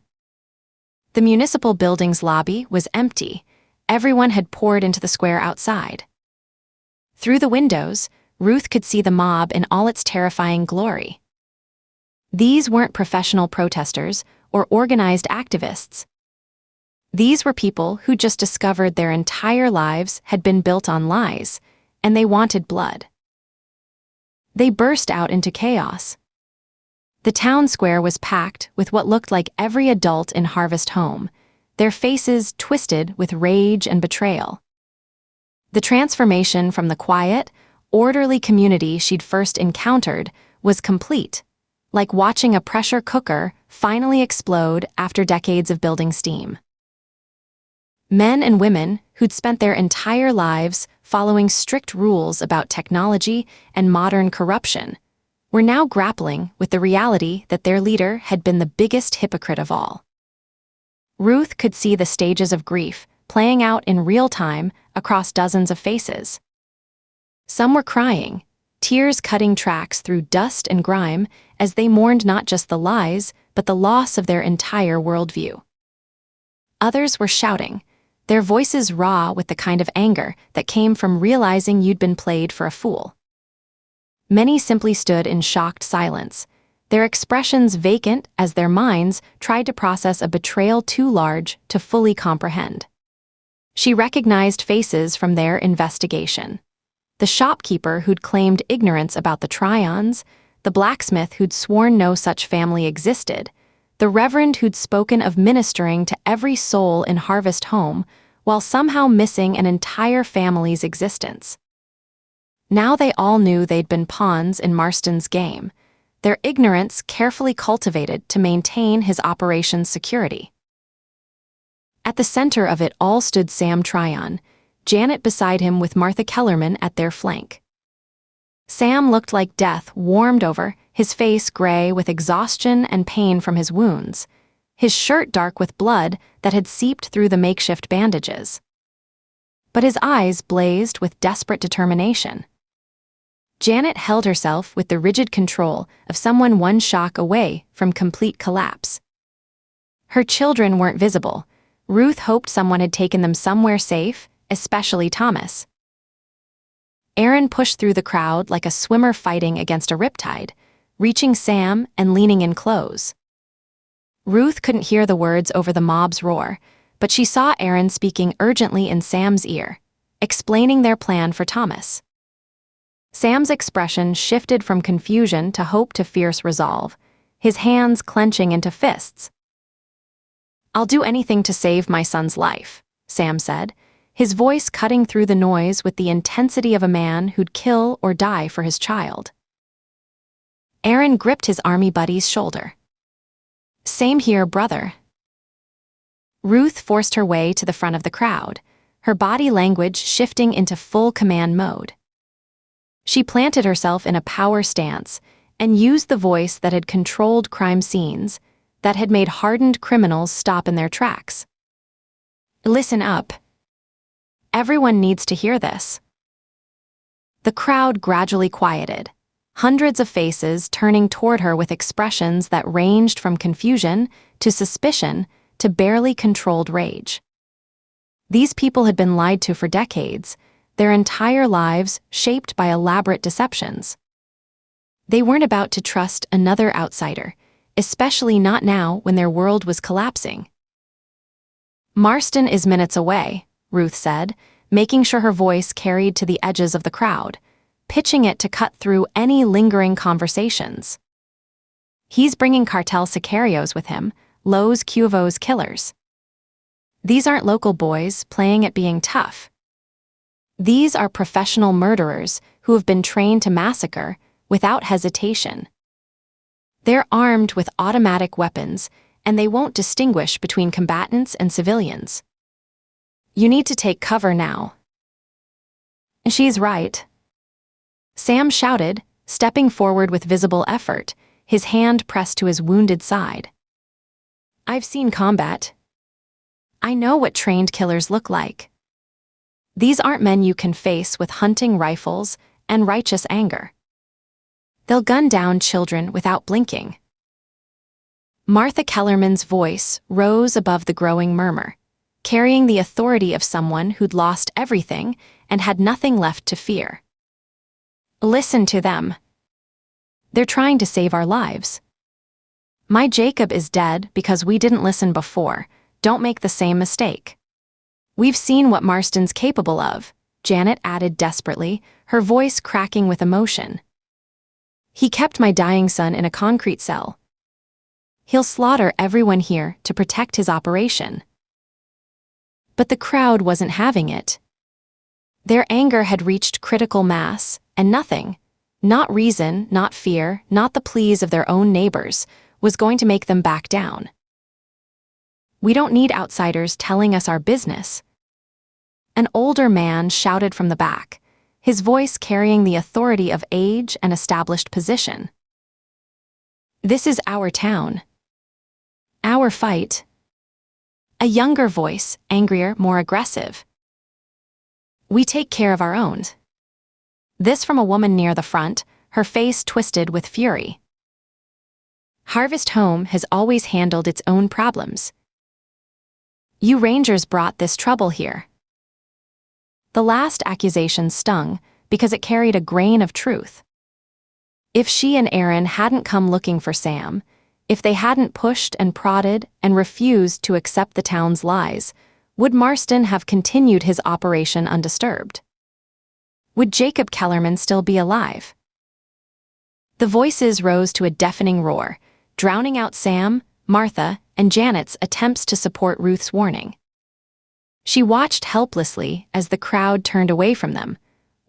The municipal building's lobby was empty. Everyone had poured into the square outside. Through the windows, Ruth could see the mob in all its terrifying glory. These weren't professional protesters or organized activists. These were people who just discovered their entire lives had been built on lies, and they wanted blood. They burst out into chaos. The town square was packed with what looked like every adult in Harvest Home, their faces twisted with rage and betrayal. The transformation from the quiet, orderly community she'd first encountered was complete, like watching a pressure cooker finally explode after decades of building steam. Men and women who'd spent their entire lives following strict rules about technology and modern corruption were now grappling with the reality that their leader had been the biggest hypocrite of all. Ruth could see the stages of grief playing out in real time across dozens of faces. Some were crying, tears cutting tracks through dust and grime as they mourned not just the lies, but the loss of their entire worldview. Others were shouting, their voices raw with the kind of anger that came from realizing you'd been played for a fool. Many simply stood in shocked silence, their expressions vacant as their minds tried to process a betrayal too large to fully comprehend. She recognized faces from their investigation. The shopkeeper who'd claimed ignorance about the try-ons, the blacksmith who'd sworn no such family existed, the reverend who'd spoken of ministering to every soul in Harvest Home while somehow missing an entire family's existence. Now they all knew they'd been pawns in Marston's game, their ignorance carefully cultivated to maintain his operation's security. At the center of it all stood Sam Tryon, Janet beside him with Martha Kellerman at their flank. Sam looked like death warmed over, his face gray with exhaustion and pain from his wounds, his shirt dark with blood that had seeped through the makeshift bandages. But his eyes blazed with desperate determination. Janet held herself with the rigid control of someone one shock away from complete collapse. Her children weren't visible. Ruth hoped someone had taken them somewhere safe, especially Thomas. Aaron pushed through the crowd like a swimmer fighting against a riptide, reaching Sam and leaning in close. Ruth couldn't hear the words over the mob's roar, but she saw Aaron speaking urgently in Sam's ear, explaining their plan for Thomas. Sam's expression shifted from confusion to hope to fierce resolve, his hands clenching into fists. "I'll do anything to save my son's life," Sam said, his voice cutting through the noise with the intensity of a man who'd kill or die for his child. Aaron gripped his army buddy's shoulder. "Same here, brother." Ruth forced her way to the front of the crowd, her body language shifting into full command mode. She planted herself in a power stance and used the voice that had controlled crime scenes, that had made hardened criminals stop in their tracks. "Listen up. Everyone needs to hear this." The crowd gradually quieted, hundreds of faces turning toward her with expressions that ranged from confusion to suspicion to barely controlled rage. These people had been lied to for decades, their entire lives shaped by elaborate deceptions. They weren't about to trust another outsider, especially not now when their world was collapsing. "Marston is minutes away," Ruth said, making sure her voice carried to the edges of the crowd, pitching it to cut through any lingering conversations. "He's bringing cartel sicarios with him, Los Cuervos killers. These aren't local boys playing at being tough. These are professional murderers who have been trained to massacre without hesitation. They're armed with automatic weapons, and they won't distinguish between combatants and civilians. You need to take cover now." "She's right," Sam shouted, stepping forward with visible effort, his hand pressed to his wounded side. "I've seen combat. I know what trained killers look like. These aren't men you can face with hunting rifles and righteous anger. They'll gun down children without blinking." Martha Kellerman's voice rose above the growing murmur, carrying the authority of someone who'd lost everything and had nothing left to fear. "Listen to them. They're trying to save our lives. My Jacob is dead because we didn't listen before. Don't make the same mistake. We've seen what Marston's capable of," Janet added desperately, her voice cracking with emotion. "He kept my dying son in a concrete cell. He'll slaughter everyone here to protect his operation." But the crowd wasn't having it. Their anger had reached critical mass, and nothing, not reason, not fear, not the pleas of their own neighbors, was going to make them back down. "We don't need outsiders telling us our business," an older man shouted from the back, his voice carrying the authority of age and established position. "This is our town. Our fight." A younger voice, angrier, more aggressive. "We take care of our own." This from a woman near the front, her face twisted with fury. "Harvest Home has always handled its own problems. You Rangers brought this trouble here." The last accusation stung because it carried a grain of truth. If she and Aaron hadn't come looking for Sam, if they hadn't pushed and prodded and refused to accept the town's lies, would Marston have continued his operation undisturbed? Would Jacob Kellerman still be alive? The voices rose to a deafening roar, drowning out Sam, Martha, and Janet's attempts to support Ruth's warning. She watched helplessly as the crowd turned away from them,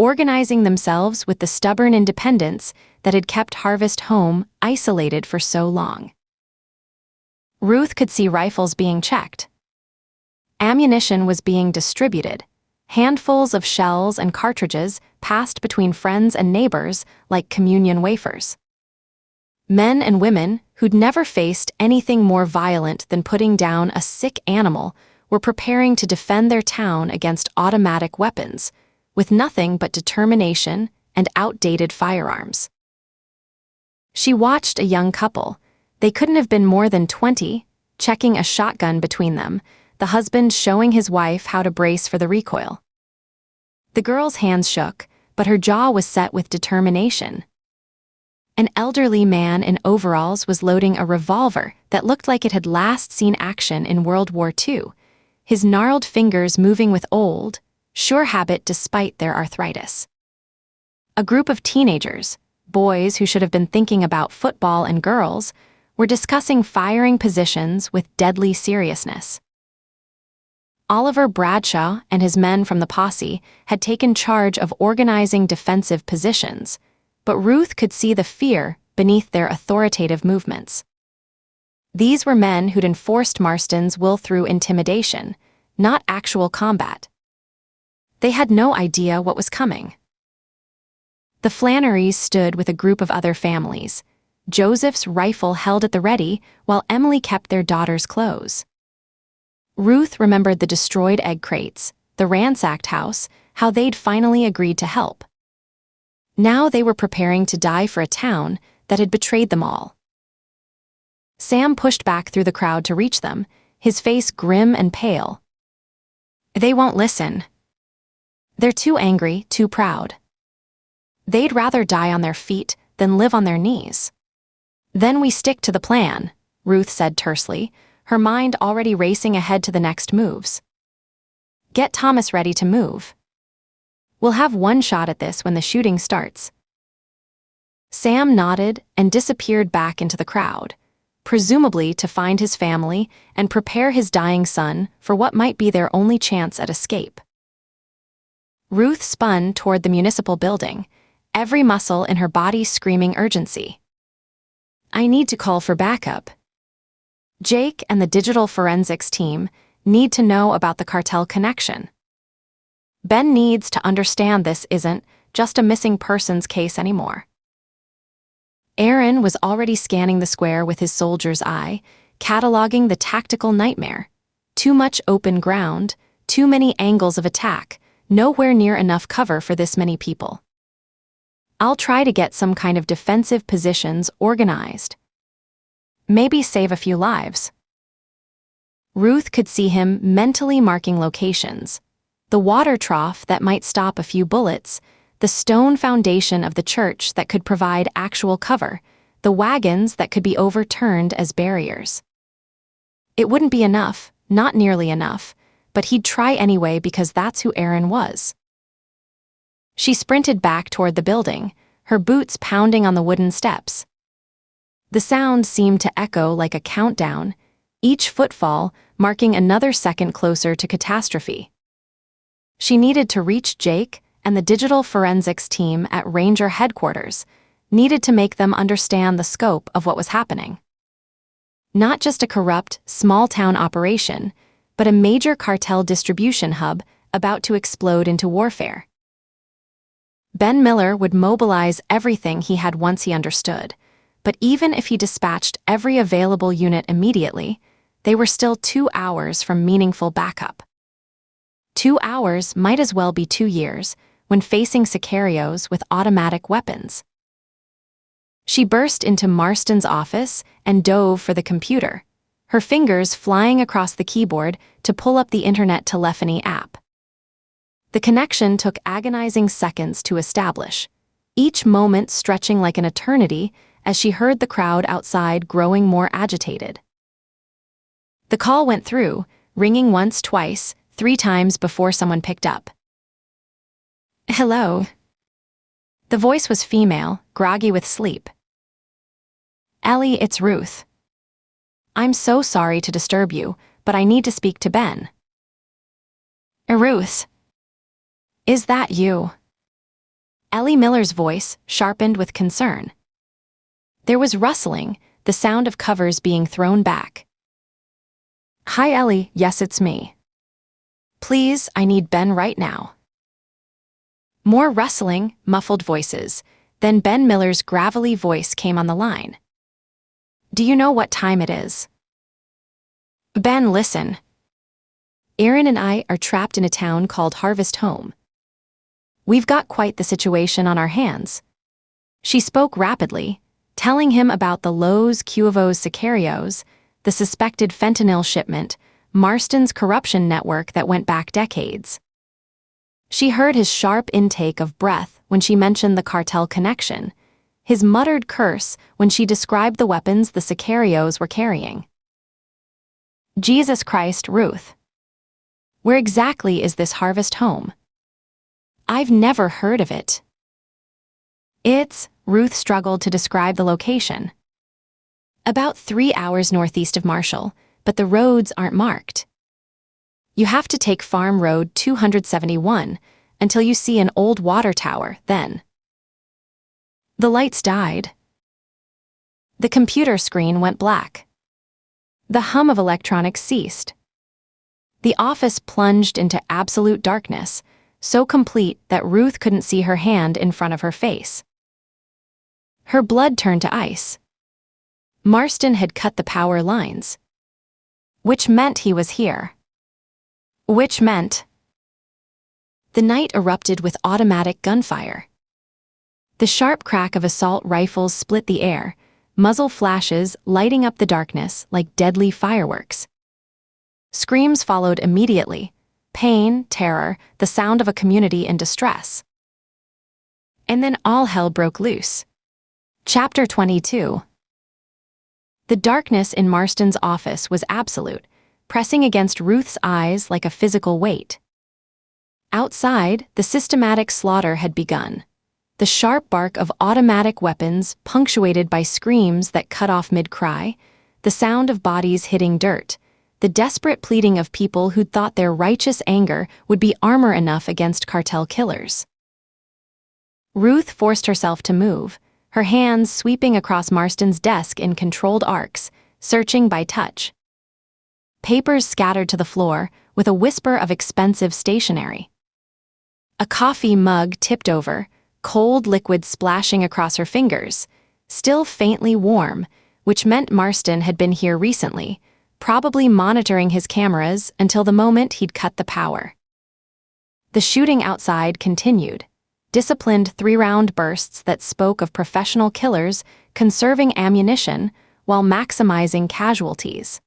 organizing themselves with the stubborn independence that had kept Harvest Home isolated for so long. Ruth could see rifles being checked. Ammunition was being distributed. Handfuls of shells and cartridges passed between friends and neighbors like communion wafers. Men and women who'd never faced anything more violent than putting down a sick animal were preparing to defend their town against automatic weapons, with nothing but determination and outdated firearms. She watched a young couple. They couldn't have been more than 20, checking a shotgun between them, the husband showing his wife how to brace for the recoil. The girl's hands shook, but her jaw was set with determination. An elderly man in overalls was loading a revolver that looked like it had last seen action in World War II, his gnarled fingers moving with old, sure habit despite their arthritis. A group of teenagers, boys who should have been thinking about football and girls, were discussing firing positions with deadly seriousness. Oliver Bradshaw and his men from the posse had taken charge of organizing defensive positions, but Ruth could see the fear beneath their authoritative movements. These were men who'd enforced Marston's will through intimidation, not actual combat. They had no idea what was coming. The Flannerys stood with a group of other families, Joseph's rifle held at the ready while Emily kept their daughter's clothes. Ruth remembered the destroyed egg crates, the ransacked house, how they'd finally agreed to help. Now they were preparing to die for a town that had betrayed them all. Sam pushed back through the crowd to reach them, his face grim and pale. They won't listen. They're too angry, too proud. They'd rather die on their feet than live on their knees. Then we stick to the plan, Ruth said tersely, her mind already racing ahead to the next moves. Get Thomas ready to move. We'll have one shot at this when the shooting starts. Sam nodded and disappeared back into the crowd, presumably to find his family and prepare his dying son for what might be their only chance at escape. Ruth spun toward the municipal building, every muscle in her body screaming urgency. I need to call for backup. Jake and the digital forensics team need to know about the cartel connection. Ben needs to understand this isn't just a missing persons case anymore. Aaron was already scanning the square with his soldier's eye, cataloging the tactical nightmare. Too much open ground, too many angles of attack, nowhere near enough cover for this many people. I'll try to get some kind of defensive positions organized. Maybe save a few lives. Ruth could see him mentally marking locations. The water trough that might stop a few bullets, the stone foundation of the church that could provide actual cover, the wagons that could be overturned as barriers. It wouldn't be enough, not nearly enough, but he'd try anyway because that's who Aaron was. She sprinted back toward the building, her boots pounding on the wooden steps. The sound seemed to echo like a countdown, each footfall marking another second closer to catastrophe. She needed to reach Jake and the digital forensics team at Ranger headquarters, needed to make them understand the scope of what was happening. Not just a corrupt, small-town operation, but a major cartel distribution hub about to explode into warfare. Ben Miller would mobilize everything he had once he understood, but even if he dispatched every available unit immediately, they were still 2 hours from meaningful backup. 2 hours might as well be 2 years when facing sicarios with automatic weapons. She burst into Marston's office and dove for the computer, her fingers flying across the keyboard to pull up the internet telephony app. The connection took agonizing seconds to establish, each moment stretching like an eternity as she heard the crowd outside growing more agitated. The call went through, ringing once, twice, 3 times before someone picked up. Hello. The voice was female, groggy with sleep. Ellie, it's Ruth. I'm so sorry to disturb you, but I need to speak to Ben. Ruth. Is that you? Ellie Miller's voice sharpened with concern. There was rustling, the sound of covers being thrown back. "Hi, Ellie. Yes, it's me. Please, I need Ben right now." More rustling, muffled voices. Then Ben Miller's gravelly voice came on the line. "Do you know what time it is?" "Ben, listen. Aaron and I are trapped in a town called Harvest Home. We've got quite the situation on our hands." She spoke rapidly, telling him about the Los Cuervos sicarios, the suspected fentanyl shipment, Marston's corruption network that went back decades. She heard his sharp intake of breath when she mentioned the cartel connection, his muttered curse when she described the weapons the sicarios were carrying. "Jesus Christ, Ruth. Where exactly is this Harvest Home? I've never heard of it." Ruth struggled to describe the location. "About 3 hours northeast of Marshall, but the roads aren't marked. You have to take Farm Road 271 until you see an old water tower, then." The lights died. The computer screen went black. The hum of electronics ceased. The office plunged into absolute darkness, so complete that Ruth couldn't see her hand in front of her face. Her blood turned to ice. Marston had cut the power lines. Which meant he was here. Which meant... The night erupted with automatic gunfire. The sharp crack of assault rifles split the air, muzzle flashes lighting up the darkness like deadly fireworks. Screams followed immediately. Pain, terror, the sound of a community in distress. And then all hell broke loose. Chapter 22. The darkness in Marston's office was absolute, pressing against Ruth's eyes like a physical weight. Outside, the systematic slaughter had begun. The sharp bark of automatic weapons punctuated by screams that cut off mid-cry, the sound of bodies hitting dirt, the desperate pleading of people who'd thought their righteous anger would be armor enough against cartel killers. Ruth forced herself to move, her hands sweeping across Marston's desk in controlled arcs, searching by touch. Papers scattered to the floor with a whisper of expensive stationery. A coffee mug tipped over, cold liquid splashing across her fingers, still faintly warm, which meant Marston had been here recently, probably monitoring his cameras until the moment he'd cut the power. The shooting outside continued, disciplined 3-round bursts that spoke of professional killers conserving ammunition while maximizing casualties.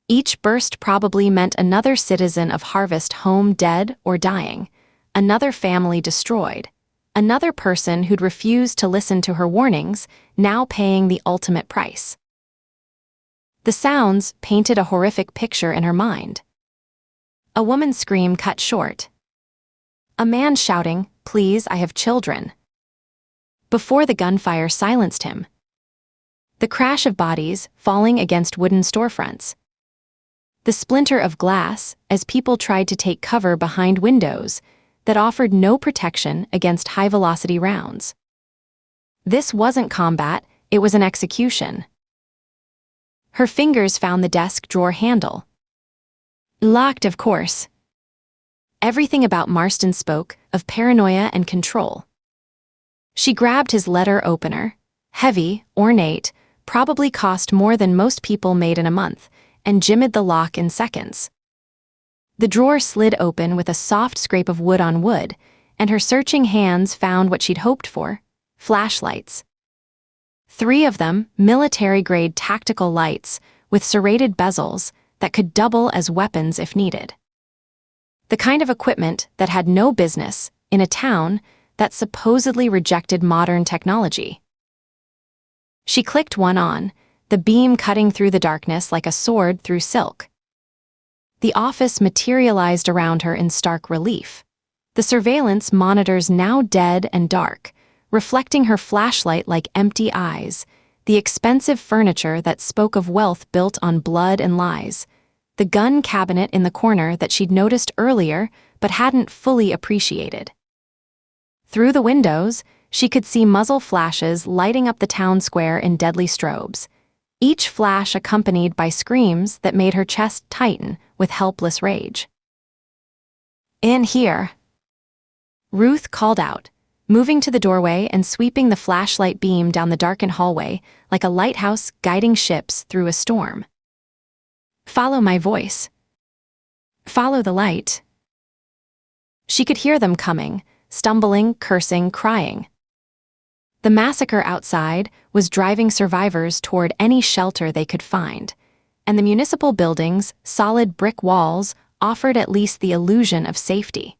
Each burst probably meant another citizen of Harvest Home dead or dying, another family destroyed, another person who'd refused to listen to her warnings, now paying the ultimate price. The sounds painted a horrific picture in her mind. A woman's scream cut short. A man shouting, "Please, I have children," before the gunfire silenced him. The crash of bodies falling against wooden storefronts. The splinter of glass as people tried to take cover behind windows that offered no protection against high-velocity rounds. This wasn't combat, it was an execution. Her fingers found the desk drawer handle. Locked, of course. Everything about Marston spoke of paranoia and control. She grabbed his letter opener, heavy, ornate, probably cost more than most people made in a month, and jimmied the lock in seconds. The drawer slid open with a soft scrape of wood on wood, and her searching hands found what she'd hoped for: flashlights. 3 of them, military-grade tactical lights with serrated bezels that could double as weapons if needed. The kind of equipment that had no business in a town that supposedly rejected modern technology. She clicked one on, the beam cutting through the darkness like a sword through silk. The office materialized around her in stark relief. The surveillance monitors now dead and dark, reflecting her flashlight like empty eyes, the expensive furniture that spoke of wealth built on blood and lies, the gun cabinet in the corner that she'd noticed earlier but hadn't fully appreciated. Through the windows, she could see muzzle flashes lighting up the town square in deadly strobes, each flash accompanied by screams that made her chest tighten with helpless rage. "In here," Ruth called out, moving to the doorway and sweeping the flashlight beam down the darkened hallway like a lighthouse guiding ships through a storm. "Follow my voice. Follow the light." She could hear them coming, stumbling, cursing, crying. The massacre outside was driving survivors toward any shelter they could find, and the municipal building's solid brick walls offered at least the illusion of safety.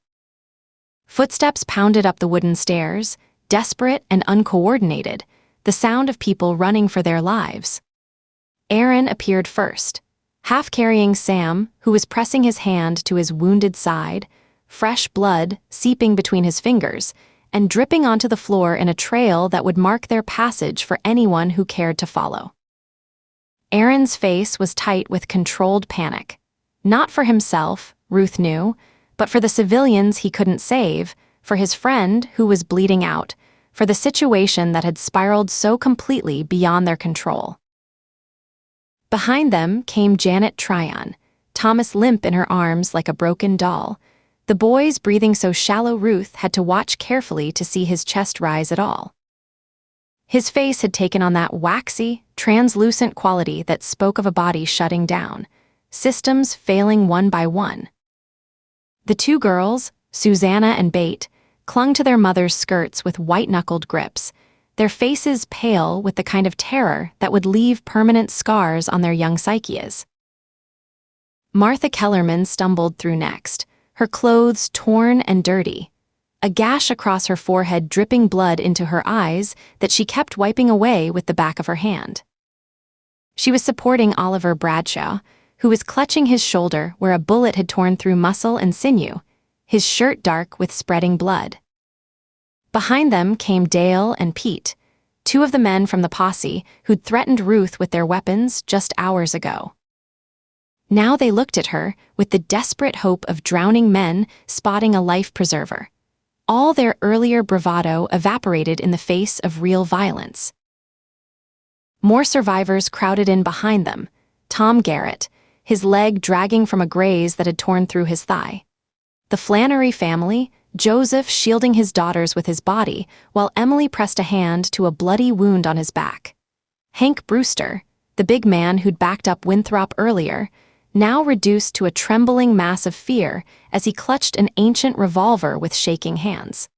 Footsteps pounded up the wooden stairs, desperate and uncoordinated, the sound of people running for their lives. Aaron appeared first, half carrying Sam, who was pressing his hand to his wounded side, fresh blood seeping between his fingers, and dripping onto the floor in a trail that would mark their passage for anyone who cared to follow. Aaron's face was tight with controlled panic. Not for himself, Ruth knew, but for the civilians he couldn't save, for his friend who was bleeding out, for the situation that had spiraled so completely beyond their control. Behind them came Janet Tryon, Thomas limp in her arms like a broken doll, the boys breathing so shallow Ruth had to watch carefully to see his chest rise at all. His face had taken on that waxy, translucent quality that spoke of a body shutting down, systems failing one by one. The two girls, Susanna and Bate, clung to their mother's skirts with white-knuckled grips, their faces pale with the kind of terror that would leave permanent scars on their young psyches. Martha Kellerman stumbled through next, her clothes torn and dirty, a gash across her forehead dripping blood into her eyes that she kept wiping away with the back of her hand. She was supporting Oliver Bradshaw, who was clutching his shoulder where a bullet had torn through muscle and sinew, his shirt dark with spreading blood. Behind them came Dale and Pete, two of the men from the posse who'd threatened Ruth with their weapons just hours ago. Now they looked at her with the desperate hope of drowning men spotting a life preserver. All their earlier bravado evaporated in the face of real violence. More survivors crowded in behind them, Tom Garrett, his leg dragging from a graze that had torn through his thigh. The Flannery family, Joseph shielding his daughters with his body, while Emily pressed a hand to a bloody wound on his back. Hank Brewster, the big man who'd backed up Winthrop earlier, now reduced to a trembling mass of fear as he clutched an ancient revolver with shaking hands.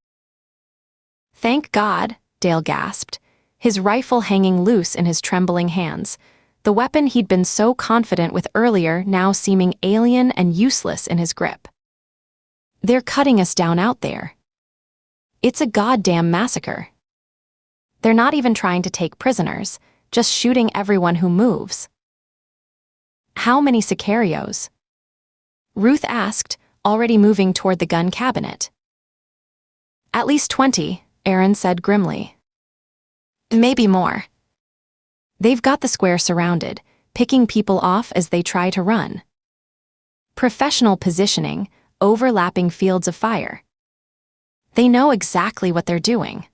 "Thank God," Dale gasped, his rifle hanging loose in his trembling hands, the weapon he'd been so confident with earlier now seeming alien and useless in his grip. "They're cutting us down out there. It's a goddamn massacre. They're not even trying to take prisoners, just shooting everyone who moves." "How many sicarios?" Ruth asked, already moving toward the gun cabinet. "At least 20, Aaron said grimly. "Maybe more. They've got the square surrounded, picking people off as they try to run. Professional positioning, overlapping fields of fire. They know exactly what they're doing."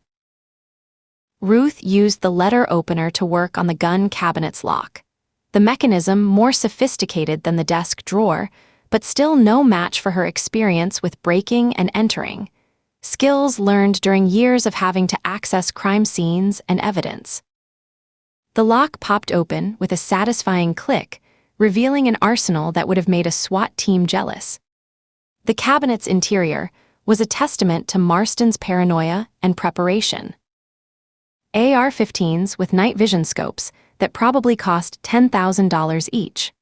Ruth used the letter opener to work on the gun cabinet's lock, the mechanism more sophisticated than the desk drawer, but still no match for her experience with breaking and entering, skills learned during years of having to access crime scenes and evidence. The lock popped open with a satisfying click, revealing an arsenal that would have made a SWAT team jealous. The cabinet's interior was a testament to Marston's paranoia and preparation. AR-15s with night vision scopes that probably cost $10,000 each.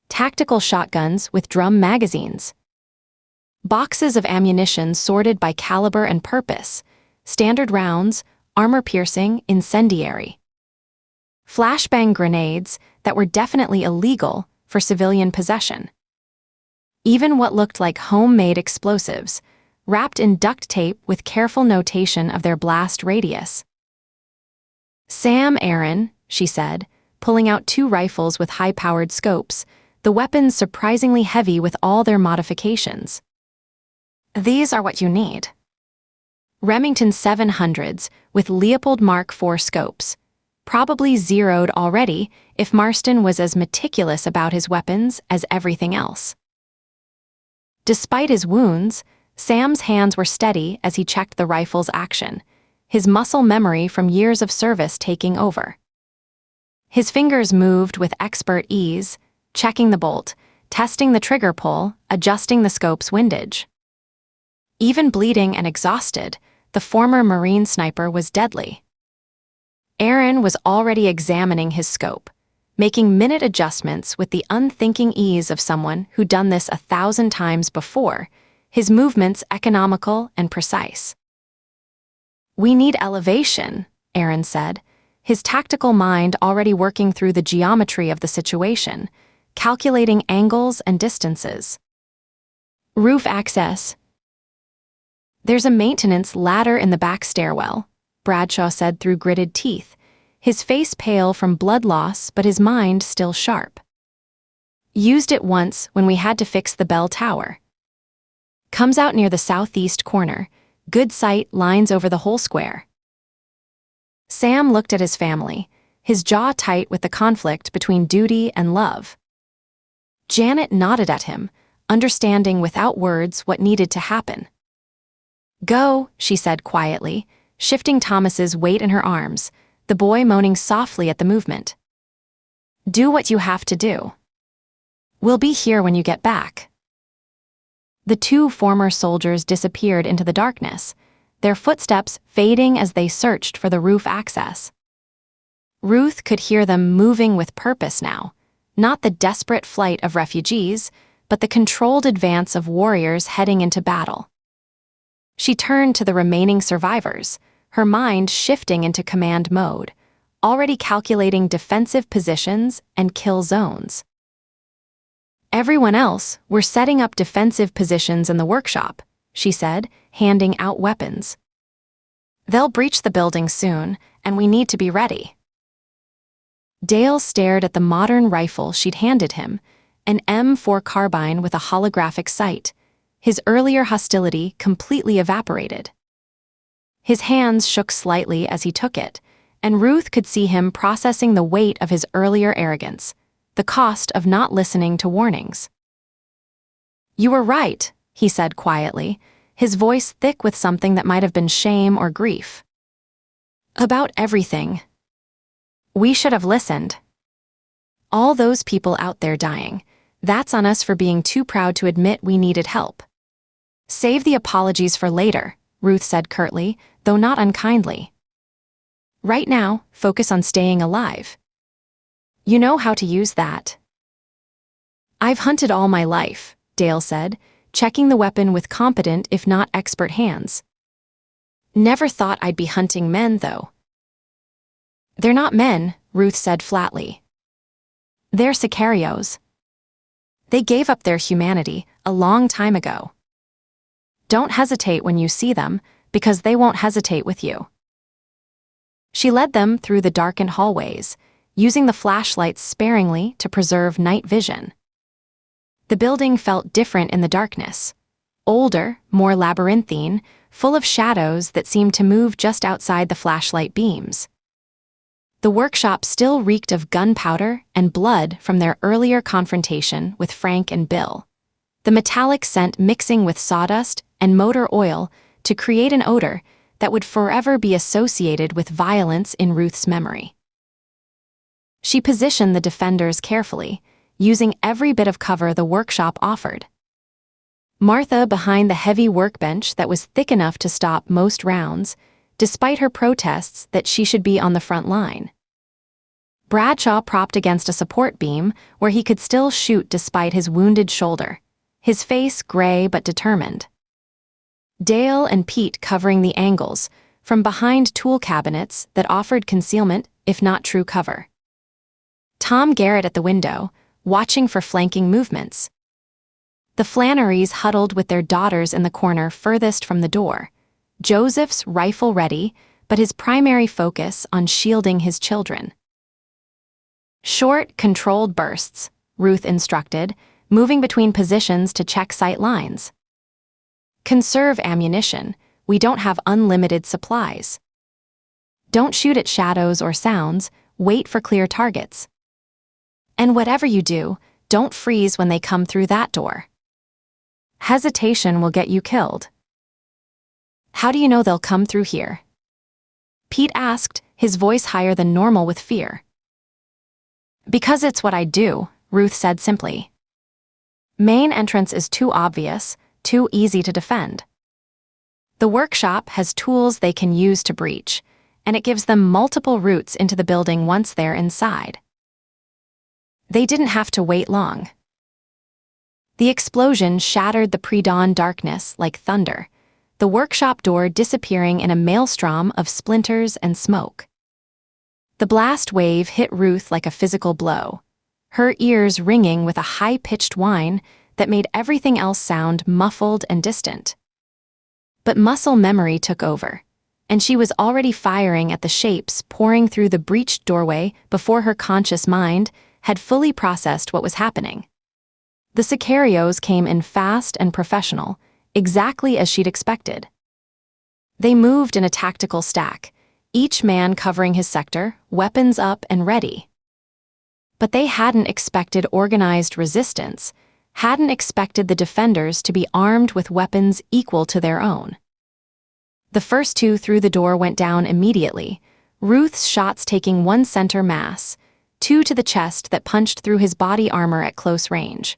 Tactical shotguns with drum magazines. Boxes of ammunition sorted by caliber and purpose, standard rounds, armor-piercing, incendiary. Flashbang grenades that were definitely illegal for civilian possession. Even what looked like homemade explosives, wrapped in duct tape with careful notation of their blast radius. "Sam, Aaron," she said, pulling out two rifles with high-powered scopes, the weapons surprisingly heavy with all their modifications. "These are what you need. Remington 700s with Leopold Mark IV scopes, probably zeroed already if Marston was as meticulous about his weapons as everything else. Despite his wounds, Sam's hands were steady as he checked the rifle's action, his muscle memory from years of service taking over. His fingers moved with expert ease, checking the bolt, testing the trigger pull, adjusting the scope's windage. Even bleeding and exhausted, the former Marine sniper was deadly. Aaron was already examining his scope, making minute adjustments with the unthinking ease of someone who'd done this 1,000 times before, his movements economical and precise. "We need elevation," Aaron said, his tactical mind already working through the geometry of the situation, calculating angles and distances. "Roof access." "There's a maintenance ladder in the back stairwell," Bradshaw said through gritted teeth, his face pale from blood loss but his mind still sharp. "Used it once when we had to fix the bell tower. Comes out near the southeast corner, good sight lines over the whole square." Sam looked at his family, his jaw tight with the conflict between duty and love. Janet nodded at him, understanding without words what needed to happen. "Go," she said quietly, shifting Thomas's weight in her arms, the boy moaning softly at the movement. "Do what you have to do. We'll be here when you get back." The two former soldiers disappeared into the darkness, their footsteps fading as they searched for the roof access. Ruth could hear them moving with purpose now, not the desperate flight of refugees, but the controlled advance of warriors heading into battle. She turned to the remaining survivors, her mind shifting into command mode, already calculating defensive positions and kill zones. "Everyone else, we're setting up defensive positions in the workshop," she said, handing out weapons. "They'll breach the building soon, and we need to be ready." Dale stared at the modern rifle she'd handed him, an M4 carbine with a holographic sight, his earlier hostility completely evaporated. His hands shook slightly as he took it, and Ruth could see him processing the weight of his earlier arrogance, the cost of not listening to warnings. "You were right," he said quietly, his voice thick with something that might have been shame or grief. "About everything. We should have listened. All those people out there dying, that's on us for being too proud to admit we needed help. Save the apologies for later," Ruth said curtly, though not unkindly. "Right now, focus on staying alive. You know how to use that." "I've hunted all my life," Dale said, checking the weapon with competent if not expert hands. "Never thought I'd be hunting men, though." "They're not men," Ruth said flatly. "They're sicarios. They gave up their humanity a long time ago. Don't hesitate when you see them, because they won't hesitate with you." She led them through the darkened hallways, using the flashlights sparingly to preserve night vision. The building felt different in the darkness, older, more labyrinthine, full of shadows that seemed to move just outside the flashlight beams. The workshop still reeked of gunpowder and blood from their earlier confrontation with Frank and Bill, the metallic scent mixing with sawdust and motor oil to create an odor that would forever be associated with violence in Ruth's memory. She positioned the defenders carefully, using every bit of cover the workshop offered. Martha behind the heavy workbench that was thick enough to stop most rounds, despite her protests that she should be on the front line. Bradshaw propped against a support beam where he could still shoot despite his wounded shoulder, his face gray but determined. Dale and Pete covering the angles, from behind tool cabinets that offered concealment, if not true cover. Tom Garrett at the window, watching for flanking movements. The Flannerys huddled with their daughters in the corner furthest from the door, Joseph's rifle ready, but his primary focus on shielding his children. "Short, controlled bursts," Ruth instructed, moving between positions to check sight lines. "Conserve ammunition. we don't have unlimited supplies. Don't shoot at shadows or sounds, wait for clear targets. And whatever you do, don't freeze when they come through that door. Hesitation will get you killed. How do you know they'll come through here? Pete asked, his voice higher than normal with fear. Because it's what I do, Ruth said simply. Main entrance is too obvious, too easy to defend. The workshop has tools they can use to breach, and it gives them multiple routes into the building once they're inside. They didn't have to wait long. The explosion shattered the pre-dawn darkness like thunder, the workshop door disappearing in a maelstrom of splinters and smoke. The blast wave hit Ruth like a physical blow, her ears ringing with a high-pitched whine that made everything else sound muffled and distant. But muscle memory took over, and she was already firing at the shapes pouring through the breached doorway before her conscious mind had fully processed what was happening. The sicarios came in fast and professional, exactly as she'd expected. They moved in a tactical stack, each man covering his sector, weapons up and ready. But they hadn't expected organized resistance, hadn't expected the defenders to be armed with weapons equal to their own. The first two through the door went down immediately, Ruth's shots taking one center mass, two to the chest that punched through his body armor at close range,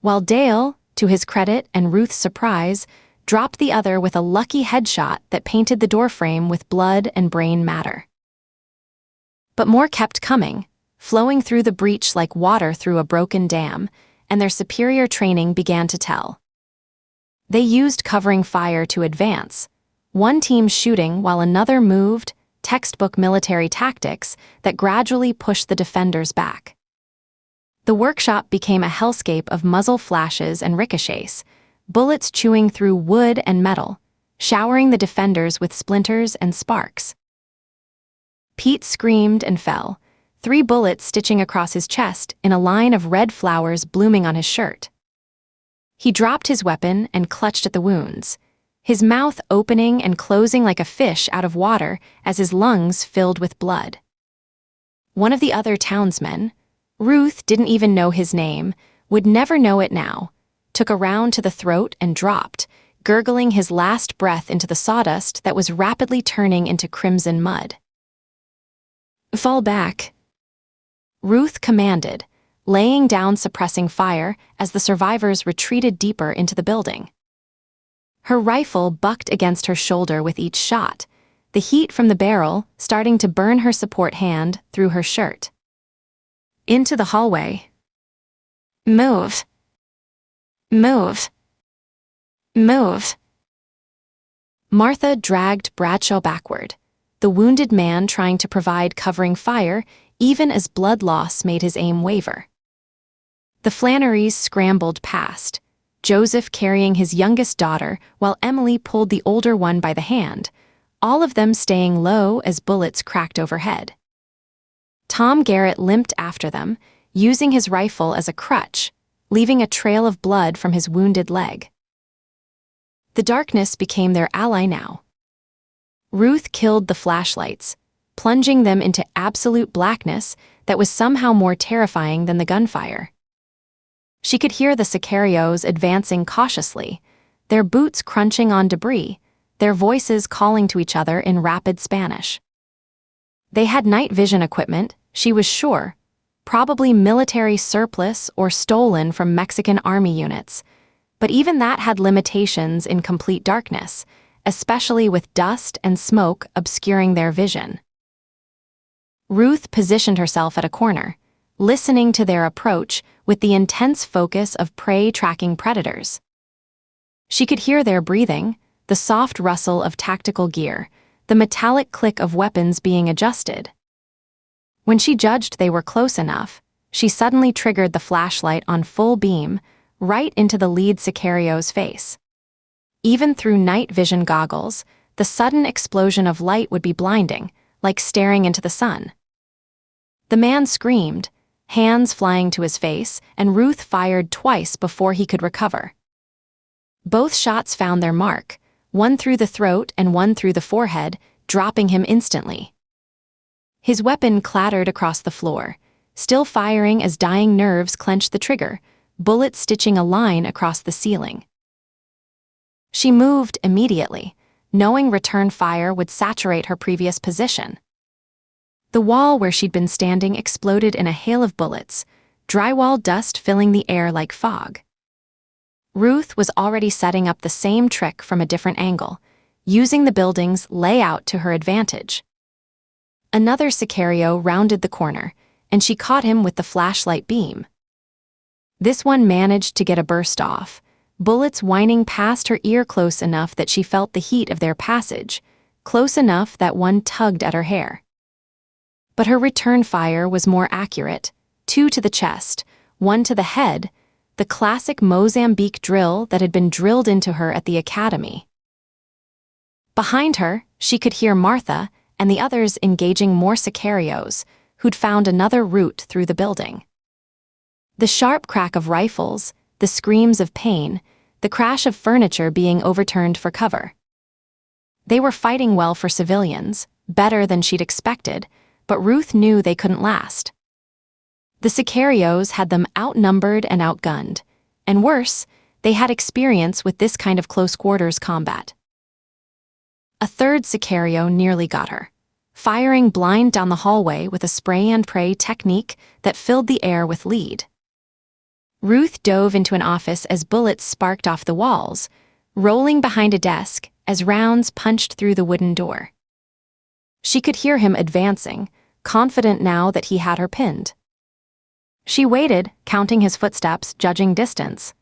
while Dale, to his credit and Ruth's surprise, dropped the other with a lucky headshot that painted the doorframe with blood and brain matter. But more kept coming, flowing through the breach like water through a broken dam, and their superior training began to tell. They used covering fire to advance, one team shooting while another moved, textbook military tactics that gradually pushed the defenders back. The workshop became a hellscape of muzzle flashes and ricochets, bullets chewing through wood and metal, showering the defenders with splinters and sparks. Pete screamed and fell, 3 bullets stitching across his chest in a line of red flowers blooming on his shirt. He dropped his weapon and clutched at the wounds, his mouth opening and closing like a fish out of water as his lungs filled with blood. One of the other townsmen, Ruth didn't even know his name, would never know it now, took a round to the throat and dropped, gurgling his last breath into the sawdust that was rapidly turning into crimson mud. Fall back, Ruth commanded, laying down suppressing fire as the survivors retreated deeper into the building. Her rifle bucked against her shoulder with each shot, the heat from the barrel starting to burn her support hand through her shirt. Into the hallway. Move. Move. Move. Martha dragged Bradshaw backward, the wounded man trying to provide covering fire even as blood loss made his aim waver. The Flannerys scrambled past, Joseph carrying his youngest daughter while Emily pulled the older one by the hand, all of them staying low as bullets cracked overhead. Tom Garrett limped after them, using his rifle as a crutch, leaving a trail of blood from his wounded leg. The darkness became their ally now. Ruth killed the flashlights, plunging them into absolute blackness that was somehow more terrifying than the gunfire. She could hear the sicarios advancing cautiously, their boots crunching on debris, their voices calling to each other in rapid Spanish. They had night vision equipment, she was sure, probably military surplus or stolen from Mexican army units, but even that had limitations in complete darkness, especially with dust and smoke obscuring their vision. Ruth positioned herself at a corner, listening to their approach with the intense focus of prey tracking predators. She could hear their breathing, the soft rustle of tactical gear, the metallic click of weapons being adjusted. When she judged they were close enough, she suddenly triggered the flashlight on full beam, right into the lead sicario's face. Even through night vision goggles, the sudden explosion of light would be blinding, like staring into the sun. The man screamed, hands flying to his face, and Ruth fired twice before he could recover. Both shots found their mark, one through the throat and one through the forehead, dropping him instantly. His weapon clattered across the floor, still firing as dying nerves clenched the trigger, bullets stitching a line across the ceiling. She moved immediately, knowing return fire would saturate her previous position. The wall where she'd been standing exploded in a hail of bullets, drywall dust filling the air like fog. Ruth was already setting up the same trick from a different angle, using the building's layout to her advantage. Another Sicario rounded the corner, and she caught him with the flashlight beam. This one managed to get a burst off, bullets whining past her ear close enough that she felt the heat of their passage, close enough that one tugged at her hair. But her return fire was more accurate, 2 to the chest, 1 to the head, the classic Mozambique drill that had been drilled into her at the academy. Behind her, she could hear Martha and the others engaging more Sicarios, who'd found another route through the building. The sharp crack of rifles, the screams of pain, the crash of furniture being overturned for cover. They were fighting well for civilians, better than she'd expected, but Ruth knew they couldn't last. The Sicarios had them outnumbered and outgunned, and worse, they had experience with this kind of close-quarters combat. A third Sicario nearly got her, firing blind down the hallway with a spray-and-pray technique that filled the air with lead. Ruth dove into an office as bullets sparked off the walls, rolling behind a desk as rounds punched through the wooden door. She could hear him advancing, confident now that he had her pinned. She waited, counting his footsteps, judging distance.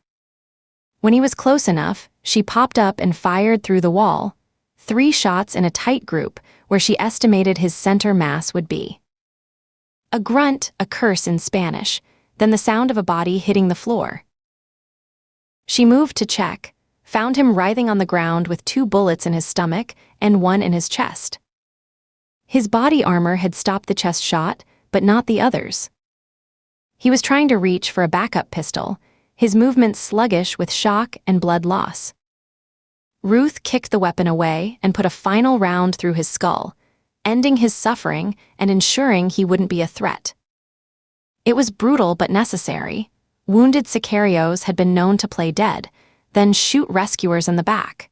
When he was close enough, she popped up and fired through the wall, 3 shots in a tight group where she estimated his center mass would be. A grunt, a curse in Spanish, then the sound of a body hitting the floor. She moved to check, found him writhing on the ground with 2 bullets in his stomach and 1 in his chest. His body armor had stopped the chest shot, but not the others. He was trying to reach for a backup pistol, his movements sluggish with shock and blood loss. Ruth kicked the weapon away and put a final round through his skull, ending his suffering and ensuring he wouldn't be a threat. It was brutal but necessary. Wounded Sicarios had been known to play dead, then shoot rescuers in the back.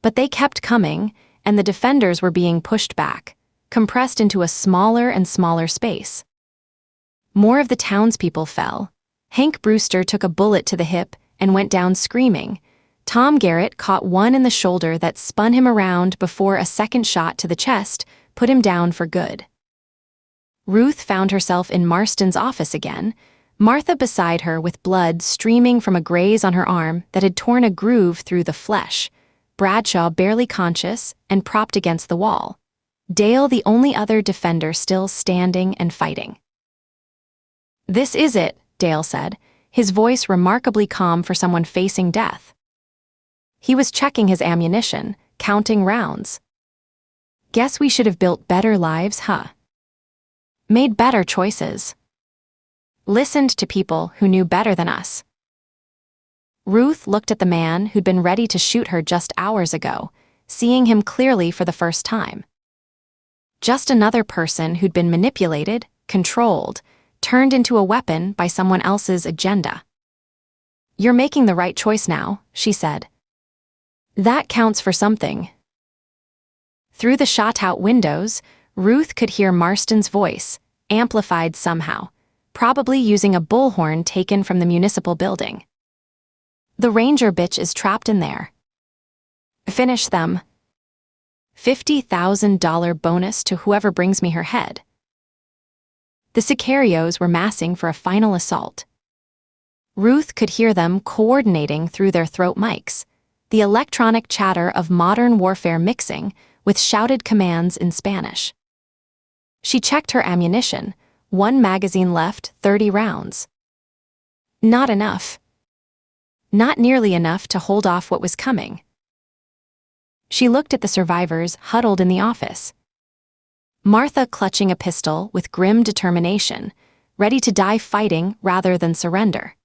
But they kept coming, and the defenders were being pushed back, compressed into a smaller and smaller space. More of the townspeople fell. Hank Brewster took a bullet to the hip and went down screaming. Tom Garrett caught one in the shoulder that spun him around before a second shot to the chest put him down for good. Ruth found herself in Marston's office again, Martha beside her with blood streaming from a graze on her arm that had torn a groove through the flesh, Bradshaw barely conscious and propped against the wall, Dale the only other defender still standing and fighting. "This is it," Dale said, his voice remarkably calm for someone facing death. He was checking his ammunition, counting rounds. "Guess we should have built better lives, huh? Made better choices. Listened to people who knew better than us." Ruth looked at the man who'd been ready to shoot her just hours ago, seeing him clearly for the first time. Just another person who'd been manipulated, controlled, turned into a weapon by someone else's agenda. "You're making the right choice now," she said. "That counts for something." Through the shot-out windows, Ruth could hear Marston's voice, amplified somehow, probably using a bullhorn taken from the municipal building. "The Ranger bitch is trapped in there. Finish them. $50,000 bonus to whoever brings me her head." The Sicarios were massing for a final assault. Ruth could hear them coordinating through their throat mics, the electronic chatter of modern warfare mixing with shouted commands in Spanish. She checked her ammunition, 1 magazine left, 30 rounds. Not enough. Not nearly enough to hold off what was coming. She looked at the survivors huddled in the office. Martha clutching a pistol with grim determination, ready to die fighting rather than surrender.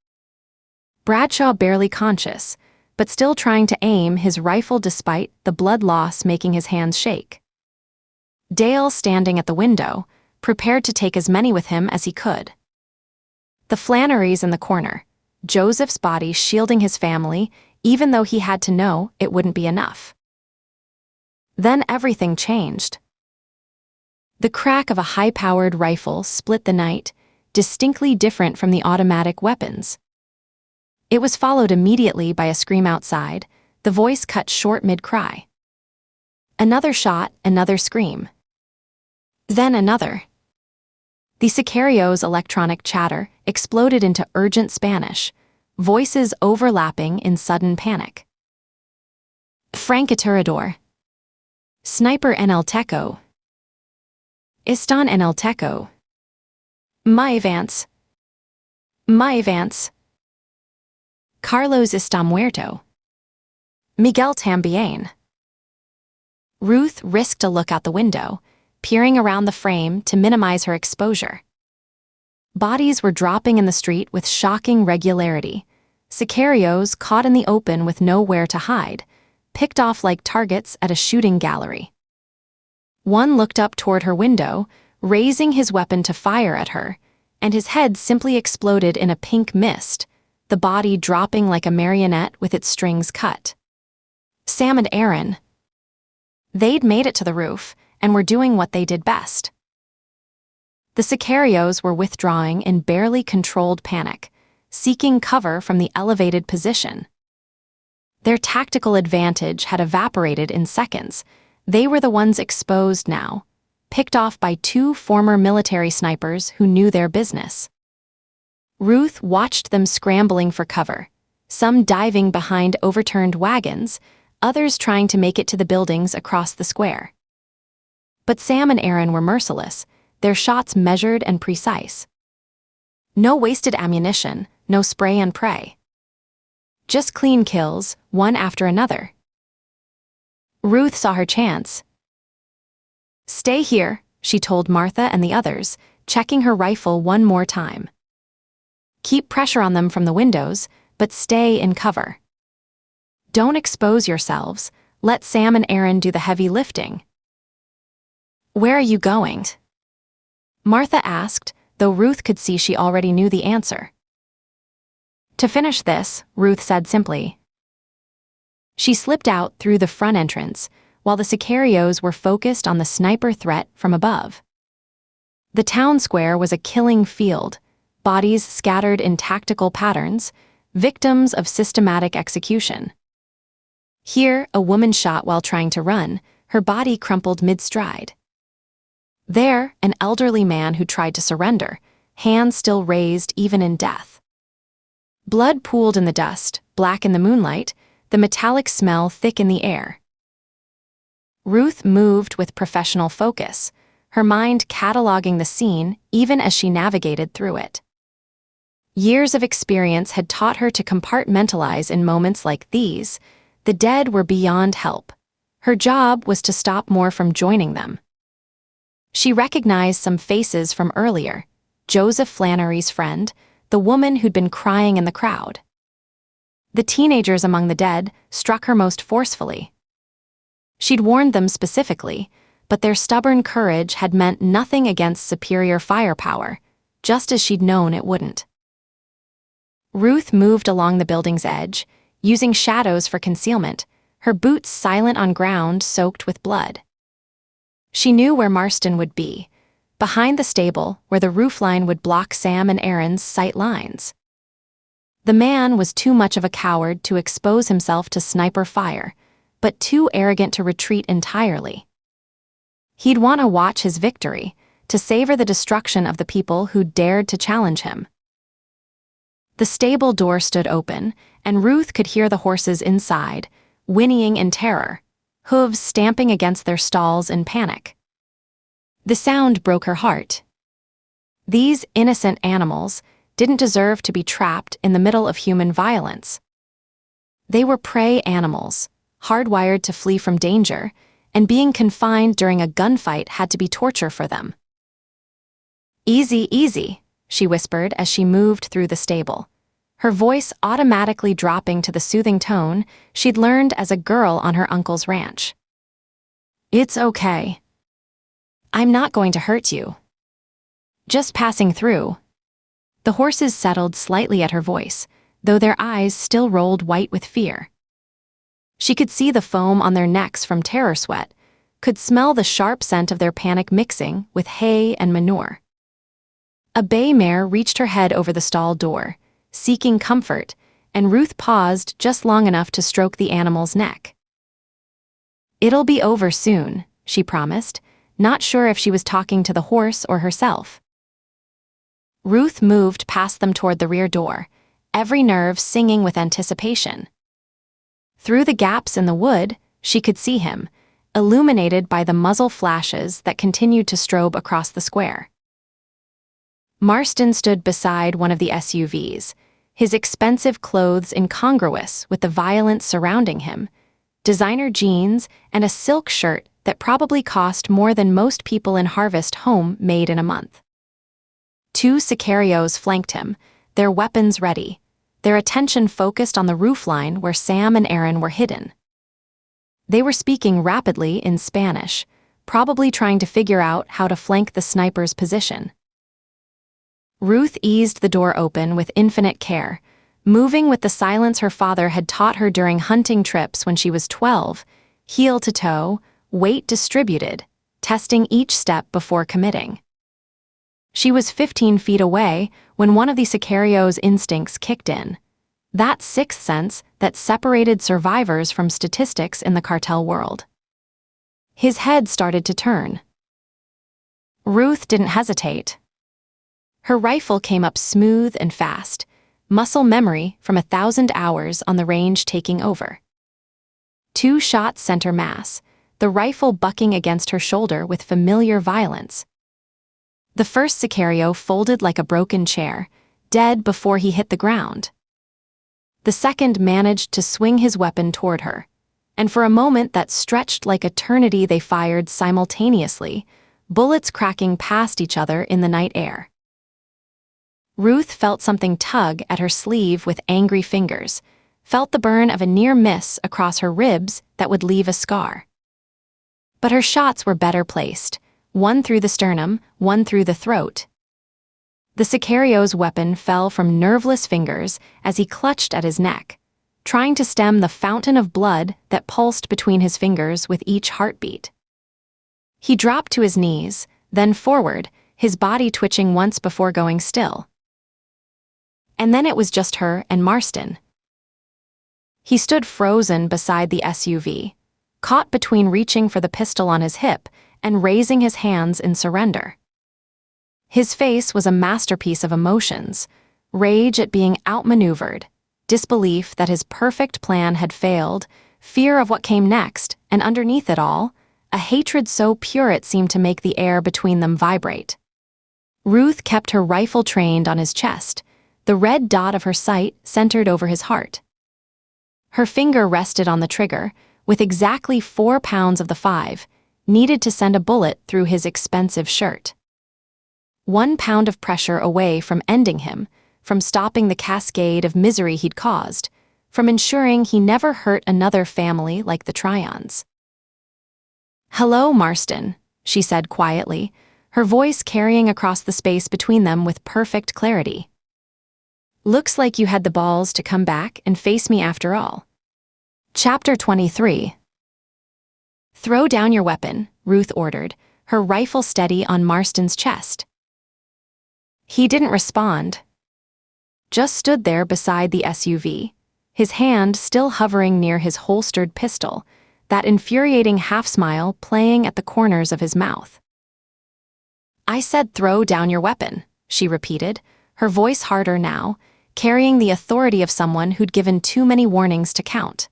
Bradshaw barely conscious, but still trying to aim his rifle despite the blood loss making his hands shake. Dale standing at the window, prepared to take as many with him as he could. The Flannerys in the corner, Joseph's body shielding his family, even though he had to know it wouldn't be enough. Then everything changed. The crack of a high-powered rifle split the night, distinctly different from the automatic weapons. It was followed immediately by a scream outside, the voice cut short mid-cry. Another shot, another scream. Then another. The Sicarios' electronic chatter exploded into urgent Spanish, voices overlapping in sudden panic. Francotirador. Sniper en el techo. Están en el techo. Maivance. Maivance. Carlos está muerto. Miguel también. Ruth risked a look out the window, peering around the frame to minimize her exposure. Bodies were dropping in the street with shocking regularity. Sicarios caught in the open with nowhere to hide, picked off like targets at a shooting gallery. One looked up toward her window, raising his weapon to fire at her, and his head simply exploded in a pink mist, the body dropping like a marionette with its strings cut. Sam and Aaron. They'd made it to the roof and were doing what they did best. The Sicarios were withdrawing in barely controlled panic, seeking cover from the elevated position. Their tactical advantage had evaporated in seconds. They were the ones exposed now, picked off by two former military snipers who knew their business. Ruth watched them scrambling for cover, some diving behind overturned wagons, others trying to make it to the buildings across the square. But Sam and Aaron were merciless, their shots measured and precise. No wasted ammunition, no spray and pray. Just clean kills, one after another. Ruth saw her chance. "Stay here," she told Martha and the others, checking her rifle one more time. "Keep pressure on them from the windows, but stay in cover. Don't expose yourselves, let Sam and Aaron do the heavy lifting." "Where are you going?" Martha asked, though Ruth could see she already knew the answer. "To finish this," Ruth said simply. She slipped out through the front entrance, while the Sicarios were focused on the sniper threat from above. The town square was a killing field, bodies scattered in tactical patterns, victims of systematic execution. Here, a woman shot while trying to run, her body crumpled mid-stride. There, an elderly man who tried to surrender, hands still raised even in death. Blood pooled in the dust, black in the moonlight, the metallic smell thick in the air. Ruth moved with professional focus, her mind cataloging the scene even as she navigated through it. Years of experience had taught her to compartmentalize in moments like these. The dead were beyond help. Her job was to stop more from joining them. She recognized some faces from earlier, Joseph Flannery's friend, the woman who'd been crying in the crowd. The teenagers among the dead struck her most forcefully. She'd warned them specifically, but their stubborn courage had meant nothing against superior firepower, just as she'd known it wouldn't. Ruth moved along the building's edge, using shadows for concealment, her boots silent on ground soaked with blood. She knew where Marston would be, behind the stable where the roofline would block Sam and Aaron's sight lines. The man was too much of a coward to expose himself to sniper fire, but too arrogant to retreat entirely. He'd want to watch his victory, to savor the destruction of the people who dared to challenge him. The stable door stood open, and Ruth could hear the horses inside, whinnying in terror, hooves stamping against their stalls in panic. The sound broke her heart. These innocent animals didn't deserve to be trapped in the middle of human violence. They were prey animals, hardwired to flee from danger, and being confined during a gunfight had to be torture for them. "Easy, easy," she whispered as she moved through the stable. her voice automatically dropping to the soothing tone she'd learned as a girl on her uncle's ranch. "It's okay. I'm not going to hurt you. Just passing through." The horses settled slightly at her voice, though their eyes still rolled white with fear. She could see the foam on their necks from terror sweat, could smell the sharp scent of their panic mixing with hay and manure. A bay mare reached her head over the stall door, seeking comfort, and Ruth paused just long enough to stroke the animal's neck. "It'll be over soon," she promised, not sure if she was talking to the horse or herself. Ruth moved past them toward the rear door, every nerve singing with anticipation. Through the gaps in the wood, she could see him, illuminated by the muzzle flashes that continued to strobe across the square. Marston stood beside one of the SUVs, his expensive clothes incongruous with the violence surrounding him, designer jeans and a silk shirt that probably cost more than most people in Harvest Home made in a month. 2 sicarios flanked him, their weapons ready, their attention focused on the roofline where Sam and Aaron were hidden. They were speaking rapidly in Spanish, probably trying to figure out how to flank the sniper's position. Ruth eased the door open with infinite care, moving with the silence her father had taught her during hunting trips when she was 12, heel to toe, weight distributed, testing each step before committing. She was 15 feet away when one of the sicario's instincts kicked in, that sixth sense that separated survivors from statistics in the cartel world. His head started to turn. Ruth didn't hesitate. Her rifle came up smooth and fast, muscle memory from 1,000 hours on the range taking over. 2 shots center mass, the rifle bucking against her shoulder with familiar violence. The first sicario folded like a broken chair, dead before he hit the ground. The second managed to swing his weapon toward her, and for a moment that stretched like eternity they fired simultaneously, bullets cracking past each other in the night air. Ruth felt something tug at her sleeve with angry fingers, felt the burn of a near miss across her ribs that would leave a scar. But her shots were better placed, one through the sternum, one through the throat. The sicario's weapon fell from nerveless fingers as he clutched at his neck, trying to stem the fountain of blood that pulsed between his fingers with each heartbeat. He dropped to his knees, then forward, his body twitching once before going still. And then it was just her and Marston. He stood frozen beside the SUV, caught between reaching for the pistol on his hip and raising his hands in surrender. His face was a masterpiece of emotions, rage at being outmaneuvered, disbelief that his perfect plan had failed, fear of what came next, and underneath it all, a hatred so pure it seemed to make the air between them vibrate. Ruth kept her rifle trained on his chest, the red dot of her sight centered over his heart. Her finger rested on the trigger, with exactly 4 pounds of the 5, needed to send a bullet through his expensive shirt. 1 pound of pressure away from ending him, from stopping the cascade of misery he'd caused, from ensuring he never hurt another family like the Tryons. "Hello, Marston," she said quietly, her voice carrying across the space between them with perfect clarity. "Looks like you had the balls to come back and face me after all." Chapter 23. "Throw down your weapon," Ruth ordered, her rifle steady on Marston's chest. He didn't respond. Just stood there beside the SUV, his hand still hovering near his holstered pistol, that infuriating half-smile playing at the corners of his mouth. "I said throw down your weapon," she repeated, her voice harder now, carrying the authority of someone who'd given too many warnings to count.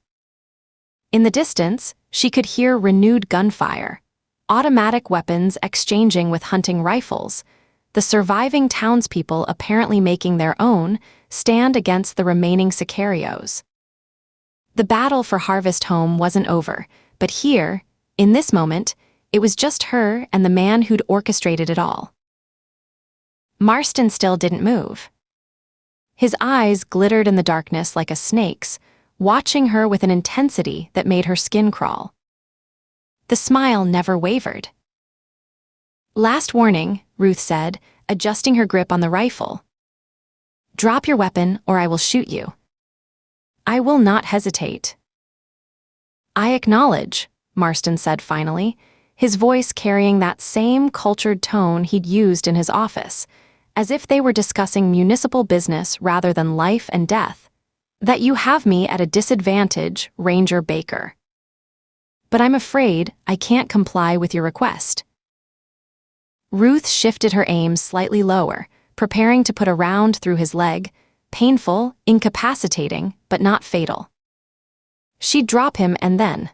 In the distance, she could hear renewed gunfire, automatic weapons exchanging with hunting rifles, the surviving townspeople apparently making their own stand against the remaining sicarios. The battle for Harvest Home wasn't over, but here, in this moment, it was just her and the man who'd orchestrated it all. Marston still didn't move. His eyes glittered in the darkness like a snake's, watching her with an intensity that made her skin crawl. The smile never wavered. "Last warning," Ruth said, adjusting her grip on the rifle. "Drop your weapon or I will shoot you." "I will not hesitate." "I acknowledge," Marston said finally, his voice carrying that same cultured tone he'd used in his office, as if they were discussing municipal business rather than life and death, "that you have me at a disadvantage, Ranger Baker. But I'm afraid I can't comply with your request." Ruth shifted her aim slightly lower, preparing to put a round through his leg, painful, incapacitating, but not fatal. She'd drop him and then.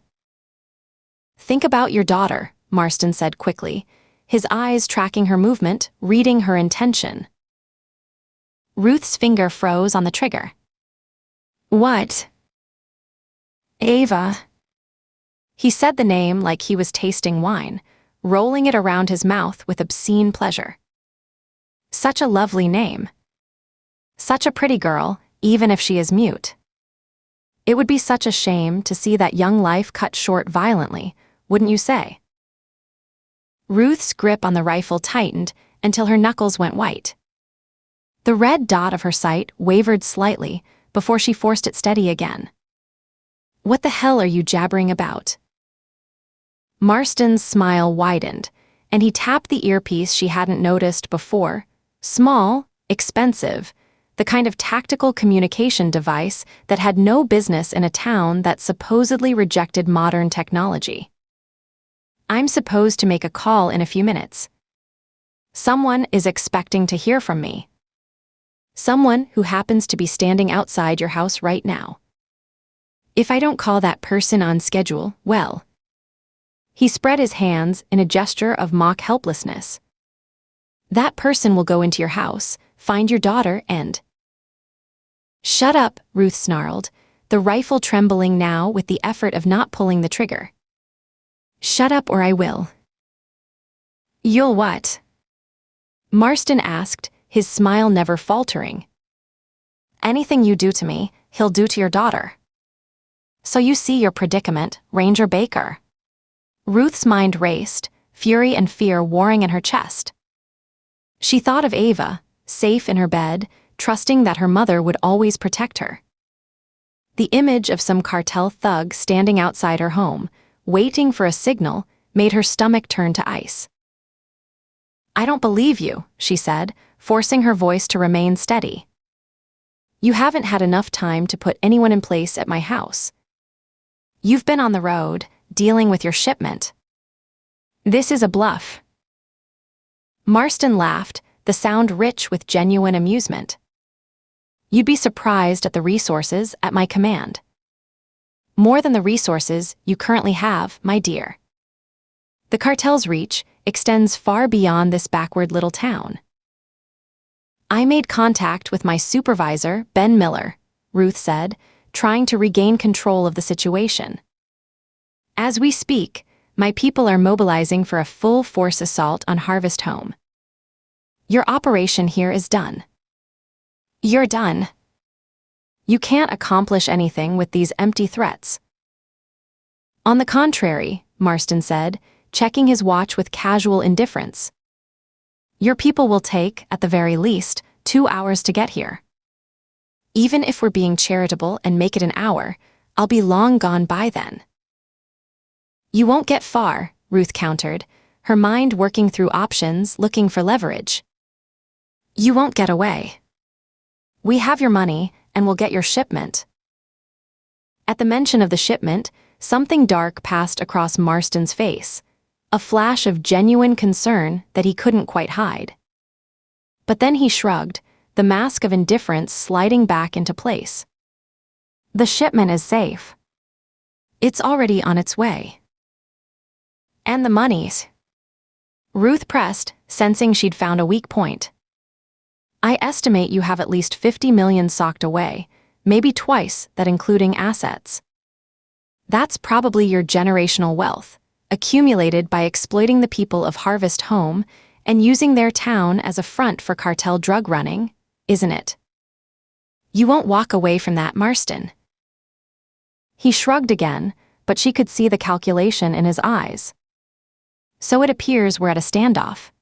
"Think about your daughter," Marston said quickly, his eyes tracking her movement, reading her intention. Ruth's finger froze on the trigger. "What?" "Ava." He said the name like he was tasting wine, rolling it around his mouth with obscene pleasure. Such a lovely name. Such a pretty girl, even if she is mute. It would be such a shame to see that young life cut short violently, wouldn't you say? Ruth's grip on the rifle tightened until her knuckles went white. The red dot of her sight wavered slightly before she forced it steady again. "What the hell are you jabbering about?" Marston's smile widened, and he tapped the earpiece she hadn't noticed before. Small, expensive, the kind of tactical communication device that had no business in a town that supposedly rejected modern technology. "I'm supposed to make a call in a few minutes. Someone is expecting to hear from me. Someone who happens to be standing outside your house right now. If I don't call that person on schedule, well..." He spread his hands in a gesture of mock helplessness. "That person will go into your house, find your daughter and..." "Shut up," Ruth snarled, the rifle trembling now with the effort of not pulling the trigger. "Shut up or I will." "You'll what?" Marston asked, his smile never faltering. "Anything you do to me, he'll do to your daughter. So you see your predicament, Ranger Baker." Ruth's mind raced, fury and fear warring in her chest. She thought of Ava, safe in her bed, trusting that her mother would always protect her. The image of some cartel thug standing outside her home, waiting for a signal, made her stomach turn to ice. "I don't believe you," she said, forcing her voice to remain steady. "You haven't had enough time to put anyone in place at my house. You've been on the road, dealing with your shipment. This is a bluff." Marston laughed, the sound rich with genuine amusement. "You'd be surprised at the resources at my command. More than the resources you currently have, my dear. The cartel's reach extends far beyond this backward little town." "I made contact with my supervisor, Ben Miller," Ruth said, trying to regain control of the situation. "As we speak, my people are mobilizing for a full-force assault on Harvest Home. Your operation here is done. You're done. You can't accomplish anything with these empty threats." "On the contrary," Marston said, checking his watch with casual indifference. "Your people will take, at the very least, 2 hours to get here. Even if we're being charitable and make it an hour, I'll be long gone by then." "You won't get far," Ruth countered, her mind working through options, looking for leverage. "You won't get away. We have your money, and we'll get your shipment." At the mention of the shipment, something dark passed across Marston's face, a flash of genuine concern that he couldn't quite hide. But then he shrugged, the mask of indifference sliding back into place. "The shipment is safe. It's already on its way. And the money's..." Ruth pressed, sensing she'd found a weak point. "I estimate you have at least 50 million socked away, maybe twice that including assets. That's probably your generational wealth, accumulated by exploiting the people of Harvest Home and using their town as a front for cartel drug running, isn't it?" You won't walk away from that, Marston. He shrugged again, but she could see the calculation in his eyes. So it appears we're at a standoff.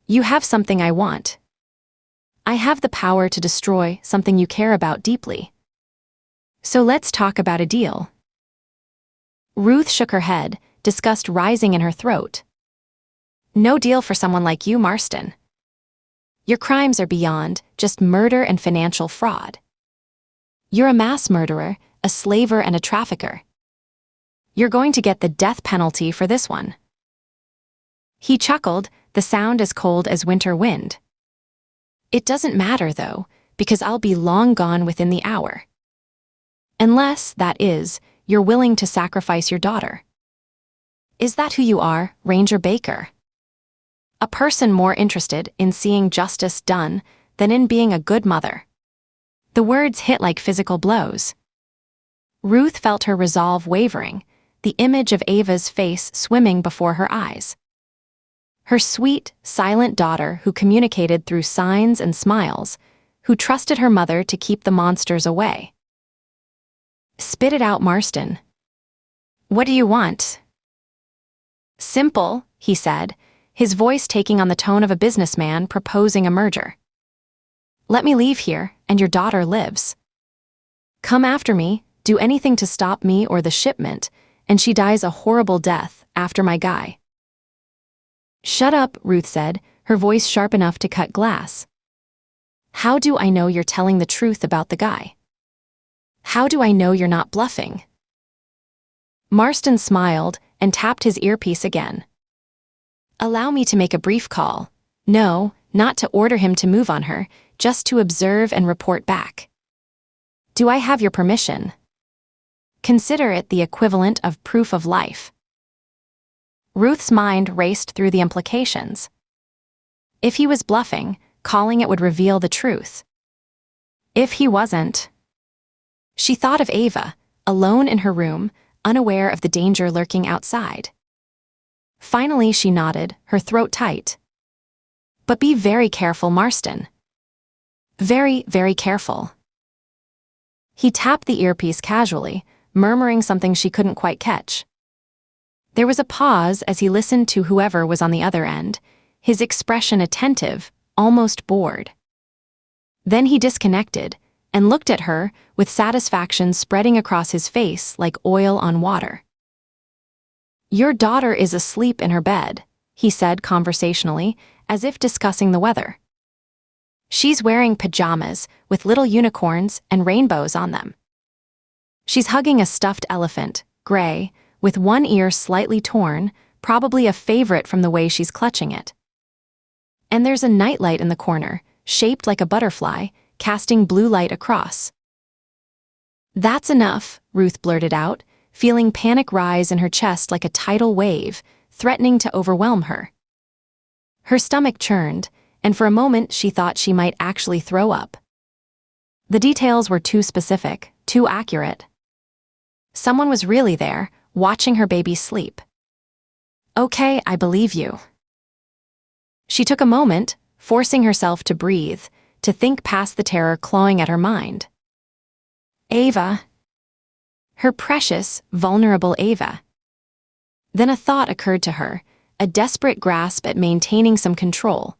You have something I want. I have the power to destroy something you care about deeply. So let's talk about a deal. Ruth shook her head, disgust rising in her throat. No deal for someone like you, Marston. Your crimes are beyond just murder and financial fraud. You're a mass murderer, a slaver, and a trafficker. You're going to get the death penalty for this one. He chuckled, the sound as cold as winter wind. It doesn't matter, though, because I'll be long gone within the hour. Unless, that is, you're willing to sacrifice your daughter. Is that who you are, Ranger Baker? A person more interested in seeing justice done than in being a good mother. The words hit like physical blows. Ruth felt her resolve wavering, the image of Ava's face swimming before her eyes. Her sweet, silent daughter who communicated through signs and smiles, who trusted her mother to keep the monsters away. Spit it out, Marston. What do you want? Simple, he said, his voice taking on the tone of a businessman proposing a merger. Let me leave here, and your daughter lives. Come after me, do anything to stop me or the shipment, and she dies a horrible death after my guy. Shut up, Ruth said, her voice sharp enough to cut glass. How do I know you're telling the truth about the guy? How do I know you're not bluffing? Marston smiled and tapped his earpiece again. Allow me to make a brief call. No, not to order him to move on her, just to observe and report back. Do I have your permission? Consider it the equivalent of proof of life. Ruth's mind raced through the implications. If he was bluffing, calling it would reveal the truth. If he wasn't... She thought of Ava, alone in her room, unaware of the danger lurking outside. Finally, she nodded, her throat tight. But be very careful, Marston. Very, very careful. He tapped the earpiece casually, murmuring something she couldn't quite catch. There was a pause as he listened to whoever was on the other end, his expression attentive, almost bored. Then he disconnected and looked at her with satisfaction spreading across his face like oil on water. Your daughter is asleep in her bed, he said conversationally, as if discussing the weather. She's wearing pajamas with little unicorns and rainbows on them. She's hugging a stuffed elephant, gray, with one ear slightly torn, probably a favorite from the way she's clutching it. And there's a nightlight in the corner, shaped like a butterfly, casting blue light across. That's enough, Ruth blurted out, feeling panic rise in her chest like a tidal wave, threatening to overwhelm her. Her stomach churned, and for a moment she thought she might actually throw up. The details were too specific, too accurate. Someone was really there, watching her baby sleep. Okay, I believe you. She took a moment, forcing herself to breathe, to think past the terror clawing at her mind. Ava. Her precious, vulnerable Ava. Then a thought occurred to her, a desperate grasp at maintaining some control.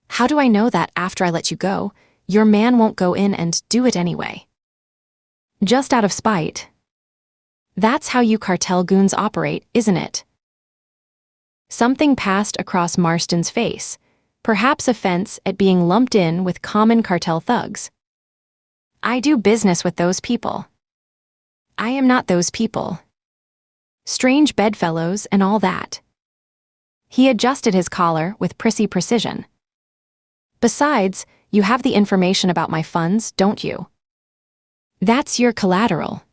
How do I know that after I let you go, your man won't go in and do it anyway? Just out of spite. That's how you cartel goons operate, isn't it? Something passed across Marston's face, perhaps offense at being lumped in with common cartel thugs. I do business with those people. I am not those people. Strange bedfellows and all that. He adjusted his collar with prissy precision. Besides, you have the information about my funds, don't you? That's your collateral.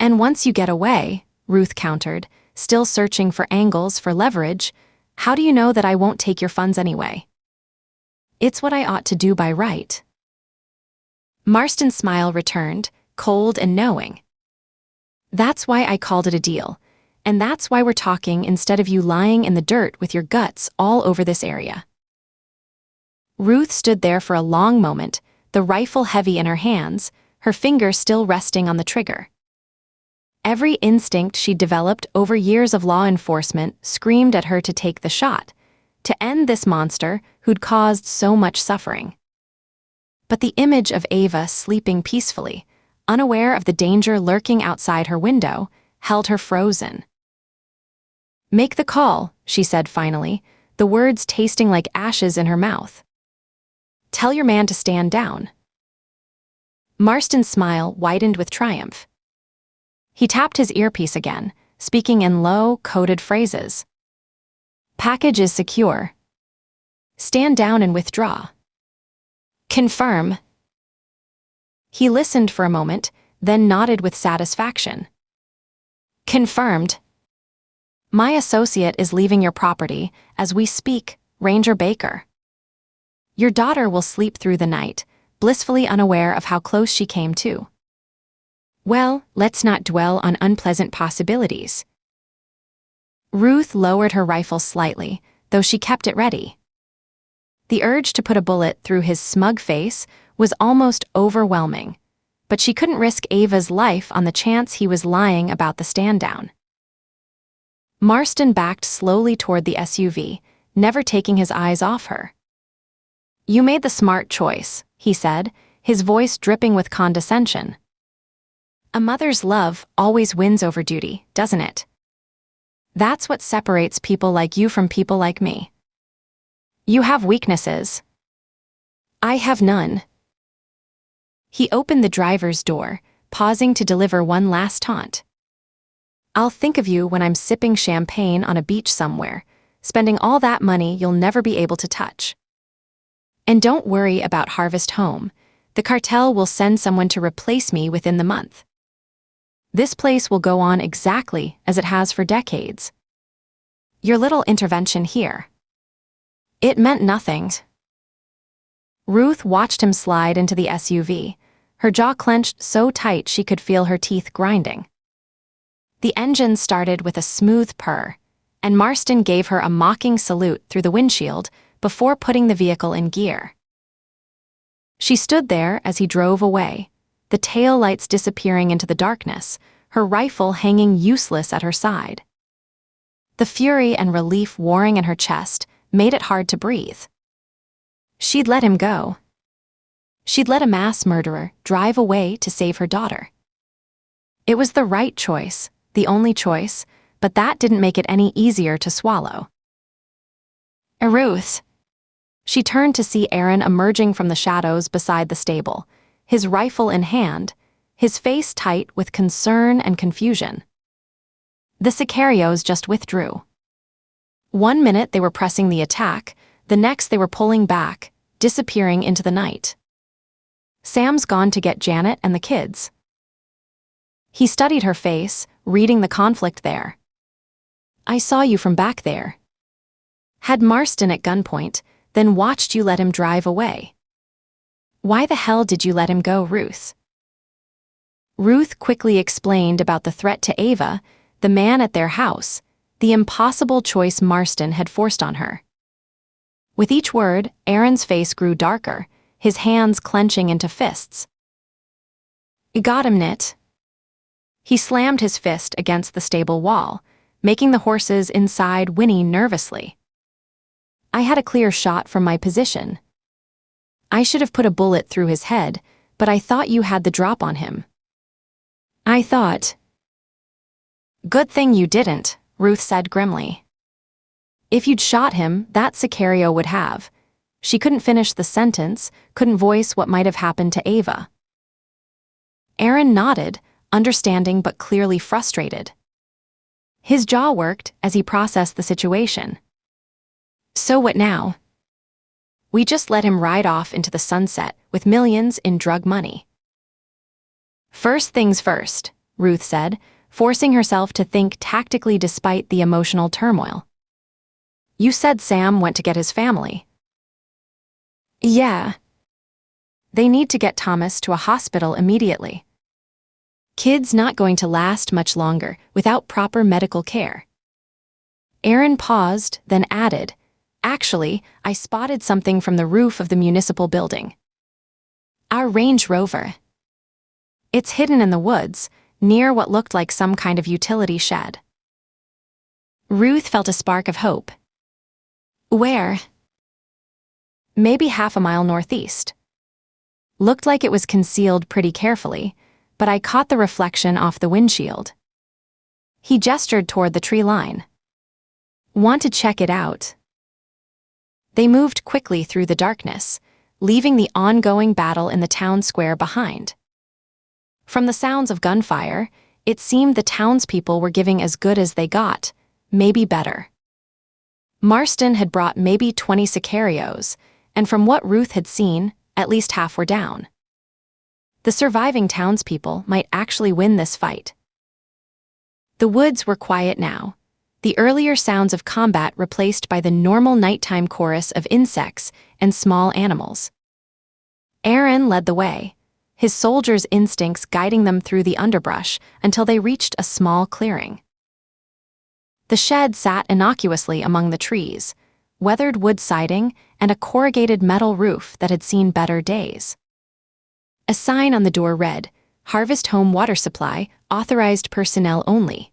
And once you get away, Ruth countered, still searching for angles for leverage, how do you know that I won't take your funds anyway? It's what I ought to do by right. Marston's smile returned, cold and knowing. That's why I called it a deal, and that's why we're talking instead of you lying in the dirt with your guts all over this area. Ruth stood there for a long moment, the rifle heavy in her hands, her finger still resting on the trigger. Every instinct she'd developed over years of law enforcement screamed at her to take the shot, to end this monster who'd caused so much suffering. But the image of Ava sleeping peacefully, unaware of the danger lurking outside her window, held her frozen. "Make the call," she said finally, the words tasting like ashes in her mouth. "Tell your man to stand down." Marston's smile widened with triumph. He tapped his earpiece again, speaking in low, coded phrases. "Package is secure. Stand down and withdraw. Confirm." He listened for a moment, then nodded with satisfaction. "Confirmed. My associate is leaving your property as we speak, Ranger Baker. Your daughter will sleep through the night, blissfully unaware of how close she came to. Well, let's not dwell on unpleasant possibilities." Ruth lowered her rifle slightly, though she kept it ready. The urge to put a bullet through his smug face was almost overwhelming, but she couldn't risk Ava's life on the chance he was lying about the stand-down. Marston backed slowly toward the SUV, never taking his eyes off her. "You made the smart choice," he said, his voice dripping with condescension. "A mother's love always wins over duty, doesn't it? That's what separates people like you from people like me. You have weaknesses. I have none." He opened the driver's door, pausing to deliver one last taunt. "I'll think of you when I'm sipping champagne on a beach somewhere, spending all that money you'll never be able to touch. And don't worry about Harvest Home. The cartel will send someone to replace me within the month. This place will go on exactly as it has for decades. Your little intervention here, it meant nothing." Ruth watched him slide into the SUV, her jaw clenched so tight she could feel her teeth grinding. The engine started with a smooth purr, and Marston gave her a mocking salute through the windshield before putting the vehicle in gear. She stood there as he drove away, the tail lights disappearing into the darkness, her rifle hanging useless at her side. The fury and relief warring in her chest made it hard to breathe. She'd let him go. She'd let a mass murderer drive away to save her daughter. It was the right choice, the only choice, but that didn't make it any easier to swallow. "Ruth." She turned to see Aaron emerging from the shadows beside the stable, his rifle in hand, his face tight with concern and confusion. The sicarios just withdrew. One minute they were pressing the attack, the next they were pulling back, disappearing into the night. "Sam's gone to get Janet and the kids." He studied her face, reading the conflict there. "I saw you from back there. Had Marston at gunpoint, then watched you let him drive away. Why the hell did you let him go, Ruth?" Ruth quickly explained about the threat to Ava, the man at their house, the impossible choice Marston had forced on her. With each word, Aaron's face grew darker, his hands clenching into fists. "You got him, Nit." He slammed his fist against the stable wall, making the horses inside whinny nervously. "I had a clear shot from my position. I should have put a bullet through his head, but I thought you had the drop on him." "I thought." "Good thing you didn't," Ruth said grimly. "If you'd shot him, that sicario would have." She couldn't finish the sentence, couldn't voice what might have happened to Ava. Aaron nodded, understanding but clearly frustrated. His jaw worked as he processed the situation. "So what now?" "We just let him ride off into the sunset with millions in drug money." "First things first," Ruth said, forcing herself to think tactically despite the emotional turmoil. "You said Sam went to get his family." "Yeah. They need to get Thomas to a hospital immediately. Kid's not going to last much longer without proper medical care." Aaron paused, then added, "Actually, I spotted something from the roof of the municipal building." Our Range Rover. It's hidden in the woods, near what looked like some kind of utility shed. Ruth felt a spark of hope. Where? Maybe half a mile northeast. Looked like it was concealed pretty carefully, but I caught the reflection off the windshield. He gestured toward the tree line. Want to check it out? They moved quickly through the darkness, leaving the ongoing battle in the town square behind. From the sounds of gunfire, it seemed the townspeople were giving as good as they got, maybe better. Marston had brought maybe 20 sicarios, and from what Ruth had seen, at least half were down. The surviving townspeople might actually win this fight. The woods were quiet now, the earlier sounds of combat replaced by the normal nighttime chorus of insects and small animals. Aaron led the way, his soldiers' instincts guiding them through the underbrush until they reached a small clearing. The shed sat innocuously among the trees, weathered wood siding and a corrugated metal roof that had seen better days. A sign on the door read, "Harvest Home Water Supply, authorized personnel only."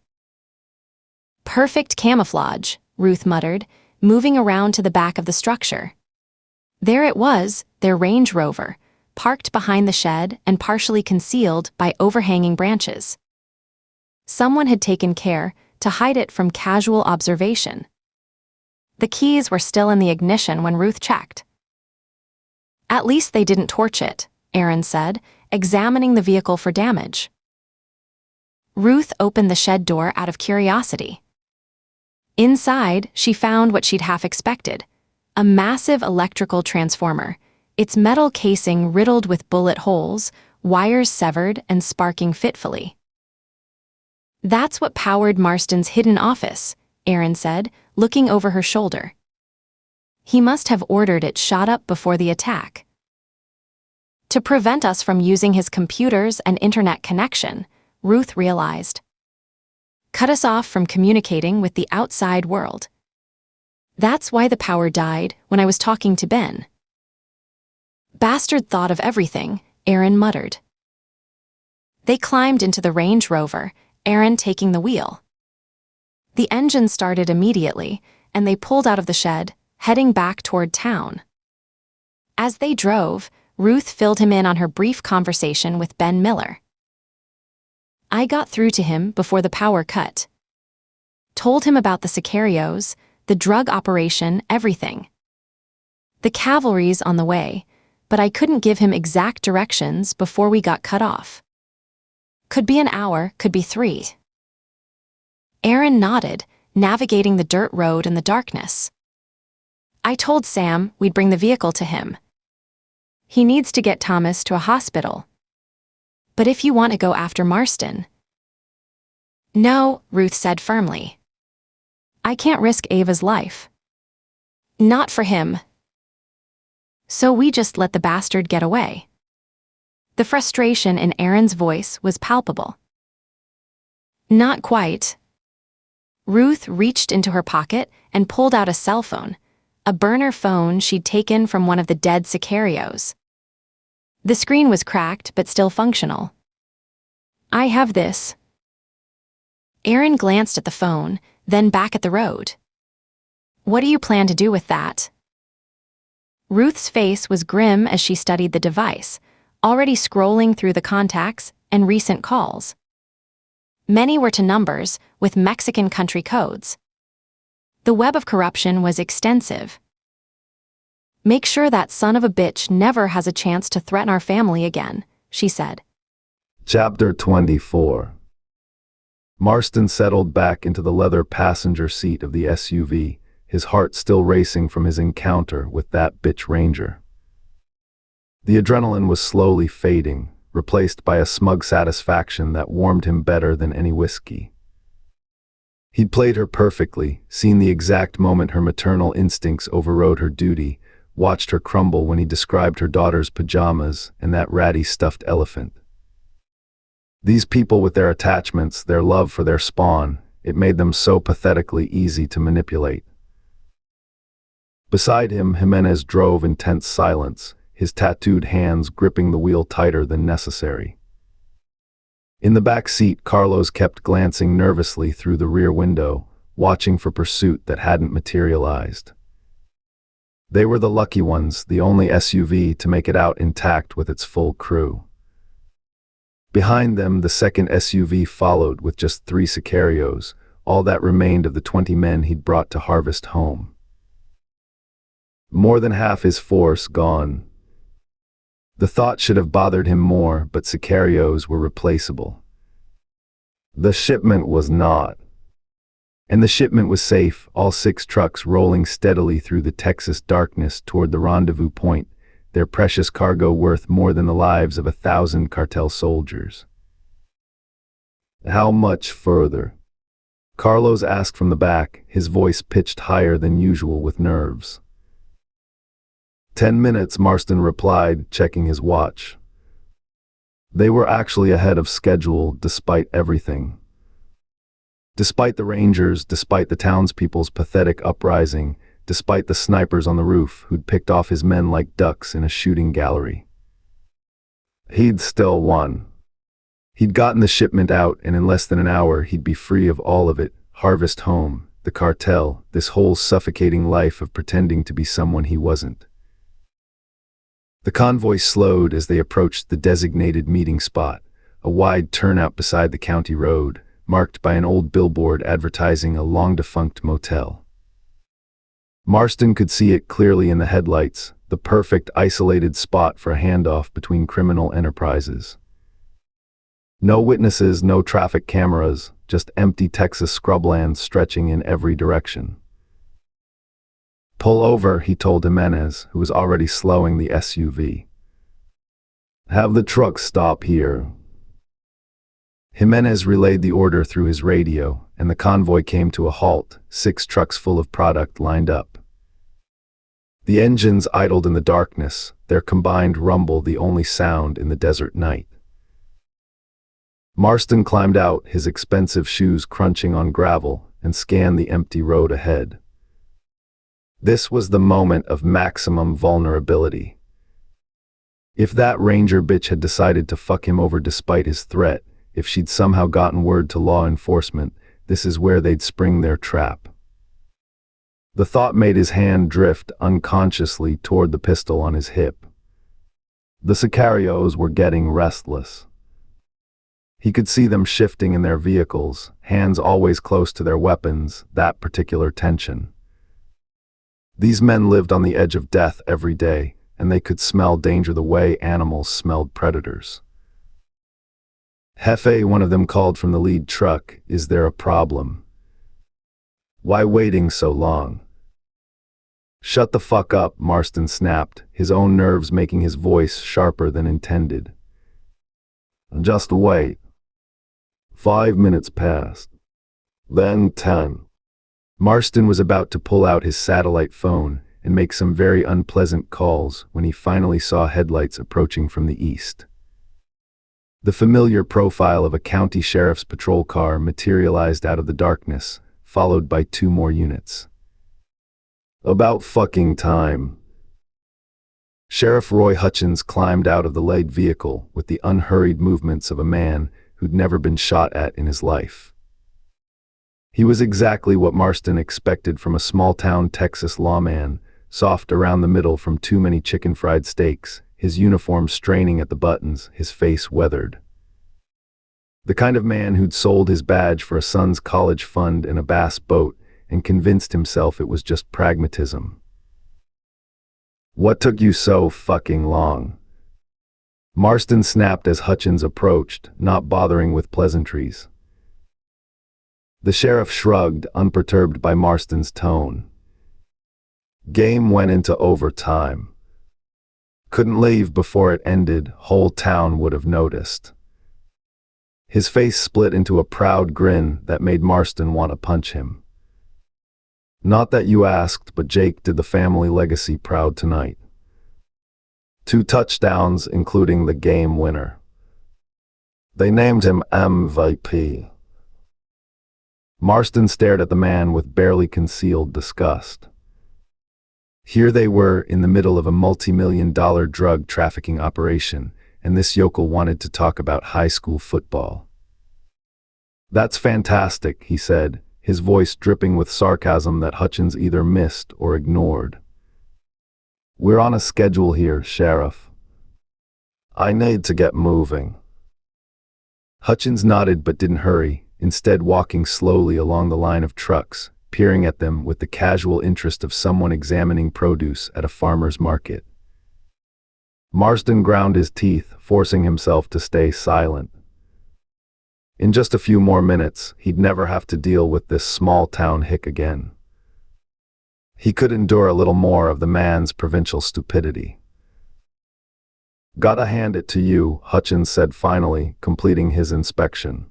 Perfect camouflage, Ruth muttered, moving around to the back of the structure. There it was, their Range Rover, parked behind the shed and partially concealed by overhanging branches. Someone had taken care to hide it from casual observation. The keys were still in the ignition when Ruth checked. At least they didn't torch it, Aaron said, examining the vehicle for damage. Ruth opened the shed door out of curiosity. Inside, she found what she'd half expected, a massive electrical transformer, its metal casing riddled with bullet holes, wires severed and sparking fitfully. That's what powered Marston's hidden office, Aaron said, looking over her shoulder. He must have ordered it shot up before the attack. To prevent us from using his computers and internet connection, Ruth realized. Cut us off from communicating with the outside world. That's why the power died when I was talking to Ben. Bastard thought of everything, Aaron muttered. They climbed into the Range Rover, Aaron taking the wheel. The engine started immediately, and they pulled out of the shed, heading back toward town. As they drove, Ruth filled him in on her brief conversation with Ben Miller. I got through to him before the power cut. Told him about the sicarios, the drug operation, everything. The cavalry's on the way, but I couldn't give him exact directions before we got cut off. Could be an hour, could be 3. Aaron nodded, navigating the dirt road in the darkness. I told Sam we'd bring the vehicle to him. He needs to get Thomas to a hospital. But if you want to go after Marston... No, Ruth said firmly. I can't risk Ava's life. Not for him. So we just let the bastard get away. The frustration in Aaron's voice was palpable. Not quite. Ruth reached into her pocket and pulled out a cell phone, a burner phone she'd taken from one of the dead sicarios. The screen was cracked but still functional. I have this. Aaron glanced at the phone, then back at the road. What do you plan to do with that? Ruth's face was grim as she studied the device, already scrolling through the contacts and recent calls. Many were to numbers with Mexican country codes. The web of corruption was extensive. Make sure that son of a bitch never has a chance to threaten our family again, she said. Chapter 24. Marston settled back into the leather passenger seat of the SUV, his heart still racing from his encounter with that bitch Ranger. The adrenaline was slowly fading, replaced by a smug satisfaction that warmed him better than any whiskey. He'd played her perfectly, seen the exact moment her maternal instincts overrode her duty, watched her crumble when he described her daughter's pajamas and that ratty stuffed elephant. These people with their attachments, their love for their spawn, it made them so pathetically easy to manipulate. Beside him, Jimenez drove in tense silence, his tattooed hands gripping the wheel tighter than necessary. In the back seat, Carlos kept glancing nervously through the rear window, watching for pursuit that hadn't materialized. They were the lucky ones, the only SUV to make it out intact with its full crew. Behind them, the second SUV followed with just 3 sicarios, all that remained of the 20 men he'd brought to Harvest Home. More than half his force gone. The thought should have bothered him more, but sicarios were replaceable. The shipment was not. And the shipment was safe, all 6 trucks rolling steadily through the Texas darkness toward the rendezvous point, their precious cargo worth more than the lives of 1,000 cartel soldiers. How much further? Carlos asked from the back, his voice pitched higher than usual with nerves. 10 minutes, Marston replied, checking his watch. They were actually ahead of schedule, despite everything. Despite the Rangers, despite the townspeople's pathetic uprising, despite the snipers on the roof who'd picked off his men like ducks in a shooting gallery. He'd still won. He'd gotten the shipment out, and in less than an hour he'd be free of all of it, Harvest Home, the cartel, this whole suffocating life of pretending to be someone he wasn't. The convoy slowed as they approached the designated meeting spot, a wide turnout beside the county road, marked by an old billboard advertising a long-defunct motel. Marston could see it clearly in the headlights, the perfect isolated spot for a handoff between criminal enterprises. No witnesses, no traffic cameras, just empty Texas scrubland stretching in every direction. Pull over, he told Jimenez, who was already slowing the SUV. Have the truck stop here. Jimenez relayed the order through his radio, and the convoy came to a halt, 6 trucks full of product lined up. The engines idled in the darkness, their combined rumble the only sound in the desert night. Marston climbed out, his expensive shoes crunching on gravel, and scanned the empty road ahead. This was the moment of maximum vulnerability. If that Ranger bitch had decided to fuck him over despite his threat, if she'd somehow gotten word to law enforcement, this is where they'd spring their trap. The thought made his hand drift unconsciously toward the pistol on his hip. The sicarios were getting restless. He could see them shifting in their vehicles, hands always close to their weapons, that particular tension. These men lived on the edge of death every day, and they could smell danger the way animals smelled predators. Jefe, one of them called from the lead truck, "Is there a problem? Why waiting so long?" Shut the fuck up, Marston snapped, his own nerves making his voice sharper than intended. Just wait. 5 minutes passed. Then 10. Marston was about to pull out his satellite phone and make some very unpleasant calls when he finally saw headlights approaching from the east. The familiar profile of a county sheriff's patrol car materialized out of the darkness, followed by 2 more units. About fucking time. Sheriff Roy Hutchins climbed out of the light vehicle with the unhurried movements of a man who'd never been shot at in his life. He was exactly what Marston expected from a small-town Texas lawman, soft around the middle from too many chicken-fried steaks, his uniform straining at the buttons, his face weathered. The kind of man who'd sold his badge for a son's college fund in a bass boat and convinced himself it was just pragmatism. What took you so fucking long? Marston snapped as Hutchins approached, not bothering with pleasantries. The sheriff shrugged, unperturbed by Marston's tone. Game went into overtime. Couldn't leave before it ended, whole town would have noticed. His face split into a proud grin that made Marston want to punch him. Not that you asked, but Jake did the family legacy proud tonight. 2 touchdowns, including the game winner. They named him MVP. Marston stared at the man with barely concealed disgust. Here they were in the middle of a multi-million-dollar drug trafficking operation, and this yokel wanted to talk about high school football. "That's fantastic," he said, his voice dripping with sarcasm that Hutchins either missed or ignored. "We're on a schedule here, Sheriff. I need to get moving." Hutchins nodded but didn't hurry, instead walking slowly along the line of trucks, peering at them with the casual interest of someone examining produce at a farmer's market. Marsden ground his teeth, forcing himself to stay silent. In just a few more minutes, he'd never have to deal with this small-town hick again. He could endure a little more of the man's provincial stupidity. "Gotta hand it to you," Hutchins said finally, completing his inspection.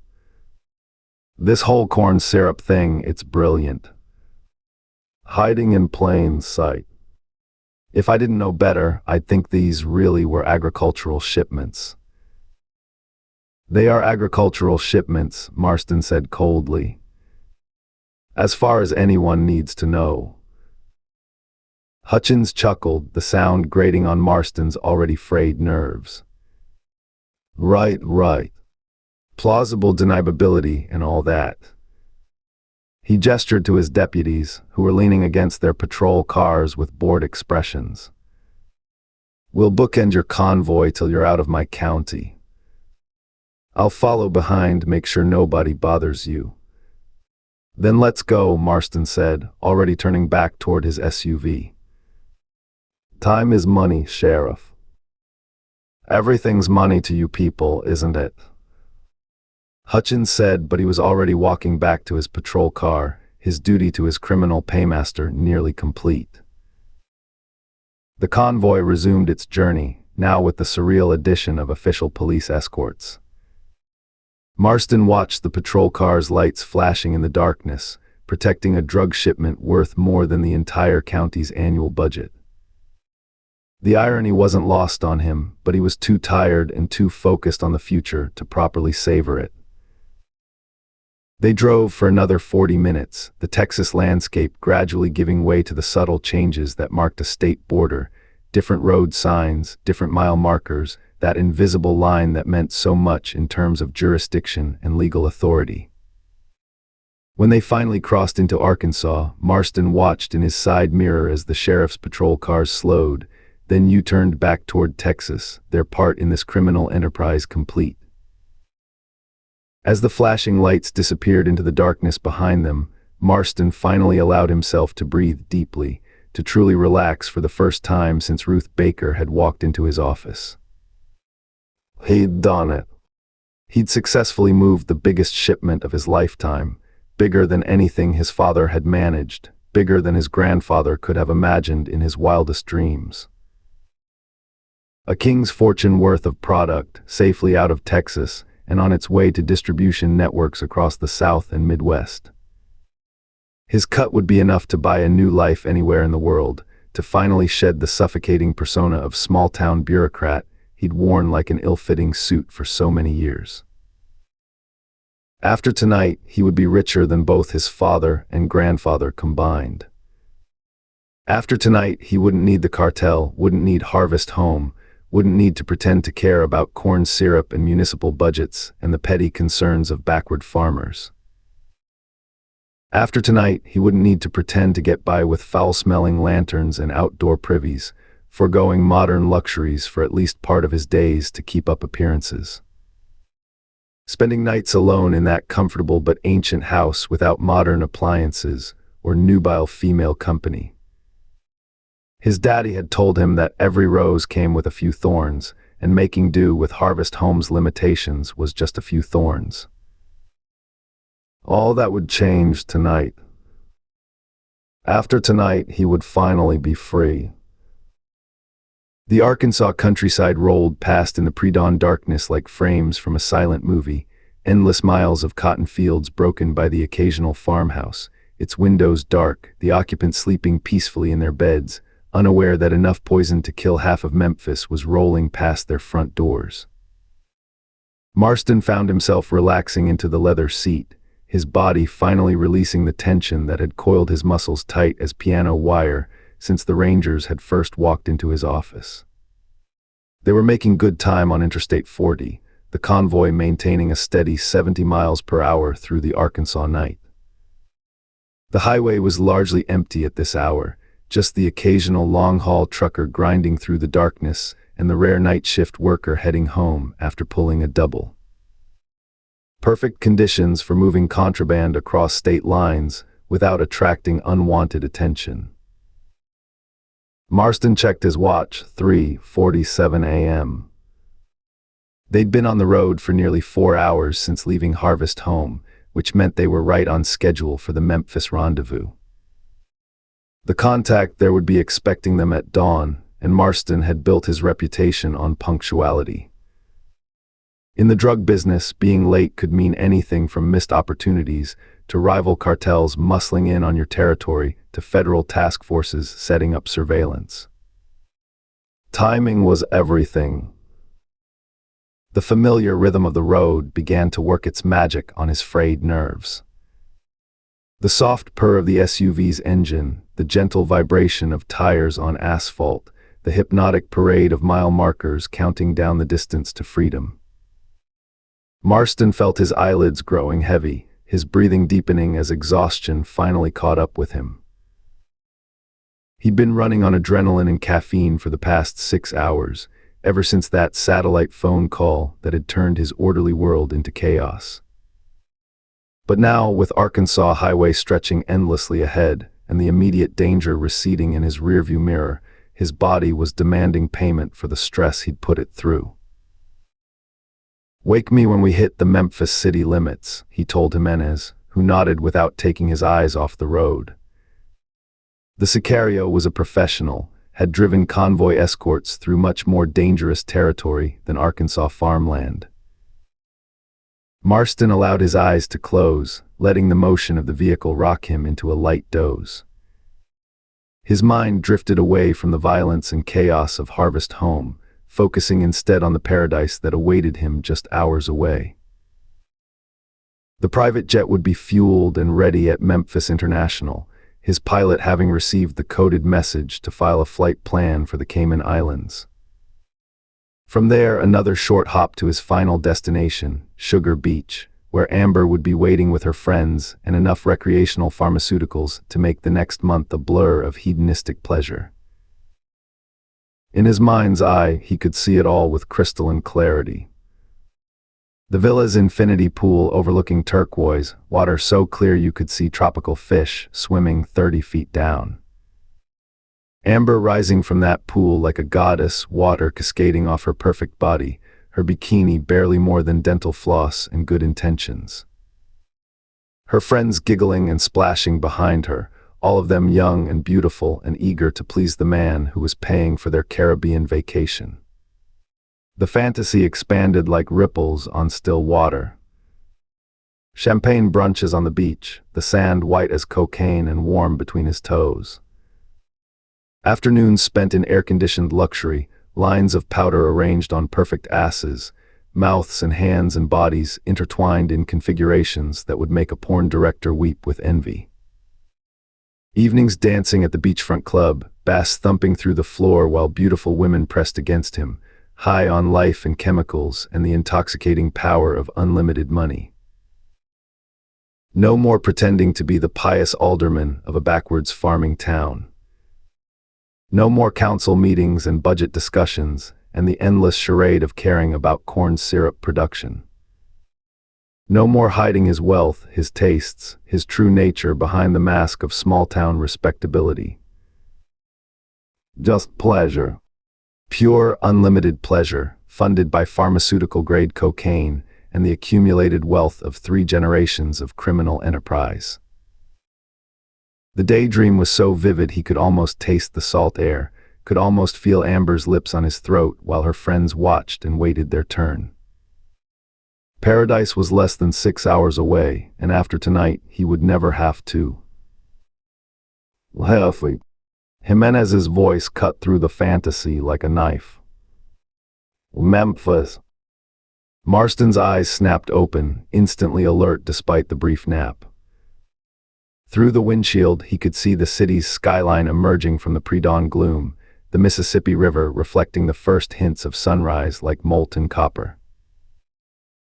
"This whole corn syrup thing, it's brilliant. Hiding in plain sight. If I didn't know better, I'd think these really were agricultural shipments." "They are agricultural shipments," Marston said coldly. "As far as anyone needs to know." Hutchins chuckled, the sound grating on Marston's already frayed nerves. Right. Plausible deniability and all that." He gestured to his deputies, who were leaning against their patrol cars with bored expressions. "We'll bookend your convoy till you're out of my county. I'll follow behind, make sure nobody bothers you." "Then let's go," Marston said, already turning back toward his SUV. "Time is money, Sheriff. Everything's money to you people, isn't it?" Hutchins said, but he was already walking back to his patrol car, his duty to his criminal paymaster nearly complete. The convoy resumed its journey, now with the surreal addition of official police escorts. Marston watched the patrol car's lights flashing in the darkness, protecting a drug shipment worth more than the entire county's annual budget. The irony wasn't lost on him, but he was too tired and too focused on the future to properly savor it. They drove for another 40 minutes, the Texas landscape gradually giving way to the subtle changes that marked a state border, different road signs, different mile markers, that invisible line that meant so much in terms of jurisdiction and legal authority. When they finally crossed into Arkansas, Marston watched in his side mirror as the sheriff's patrol cars slowed, then U-turned back toward Texas, their part in this criminal enterprise complete. As the flashing lights disappeared into the darkness behind them, Marston finally allowed himself to breathe deeply, to truly relax for the first time since Ruth Baker had walked into his office. He'd done it. He'd successfully moved the biggest shipment of his lifetime, bigger than anything his father had managed, bigger than his grandfather could have imagined in his wildest dreams. A king's fortune worth of product, safely out of Texas, and on its way to distribution networks across the South and Midwest. His cut would be enough to buy a new life anywhere in the world, to finally shed the suffocating persona of small-town bureaucrat he'd worn like an ill-fitting suit for so many years. After tonight, he would be richer than both his father and grandfather combined. After tonight, he wouldn't need the cartel, wouldn't need Harvest Home, wouldn't need to pretend to care about corn syrup and municipal budgets and the petty concerns of backward farmers. After tonight, he wouldn't need to pretend to get by with foul-smelling lanterns and outdoor privies, foregoing modern luxuries for at least part of his days to keep up appearances. Spending nights alone in that comfortable but ancient house without modern appliances or nubile female company. His daddy had told him that every rose came with a few thorns, and making do with Harvest Home's limitations was just a few thorns. All that would change tonight. After tonight, he would finally be free. The Arkansas countryside rolled past in the pre-dawn darkness like frames from a silent movie, endless miles of cotton fields broken by the occasional farmhouse, its windows dark, the occupants sleeping peacefully in their beds, unaware that enough poison to kill half of Memphis was rolling past their front doors. Marston found himself relaxing into the leather seat, his body finally releasing the tension that had coiled his muscles tight as piano wire, since the Rangers had first walked into his office. They were making good time on Interstate 40, the convoy maintaining a steady 70 miles per hour through the Arkansas night. The highway was largely empty at this hour, just the occasional long-haul trucker grinding through the darkness and the rare night shift worker heading home after pulling a double. Perfect conditions for moving contraband across state lines without attracting unwanted attention. Marston checked his watch, 3:47 a.m. They'd been on the road for nearly 4 hours since leaving Harvest home, which meant they were right on schedule for the Memphis rendezvous. The contact there would be expecting them at dawn, and Marston had built his reputation on punctuality. In the drug business, being late could mean anything from missed opportunities to rival cartels muscling in on your territory to federal task forces setting up surveillance. Timing was everything. The familiar rhythm of the road began to work its magic on his frayed nerves. The soft purr of the SUV's engine, the gentle vibration of tires on asphalt, the hypnotic parade of mile markers counting down the distance to freedom. Marston felt his eyelids growing heavy, his breathing deepening as exhaustion finally caught up with him. He'd been running on adrenaline and caffeine for the past 6 hours, ever since that satellite phone call that had turned his orderly world into chaos. But now, with Arkansas highway stretching endlessly ahead and the immediate danger receding in his rearview mirror, his body was demanding payment for the stress he'd put it through. "Wake me when we hit the Memphis city limits," he told Jimenez, who nodded without taking his eyes off the road. The Sicario was a professional, had driven convoy escorts through much more dangerous territory than Arkansas farmland. Marston allowed his eyes to close, letting the motion of the vehicle rock him into a light doze. His mind drifted away from the violence and chaos of Harvest home, focusing instead on the paradise that awaited him just hours away. The private jet would be fueled and ready at Memphis International, his pilot having received the coded message to file a flight plan for the Cayman Islands. From there, another short hop to his final destination, Sugar Beach, where Amber would be waiting with her friends and enough recreational pharmaceuticals to make the next month a blur of hedonistic pleasure. In his mind's eye, he could see it all with crystalline clarity. The villa's infinity pool overlooking turquoise, water so clear you could see tropical fish swimming 30 feet down. Amber rising from that pool like a goddess, water cascading off her perfect body, her bikini barely more than dental floss and good intentions. Her friends giggling and splashing behind her, all of them young and beautiful and eager to please the man who was paying for their Caribbean vacation. The fantasy expanded like ripples on still water. Champagne brunches on the beach, the sand white as cocaine and warm between his toes. Afternoons spent in air-conditioned luxury, lines of powder arranged on perfect asses, mouths and hands and bodies intertwined in configurations that would make a porn director weep with envy. Evenings dancing at the beachfront club, bass thumping through the floor while beautiful women pressed against him, high on life and chemicals and the intoxicating power of unlimited money. No more pretending to be the pious alderman of a backwards farming town. No more council meetings and budget discussions and the endless charade of caring about corn syrup production. No more hiding his wealth, his tastes, his true nature behind the mask of small-town respectability. Just pleasure. Pure, unlimited pleasure, funded by pharmaceutical-grade cocaine and the accumulated wealth of 3 generations of criminal enterprise. The daydream was so vivid he could almost taste the salt air, could almost feel Amber's lips on his throat while her friends watched and waited their turn. Paradise was less than 6 hours away, and after tonight, he would never have to. Healthy. Jimenez's voice cut through the fantasy like a knife. Memphis. Marston's eyes snapped open, instantly alert despite the brief nap. Through the windshield, he could see the city's skyline emerging from the pre-dawn gloom, the Mississippi River reflecting the first hints of sunrise like molten copper.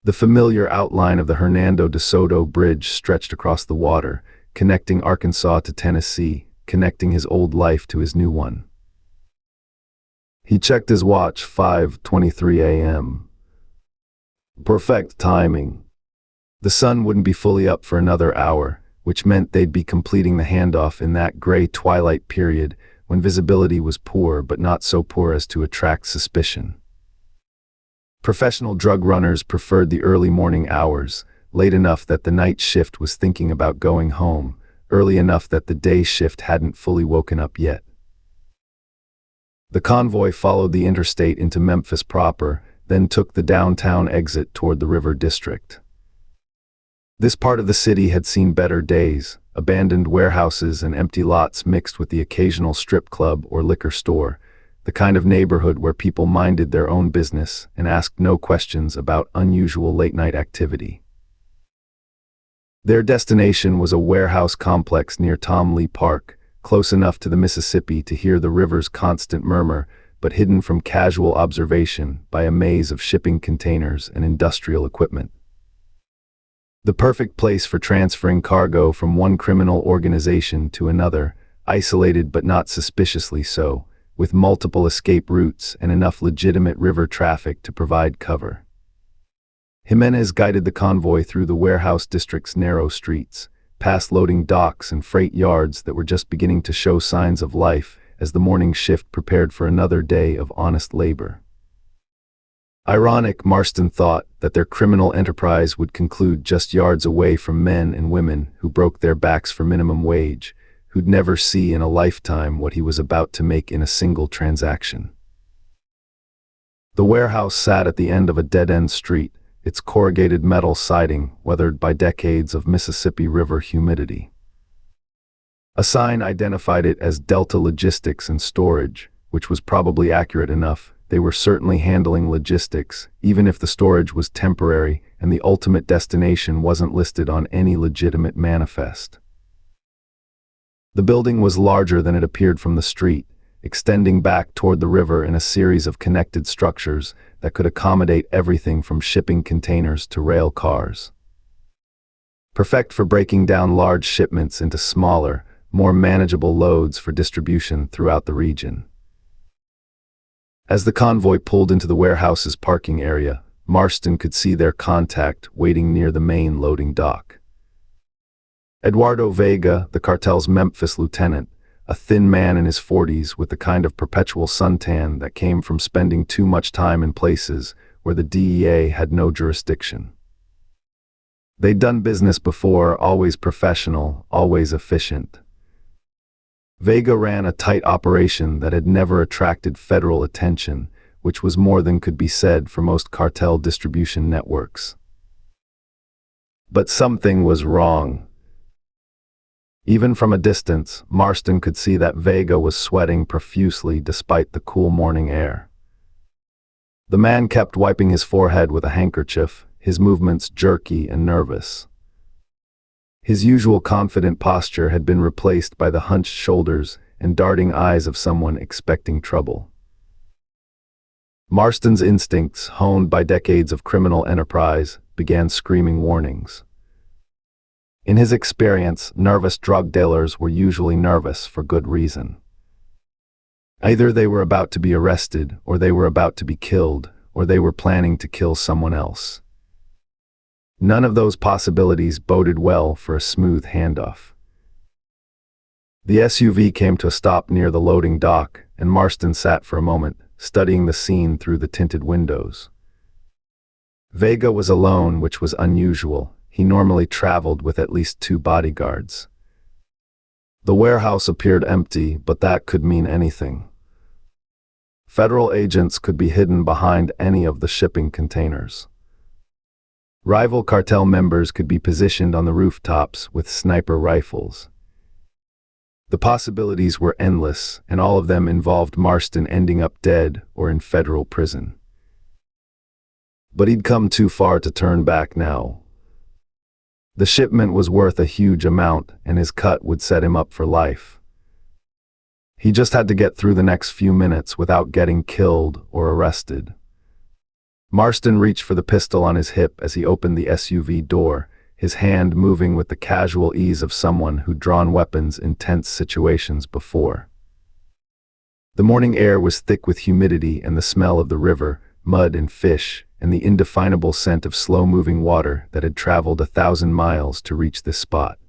The familiar outline of the Hernando de Soto Bridge stretched across the water, connecting Arkansas to Tennessee, connecting his old life to his new one. He checked his watch, 5:23 a.m. Perfect timing. The sun wouldn't be fully up for another hour, which meant they'd be completing the handoff in that gray twilight period when visibility was poor but not so poor as to attract suspicion. Professional drug runners preferred the early morning hours, late enough that the night shift was thinking about going home, early enough that the day shift hadn't fully woken up yet. The convoy followed the interstate into Memphis proper, then took the downtown exit toward the River District. This part of the city had seen better days, abandoned warehouses and empty lots mixed with the occasional strip club or liquor store, the kind of neighborhood where people minded their own business and asked no questions about unusual late-night activity. Their destination was a warehouse complex near Tom Lee Park, close enough to the Mississippi to hear the river's constant murmur, but hidden from casual observation by a maze of shipping containers and industrial equipment. The perfect place for transferring cargo from one criminal organization to another, isolated but not suspiciously so, with multiple escape routes and enough legitimate river traffic to provide cover. Jimenez guided the convoy through the warehouse district's narrow streets, past loading docks and freight yards that were just beginning to show signs of life as the morning shift prepared for another day of honest labor. Ironic, Marston thought, that their criminal enterprise would conclude just yards away from men and women who broke their backs for minimum wage, who'd never see in a lifetime what he was about to make in a single transaction. The warehouse sat at the end of a dead-end street, its corrugated metal siding weathered by decades of Mississippi River humidity. A sign identified it as Delta Logistics and Storage, which was probably accurate enough. They were certainly handling logistics, even if the storage was temporary and the ultimate destination wasn't listed on any legitimate manifest. The building was larger than it appeared from the street, extending back toward the river in a series of connected structures that could accommodate everything from shipping containers to rail cars. Perfect for breaking down large shipments into smaller, more manageable loads for distribution throughout the region. As the convoy pulled into the warehouse's parking area, Marston could see their contact waiting near the main loading dock. Eduardo Vega, the cartel's Memphis lieutenant, a thin man in his 40s with the kind of perpetual suntan that came from spending too much time in places where the DEA had no jurisdiction. They'd done business before, always professional, always efficient. Vega ran a tight operation that had never attracted federal attention, which was more than could be said for most cartel distribution networks. But something was wrong. Even from a distance, Marston could see that Vega was sweating profusely despite the cool morning air. The man kept wiping his forehead with a handkerchief, his movements jerky and nervous. His usual confident posture had been replaced by the hunched shoulders and darting eyes of someone expecting trouble. Marston's instincts, honed by decades of criminal enterprise, began screaming warnings. In his experience, nervous drug dealers were usually nervous for good reason. Either they were about to be arrested, or they were about to be killed, or they were planning to kill someone else. None of those possibilities boded well for a smooth handoff. The SUV came to a stop near the loading dock, and Marston sat for a moment, studying the scene through the tinted windows. Vega was alone, which was unusual. He normally traveled with at least 2 bodyguards. The warehouse appeared empty, but that could mean anything. Federal agents could be hidden behind any of the shipping containers. Rival cartel members could be positioned on the rooftops with sniper rifles. The possibilities were endless, and all of them involved Marston ending up dead or in federal prison. But he'd come too far to turn back now. The shipment was worth a huge amount, and his cut would set him up for life. He just had to get through the next few minutes without getting killed or arrested. Marston reached for the pistol on his hip as he opened the SUV door, his hand moving with the casual ease of someone who'd drawn weapons in tense situations before. The morning air was thick with humidity and the smell of the river, mud and fish, and the indefinable scent of slow-moving water that had traveled 1,000 miles to reach this spot.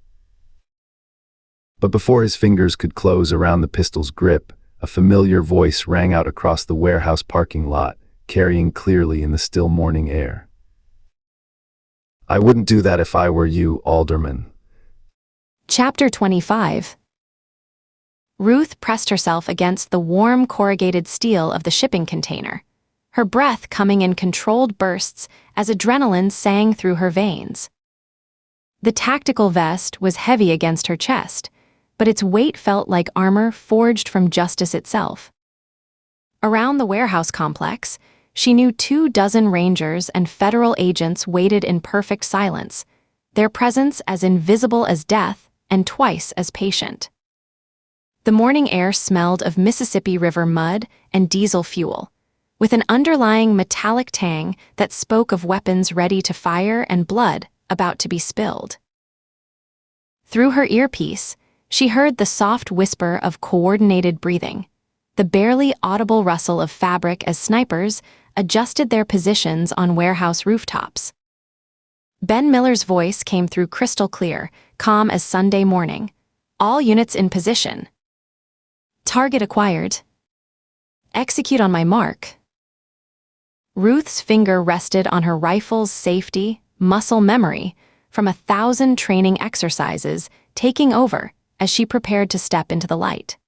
But before his fingers could close around the pistol's grip, a familiar voice rang out across the warehouse parking lot, carrying clearly in the still morning air. "I wouldn't do that if I were you, Alderman." Chapter 25. Ruth pressed herself against the warm corrugated steel of the shipping container, her breath coming in controlled bursts as adrenaline sang through her veins. The tactical vest was heavy against her chest, but its weight felt like armor forged from justice itself. Around the warehouse complex, she knew 24 Rangers and federal agents waited in perfect silence, their presence as invisible as death and twice as patient. The morning air smelled of Mississippi River mud and diesel fuel, with an underlying metallic tang that spoke of weapons ready to fire and blood about to be spilled. Through her earpiece, she heard the soft whisper of coordinated breathing, the barely audible rustle of fabric as snipers adjusted their positions on warehouse rooftops. Ben Miller's voice came through crystal clear, calm as Sunday morning. "All units in position. Target acquired. Execute on my mark." Ruth's finger rested on her rifle's safety, muscle memory from 1,000 training exercises taking over as she prepared to step into the light.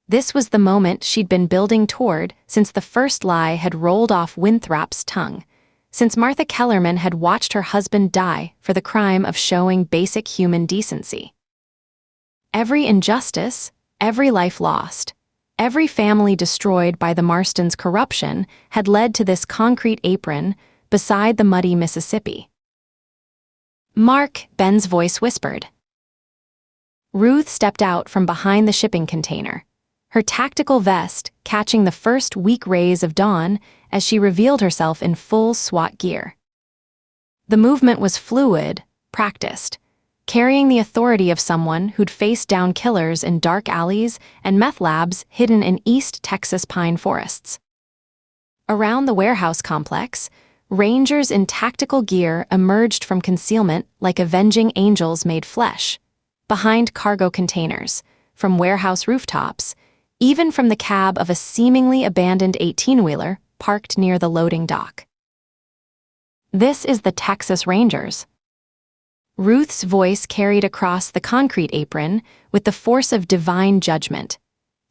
This was the moment she'd been building toward since the first lie had rolled off Winthrop's tongue, since Martha Kellerman had watched her husband die for the crime of showing basic human decency. Every injustice, every life lost, every family destroyed by the Marstons' corruption had led to this concrete apron beside the muddy Mississippi. "Mark," Ben's voice whispered. Ruth stepped out from behind the shipping container, her tactical vest catching the first weak rays of dawn as she revealed herself in full SWAT gear. The movement was fluid, practiced, carrying the authority of someone who'd faced down killers in dark alleys and meth labs hidden in East Texas pine forests. Around the warehouse complex, Rangers in tactical gear emerged from concealment like avenging angels made flesh, behind cargo containers, from warehouse rooftops, even from the cab of a seemingly abandoned 18-wheeler parked near the loading dock. "This is the Texas Rangers." Ruth's voice carried across the concrete apron with the force of divine judgment,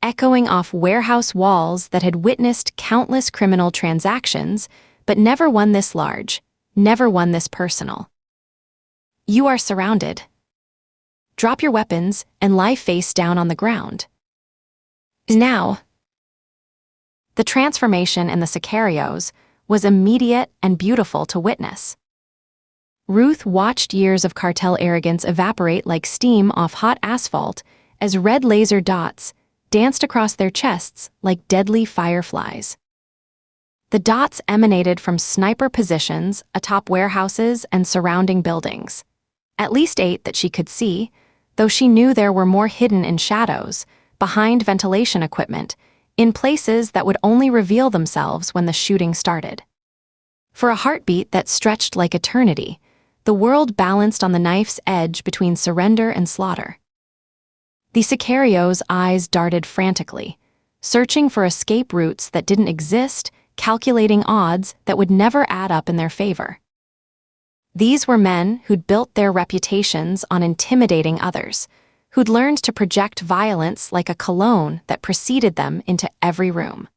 echoing off warehouse walls that had witnessed countless criminal transactions, but never one this large, never one this personal. "You are surrounded. Drop your weapons and lie face down on the ground. Now." The transformation in the sicarios was immediate and beautiful to witness. Ruth watched years of cartel arrogance evaporate like steam off hot asphalt as red laser dots danced across their chests like deadly fireflies. The dots emanated from sniper positions atop warehouses and surrounding buildings, at least 8 that she could see, though she knew there were more hidden in shadows, behind ventilation equipment, in places that would only reveal themselves when the shooting started. For a heartbeat that stretched like eternity, the world balanced on the knife's edge between surrender and slaughter. The sicarios' eyes darted frantically, searching for escape routes that didn't exist, calculating odds that would never add up in their favor. These were men who'd built their reputations on intimidating others, who'd learned to project violence like a cologne that preceded them into every room.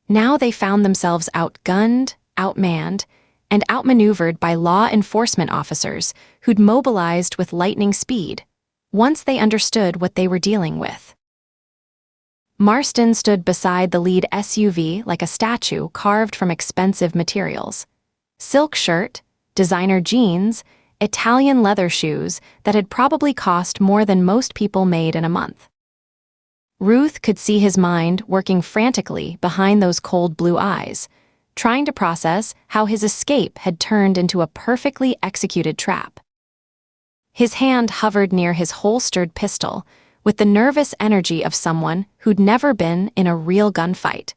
Now they found themselves outgunned, outmanned, and outmaneuvered by law enforcement officers who'd mobilized with lightning speed, once they understood what they were dealing with. Marston stood beside the lead SUV like a statue carved from expensive materials. Silk shirt, designer jeans, Italian leather shoes that had probably cost more than most people made in a month. Ruth could see his mind working frantically behind those cold blue eyes, trying to process how his escape had turned into a perfectly executed trap. His hand hovered near his holstered pistol with the nervous energy of someone who'd never been in a real gunfight,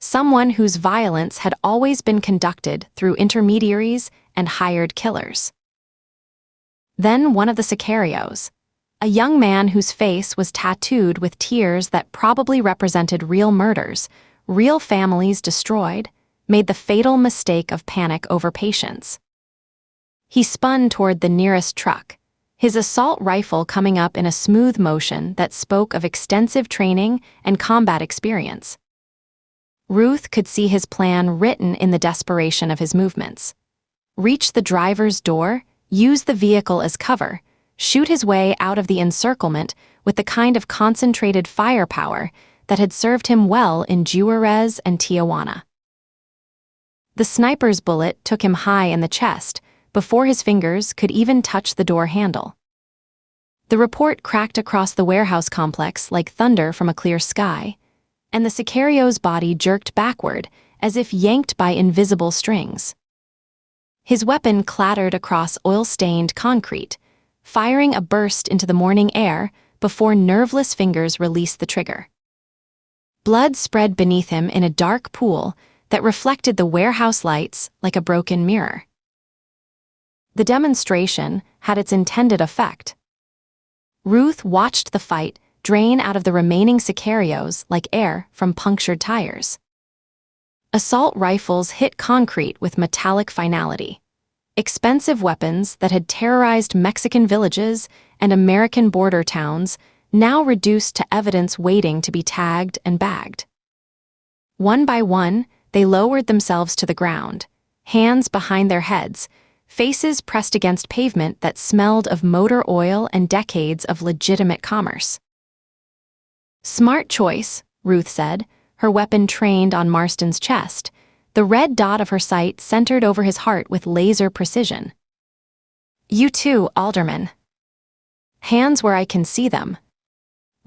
someone whose violence had always been conducted through intermediaries and hired killers. Then one of the sicarios, a young man whose face was tattooed with tears that probably represented real murders, real families destroyed, made the fatal mistake of panic over patience. He spun toward the nearest truck, his assault rifle coming up in a smooth motion that spoke of extensive training and combat experience. Ruth could see his plan written in the desperation of his movements. Reach the driver's door, use the vehicle as cover, shoot his way out of the encirclement with the kind of concentrated firepower that had served him well in Juarez and Tijuana. The sniper's bullet took him high in the chest before his fingers could even touch the door handle. The report cracked across the warehouse complex like thunder from a clear sky, and the sicario's body jerked backward as if yanked by invisible strings. His weapon clattered across oil-stained concrete, firing a burst into the morning air before nerveless fingers released the trigger. Blood spread beneath him in a dark pool that reflected the warehouse lights like a broken mirror. The demonstration had its intended effect. Ruth watched the fight drain out of the remaining sicarios like air from punctured tires. Assault rifles hit concrete with metallic finality. Expensive weapons that had terrorized Mexican villages and American border towns now reduced to evidence waiting to be tagged and bagged. One by one, they lowered themselves to the ground, hands behind their heads, faces pressed against pavement that smelled of motor oil and decades of legitimate commerce. "Smart choice," Ruth said, her weapon trained on Marston's chest, the red dot of her sight centered over his heart with laser precision. "You too, Alderman. Hands where I can see them."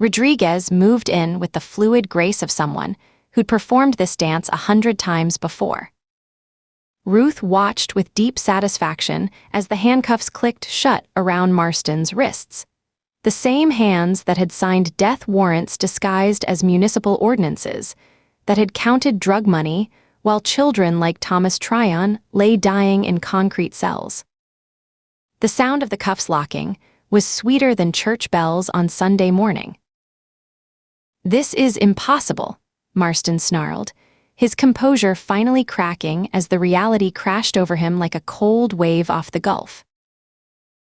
Rodriguez moved in with the fluid grace of someone who'd performed this dance 100 times before. Ruth watched with deep satisfaction as the handcuffs clicked shut around Marston's wrists. The same hands that had signed death warrants disguised as municipal ordinances, that had counted drug money while children like Thomas Tryon lay dying in concrete cells. The sound of the cuffs locking was sweeter than church bells on Sunday morning. "This is impossible," Marston snarled, his composure finally cracking as the reality crashed over him like a cold wave off the Gulf.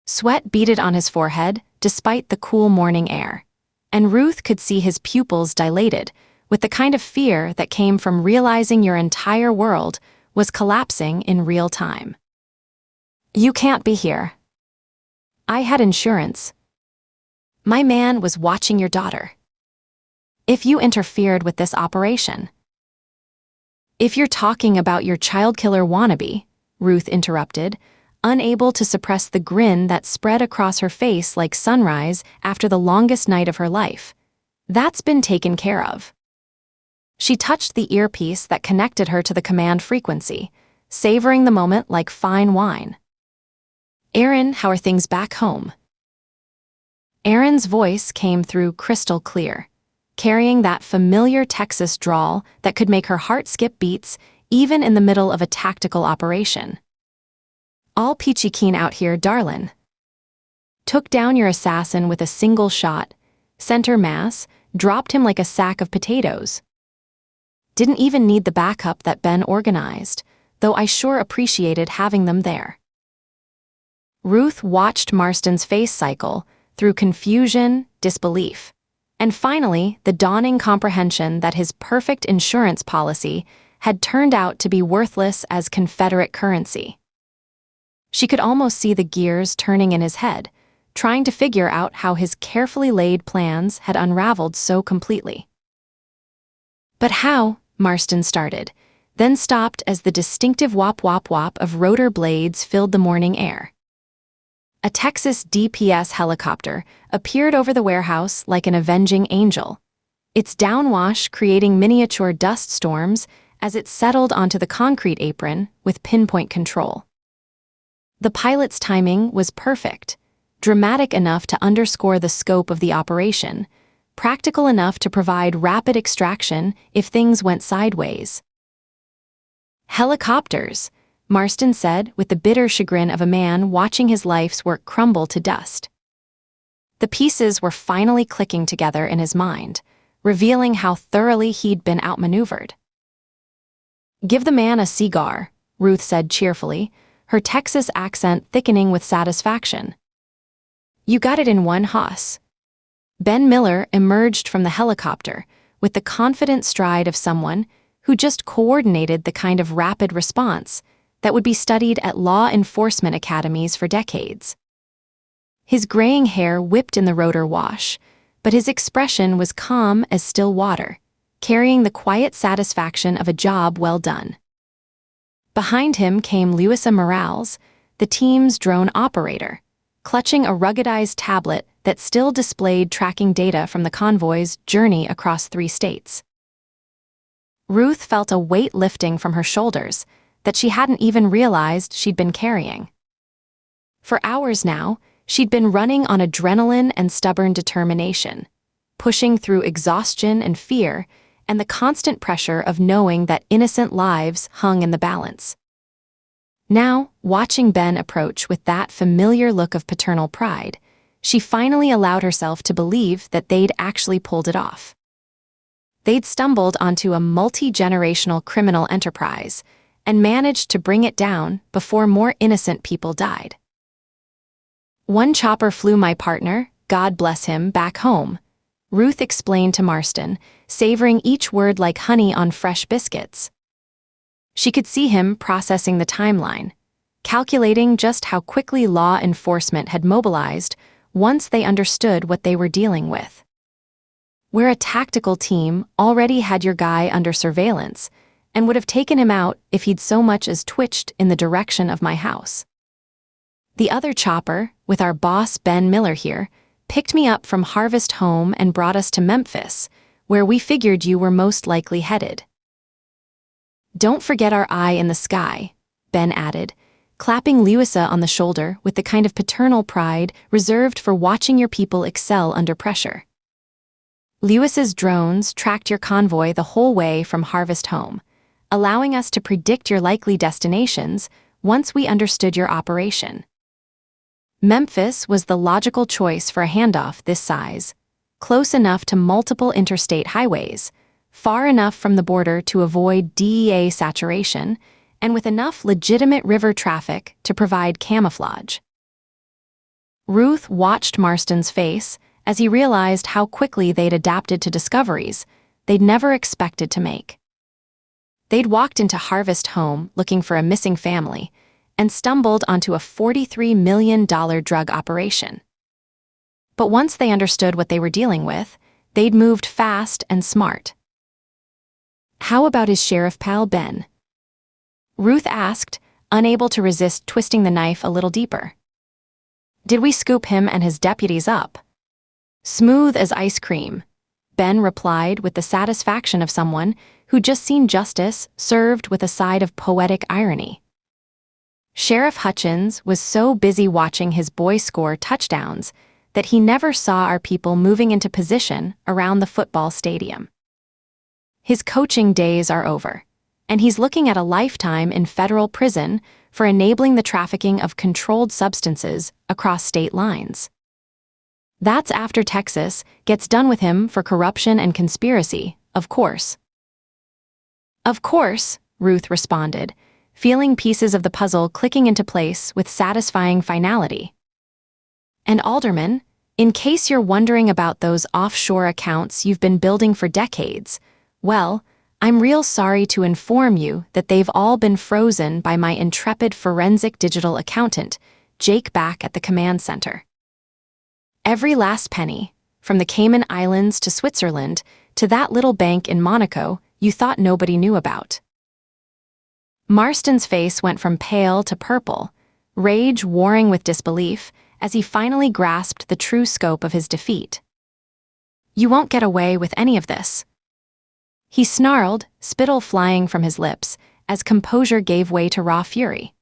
Sweat beaded on his forehead despite the cool morning air, and Ruth could see his pupils dilated with the kind of fear that came from realizing your entire world was collapsing in real time. "You can't be here. I had insurance. My man was watching your daughter. If you interfered with this operation..." "If you're talking about your child killer wannabe," Ruth interrupted, unable to suppress the grin that spread across her face like sunrise after the longest night of her life, "that's been taken care of." She touched the earpiece that connected her to the command frequency, savoring the moment like fine wine. "Aaron, how are things back home?" Aaron's voice came through crystal clear, carrying that familiar Texas drawl that could make her heart skip beats even in the middle of a tactical operation. "All peachy keen out here, darlin'. Took down your assassin with a single shot, center mass, dropped him like a sack of potatoes. Didn't even need the backup that Ben organized, though I sure appreciated having them there." Ruth watched Marston's face cycle through confusion, disbelief, and finally the dawning comprehension that his perfect insurance policy had turned out to be worthless as Confederate currency. She could almost see the gears turning in his head, trying to figure out how his carefully laid plans had unraveled so completely. "But how?" Marston started, then stopped as the distinctive whop-whop-whop of rotor blades filled the morning air. A Texas DPS helicopter appeared over the warehouse like an avenging angel, its downwash creating miniature dust storms as it settled onto the concrete apron with pinpoint control. The pilot's timing was perfect, dramatic enough to underscore the scope of the operation, practical enough to provide rapid extraction if things went sideways. "Helicopters," Marston said with the bitter chagrin of a man watching his life's work crumble to dust. The pieces were finally clicking together in his mind, revealing how thoroughly he'd been outmaneuvered. "Give the man a cigar," Ruth said cheerfully, her Texas accent thickening with satisfaction. "You got it in one hoss." Ben Miller emerged from the helicopter with the confident stride of someone who just coordinated the kind of rapid response that would be studied at law enforcement academies for decades. His graying hair whipped in the rotor wash, but his expression was calm as still water, carrying the quiet satisfaction of a job well done. Behind him came Louisa Morales, the team's drone operator, clutching a ruggedized tablet that still displayed tracking data from the convoy's journey across 3 states. Ruth felt a weight lifting from her shoulders that she hadn't even realized she'd been carrying. For hours now, she'd been running on adrenaline and stubborn determination, pushing through exhaustion and fear and the constant pressure of knowing that innocent lives hung in the balance. Now, watching Ben approach with that familiar look of paternal pride, she finally allowed herself to believe that they'd actually pulled it off. They'd stumbled onto a multi-generational criminal enterprise and managed to bring it down before more innocent people died. "One chopper flew my partner, God bless him, back home," Ruth explained to Marston, savoring each word like honey on fresh biscuits. She could see him processing the timeline, calculating just how quickly law enforcement had mobilized once they understood what they were dealing with. "We're a tactical team, already had your guy under surveillance, and would have taken him out if he'd so much as twitched in the direction of my house. The other chopper, with our boss Ben Miller here, picked me up from Harvest Home and brought us to Memphis, where we figured you were most likely headed." "Don't forget our eye in the sky," Ben added, clapping Louisa on the shoulder with the kind of paternal pride reserved for watching your people excel under pressure. "Louisa's drones tracked your convoy the whole way from Harvest Home, allowing us to predict your likely destinations once we understood your operation. Memphis was the logical choice for a handoff this size, close enough to multiple interstate highways, far enough from the border to avoid DEA saturation, and with enough legitimate river traffic to provide camouflage." Ruth watched Marston's face as he realized how quickly they'd adapted to discoveries they'd never expected to make. They'd walked into Harvest Home looking for a missing family and stumbled onto a $43 million drug operation. But once they understood what they were dealing with, they'd moved fast and smart. "How about his sheriff pal Ben?" Ruth asked, unable to resist twisting the knife a little deeper. "Did we scoop him and his deputies up?" "Smooth as ice cream," Ben replied with the satisfaction of someone who'd just seen justice served with a side of poetic irony. Sheriff Hutchins was so busy watching his boy score touchdowns that he never saw our people moving into position around the football stadium. His coaching days are over, and he's looking at a lifetime in federal prison for enabling the trafficking of controlled substances across state lines. That's after Texas gets done with him for corruption and conspiracy, of course. "Of course," Ruth responded, feeling pieces of the puzzle clicking into place with satisfying finality. "And Alderman, in case you're wondering about those offshore accounts you've been building for decades, well, I'm real sorry to inform you that they've all been frozen by my intrepid forensic digital accountant, Jake, back at the command center. Every last penny, from the Cayman Islands to Switzerland to that little bank in Monaco you thought nobody knew about." Marston's face went from pale to purple, rage warring with disbelief, as he finally grasped the true scope of his defeat. "You won't get away with any of this," he snarled, spittle flying from his lips, as composure gave way to raw fury.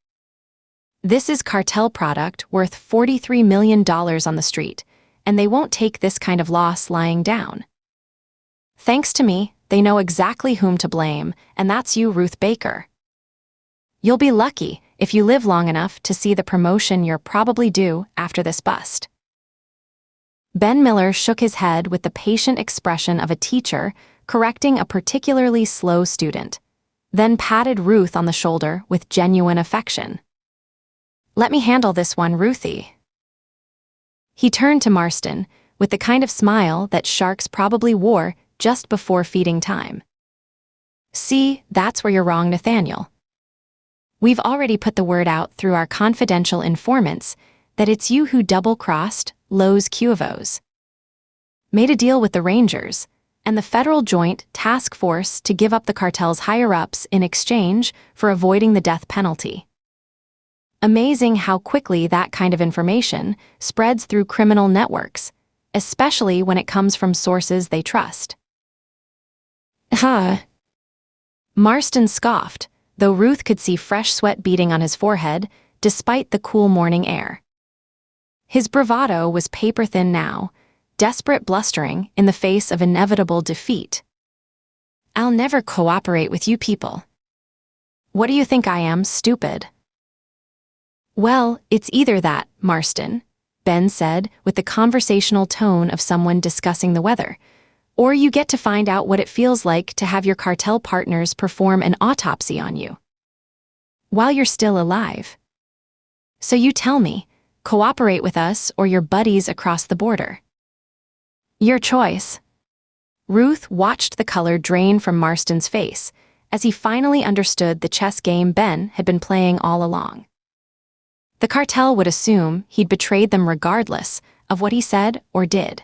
"This is cartel product worth $43 million on the street, and they won't take this kind of loss lying down. Thanks to me, they know exactly whom to blame, and that's you, Ruth Baker. You'll be lucky if you live long enough to see the promotion you're probably due after this bust." Ben Miller shook his head with the patient expression of a teacher correcting a particularly slow student, then patted Ruth on the shoulder with genuine affection. "Let me handle this one, Ruthie." He turned to Marston with the kind of smile that sharks probably wore just before feeding time. "See, that's where you're wrong, Nathaniel. We've already put the word out through our confidential informants that it's you who double-crossed Lowe's Cuervos, made a deal with the Rangers and the Federal Joint Task Force to give up the cartel's higher-ups in exchange for avoiding the death penalty. Amazing how quickly that kind of information spreads through criminal networks, especially when it comes from sources they trust." "Huh." Marston scoffed, though Ruth could see fresh sweat beading on his forehead despite the cool morning air. His bravado was paper-thin now, desperate blustering in the face of inevitable defeat. "I'll never cooperate with you people. What do you think I am, stupid?" "Well, it's either that, Marston," Ben said with the conversational tone of someone discussing the weather, "or you get to find out what it feels like to have your cartel partners perform an autopsy on you while you're still alive. So you tell me, cooperate with us or your buddies across the border. Your choice." Ruth watched the color drain from Marston's face as he finally understood the chess game Ben had been playing all along. The cartel would assume he'd betrayed them regardless of what he said or did.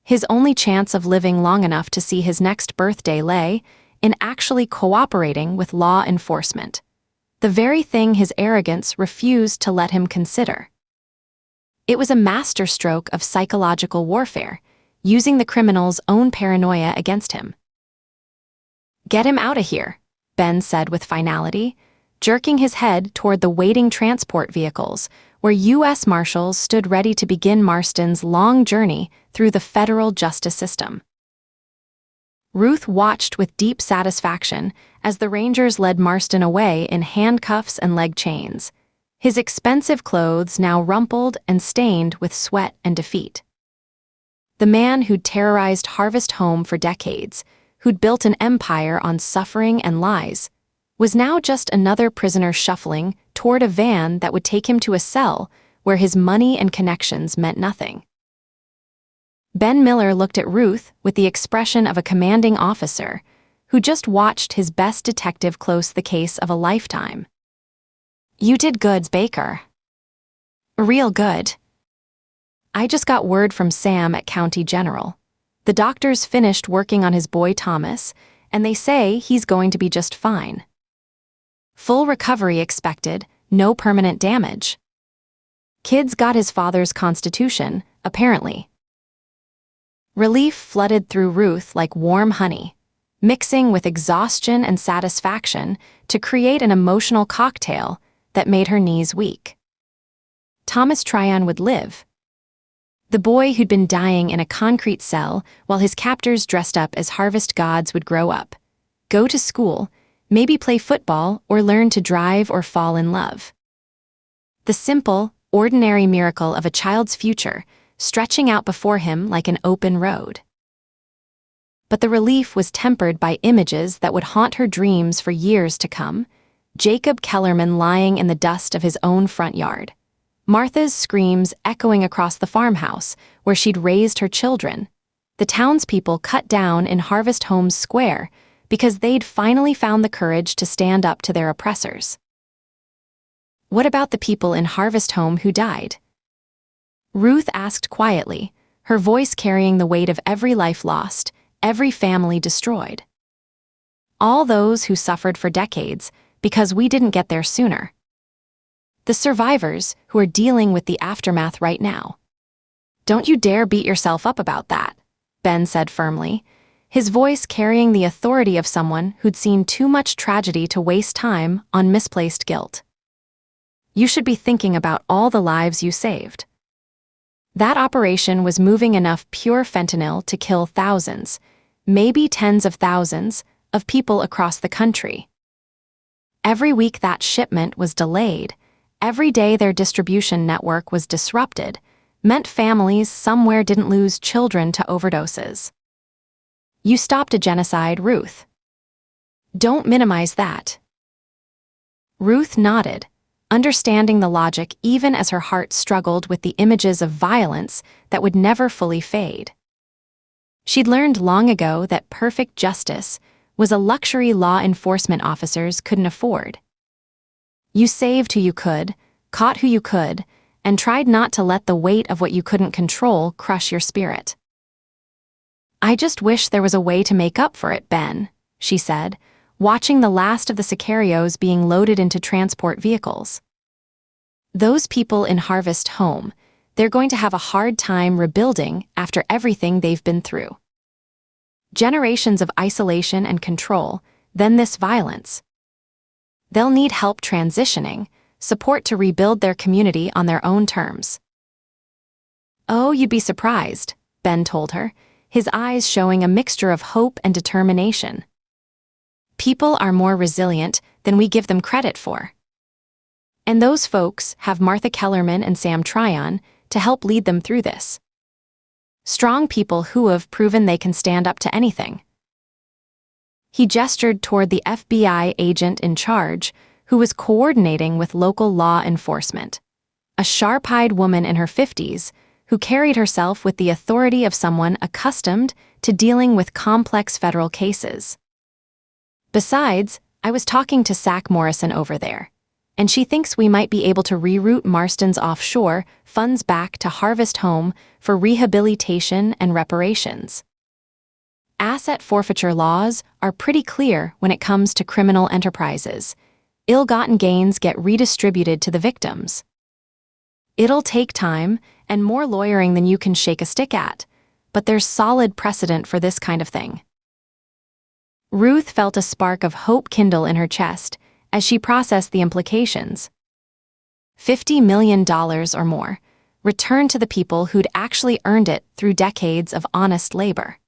His only chance of living long enough to see his next birthday lay in actually cooperating with law enforcement, the very thing his arrogance refused to let him consider. It was a masterstroke of psychological warfare, using the criminal's own paranoia against him. "Get him out of here," Ben said with finality, jerking his head toward the waiting transport vehicles where U.S. Marshals stood ready to begin Marston's long journey through the federal justice system. Ruth watched with deep satisfaction as the Rangers led Marston away in handcuffs and leg chains, his expensive clothes now rumpled and stained with sweat and defeat. The man who'd terrorized Harvest Home for decades, who'd built an empire on suffering and lies, was now just another prisoner shuffling toward a van that would take him to a cell where his money and connections meant nothing. Ben Miller looked at Ruth with the expression of a commanding officer who just watched his best detective close the case of a lifetime. "You did good, Baker. Real good. I just got word from Sam at County General. The doctors finished working on his boy Thomas, and they say he's going to be just fine. Full recovery expected, no permanent damage. Kid's got his father's constitution, apparently." Relief flooded through Ruth like warm honey, mixing with exhaustion and satisfaction to create an emotional cocktail that made her knees weak. Thomas Tryon would live. The boy who'd been dying in a concrete cell while his captors dressed up as harvest gods would grow up, go to school, maybe play football or learn to drive or fall in love. The simple, ordinary miracle of a child's future stretching out before him like an open road. But the relief was tempered by images that would haunt her dreams for years to come. Jacob Kellerman lying in the dust of his own front yard. Martha's screams echoing across the farmhouse where she'd raised her children. The townspeople cut down in Harvest Home's square because they'd finally found the courage to stand up to their oppressors. What about the people in Harvest Home who died? Ruth asked quietly, her voice carrying the weight of every life lost, every family destroyed. All those who suffered for decades because we didn't get there sooner. the survivors who are dealing with the aftermath right now. Don't you dare beat yourself up about that, Ben said firmly, his voice carrying the authority of someone who'd seen too much tragedy to waste time on misplaced guilt. You should be thinking about all the lives you saved. That operation was moving enough pure fentanyl to kill thousands, maybe tens of thousands, of people across the country. Every week that shipment was delayed, every day their distribution network was disrupted, meant families somewhere didn't lose children to overdoses. You stopped a genocide, Ruth. Don't minimize that. Ruth nodded, understanding the logic even as her heart struggled with the images of violence that would never fully fade. She'd learned long ago that perfect justice was a luxury law enforcement officers couldn't afford. You saved who you could, caught who you could, and tried not to let the weight of what you couldn't control crush your spirit. I just wish there was a way to make up for it, Ben, she said, watching the last of the sicarios being loaded into transport vehicles. Those people in Harvest Home, they're going to have a hard time rebuilding after everything they've been through. Generations of isolation and control, then this violence. They'll need help transitioning, support to rebuild their community on their own terms. Oh, you'd be surprised, Ben told her, his eyes showing a mixture of hope and determination. People are more resilient than we give them credit for. And those folks have Martha Kellerman and Sam Tryon to help lead them through this. Strong people who have proven they can stand up to anything. He gestured toward the FBI agent in charge, who was coordinating with local law enforcement, a sharp-eyed woman in her 50s who carried herself with the authority of someone accustomed to dealing with complex federal cases. Besides, I was talking to Sack Morrison over there, and she thinks we might be able to reroute Marston's offshore funds back to Harvest Home for rehabilitation and reparations. Asset forfeiture laws are pretty clear when it comes to criminal enterprises. Ill-gotten gains get redistributed to the victims. It'll take time and more lawyering than you can shake a stick at, but there's solid precedent for this kind of thing. Ruth felt a spark of hope kindle in her chest as she processed the implications. $50 million or more, returned to the people who'd actually earned it through decades of honest labor.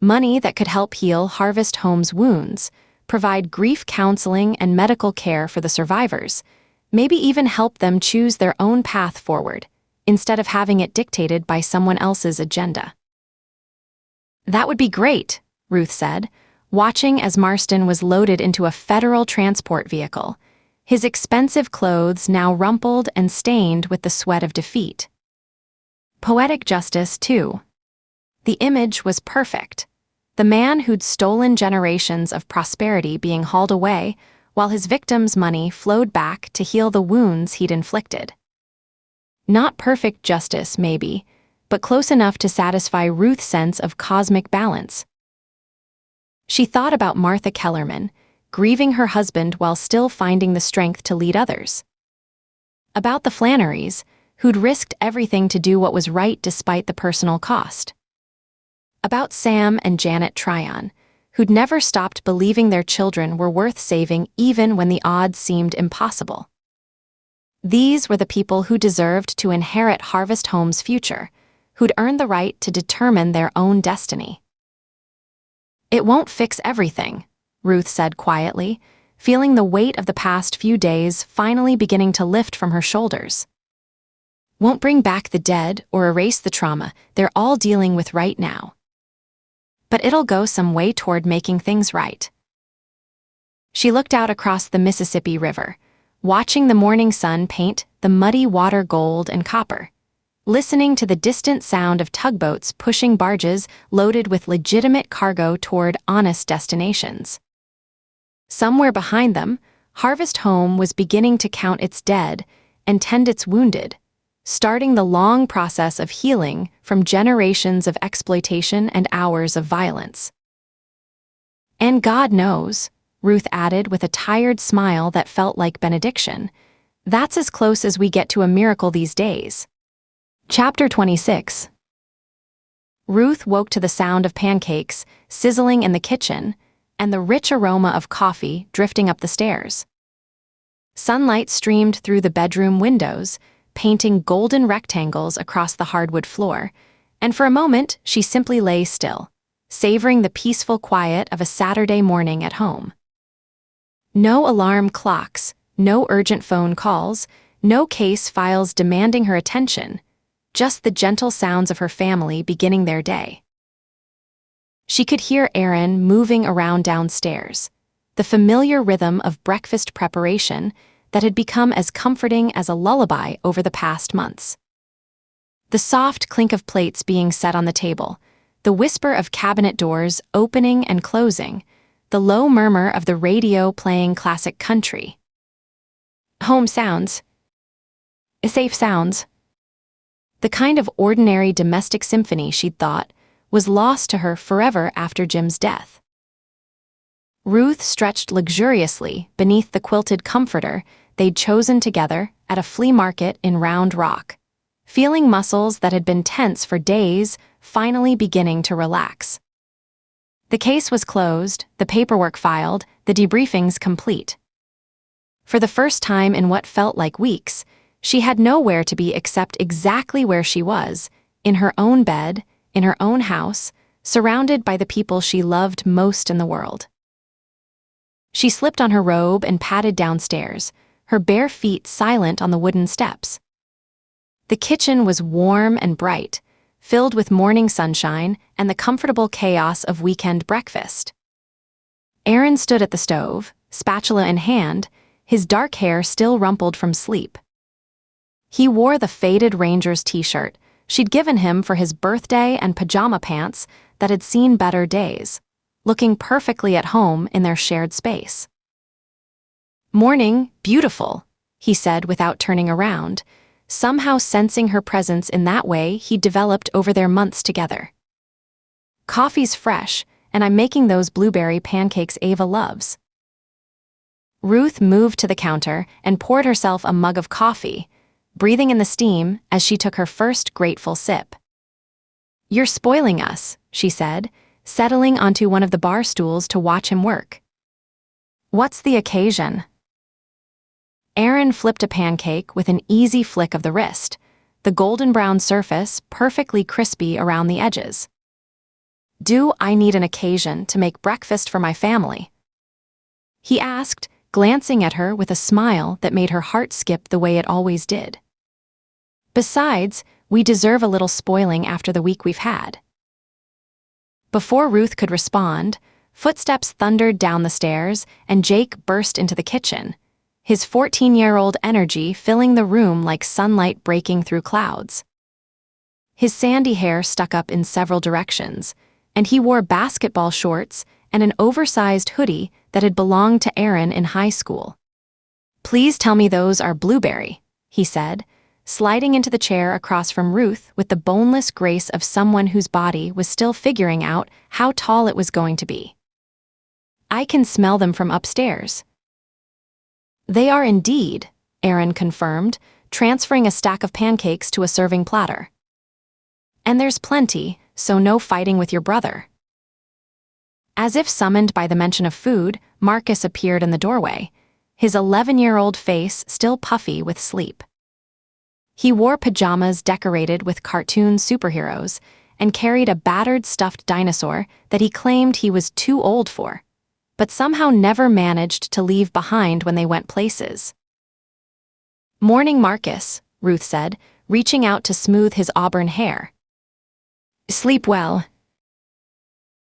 Money that could help heal Harvest Home's wounds, provide grief counseling and medical care for the survivors, maybe even help them choose their own path forward, instead of having it dictated by someone else's agenda. That would be great, Ruth said, watching as Marston was loaded into a federal transport vehicle, his expensive clothes now rumpled and stained with the sweat of defeat. Poetic justice, too. The image was perfect. The man who'd stolen generations of prosperity being hauled away, while his victims' money flowed back to heal the wounds he'd inflicted. Not perfect justice, maybe, but close enough to satisfy Ruth's sense of cosmic balance. She thought about Martha Kellerman, grieving her husband while still finding the strength to lead others. About the Flannerys, who'd risked everything to do what was right despite the personal cost. About Sam and Janet Tryon, who'd never stopped believing their children were worth saving even when the odds seemed impossible. These were the people who deserved to inherit Harvest Home's future, who'd earned the right to determine their own destiny. It won't fix everything, Ruth said quietly, feeling the weight of the past few days finally beginning to lift from her shoulders. Won't bring back the dead or erase the trauma they're all dealing with right now. But it'll go some way toward making things right. She looked out across the Mississippi River, watching the morning sun paint the muddy water gold and copper, listening to the distant sound of tugboats pushing barges loaded with legitimate cargo toward honest destinations. Somewhere behind them, Harvest Home was beginning to count its dead and tend its wounded, starting the long process of healing from generations of exploitation and hours of violence. And God knows, Ruth added with a tired smile that felt like benediction, That's as close as we get to a miracle these days. Chapter 26. Ruth woke to the sound of pancakes sizzling in the kitchen and the rich aroma of coffee drifting up the stairs. Sunlight streamed through the bedroom windows, painting golden rectangles across the hardwood floor, and for a moment she simply lay still, savoring the peaceful quiet of a Saturday morning at home. No alarm clocks, no urgent phone calls, no case files demanding her attention, just the gentle sounds of her family beginning their day. She could hear Aaron moving around downstairs, the familiar rhythm of breakfast preparation that had become as comforting as a lullaby over the past months. The soft clink of plates being set on the table, the whisper of cabinet doors opening and closing, the low murmur of the radio playing classic country. Home sounds. Safe sounds. The kind of ordinary domestic symphony she'd thought was lost to her forever after Jim's death. Ruth stretched luxuriously beneath the quilted comforter they'd chosen together at a flea market in Round Rock, feeling muscles that had been tense for days finally beginning to relax. The case was closed, the paperwork filed, the debriefings complete. For the first time in what felt like weeks, she had nowhere to be except exactly where she was, in her own bed, in her own house, surrounded by the people she loved most in the world. She slipped on her robe and padded downstairs, her bare feet silent on the wooden steps. The kitchen was warm and bright, filled with morning sunshine and the comfortable chaos of weekend breakfast. Aaron stood at the stove, spatula in hand, his dark hair still rumpled from sleep. He wore the faded Rangers t-shirt she'd given him for his birthday and pajama pants that had seen better days, looking perfectly at home in their shared space. "Morning, beautiful," he said without turning around, somehow sensing her presence in that way he'd developed over their months together. "Coffee's fresh, and I'm making those blueberry pancakes Ava loves." Ruth moved to the counter and poured herself a mug of coffee, breathing in the steam as she took her first grateful sip. "You're spoiling us," she said, settling onto one of the bar stools to watch him work. "What's the occasion?" Aaron flipped a pancake with an easy flick of the wrist, the golden brown surface perfectly crispy around the edges. "Do I need an occasion to make breakfast for my family?" he asked, glancing at her with a smile that made her heart skip the way it always did. "Besides, we deserve a little spoiling after the week we've had." Before Ruth could respond, footsteps thundered down the stairs and Jake burst into the kitchen, his 14-year-old energy filling the room like sunlight breaking through clouds. His sandy hair stuck up in several directions, and he wore basketball shorts and an oversized hoodie that had belonged to Aaron in high school. "Please tell me those are blueberry," he said, sliding into the chair across from Ruth with the boneless grace of someone whose body was still figuring out how tall it was going to be. "I can smell them from upstairs." "They are indeed," Aaron confirmed, transferring a stack of pancakes to a serving platter. "And there's plenty, so no fighting with your brother." As if summoned by the mention of food, Marcus appeared in the doorway, his 11-year-old face still puffy with sleep. He wore pajamas decorated with cartoon superheroes and carried a battered stuffed dinosaur that he claimed he was too old for, but somehow never managed to leave behind when they went places. "Morning, Marcus," Ruth said, reaching out to smooth his auburn hair. "Sleep well."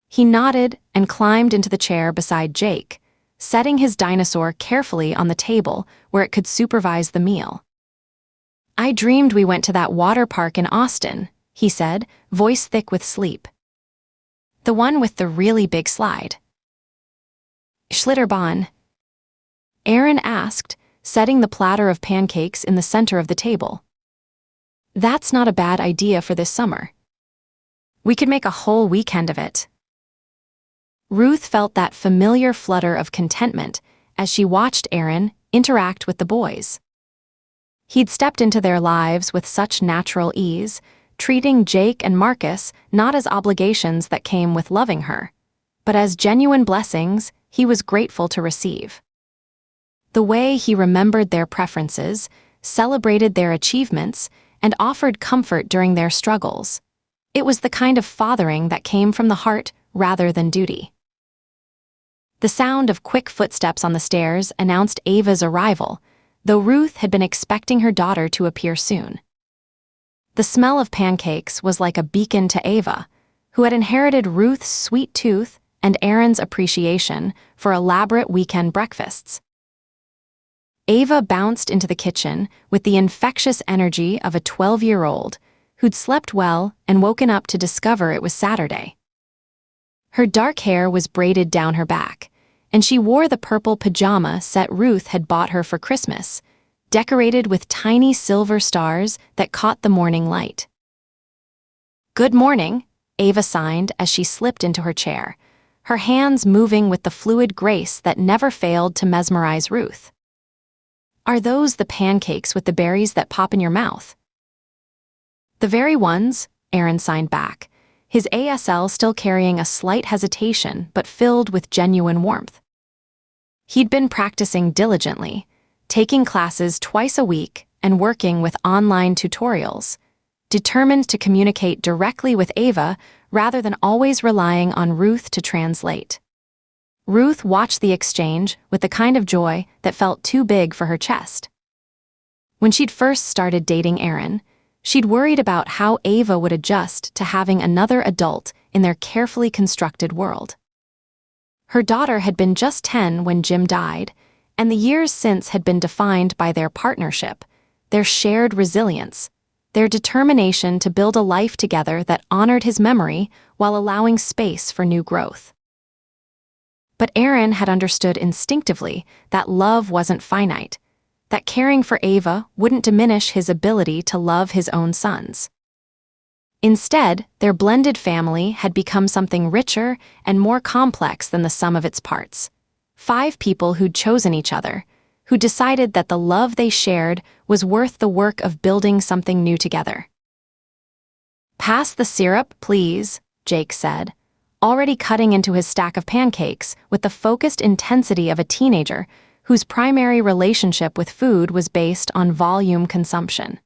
He nodded and climbed into the chair beside Jake, setting his dinosaur carefully on the table where it could supervise the meal. "I dreamed we went to that water park in Austin," he said, voice thick with sleep. "The one with the really big slide." "Schlitterbahn?" Aaron asked, setting the platter of pancakes in the center of the table. "That's not a bad idea for this summer. We could make a whole weekend of it." Ruth felt that familiar flutter of contentment as she watched Aaron interact with the boys. He'd stepped into their lives with such natural ease, treating Jake and Marcus not as obligations that came with loving her, but as genuine blessings he was grateful to receive. The way he remembered their preferences, celebrated their achievements, and offered comfort during their struggles. It was the kind of fathering that came from the heart rather than duty. The sound of quick footsteps on the stairs announced Ava's arrival, though Ruth had been expecting her daughter to appear soon. The smell of pancakes was like a beacon to Ava, who had inherited Ruth's sweet tooth and Aaron's appreciation for elaborate weekend breakfasts. Ava bounced into the kitchen with the infectious energy of a 12-year-old who'd slept well and woken up to discover it was Saturday. Her dark hair was braided down her back, and she wore the purple pajama set Ruth had bought her for Christmas, decorated with tiny silver stars that caught the morning light. "Good morning," Ava signed as she slipped into her chair, her hands moving with the fluid grace that never failed to mesmerize Ruth. "Are those the pancakes with the berries that pop in your mouth?" "The very ones," Aaron signed back, his ASL still carrying a slight hesitation but filled with genuine warmth. He'd been practicing diligently, taking classes twice a week and working with online tutorials, determined to communicate directly with Ava rather than always relying on Ruth to translate. Ruth watched the exchange with the kind of joy that felt too big for her chest. When she'd first started dating Aaron, she'd worried about how Ava would adjust to having another adult in their carefully constructed world. Her daughter had been just 10 when Jim died, and the years since had been defined by their partnership, their shared resilience, their determination to build a life together that honored his memory while allowing space for new growth. But Aaron had understood instinctively that love wasn't finite, that caring for Ava wouldn't diminish his ability to love his own sons. Instead, their blended family had become something richer and more complex than the sum of its parts. 5 people who'd chosen each other, who decided that the love they shared was worth the work of building something new together. "Pass the syrup, please," Jake said, already cutting into his stack of pancakes with the focused intensity of a teenager whose primary relationship with food was based on volume consumption.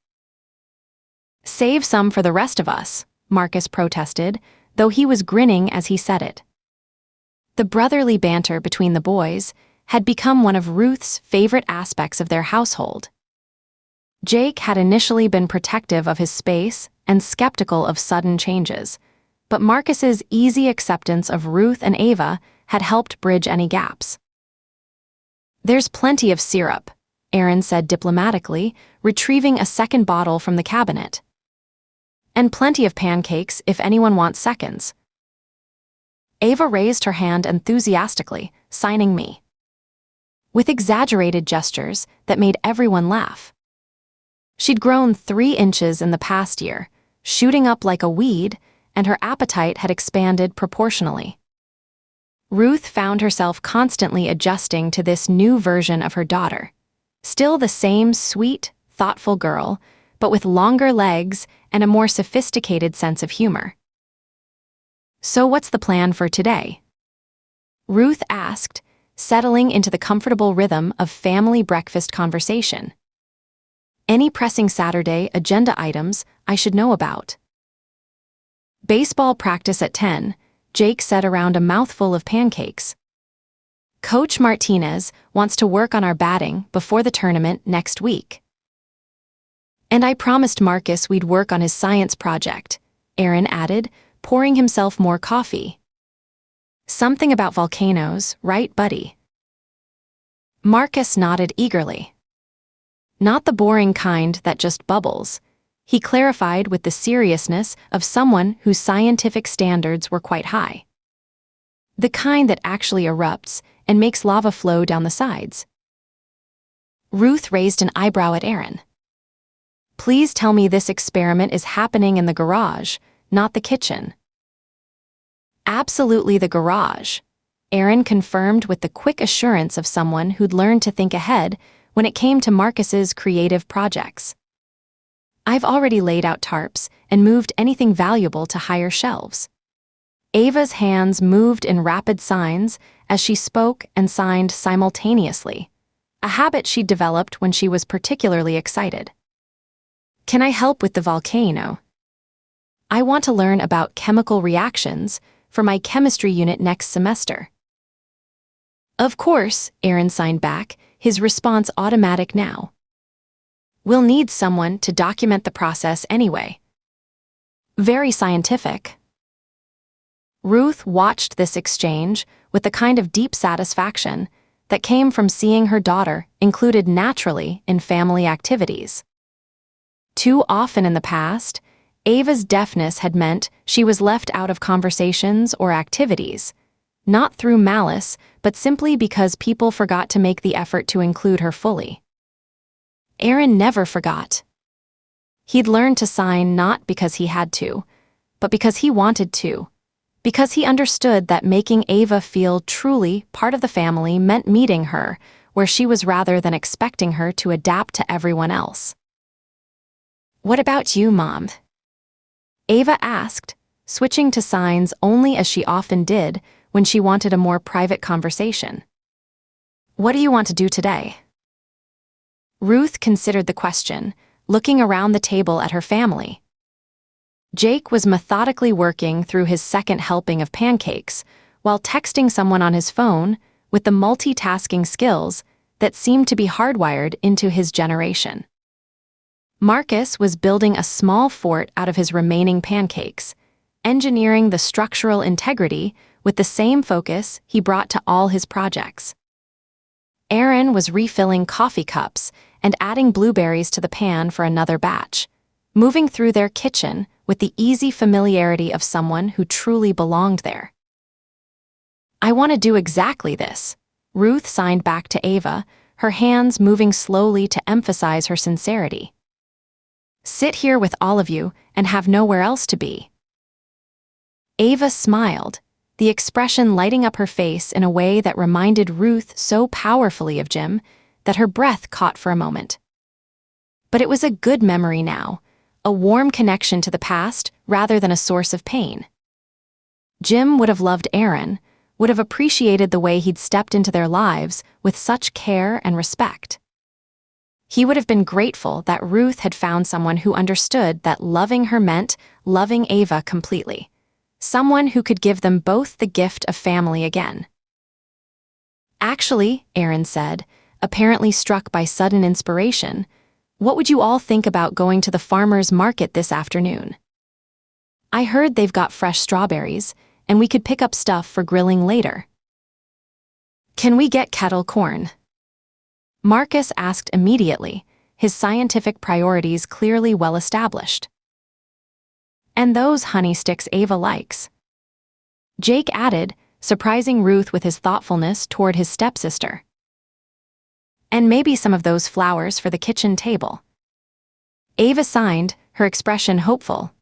"Save some for the rest of us," Marcus protested, though he was grinning as he said it. The brotherly banter between the boys had become one of Ruth's favorite aspects of their household. Jake had initially been protective of his space and skeptical of sudden changes, but Marcus's easy acceptance of Ruth and Ava had helped bridge any gaps. "There's plenty of syrup," Aaron said diplomatically, retrieving a second bottle from the cabinet. "And plenty of pancakes if anyone wants seconds." Ava raised her hand enthusiastically, signing me, with exaggerated gestures that made everyone laugh. She'd grown 3 inches in the past year, shooting up like a weed, and her appetite had expanded proportionally. Ruth found herself constantly adjusting to this new version of her daughter, still the same sweet, thoughtful girl, but with longer legs and a more sophisticated sense of humor. "So what's the plan for today?" Ruth asked, settling into the comfortable rhythm of family breakfast conversation. "Any pressing Saturday agenda items I should know about?" "Baseball practice at 10, Jake said around a mouthful of pancakes. "Coach Martinez wants to work on our batting before the tournament next week." "And I promised Marcus we'd work on his science project," Aaron added, pouring himself more coffee. "Something about volcanoes, right, buddy?" Marcus nodded eagerly. "Not the boring kind that just bubbles," he clarified with the seriousness of someone whose scientific standards were quite high. "The kind that actually erupts and makes lava flow down the sides." Ruth raised an eyebrow at Aaron. "Please tell me this experiment is happening in the garage, not the kitchen." "Absolutely the garage," Aaron confirmed with the quick assurance of someone who'd learned to think ahead when it came to Marcus's creative projects. "I've already laid out tarps and moved anything valuable to higher shelves." Ava's hands moved in rapid signs as she spoke and signed simultaneously, a habit she'd developed when she was particularly excited. "Can I help with the volcano? I want to learn about chemical reactions for my chemistry unit next semester." "Of course," Aaron signed back, his response automatic now. "We'll need someone to document the process anyway." "Very scientific." Ruth watched this exchange with the kind of deep satisfaction that came from seeing her daughter included naturally in family activities. Too often in the past, Ava's deafness had meant she was left out of conversations or activities, not through malice, but simply because people forgot to make the effort to include her fully. Aaron never forgot. He'd learned to sign not because he had to, but because he wanted to, because he understood that making Ava feel truly part of the family meant meeting her where she was rather than expecting her to adapt to everyone else. "What about you, Mom?" Ava asked, switching to signs only as she often did when she wanted a more private conversation. "What do you want to do today?" Ruth considered the question, looking around the table at her family. Jake was methodically working through his second helping of pancakes while texting someone on his phone with the multitasking skills that seemed to be hardwired into his generation. Marcus was building a small fort out of his remaining pancakes, engineering the structural integrity with the same focus he brought to all his projects. Aaron was refilling coffee cups and adding blueberries to the pan for another batch, moving through their kitchen with the easy familiarity of someone who truly belonged there. "I want to do exactly this," Ruth signed back to Ava, her hands moving slowly to emphasize her sincerity. "Sit here with all of you and have nowhere else to be." Ava smiled, the expression lighting up her face in a way that reminded Ruth so powerfully of Jim that her breath caught for a moment. But it was a good memory now, a warm connection to the past rather than a source of pain. Jim would have loved Aaron, would have appreciated the way he'd stepped into their lives with such care and respect. He would have been grateful that Ruth had found someone who understood that loving her meant loving Ava completely, someone who could give them both the gift of family again. "Actually," Aaron said, apparently struck by sudden inspiration, "what would you all think about going to the farmer's market this afternoon? I heard they've got fresh strawberries, and we could pick up stuff for grilling later." "Can we get kettle corn?" Marcus asked immediately, his scientific priorities clearly well established. "And those honey sticks Ava likes," Jake added, surprising Ruth with his thoughtfulness toward his stepsister. "And maybe some of those flowers for the kitchen table." Ava signed, her expression hopeful.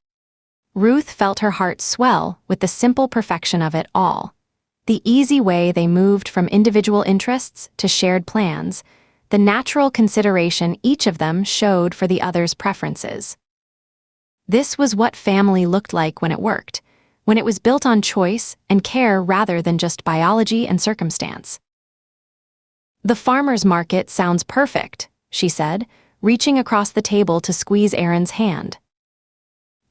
Ruth felt her heart swell with the simple perfection of it all. The easy way they moved from individual interests to shared plans, the natural consideration each of them showed for the other's preferences. This was what family looked like when it worked, when it was built on choice and care rather than just biology and circumstance. "The farmer's market sounds perfect," she said, reaching across the table to squeeze Aaron's hand.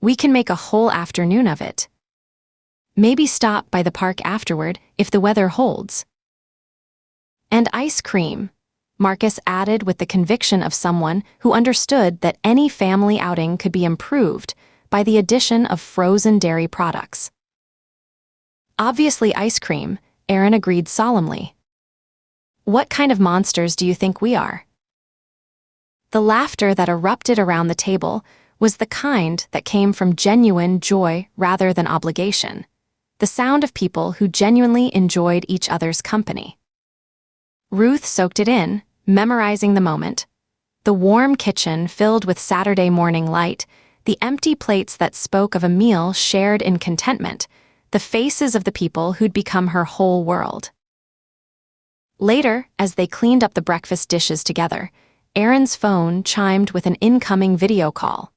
"We can make a whole afternoon of it. Maybe stop by the park afterward if the weather holds." "And ice cream," Marcus added with the conviction of someone who understood that any family outing could be improved by the addition of frozen dairy products. "Obviously ice cream," Aaron agreed solemnly. "What kind of monsters do you think we are?" The laughter that erupted around the table was the kind that came from genuine joy rather than obligation, the sound of people who genuinely enjoyed each other's company. Ruth soaked it in, memorizing the moment. The warm kitchen filled with Saturday morning light, the empty plates that spoke of a meal shared in contentment, the faces of the people who'd become her whole world. Later, as they cleaned up the breakfast dishes together, Aaron's phone chimed with an incoming video call.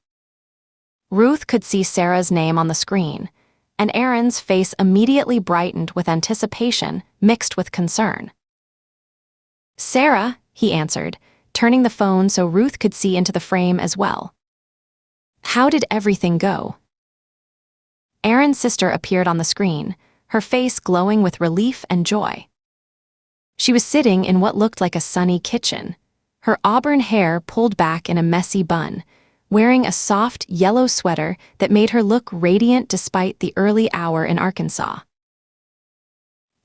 Ruth could see Sarah's name on the screen, and Aaron's face immediately brightened with anticipation mixed with concern. "Sarah," he answered, turning the phone so Ruth could see into the frame as well. "How did everything go?" Aaron's sister appeared on the screen, her face glowing with relief and joy. She was sitting in what looked like a sunny kitchen, her auburn hair pulled back in a messy bun, wearing a soft yellow sweater that made her look radiant despite the early hour in Arkansas.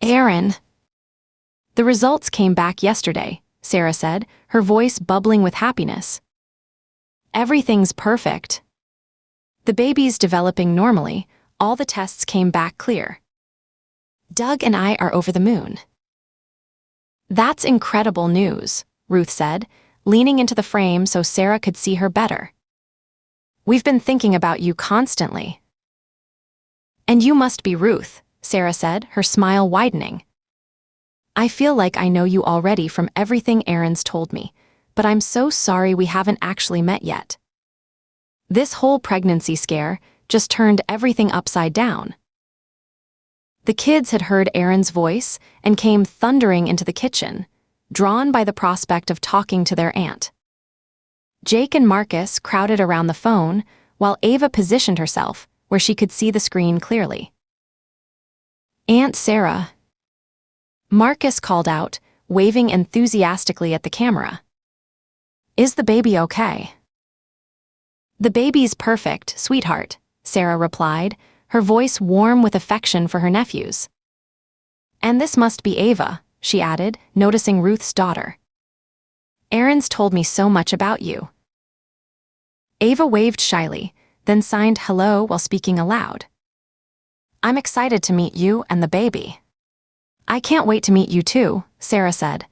"Aaron." "The results came back yesterday," Sarah said, her voice bubbling with happiness. "Everything's perfect. The baby's developing normally, all the tests came back clear. Doug and I are over the moon." "That's incredible news," Ruth said, leaning into the frame so Sarah could see her better. "We've been thinking about you constantly." "And you must be Ruth," Sarah said, her smile widening. "I feel like I know you already from everything Aaron's told me, but I'm so sorry we haven't actually met yet. This whole pregnancy scare just turned everything upside down." The kids had heard Aaron's voice and came thundering into the kitchen, drawn by the prospect of talking to their aunt. Jake and Marcus crowded around the phone, while Ava positioned herself where she could see the screen clearly. "Aunt Sarah," Marcus called out, waving enthusiastically at the camera. "Is the baby okay?" "The baby's perfect, sweetheart," Sarah replied, her voice warm with affection for her nephews. "And this must be Ava," she added, noticing Ruth's daughter. "Aaron's told me so much about you." Ava waved shyly, then signed hello while speaking aloud. "I'm excited to meet you and the baby." "I can't wait to meet you too," Sarah said.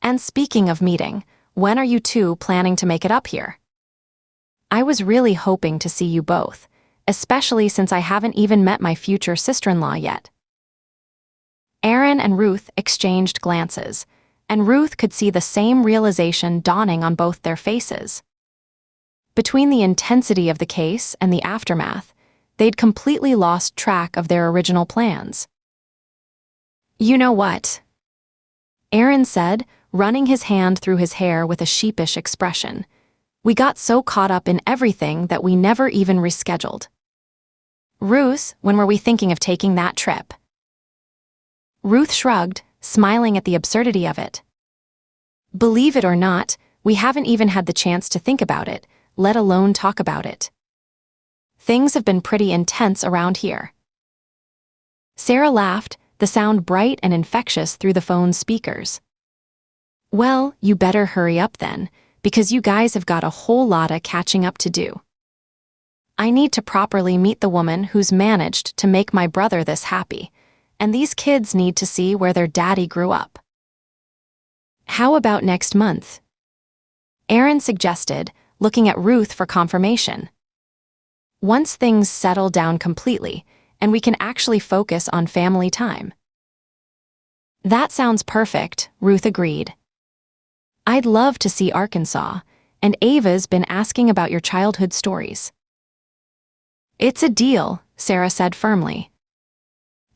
"And speaking of meeting, when are you two planning to make it up here?" "I was really hoping to see you both, especially since I haven't even met my future sister-in-law yet." Aaron and Ruth exchanged glances, and Ruth could see the same realization dawning on both their faces. Between the intensity of the case and the aftermath, they'd completely lost track of their original plans. "You know what?" Aaron said, running his hand through his hair with a sheepish expression. "We got so caught up in everything that we never even rescheduled." "Ruth, when were we thinking of taking that trip?" Ruth shrugged, smiling at the absurdity of it. "Believe it or not, we haven't even had the chance to think about it, let alone talk about it. Things have been pretty intense around here." Sarah laughed, the sound bright and infectious through the phone's speakers. "Well, you better hurry up then, because you guys have got a whole lot of catching up to do. I need to properly meet the woman who's managed to make my brother this happy, and these kids need to see where their daddy grew up." "How about next month?" Aaron suggested, looking at Ruth for confirmation. "Once things settle down completely, and we can actually focus on family time." "That sounds perfect," Ruth agreed. "I'd love to see Arkansas, and Ava's been asking about your childhood stories." "It's a deal," Sarah said firmly.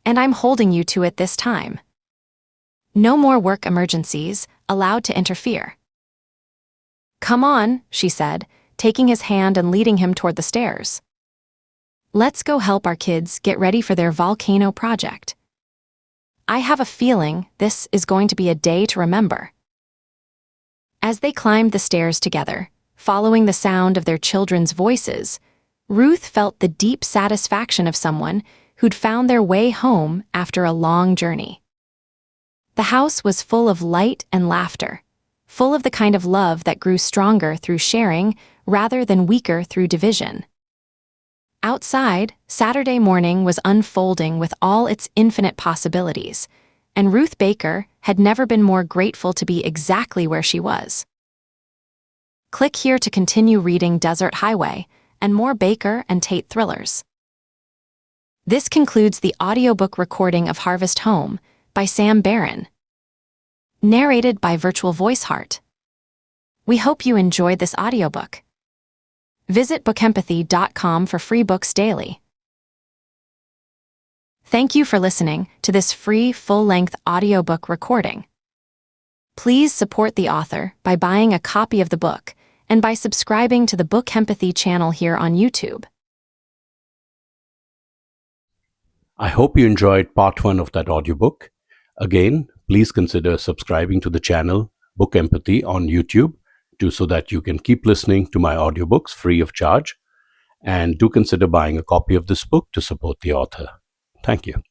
"And I'm holding you to it this time. No more work emergencies allowed to interfere." "Come on," she said, taking his hand and leading him toward the stairs. "Let's go help our kids get ready for their volcano project. I have a feeling this is going to be a day to remember." As they climbed the stairs together, following the sound of their children's voices, Ruth felt the deep satisfaction of someone who'd found their way home after a long journey. The house was full of light and laughter, full of the kind of love that grew stronger through sharing rather than weaker through division. Outside, Saturday morning was unfolding with all its infinite possibilities, and Ruth Baker had never been more grateful to be exactly where she was. Click here to continue reading Desert Highway and more Baker and Tate thrillers. This concludes the audiobook recording of Harvest Home by Sam Barron. narrated by Virtual Voice Heart. We hope you enjoyed this audiobook. Visit BookEmpathy.com for free books daily. Thank you for listening to this free full-length audiobook recording. Please support the author by buying a copy of the book and by subscribing to the BookEmpathy channel here on YouTube. I hope you enjoyed part 1 of that audiobook. Again, please consider subscribing to the channel Book Empathy on YouTube so that you can keep listening to my audiobooks free of charge. And do consider buying a copy of this book to support the author. Thank you.